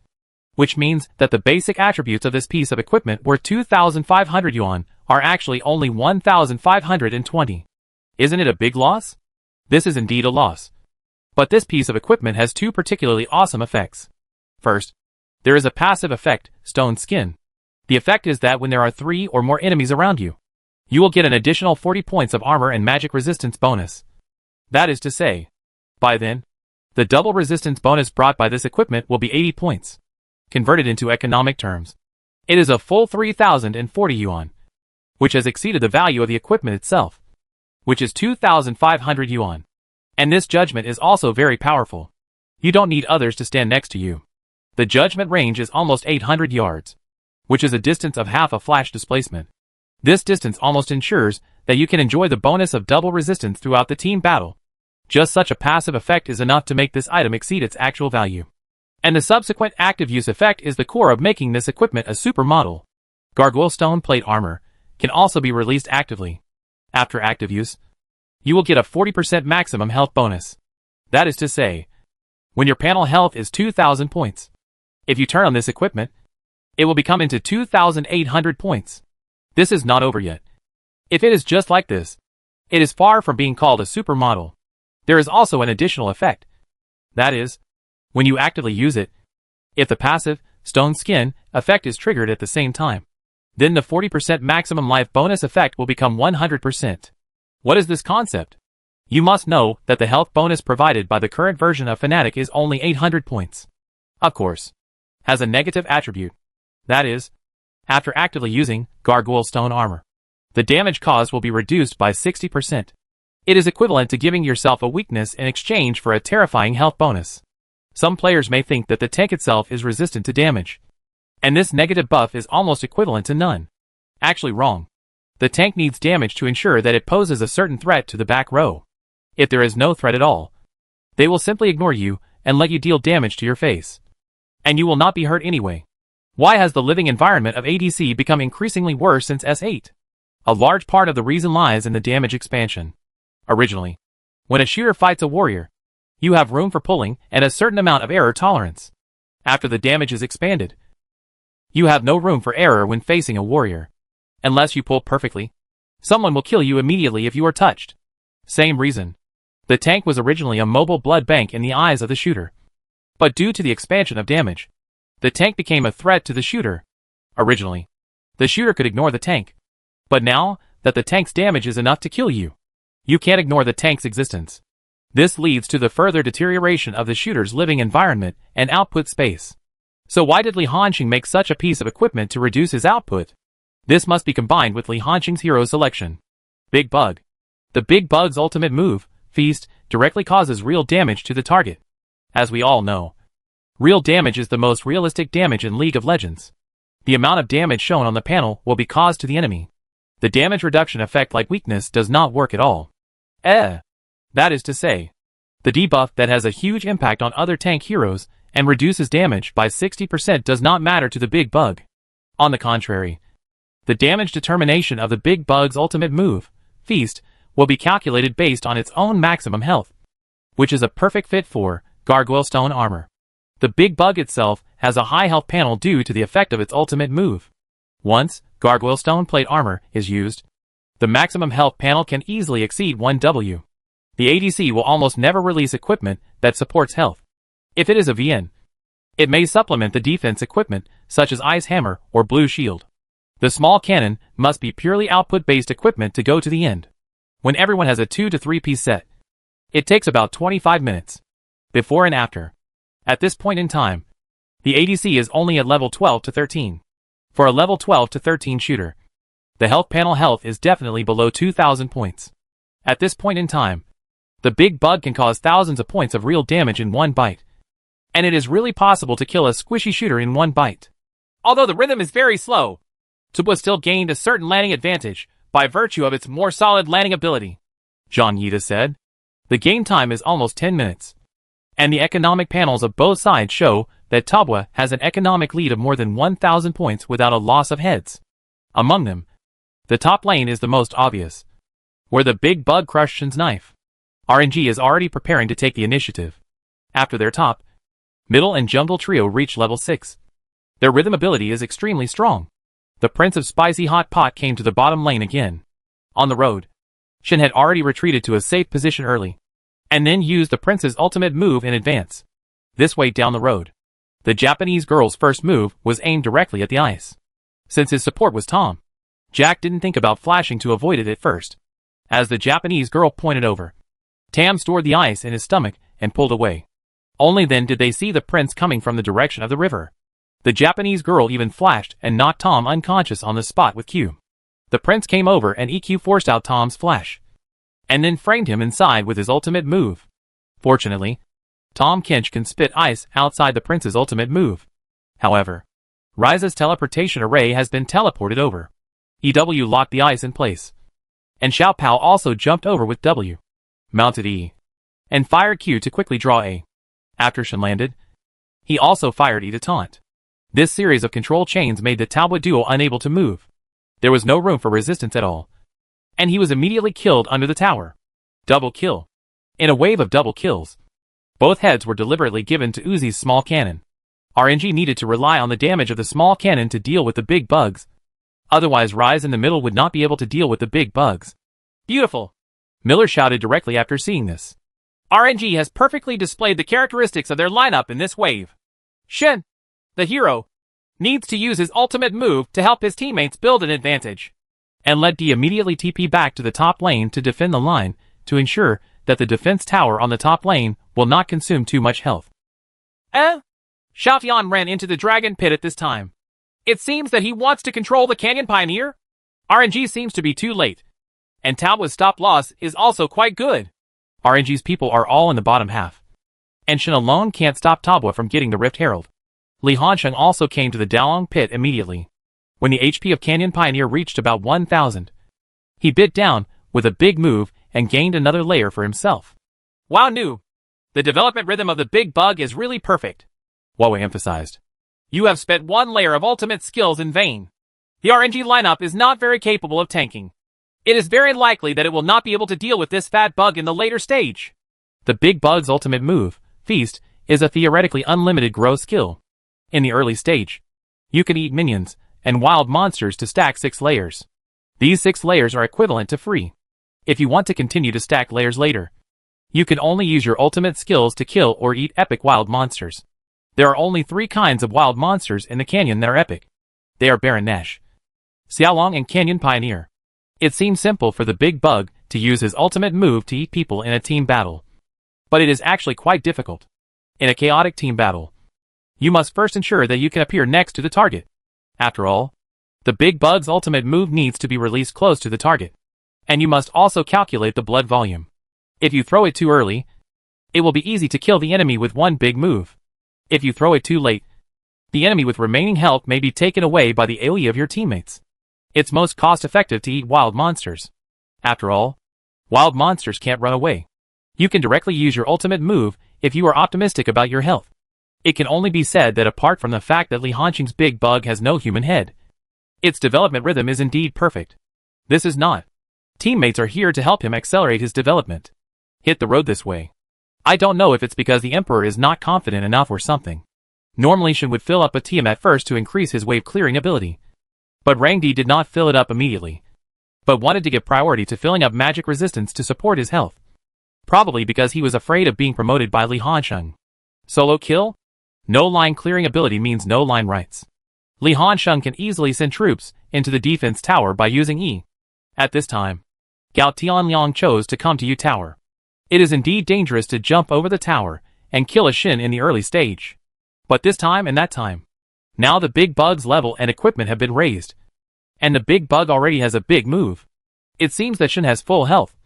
which means that the basic attributes of this piece of equipment worth 2,500 yuan are actually only 1,520. Isn't it a big loss? This is indeed a loss. But this piece of equipment has 2 particularly awesome effects. First, there is a passive effect, Stone Skin. The effect is that when there are 3 or more enemies around you, you will get an additional 40 points of armor and magic resistance bonus. That is to say, by then, the double resistance bonus brought by this equipment will be 80 points. Converted into economic terms, it is a full 3,040 yuan, which has exceeded the value of the equipment itself, which is 2,500 yuan. And this judgment is also very powerful. You don't need others to stand next to you. The judgment range is almost 800 yards, which is a distance of half a flash displacement. This distance almost ensures that you can enjoy the bonus of double resistance throughout the team battle. Just such a passive effect is enough to make this item exceed its actual value. And the subsequent active use effect is the core of making this equipment a supermodel. Gargoyle Stone Plate Armor can also be released actively. After active use, you will get a 40% maximum health bonus. That is to say, when your panel health is 2,000 points. If you turn on this equipment, it will become into 2,800 points. This is not over yet. If it is just like this, it is far from being called a supermodel. There is also an additional effect. That is, when you actively use it, if the passive, Stone Skin, effect is triggered at the same time, then the 40% maximum life bonus effect will become 100%. What is this concept? You must know that the health bonus provided by the current version of Fnatic is only 800 points. Of course, has a negative attribute. That is, after actively using Gargoyle Stone Armor. The damage caused will be reduced by 60%. It is equivalent to giving yourself a weakness in exchange for a terrifying health bonus. Some players may think that the tank itself is resistant to damage, and this negative buff is almost equivalent to none. Actually wrong. The tank needs damage to ensure that it poses a certain threat to the back row. If there is no threat at all, they will simply ignore you and let you deal damage to your face. And you will not be hurt anyway. Why has the living environment of ADC become increasingly worse since S8? A large part of the reason lies in the damage expansion. Originally, when a shooter fights a warrior, you have room for pulling and a certain amount of error tolerance. After the damage is expanded, you have no room for error when facing a warrior. Unless you pull perfectly, someone will kill you immediately if you are touched. Same reason. The tank was originally a mobile blood bank in the eyes of the shooter. But due to the expansion of damage, the tank became a threat to the shooter. Originally, the shooter could ignore the tank. But now that the tank's damage is enough to kill you, you can't ignore the tank's existence. This leads to the further deterioration of the shooter's living environment and output space. So why did Li Hanxing make such a piece of equipment to reduce his output? This must be combined with Li Hanxing's hero selection. Big Bug. The Big Bug's ultimate move, Feast, directly causes real damage to the target. As we all know, real damage is the most realistic damage in League of Legends. The amount of damage shown on the panel will be caused to the enemy. The damage reduction effect like weakness does not work at all. That is to say, the debuff that has a huge impact on other tank heroes and reduces damage by 60% does not matter to the Big Bug. On the contrary, the damage determination of the Big Bug's ultimate move, Feast, will be calculated based on its own maximum health, which is a perfect fit for Gargoyle Stone Armor. The Big Bug itself has a high health panel due to the effect of its ultimate move. Once Gargoyle Stone Plate Armor is used, the maximum health panel can easily exceed 1W. The ADC will almost never release equipment that supports health. If it is a VN, it may supplement the defense equipment such as Ice Hammer or Blue Shield. The small cannon must be purely output-based equipment to go to the end. When everyone has a 2 to 3 piece set, it takes about 25 minutes. Before and after. At this point in time, the ADC is only at level 12 to 13. For a level 12 to 13 shooter, the health panel health is definitely below 2,000 points. At this point in time, the Big Bug can cause thousands of points of real damage in one bite. And it is really possible to kill a squishy shooter in one bite. Although the rhythm is very slow, Tabua still gained a certain landing advantage by virtue of its more solid landing ability. John Yida said, the game time is almost 10 minutes. And the economic panels of both sides show that Tabua has an economic lead of more than 1,000 points without a loss of heads. Among them, the top lane is the most obvious, where the Big Bug crushed Shen's knife. RNG is already preparing to take the initiative. After their top, middle and jungle trio reach level 6. Their rhythm ability is extremely strong. The Prince of Spicy Hot Pot came to the bottom lane again. On the road, Shen had already retreated to a safe position early, and then used the Prince's ultimate move in advance. This way down the road, the Japanese girl's first move was aimed directly at the ice. Since his support was Tom, Jack didn't think about flashing to avoid it at first. As the Japanese girl pointed over, Tam stored the ice in his stomach and pulled away. Only then did they see the prince coming from the direction of the river. The Japanese girl even flashed and knocked Tom unconscious on the spot with Q. The prince came over and EQ forced out Tom's flash, and then framed him inside with his ultimate move. Fortunately, Tahm Kench can spit ice outside the prince's ultimate move. However, Ryza's teleportation array has been teleported over. EW locked the ice in place, and Xiao Pao also jumped over with W, mounted E, and fired Q to quickly draw A. After Shen landed, he also fired E to taunt. This series of control chains made the Talbot duo unable to move. There was no room for resistance at all, and he was immediately killed under the tower. Double kill. In a wave of double kills, both heads were deliberately given to Uzi's small cannon. RNG needed to rely on the damage of the small cannon to deal with the big bugs. Otherwise Ryze in the middle would not be able to deal with the big bugs. Beautiful! Miller shouted directly after seeing this. RNG has perfectly displayed the characteristics of their lineup in this wave. Shen, the hero, needs to use his ultimate move to help his teammates build an advantage, and let D immediately TP back to the top lane to defend the line to ensure that the defense tower on the top lane will not consume too much health. Xiao Tian ran into the dragon pit at this time. It seems that he wants to control the Canyon Pioneer. RNG seems to be too late. And Talbua's stop loss is also quite good. RNG's people are all in the bottom half. And Shen alone can't stop Talbua from getting the Rift Herald. Li Hansheng also came to the Dalong pit immediately. When the HP of Canyon Pioneer reached about 1,000, he bit down with a big move and gained another layer for himself. Wow, new. The development rhythm of the big bug is really perfect, Huawei emphasized. You have spent one layer of ultimate skills in vain. The RNG lineup is not very capable of tanking. It is very likely that it will not be able to deal with this fat bug in the later stage. The big bug's ultimate move, Feast, is a theoretically unlimited grow skill. In the early stage, you can eat minions and wild monsters to stack 6 layers. These 6 layers are equivalent to free. If you want to continue to stack layers later, you can only use your ultimate skills to kill or eat epic wild monsters. There are only 3 kinds of wild monsters in the canyon that are epic. They are Baron Nash, Xiaolong and Canyon Pioneer. It seems simple for the big bug to use his ultimate move to eat people in a team battle. But it is actually quite difficult. In a chaotic team battle, you must first ensure that you can appear next to the target. After all, the big bug's ultimate move needs to be released close to the target. And you must also calculate the blood volume. If you throw it too early, it will be easy to kill the enemy with one big move. If you throw it too late, the enemy with remaining health may be taken away by the AoE of your teammates. It's most cost-effective to eat wild monsters. After all, wild monsters can't run away. You can directly use your ultimate move if you are optimistic about your health. It can only be said that apart from the fact that Li Hansheng's big bug has no human head, its development rhythm is indeed perfect. This is not. Teammates are here to help him accelerate his development. Hit the road this way. I don't know if it's because the Emperor is not confident enough or something. Normally Shen would fill up a TM at first to increase his wave clearing ability. But Rangdi did not fill it up immediately, but wanted to give priority to filling up magic resistance to support his health. Probably because he was afraid of being promoted by Li Hansheng. Solo kill? No line clearing ability means no line rights. Li Hansheng can easily send troops into the defense tower by using E. At this time, Gao Tianliang chose to come to U Tower. It is indeed dangerous to jump over the tower and kill a Shen in the early stage. But this time and that time, now the big bug's level and equipment have been raised. And the big bug already has a big move. It seems that Shen has full health.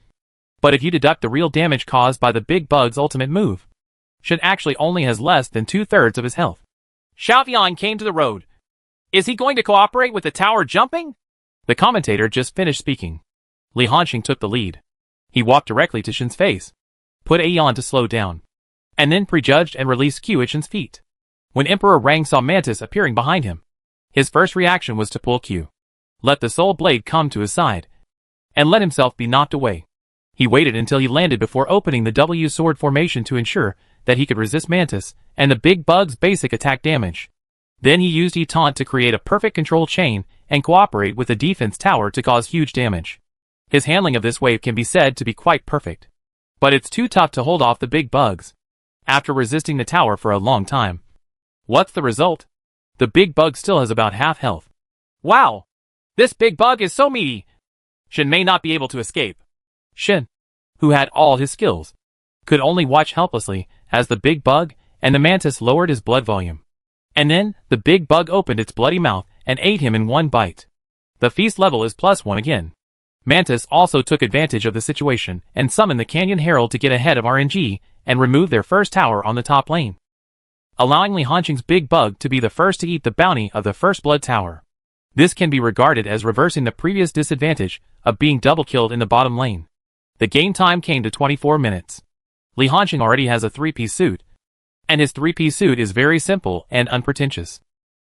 But if you deduct the real damage caused by the big bug's ultimate move, Shen actually only has less than 2/3 of his health. Xiaoyan came to the road. Is he going to cooperate with the tower jumping? The commentator just finished speaking. Li Hansheng took the lead. He walked directly to Shen's face, put A on to slow down, and then prejudged and released Q at Shen's feet. When Emperor Rang saw Mantis appearing behind him, his first reaction was to pull Q, let the soul blade come to his side, and let himself be knocked away. He waited until he landed before opening the W sword formation to ensure that he could resist Mantis and the big bug's basic attack damage. Then he used E-Taunt to create a perfect control chain and cooperate with the defense tower to cause huge damage. His handling of this wave can be said to be quite perfect. But it's too tough to hold off the big bugs. After resisting the tower for a long time, what's the result? The big bug still has about half health. Wow! This big bug is so meaty! Shen may not be able to escape. Shen, who had all his skills, could only watch helplessly as the big bug and the Mantis lowered his blood volume. And then, the big bug opened its bloody mouth and ate him in one bite. The feast level is +1 again. Mantis also took advantage of the situation and summoned the Canyon Herald to get ahead of RNG and remove their first tower on the top lane, allowing Li Hansheng's big bug to be the first to eat the bounty of the first blood tower. This can be regarded as reversing the previous disadvantage of being double killed in the bottom lane. The game time came to 24 minutes. Li Hansheng already has a 3-piece suit, and his 3-piece suit is very simple and unpretentious.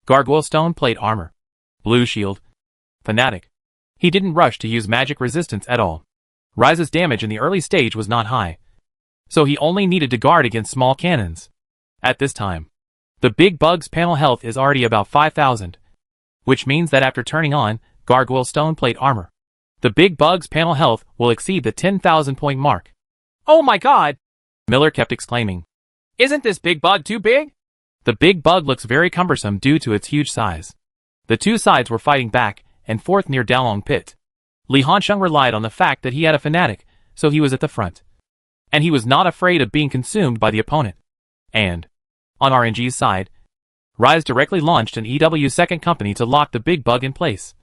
Gargoyle stone plate armor, blue shield, fanatic. He didn't rush to use magic resistance at all. Ryze's damage in the early stage was not high, so he only needed to guard against small cannons. At this time, the big bug's panel health is already about 5,000, which means that after turning on Gargoyle stone plate armor, the big bug's panel health will exceed the 10,000 point mark. Oh my god! Miller kept exclaiming. Isn't this big bug too big? The big bug looks very cumbersome due to its huge size. The two sides were fighting back and forth near Dalong Pit. Li Hansheng relied on the fact that he had a fanatic, so he was at the front. And he was not afraid of being consumed by the opponent. And, on RNG's side, Rise directly launched an EW second company to lock the big bug in place.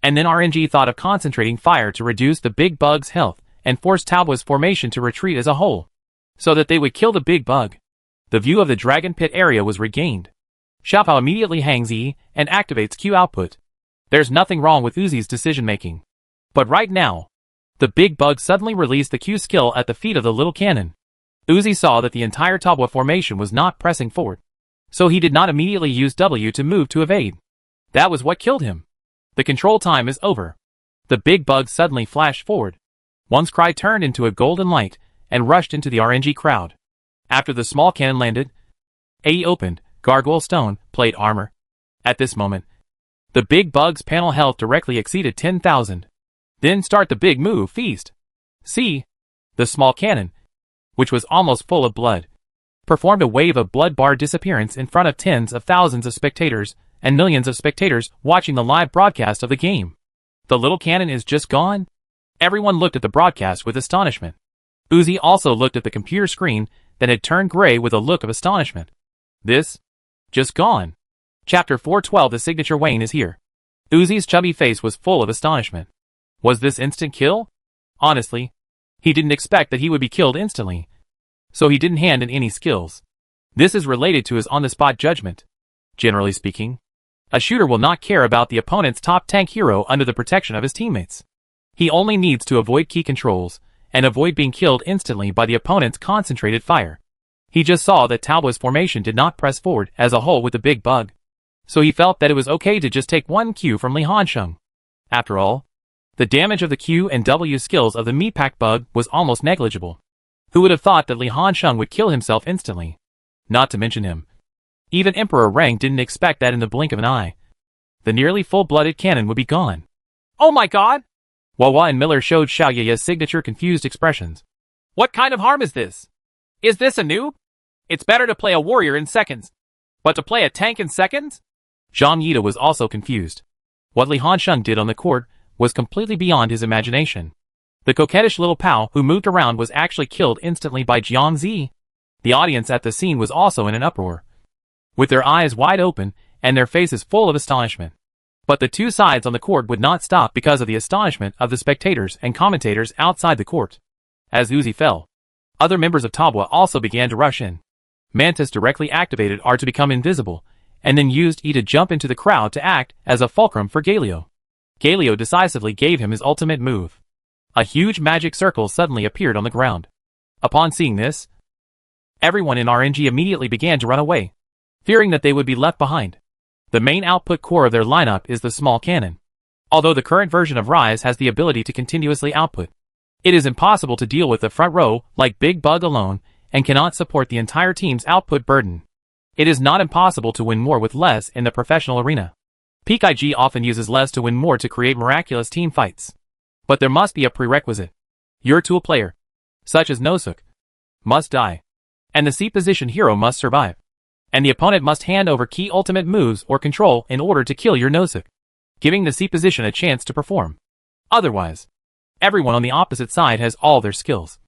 And then RNG thought of concentrating fire to reduce the big bug's health and force Talboa's formation to retreat as a whole, so that they would kill the big bug. The view of the dragon pit area was regained. Xiaopao immediately hangs E and activates Q output. There's nothing wrong with Uzi's decision making. But right now, the big bug suddenly released the Q skill at the feet of the little cannon. Uzi saw that the entire Talboa formation was not pressing forward, so he did not immediately use W to move to evade. That was what killed him. The control time is over. The big bug suddenly flashed forward. One's cry turned into a golden light and rushed into the RNG crowd. After the small cannon landed, AE opened, gargoyle stone, plate armor. At this moment, the big bug's panel health directly exceeded 10,000. Then start the big move, feast. C. The small cannon, which was almost full of blood, performed a wave of blood bar disappearance in front of tens of thousands of spectators and millions of spectators watching the live broadcast of the game. The little cannon is just gone? Everyone looked at the broadcast with astonishment. Uzi also looked at the computer screen that had turned gray with a look of astonishment. This? Just gone. Chapter 412 The Signature Wayne is here. Uzi's chubby face was full of astonishment. Was this instant kill? Honestly, he didn't expect that he would be killed instantly, so he didn't hand in any skills. This is related to his on-the-spot judgment. Generally speaking, a shooter will not care about the opponent's top tank hero under the protection of his teammates. He only needs to avoid key controls and avoid being killed instantly by the opponent's concentrated fire. He just saw that Talboa's formation did not press forward as a whole with the big bug, so he felt that it was okay to just take one Q from Li Hansheng. After all, the damage of the Q and W skills of the Meatpack bug was almost negligible. Who would have thought that Li Hansheng would kill himself instantly? Not to mention him. Even Emperor Rang didn't expect that in the blink of an eye. The nearly full-blooded cannon would be gone. Oh my god! Wawa and Miller showed Xiaoyaya's signature confused expressions. What kind of harm is this? Is this a noob? It's better to play a warrior in seconds. But to play a tank in seconds? Zhang Yida was also confused. What Li Hansheng did on the court was completely beyond his imagination. The coquettish little Pao who moved around was actually killed instantly by Jiang Zi. The audience at the scene was also in an uproar, with their eyes wide open and their faces full of astonishment. But the two sides on the court would not stop because of the astonishment of the spectators and commentators outside the court. As Uzi fell, other members of Talboa also began to rush in. Mantis directly activated R to become invisible, and then used E to jump into the crowd to act as a fulcrum for Galio. Galio decisively gave him his ultimate move. A huge magic circle suddenly appeared on the ground. Upon seeing this, everyone in RNG immediately began to run away, fearing that they would be left behind. The main output core of their lineup is the small cannon. Although the current version of Rise has the ability to continuously output, it is impossible to deal with the front row like Big Bug alone and cannot support the entire team's output burden. It is not impossible to win more with less in the professional arena. Peak IG often uses less to win more to create miraculous team fights. But there must be a prerequisite. Your tool player, such as Nozook, must die, and the C position hero must survive. And the opponent must hand over key ultimate moves or control in order to kill your Nozook, giving the C position a chance to perform. Otherwise, everyone on the opposite side has all their skills,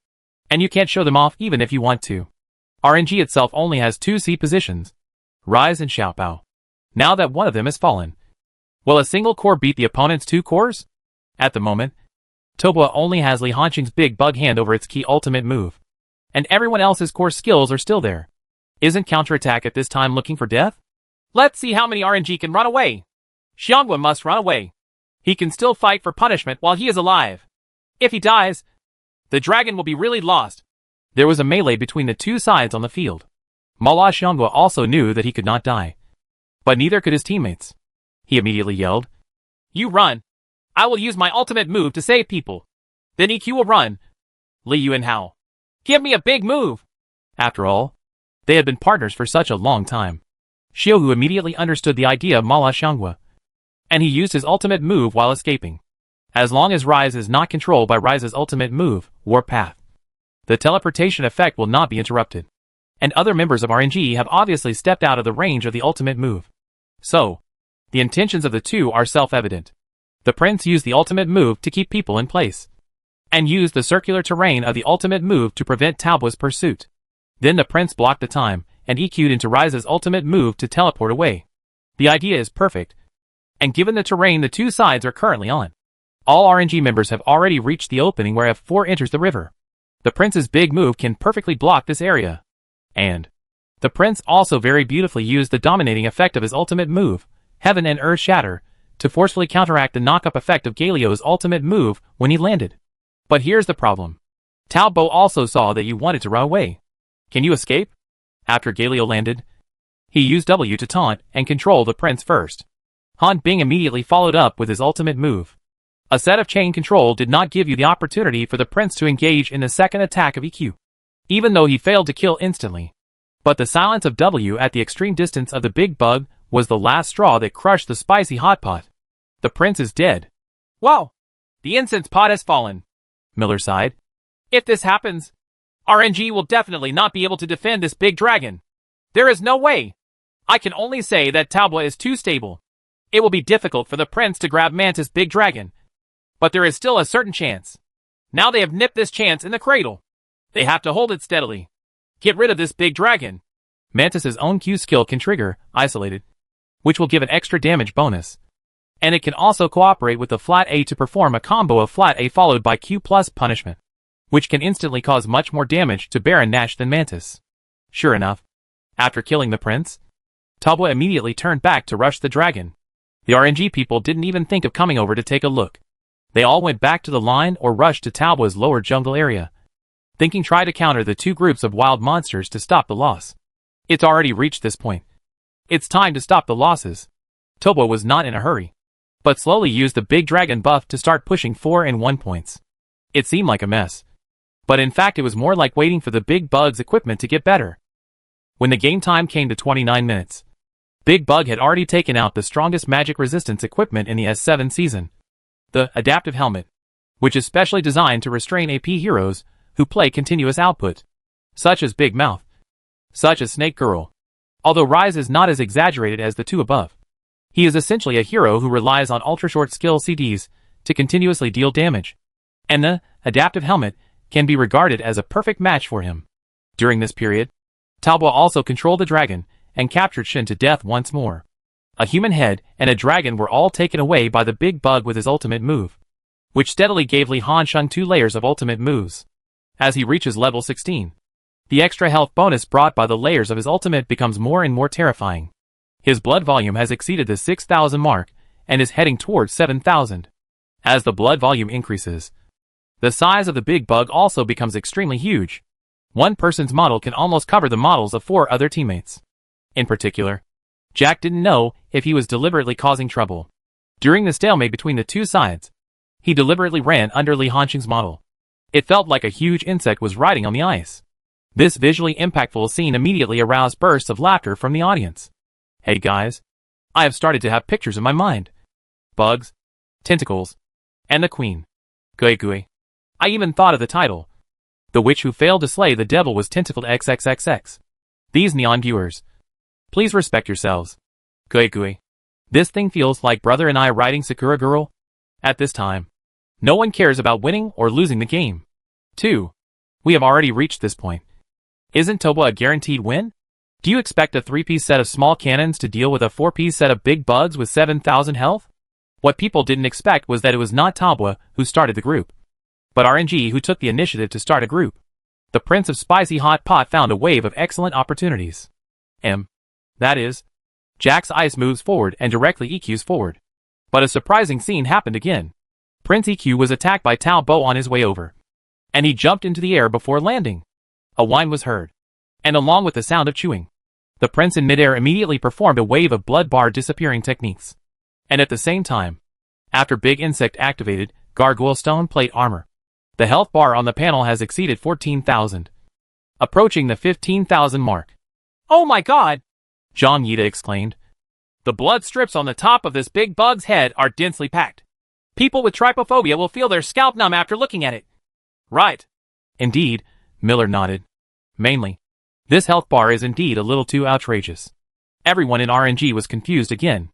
and you can't show them off even if you want to. RNG itself only has two C positions, Rise and Xiaopao. Now that one of them has fallen, will a single core beat the opponent's two cores? At the moment, Talboa only has Li Hansheng's big bug hand over its key ultimate move, and everyone else's core skills are still there. Isn't counterattack at this time looking for death? Let's see how many RNG can run away. Xianghua must run away. He can still fight for punishment while he is alive. If he dies, the dragon will be really lost. There was a melee between the two sides on the field. Mala Xianghua also knew that he could not die, but neither could his teammates. He immediately yelled, "You run! I will use my ultimate move to save people. Then EQ will run. Li Yuanhao, give me a big move!" After all, they had been partners for such a long time. Xiaohu immediately understood the idea of Mala Xianghua, and he used his ultimate move while escaping. As long as Rise is not controlled by Rise's ultimate move, Warp Path, the teleportation effect will not be interrupted. And other members of RNG have obviously stepped out of the range of the ultimate move. So, the intentions of the two are self-evident. The prince used the ultimate move to keep people in place, and used the circular terrain of the ultimate move to prevent Talboa's pursuit. Then the prince blocked the time, and EQ'd into Rise's ultimate move to teleport away. The idea is perfect, and given the terrain the two sides are currently on, all RNG members have already reached the opening where F4 enters the river. The Prince's big move can perfectly block this area. And the Prince also very beautifully used the dominating effect of his ultimate move, Heaven and Earth Shatter, to forcefully counteract the knock-up effect of Galio's ultimate move when he landed. But here's the problem. Talbot also saw that you wanted to run away. Can you escape? After Galio landed, he used W to taunt and control the Prince first. Han Bing immediately followed up with his ultimate move. A set of chain control did not give you the opportunity for the Prince to engage in the second attack of EQ, even though he failed to kill instantly. But the silence of W at the extreme distance of the big bug was the last straw that crushed the spicy hot pot. The Prince is dead. Wow! The incense pot has fallen, Miller sighed. If this happens, RNG will definitely not be able to defend this big dragon. There is no way. I can only say that Talbot is too stable. It will be difficult for the Prince to grab Mantis' big dragon, but there is still a certain chance. Now they have nipped this chance in the cradle. They have to hold it steadily. Get rid of this big dragon. Mantis' own Q skill can trigger Isolated, which will give an extra damage bonus. And it can also cooperate with the flat A to perform a combo of flat A followed by Q plus punishment, which can instantly cause much more damage to Baron Nash than Mantis. Sure enough, after killing the Prince, Talbot immediately turned back to rush the dragon. The RNG people didn't even think of coming over to take a look. They all went back to the line or rushed to Talbot's lower jungle area, thinking try to counter the two groups of wild monsters to stop the loss. It's already reached this point. It's time to stop the losses. Talbot was not in a hurry, but slowly used the big dragon buff to start pushing 4 and 1 points. It seemed like a mess, but in fact it was more like waiting for the big bug's equipment to get better. When the game time came to 29 minutes, Big Bug had already taken out the strongest magic resistance equipment in the S7 season, the Adaptive Helmet, which is specially designed to restrain AP heroes who play continuous output, such as Big Mouth, such as Snake Girl. Although Rise is not as exaggerated as the two above, he is essentially a hero who relies on ultra-short skill CDs to continuously deal damage, and the Adaptive Helmet can be regarded as a perfect match for him. During this period, Talbot also controlled the dragon and captured Shin to death once more. A human head and a dragon were all taken away by the big bug with his ultimate move, which steadily gave Li Hansheng 2 layers of ultimate moves. As he reaches level 16, the extra health bonus brought by the layers of his ultimate becomes more and more terrifying. His blood volume has exceeded the 6,000 mark and is heading towards 7,000. As the blood volume increases, the size of the big bug also becomes extremely huge. One person's model can almost cover the models of 4 other teammates. In particular, Jack didn't know if he was deliberately causing trouble. During the stalemate between the two sides, he deliberately ran under Li Hansheng's model. It felt like a huge insect was riding on the ice. This visually impactful scene immediately aroused bursts of laughter from the audience. Hey guys, I have started to have pictures in my mind. Bugs, tentacles, and the queen. Gui gui. I even thought of the title. The witch who failed to slay the devil was tentacled XXXX. These neon viewers, please respect yourselves. Gui gui. This thing feels like Brother and I riding Sakura Girl. At this time, no one cares about winning or losing the game. 2. We have already reached this point. Isn't Talbot a guaranteed win? Do you expect a 3-piece set of small cannons to deal with a 4-piece set of big bugs with 7,000 health? What people didn't expect was that it was not Talbot who started the group, but RNG who took the initiative to start a group. The Prince of Spicy Hot Pot found a wave of excellent opportunities. That is, Jack's ice moves forward and directly EQs forward. But a surprising scene happened again. Prince EQ was attacked by Talbot on his way over, and he jumped into the air before landing. A whine was heard, and along with the sound of chewing, the Prince in midair immediately performed a wave of blood bar disappearing techniques. And at the same time, after Big Insect activated Gargoyle Stone Plate Armor, the health bar on the panel has exceeded 14,000, approaching the 15,000 mark. Oh my god! Zhang Yida exclaimed. The blood strips on the top of this big bug's head are densely packed. People with trypophobia will feel their scalp numb after looking at it. Right. Indeed, Miller nodded. Mainly, this health bar is indeed a little too outrageous. Everyone in RNG was confused again.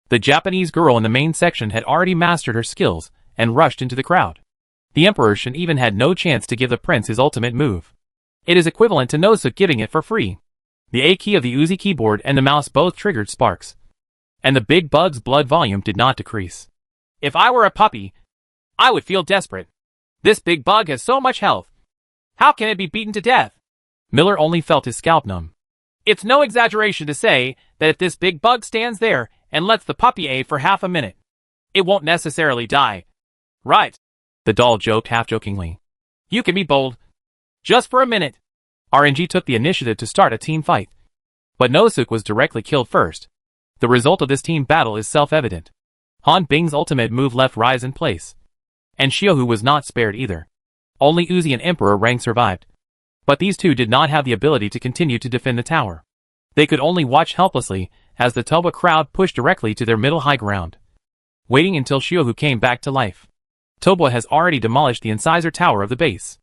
The Japanese girl in the main section had already mastered her skills and rushed into the crowd. The Emperor Shin even had no chance to give the Prince his ultimate move. It is equivalent to Nosuke giving it for free. The A key of the Uzi keyboard and the mouse both triggered sparks. And the big bug's blood volume did not decrease. If I were a puppy, I would feel desperate. This big bug has so much health. How can it be beaten to death? Miller only felt his scalp numb. It's no exaggeration to say that if this big bug stands there and lets the puppy A for half a minute, it won't necessarily die. Right? The doll joked half-jokingly. You can be bold. Just for a minute. RNG took the initiative to start a team fight. But Nosuke was directly killed first. The result of this team battle is self-evident. Han Bing's ultimate move left Rise in place. And Xiaohu was not spared either. Only Uzi and Emperor Rang survived. But these two did not have the ability to continue to defend the tower. They could only watch helplessly as the Toba crowd pushed directly to their middle high ground, waiting until Xiaohu came back to life. Toba has already demolished the incisor tower of the base.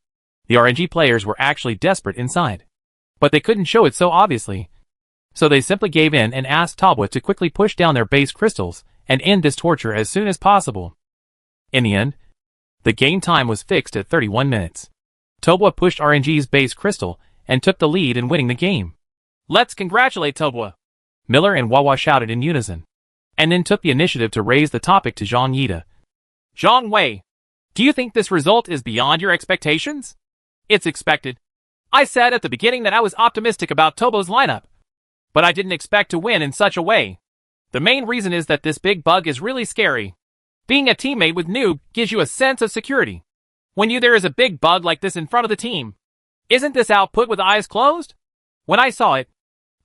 The RNG players were actually desperate inside. But they couldn't show it so obviously. So they simply gave in and asked Toba to quickly push down their base crystals and end this torture as soon as possible. In the end, the game time was fixed at 31 minutes. Toba pushed RNG's base crystal and took the lead in winning the game. Let's congratulate Toba! Miller and Wawa shouted in unison, and then took the initiative to raise the topic to Zhang Yida. Zhang Wei, do you think this result is beyond your expectations? It's expected. I said at the beginning that I was optimistic about Toba's lineup, but I didn't expect to win in such a way. The main reason is that this big bug is really scary. Being a teammate with Noob gives you a sense of security. When there is a big bug like this in front of the team, isn't this output with eyes closed? When I saw it,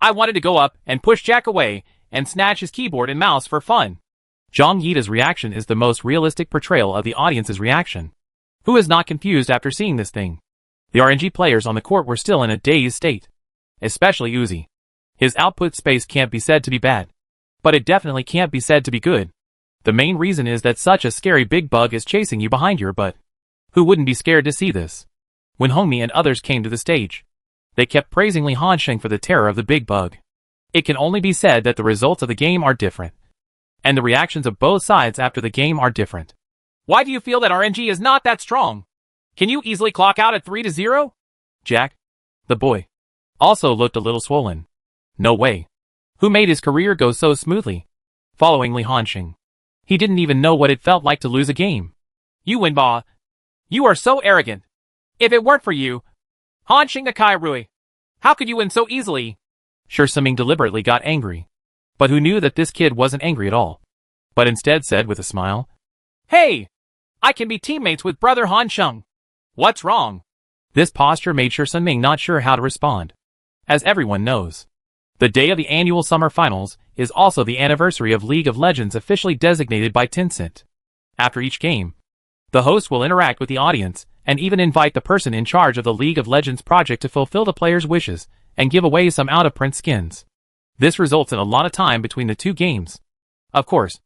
I wanted to go up and push Jack away and snatch his keyboard and mouse for fun. Zhang Yida's reaction is the most realistic portrayal of the audience's reaction. Who is not confused after seeing this thing? The RNG players on the court were still in a dazed state. Especially Uzi. His output space can't be said to be bad. But it definitely can't be said to be good. The main reason is that such a scary big bug is chasing you behind your butt. Who wouldn't be scared to see this? When Hongmi and others came to the stage, they kept praising Li Hansheng for the terror of the big bug. It can only be said that the results of the game are different. And the reactions of both sides after the game are different. Why do you feel that RNG is not that strong? Can you easily clock out at 3-0? Jack, the boy, also looked a little swollen. No way. Who made his career go so smoothly? Following Li Hansheng. He didn't even know what it felt like to lose a game. You win, Ba. You are so arrogant. If it weren't for you, Hansheng Akai Rui, how could you win so easily? Sure, Saming deliberately got angry. But who knew that this kid wasn't angry at all? But instead said with a smile, Hey! I can be teammates with brother Hansheng. What's wrong? This posture made Sure Sunming not sure how to respond. As everyone knows, the day of the annual summer finals is also the anniversary of League of Legends officially designated by Tencent. After each game, the host will interact with the audience and even invite the person in charge of the League of Legends project to fulfill the players' wishes and give away some out-of-print skins. This results in a lot of time between the two games. Of course,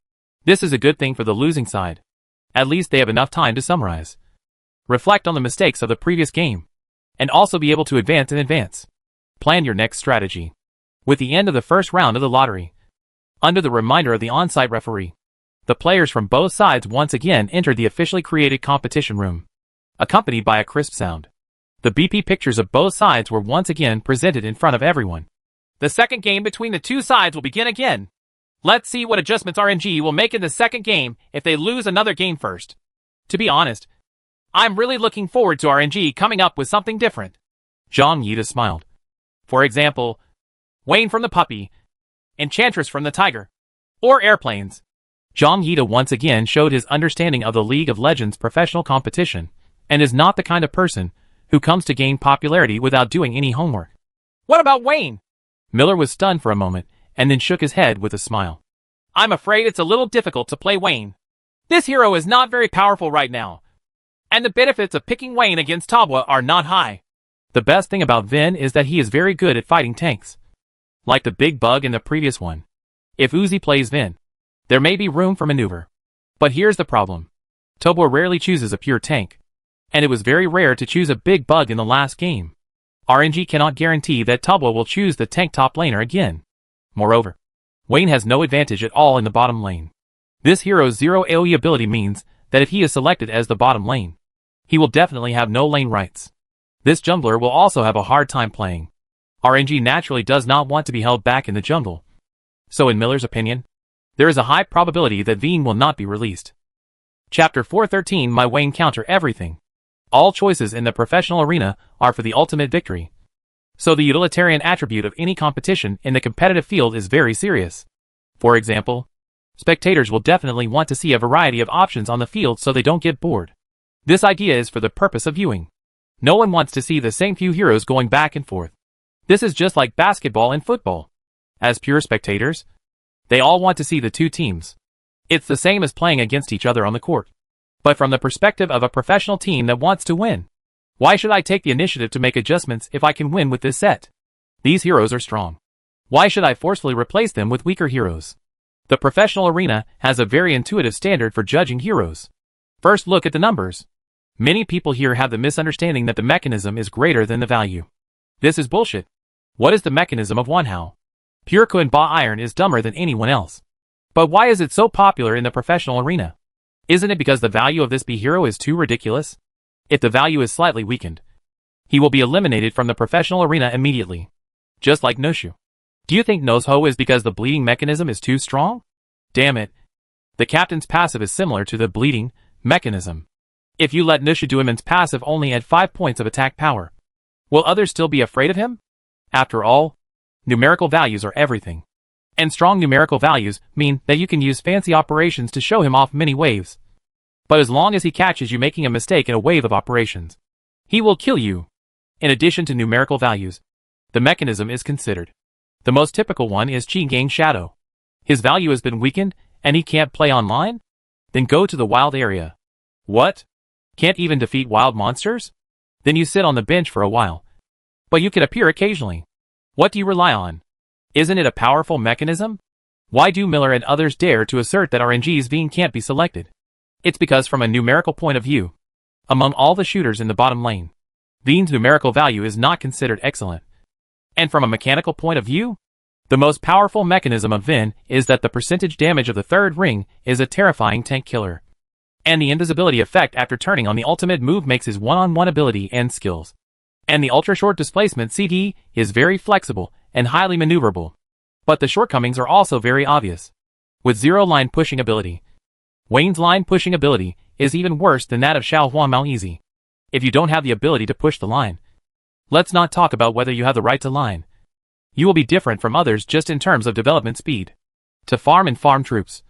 this is a good thing for the losing side. At least they have enough time to summarize, reflect on the mistakes of the previous game, and also be able to advance in advance. Plan your next strategy. With the end of the first round of the lottery, under the reminder of the on-site referee, the players from both sides once again entered the officially created competition room, accompanied by a crisp sound. The BP pictures of both sides were once again presented in front of everyone. The second game between the two sides will begin again. Let's see what adjustments RNG will make in the second game if they lose another game first. To be honest, I'm really looking forward to RNG coming up with something different. Zhang Yida smiled. For example, Wayne from the puppy, Enchantress from the tiger, or airplanes. Zhang Yida once again showed his understanding of the League of Legends professional competition, and is not the kind of person who comes to gain popularity without doing any homework. What about Wayne? Miller was stunned for a moment, and then shook his head with a smile. I'm afraid it's a little difficult to play Wayne. This hero is not very powerful right now, and the benefits of picking Wayne against Tabwa are not high. The best thing about Vin is that he is very good at fighting tanks. Like the big bug in the previous one. If Uzi plays Vin, there may be room for maneuver. But here's the problem. Tabwa rarely chooses a pure tank, and it was very rare to choose a big bug in the last game. RNG cannot guarantee that Tabwa will choose the tank top laner again. Moreover, Wayne has no advantage at all in the bottom lane. This hero's zero AoE ability means that if he is selected as the bottom lane, he will definitely have no lane rights. This jungler will also have a hard time playing. RNG naturally does not want to be held back in the jungle. So in Miller's opinion, there is a high probability that Vayne will not be released. Chapter 413 My Wayne Counter Everything. All choices in the professional arena are for the ultimate victory. So the utilitarian attribute of any competition in the competitive field is very serious. For example, spectators will definitely want to see a variety of options on the field so they don't get bored. This idea is for the purpose of viewing. No one wants to see the same few heroes going back and forth. This is just like basketball and football. As pure spectators, they all want to see the two teams. It's the same as playing against each other on the court. But from the perspective of a professional team that wants to win, why should I take the initiative to make adjustments if I can win with this set? These heroes are strong. Why should I forcefully replace them with weaker heroes? The professional arena has a very intuitive standard for judging heroes. First, look at the numbers. Many people here have the misunderstanding that the mechanism is greater than the value. This is bullshit. What is the mechanism of Wanhao? Pure Kun Ba Iron is dumber than anyone else. But why is it so popular in the professional arena? Isn't it because the value of this B hero is too ridiculous? If the value is slightly weakened, he will be eliminated from the professional arena immediately. Just like Noshu. Do you think Nozho is because the bleeding mechanism is too strong? Damn it. The captain's passive is similar to the bleeding mechanism. If you let Noshu do his passive only at 5 points of attack power, will others still be afraid of him? After all, numerical values are everything. And strong numerical values mean that you can use fancy operations to show him off many waves. But as long as he catches you making a mistake in a wave of operations, he will kill you. In addition to numerical values, the mechanism is considered. The most typical one is Qi Gang Shadow. His value has been weakened, and he can't play online? Then go to the wild area. What? Can't even defeat wild monsters? Then you sit on the bench for a while. But you can appear occasionally. What do you rely on? Isn't it a powerful mechanism? Why do Miller and others dare to assert that RNG's Vayne can't be selected? It's because from a numerical point of view, among all the shooters in the bottom lane, Vayne's numerical value is not considered excellent. And from a mechanical point of view, the most powerful mechanism of Vayne is that the percentage damage of the third ring is a terrifying tank killer. And the invisibility effect after turning on the ultimate move makes his one-on-one ability and skills. And the ultra-short displacement CD is very flexible and highly maneuverable. But the shortcomings are also very obvious. With zero line pushing ability, Wayne's line pushing ability is even worse than that of Xiao Huan Mao Easy. If you don't have the ability to push the line, let's not talk about whether you have the right to line. You will be different from others just in terms of development speed. To farm and farm troops,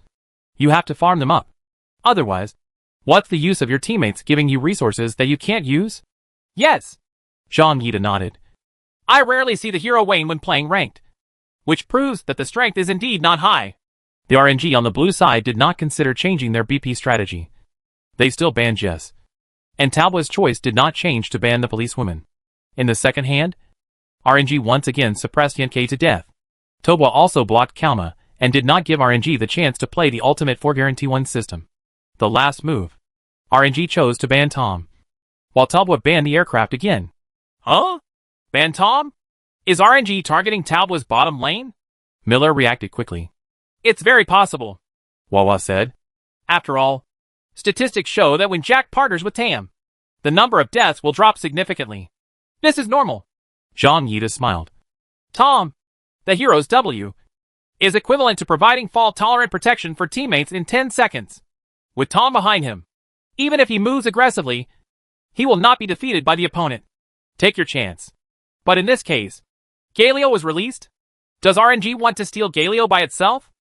you have to farm them up. Otherwise, what's the use of your teammates giving you resources that you can't use? Yes. Zhang Yida nodded. I rarely see the hero Wayne when playing ranked, which proves that the strength is indeed not high. The RNG on the blue side did not consider changing their BP strategy. They still banned Jess. And Talbo's choice did not change to ban the policewoman. In the second hand, RNG once again suppressed Yankei to death. Tobwa also blocked Kalma, and did not give RNG the chance to play the ultimate 4 Guarantee 1 system. The last move, RNG chose to ban Tom, while Talbot banned the aircraft again. Huh? Ban Tom? Is RNG targeting Talbot's bottom lane? Miller reacted quickly. It's very possible, Wawa said. After all, statistics show that when Jack partners with Tam, the number of deaths will drop significantly. This is normal. Zhang Yida smiled. Tom, the hero's W, is equivalent to providing fault-tolerant protection for teammates in 10 seconds. With Tom behind him, even if he moves aggressively, he will not be defeated by the opponent. Take your chance. But in this case, Galio was released? Does RNG want to steal Galio by itself?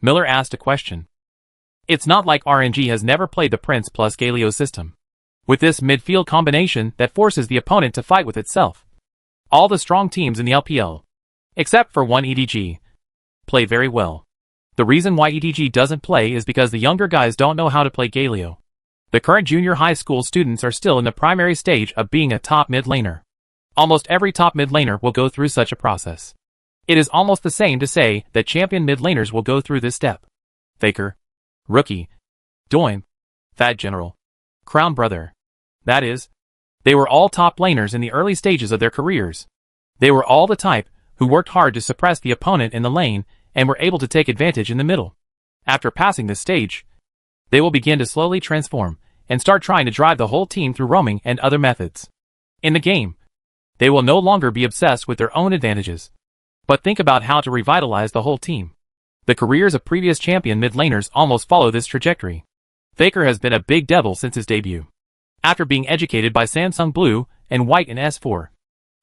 Miller asked a question. It's not like RNG has never played the Prince plus Galio system, with this midfield combination that forces the opponent to fight with itself. All the strong teams in the LPL, except for one EDG, play very well. The reason why EDG doesn't play is because the younger guys don't know how to play Galio. The current junior high school students are still in the primary stage of being a top mid laner. Almost every top mid laner will go through such a process. It is almost the same to say that champion mid laners will go through this step. Faker, Rookie, Doim, Fat General, Crown Brother. That is, they were all top laners in the early stages of their careers. They were all the type who worked hard to suppress the opponent in the lane and were able to take advantage in the middle. After passing this stage, they will begin to slowly transform and start trying to drive the whole team through roaming and other methods. In the game, They will no longer be obsessed with their own advantages, but think about how to revitalize the whole team. The careers of previous champion mid laners almost follow this trajectory. Faker has been a big devil since his debut. After being educated by Samsung Blue and White in S4,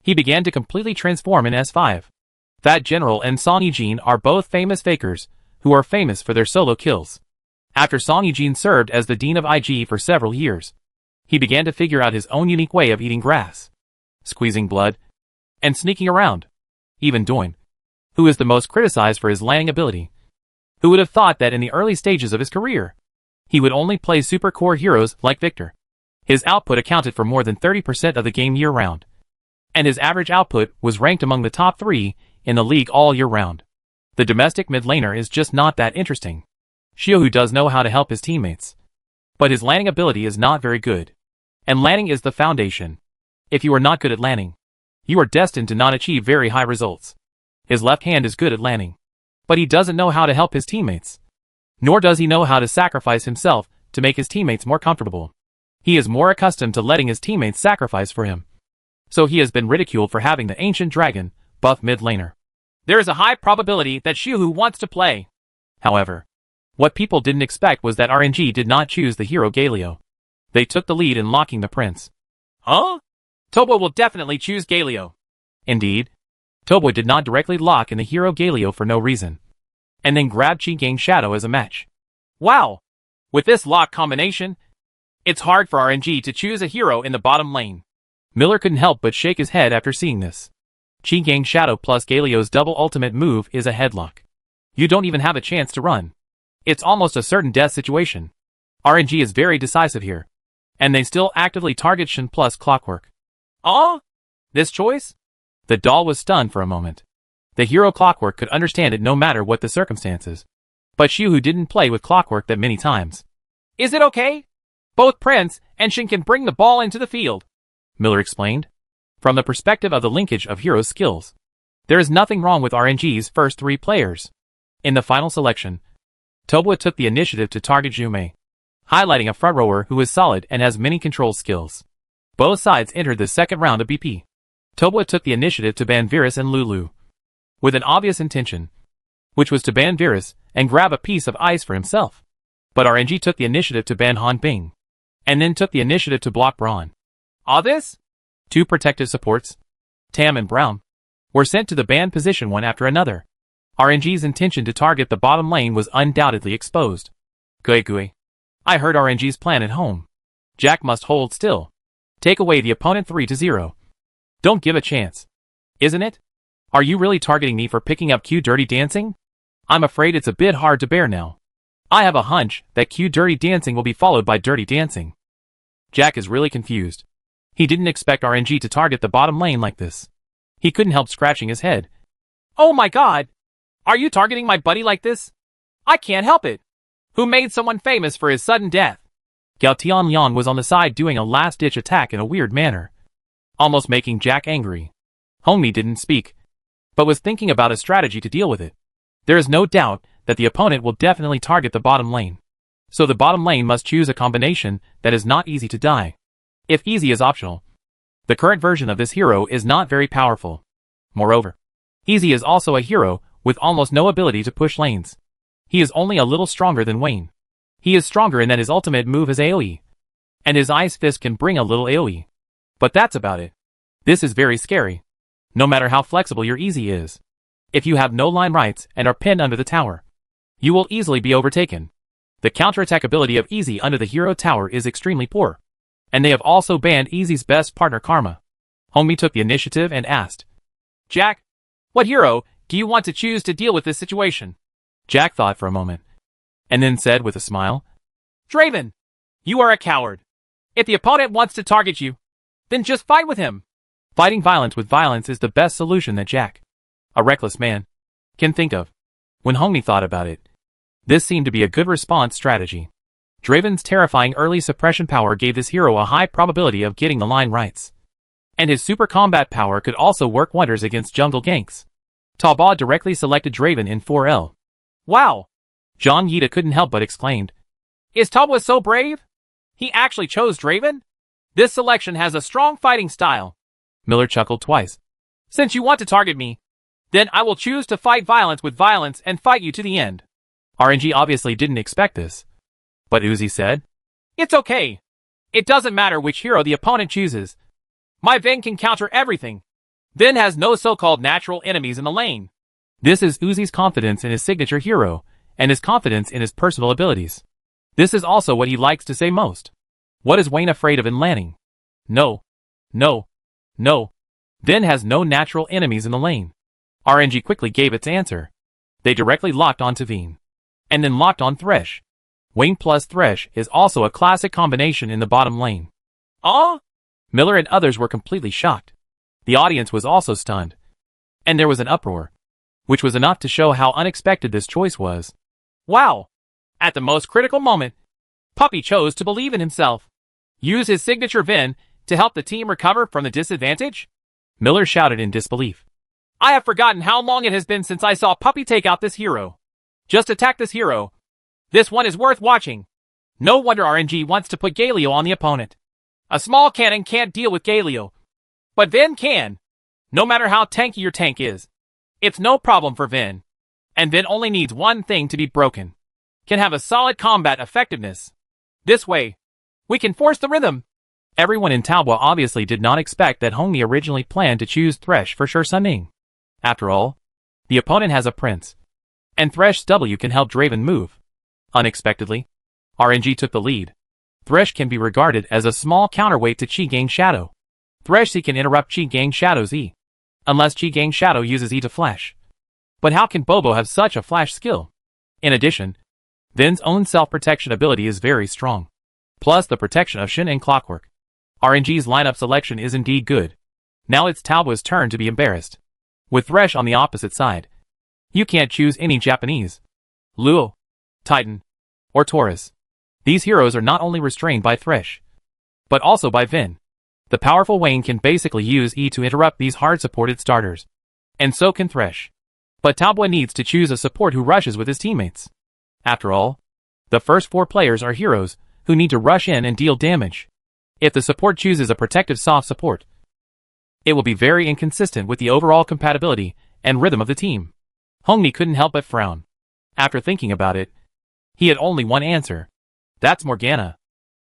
he began to completely transform in S5. Fat General and Song Yijin are both famous fakers, who are famous for their solo kills. After Song Yijin served as the dean of IG for several years, he began to figure out his own unique way of eating grass, squeezing blood, and sneaking around. Even Doin, who is the most criticized for his landing ability. Who would have thought that in the early stages of his career, he would only play super core heroes like Victor. His output accounted for more than 30% of the game year-round, and his average output was ranked among the top 3 in the league all year round. The domestic mid laner is just not that interesting. Xiaohu does know how to help his teammates, but his landing ability is not very good. And landing is the foundation. If you are not good at landing, you are destined to not achieve very high results. His left hand is good at landing, but he doesn't know how to help his teammates. Nor does he know how to sacrifice himself to make his teammates more comfortable. He is more accustomed to letting his teammates sacrifice for him. So he has been ridiculed for having the Ancient Dragon buff mid laner. There is a high probability that Xiaohu wants to play. However, what people didn't expect was that RNG did not choose the hero Galio. They took the lead in locking the prince. Huh? Tobo will definitely choose Galio. Indeed, Tobo did not directly lock in the hero Galio for no reason, and then grabbed Qinggang Shadow as a match. Wow! With this lock combination, it's hard for RNG to choose a hero in the bottom lane. Miller couldn't help but shake his head after seeing this. Qinggang Shadow plus Galio's double ultimate move is a headlock. You don't even have a chance to run. It's almost a certain death situation. RNG is very decisive here, and they still actively target Shen plus Clockwork. This choice? The doll was stunned for a moment. The hero Clockwork could understand it no matter what the circumstances. But Xiaohu didn't play with Clockwork that many times. Is it okay? Both Prince and Shen can bring the ball into the field, Miller explained. From the perspective of the linkage of heroes' skills, there is nothing wrong with RNG's first 3 players. In the final selection, Tobo took the initiative to target Zhume, highlighting a front rower who is solid and has many control skills. Both sides entered the second round of BP. Tobo took the initiative to ban Virus and Lulu, with an obvious intention, which was to ban Virus and grab a piece of ice for himself. But RNG took the initiative to ban Han Bing, and then took the initiative to block Braun. This? 2 protective supports, Tam and Brown, were sent to the ban position one after another. RNG's intention to target the bottom lane was undoubtedly exposed. Gui. I heard RNG's plan at home. Jack must hold still. Take away the opponent 3-0. Don't give a chance. Isn't it? Are you really targeting me for picking up Q Dirty Dancing? I'm afraid it's a bit hard to bear now. I have a hunch that Q Dirty Dancing will be followed by Dirty Dancing. Jack is really confused. He didn't expect RNG to target the bottom lane like this. He couldn't help scratching his head. Oh my god! Are you targeting my buddy like this? I can't help it. Who made someone famous for his sudden death? Gao Tianlian was on the side doing a last-ditch attack in a weird manner, almost making Jack angry. Hongmi didn't speak, but was thinking about a strategy to deal with it. There is no doubt that the opponent will definitely target the bottom lane. So the bottom lane must choose a combination that is not easy to die. If easy is optional, the current version of this hero is not very powerful. Moreover, Easy is also a hero with almost no ability to push lanes. He is only a little stronger than Wayne. He is stronger in that his ultimate move is AoE, and his Ice Fist can bring a little AoE. But that's about it. This is very scary. No matter how flexible your Easy is, if you have no line rights and are pinned under the tower, you will easily be overtaken. The counterattack ability of Easy under the hero tower is extremely poor, and they have also banned Easy's best partner Karma. Hongmi took the initiative and asked, Jack, what hero do you want to choose to deal with this situation? Jack thought for a moment, and then said with a smile, Draven, you are a coward. If the opponent wants to target you, then just fight with him. Fighting violence with violence is the best solution that Jack, a reckless man, can think of. When Hongmi thought about it, this seemed to be a good response strategy. Draven's terrifying early suppression power gave this hero a high probability of getting the line rights, and his super combat power could also work wonders against jungle ganks. Tauba directly selected Draven in 4L. Wow! Zhang Yida couldn't help but exclaimed, Is Tauba so brave? He actually chose Draven? This selection has a strong fighting style. Miller chuckled twice. Since you want to target me, then I will choose to fight violence with violence and fight you to the end. RNG obviously didn't expect this. But Uzi said, It's okay. It doesn't matter which hero the opponent chooses. My Vayne can counter everything. Vayne has no so-called natural enemies in the lane. This is Uzi's confidence in his signature hero, and his confidence in his personal abilities. This is also what he likes to say most. What is Vayne afraid of in laning? No. No. No. Vayne has no natural enemies in the lane. RNG quickly gave its answer. They directly locked onto Vayne. And then locked on Thresh. Vayne plus Thresh is also a classic combination in the bottom lane. Miller and others were completely shocked. The audience was also stunned. And there was an uproar, which was enough to show how unexpected this choice was. Wow! At the most critical moment, Puppey chose to believe in himself. Use his signature Vayne to help the team recover from the disadvantage? Miller shouted in disbelief. I have forgotten how long it has been since I saw Puppey take out this hero. Just attack this hero. This one is worth watching. No wonder RNG wants to put Galio on the opponent. A small cannon can't deal with Galio. But Vayne can. No matter how tanky your tank is. It's no problem for Vayne. And Vayne only needs one thing to be broken. Can have a solid combat effectiveness. This way, we can force the rhythm. Everyone in Talbot obviously did not expect that Hongmi originally planned to choose Thresh for Sher Sunning. After all, the opponent has a prince. And Thresh's W can help Draven move. Unexpectedly, RNG took the lead. Thresh can be regarded as a small counterweight to Qi Gang Shadow. Thresh C can interrupt Qi Gang Shadow's E. Unless Qi Gang Shadow uses E to flash. But how can Bobo have such a flash skill? In addition, Vayne's own self-protection ability is very strong. Plus the protection of Shin and Clockwork. RNG's lineup selection is indeed good. Now it's Talbot's turn to be embarrassed. With Thresh on the opposite side, you can't choose any Japanese, Luo, Titan, or Taurus. These heroes are not only restrained by Thresh, but also by Vayne. The powerful Vayne can basically use E to interrupt these hard-supported starters. And so can Thresh. But Talbot needs to choose a support who rushes with his teammates. After all, the first 4 players are heroes who need to rush in and deal damage. If the support chooses a protective soft support, it will be very inconsistent with the overall compatibility and rhythm of the team. Hongmi couldn't help but frown. After thinking about it, he had only one answer. That's Morgana.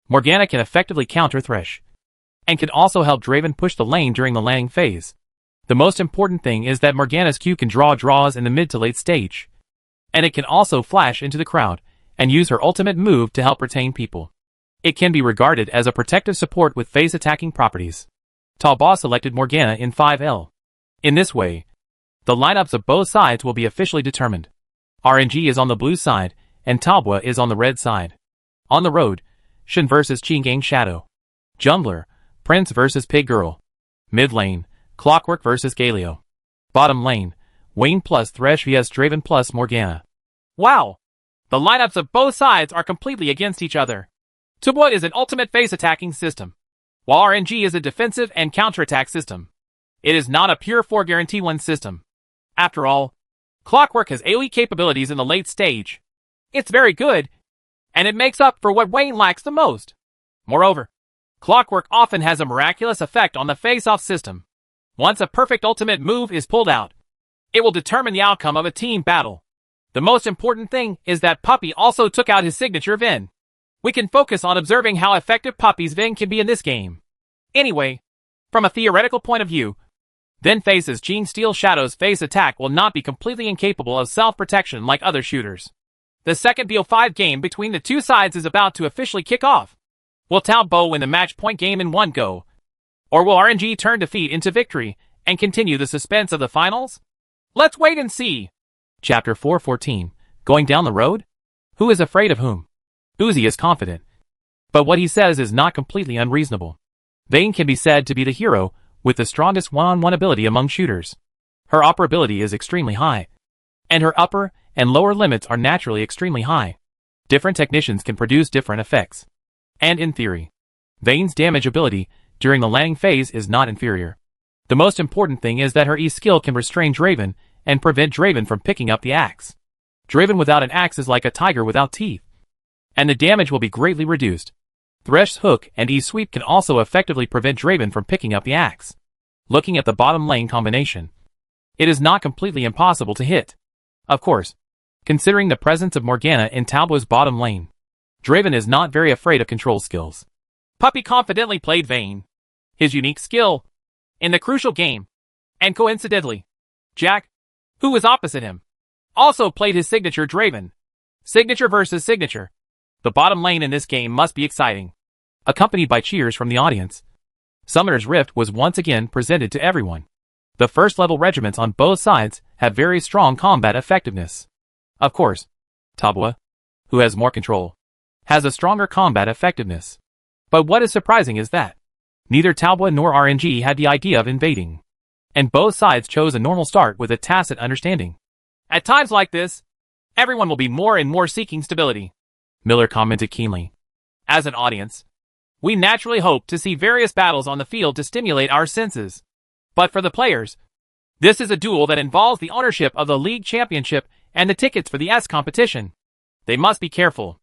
Morgana can effectively counter Thresh, and can also help Draven push the lane during the laning phase. The most important thing is that Morgana's Q can draw draws in the mid to late stage, and it can also flash into the crowd and use her ultimate move to help retain people. It can be regarded as a protective support with phase attacking properties. Talbot selected Morgana in 5L. In this way, the lineups of both sides will be officially determined. RNG is on the blue side, and Talbot is on the red side. On the road, Shin vs Qi Gang Shadow. Jungler, Prince vs Pig Girl. Mid lane, Clockwork vs Galio. Bottom lane, Vayne plus Thresh vs Draven plus Morgana. Wow! The lineups of both sides are completely against each other. Talbot is an ultimate phase attacking system, while RNG is a defensive and counterattack system. It is not a pure 4 guarantee 1 system. After all, Clockwork has AoE capabilities in the late stage. It's very good, and it makes up for what Vayne lacks the most. Moreover, Clockwork often has a miraculous effect on the face-off system. Once a perfect ultimate move is pulled out, it will determine the outcome of a team battle. The most important thing is that Puppey also took out his signature Vayne. We can focus on observing how effective Puppey's Vayne can be in this game. Anyway, from a theoretical point of view, Vayne faces Gene Steel Shadow's face attack will not be completely incapable of self-protection like other shooters. The second BO5 game between the two sides is about to officially kick off. Will Talbot win the match point game in one go? Or will RNG turn defeat into victory and continue the suspense of the finals? Let's wait and see. Chapter 4:14. Going down the road? Who is afraid of whom? Uzi is confident. But what he says is not completely unreasonable. Vayne can be said to be the hero with the strongest one-on-one ability among shooters. Her operability is extremely high, and her upper and lower limits are naturally extremely high. Different technicians can produce different effects. And in theory, Vayne's damage ability during the laning phase is not inferior. The most important thing is that her E skill can restrain Draven and prevent Draven from picking up the axe. Draven without an axe is like a tiger without teeth, and the damage will be greatly reduced. Thresh's hook and E sweep can also effectively prevent Draven from picking up the axe. Looking at the bottom lane combination, it is not completely impossible to hit. Of course, considering the presence of Morgana in Talbot's bottom lane, Draven is not very afraid of control skills. Puppey confidently played Vayne, his unique skill, in the crucial game, and coincidentally, Jack, who was opposite him, also played his signature Draven. Signature versus signature. The bottom lane in this game must be exciting. Accompanied by cheers from the audience, Summoner's Rift was once again presented to everyone. The first level regiments on both sides have very strong combat effectiveness. Of course, Talbot, who has more control, has a stronger combat effectiveness. But what is surprising is that neither Talbot nor RNG had the idea of invading, and both sides chose a normal start with a tacit understanding. At times like this, everyone will be more and more seeking stability, Miller commented keenly. As an audience, we naturally hope to see various battles on the field to stimulate our senses. But for the players, this is a duel that involves the ownership of the league championship and the tickets for the S competition. They must be careful.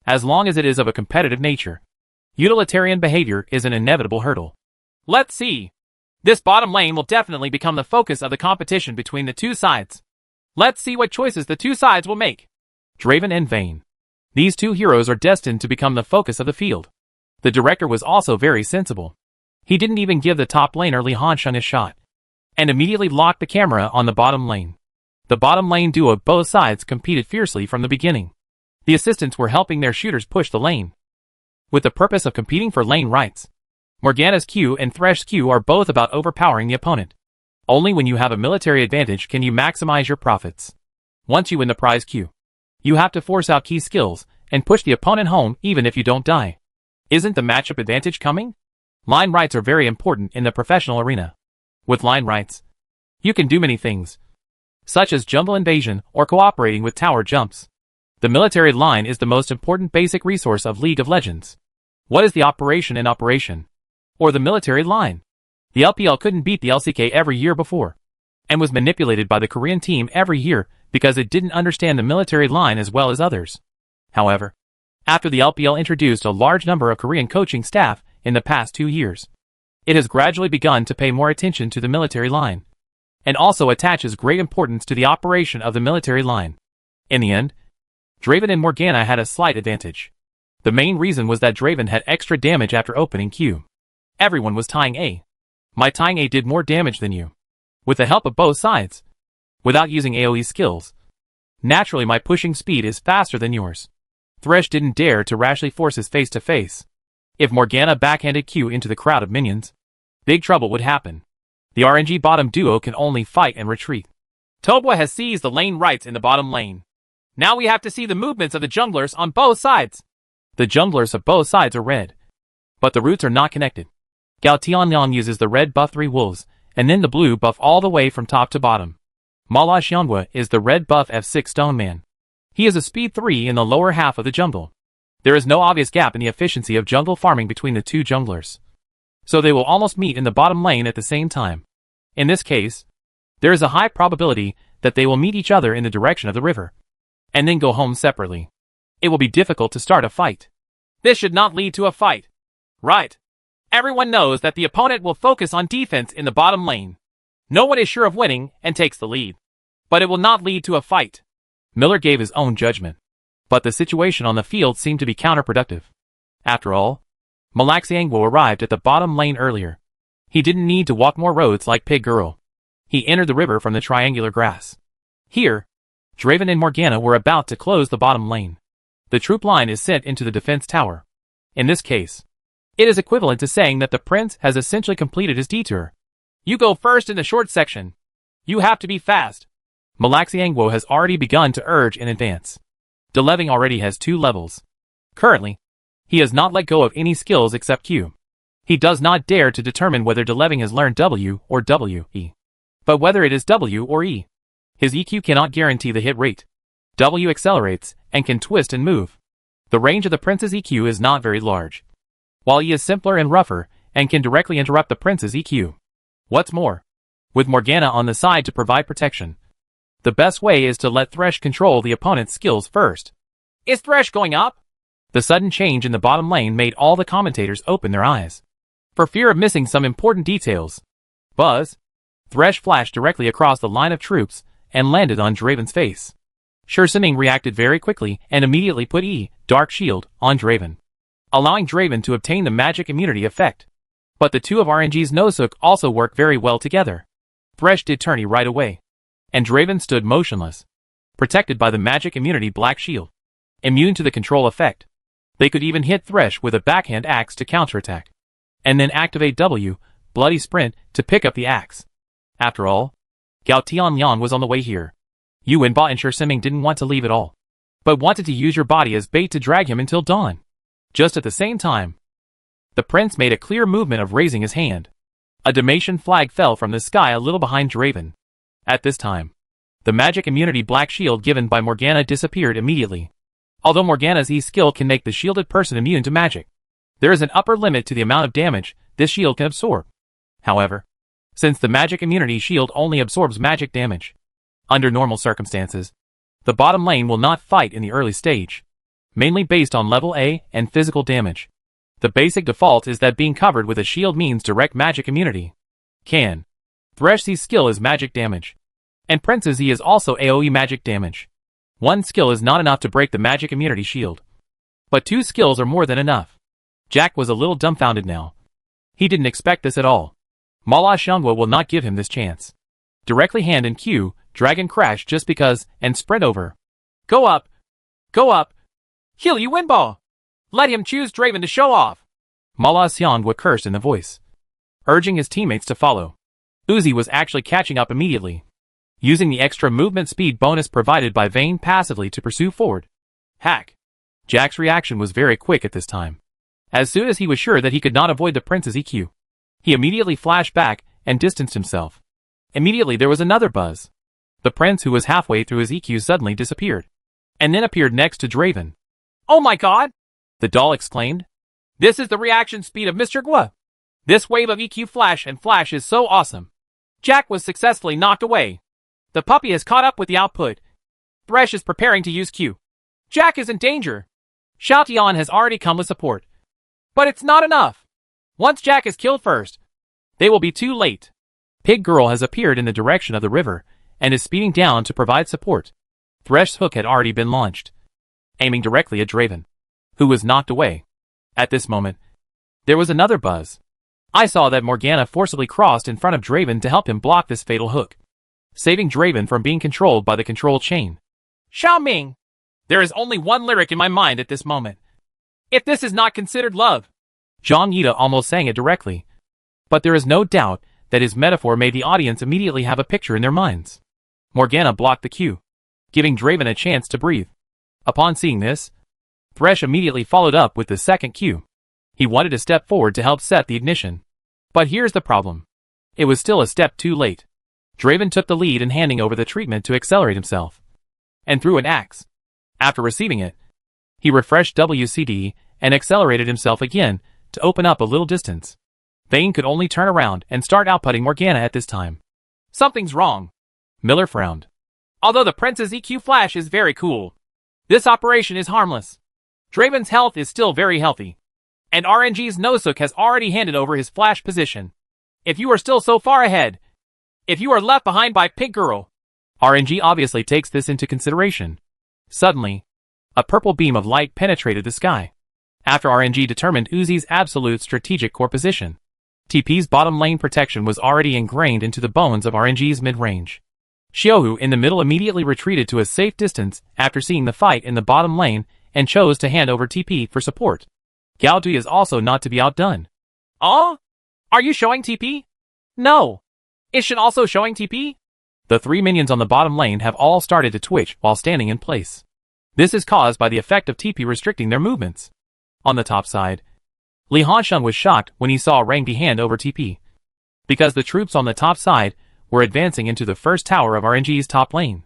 As long as it is of a competitive nature, utilitarian behavior is an inevitable hurdle. Let's see. This bottom lane will definitely become the focus of the competition between the two sides. Let's see what choices the two sides will make. Draven and Vayne. These two heroes are destined to become the focus of the field. The director was also very sensible. He didn't even give the top laner Li Hansheng a shot, and immediately locked the camera on the bottom lane. The bottom lane duo of both sides competed fiercely from the beginning. The assistants were helping their shooters push the lane, with the purpose of competing for lane rights. Morgana's Q and Thresh's Q are both about overpowering the opponent. Only when you have a military advantage can you maximize your profits. Once you win the prize Q, you have to force out key skills and push the opponent home even if you don't die. Isn't the matchup advantage coming? Line rights are very important in the professional arena. With line rights, you can do many things, such as jungle invasion or cooperating with tower jumps. The military line is the most important basic resource of League of Legends. What is the operation in operation? Or the military line? The LPL couldn't beat the LCK every year before, and was manipulated by the Korean team every year because it didn't understand the military line as well as others. However, after the LPL introduced a large number of Korean coaching staff in the past 2 years, it has gradually begun to pay more attention to the military line, and also attaches great importance to the operation of the military line. In the end, Draven and Morgana had a slight advantage. The main reason was that Draven had extra damage after opening Q. Everyone was tying A. My tying A did more damage than you, with the help of both sides, without using AoE skills. Naturally my pushing speed is faster than yours. Thresh didn't dare to rashly force his face-to-face. If Morgana backhanded Q into the crowd of minions, big trouble would happen. The RNG bottom duo can only fight and retreat. Talbot has seized the lane rights in the bottom lane. Now we have to see the movements of the junglers on both sides. The junglers of both sides are red, but the roots are not connected. Gao Tianliang uses the red buff 3 wolves, and then the blue buff all the way from top to bottom. Mala Xianhua is the red buff F6 stone man. He is a speed 3 in the lower half of the jungle. There is no obvious gap in the efficiency of jungle farming between the two junglers, so they will almost meet in the bottom lane at the same time. In this case, there is a high probability that they will meet each other in the direction of the river, and then go home separately. It will be difficult to start a fight. This should not lead to a fight. Right. Everyone knows that the opponent will focus on defense in the bottom lane. No one is sure of winning and takes the lead, but it will not lead to a fight. Miller gave his own judgment, but the situation on the field seemed to be counterproductive. After all, Malaxiangwo arrived at the bottom lane earlier. He didn't need to walk more roads like Pig Girl. He entered the river from the triangular grass. Here, Draven and Morgana were about to close the bottom lane. The troop line is sent into the defense tower. In this case, it is equivalent to saying that the prince has essentially completed his detour. You go first in the short section. You have to be fast. Malaxiangwo has already begun to urge in advance. DeLeving already has 2 levels. Currently, he has not let go of any skills except Q. He does not dare to determine whether DeLeving has learned W or WE, but whether it is W or E. His EQ cannot guarantee the hit rate. W accelerates and can twist and move. The range of the prince's EQ is not very large, while E is simpler and rougher and can directly interrupt the prince's EQ. What's more, with Morgana on the side to provide protection, the best way is to let Thresh control the opponent's skills first. Is Thresh going up? The sudden change in the bottom lane made all the commentators open their eyes. For fear of missing some important details, Buzz! Thresh flashed directly across the line of troops and landed on Draven's face. Shersiming reacted very quickly and immediately put Dark Shield on Draven, allowing Draven to obtain the magic immunity effect. But the two of RNG's Nozook also work very well together. Thresh did tourney right away, and Draven stood motionless, protected by the magic immunity Black Shield, immune to the control effect. They could even hit Thresh with a backhand axe to counterattack, and then activate W, Bloody Sprint, to pick up the axe. After all, Gao Tianyan was on the way here. Yu Wenba and Shersiming didn't want to leave at all, but wanted to use your body as bait to drag him until dawn. Just at the same time, the prince made a clear movement of raising his hand. A Dalmatian flag fell from the sky a little behind Draven. At this time, the magic immunity Black Shield given by Morgana disappeared immediately. Although Morgana's E skill can make the shielded person immune to magic, there is an upper limit to the amount of damage this shield can absorb. However, since the magic immunity shield only absorbs magic damage, under normal circumstances, the bottom lane will not fight in the early stage, mainly based on level A and physical damage. The basic default is that being covered with a shield means direct magic immunity. Thresh's skill is magic damage, and Prince's E is also AoE magic damage. One skill is not enough to break the magic immunity shield, but two skills are more than enough. Jack was a little dumbfounded now. He didn't expect this at all. Mala Xiangwa will not give him this chance. Directly hand and Q, Dragon Crash just because, and sprint over. Go up! Go up! Heal Yu Wenba! Let him choose Draven to show off! Mala Xiangwa cursed in the voice, urging his teammates to follow. Uzi was actually catching up immediately, using the extra movement speed bonus provided by Vayne passively to pursue forward. Hack! Jack's reaction was very quick at this time. As soon as he was sure that he could not avoid the prince's EQ, he immediately flashed back and distanced himself. Immediately there was another buzz. The prince, who was halfway through his EQ, suddenly disappeared, and then appeared next to Draven. Oh my god! The doll exclaimed. This is the reaction speed of Mr. Gua. This wave of EQ flash and flash is so awesome. Jack was successfully knocked away. The puppy has caught up with the output. Thresh is preparing to use Q. Jack is in danger. Xiaotian has already come with support. But it's not enough. Once Jack is killed first, they will be too late. Pig Girl has appeared in the direction of the river and is speeding down to provide support. Thresh's hook had already been launched, aiming directly at Draven, who was knocked away. At this moment, there was another buzz. I saw that Morgana forcibly crossed in front of Draven to help him block this fatal hook, saving Draven from being controlled by the control chain. Xiaoming! There is only one lyric in my mind at this moment. If this is not considered love. Zhang Yida almost sang it directly, but there is no doubt that his metaphor made the audience immediately have a picture in their minds. Morgana blocked the cue, giving Draven a chance to breathe. Upon seeing this, Thresh immediately followed up with the second cue. He wanted to step forward to help set the ignition. But here's the problem. It was still a step too late. Draven took the lead in handing over the treatment to accelerate himself, and threw an axe. After receiving it, he refreshed WCD and accelerated himself again to open up a little distance. Vayne could only turn around and start outputting Morgana at this time. Something's wrong. Miller frowned. Although the prince's EQ flash is very cool, this operation is harmless. Draven's health is still very healthy, and RNG's Nozook has already handed over his flash position. If you are still so far ahead, if you are left behind by Pig Girl, RNG obviously takes this into consideration. Suddenly, a purple beam of light penetrated the sky. After RNG determined Uzi's absolute strategic core position, TP's bottom lane protection was already ingrained into the bones of RNG's mid-range. Xiaohu in the middle immediately retreated to a safe distance after seeing the fight in the bottom lane and chose to hand over TP for support. Gao Dui is also not to be outdone. Oh? Are you showing TP? No. Is Shen also showing TP? The three minions on the bottom lane have all started to twitch while standing in place. This is caused by the effect of TP restricting their movements. On the top side, Li Hansheng was shocked when he saw Rang Di hand over TP, because the troops on the top side were advancing into the first tower of RNG's top lane.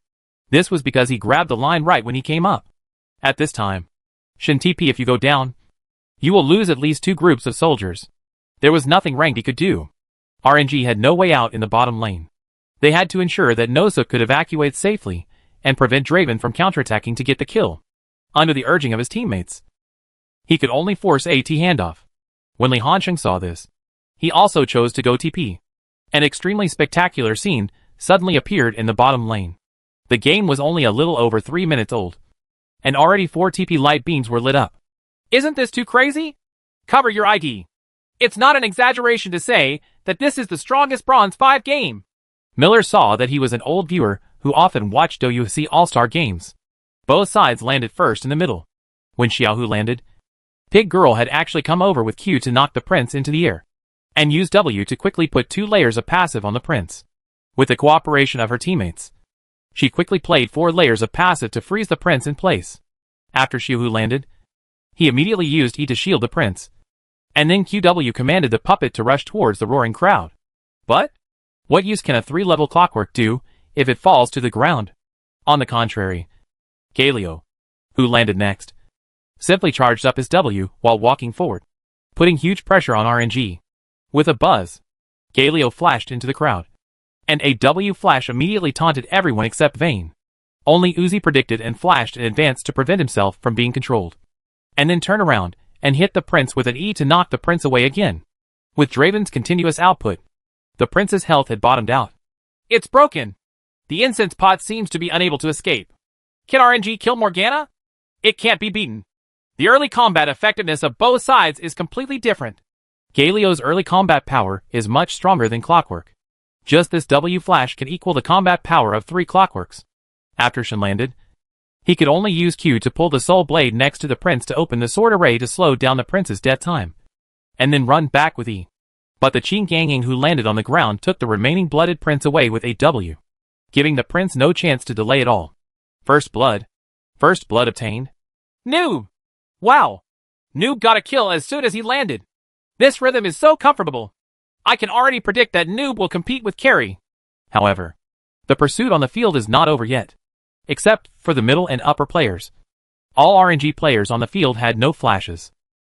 This was because he grabbed the line right when he came up. At this time, Shen TP, if you go down, you will lose at least 2 groups of soldiers. There was nothing Rang Di could do. RNG had no way out in the bottom lane. They had to ensure that Nozook could evacuate safely and prevent Draven from counterattacking to get the kill. Under the urging of his teammates, he could only force AT handoff. When Li Hansheng saw this, he also chose to go TP. An extremely spectacular scene suddenly appeared in the bottom lane. The game was only a little over 3 minutes old, and already 4 TP light beams were lit up. Isn't this too crazy? Cover your ID. It's not an exaggeration to say that this is the strongest Bronze 5 game. Miller saw that he was an old viewer who often watched WC All-Star games. Both sides landed first in the middle. When Xiaohu landed, Pig Girl had actually come over with Q to knock the prince into the air, and used W to quickly put 2 layers of passive on the prince. With the cooperation of her teammates, she quickly played 4 layers of passive to freeze the prince in place. After Xiaohu landed, he immediately used E to shield the prince, and then QW commanded the puppet to rush towards the roaring crowd. But what use can a 3-level clockwork do if it falls to the ground? On the contrary, Galio, who landed next, simply charged up his W while walking forward, putting huge pressure on RNG. With a buzz, Galio flashed into the crowd, and a W flash immediately taunted everyone except Vayne. Only Uzi predicted and flashed in advance to prevent himself from being controlled, and then turn around and hit the prince with an E to knock the prince away again. With Draven's continuous output, the prince's health had bottomed out. It's broken! The incense pot seems to be unable to escape. Can RNG kill Morgana? It can't be beaten. The early combat effectiveness of both sides is completely different. Galio's early combat power is much stronger than Clockwork. Just this W flash can equal the combat power of 3 Clockworks. After Shen landed, he could only use Q to pull the soul blade next to the prince to open the sword array to slow down the prince's death time, and then run back with E. But the Qin Gangying who landed on the ground took the remaining blooded prince away with a W, giving the prince no chance to delay at all. First blood obtained. Noob! Wow! Noob got a kill as soon as he landed. This rhythm is so comfortable. I can already predict that Noob will compete with Carry. However, the pursuit on the field is not over yet, except for the middle and upper players. All RNG players on the field had no flashes.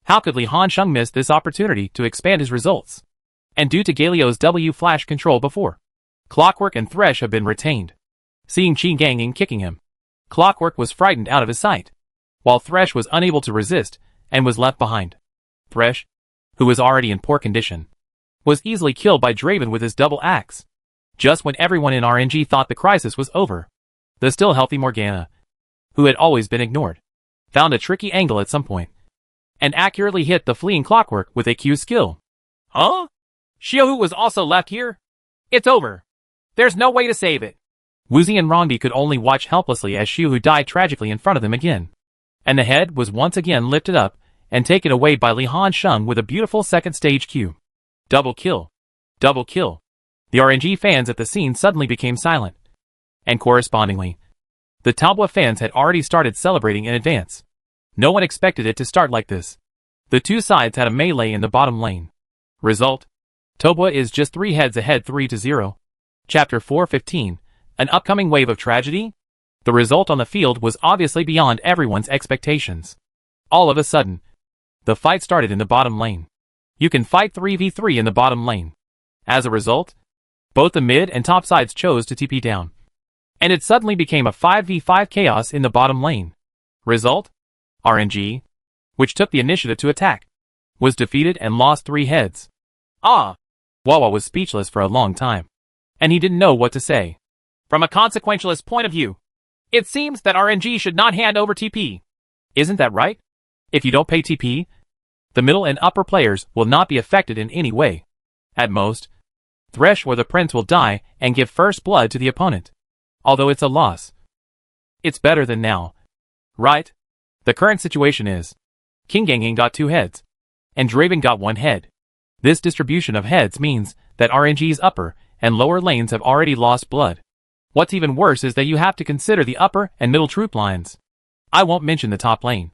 How could Li Hansheng miss this opportunity to expand his results? And due to Galio's W flash control before, Clockwork and Thresh have been retained. Seeing Qin Gangying kicking him, Clockwork was frightened out of his sight, while Thresh was unable to resist and was left behind. Thresh, who was already in poor condition, was easily killed by Draven with his double axe. Just when everyone in RNG thought the crisis was over, the still healthy Morgana, who had always been ignored, found a tricky angle at some point, and accurately hit the fleeing Clockwork with a Q skill. Huh? Xiaohu was also left here? It's over. There's no way to save it. Woozie and Rongdi could only watch helplessly as Xiaohu died tragically in front of them again, and the head was once again lifted up and taken away by Li Hansheng with a beautiful second stage Q. Double kill. Double kill. The RNG fans at the scene suddenly became silent, and correspondingly, the Talbot fans had already started celebrating in advance. No one expected it to start like this. The two sides had a melee in the bottom lane. Result: Tobwa is just 3 heads ahead 3-0. Chapter 4:15, an upcoming wave of tragedy? The result on the field was obviously beyond everyone's expectations. All of a sudden, the fight started in the bottom lane. You can fight 3v3 in the bottom lane. As a result, both the mid and top sides chose to TP down, and it suddenly became a 5v5 chaos in the bottom lane. Result: RNG, which took the initiative to attack, was defeated and lost 3 heads. Wawa was speechless for a long time, and he didn't know what to say. From a consequentialist point of view, it seems that RNG should not hand over TP. Isn't that right? If you don't pay TP, the middle and upper players will not be affected in any way. At most, Thresh or the Prince will die and give first blood to the opponent. Although it's a loss, it's better than now, right? The current situation is, Qin Gangying got 2 heads, and Draven got 1 head. This distribution of heads means that RNG's upper and lower lanes have already lost blood. What's even worse is that you have to consider the upper and middle troop lines. I won't mention the top lane,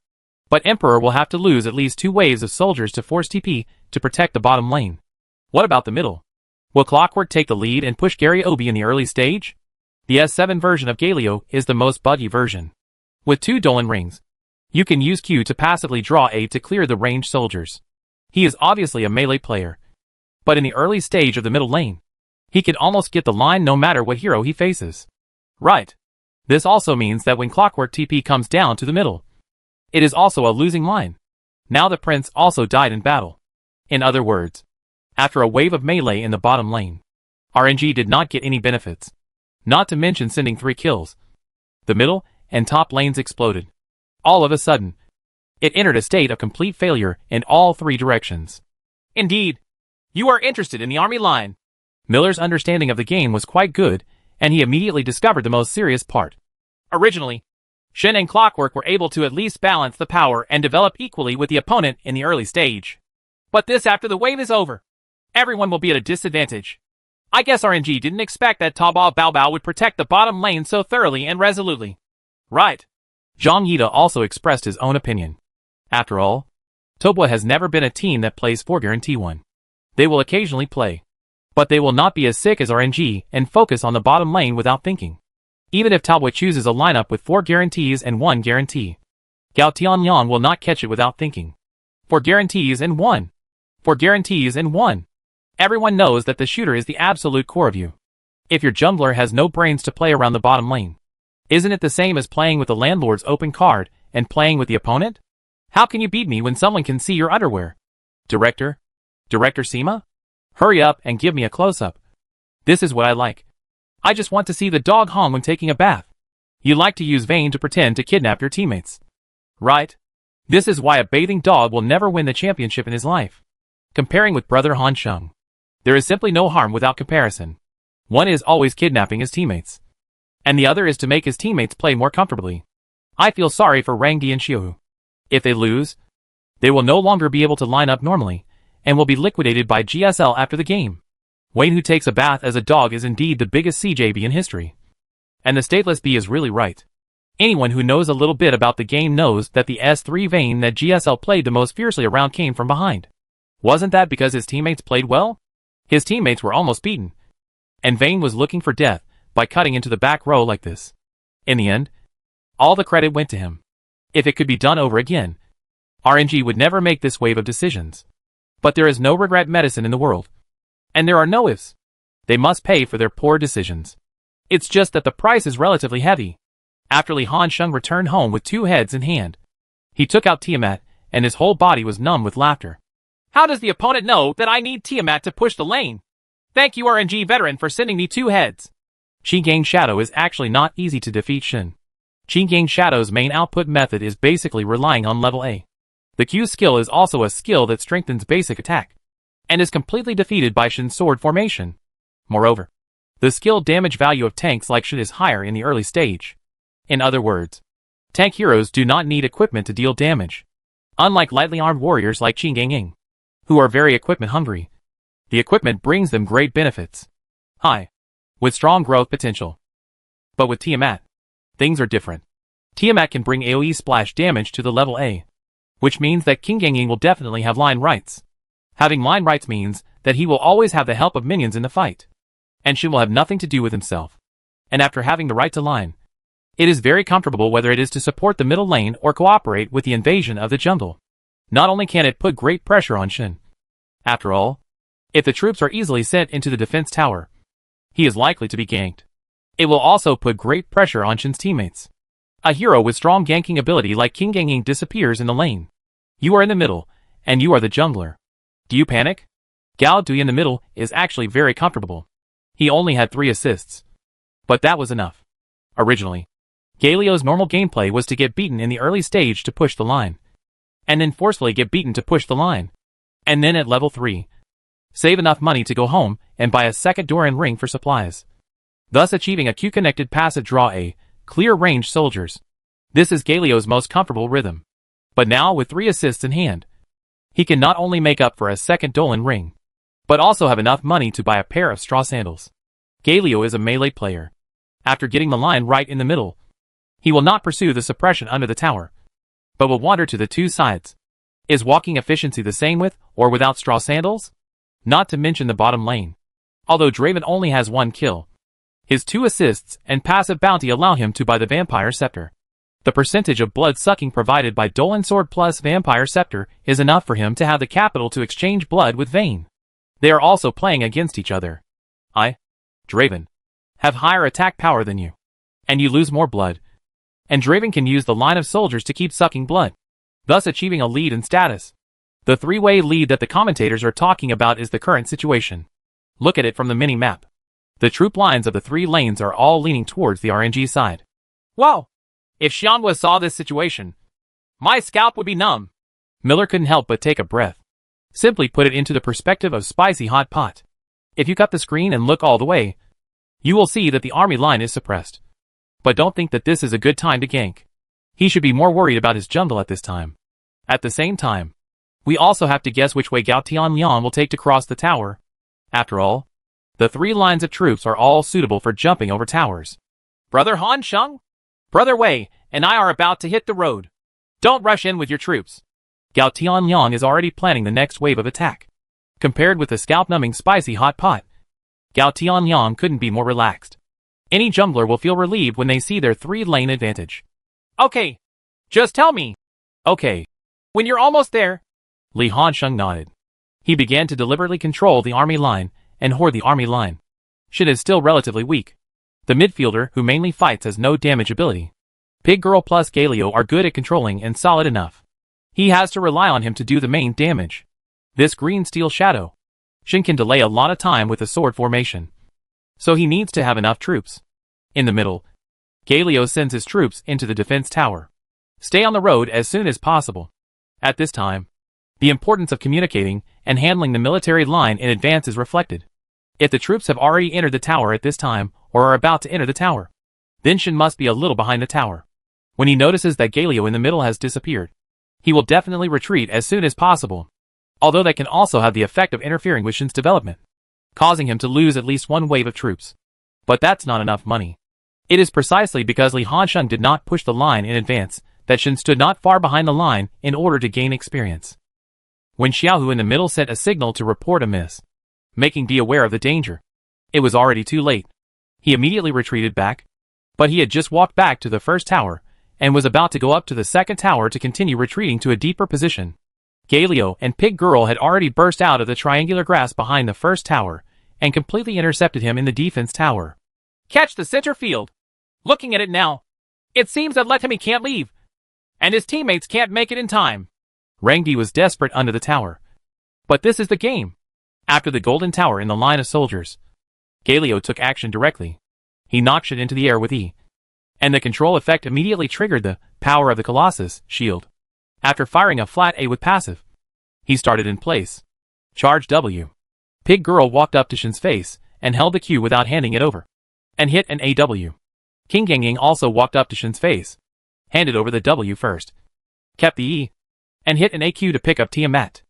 but Emperor will have to lose at least 2 waves of soldiers to force TP to protect the bottom lane. What about the middle? Will Clockwork take the lead and push Gary Obi in the early stage? The S7 version of Galio is the most buggy version. With 2 Dolan rings, you can use Q to passively draw A to clear the ranged soldiers. He is obviously a melee player, but in the early stage of the middle lane, he can almost get the line no matter what hero he faces. Right. This also means that when Clockwork TP comes down to the middle, it is also a losing line. Now the Prince also died in battle. In other words, after a wave of melee in the bottom lane, RNG did not get any benefits. Not to mention sending 3 kills. The middle and top lanes exploded. All of a sudden, it entered a state of complete failure in all 3 directions. Indeed, you are interested in the army line. Miller's understanding of the game was quite good, and he immediately discovered the most serious part. Originally, Shen and Clockwork were able to at least balance the power and develop equally with the opponent in the early stage. But this after the wave is over. Everyone will be at a disadvantage. I guess RNG didn't expect that Taobao Baobao would protect the bottom lane so thoroughly and resolutely. Right. Zhang Yida also expressed his own opinion. After all, Tobwa has never been a team that plays for guarantee 1. They will occasionally play, but they will not be as sick as RNG and focus on the bottom lane without thinking. Even if Tobwa chooses a lineup with 4 guarantees and 1 guarantee, Gao Tianyang will not catch it without thinking. 4 guarantees and 1. 4 guarantees and 1. Everyone knows that the shooter is the absolute core of you. If your jungler has no brains to play around the bottom lane, isn't it the same as playing with the landlord's open card and playing with the opponent? How can you beat me when someone can see your underwear? Director? Director Sima? Hurry up and give me a close-up. This is what I like. I just want to see the dog Hong when taking a bath. You like to use Vayne to pretend to kidnap your teammates. Right? This is why a bathing dog will never win the championship in his life. Comparing with brother Han Sheng, there is simply no harm without comparison. One is always kidnapping his teammates, and the other is to make his teammates play more comfortably. I feel sorry for Rang Di and Xiu. If they lose, they will no longer be able to line up normally, and will be liquidated by GSL after the game. Wayne who takes a bath as a dog is indeed the biggest CJB in history. And the stateless B is really right. Anyone who knows a little bit about the game knows that the S3 Vayne that GSL played the most fiercely around came from behind. Wasn't that because his teammates played well? His teammates were almost beaten, and Vayne was looking for death by cutting into the back row like this. In the end, all the credit went to him. If it could be done over again, RNG would never make this wave of decisions. But there is no regret medicine in the world. And there are no ifs. They must pay for their poor decisions. It's just that the price is relatively heavy. After Li Hansheng returned home with 2 heads in hand, he took out Tiamat, and his whole body was numb with laughter. How does the opponent know that I need Tiamat to push the lane? Thank you RNG veteran for sending me 2 heads. Qinggang Shadow is actually not easy to defeat Shen. Qinggang Shadow's main output method is basically relying on level A. The Q skill is also a skill that strengthens basic attack, and is completely defeated by Shen's sword formation. Moreover, the skill damage value of tanks like Shen is higher in the early stage. In other words, tank heroes do not need equipment to deal damage. Unlike lightly armed warriors like Qinggang Ying, who are very equipment hungry, the equipment brings them great benefits. High, with strong growth potential. But with Tiamat, things are different. Tiamat can bring AoE splash damage to the level A, which means that Qinggang Ying will definitely have line rights. Having line rights means that he will always have the help of minions in the fight, and Shen will have nothing to do with himself. And after having the right to line, it is very comfortable whether it is to support the middle lane or cooperate with the invasion of the jungle. Not only can it put great pressure on Shen. After all, if the troops are easily sent into the defense tower, he is likely to be ganked. It will also put great pressure on Shen's teammates. A hero with strong ganking ability like Qinggang Ying disappears in the lane. You are in the middle, and you are the jungler. Do you panic? Gao Dui in the middle is actually very comfortable. He only had 3 assists. But that was enough. Originally, Galio's normal gameplay was to get beaten in the early stage to push the line, and then forcefully get beaten to push the line, and then at level 3, save enough money to go home and buy a second Doran ring for supplies, thus achieving a Q-connected passive draw A, clear range soldiers. This is Galio's most comfortable rhythm. But now with 3 assists in hand, he can not only make up for a second Dolan ring, but also have enough money to buy a pair of straw sandals. Galio is a melee player. After getting the line right in the middle, he will not pursue the suppression under the tower, but will wander to the 2 sides. Is walking efficiency the same with or without straw sandals? Not to mention the bottom lane. Although Draven only has 1 kill, his 2 assists and passive bounty allow him to buy the Vampire Scepter. The percentage of blood sucking provided by Dolan Sword plus Vampire Scepter is enough for him to have the capital to exchange blood with Vayne. They are also playing against each other. Draven, have higher attack power than you, and you lose more blood. And Draven can use the line of soldiers to keep sucking blood, thus achieving a lead in status. The 3-way lead that the commentators are talking about is the current situation. Look at it from the mini-map. The troop lines of the 3 lanes are all leaning towards the RNG side. Wow! If Xianhua saw this situation, my scalp would be numb. Miller couldn't help but take a breath. Simply put it into the perspective of spicy hot pot. If you cut the screen and look all the way, you will see that the army line is suppressed. But don't think that this is a good time to gank. He should be more worried about his jungle at this time. At the same time, we also have to guess which way Gao Tianliang will take to cross the tower. After all, the 3 lines of troops are all suitable for jumping over towers. Brother Han Sheng, Brother Wei, and I are about to hit the road. Don't rush in with your troops. Gao Tianliang is already planning the next wave of attack. Compared with the scalp-numbing spicy hot pot, Gao Tianliang couldn't be more relaxed. Any jungler will feel relieved when they see their 3-lane advantage. Okay. Just tell me. Okay. When you're almost there. Li Hansheng nodded. He began to deliberately control the army line and hoard the army line. Shin is still relatively weak. The midfielder, who mainly fights, has no damage ability. Pig Girl plus Galio are good at controlling and solid enough. He has to rely on him to do the main damage. This green steel shadow. Shin can delay a lot of time with the sword formation. So he needs to have enough troops. In the middle, Galio sends his troops into the defense tower. Stay on the road as soon as possible. At this time, the importance of communicating and handling the military line in advance is reflected. If the troops have already entered the tower at this time, or are about to enter the tower, then Shin must be a little behind the tower. When he notices that Galio in the middle has disappeared, he will definitely retreat as soon as possible. Although that can also have the effect of interfering with Shin's development, causing him to lose at least 1 wave of troops. But that's not enough money. It is precisely because Li Hansheng did not push the line in advance that Shin stood not far behind the line in order to gain experience. When Xiaohu in the middle sent a signal to report a miss, making D aware of the danger, it was already too late. He immediately retreated back, but he had just walked back to the first tower and was about to go up to the second tower to continue retreating to a deeper position. Galio and Pig Girl had already burst out of the triangular grass behind the first tower and completely intercepted him in the defense tower. Catch the center field. Looking at it now, it seems that Letemi can't leave, and his teammates can't make it in time. Rangdi was desperate under the tower. But this is the game. After the golden tower in the line of soldiers, Galio took action directly. He knocked it into the air with E, and the control effect immediately triggered the power of the Colossus shield. After firing a flat A with passive, he started in place. Charge W. Pig Girl walked up to Shin's face and held the Q without handing it over, and hit an AW. King Gangying also walked up to Shin's face, handed over the W first, kept the E, and hit an AQ to pick up Tiamat.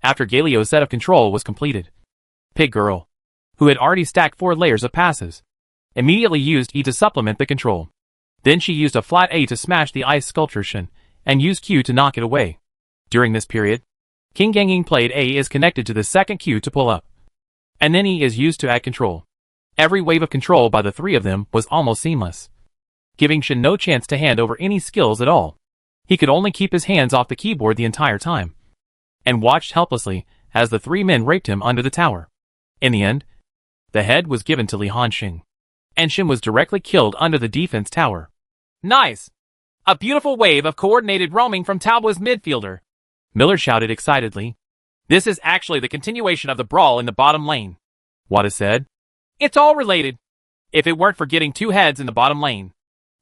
After Galio's set of control was completed, Pig Girl, who had already stacked 4 layers of passives, immediately used E to supplement the control. Then she used a flat A to smash the ice sculpture Shin, and used Q to knock it away. During this period, King Gangying played A is connected to the second Q to pull up, and then E is used to add control. Every wave of control by the 3 of them was almost seamless, giving Shin no chance to hand over any skills at all. He could only keep his hands off the keyboard the entire time, and watched helplessly as the 3 men raped him under the tower. In the end, the head was given to Li Hansheng, and Shin was directly killed under the defense tower. Nice! A beautiful wave of coordinated roaming from Taobua's midfielder, Miller shouted excitedly. This is actually the continuation of the brawl in the bottom lane, Wada said. It's all related. If it weren't for getting 2 heads in the bottom lane,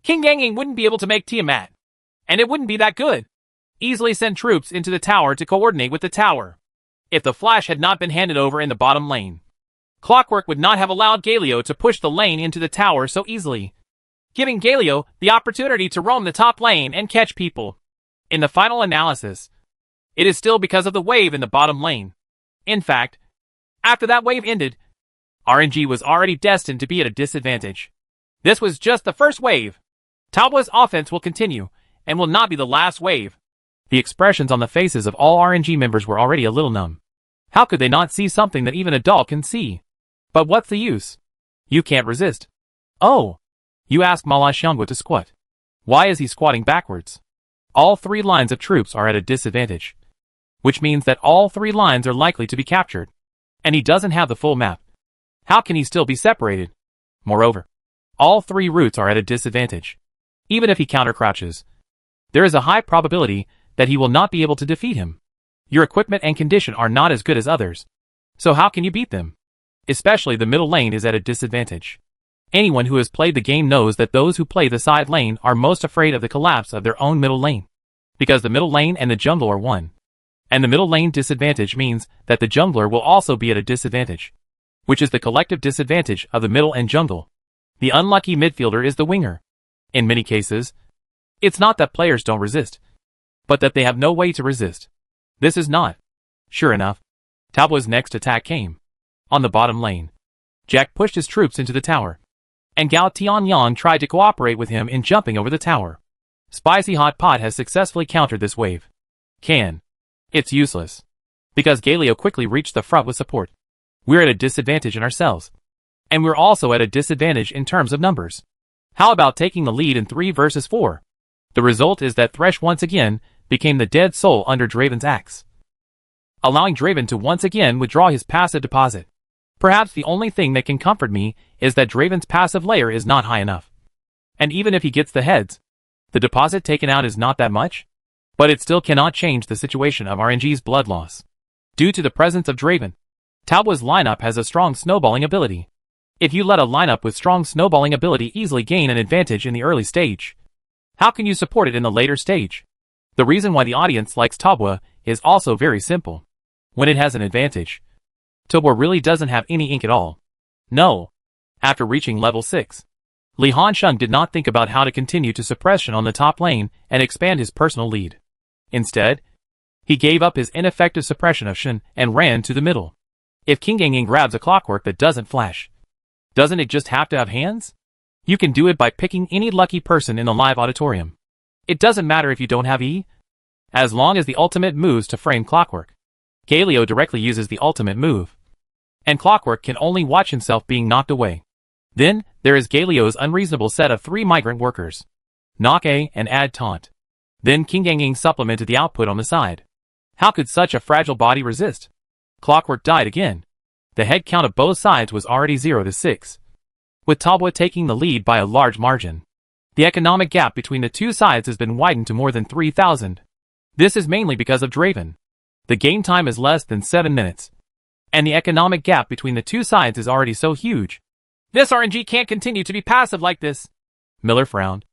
King Gangying wouldn't be able to make Tiamat, and it wouldn't be that good. Easily send troops into the tower to coordinate with the tower. If the flash had not been handed over in the bottom lane, Clockwork would not have allowed Galio to push the lane into the tower so easily, giving Galio the opportunity to roam the top lane and catch people. In the final analysis, it is still because of the wave in the bottom lane. In fact, after that wave ended, RNG was already destined to be at a disadvantage. This was just the first wave. Taobua's offense will continue, and will not be the last wave. The expressions on the faces of all RNG members were already a little numb. How could they not see something that even a doll can see? But what's the use? You can't resist. Oh! You ask Mala Xianghua to squat. Why is he squatting backwards? All 3 lines of troops are at a disadvantage, which means that all 3 lines are likely to be captured, and he doesn't have the full map. How can he still be separated? Moreover, all 3 routes are at a disadvantage. Even if he counter-crouches, there is a high probability that he will not be able to defeat him. Your equipment and condition are not as good as others, so how can you beat them? Especially the middle lane is at a disadvantage. Anyone who has played the game knows that those who play the side lane are most afraid of the collapse of their own middle lane. Because the middle lane and the jungle are one. And the middle lane disadvantage means that the jungler will also be at a disadvantage. Which is the collective disadvantage of the middle and jungle. The unlucky midfielder is the winger. In many cases, it's not that players don't resist, but that they have no way to resist. This is not. Sure enough, Talboa's next attack came. On the bottom lane, Jack pushed his troops into the tower, and Gao Tianyang tried to cooperate with him in jumping over the tower. Spicy Hot Pot has successfully countered this wave. It's useless. Because Galio quickly reached the front with support. We're at a disadvantage in ourselves. And we're also at a disadvantage in terms of numbers. How about taking the lead in 3 versus 4? The result is that Thresh once again became the dead soul under Draven's axe, allowing Draven to once again withdraw his passive deposit. Perhaps the only thing that can comfort me is that Draven's passive layer is not high enough. And even if he gets the heads, the deposit taken out is not that much. But it still cannot change the situation of RNG's blood loss. Due to the presence of Draven, Talboa's lineup has a strong snowballing ability. If you let a lineup with strong snowballing ability easily gain an advantage in the early stage, how can you support it in the later stage? The reason why the audience likes Talboa is also very simple. When it has an advantage, Talboa really doesn't have any ink at all. No. After reaching level 6, Li Hansheng did not think about how to continue to suppression on the top lane and expand his personal lead. Instead, he gave up his ineffective suppression of Shen and ran to the middle. If King Ying grabs a clockwork that doesn't flash, doesn't it just have to have hands? You can do it by picking any lucky person in the live auditorium. It doesn't matter if you don't have E, as long as the ultimate moves to frame clockwork. Galio directly uses the ultimate move, and clockwork can only watch himself being knocked away. Then, there is Galio's unreasonable set of 3 migrant workers. Knock A and add taunt. Then King Ying supplemented the output on the side. How could such a fragile body resist? Clockwork died again. The head count of both sides was already 0 to 6. With Talboa taking the lead by a large margin. The economic gap between the two sides has been widened to more than 3,000. This is mainly because of Draven. The game time is less than 7 minutes. And the economic gap between the two sides is already so huge. This RNG can't continue to be passive like this. Miller frowned.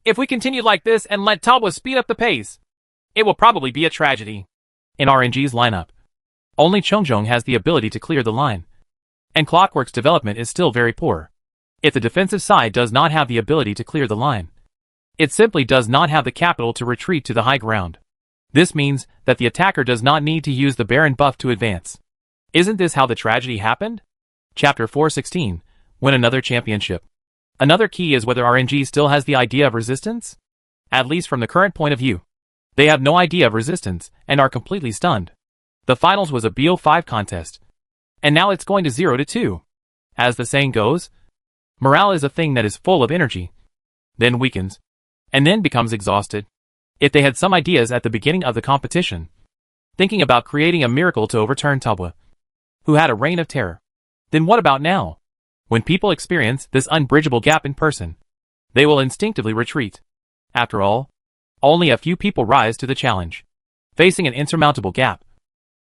If we continue like this and let Talboa speed up the pace, it will probably be a tragedy. In RNG's lineup, only Chongjong has the ability to clear the line. And Clockwork's development is still very poor. If the defensive side does not have the ability to clear the line, it simply does not have the capital to retreat to the high ground. This means that the attacker does not need to use the Baron buff to advance. Isn't this how the tragedy happened? Chapter 416. Win another championship. Another key is whether RNG still has the idea of resistance? At least from the current point of view. They have no idea of resistance, and are completely stunned. The finals was a BO5 contest. And now it's going to 0 to 2. As the saying goes, morale is a thing that is full of energy, then weakens, and then becomes exhausted. If they had some ideas at the beginning of the competition, thinking about creating a miracle to overturn Talboa, who had a reign of terror, then what about now? When people experience this unbridgeable gap in person, they will instinctively retreat. After all, only a few people rise to the challenge. Facing an insurmountable gap,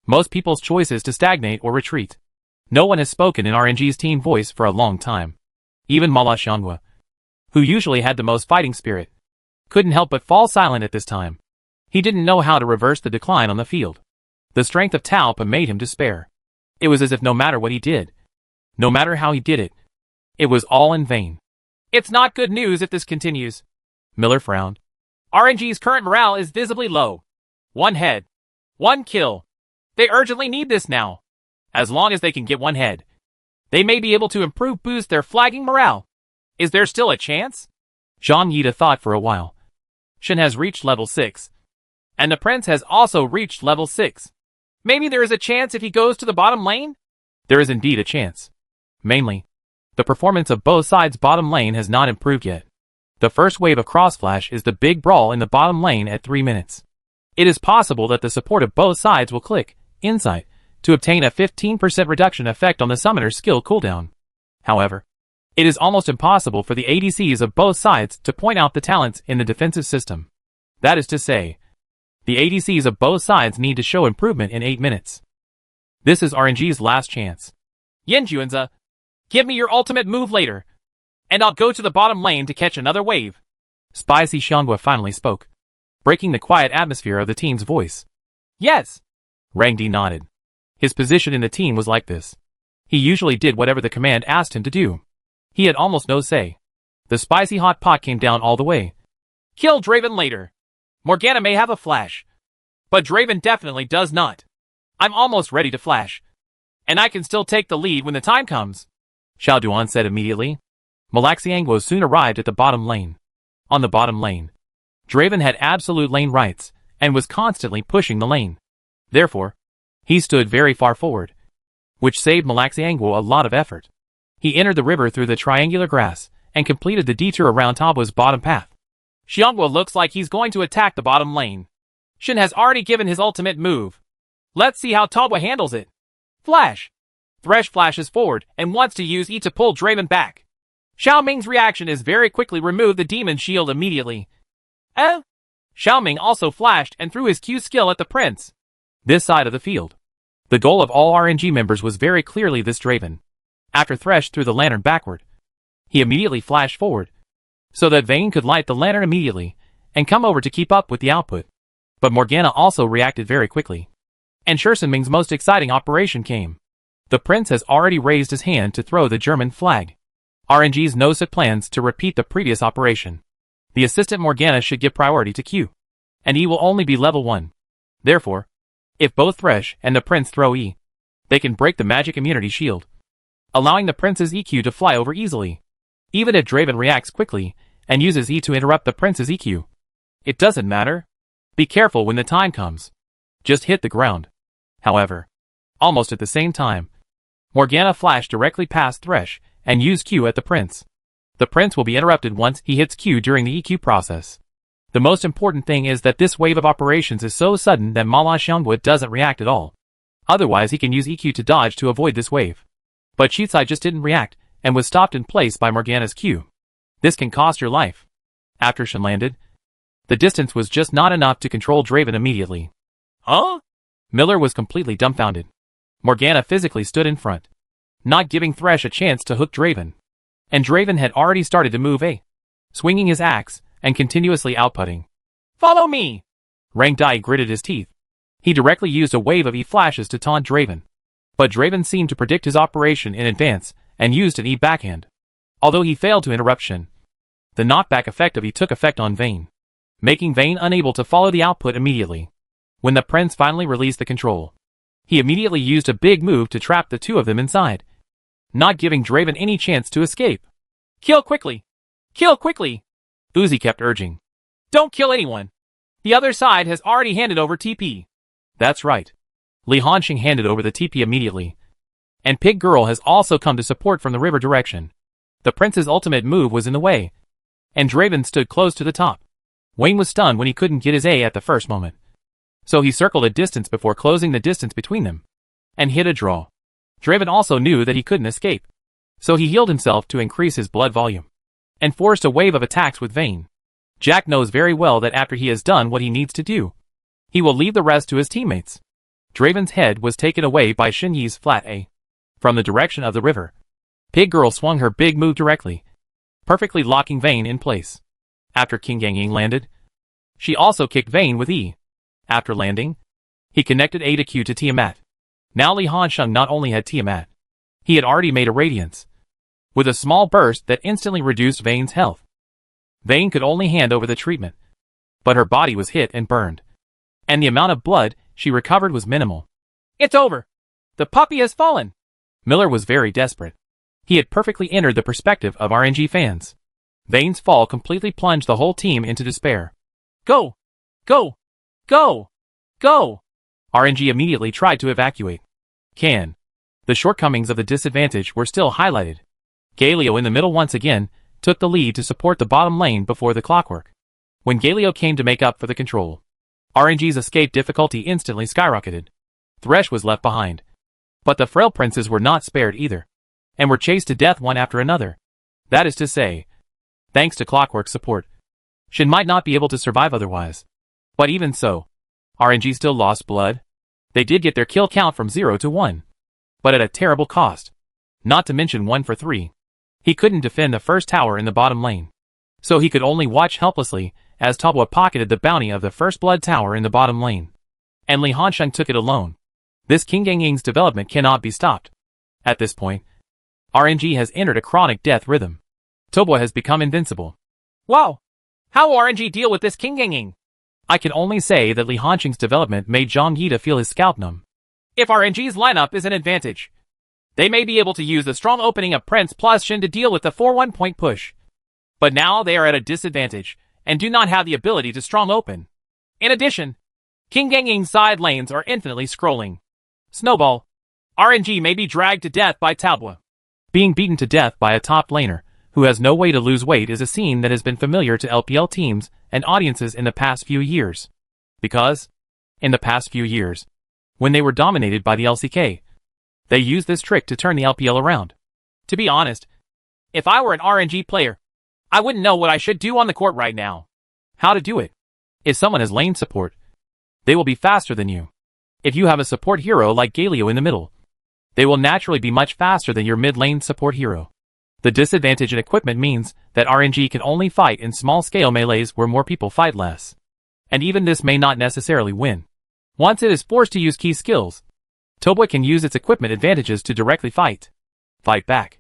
most people's choice is to stagnate or retreat. No one has spoken in RNG's team voice for a long time. Even Mala Xianghua, who usually had the most fighting spirit, couldn't help but fall silent at this time. He didn't know how to reverse the decline on the field. The strength of Talpa made him despair. It was as if no matter what he did, no matter how he did it, it was all in vain. It's not good news if this continues. Miller frowned. RNG's current morale is visibly low. 1 head. 1 kill. They urgently need this now. As long as they can get 1 head, they may be able to boost their flagging morale. Is there still a chance? Zhang Yida thought for a while. Shen has reached level 6. And the prince has also reached level 6. Maybe there is a chance if he goes to the bottom lane? There is indeed a chance. Mainly, the performance of both sides' bottom lane has not improved yet. The first wave of Crossflash is the big brawl in the bottom lane at 3 minutes. It is possible that the support of both sides will click, Insight, to obtain a 15% reduction effect on the summoner's skill cooldown. However, it is almost impossible for the ADCs of both sides to point out the talents in the defensive system. That is to say, the ADCs of both sides need to show improvement in 8 minutes. This is RNG's last chance. Yanjuanza, give me your ultimate move later, and I'll go to the bottom lane to catch another wave. Spicy Xianghua finally spoke, breaking the quiet atmosphere of the team's voice. Yes. Rang Di nodded. His position in the team was like this. He usually did whatever the command asked him to do. He had almost no say. The spicy hot pot came down all the way. Kill Draven later. Morgana may have a flash, but Draven definitely does not. I'm almost ready to flash, and I can still take the lead when the time comes, Xiao Duan said immediately. Malaxiangguo soon arrived at the bottom lane. On the bottom lane, Draven had absolute lane rights, and was constantly pushing the lane. Therefore, he stood very far forward, which saved Malaxiangguo a lot of effort. He entered the river through the triangular grass, and completed the detour around Tabua's bottom path. Xianghua looks like he's going to attack the bottom lane. Shen has already given his ultimate move. Let's see how Tabua handles it. Flash! Thresh flashes forward and wants to use E to pull Draven back. Xiaoming's reaction is very quickly remove the demon shield immediately. Xiaoming also flashed and threw his Q skill at the prince. This side of the field. The goal of all RNG members was very clearly this Draven. After Thresh threw the lantern backward, he immediately flashed forward, so that Vayne could light the lantern immediately, and come over to keep up with the output. But Morgana also reacted very quickly. And Shersenming's most exciting operation came. The prince has already raised his hand to throw the German flag. RNG's no set plans to repeat the previous operation. The assistant Morgana should give priority to Q, and E will only be level 1. Therefore, if both Thresh and the prince throw E, they can break the magic immunity shield, allowing the prince's EQ to fly over easily. Even if Draven reacts quickly and uses E to interrupt the prince's EQ, it doesn't matter. Be careful when the time comes. Just hit the ground. However, almost at the same time, Morgana flashed directly past Thresh and used Q at the prince. The prince will be interrupted once he hits Q during the EQ process. The most important thing is that this wave of operations is so sudden that Malaxiangguo doesn't react at all. Otherwise he can use EQ to dodge to avoid this wave. But Shizai just didn't react, and was stopped in place by Morgana's Q. This can cost your life. After Shen landed, the distance was just not enough to control Draven immediately. Huh? Miller was completely dumbfounded. Morgana physically stood in front, not giving Thresh a chance to hook Draven. And Draven had already started to move A, swinging his axe, and continuously outputting. Follow me! Rang Dai gritted his teeth. He directly used a wave of E flashes to taunt Draven. But Draven seemed to predict his operation in advance, and used an E backhand. Although he failed to interrupt Shen, the knockback effect of E took effect on Vayne, making Vayne unable to follow the output immediately. When the prince finally released the control, he immediately used a big move to trap the two of them inside, not giving Draven any chance to escape. Kill quickly! Kill quickly! Uzi kept urging. Don't kill anyone. The other side has already handed over TP. That's right. Li Hanxing handed over the TP immediately. And Pig Girl has also come to support from the river direction. The prince's ultimate move was in the way, and Draven stood close to the top. Wayne was stunned when he couldn't get his A at the first moment. So he circled a distance before closing the distance between them, and hit a draw. Draven also knew that he couldn't escape, so he healed himself to increase his blood volume, and forced a wave of attacks with Vayne. Jack knows very well that after he has done what he needs to do, he will leave the rest to his teammates. Draven's head was taken away by Shen Yi's flat A. From the direction of the river, Pig Girl swung her big move directly, perfectly locking Vayne in place. After King Yangying landed, she also kicked Vayne with E. After landing, he connected A to Q to Tiamat. Now Li Hanxing not only had Tiamat, he had already made a Radiance, with a small burst that instantly reduced Vayne's health. Vayne could only hand over the treatment, but her body was hit and burned, and the amount of blood she recovered was minimal. It's over! The puppy has fallen! Miller was very desperate. He had perfectly entered the perspective of RNG fans. Vayne's fall completely plunged the whole team into despair. Go! Go! Go! Go! RNG immediately tried to evacuate. The shortcomings of the disadvantage were still highlighted. Galio in the middle once again took the lead to support the bottom lane before the clockwork. When Galio came to make up for the control, RNG's escape difficulty instantly skyrocketed. Thresh was left behind. But the frail princes were not spared either, and were chased to death one after another. That is to say, thanks to clockwork support, Shen might not be able to survive otherwise. But even so, RNG still lost blood. They did get their kill count from 0 to 1, but at a terrible cost. Not to mention 1 for 3. He couldn't defend the first tower in the bottom lane. So he could only watch helplessly as Tabua pocketed the bounty of the first blood tower in the bottom lane. And Li Hansheng took it alone. This King Ganging's development cannot be stopped. At this point, RNG has entered a chronic death rhythm. Tabua has become invincible. Wow! How will RNG deal with this King Ganging? I can only say that Li Hansheng's development made Zhang Yida feel his scalp numb. If RNG's lineup is an advantage, they may be able to use the strong opening of Prince plus Shin to deal with the 4-1 point push. But now they are at a disadvantage, and do not have the ability to strong open. In addition, King Ganging's side lanes are infinitely scrolling. Snowball. RNG may be dragged to death by Tabua. Being beaten to death by a top laner, who has no way to lose weight, is a scene that has been familiar to LPL teams and audiences in the past few years. Because, in the past few years, when they were dominated by the LCK, they used this trick to turn the LPL around. To be honest, if I were an RNG player, I wouldn't know what I should do on the court right now. How to do it? If someone has lane support, they will be faster than you. If you have a support hero like Galio in the middle, they will naturally be much faster than your mid-lane support hero. The disadvantage in equipment means that RNG can only fight in small-scale melees where more people fight less. And even this may not necessarily win. Once it is forced to use key skills, Tabua can use its equipment advantages to directly fight back.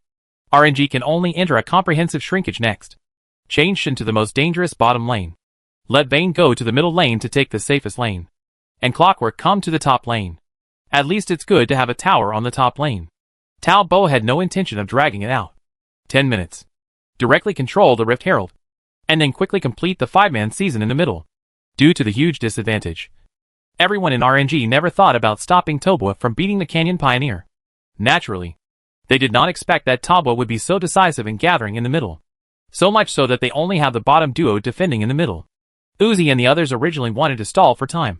RNG can only enter a comprehensive shrinkage next. Change Shin to the most dangerous bottom lane. Let Vayne go to the middle lane to take the safest lane. And Clockwork come to the top lane. At least it's good to have a tower on the top lane. Tao Bo had no intention of dragging it out. 10 minutes. Directly control the Rift Herald. And then quickly complete the 5-man season in the middle. Due to the huge disadvantage, everyone in RNG never thought about stopping Tabua from beating the Canyon Pioneer. Naturally, they did not expect that Tabua would be so decisive in gathering in the middle. So much so that they only have the bottom duo defending in the middle. Uzi and the others originally wanted to stall for time,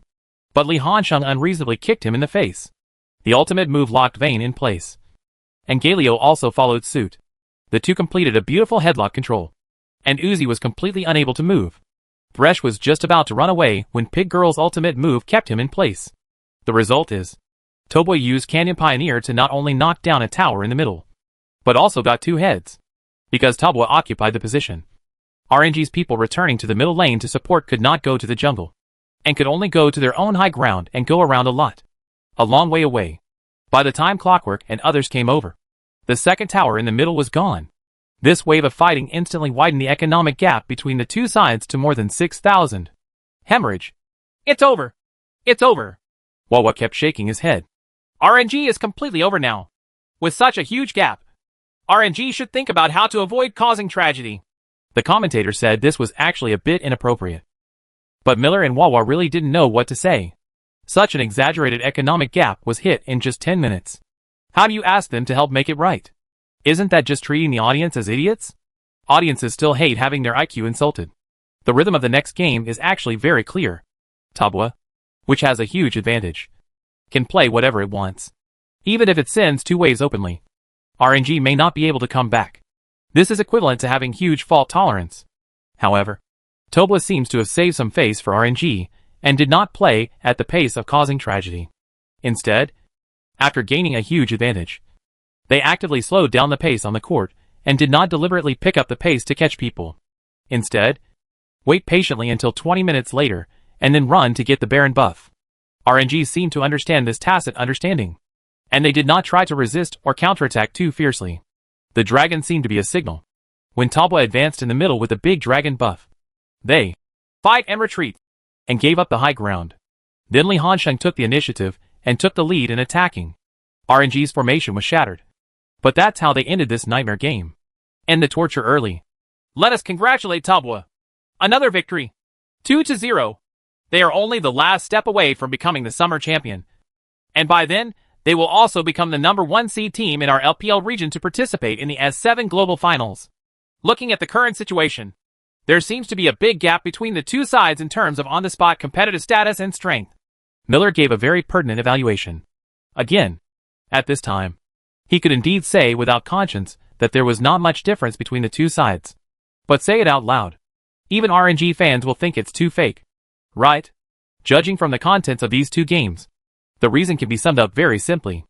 but Li Hansheng unreasonably kicked him in the face. The ultimate move locked Vayne in place. And Galio also followed suit. The two completed a beautiful headlock control. And Uzi was completely unable to move. Thresh was just about to run away when Pig Girl's ultimate move kept him in place. The result is, Tabua used Canyon Pioneer to not only knock down a tower in the middle, but also got 2 heads. Because Tabua occupied the position, RNG's people returning to the middle lane to support could not go to the jungle, and could only go to their own high ground and go around a lot. A long way away. By the time Clockwork and others came over, the second tower in the middle was gone. This wave of fighting instantly widened the economic gap between the two sides to more than 6,000. Hemorrhage. It's over. It's over. Wawa kept shaking his head. RNG is completely over now. With such a huge gap, RNG should think about how to avoid causing tragedy. The commentator said this was actually a bit inappropriate. But Miller and Wawa really didn't know what to say. Such an exaggerated economic gap was hit in just 10 minutes. How do you ask them to help make it right? Isn't that just treating the audience as idiots? Audiences still hate having their IQ insulted. The rhythm of the next game is actually very clear. Tabua, which has a huge advantage, can play whatever it wants. Even if it sends 2 waves openly, RNG may not be able to come back. This is equivalent to having huge fault tolerance. However, Tabua seems to have saved some face for RNG, and did not play at the pace of causing tragedy. Instead, after gaining a huge advantage, they actively slowed down the pace on the court, and did not deliberately pick up the pace to catch people. Instead, wait patiently until 20 minutes later, and then run to get the Baron buff. RNG seemed to understand this tacit understanding, and they did not try to resist or counterattack too fiercely. The dragon seemed to be a signal. When Tabua advanced in the middle with the big dragon buff, they fight and retreat, and gave up the high ground. Then Li Hansheng took the initiative, and took the lead in attacking. RNG's formation was shattered. But that's how they ended this nightmare game. End the torture early. Let us congratulate Tabua. Another victory. 2-0. They are only the last step away from becoming the summer champion. And by then, they will also become the #1 seed team in our LPL region to participate in the S7 Global Finals. Looking at the current situation, there seems to be a big gap between the two sides in terms of on-the-spot competitive status and strength. Miller gave a very pertinent evaluation. Again, at this time, he could indeed say without conscience that there was not much difference between the two sides. But say it out loud. Even RNG fans will think it's too fake. Right? Judging from the contents of these two games, the reason can be summed up very simply.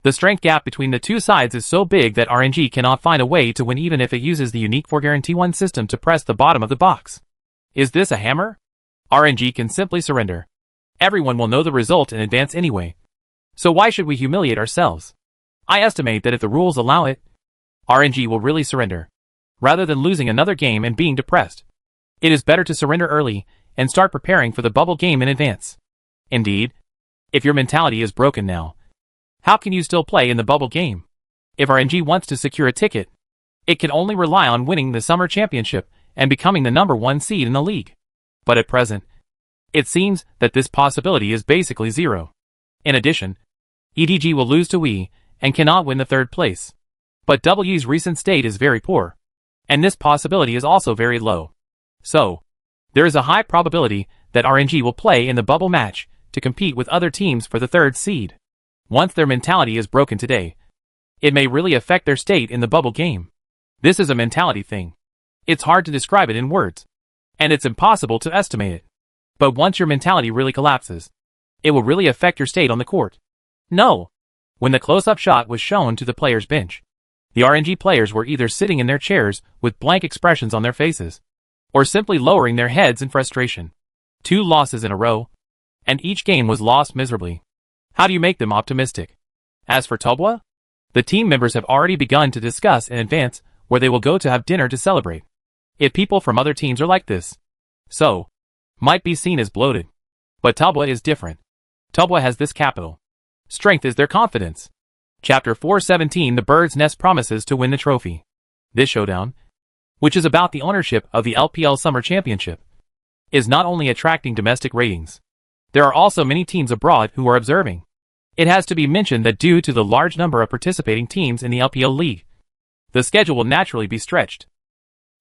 The strength gap between the two sides is so big that RNG cannot find a way to win even if it uses the unique 4-guarantee-1 system to press the bottom of the box. Is this a hammer? RNG can simply surrender. Everyone will know the result in advance anyway. So why should we humiliate ourselves? I estimate that if the rules allow it, RNG will really surrender, rather than losing another game and being depressed. It is better to surrender early and start preparing for the bubble game in advance. Indeed, if your mentality is broken now, how can you still play in the bubble game? If RNG wants to secure a ticket, it can only rely on winning the summer championship and becoming the #1 seed in the league. But at present, it seems that this possibility is basically zero. In addition, EDG will lose to WE and cannot win the third place. But WE's recent state is very poor, and this possibility is also very low. So, there is a high probability that RNG will play in the bubble match to compete with other teams for the third seed. Once their mentality is broken today, it may really affect their state in the bubble game. This is a mentality thing. It's hard to describe it in words, and it's impossible to estimate it. But once your mentality really collapses, it will really affect your state on the court. No. When the close-up shot was shown to the players' bench, the RNG players were either sitting in their chairs with blank expressions on their faces, or simply lowering their heads in frustration. 2 losses in a row, and each game was lost miserably. How do you make them optimistic? As for TaoBoA, the team members have already begun to discuss in advance where they will go to have dinner to celebrate. If people from other teams are like this, so, might be seen as bloated. But TaoBoA is different. TaoBoA has this capital. Strength is their confidence. Chapter 417 The Bird's Nest promises to win the trophy. This showdown, which is about the ownership of the LPL Summer Championship, is not only attracting domestic ratings. There are also many teams abroad who are observing. It has to be mentioned that due to the large number of participating teams in the LPL League, the schedule will naturally be stretched.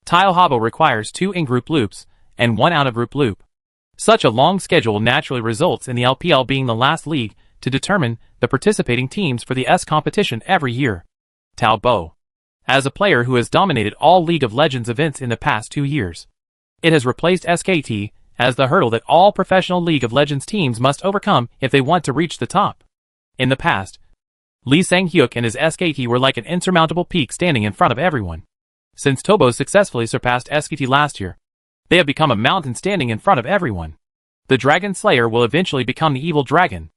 Tile Habbo requires 2 in-group loops and 1 out-of-group loop. Such a long schedule naturally results in the LPL being the last league to determine the participating teams for the S competition every year. TaoBoA, as a player who has dominated all League of Legends events in the past 2 years, it has replaced SKT as the hurdle that all professional League of Legends teams must overcome if they want to reach the top. In the past, Lee Sang-hyuk and his SKT were like an insurmountable peak standing in front of everyone. Since TaoBoA successfully surpassed SKT last year, they have become a mountain standing in front of everyone. The Dragon Slayer will eventually become the Evil Dragon.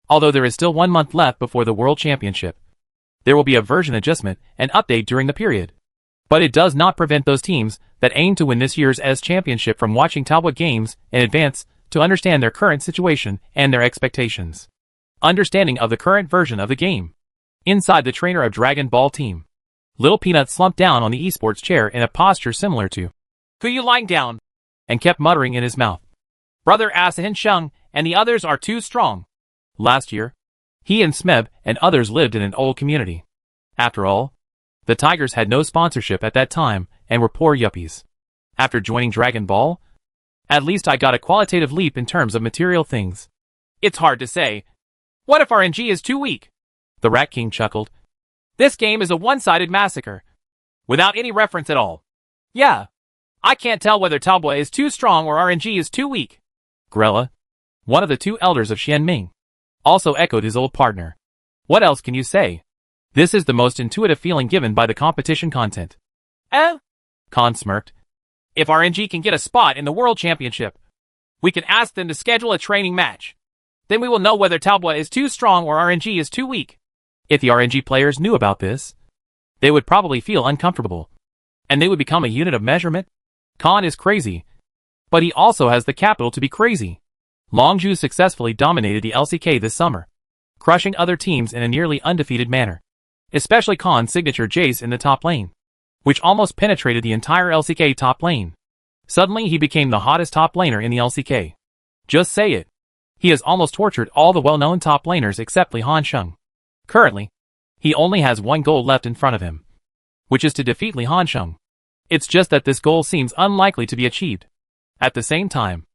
Although there is still 1 month left before the World Championship, there will be a version adjustment and update during the period. But it does not prevent those teams that aim to win this year's S Championship from watching TaoBoA games in advance to understand their current situation and their expectations. Understanding of the current version of the game. Inside the trainer of Dragon Ball team, Little Peanut slumped down on the esports chair in a posture similar to "Who you lying down?" and kept muttering in his mouth, "Brother Asahin Shung and the others are too strong." Last year, he and Smeb and others lived in an old community. After all, the Tigers had no sponsorship at that time and were poor yuppies. After joining Dragon Ball, at least I got a qualitative leap in terms of material things. It's hard to say. What if RNG is too weak? The Rat King chuckled. This game is a one-sided massacre, without any reference at all. Yeah, I can't tell whether TaoBoA is too strong or RNG is too weak. Grella, one of the 2 elders of Xianming, also echoed his old partner. What else can you say? This is the most intuitive feeling given by the competition content. Khan smirked. If RNG can get a spot in the World Championship, we can ask them to schedule a training match. Then we will know whether TaoBoA is too strong or RNG is too weak. If the RNG players knew about this, they would probably feel uncomfortable, and they would become a unit of measurement. Khan is crazy, but he also has the capital to be crazy. Longzhu successfully dominated the LCK this summer, crushing other teams in a nearly undefeated manner, especially Khan's signature Jace in the top lane, which almost penetrated the entire LCK top lane. Suddenly he became the hottest top laner in the LCK. Just say it. He has almost tortured all the well-known top laners except Li Hansheng. Currently, he only has 1 goal left in front of him, which is to defeat Li Hansheng. It's just that this goal seems unlikely to be achieved. At the same time,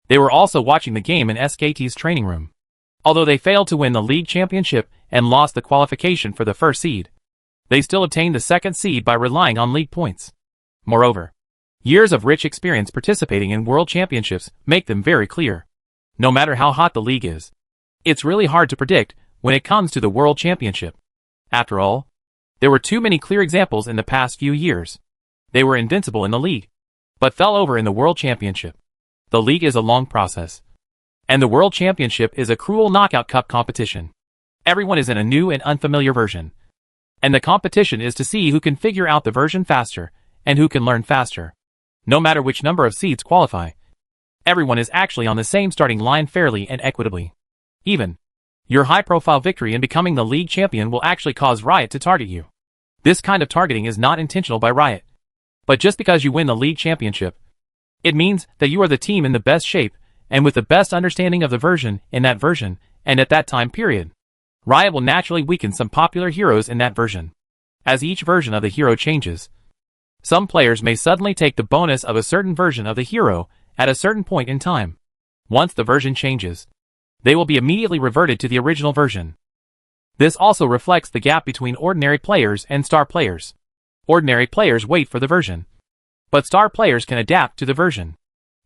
they were also watching the game in SKT's training room. Although they failed to win the league championship and lost the qualification for the first seed, they still obtained the second seed by relying on league points. Moreover, years of rich experience participating in world championships make them very clear. No matter how hot the league is, it's really hard to predict when it comes to the world championship. After all, there were too many clear examples in the past few years. They were invincible in the league, but fell over in the World Championship. The league is a long process, and the World Championship is a cruel knockout cup competition. Everyone is in a new and unfamiliar version, and the competition is to see who can figure out the version faster and who can learn faster. No matter which number of seeds qualify, everyone is actually on the same starting line fairly and equitably. Even your high-profile victory in becoming the league champion will actually cause Riot to target you. This kind of targeting is not intentional by Riot, but just because you win the league championship, it means that you are the team in the best shape and with the best understanding of the version in that version and at that time period. Riot will naturally weaken some popular heroes in that version. As each version of the hero changes, some players may suddenly take the bonus of a certain version of the hero at a certain point in time. Once the version changes, they will be immediately reverted to the original version. This also reflects the gap between ordinary players and star players. Ordinary players wait for the version, but star players can adapt to the version.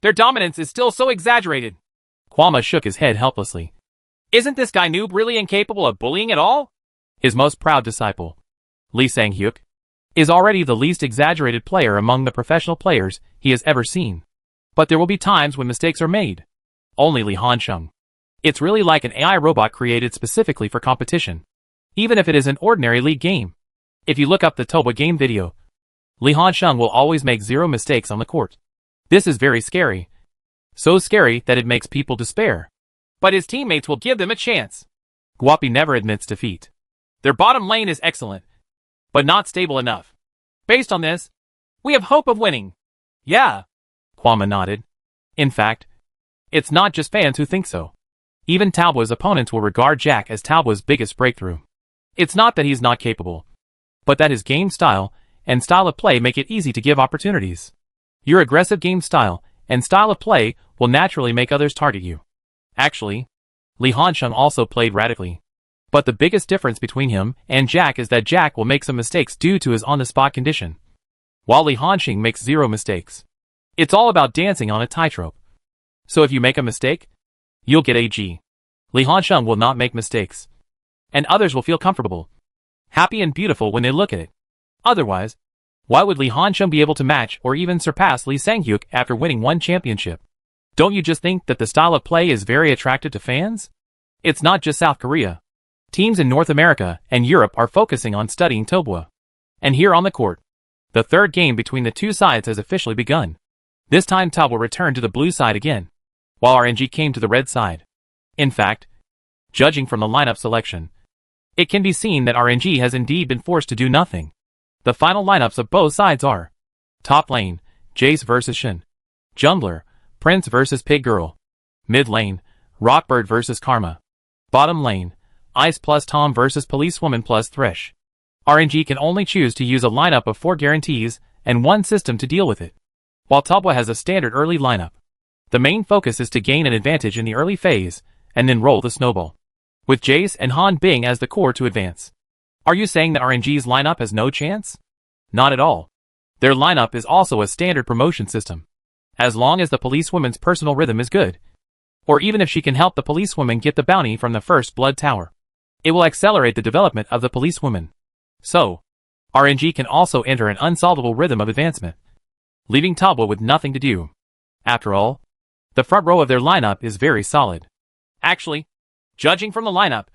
Their dominance is still so exaggerated. Kwama shook his head helplessly. Isn't this guy Noob really incapable of bullying at all? His most proud disciple, Lee Sang-hyuk, is already the least exaggerated player among the professional players he has ever seen. But there will be times when mistakes are made. Only Lee Han-sheng. It's really like an AI robot created specifically for competition, even if it is an ordinary league game. If you look up the Toba game video, Lee Han-sheng will always make 0 mistakes on the court. This is very scary. So scary that it makes people despair. But his teammates will give them a chance. Guapi never admits defeat. Their bottom lane is excellent, but not stable enough. Based on this, we have hope of winning. Yeah. Kwama nodded. In fact, it's not just fans who think so. Even Talboa's opponents will regard Jack as Talboa's biggest breakthrough. It's not that he's not capable, but that his game style and style of play make it easy to give opportunities. Your aggressive game style and style of play will naturally make others target you. Actually, Lee Han-sheng also played radically. But the biggest difference between him and Jack is that Jack will make some mistakes due to his on-the-spot condition, while Lee Han-sheng makes 0 mistakes. It's all about dancing on a tightrope. So if you make a mistake, you'll get AG. Lee Han-sheng will not make mistakes, and others will feel comfortable, happy and beautiful when they look at it. Otherwise, why would Lee Han-sheng be able to match or even surpass Lee Sang-hyuk after winning 1 championship? Don't you just think that the style of play is very attractive to fans? It's not just South Korea. Teams in North America and Europe are focusing on studying Toba. And here on the court, the third game between the two sides has officially begun. This time Toba returned to the blue side again, while RNG came to the red side. In fact, judging from the lineup selection, it can be seen that RNG has indeed been forced to do nothing. The final lineups of both sides are: top lane, Jace vs Shin; jungler, Prince vs Pig Girl; mid lane, Rockbird vs Karma; bottom lane, Ice plus Tom vs Policewoman plus Thresh. RNG can only choose to use a lineup of 4 guarantees and 1 system to deal with it. While Toba has a standard early lineup, the main focus is to gain an advantage in the early phase and then roll the snowball, with Jace and Han Bing as the core to advance. Are you saying that RNG's lineup has no chance? Not at all. Their lineup is also a standard promotion system. As long as the policewoman's personal rhythm is good, or even if she can help the policewoman get the bounty from the first blood tower, it will accelerate the development of the policewoman. So, RNG can also enter an unsolvable rhythm of advancement, leaving Toba with nothing to do. After all, the front row of their lineup is very solid. Actually, judging from the lineup,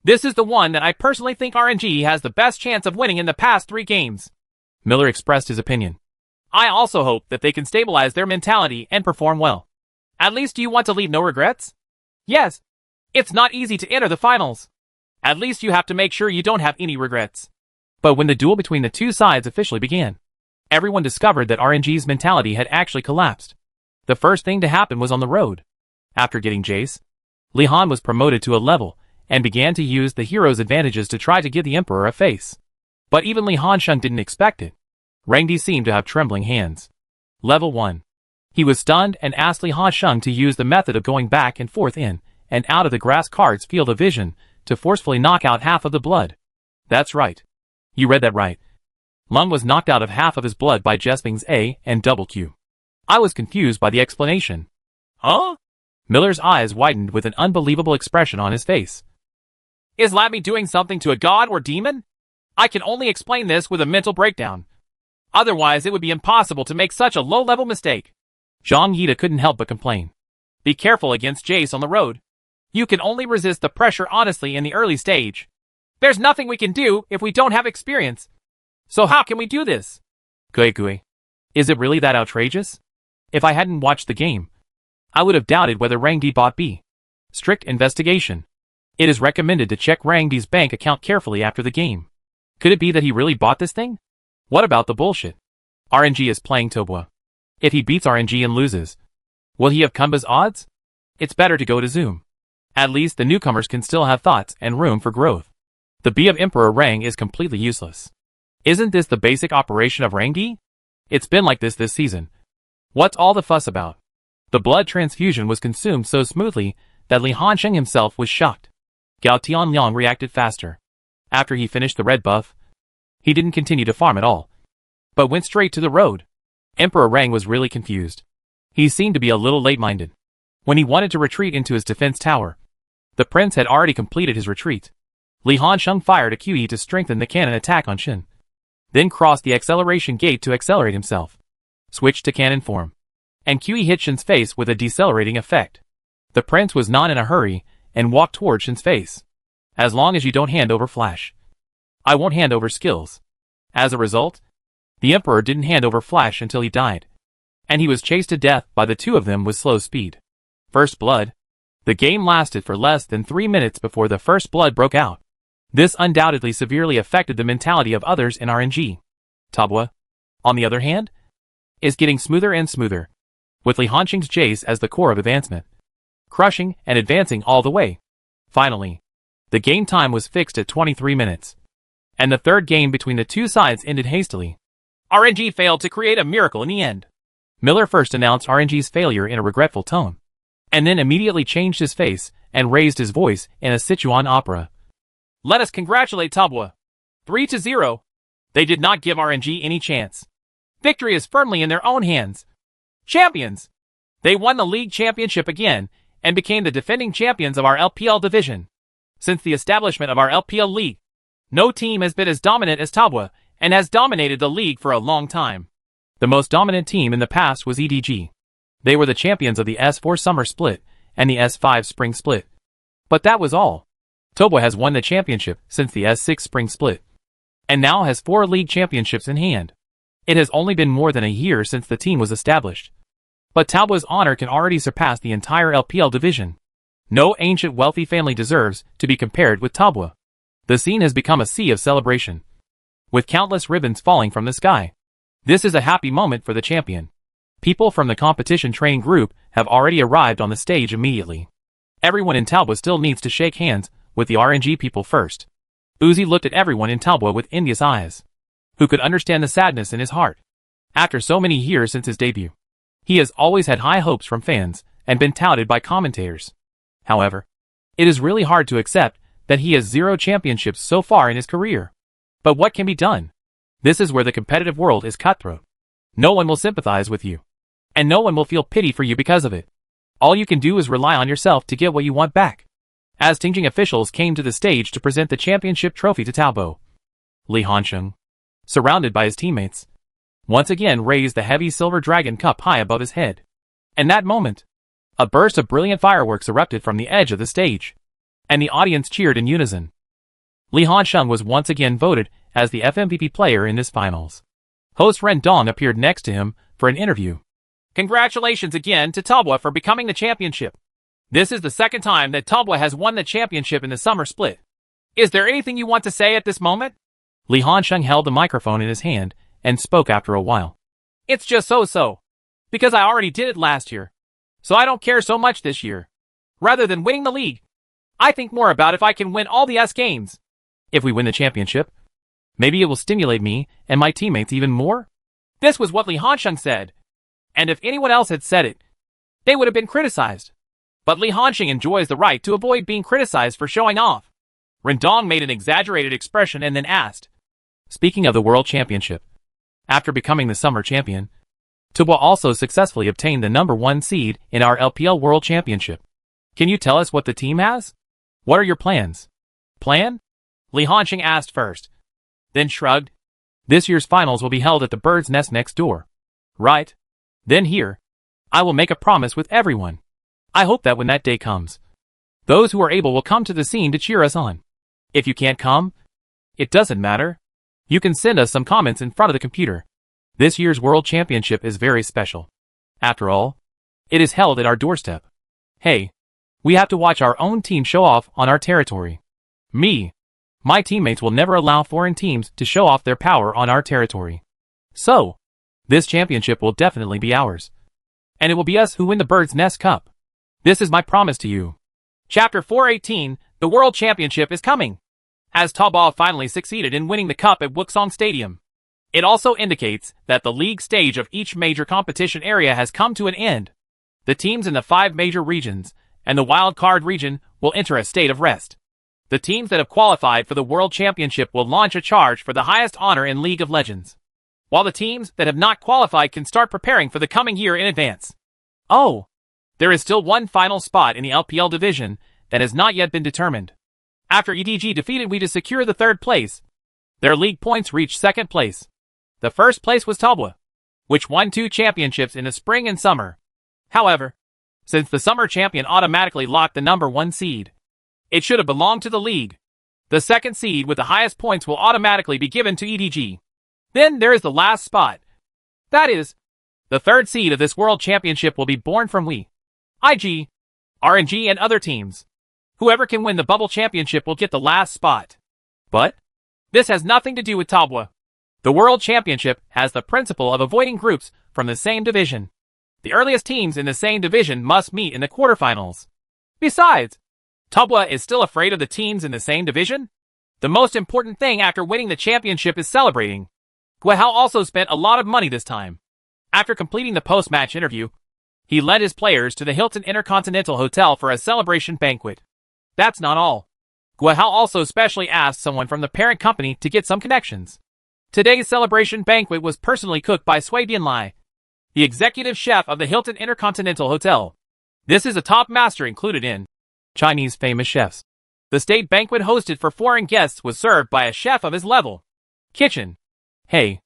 this is the one that I personally think RNG has the best chance of winning in the past 3 games. Miller expressed his opinion. I also hope that they can stabilize their mentality and perform well. At least do you want to leave no regrets? Yes. It's not easy to enter the finals. At least you have to make sure you don't have any regrets. But when the duel between the two sides officially began, everyone discovered that RNG's mentality had actually collapsed. The first thing to happen was on the road. After getting Jace, Lee Han was promoted to a level and began to use the hero's advantages to try to give the Emperor a face. But even Lee Han-sheng didn't expect it. Rangdi seemed to have trembling hands. Level 1. He was stunned and asked Lee Han-sheng to use the method of going back and forth in and out of the grass card's field of vision to forcefully knock out half of the blood. That's right. You read that right. Lung was knocked out of half of his blood by Jesping's A and double Q. I was confused by the explanation. Huh? Miller's eyes widened with an unbelievable expression on his face. Is Lamy doing something to a god or demon? I can only explain this with a mental breakdown. Otherwise, it would be impossible to make such a low-level mistake. Zhang Yida couldn't help but complain. Be careful against Jace on the road. You can only resist the pressure honestly in the early stage. There's nothing we can do if we don't have experience. So how can we do this? Gui. Is it really that outrageous? If I hadn't watched the game, I would have doubted whether Rang Di bought B. Strict investigation. It is recommended to check Rang Di's bank account carefully after the game. Could it be that he really bought this thing? What about the bullshit? RNG is playing Tobua. If he beats RNG and loses, will he have Kumba's odds? It's better to go to Zoom. At least the newcomers can still have thoughts and room for growth. The B of Emperor Rang is completely useless. Isn't this the basic operation of Rang Di? It's been like this season. What's all the fuss about? The blood transfusion was consumed so smoothly that Li Hansheng himself was shocked. Gao Tianliang reacted faster. After he finished the red buff, he didn't continue to farm at all, but went straight to the road. Emperor Rang was really confused. He seemed to be a little late-minded. When he wanted to retreat into his defense tower, the prince had already completed his retreat. Li Hansheng fired a QE to strengthen the cannon attack on Shin. Then crossed the acceleration gate to accelerate himself. Switched to cannon form. And QE hit Shin's face with a decelerating effect. The prince was not in a hurry and walked toward Shin's face. As long as you don't hand over flash, I won't hand over skills. As a result, the Emperor didn't hand over flash until he died. And he was chased to death by the two of them with slow speed. First blood. The game lasted for less than 3 minutes before the first blood broke out. This undoubtedly severely affected the mentality of others in RNG. Tobua, on the other hand, is getting smoother and smoother, with Li Hansheng's Jace as the core of advancement, crushing and advancing all the way. Finally, the game time was fixed at 23 minutes, and the third game between the two sides ended hastily. RNG failed to create a miracle in the end. Miller first announced RNG's failure in a regretful tone, and then immediately changed his face and raised his voice in a Sichuan opera. Let us congratulate Tobua. 3-0. They did not give RNG any chance. Victory is firmly in their own hands. Champions! They won the league championship again and became the defending champions of our LPL division. Since the establishment of our LPL league, no team has been as dominant as Tobua and has dominated the league for a long time. The most dominant team in the past was EDG. They were the champions of the S4 Summer Split and the S5 Spring Split. But that was all. Tobua has won the championship since the S6 Spring Split, and now has 4 league championships in hand. It has only been more than a year since the team was established. But Tobua's honor can already surpass the entire LPL division. No ancient wealthy family deserves to be compared with Tobua. The scene has become a sea of celebration, with countless ribbons falling from the sky. This is a happy moment for the champion. People from the competition training group have already arrived on the stage immediately. Everyone in Tobua still needs to shake hands with the RNG people first. Uzi looked at everyone in Tobua with envious eyes. Who could understand the sadness in his heart? After so many years since his debut, he has always had high hopes from fans and been touted by commentators. However, it is really hard to accept that he has 0 championships so far in his career. But what can be done? This is where the competitive world is cutthroat. No one will sympathize with you, and no one will feel pity for you because of it. All you can do is rely on yourself to get what you want back. As Tingjing officials came to the stage to present the championship trophy to Taobo, Li Hansheng, surrounded by his teammates, once again raised the heavy silver dragon cup high above his head. In that moment, a burst of brilliant fireworks erupted from the edge of the stage, and the audience cheered in unison. Li Hansheng was once again voted as the FMVP player in this finals. Host Ren Dong appeared next to him for an interview. Congratulations again to Tobua for becoming the championship. This is the second time that Tobua has won the championship in the summer split. Is there anything you want to say at this moment? Li Hansheng held the microphone in his hand and spoke after a while. It's just so-so. Because I already did it last year. So I don't care so much this year. Rather than winning the league, I think more about if I can win all the S games. If we win the championship, maybe it will stimulate me and my teammates even more? This was what Li Hansheng said. And if anyone else had said it, they would have been criticized. But Li Hansheng enjoys the right to avoid being criticized for showing off. Rendong made an exaggerated expression and then asked, speaking of the World Championship, after becoming the Summer Champion, Tobua also successfully obtained the #1 seed in our LPL World Championship. Can you tell us what the team has? What are your plans? Plan? Li Hanqing asked first, then shrugged. This year's finals will be held at the Bird's Nest next door. Right? Then here, I will make a promise with everyone. I hope that when that day comes, those who are able will come to the scene to cheer us on. If you can't come, it doesn't matter. You can send us some comments in front of the computer. This year's World Championship is very special. After all, it is held at our doorstep. Hey, we have to watch our own team show off on our territory. My teammates will never allow foreign teams to show off their power on our territory. So, this championship will definitely be ours. And it will be us who win the Bird's Nest Cup. This is my promise to you. Chapter 418, the World Championship is coming. As Taobao finally succeeded in winning the cup at Wuxong Stadium, it also indicates that the league stage of each major competition area has come to an end. The teams in the 5 major regions and the wild card region will enter a state of rest. The teams that have qualified for the World Championship will launch a charge for the highest honor in League of Legends, while the teams that have not qualified can start preparing for the coming year in advance. Oh, there is still one final spot in the LPL division that has not yet been determined. After EDG defeated WE to secure the 3rd place, their league points reached 2nd place. The 1st place was Taobao, which won 2 championships in the spring and summer. However, since the summer champion automatically locked the number 1 seed, it should have belonged to the league. The 2nd seed with the highest points will automatically be given to EDG. Then there is the last spot. That is, the 3rd seed of this World Championship will be born from WE, IG, RNG and other teams. Whoever can win the Bubble Championship will get the last spot. But this has nothing to do with Taobao. The World Championship has the principle of avoiding groups from the same division. The earliest teams in the same division must meet in the quarterfinals. Besides, Taobao is still afraid of the teams in the same division? The most important thing after winning the championship is celebrating. Guihao also spent a lot of money this time. After completing the post-match interview, he led his players to the Hilton Intercontinental Hotel for a celebration banquet. That's not all. Guihao also specially asked someone from the parent company to get some connections. Today's celebration banquet was personally cooked by Sui Bianlai, the executive chef of the Hilton Intercontinental Hotel. This is a top master included in Chinese famous chefs. The state banquet hosted for foreign guests was served by a chef of his level. Kitchen. Hey,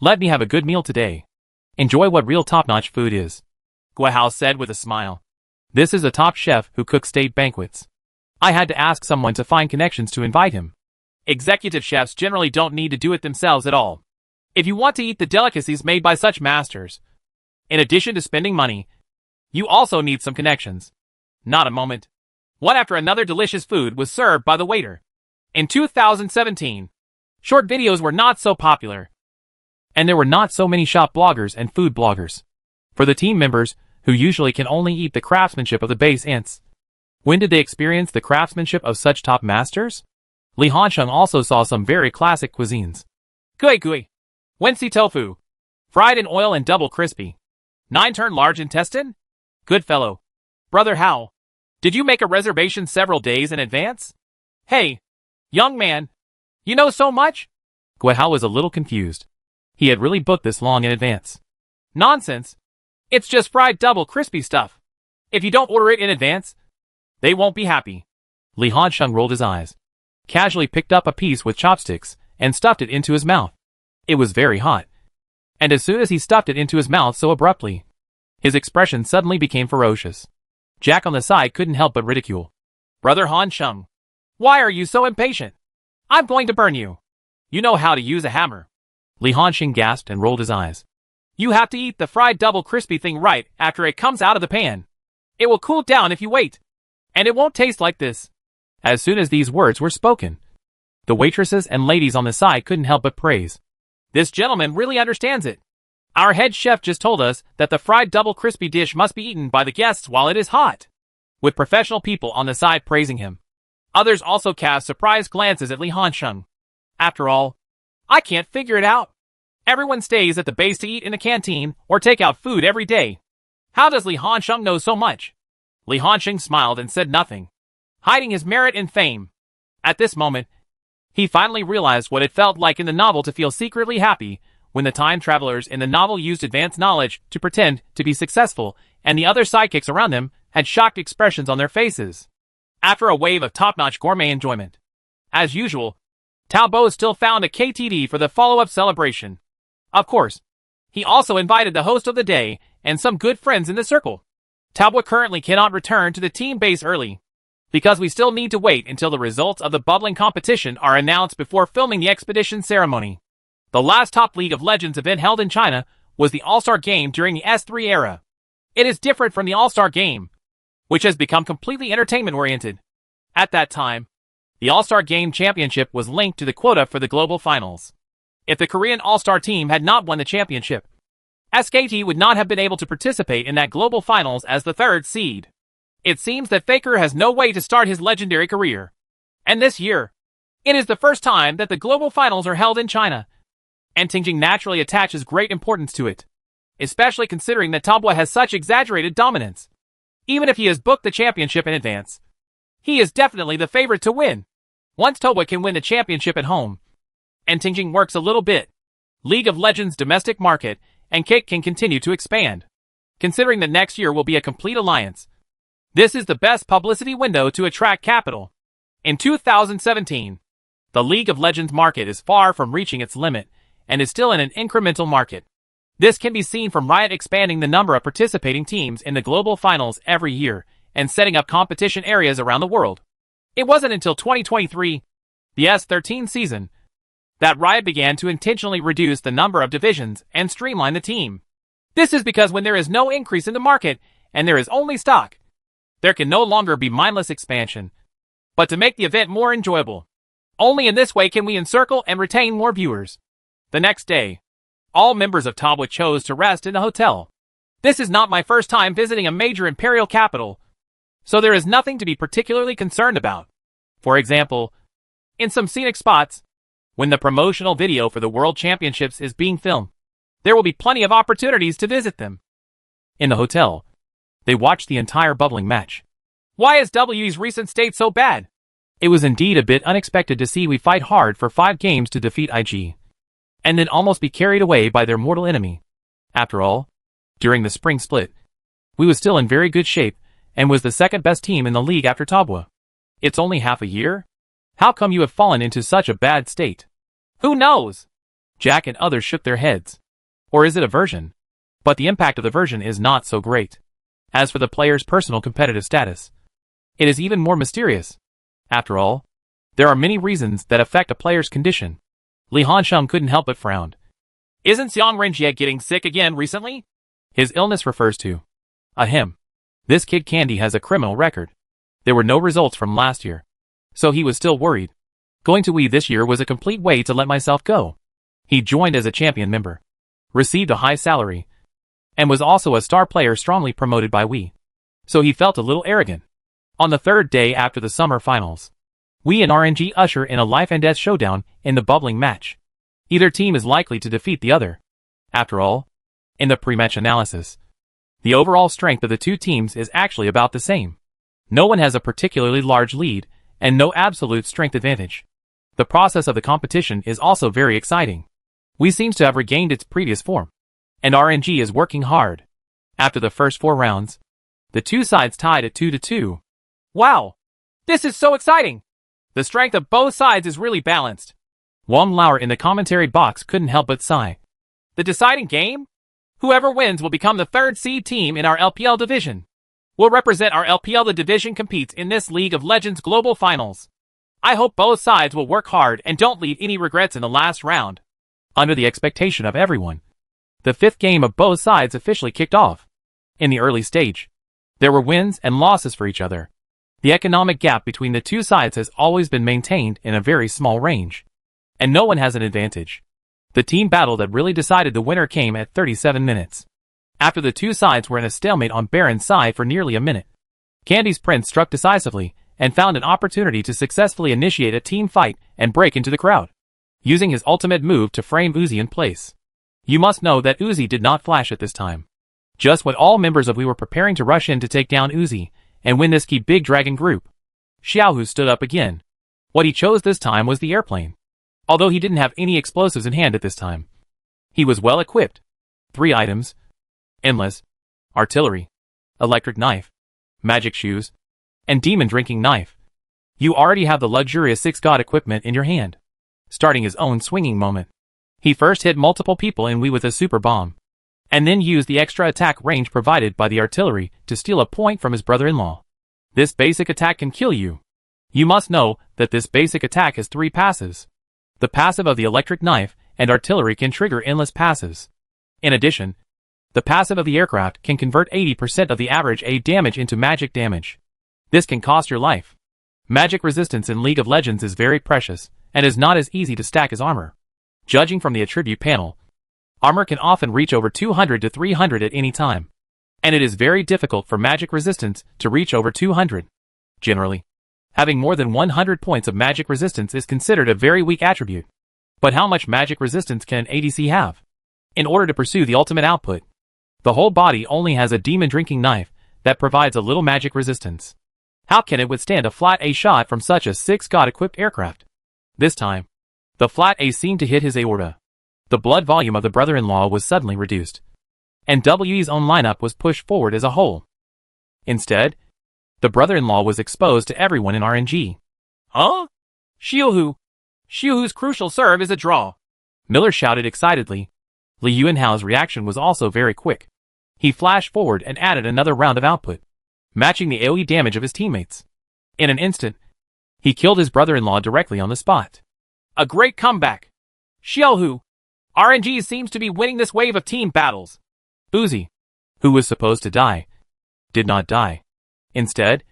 let me have a good meal today. Enjoy what real top-notch food is, Guihao said with a smile. This is a top chef who cooks state banquets. I had to ask someone to find connections to invite him. Executive chefs generally don't need to do it themselves at all. If you want to eat the delicacies made by such masters, in addition to spending money, you also need some connections. Not a moment. One after another delicious food was served by the waiter. In 2017, short videos were not so popular, and there were not so many shop bloggers and food bloggers. For the team members, who usually can only eat the craftsmanship of the base ants, when did they experience the craftsmanship of such top masters? Li Hanqing also saw some very classic cuisines. Gui gui, Wensi tofu, fried in oil and double crispy. 9-turn large intestine? Good fellow. Brother Hao, did you make a reservation several days in advance? Hey, young man, you know so much? Guihao was a little confused. He had really booked this long in advance. Nonsense. It's just fried double crispy stuff. If you don't order it in advance, they won't be happy. Li Hanqing rolled his eyes, casually picked up a piece with chopsticks, and stuffed it into his mouth. It was very hot. And as soon as he stuffed it into his mouth so abruptly, his expression suddenly became ferocious. Jack on the side couldn't help but ridicule. Brother Hanqing, why are you so impatient? I'm going to burn you. You know how to use a hammer. Li Hanqing gasped and rolled his eyes. You have to eat the fried double crispy thing right after it comes out of the pan. It will cool down if you wait. And it won't taste like this. As soon as these words were spoken, the waitresses and ladies on the side couldn't help but praise. This gentleman really understands it. Our head chef just told us that the fried double crispy dish must be eaten by the guests while it is hot. With professional people on the side praising him, others also cast surprised glances at Li Hanqing. After all, I can't figure it out. Everyone stays at the base to eat in a canteen or take out food every day. How does Li Hanqing know so much? Li Hanqing smiled and said nothing, hiding his merit and fame. At this moment, he finally realized what it felt like in the novel to feel secretly happy when the time travelers in the novel used advanced knowledge to pretend to be successful and the other sidekicks around them had shocked expressions on their faces. After a wave of top-notch gourmet enjoyment, As usual, Talbot still found a KTD for the follow-up celebration. Of course, he also invited the host of the day and some good friends in the circle. Talbot currently cannot return to the team base early, because we still need to wait until the results of the bubbling competition are announced before filming the expedition ceremony. The last top League of Legends event held in China was the All-Star Game during the S3 era. It is different from the All-Star Game, which has become completely entertainment-oriented. At that time, the All-Star Game championship was linked to the quota for the global finals. If the Korean All-Star team had not won the championship, SKT would not have been able to participate in that global finals as the third seed. It seems that Faker has no way to start his legendary career. And this year, it is the first time that the global finals are held in China, and Tingjing naturally attaches great importance to it, especially considering that Talbot has such exaggerated dominance. Even if he has booked the championship in advance, he is definitely the favorite to win. Once Talbot can win the championship at home, and Tingjing works a little bit, League of Legends domestic market and Kick can continue to expand. Considering that next year will be a complete alliance, this is the best publicity window to attract capital. In 2017, the League of Legends market is far from reaching its limit and is still in an incremental market. This can be seen from Riot expanding the number of participating teams in the global finals every year and setting up competition areas around the world. It wasn't until 2023, the S13 season, that Riot began to intentionally reduce the number of divisions and streamline the team. This is because when there is no increase in the market and there is only stock, there can no longer be mindless expansion. But to make the event more enjoyable, only in this way can we encircle and retain more viewers. The next day, all members of Talbot chose to rest in the hotel. This is not my first time visiting a major imperial capital, so there is nothing to be particularly concerned about. For example, in some scenic spots, when the promotional video for the World Championships is being filmed, there will be plenty of opportunities to visit them. In the hotel, they watched the entire bubbling match. Why is WE's recent state so bad? It was indeed a bit unexpected to see we fight hard for 5 games to defeat IG, and then almost be carried away by their mortal enemy. After all, during the spring split, we was still in very good shape and was the second best team in the league after Talbot. It's only half a year? How come you have fallen into such a bad state? Who knows? Jack and others shook their heads. Or is it a version? But the impact of the version is not so great. As for the player's personal competitive status, it is even more mysterious. After all, there are many reasons that affect a player's condition. Li Hansheng couldn't help but frown. Isn't Xiang Renjie getting sick again recently? His illness refers to him. This kid Candy has a criminal record. There were no results from last year, so he was still worried. Going to WE this year was a complete way to let myself go. He joined as a champion member, received a high salary, and was also a star player strongly promoted by WE. So he felt a little arrogant. On the third day after the summer finals, WE and RNG usher in a life and death showdown in the bubbling match. Either team is likely to defeat the other. After all, in the pre-match analysis, the overall strength of the two teams is actually about the same. No one has a particularly large lead, and no absolute strength advantage. The process of the competition is also very exciting. WE seems to have regained its previous form, and RNG is working hard. After the first 4 rounds, the two sides tied at 2-2. Wow! This is so exciting! The strength of both sides is really balanced. Wang Lauer in the commentary box couldn't help but sigh. The deciding game? Whoever wins will become the 3rd seed team in our LPL division. Will represent our LPL. The division competes in this League of Legends Global Finals. I hope both sides will work hard and don't leave any regrets in the last round. Under the expectation of everyone, the 5th game of both sides officially kicked off. In the early stage, there were wins and losses for each other. The economic gap between the two sides has always been maintained in a very small range, and no one has an advantage. The team battle that really decided the winner came at 37 minutes. After the two sides were in a stalemate on Baron's side for nearly a minute, Candy's Prince struck decisively and found an opportunity to successfully initiate a team fight and break into the crowd, using his ultimate move to frame Uzi in place. You must know that Uzi did not flash at this time. Just when all members of WE were preparing to rush in to take down Uzi and win this key big dragon group, Xiaohu stood up again. What he chose this time was the airplane. Although he didn't have any explosives in hand at this time, he was well equipped. 3 items: endless, artillery, electric knife, magic shoes, and demon drinking knife. You already have the luxurious 6 God equipment in your hand. Starting his own swinging moment. He first hit multiple people in Wii with a super bomb, and then used the extra attack range provided by the artillery to steal a point from his brother-in-law. This basic attack can kill you. You must know that this basic attack has 3 passes. The passive of the electric knife and artillery can trigger endless passes. In addition, the passive of the aircraft can convert 80% of the average A damage into magic damage. This can cost your life. Magic resistance in League of Legends is very precious, and is not as easy to stack as armor. Judging from the attribute panel, armor can often reach over 200 to 300 at any time, and it is very difficult for magic resistance to reach over 200. Generally, having more than 100 points of magic resistance is considered a very weak attribute. But how much magic resistance can an ADC have? In order to pursue the ultimate output, the whole body only has a demon drinking knife that provides a little magic resistance. How can it withstand a flat A shot from such a 6-God equipped aircraft? This time, the flat A seemed to hit his aorta. The blood volume of the brother-in-law was suddenly reduced, and WE's own lineup was pushed forward as a whole. Instead, the brother-in-law was exposed to everyone in RNG. Huh? Xiuhu's crucial serve is a draw. Miller shouted excitedly. Li Yuanhao's reaction was also very quick. He flashed forward and added another round of output, matching the AoE damage of his teammates. In an instant, he killed his brother-in-law directly on the spot. A great comeback. Xiuhu, RNG seems to be winning this wave of team battles. Uzi, who was supposed to die, did not die. Instead,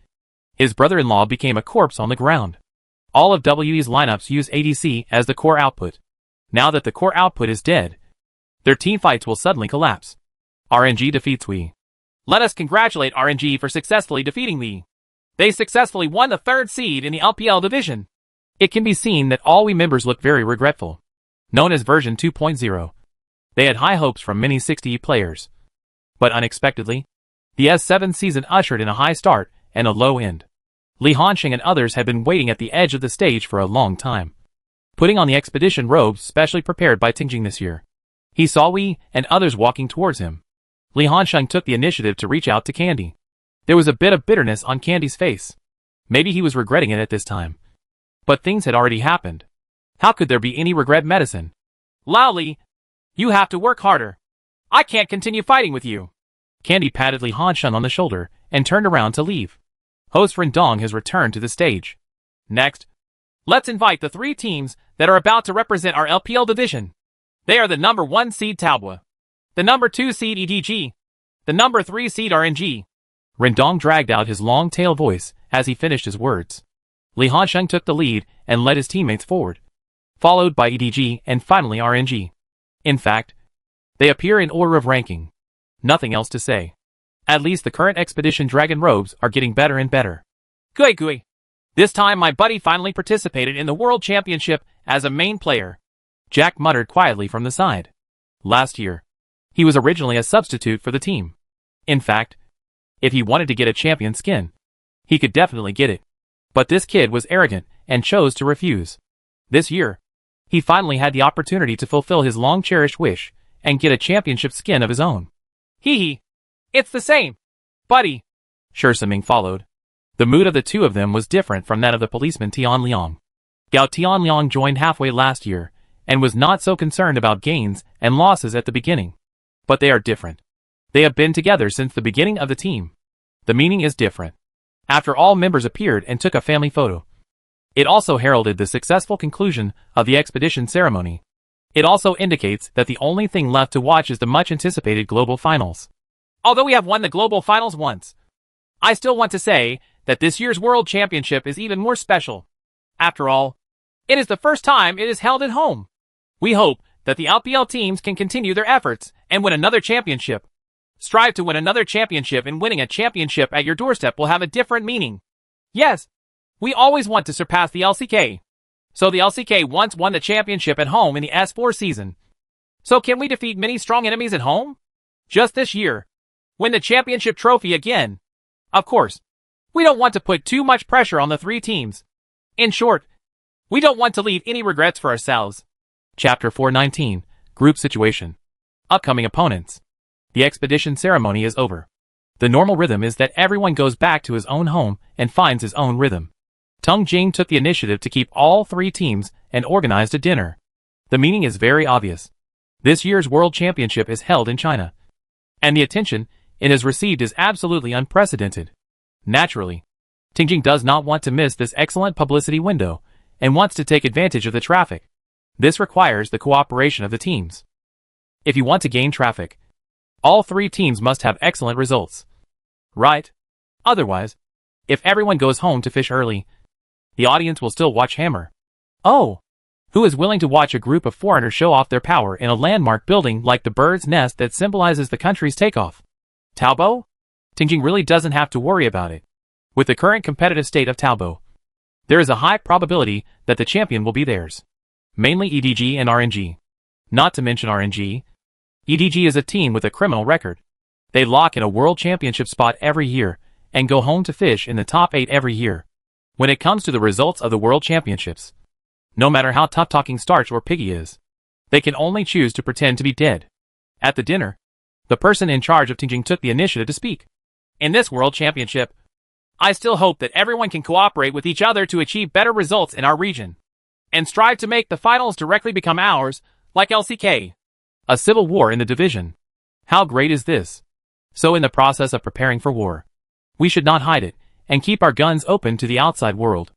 his brother-in-law became a corpse on the ground. All of WE's lineups use ADC as the core output. Now that the core output is dead, their teamfights will suddenly collapse. RNG defeats Wii. Let us congratulate RNG for successfully defeating Wii. They successfully won the 3rd seed in the LPL division. It can be seen that all Wii members look very regretful. Known as version 2.0. They had high hopes from many 60 players. But unexpectedly, the S7 season ushered in a high start and a low end. Li Hansheng and others had been waiting at the edge of the stage for a long time, putting on the expedition robes specially prepared by Tingjing this year. He saw Wii and others walking towards him. Li Hansheng took the initiative to reach out to Candy. There was a bit of bitterness on Candy's face. Maybe he was regretting it at this time. But things had already happened. How could there be any regret medicine? Lao Li, you have to work harder. I can't continue fighting with you. Candy patted Li Hansheng on the shoulder and turned around to leave. Host Rendong has returned to the stage. Next, let's invite the 3 teams that are about to represent our LPL division. They are the number 1 seed Taobua, the number 2 seed EDG, the number 3 seed RNG. Rendong dragged out his long-tail voice as he finished his words. Li Hansheng took the lead and led his teammates forward, followed by EDG and finally RNG. In fact, they appear in order of ranking. Nothing else to say. At least the current Expedition Dragon robes are getting better and better. Gui. This time my buddy finally participated in the World Championship as a main player. Jack muttered quietly from the side. Last year, he was originally a substitute for the team. In fact, if he wanted to get a champion skin, he could definitely get it. But this kid was arrogant and chose to refuse. This year, he finally had the opportunity to fulfill his long-cherished wish and get a championship skin of his own. Hee. It's the same, buddy. Shi Siming followed. The mood of the two of them was different from that of the policeman Tian Liang. Gao Tian Liang joined halfway last year and was not so concerned about gains and losses at the beginning. But they are different. They have been together since the beginning of the team. The meaning is different. After all members appeared and took a family photo, it also heralded the successful conclusion of the expedition ceremony. It also indicates that the only thing left to watch is the much-anticipated global finals. Although we have won the global finals once, I still want to say that this year's World Championship is even more special. After all, it is the first time it is held at home. We hope that the LPL teams can continue their efforts and win another championship. Strive to win another championship, and winning a championship at your doorstep will have a different meaning. Yes, we always want to surpass the LCK. So the LCK once won the championship at home in the S4 season. So can we defeat many strong enemies at home? Just this year, win the championship trophy again. Of course, we don't want to put too much pressure on the 3 teams. In short, we don't want to leave any regrets for ourselves. Chapter 419, Group Situation. Upcoming opponents. The expedition ceremony is over. The normal rhythm is that everyone goes back to his own home and finds his own rhythm. Teng Jing took the initiative to keep all 3 teams and organized a dinner. The meaning is very obvious. This year's World Championship is held in China, and the attention it has received is absolutely unprecedented. Naturally, Teng Jing does not want to miss this excellent publicity window and wants to take advantage of the traffic. This requires the cooperation of the teams. If you want to gain traffic, all 3 teams must have excellent results. Right? Otherwise, if everyone goes home to fish early, the audience will still watch Hammer. Oh! Who is willing to watch a group of foreigners show off their power in a landmark building like the bird's nest that symbolizes the country's takeoff? Taobao? Teng Jing really doesn't have to worry about it. With the current competitive state of Taobao, there is a high probability that the champion will be theirs. Mainly EDG and RNG. Not to mention RNG. EDG is a team with a criminal record. They lock in a world championship spot every year and go home to fish in the top 8 every year. When it comes to the results of the world championships, no matter how tough-talking Starch or Piggy is, they can only choose to pretend to be dead. At the dinner, the person in charge of Teng Jing took the initiative to speak. In this World Championship, I still hope that everyone can cooperate with each other to achieve better results in our region, and strive to make the finals directly become ours, like LCK. A civil war in the division. How great is this? So in the process of preparing for war, we should not hide it, and keep our guns open to the outside world.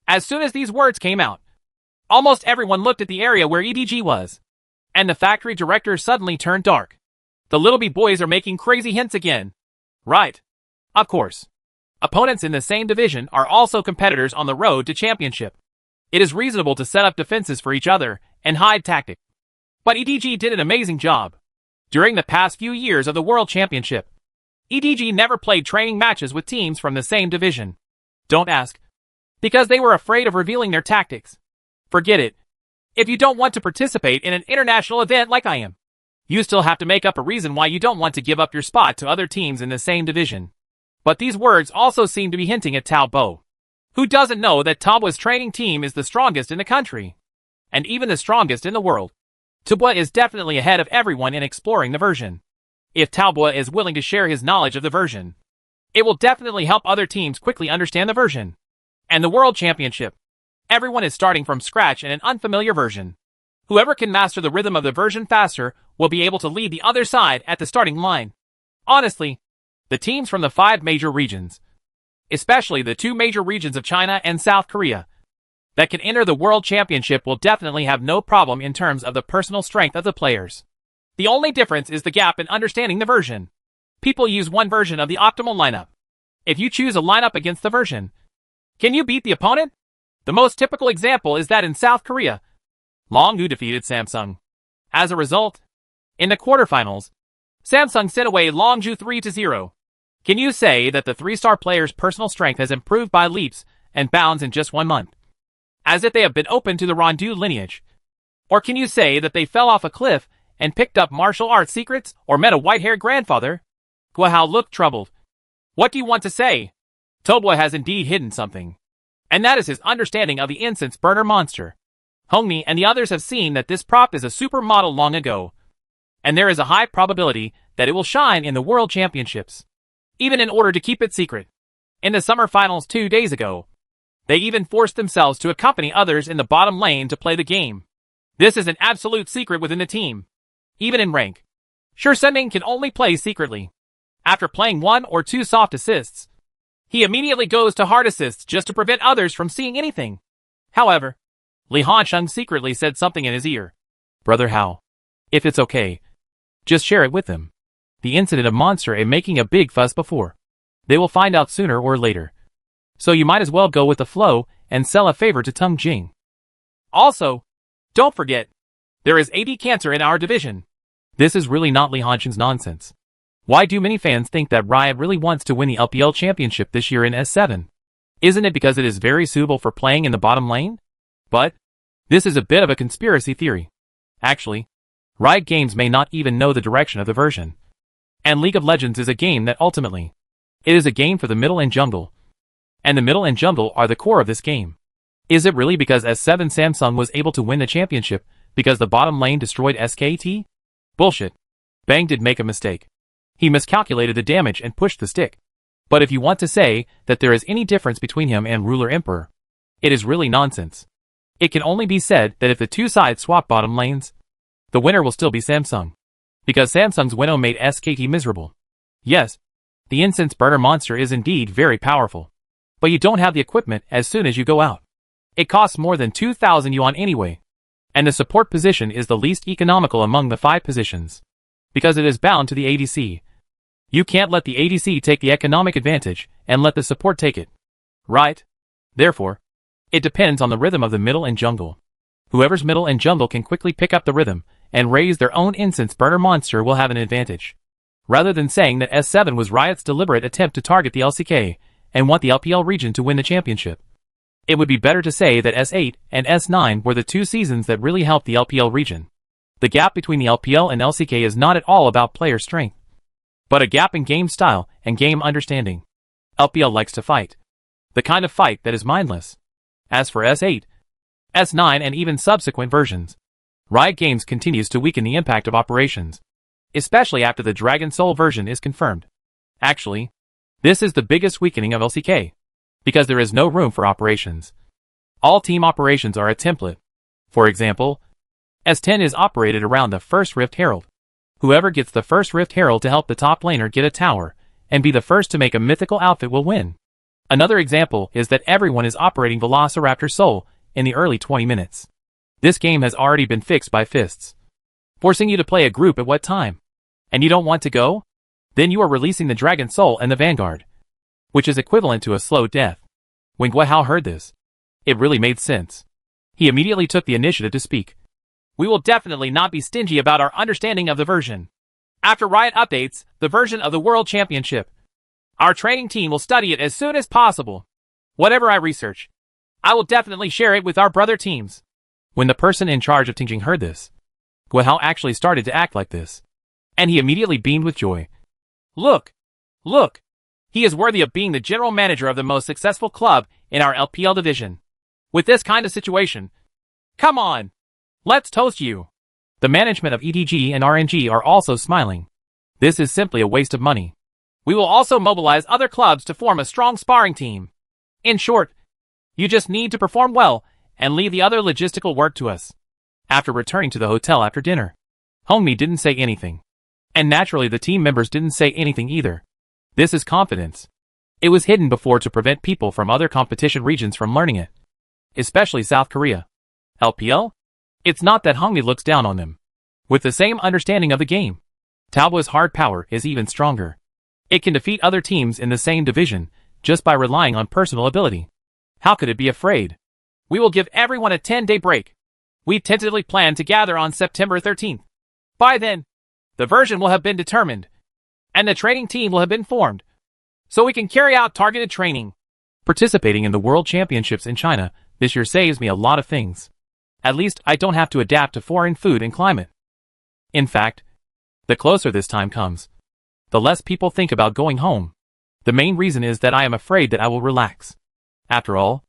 As soon as these words came out, almost everyone looked at the area where EDG was, and the factory director suddenly turned dark. The Littleby boys are making crazy hints again. Right. Of course. Opponents in the same division are also competitors on the road to championship. It is reasonable to set up defenses for each other and hide tactics. But EDG did an amazing job. During the past few years of the World Championship, EDG never played training matches with teams from the same division. Don't ask. Because they were afraid of revealing their tactics. Forget it. If you don't want to participate in an international event like I am, you still have to make up a reason why you don't want to give up your spot to other teams in the same division. But these words also seem to be hinting at Taobao. Who doesn't know that Taobao's training team is the strongest in the country? And even the strongest in the world. Taobao is definitely ahead of everyone in exploring the version. If Taobao is willing to share his knowledge of the version, it will definitely help other teams quickly understand the version. And the World Championship. Everyone is starting from scratch in an unfamiliar version. Whoever can master the rhythm of the version faster will be able to lead the other side at the starting line. Honestly, the teams from the 5 major regions, especially the 2 major regions of China and South Korea, that can enter the World Championship will definitely have no problem in terms of the personal strength of the players. The only difference is the gap in understanding the version. People use one version of the optimal lineup. If you choose a lineup against the version, can you beat the opponent? The most typical example is that in South Korea, Longju defeated Samsung. As a result, in the quarterfinals, Samsung sent away Longju 3-0. Can you say that the 3-star player's personal strength has improved by leaps and bounds in just 1 month? As if they have been open to the Rondu lineage? Or can you say that they fell off a cliff and picked up martial arts secrets or met a white-haired grandfather? Guahao looked troubled. What do you want to say? Taobao has indeed hidden something. And that is his understanding of the incense burner monster. Hongni and the others have seen that this prop is a supermodel long ago, and there is a high probability that it will shine in the World Championships, even in order to keep it secret. In the summer finals 2 days ago, they even forced themselves to accompany others in the bottom lane to play the game. This is an absolute secret within the team. Even in rank, Sure Senming can only play secretly. After playing 1 or 2 soft assists, he immediately goes to hard assists just to prevent others from seeing anything. However, Li Hansheng secretly said something in his ear. Brother Hao, if it's okay, just share it with them. The incident of Monster A making a big fuss before. They will find out sooner or later. So you might as well go with the flow and sell a favor to Teng Jing. Also, don't forget, there is AD cancer in our division. This is really not Li Hansheng's nonsense. Why do many fans think that Riot really wants to win the LPL championship this year in S7? Isn't it because it is very suitable for playing in the bottom lane? But this is a bit of a conspiracy theory. Actually, Riot Games may not even know the direction of the version. And League of Legends is a game that ultimately, it is a game for the middle and jungle. And the middle and jungle are the core of this game. Is it really because S7 Samsung was able to win the championship because the bottom lane destroyed SKT? Bullshit. Bang did make a mistake. He miscalculated the damage and pushed the stick. But if you want to say that there is any difference between him and Ruler Emperor, It is really nonsense. It can only be said that if the two sides swap bottom lanes, the winner will still be Samsung. Because Samsung's Winnow made SKT miserable. Yes, the incense burner monster is indeed very powerful. But you don't have the equipment as soon as you go out. It costs more than 2,000 yuan anyway. And the support position is the least economical among the 5 positions. Because it is bound to the ADC. You can't let the ADC take the economic advantage and let the support take it. Right? Therefore, it depends on the rhythm of the middle and jungle. Whoever's middle and jungle can quickly pick up the rhythm and raise their own incense burner monster will have an advantage. Rather than saying that S7 was Riot's deliberate attempt to target the LCK and want the LPL region to win the championship, it would be better to say that S8 and S9 were the 2 seasons that really helped the LPL region. The gap between the LPL and LCK is not at all about player strength, but a gap in game style and game understanding. LPL likes to fight. The kind of fight that is mindless. As for S8, S9 and even subsequent versions, Riot Games continues to weaken the impact of operations, especially after the Dragon Soul version is confirmed. Actually, this is the biggest weakening of LCK, because there is no room for operations. All team operations are a template. For example, S10 is operated around the first Rift Herald. Whoever gets the first Rift Herald to help the top laner get a tower and be the first to make a mythical outfit will win. Another example is that everyone is operating Velociraptor Soul in the early 20 minutes. This game has already been fixed by Fists, forcing you to play a group at what time. And you don't want to go? Then you are releasing the Dragon Soul and the Vanguard, which is equivalent to a slow death. When Guihao heard this, it really made sense. He immediately took the initiative to speak. We will definitely not be stingy about our understanding of the version. After Riot updates the version of the World Championship, our training team will study it as soon as possible. Whatever I research, I will definitely share it with our brother teams. When the person in charge of Tingjing heard this, Guihao actually started to act like this, and he immediately beamed with joy. Look! Look! He is worthy of being the general manager of the most successful club in our LPL division. With this kind of situation, come on! Let's toast you! The management of EDG and RNG are also smiling. This is simply a waste of money. We will also mobilize other clubs to form a strong sparring team. In short, you just need to perform well and leave the other logistical work to us. After returning to the hotel after dinner, Hongmi didn't say anything. And naturally the team members didn't say anything either. This is confidence. It was hidden before to prevent people from other competition regions from learning it. Especially South Korea. LPL? It's not that Hongmi looks down on them. With the same understanding of the game, Talboa's hard power is even stronger. It can defeat other teams in the same division just by relying on personal ability. How could it be afraid? We will give everyone a 10-day break. We tentatively plan to gather on September 13th. By then, the version will have been determined, and the training team will have been formed, so we can carry out targeted training. Participating in the World Championships in China this year saves me a lot of things. At least I don't have to adapt to foreign food and climate. In fact, the closer this time comes, the less people think about going home. The main reason is that I am afraid that I will relax. After all,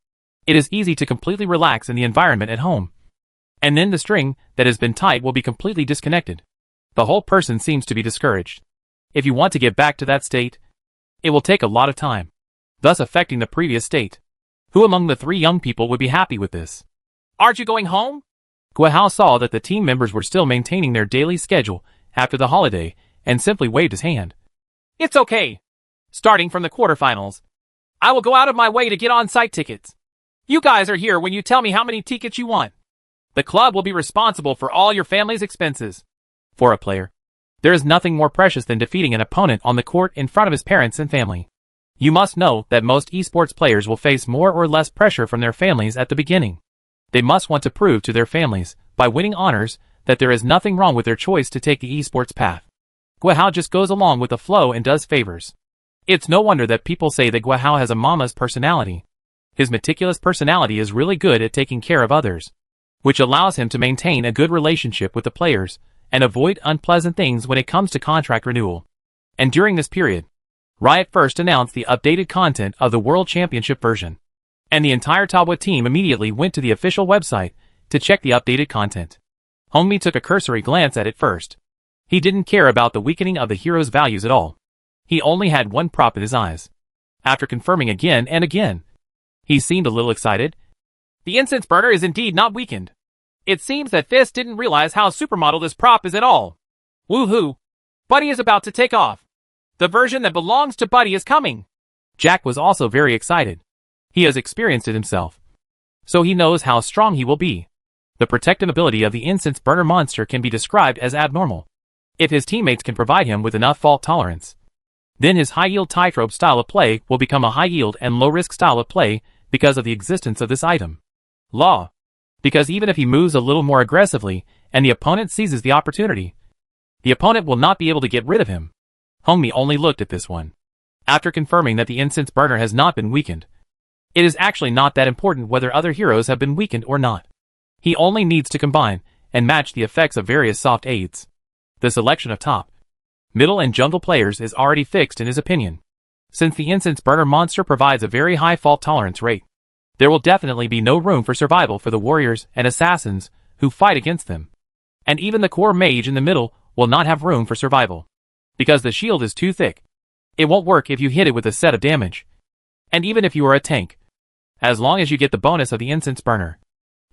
it is easy to completely relax in the environment at home. And then the string that has been tight will be completely disconnected. The whole person seems to be discouraged. If you want to get back to that state, it will take a lot of time, thus affecting the previous state. Who among the 3 young people would be happy with this? Aren't you going home? Guihao saw that the team members were still maintaining their daily schedule after the holiday and simply waved his hand. It's okay. Starting from the quarterfinals, I will go out of my way to get on-site tickets. You guys are here when you tell me how many tickets you want. The club will be responsible for all your family's expenses. For a player, there is nothing more precious than defeating an opponent on the court in front of his parents and family. You must know that most esports players will face more or less pressure from their families at the beginning. They must want to prove to their families, by winning honors, that there is nothing wrong with their choice to take the esports path. Guihao just goes along with the flow and does favors. It's no wonder that people say that Guihao has a mama's personality. His meticulous personality is really good at taking care of others, which allows him to maintain a good relationship with the players and avoid unpleasant things when it comes to contract renewal. And during this period, Riot first announced the updated content of the World Championship version, and the entire Talbot team immediately went to the official website to check the updated content. Hongmi took a cursory glance at it first. He didn't care about the weakening of the hero's values at all. He only had one prop in his eyes. After confirming again and again, he seemed a little excited, The incense burner is indeed not weakened. It seems that Fist didn't realize how supermodel this prop is at all. Woohoo! Buddy is about to take off. The version that belongs to Buddy is coming. Jack was also very excited. He has experienced it himself, so he knows how strong he will be. The protective ability of the incense burner monster can be described as abnormal. If his teammates can provide him with enough fault tolerance, then his high-yield tightrope style of play will become a high-yield and low-risk style of play because of the existence of this item. Law. Because even if he moves a little more aggressively and the opponent seizes the opportunity, the opponent will not be able to get rid of him. Hongmi only looked at this one. After confirming that the incense burner has not been weakened, it is actually not that important whether other heroes have been weakened or not. He only needs to combine and match the effects of various soft aids. The selection of top, middle and jungle players is already fixed in his opinion. Since the incense burner monster provides a very high fault tolerance rate, there will definitely be no room for survival for the warriors and assassins who fight against them. And even the core mage in the middle will not have room for survival, because the shield is too thick. It won't work if you hit it with a set of damage. And even if you are a tank, as long as you get the bonus of the incense burner,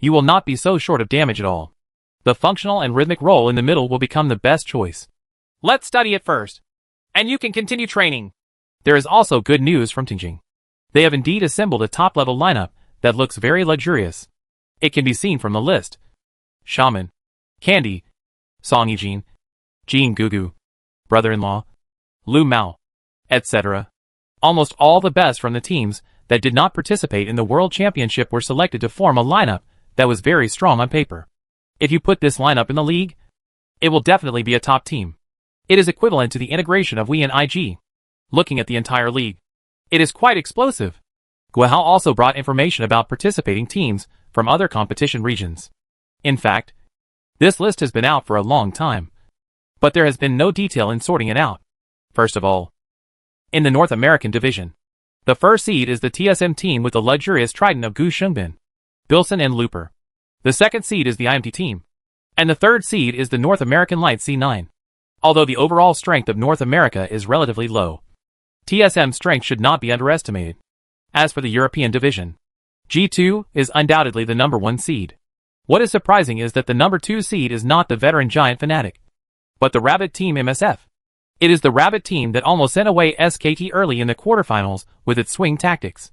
you will not be so short of damage at all. The functional and rhythmic role in the middle will become the best choice. Let's study it first, and you can continue training. There is also good news from Tingjing. They have indeed assembled a top-level lineup that looks very luxurious. It can be seen from the list. Shaman, Candy, Song Yijin, Jean Gugu, Brother-in-law, Lu Mao, etc. Almost all the best from the teams that did not participate in the World Championship were selected to form a lineup that was very strong on paper. If you put this lineup in the league, it will definitely be a top team. It is equivalent to the integration of Wii and IG. Looking at the entire league, it is quite explosive. Guihao also brought information about participating teams from other competition regions. In fact, this list has been out for a long time, but there has been no detail in sorting it out. First of all, in the North American division, the first seed is the TSM team with the luxurious trident of Gu Shungbin, Bilson and Looper. The second seed is the IMT team, and the third seed is the North American Light C9. Although the overall strength of North America is relatively low, TSM's strength should not be underestimated. As for the European division, G2 is undoubtedly the number 1 seed. What is surprising is that the number 2 seed is not the veteran giant Fnatic, but the Rabbit team MSF. It is the Rabbit team that almost sent away SKT early in the quarterfinals with its swing tactics.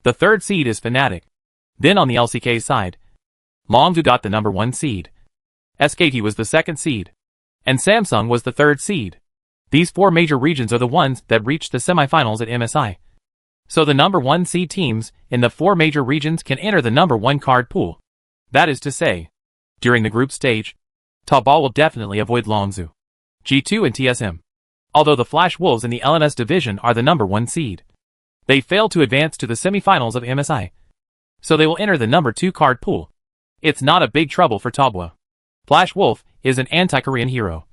The third seed is Fnatic. Then on the LCK side, Longzhu got the number 1 seed. SKT was the second seed, and Samsung was the third seed. These 4 major regions are the ones that reached the semifinals at MSI. So the number 1 seed teams in the 4 major regions can enter the number 1 card pool. That is to say, during the group stage, Taobao will definitely avoid Longzhu, G2 and TSM. Although the Flash Wolves in the LNS division are the number 1 seed, they failed to advance to the semifinals of MSI, so they will enter the number 2 card pool. It's not a big trouble for Taobao. Flash Wolf is an anti-Korean hero,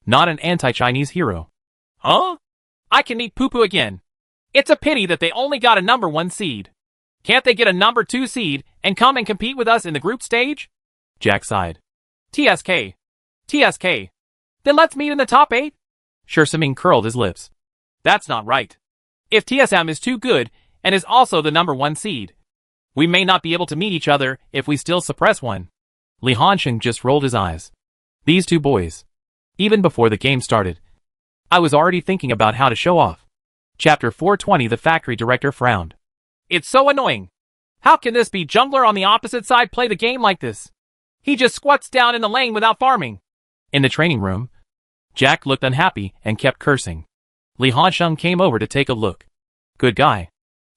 not an anti-Chinese hero. Huh? I can meet Poo-Poo again. It's a pity that they only got a number 1 seed. Can't they get a number 2 seed and come and compete with us in the group stage? Jack sighed. TSK. Then let's meet in the top 8? Shersaming curled his lips. That's not right. If TSM is too good and is also the number 1 seed, we may not be able to meet each other if we still suppress one. Li Hansheng just rolled his eyes. These 2 boys. Even before the game started, I was already thinking about how to show off. Chapter 420. The factory director frowned. It's so annoying. How can this be jungler on the opposite side play the game like this? He just squats down in the lane without farming. In the training room, Jack looked unhappy and kept cursing. Li Hansheng came over to take a look. Good guy.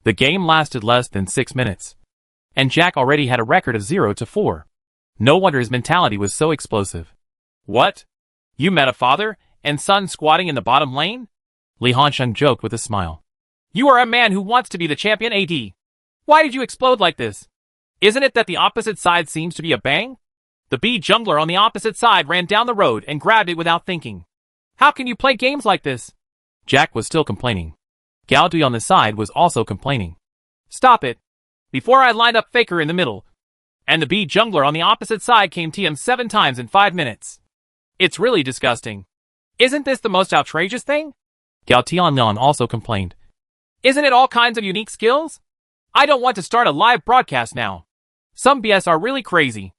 The game lasted less than 6 minutes, and Jack already had a record of 0-4. No wonder his mentality was so explosive. What? You met a father and son squatting in the bottom lane? Li Hansheng joked with a smile. You are a man who wants to be the champion AD. Why did you explode like this? Isn't it that the opposite side seems to be a bang? The B jungler on the opposite side ran down the road and grabbed it without thinking. How can you play games like this? Jack was still complaining. Gao Dui on the side was also complaining. Stop it. Before I lined up Faker in the middle, and the B jungler on the opposite side came TM 7 times in 5 minutes. It's really disgusting. Isn't this the most outrageous thing? Gao Tianlian also complained. Isn't it all kinds of unique skills? I don't want to start a live broadcast now. Some BS are really crazy.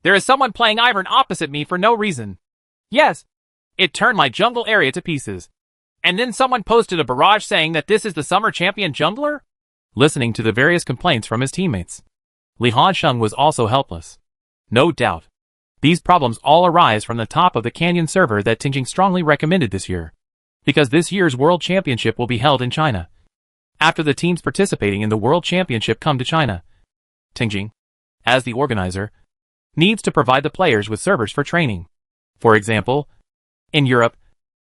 There is someone playing Ivern opposite me for no reason. Yes. It turned my jungle area to pieces. And then someone posted a barrage saying that this is the summer champion jungler? Listening to the various complaints from his teammates, Li Hansheng was also helpless. No doubt. These problems all arise from the top of the Canyon server that Tingjing strongly recommended this year, because this year's World Championship will be held in China. After the teams participating in the World Championship come to China, Tingjing, as the organizer, needs to provide the players with servers for training. For example, in Europe,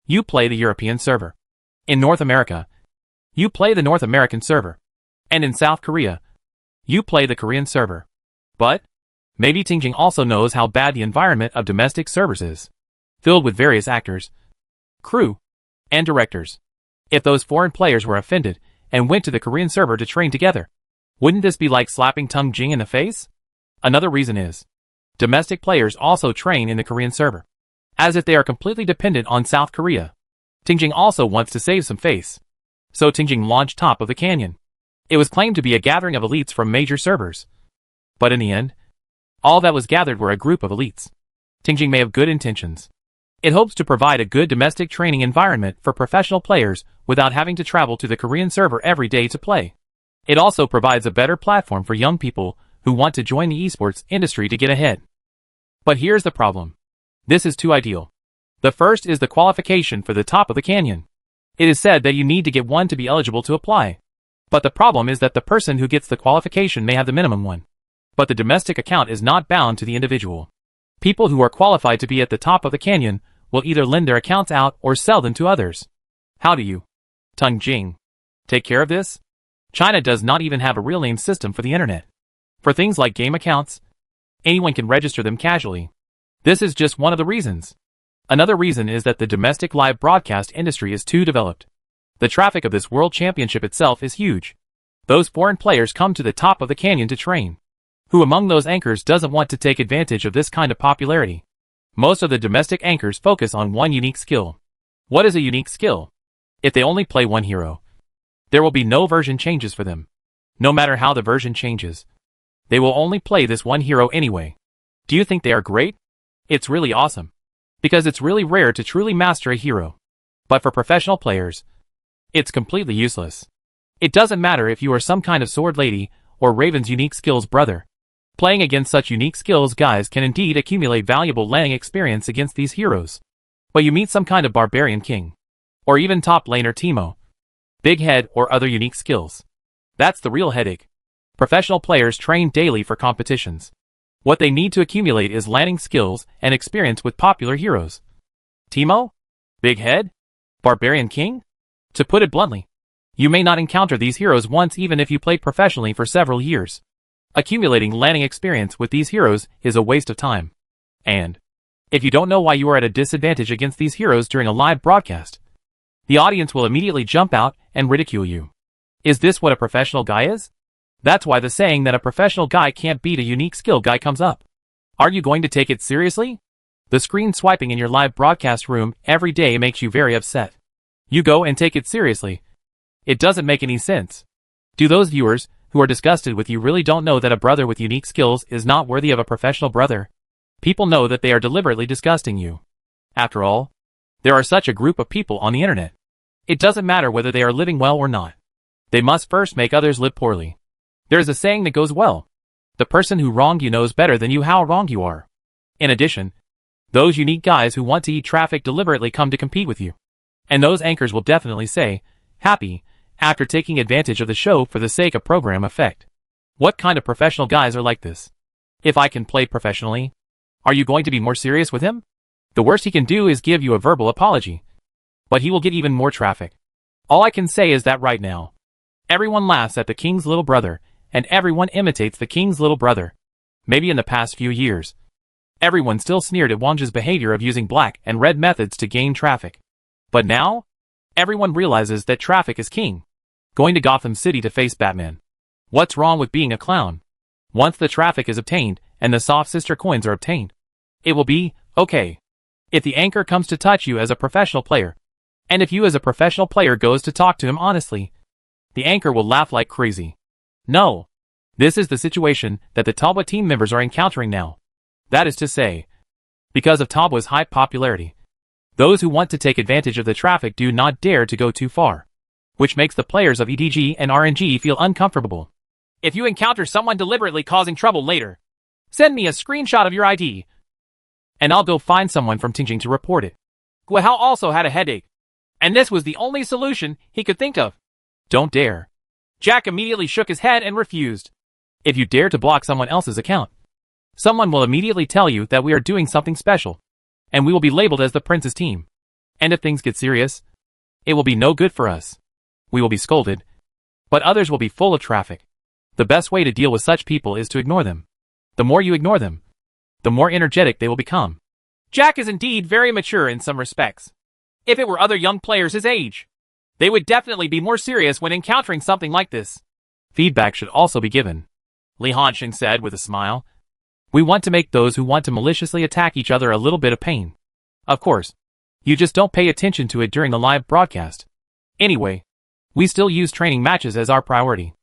you play the European server. In North America, you play the North American server. And in South Korea, you play the Korean server. But maybe Tingjing also knows how bad the environment of domestic servers is, filled with various actors, crew, and directors. If those foreign players were offended and went to the Korean server to train together, wouldn't this be like slapping Tingjing in the face? Another reason is, domestic players also train in the Korean server, as if they are completely dependent on South Korea. Tingjing also wants to save some face. So Tingjing launched Top of the Canyon. It was claimed to be a gathering of elites from major servers. But in the end, all that was gathered were a group of elites. Tingjing may have good intentions. It hopes to provide a good domestic training environment for professional players without having to travel to the Korean server every day to play. It also provides a better platform for young people who want to join the esports industry to get ahead. But here's the problem. This is too ideal. The first is the qualification for the Top of the Canyon. It is said that you need to get one to be eligible to apply. But the problem is that the person who gets the qualification may have the minimum one. But the domestic account is not bound to the individual. People who are qualified to be at the top of the canyon will either lend their accounts out or sell them to others. How do you, Tingjing, take care of this? China does not even have a real name system for the internet. For things like game accounts, anyone can register them casually. This is just one of the reasons. Another reason is that the domestic live broadcast industry is too developed. The traffic of this world championship itself is huge. Those foreign players come to the top of the canyon to train. Who among those anchors doesn't want to take advantage of this kind of popularity? Most of the domestic anchors focus on one unique skill. What is a unique skill? If they only play one hero, there will be no version changes for them. No matter how the version changes, they will only play this one hero anyway. Do you think they are great? It's really awesome. Because it's really rare to truly master a hero. But for professional players, it's completely useless. It doesn't matter if you are some kind of sword lady or Raven's unique skills brother. Playing against such unique skills guys can indeed accumulate valuable laning experience against these heroes. But you meet some kind of barbarian king, or even top laner Teemo, big head or other unique skills. That's the real headache. Professional players train daily for competitions. What they need to accumulate is laning skills and experience with popular heroes. Teemo? Big head? Barbarian king? To put it bluntly, you may not encounter these heroes once even if you played professionally for several years. Accumulating laning experience with these heroes is a waste of time. And if you don't know why you are at a disadvantage against these heroes during a live broadcast, the audience will immediately jump out and ridicule you. Is this what a professional guy is? That's why the saying that a professional guy can't beat a unique skill guy comes up. Are you going to take it seriously? The screen swiping in your live broadcast room every day makes you very upset. You go and take it seriously. It doesn't make any sense. Do those viewers who are disgusted with you really don't know that a brother with unique skills is not worthy of a professional brother? People know that they are deliberately disgusting you. After all, there are such a group of people on the internet. It doesn't matter whether they are living well or not. They must first make others live poorly. There's a saying that goes well. The person who wronged you knows better than you how wrong you are. In addition, those unique guys who want to eat traffic deliberately come to compete with you. And those anchors will definitely say, happy, after taking advantage of the show for the sake of program effect. What kind of professional guys are like this? If I can play professionally, are you going to be more serious with him? The worst he can do is give you a verbal apology. But he will get even more traffic. All I can say is that right now, everyone laughs at the king's little brother, and everyone imitates the king's little brother. Maybe in the past few years, everyone still sneered at Wang's behavior of using black and red methods to gain traffic. But now, everyone realizes that traffic is king. Going to Gotham City to face Batman. What's wrong with being a clown? Once the traffic is obtained, and the soft sister coins are obtained, it will be, okay. If the anchor comes to touch you as a professional player, and if you as a professional player goes to talk to him honestly, the anchor will laugh like crazy. No. This is the situation that the Talbot team members are encountering now. That is to say, because of Talbot's high popularity, those who want to take advantage of the traffic do not dare to go too far, which makes the players of EDG and RNG feel uncomfortable. If you encounter someone deliberately causing trouble later, send me a screenshot of your ID, and I'll go find someone from Tingjing to report it. Guihao also had a headache, and this was the only solution he could think of. Don't dare. Jack immediately shook his head and refused. If you dare to block someone else's account, someone will immediately tell you that we are doing something special, and we will be labeled as the Prince's team. And if things get serious, it will be no good for us. We will be scolded, but others will be full of traffic. The best way to deal with such people is to ignore them. The more you ignore them, the more energetic they will become. Jack is indeed very mature in some respects. If it were other young players his age, they would definitely be more serious when encountering something like this. Feedback should also be given, Li Hanxing said with a smile. We want to make those who want to maliciously attack each other a little bit of pain. Of course, you just don't pay attention to it during the live broadcast. Anyway, we still use training matches as our priority.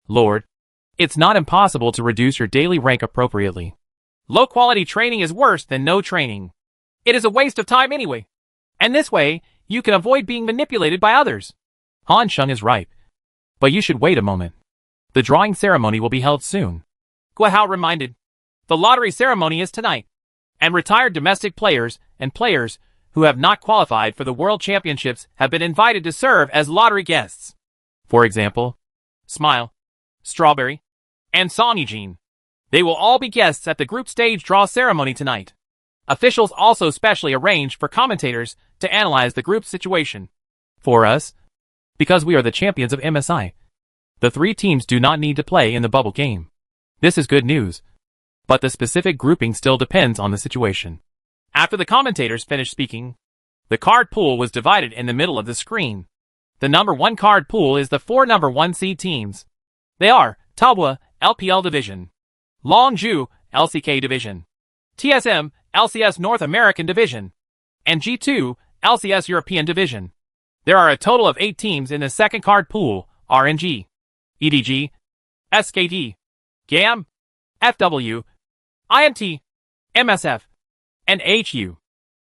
Lord, it's not impossible to reduce your daily rank appropriately. Low-quality training is worse than no training. It is a waste of time anyway. And this way, you can avoid being manipulated by others. Han Sheng is right. But you should wait a moment. The drawing ceremony will be held soon. Guihao reminded. The lottery ceremony is tonight. And retired domestic players and players who have not qualified for the World Championships have been invited to serve as lottery guests. For example, Smile, Strawberry, and Song Yijin. They will all be guests at the group stage draw ceremony tonight. Officials also specially arranged for commentators to analyze the group situation. For us, because we are the champions of MSI, the three teams do not need to play in the bubble game. This is good news. But the specific grouping still depends on the situation. After the commentators finished speaking, the card pool was divided in the middle of the screen. The number 1 card pool is the 4 number 1 seed teams. They are Talbot, LPL Division, Longju, LCK Division, TSM, LCS North American Division, and G2, LCS European Division. There are a total of 8 teams in the second card pool: RNG, EDG, SKT, GAM, FW, IMT, MSF, and HU.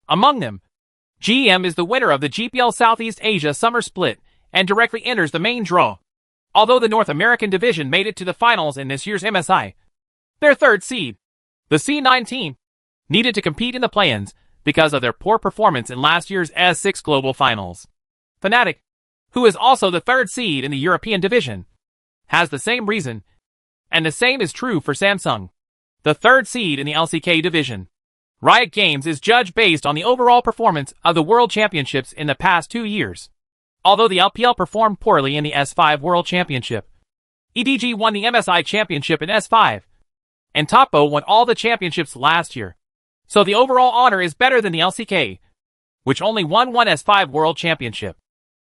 Among them, GM is the winner of the GPL Southeast Asia Summer Split and directly enters the main draw. Although the North American Division made it to the finals in this year's MSI, their third seed, the C9 team, needed to compete in the play-ins because of their poor performance in last year's S6 Global Finals. Fnatic, who is also the third seed in the European Division, has the same reason, and the same is true for Samsung, the third seed in the LCK Division. Riot Games is judged based on the overall performance of the World Championships in the past 2 years. Although the LPL performed poorly in the S5 World Championship, EDG won the MSI Championship in S5, and Toppo won all the championships last year. So the overall honor is better than the LCK, which only won one S5 World Championship.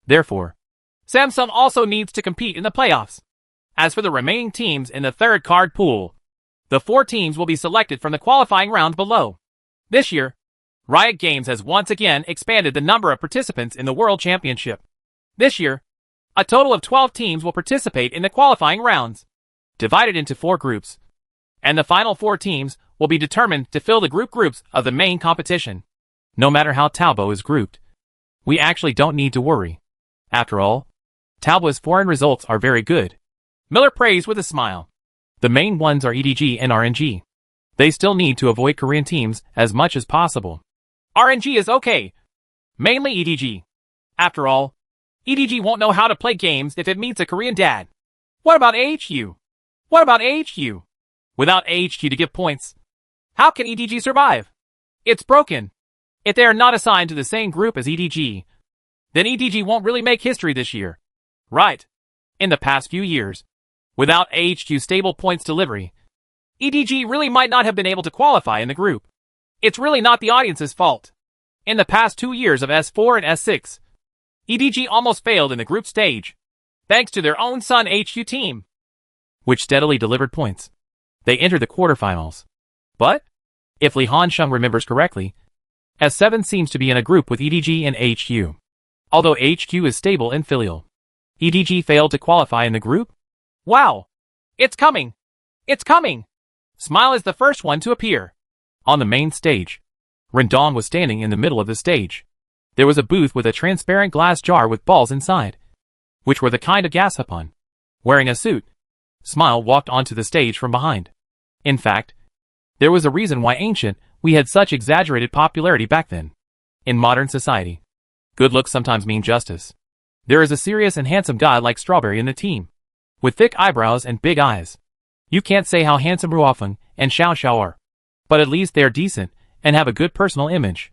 Therefore, Samsung also needs to compete in the playoffs. As for the remaining teams in the third card pool, the 4 teams will be selected from the qualifying round below. This year, Riot Games has once again expanded the number of participants in the World Championship. This year, a total of 12 teams will participate in the qualifying rounds, divided into 4 groups, and the final 4 teams will be determined to fill the groups of the main competition. No matter how Talbot is grouped, we actually don't need to worry. After all, Talbot's foreign results are very good. Miller praised with a smile. The main ones are EDG and RNG. They still need to avoid Korean teams as much as possible. RNG is okay. Mainly EDG. After all, EDG won't know how to play games if it meets a Korean dad. What about HU? What about HU? Without HU to give points, how can EDG survive? It's broken. If they are not assigned to the same group as EDG, then EDG won't really make history this year. Right. In the past few years, without HQ stable points delivery, EDG really might not have been able to qualify in the group. It's really not the audience's fault. In the past 2 years of S4 and S6, EDG almost failed in the group stage, thanks to their own Sun HQ team, which steadily delivered points. They entered the quarterfinals. But, if Li Hanxing remembers correctly, S7 seems to be in a group with EDG and HQ. Although HQ is stable and filial, EDG failed to qualify in the group? Wow! It's coming! It's coming! Smile is the first one to appear. On the main stage, Rendon was standing in the middle of the stage. There was a booth with a transparent glass jar with balls inside, which were the kind of gas upon. Wearing a suit, Smile walked onto the stage from behind. In fact, there was a reason why we had such exaggerated popularity back then. In modern society, good looks sometimes mean justice. There is a serious and handsome guy like Strawberry in the team, with thick eyebrows and big eyes. You can't say how handsome Ruofeng and Xiao Xiao are, but at least they are decent and have a good personal image.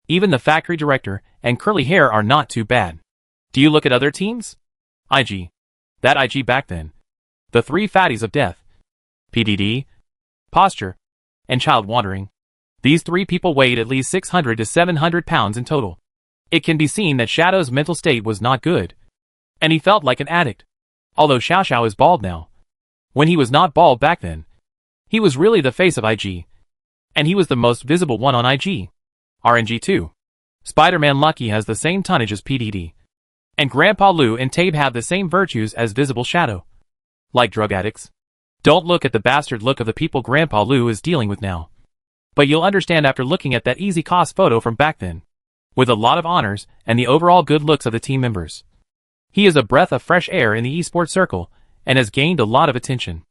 Even the factory director and curly hair are not too bad. Do you look at other teams? IG. That IG back then. The three fatties of death. PDD, posture, and child wandering. These three people weighed at least 600 to 700 pounds in total. It can be seen that Shadow's mental state was not good, and he felt like an addict. Although Xiao Xiao is bald now, when he was not bald back then, he was really the face of IG, and he was the most visible one on IG. RNG too. Spider-Man Lucky has the same tonnage as PDD, and Grandpa Lu and Tabe have the same virtues as Visible Shadow. Like drug addicts. Don't look at the bastard look of the people Grandpa Lu is dealing with now. But you'll understand after looking at that easy cost photo from back then, with a lot of honors and the overall good looks of the team members. He is a breath of fresh air in the esports circle, and has gained a lot of attention.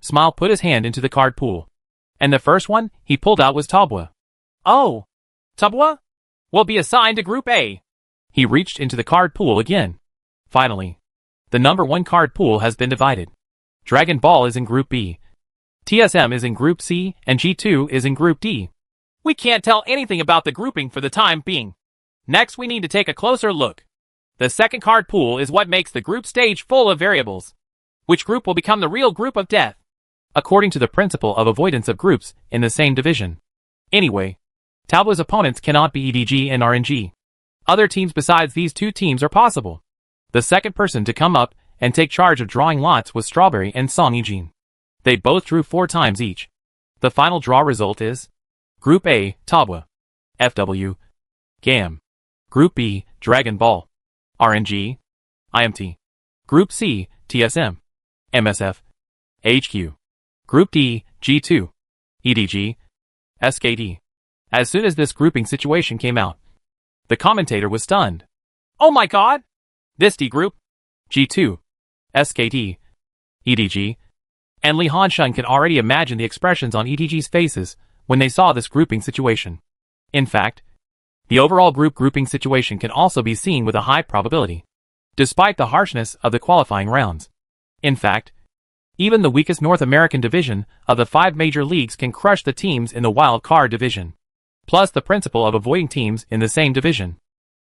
Smile put his hand into the card pool, and the first one he pulled out was Tabua. Oh, Tabua will be assigned to Group A. He reached into the card pool again. Finally, the number 1 card pool has been divided. Dragon Ball is in Group B. TSM is in Group C, and G2 is in Group D. We can't tell anything about the grouping for the time being. Next we need to take a closer look. The second card pool is what makes the group stage full of variables. Which group will become the real group of death? According to the principle of avoidance of groups in the same division. Anyway, Tabua's opponents cannot be EDG and RNG. Other teams besides these two teams are possible. The second person to come up and take charge of drawing lots was Strawberry and Song Yijin. They both drew 4 times each. The final draw result is Group A, Tabua, FW, GAM. Group B, Dragon Ball, RNG, IMT. Group C, TSM, MSF, HQ. Group D, G2, EDG, SKD. As soon as this grouping situation came out, the commentator was stunned. Oh my god! This D group, G2, SKD, EDG, and Li Hanshun can already imagine the expressions on EDG's faces when they saw this grouping situation. In fact, the overall group grouping situation can also be seen with a high probability, despite the harshness of the qualifying rounds. In fact, even the weakest North American division of the 5 major leagues can crush the teams in the wild card division. Plus the principle of avoiding teams in the same division.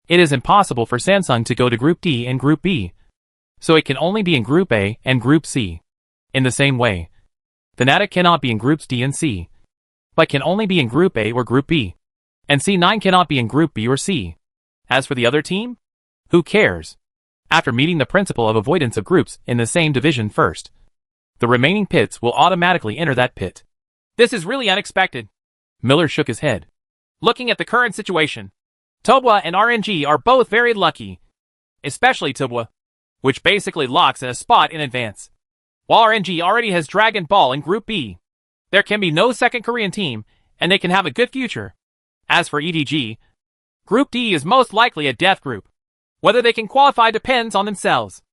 It is impossible for Samsung to go to Group D and Group B, so it can only be in Group A and Group C. In the same way, Fnatic cannot be in Groups D and C, but can only be in Group A or Group B, and C9 cannot be in Group B or C. As for the other team, who cares? After meeting the principle of avoidance of groups in the same division first, the remaining pits will automatically enter that pit. This is really unexpected. Miller shook his head. Looking at the current situation, Tabua and RNG are both very lucky, especially Tabua, which basically locks in a spot in advance. While RNG already has Dragon Ball in Group B, there can be no second Korean team, and they can have a good future. As for EDG, Group D is most likely a death group. Whether they can qualify depends on themselves.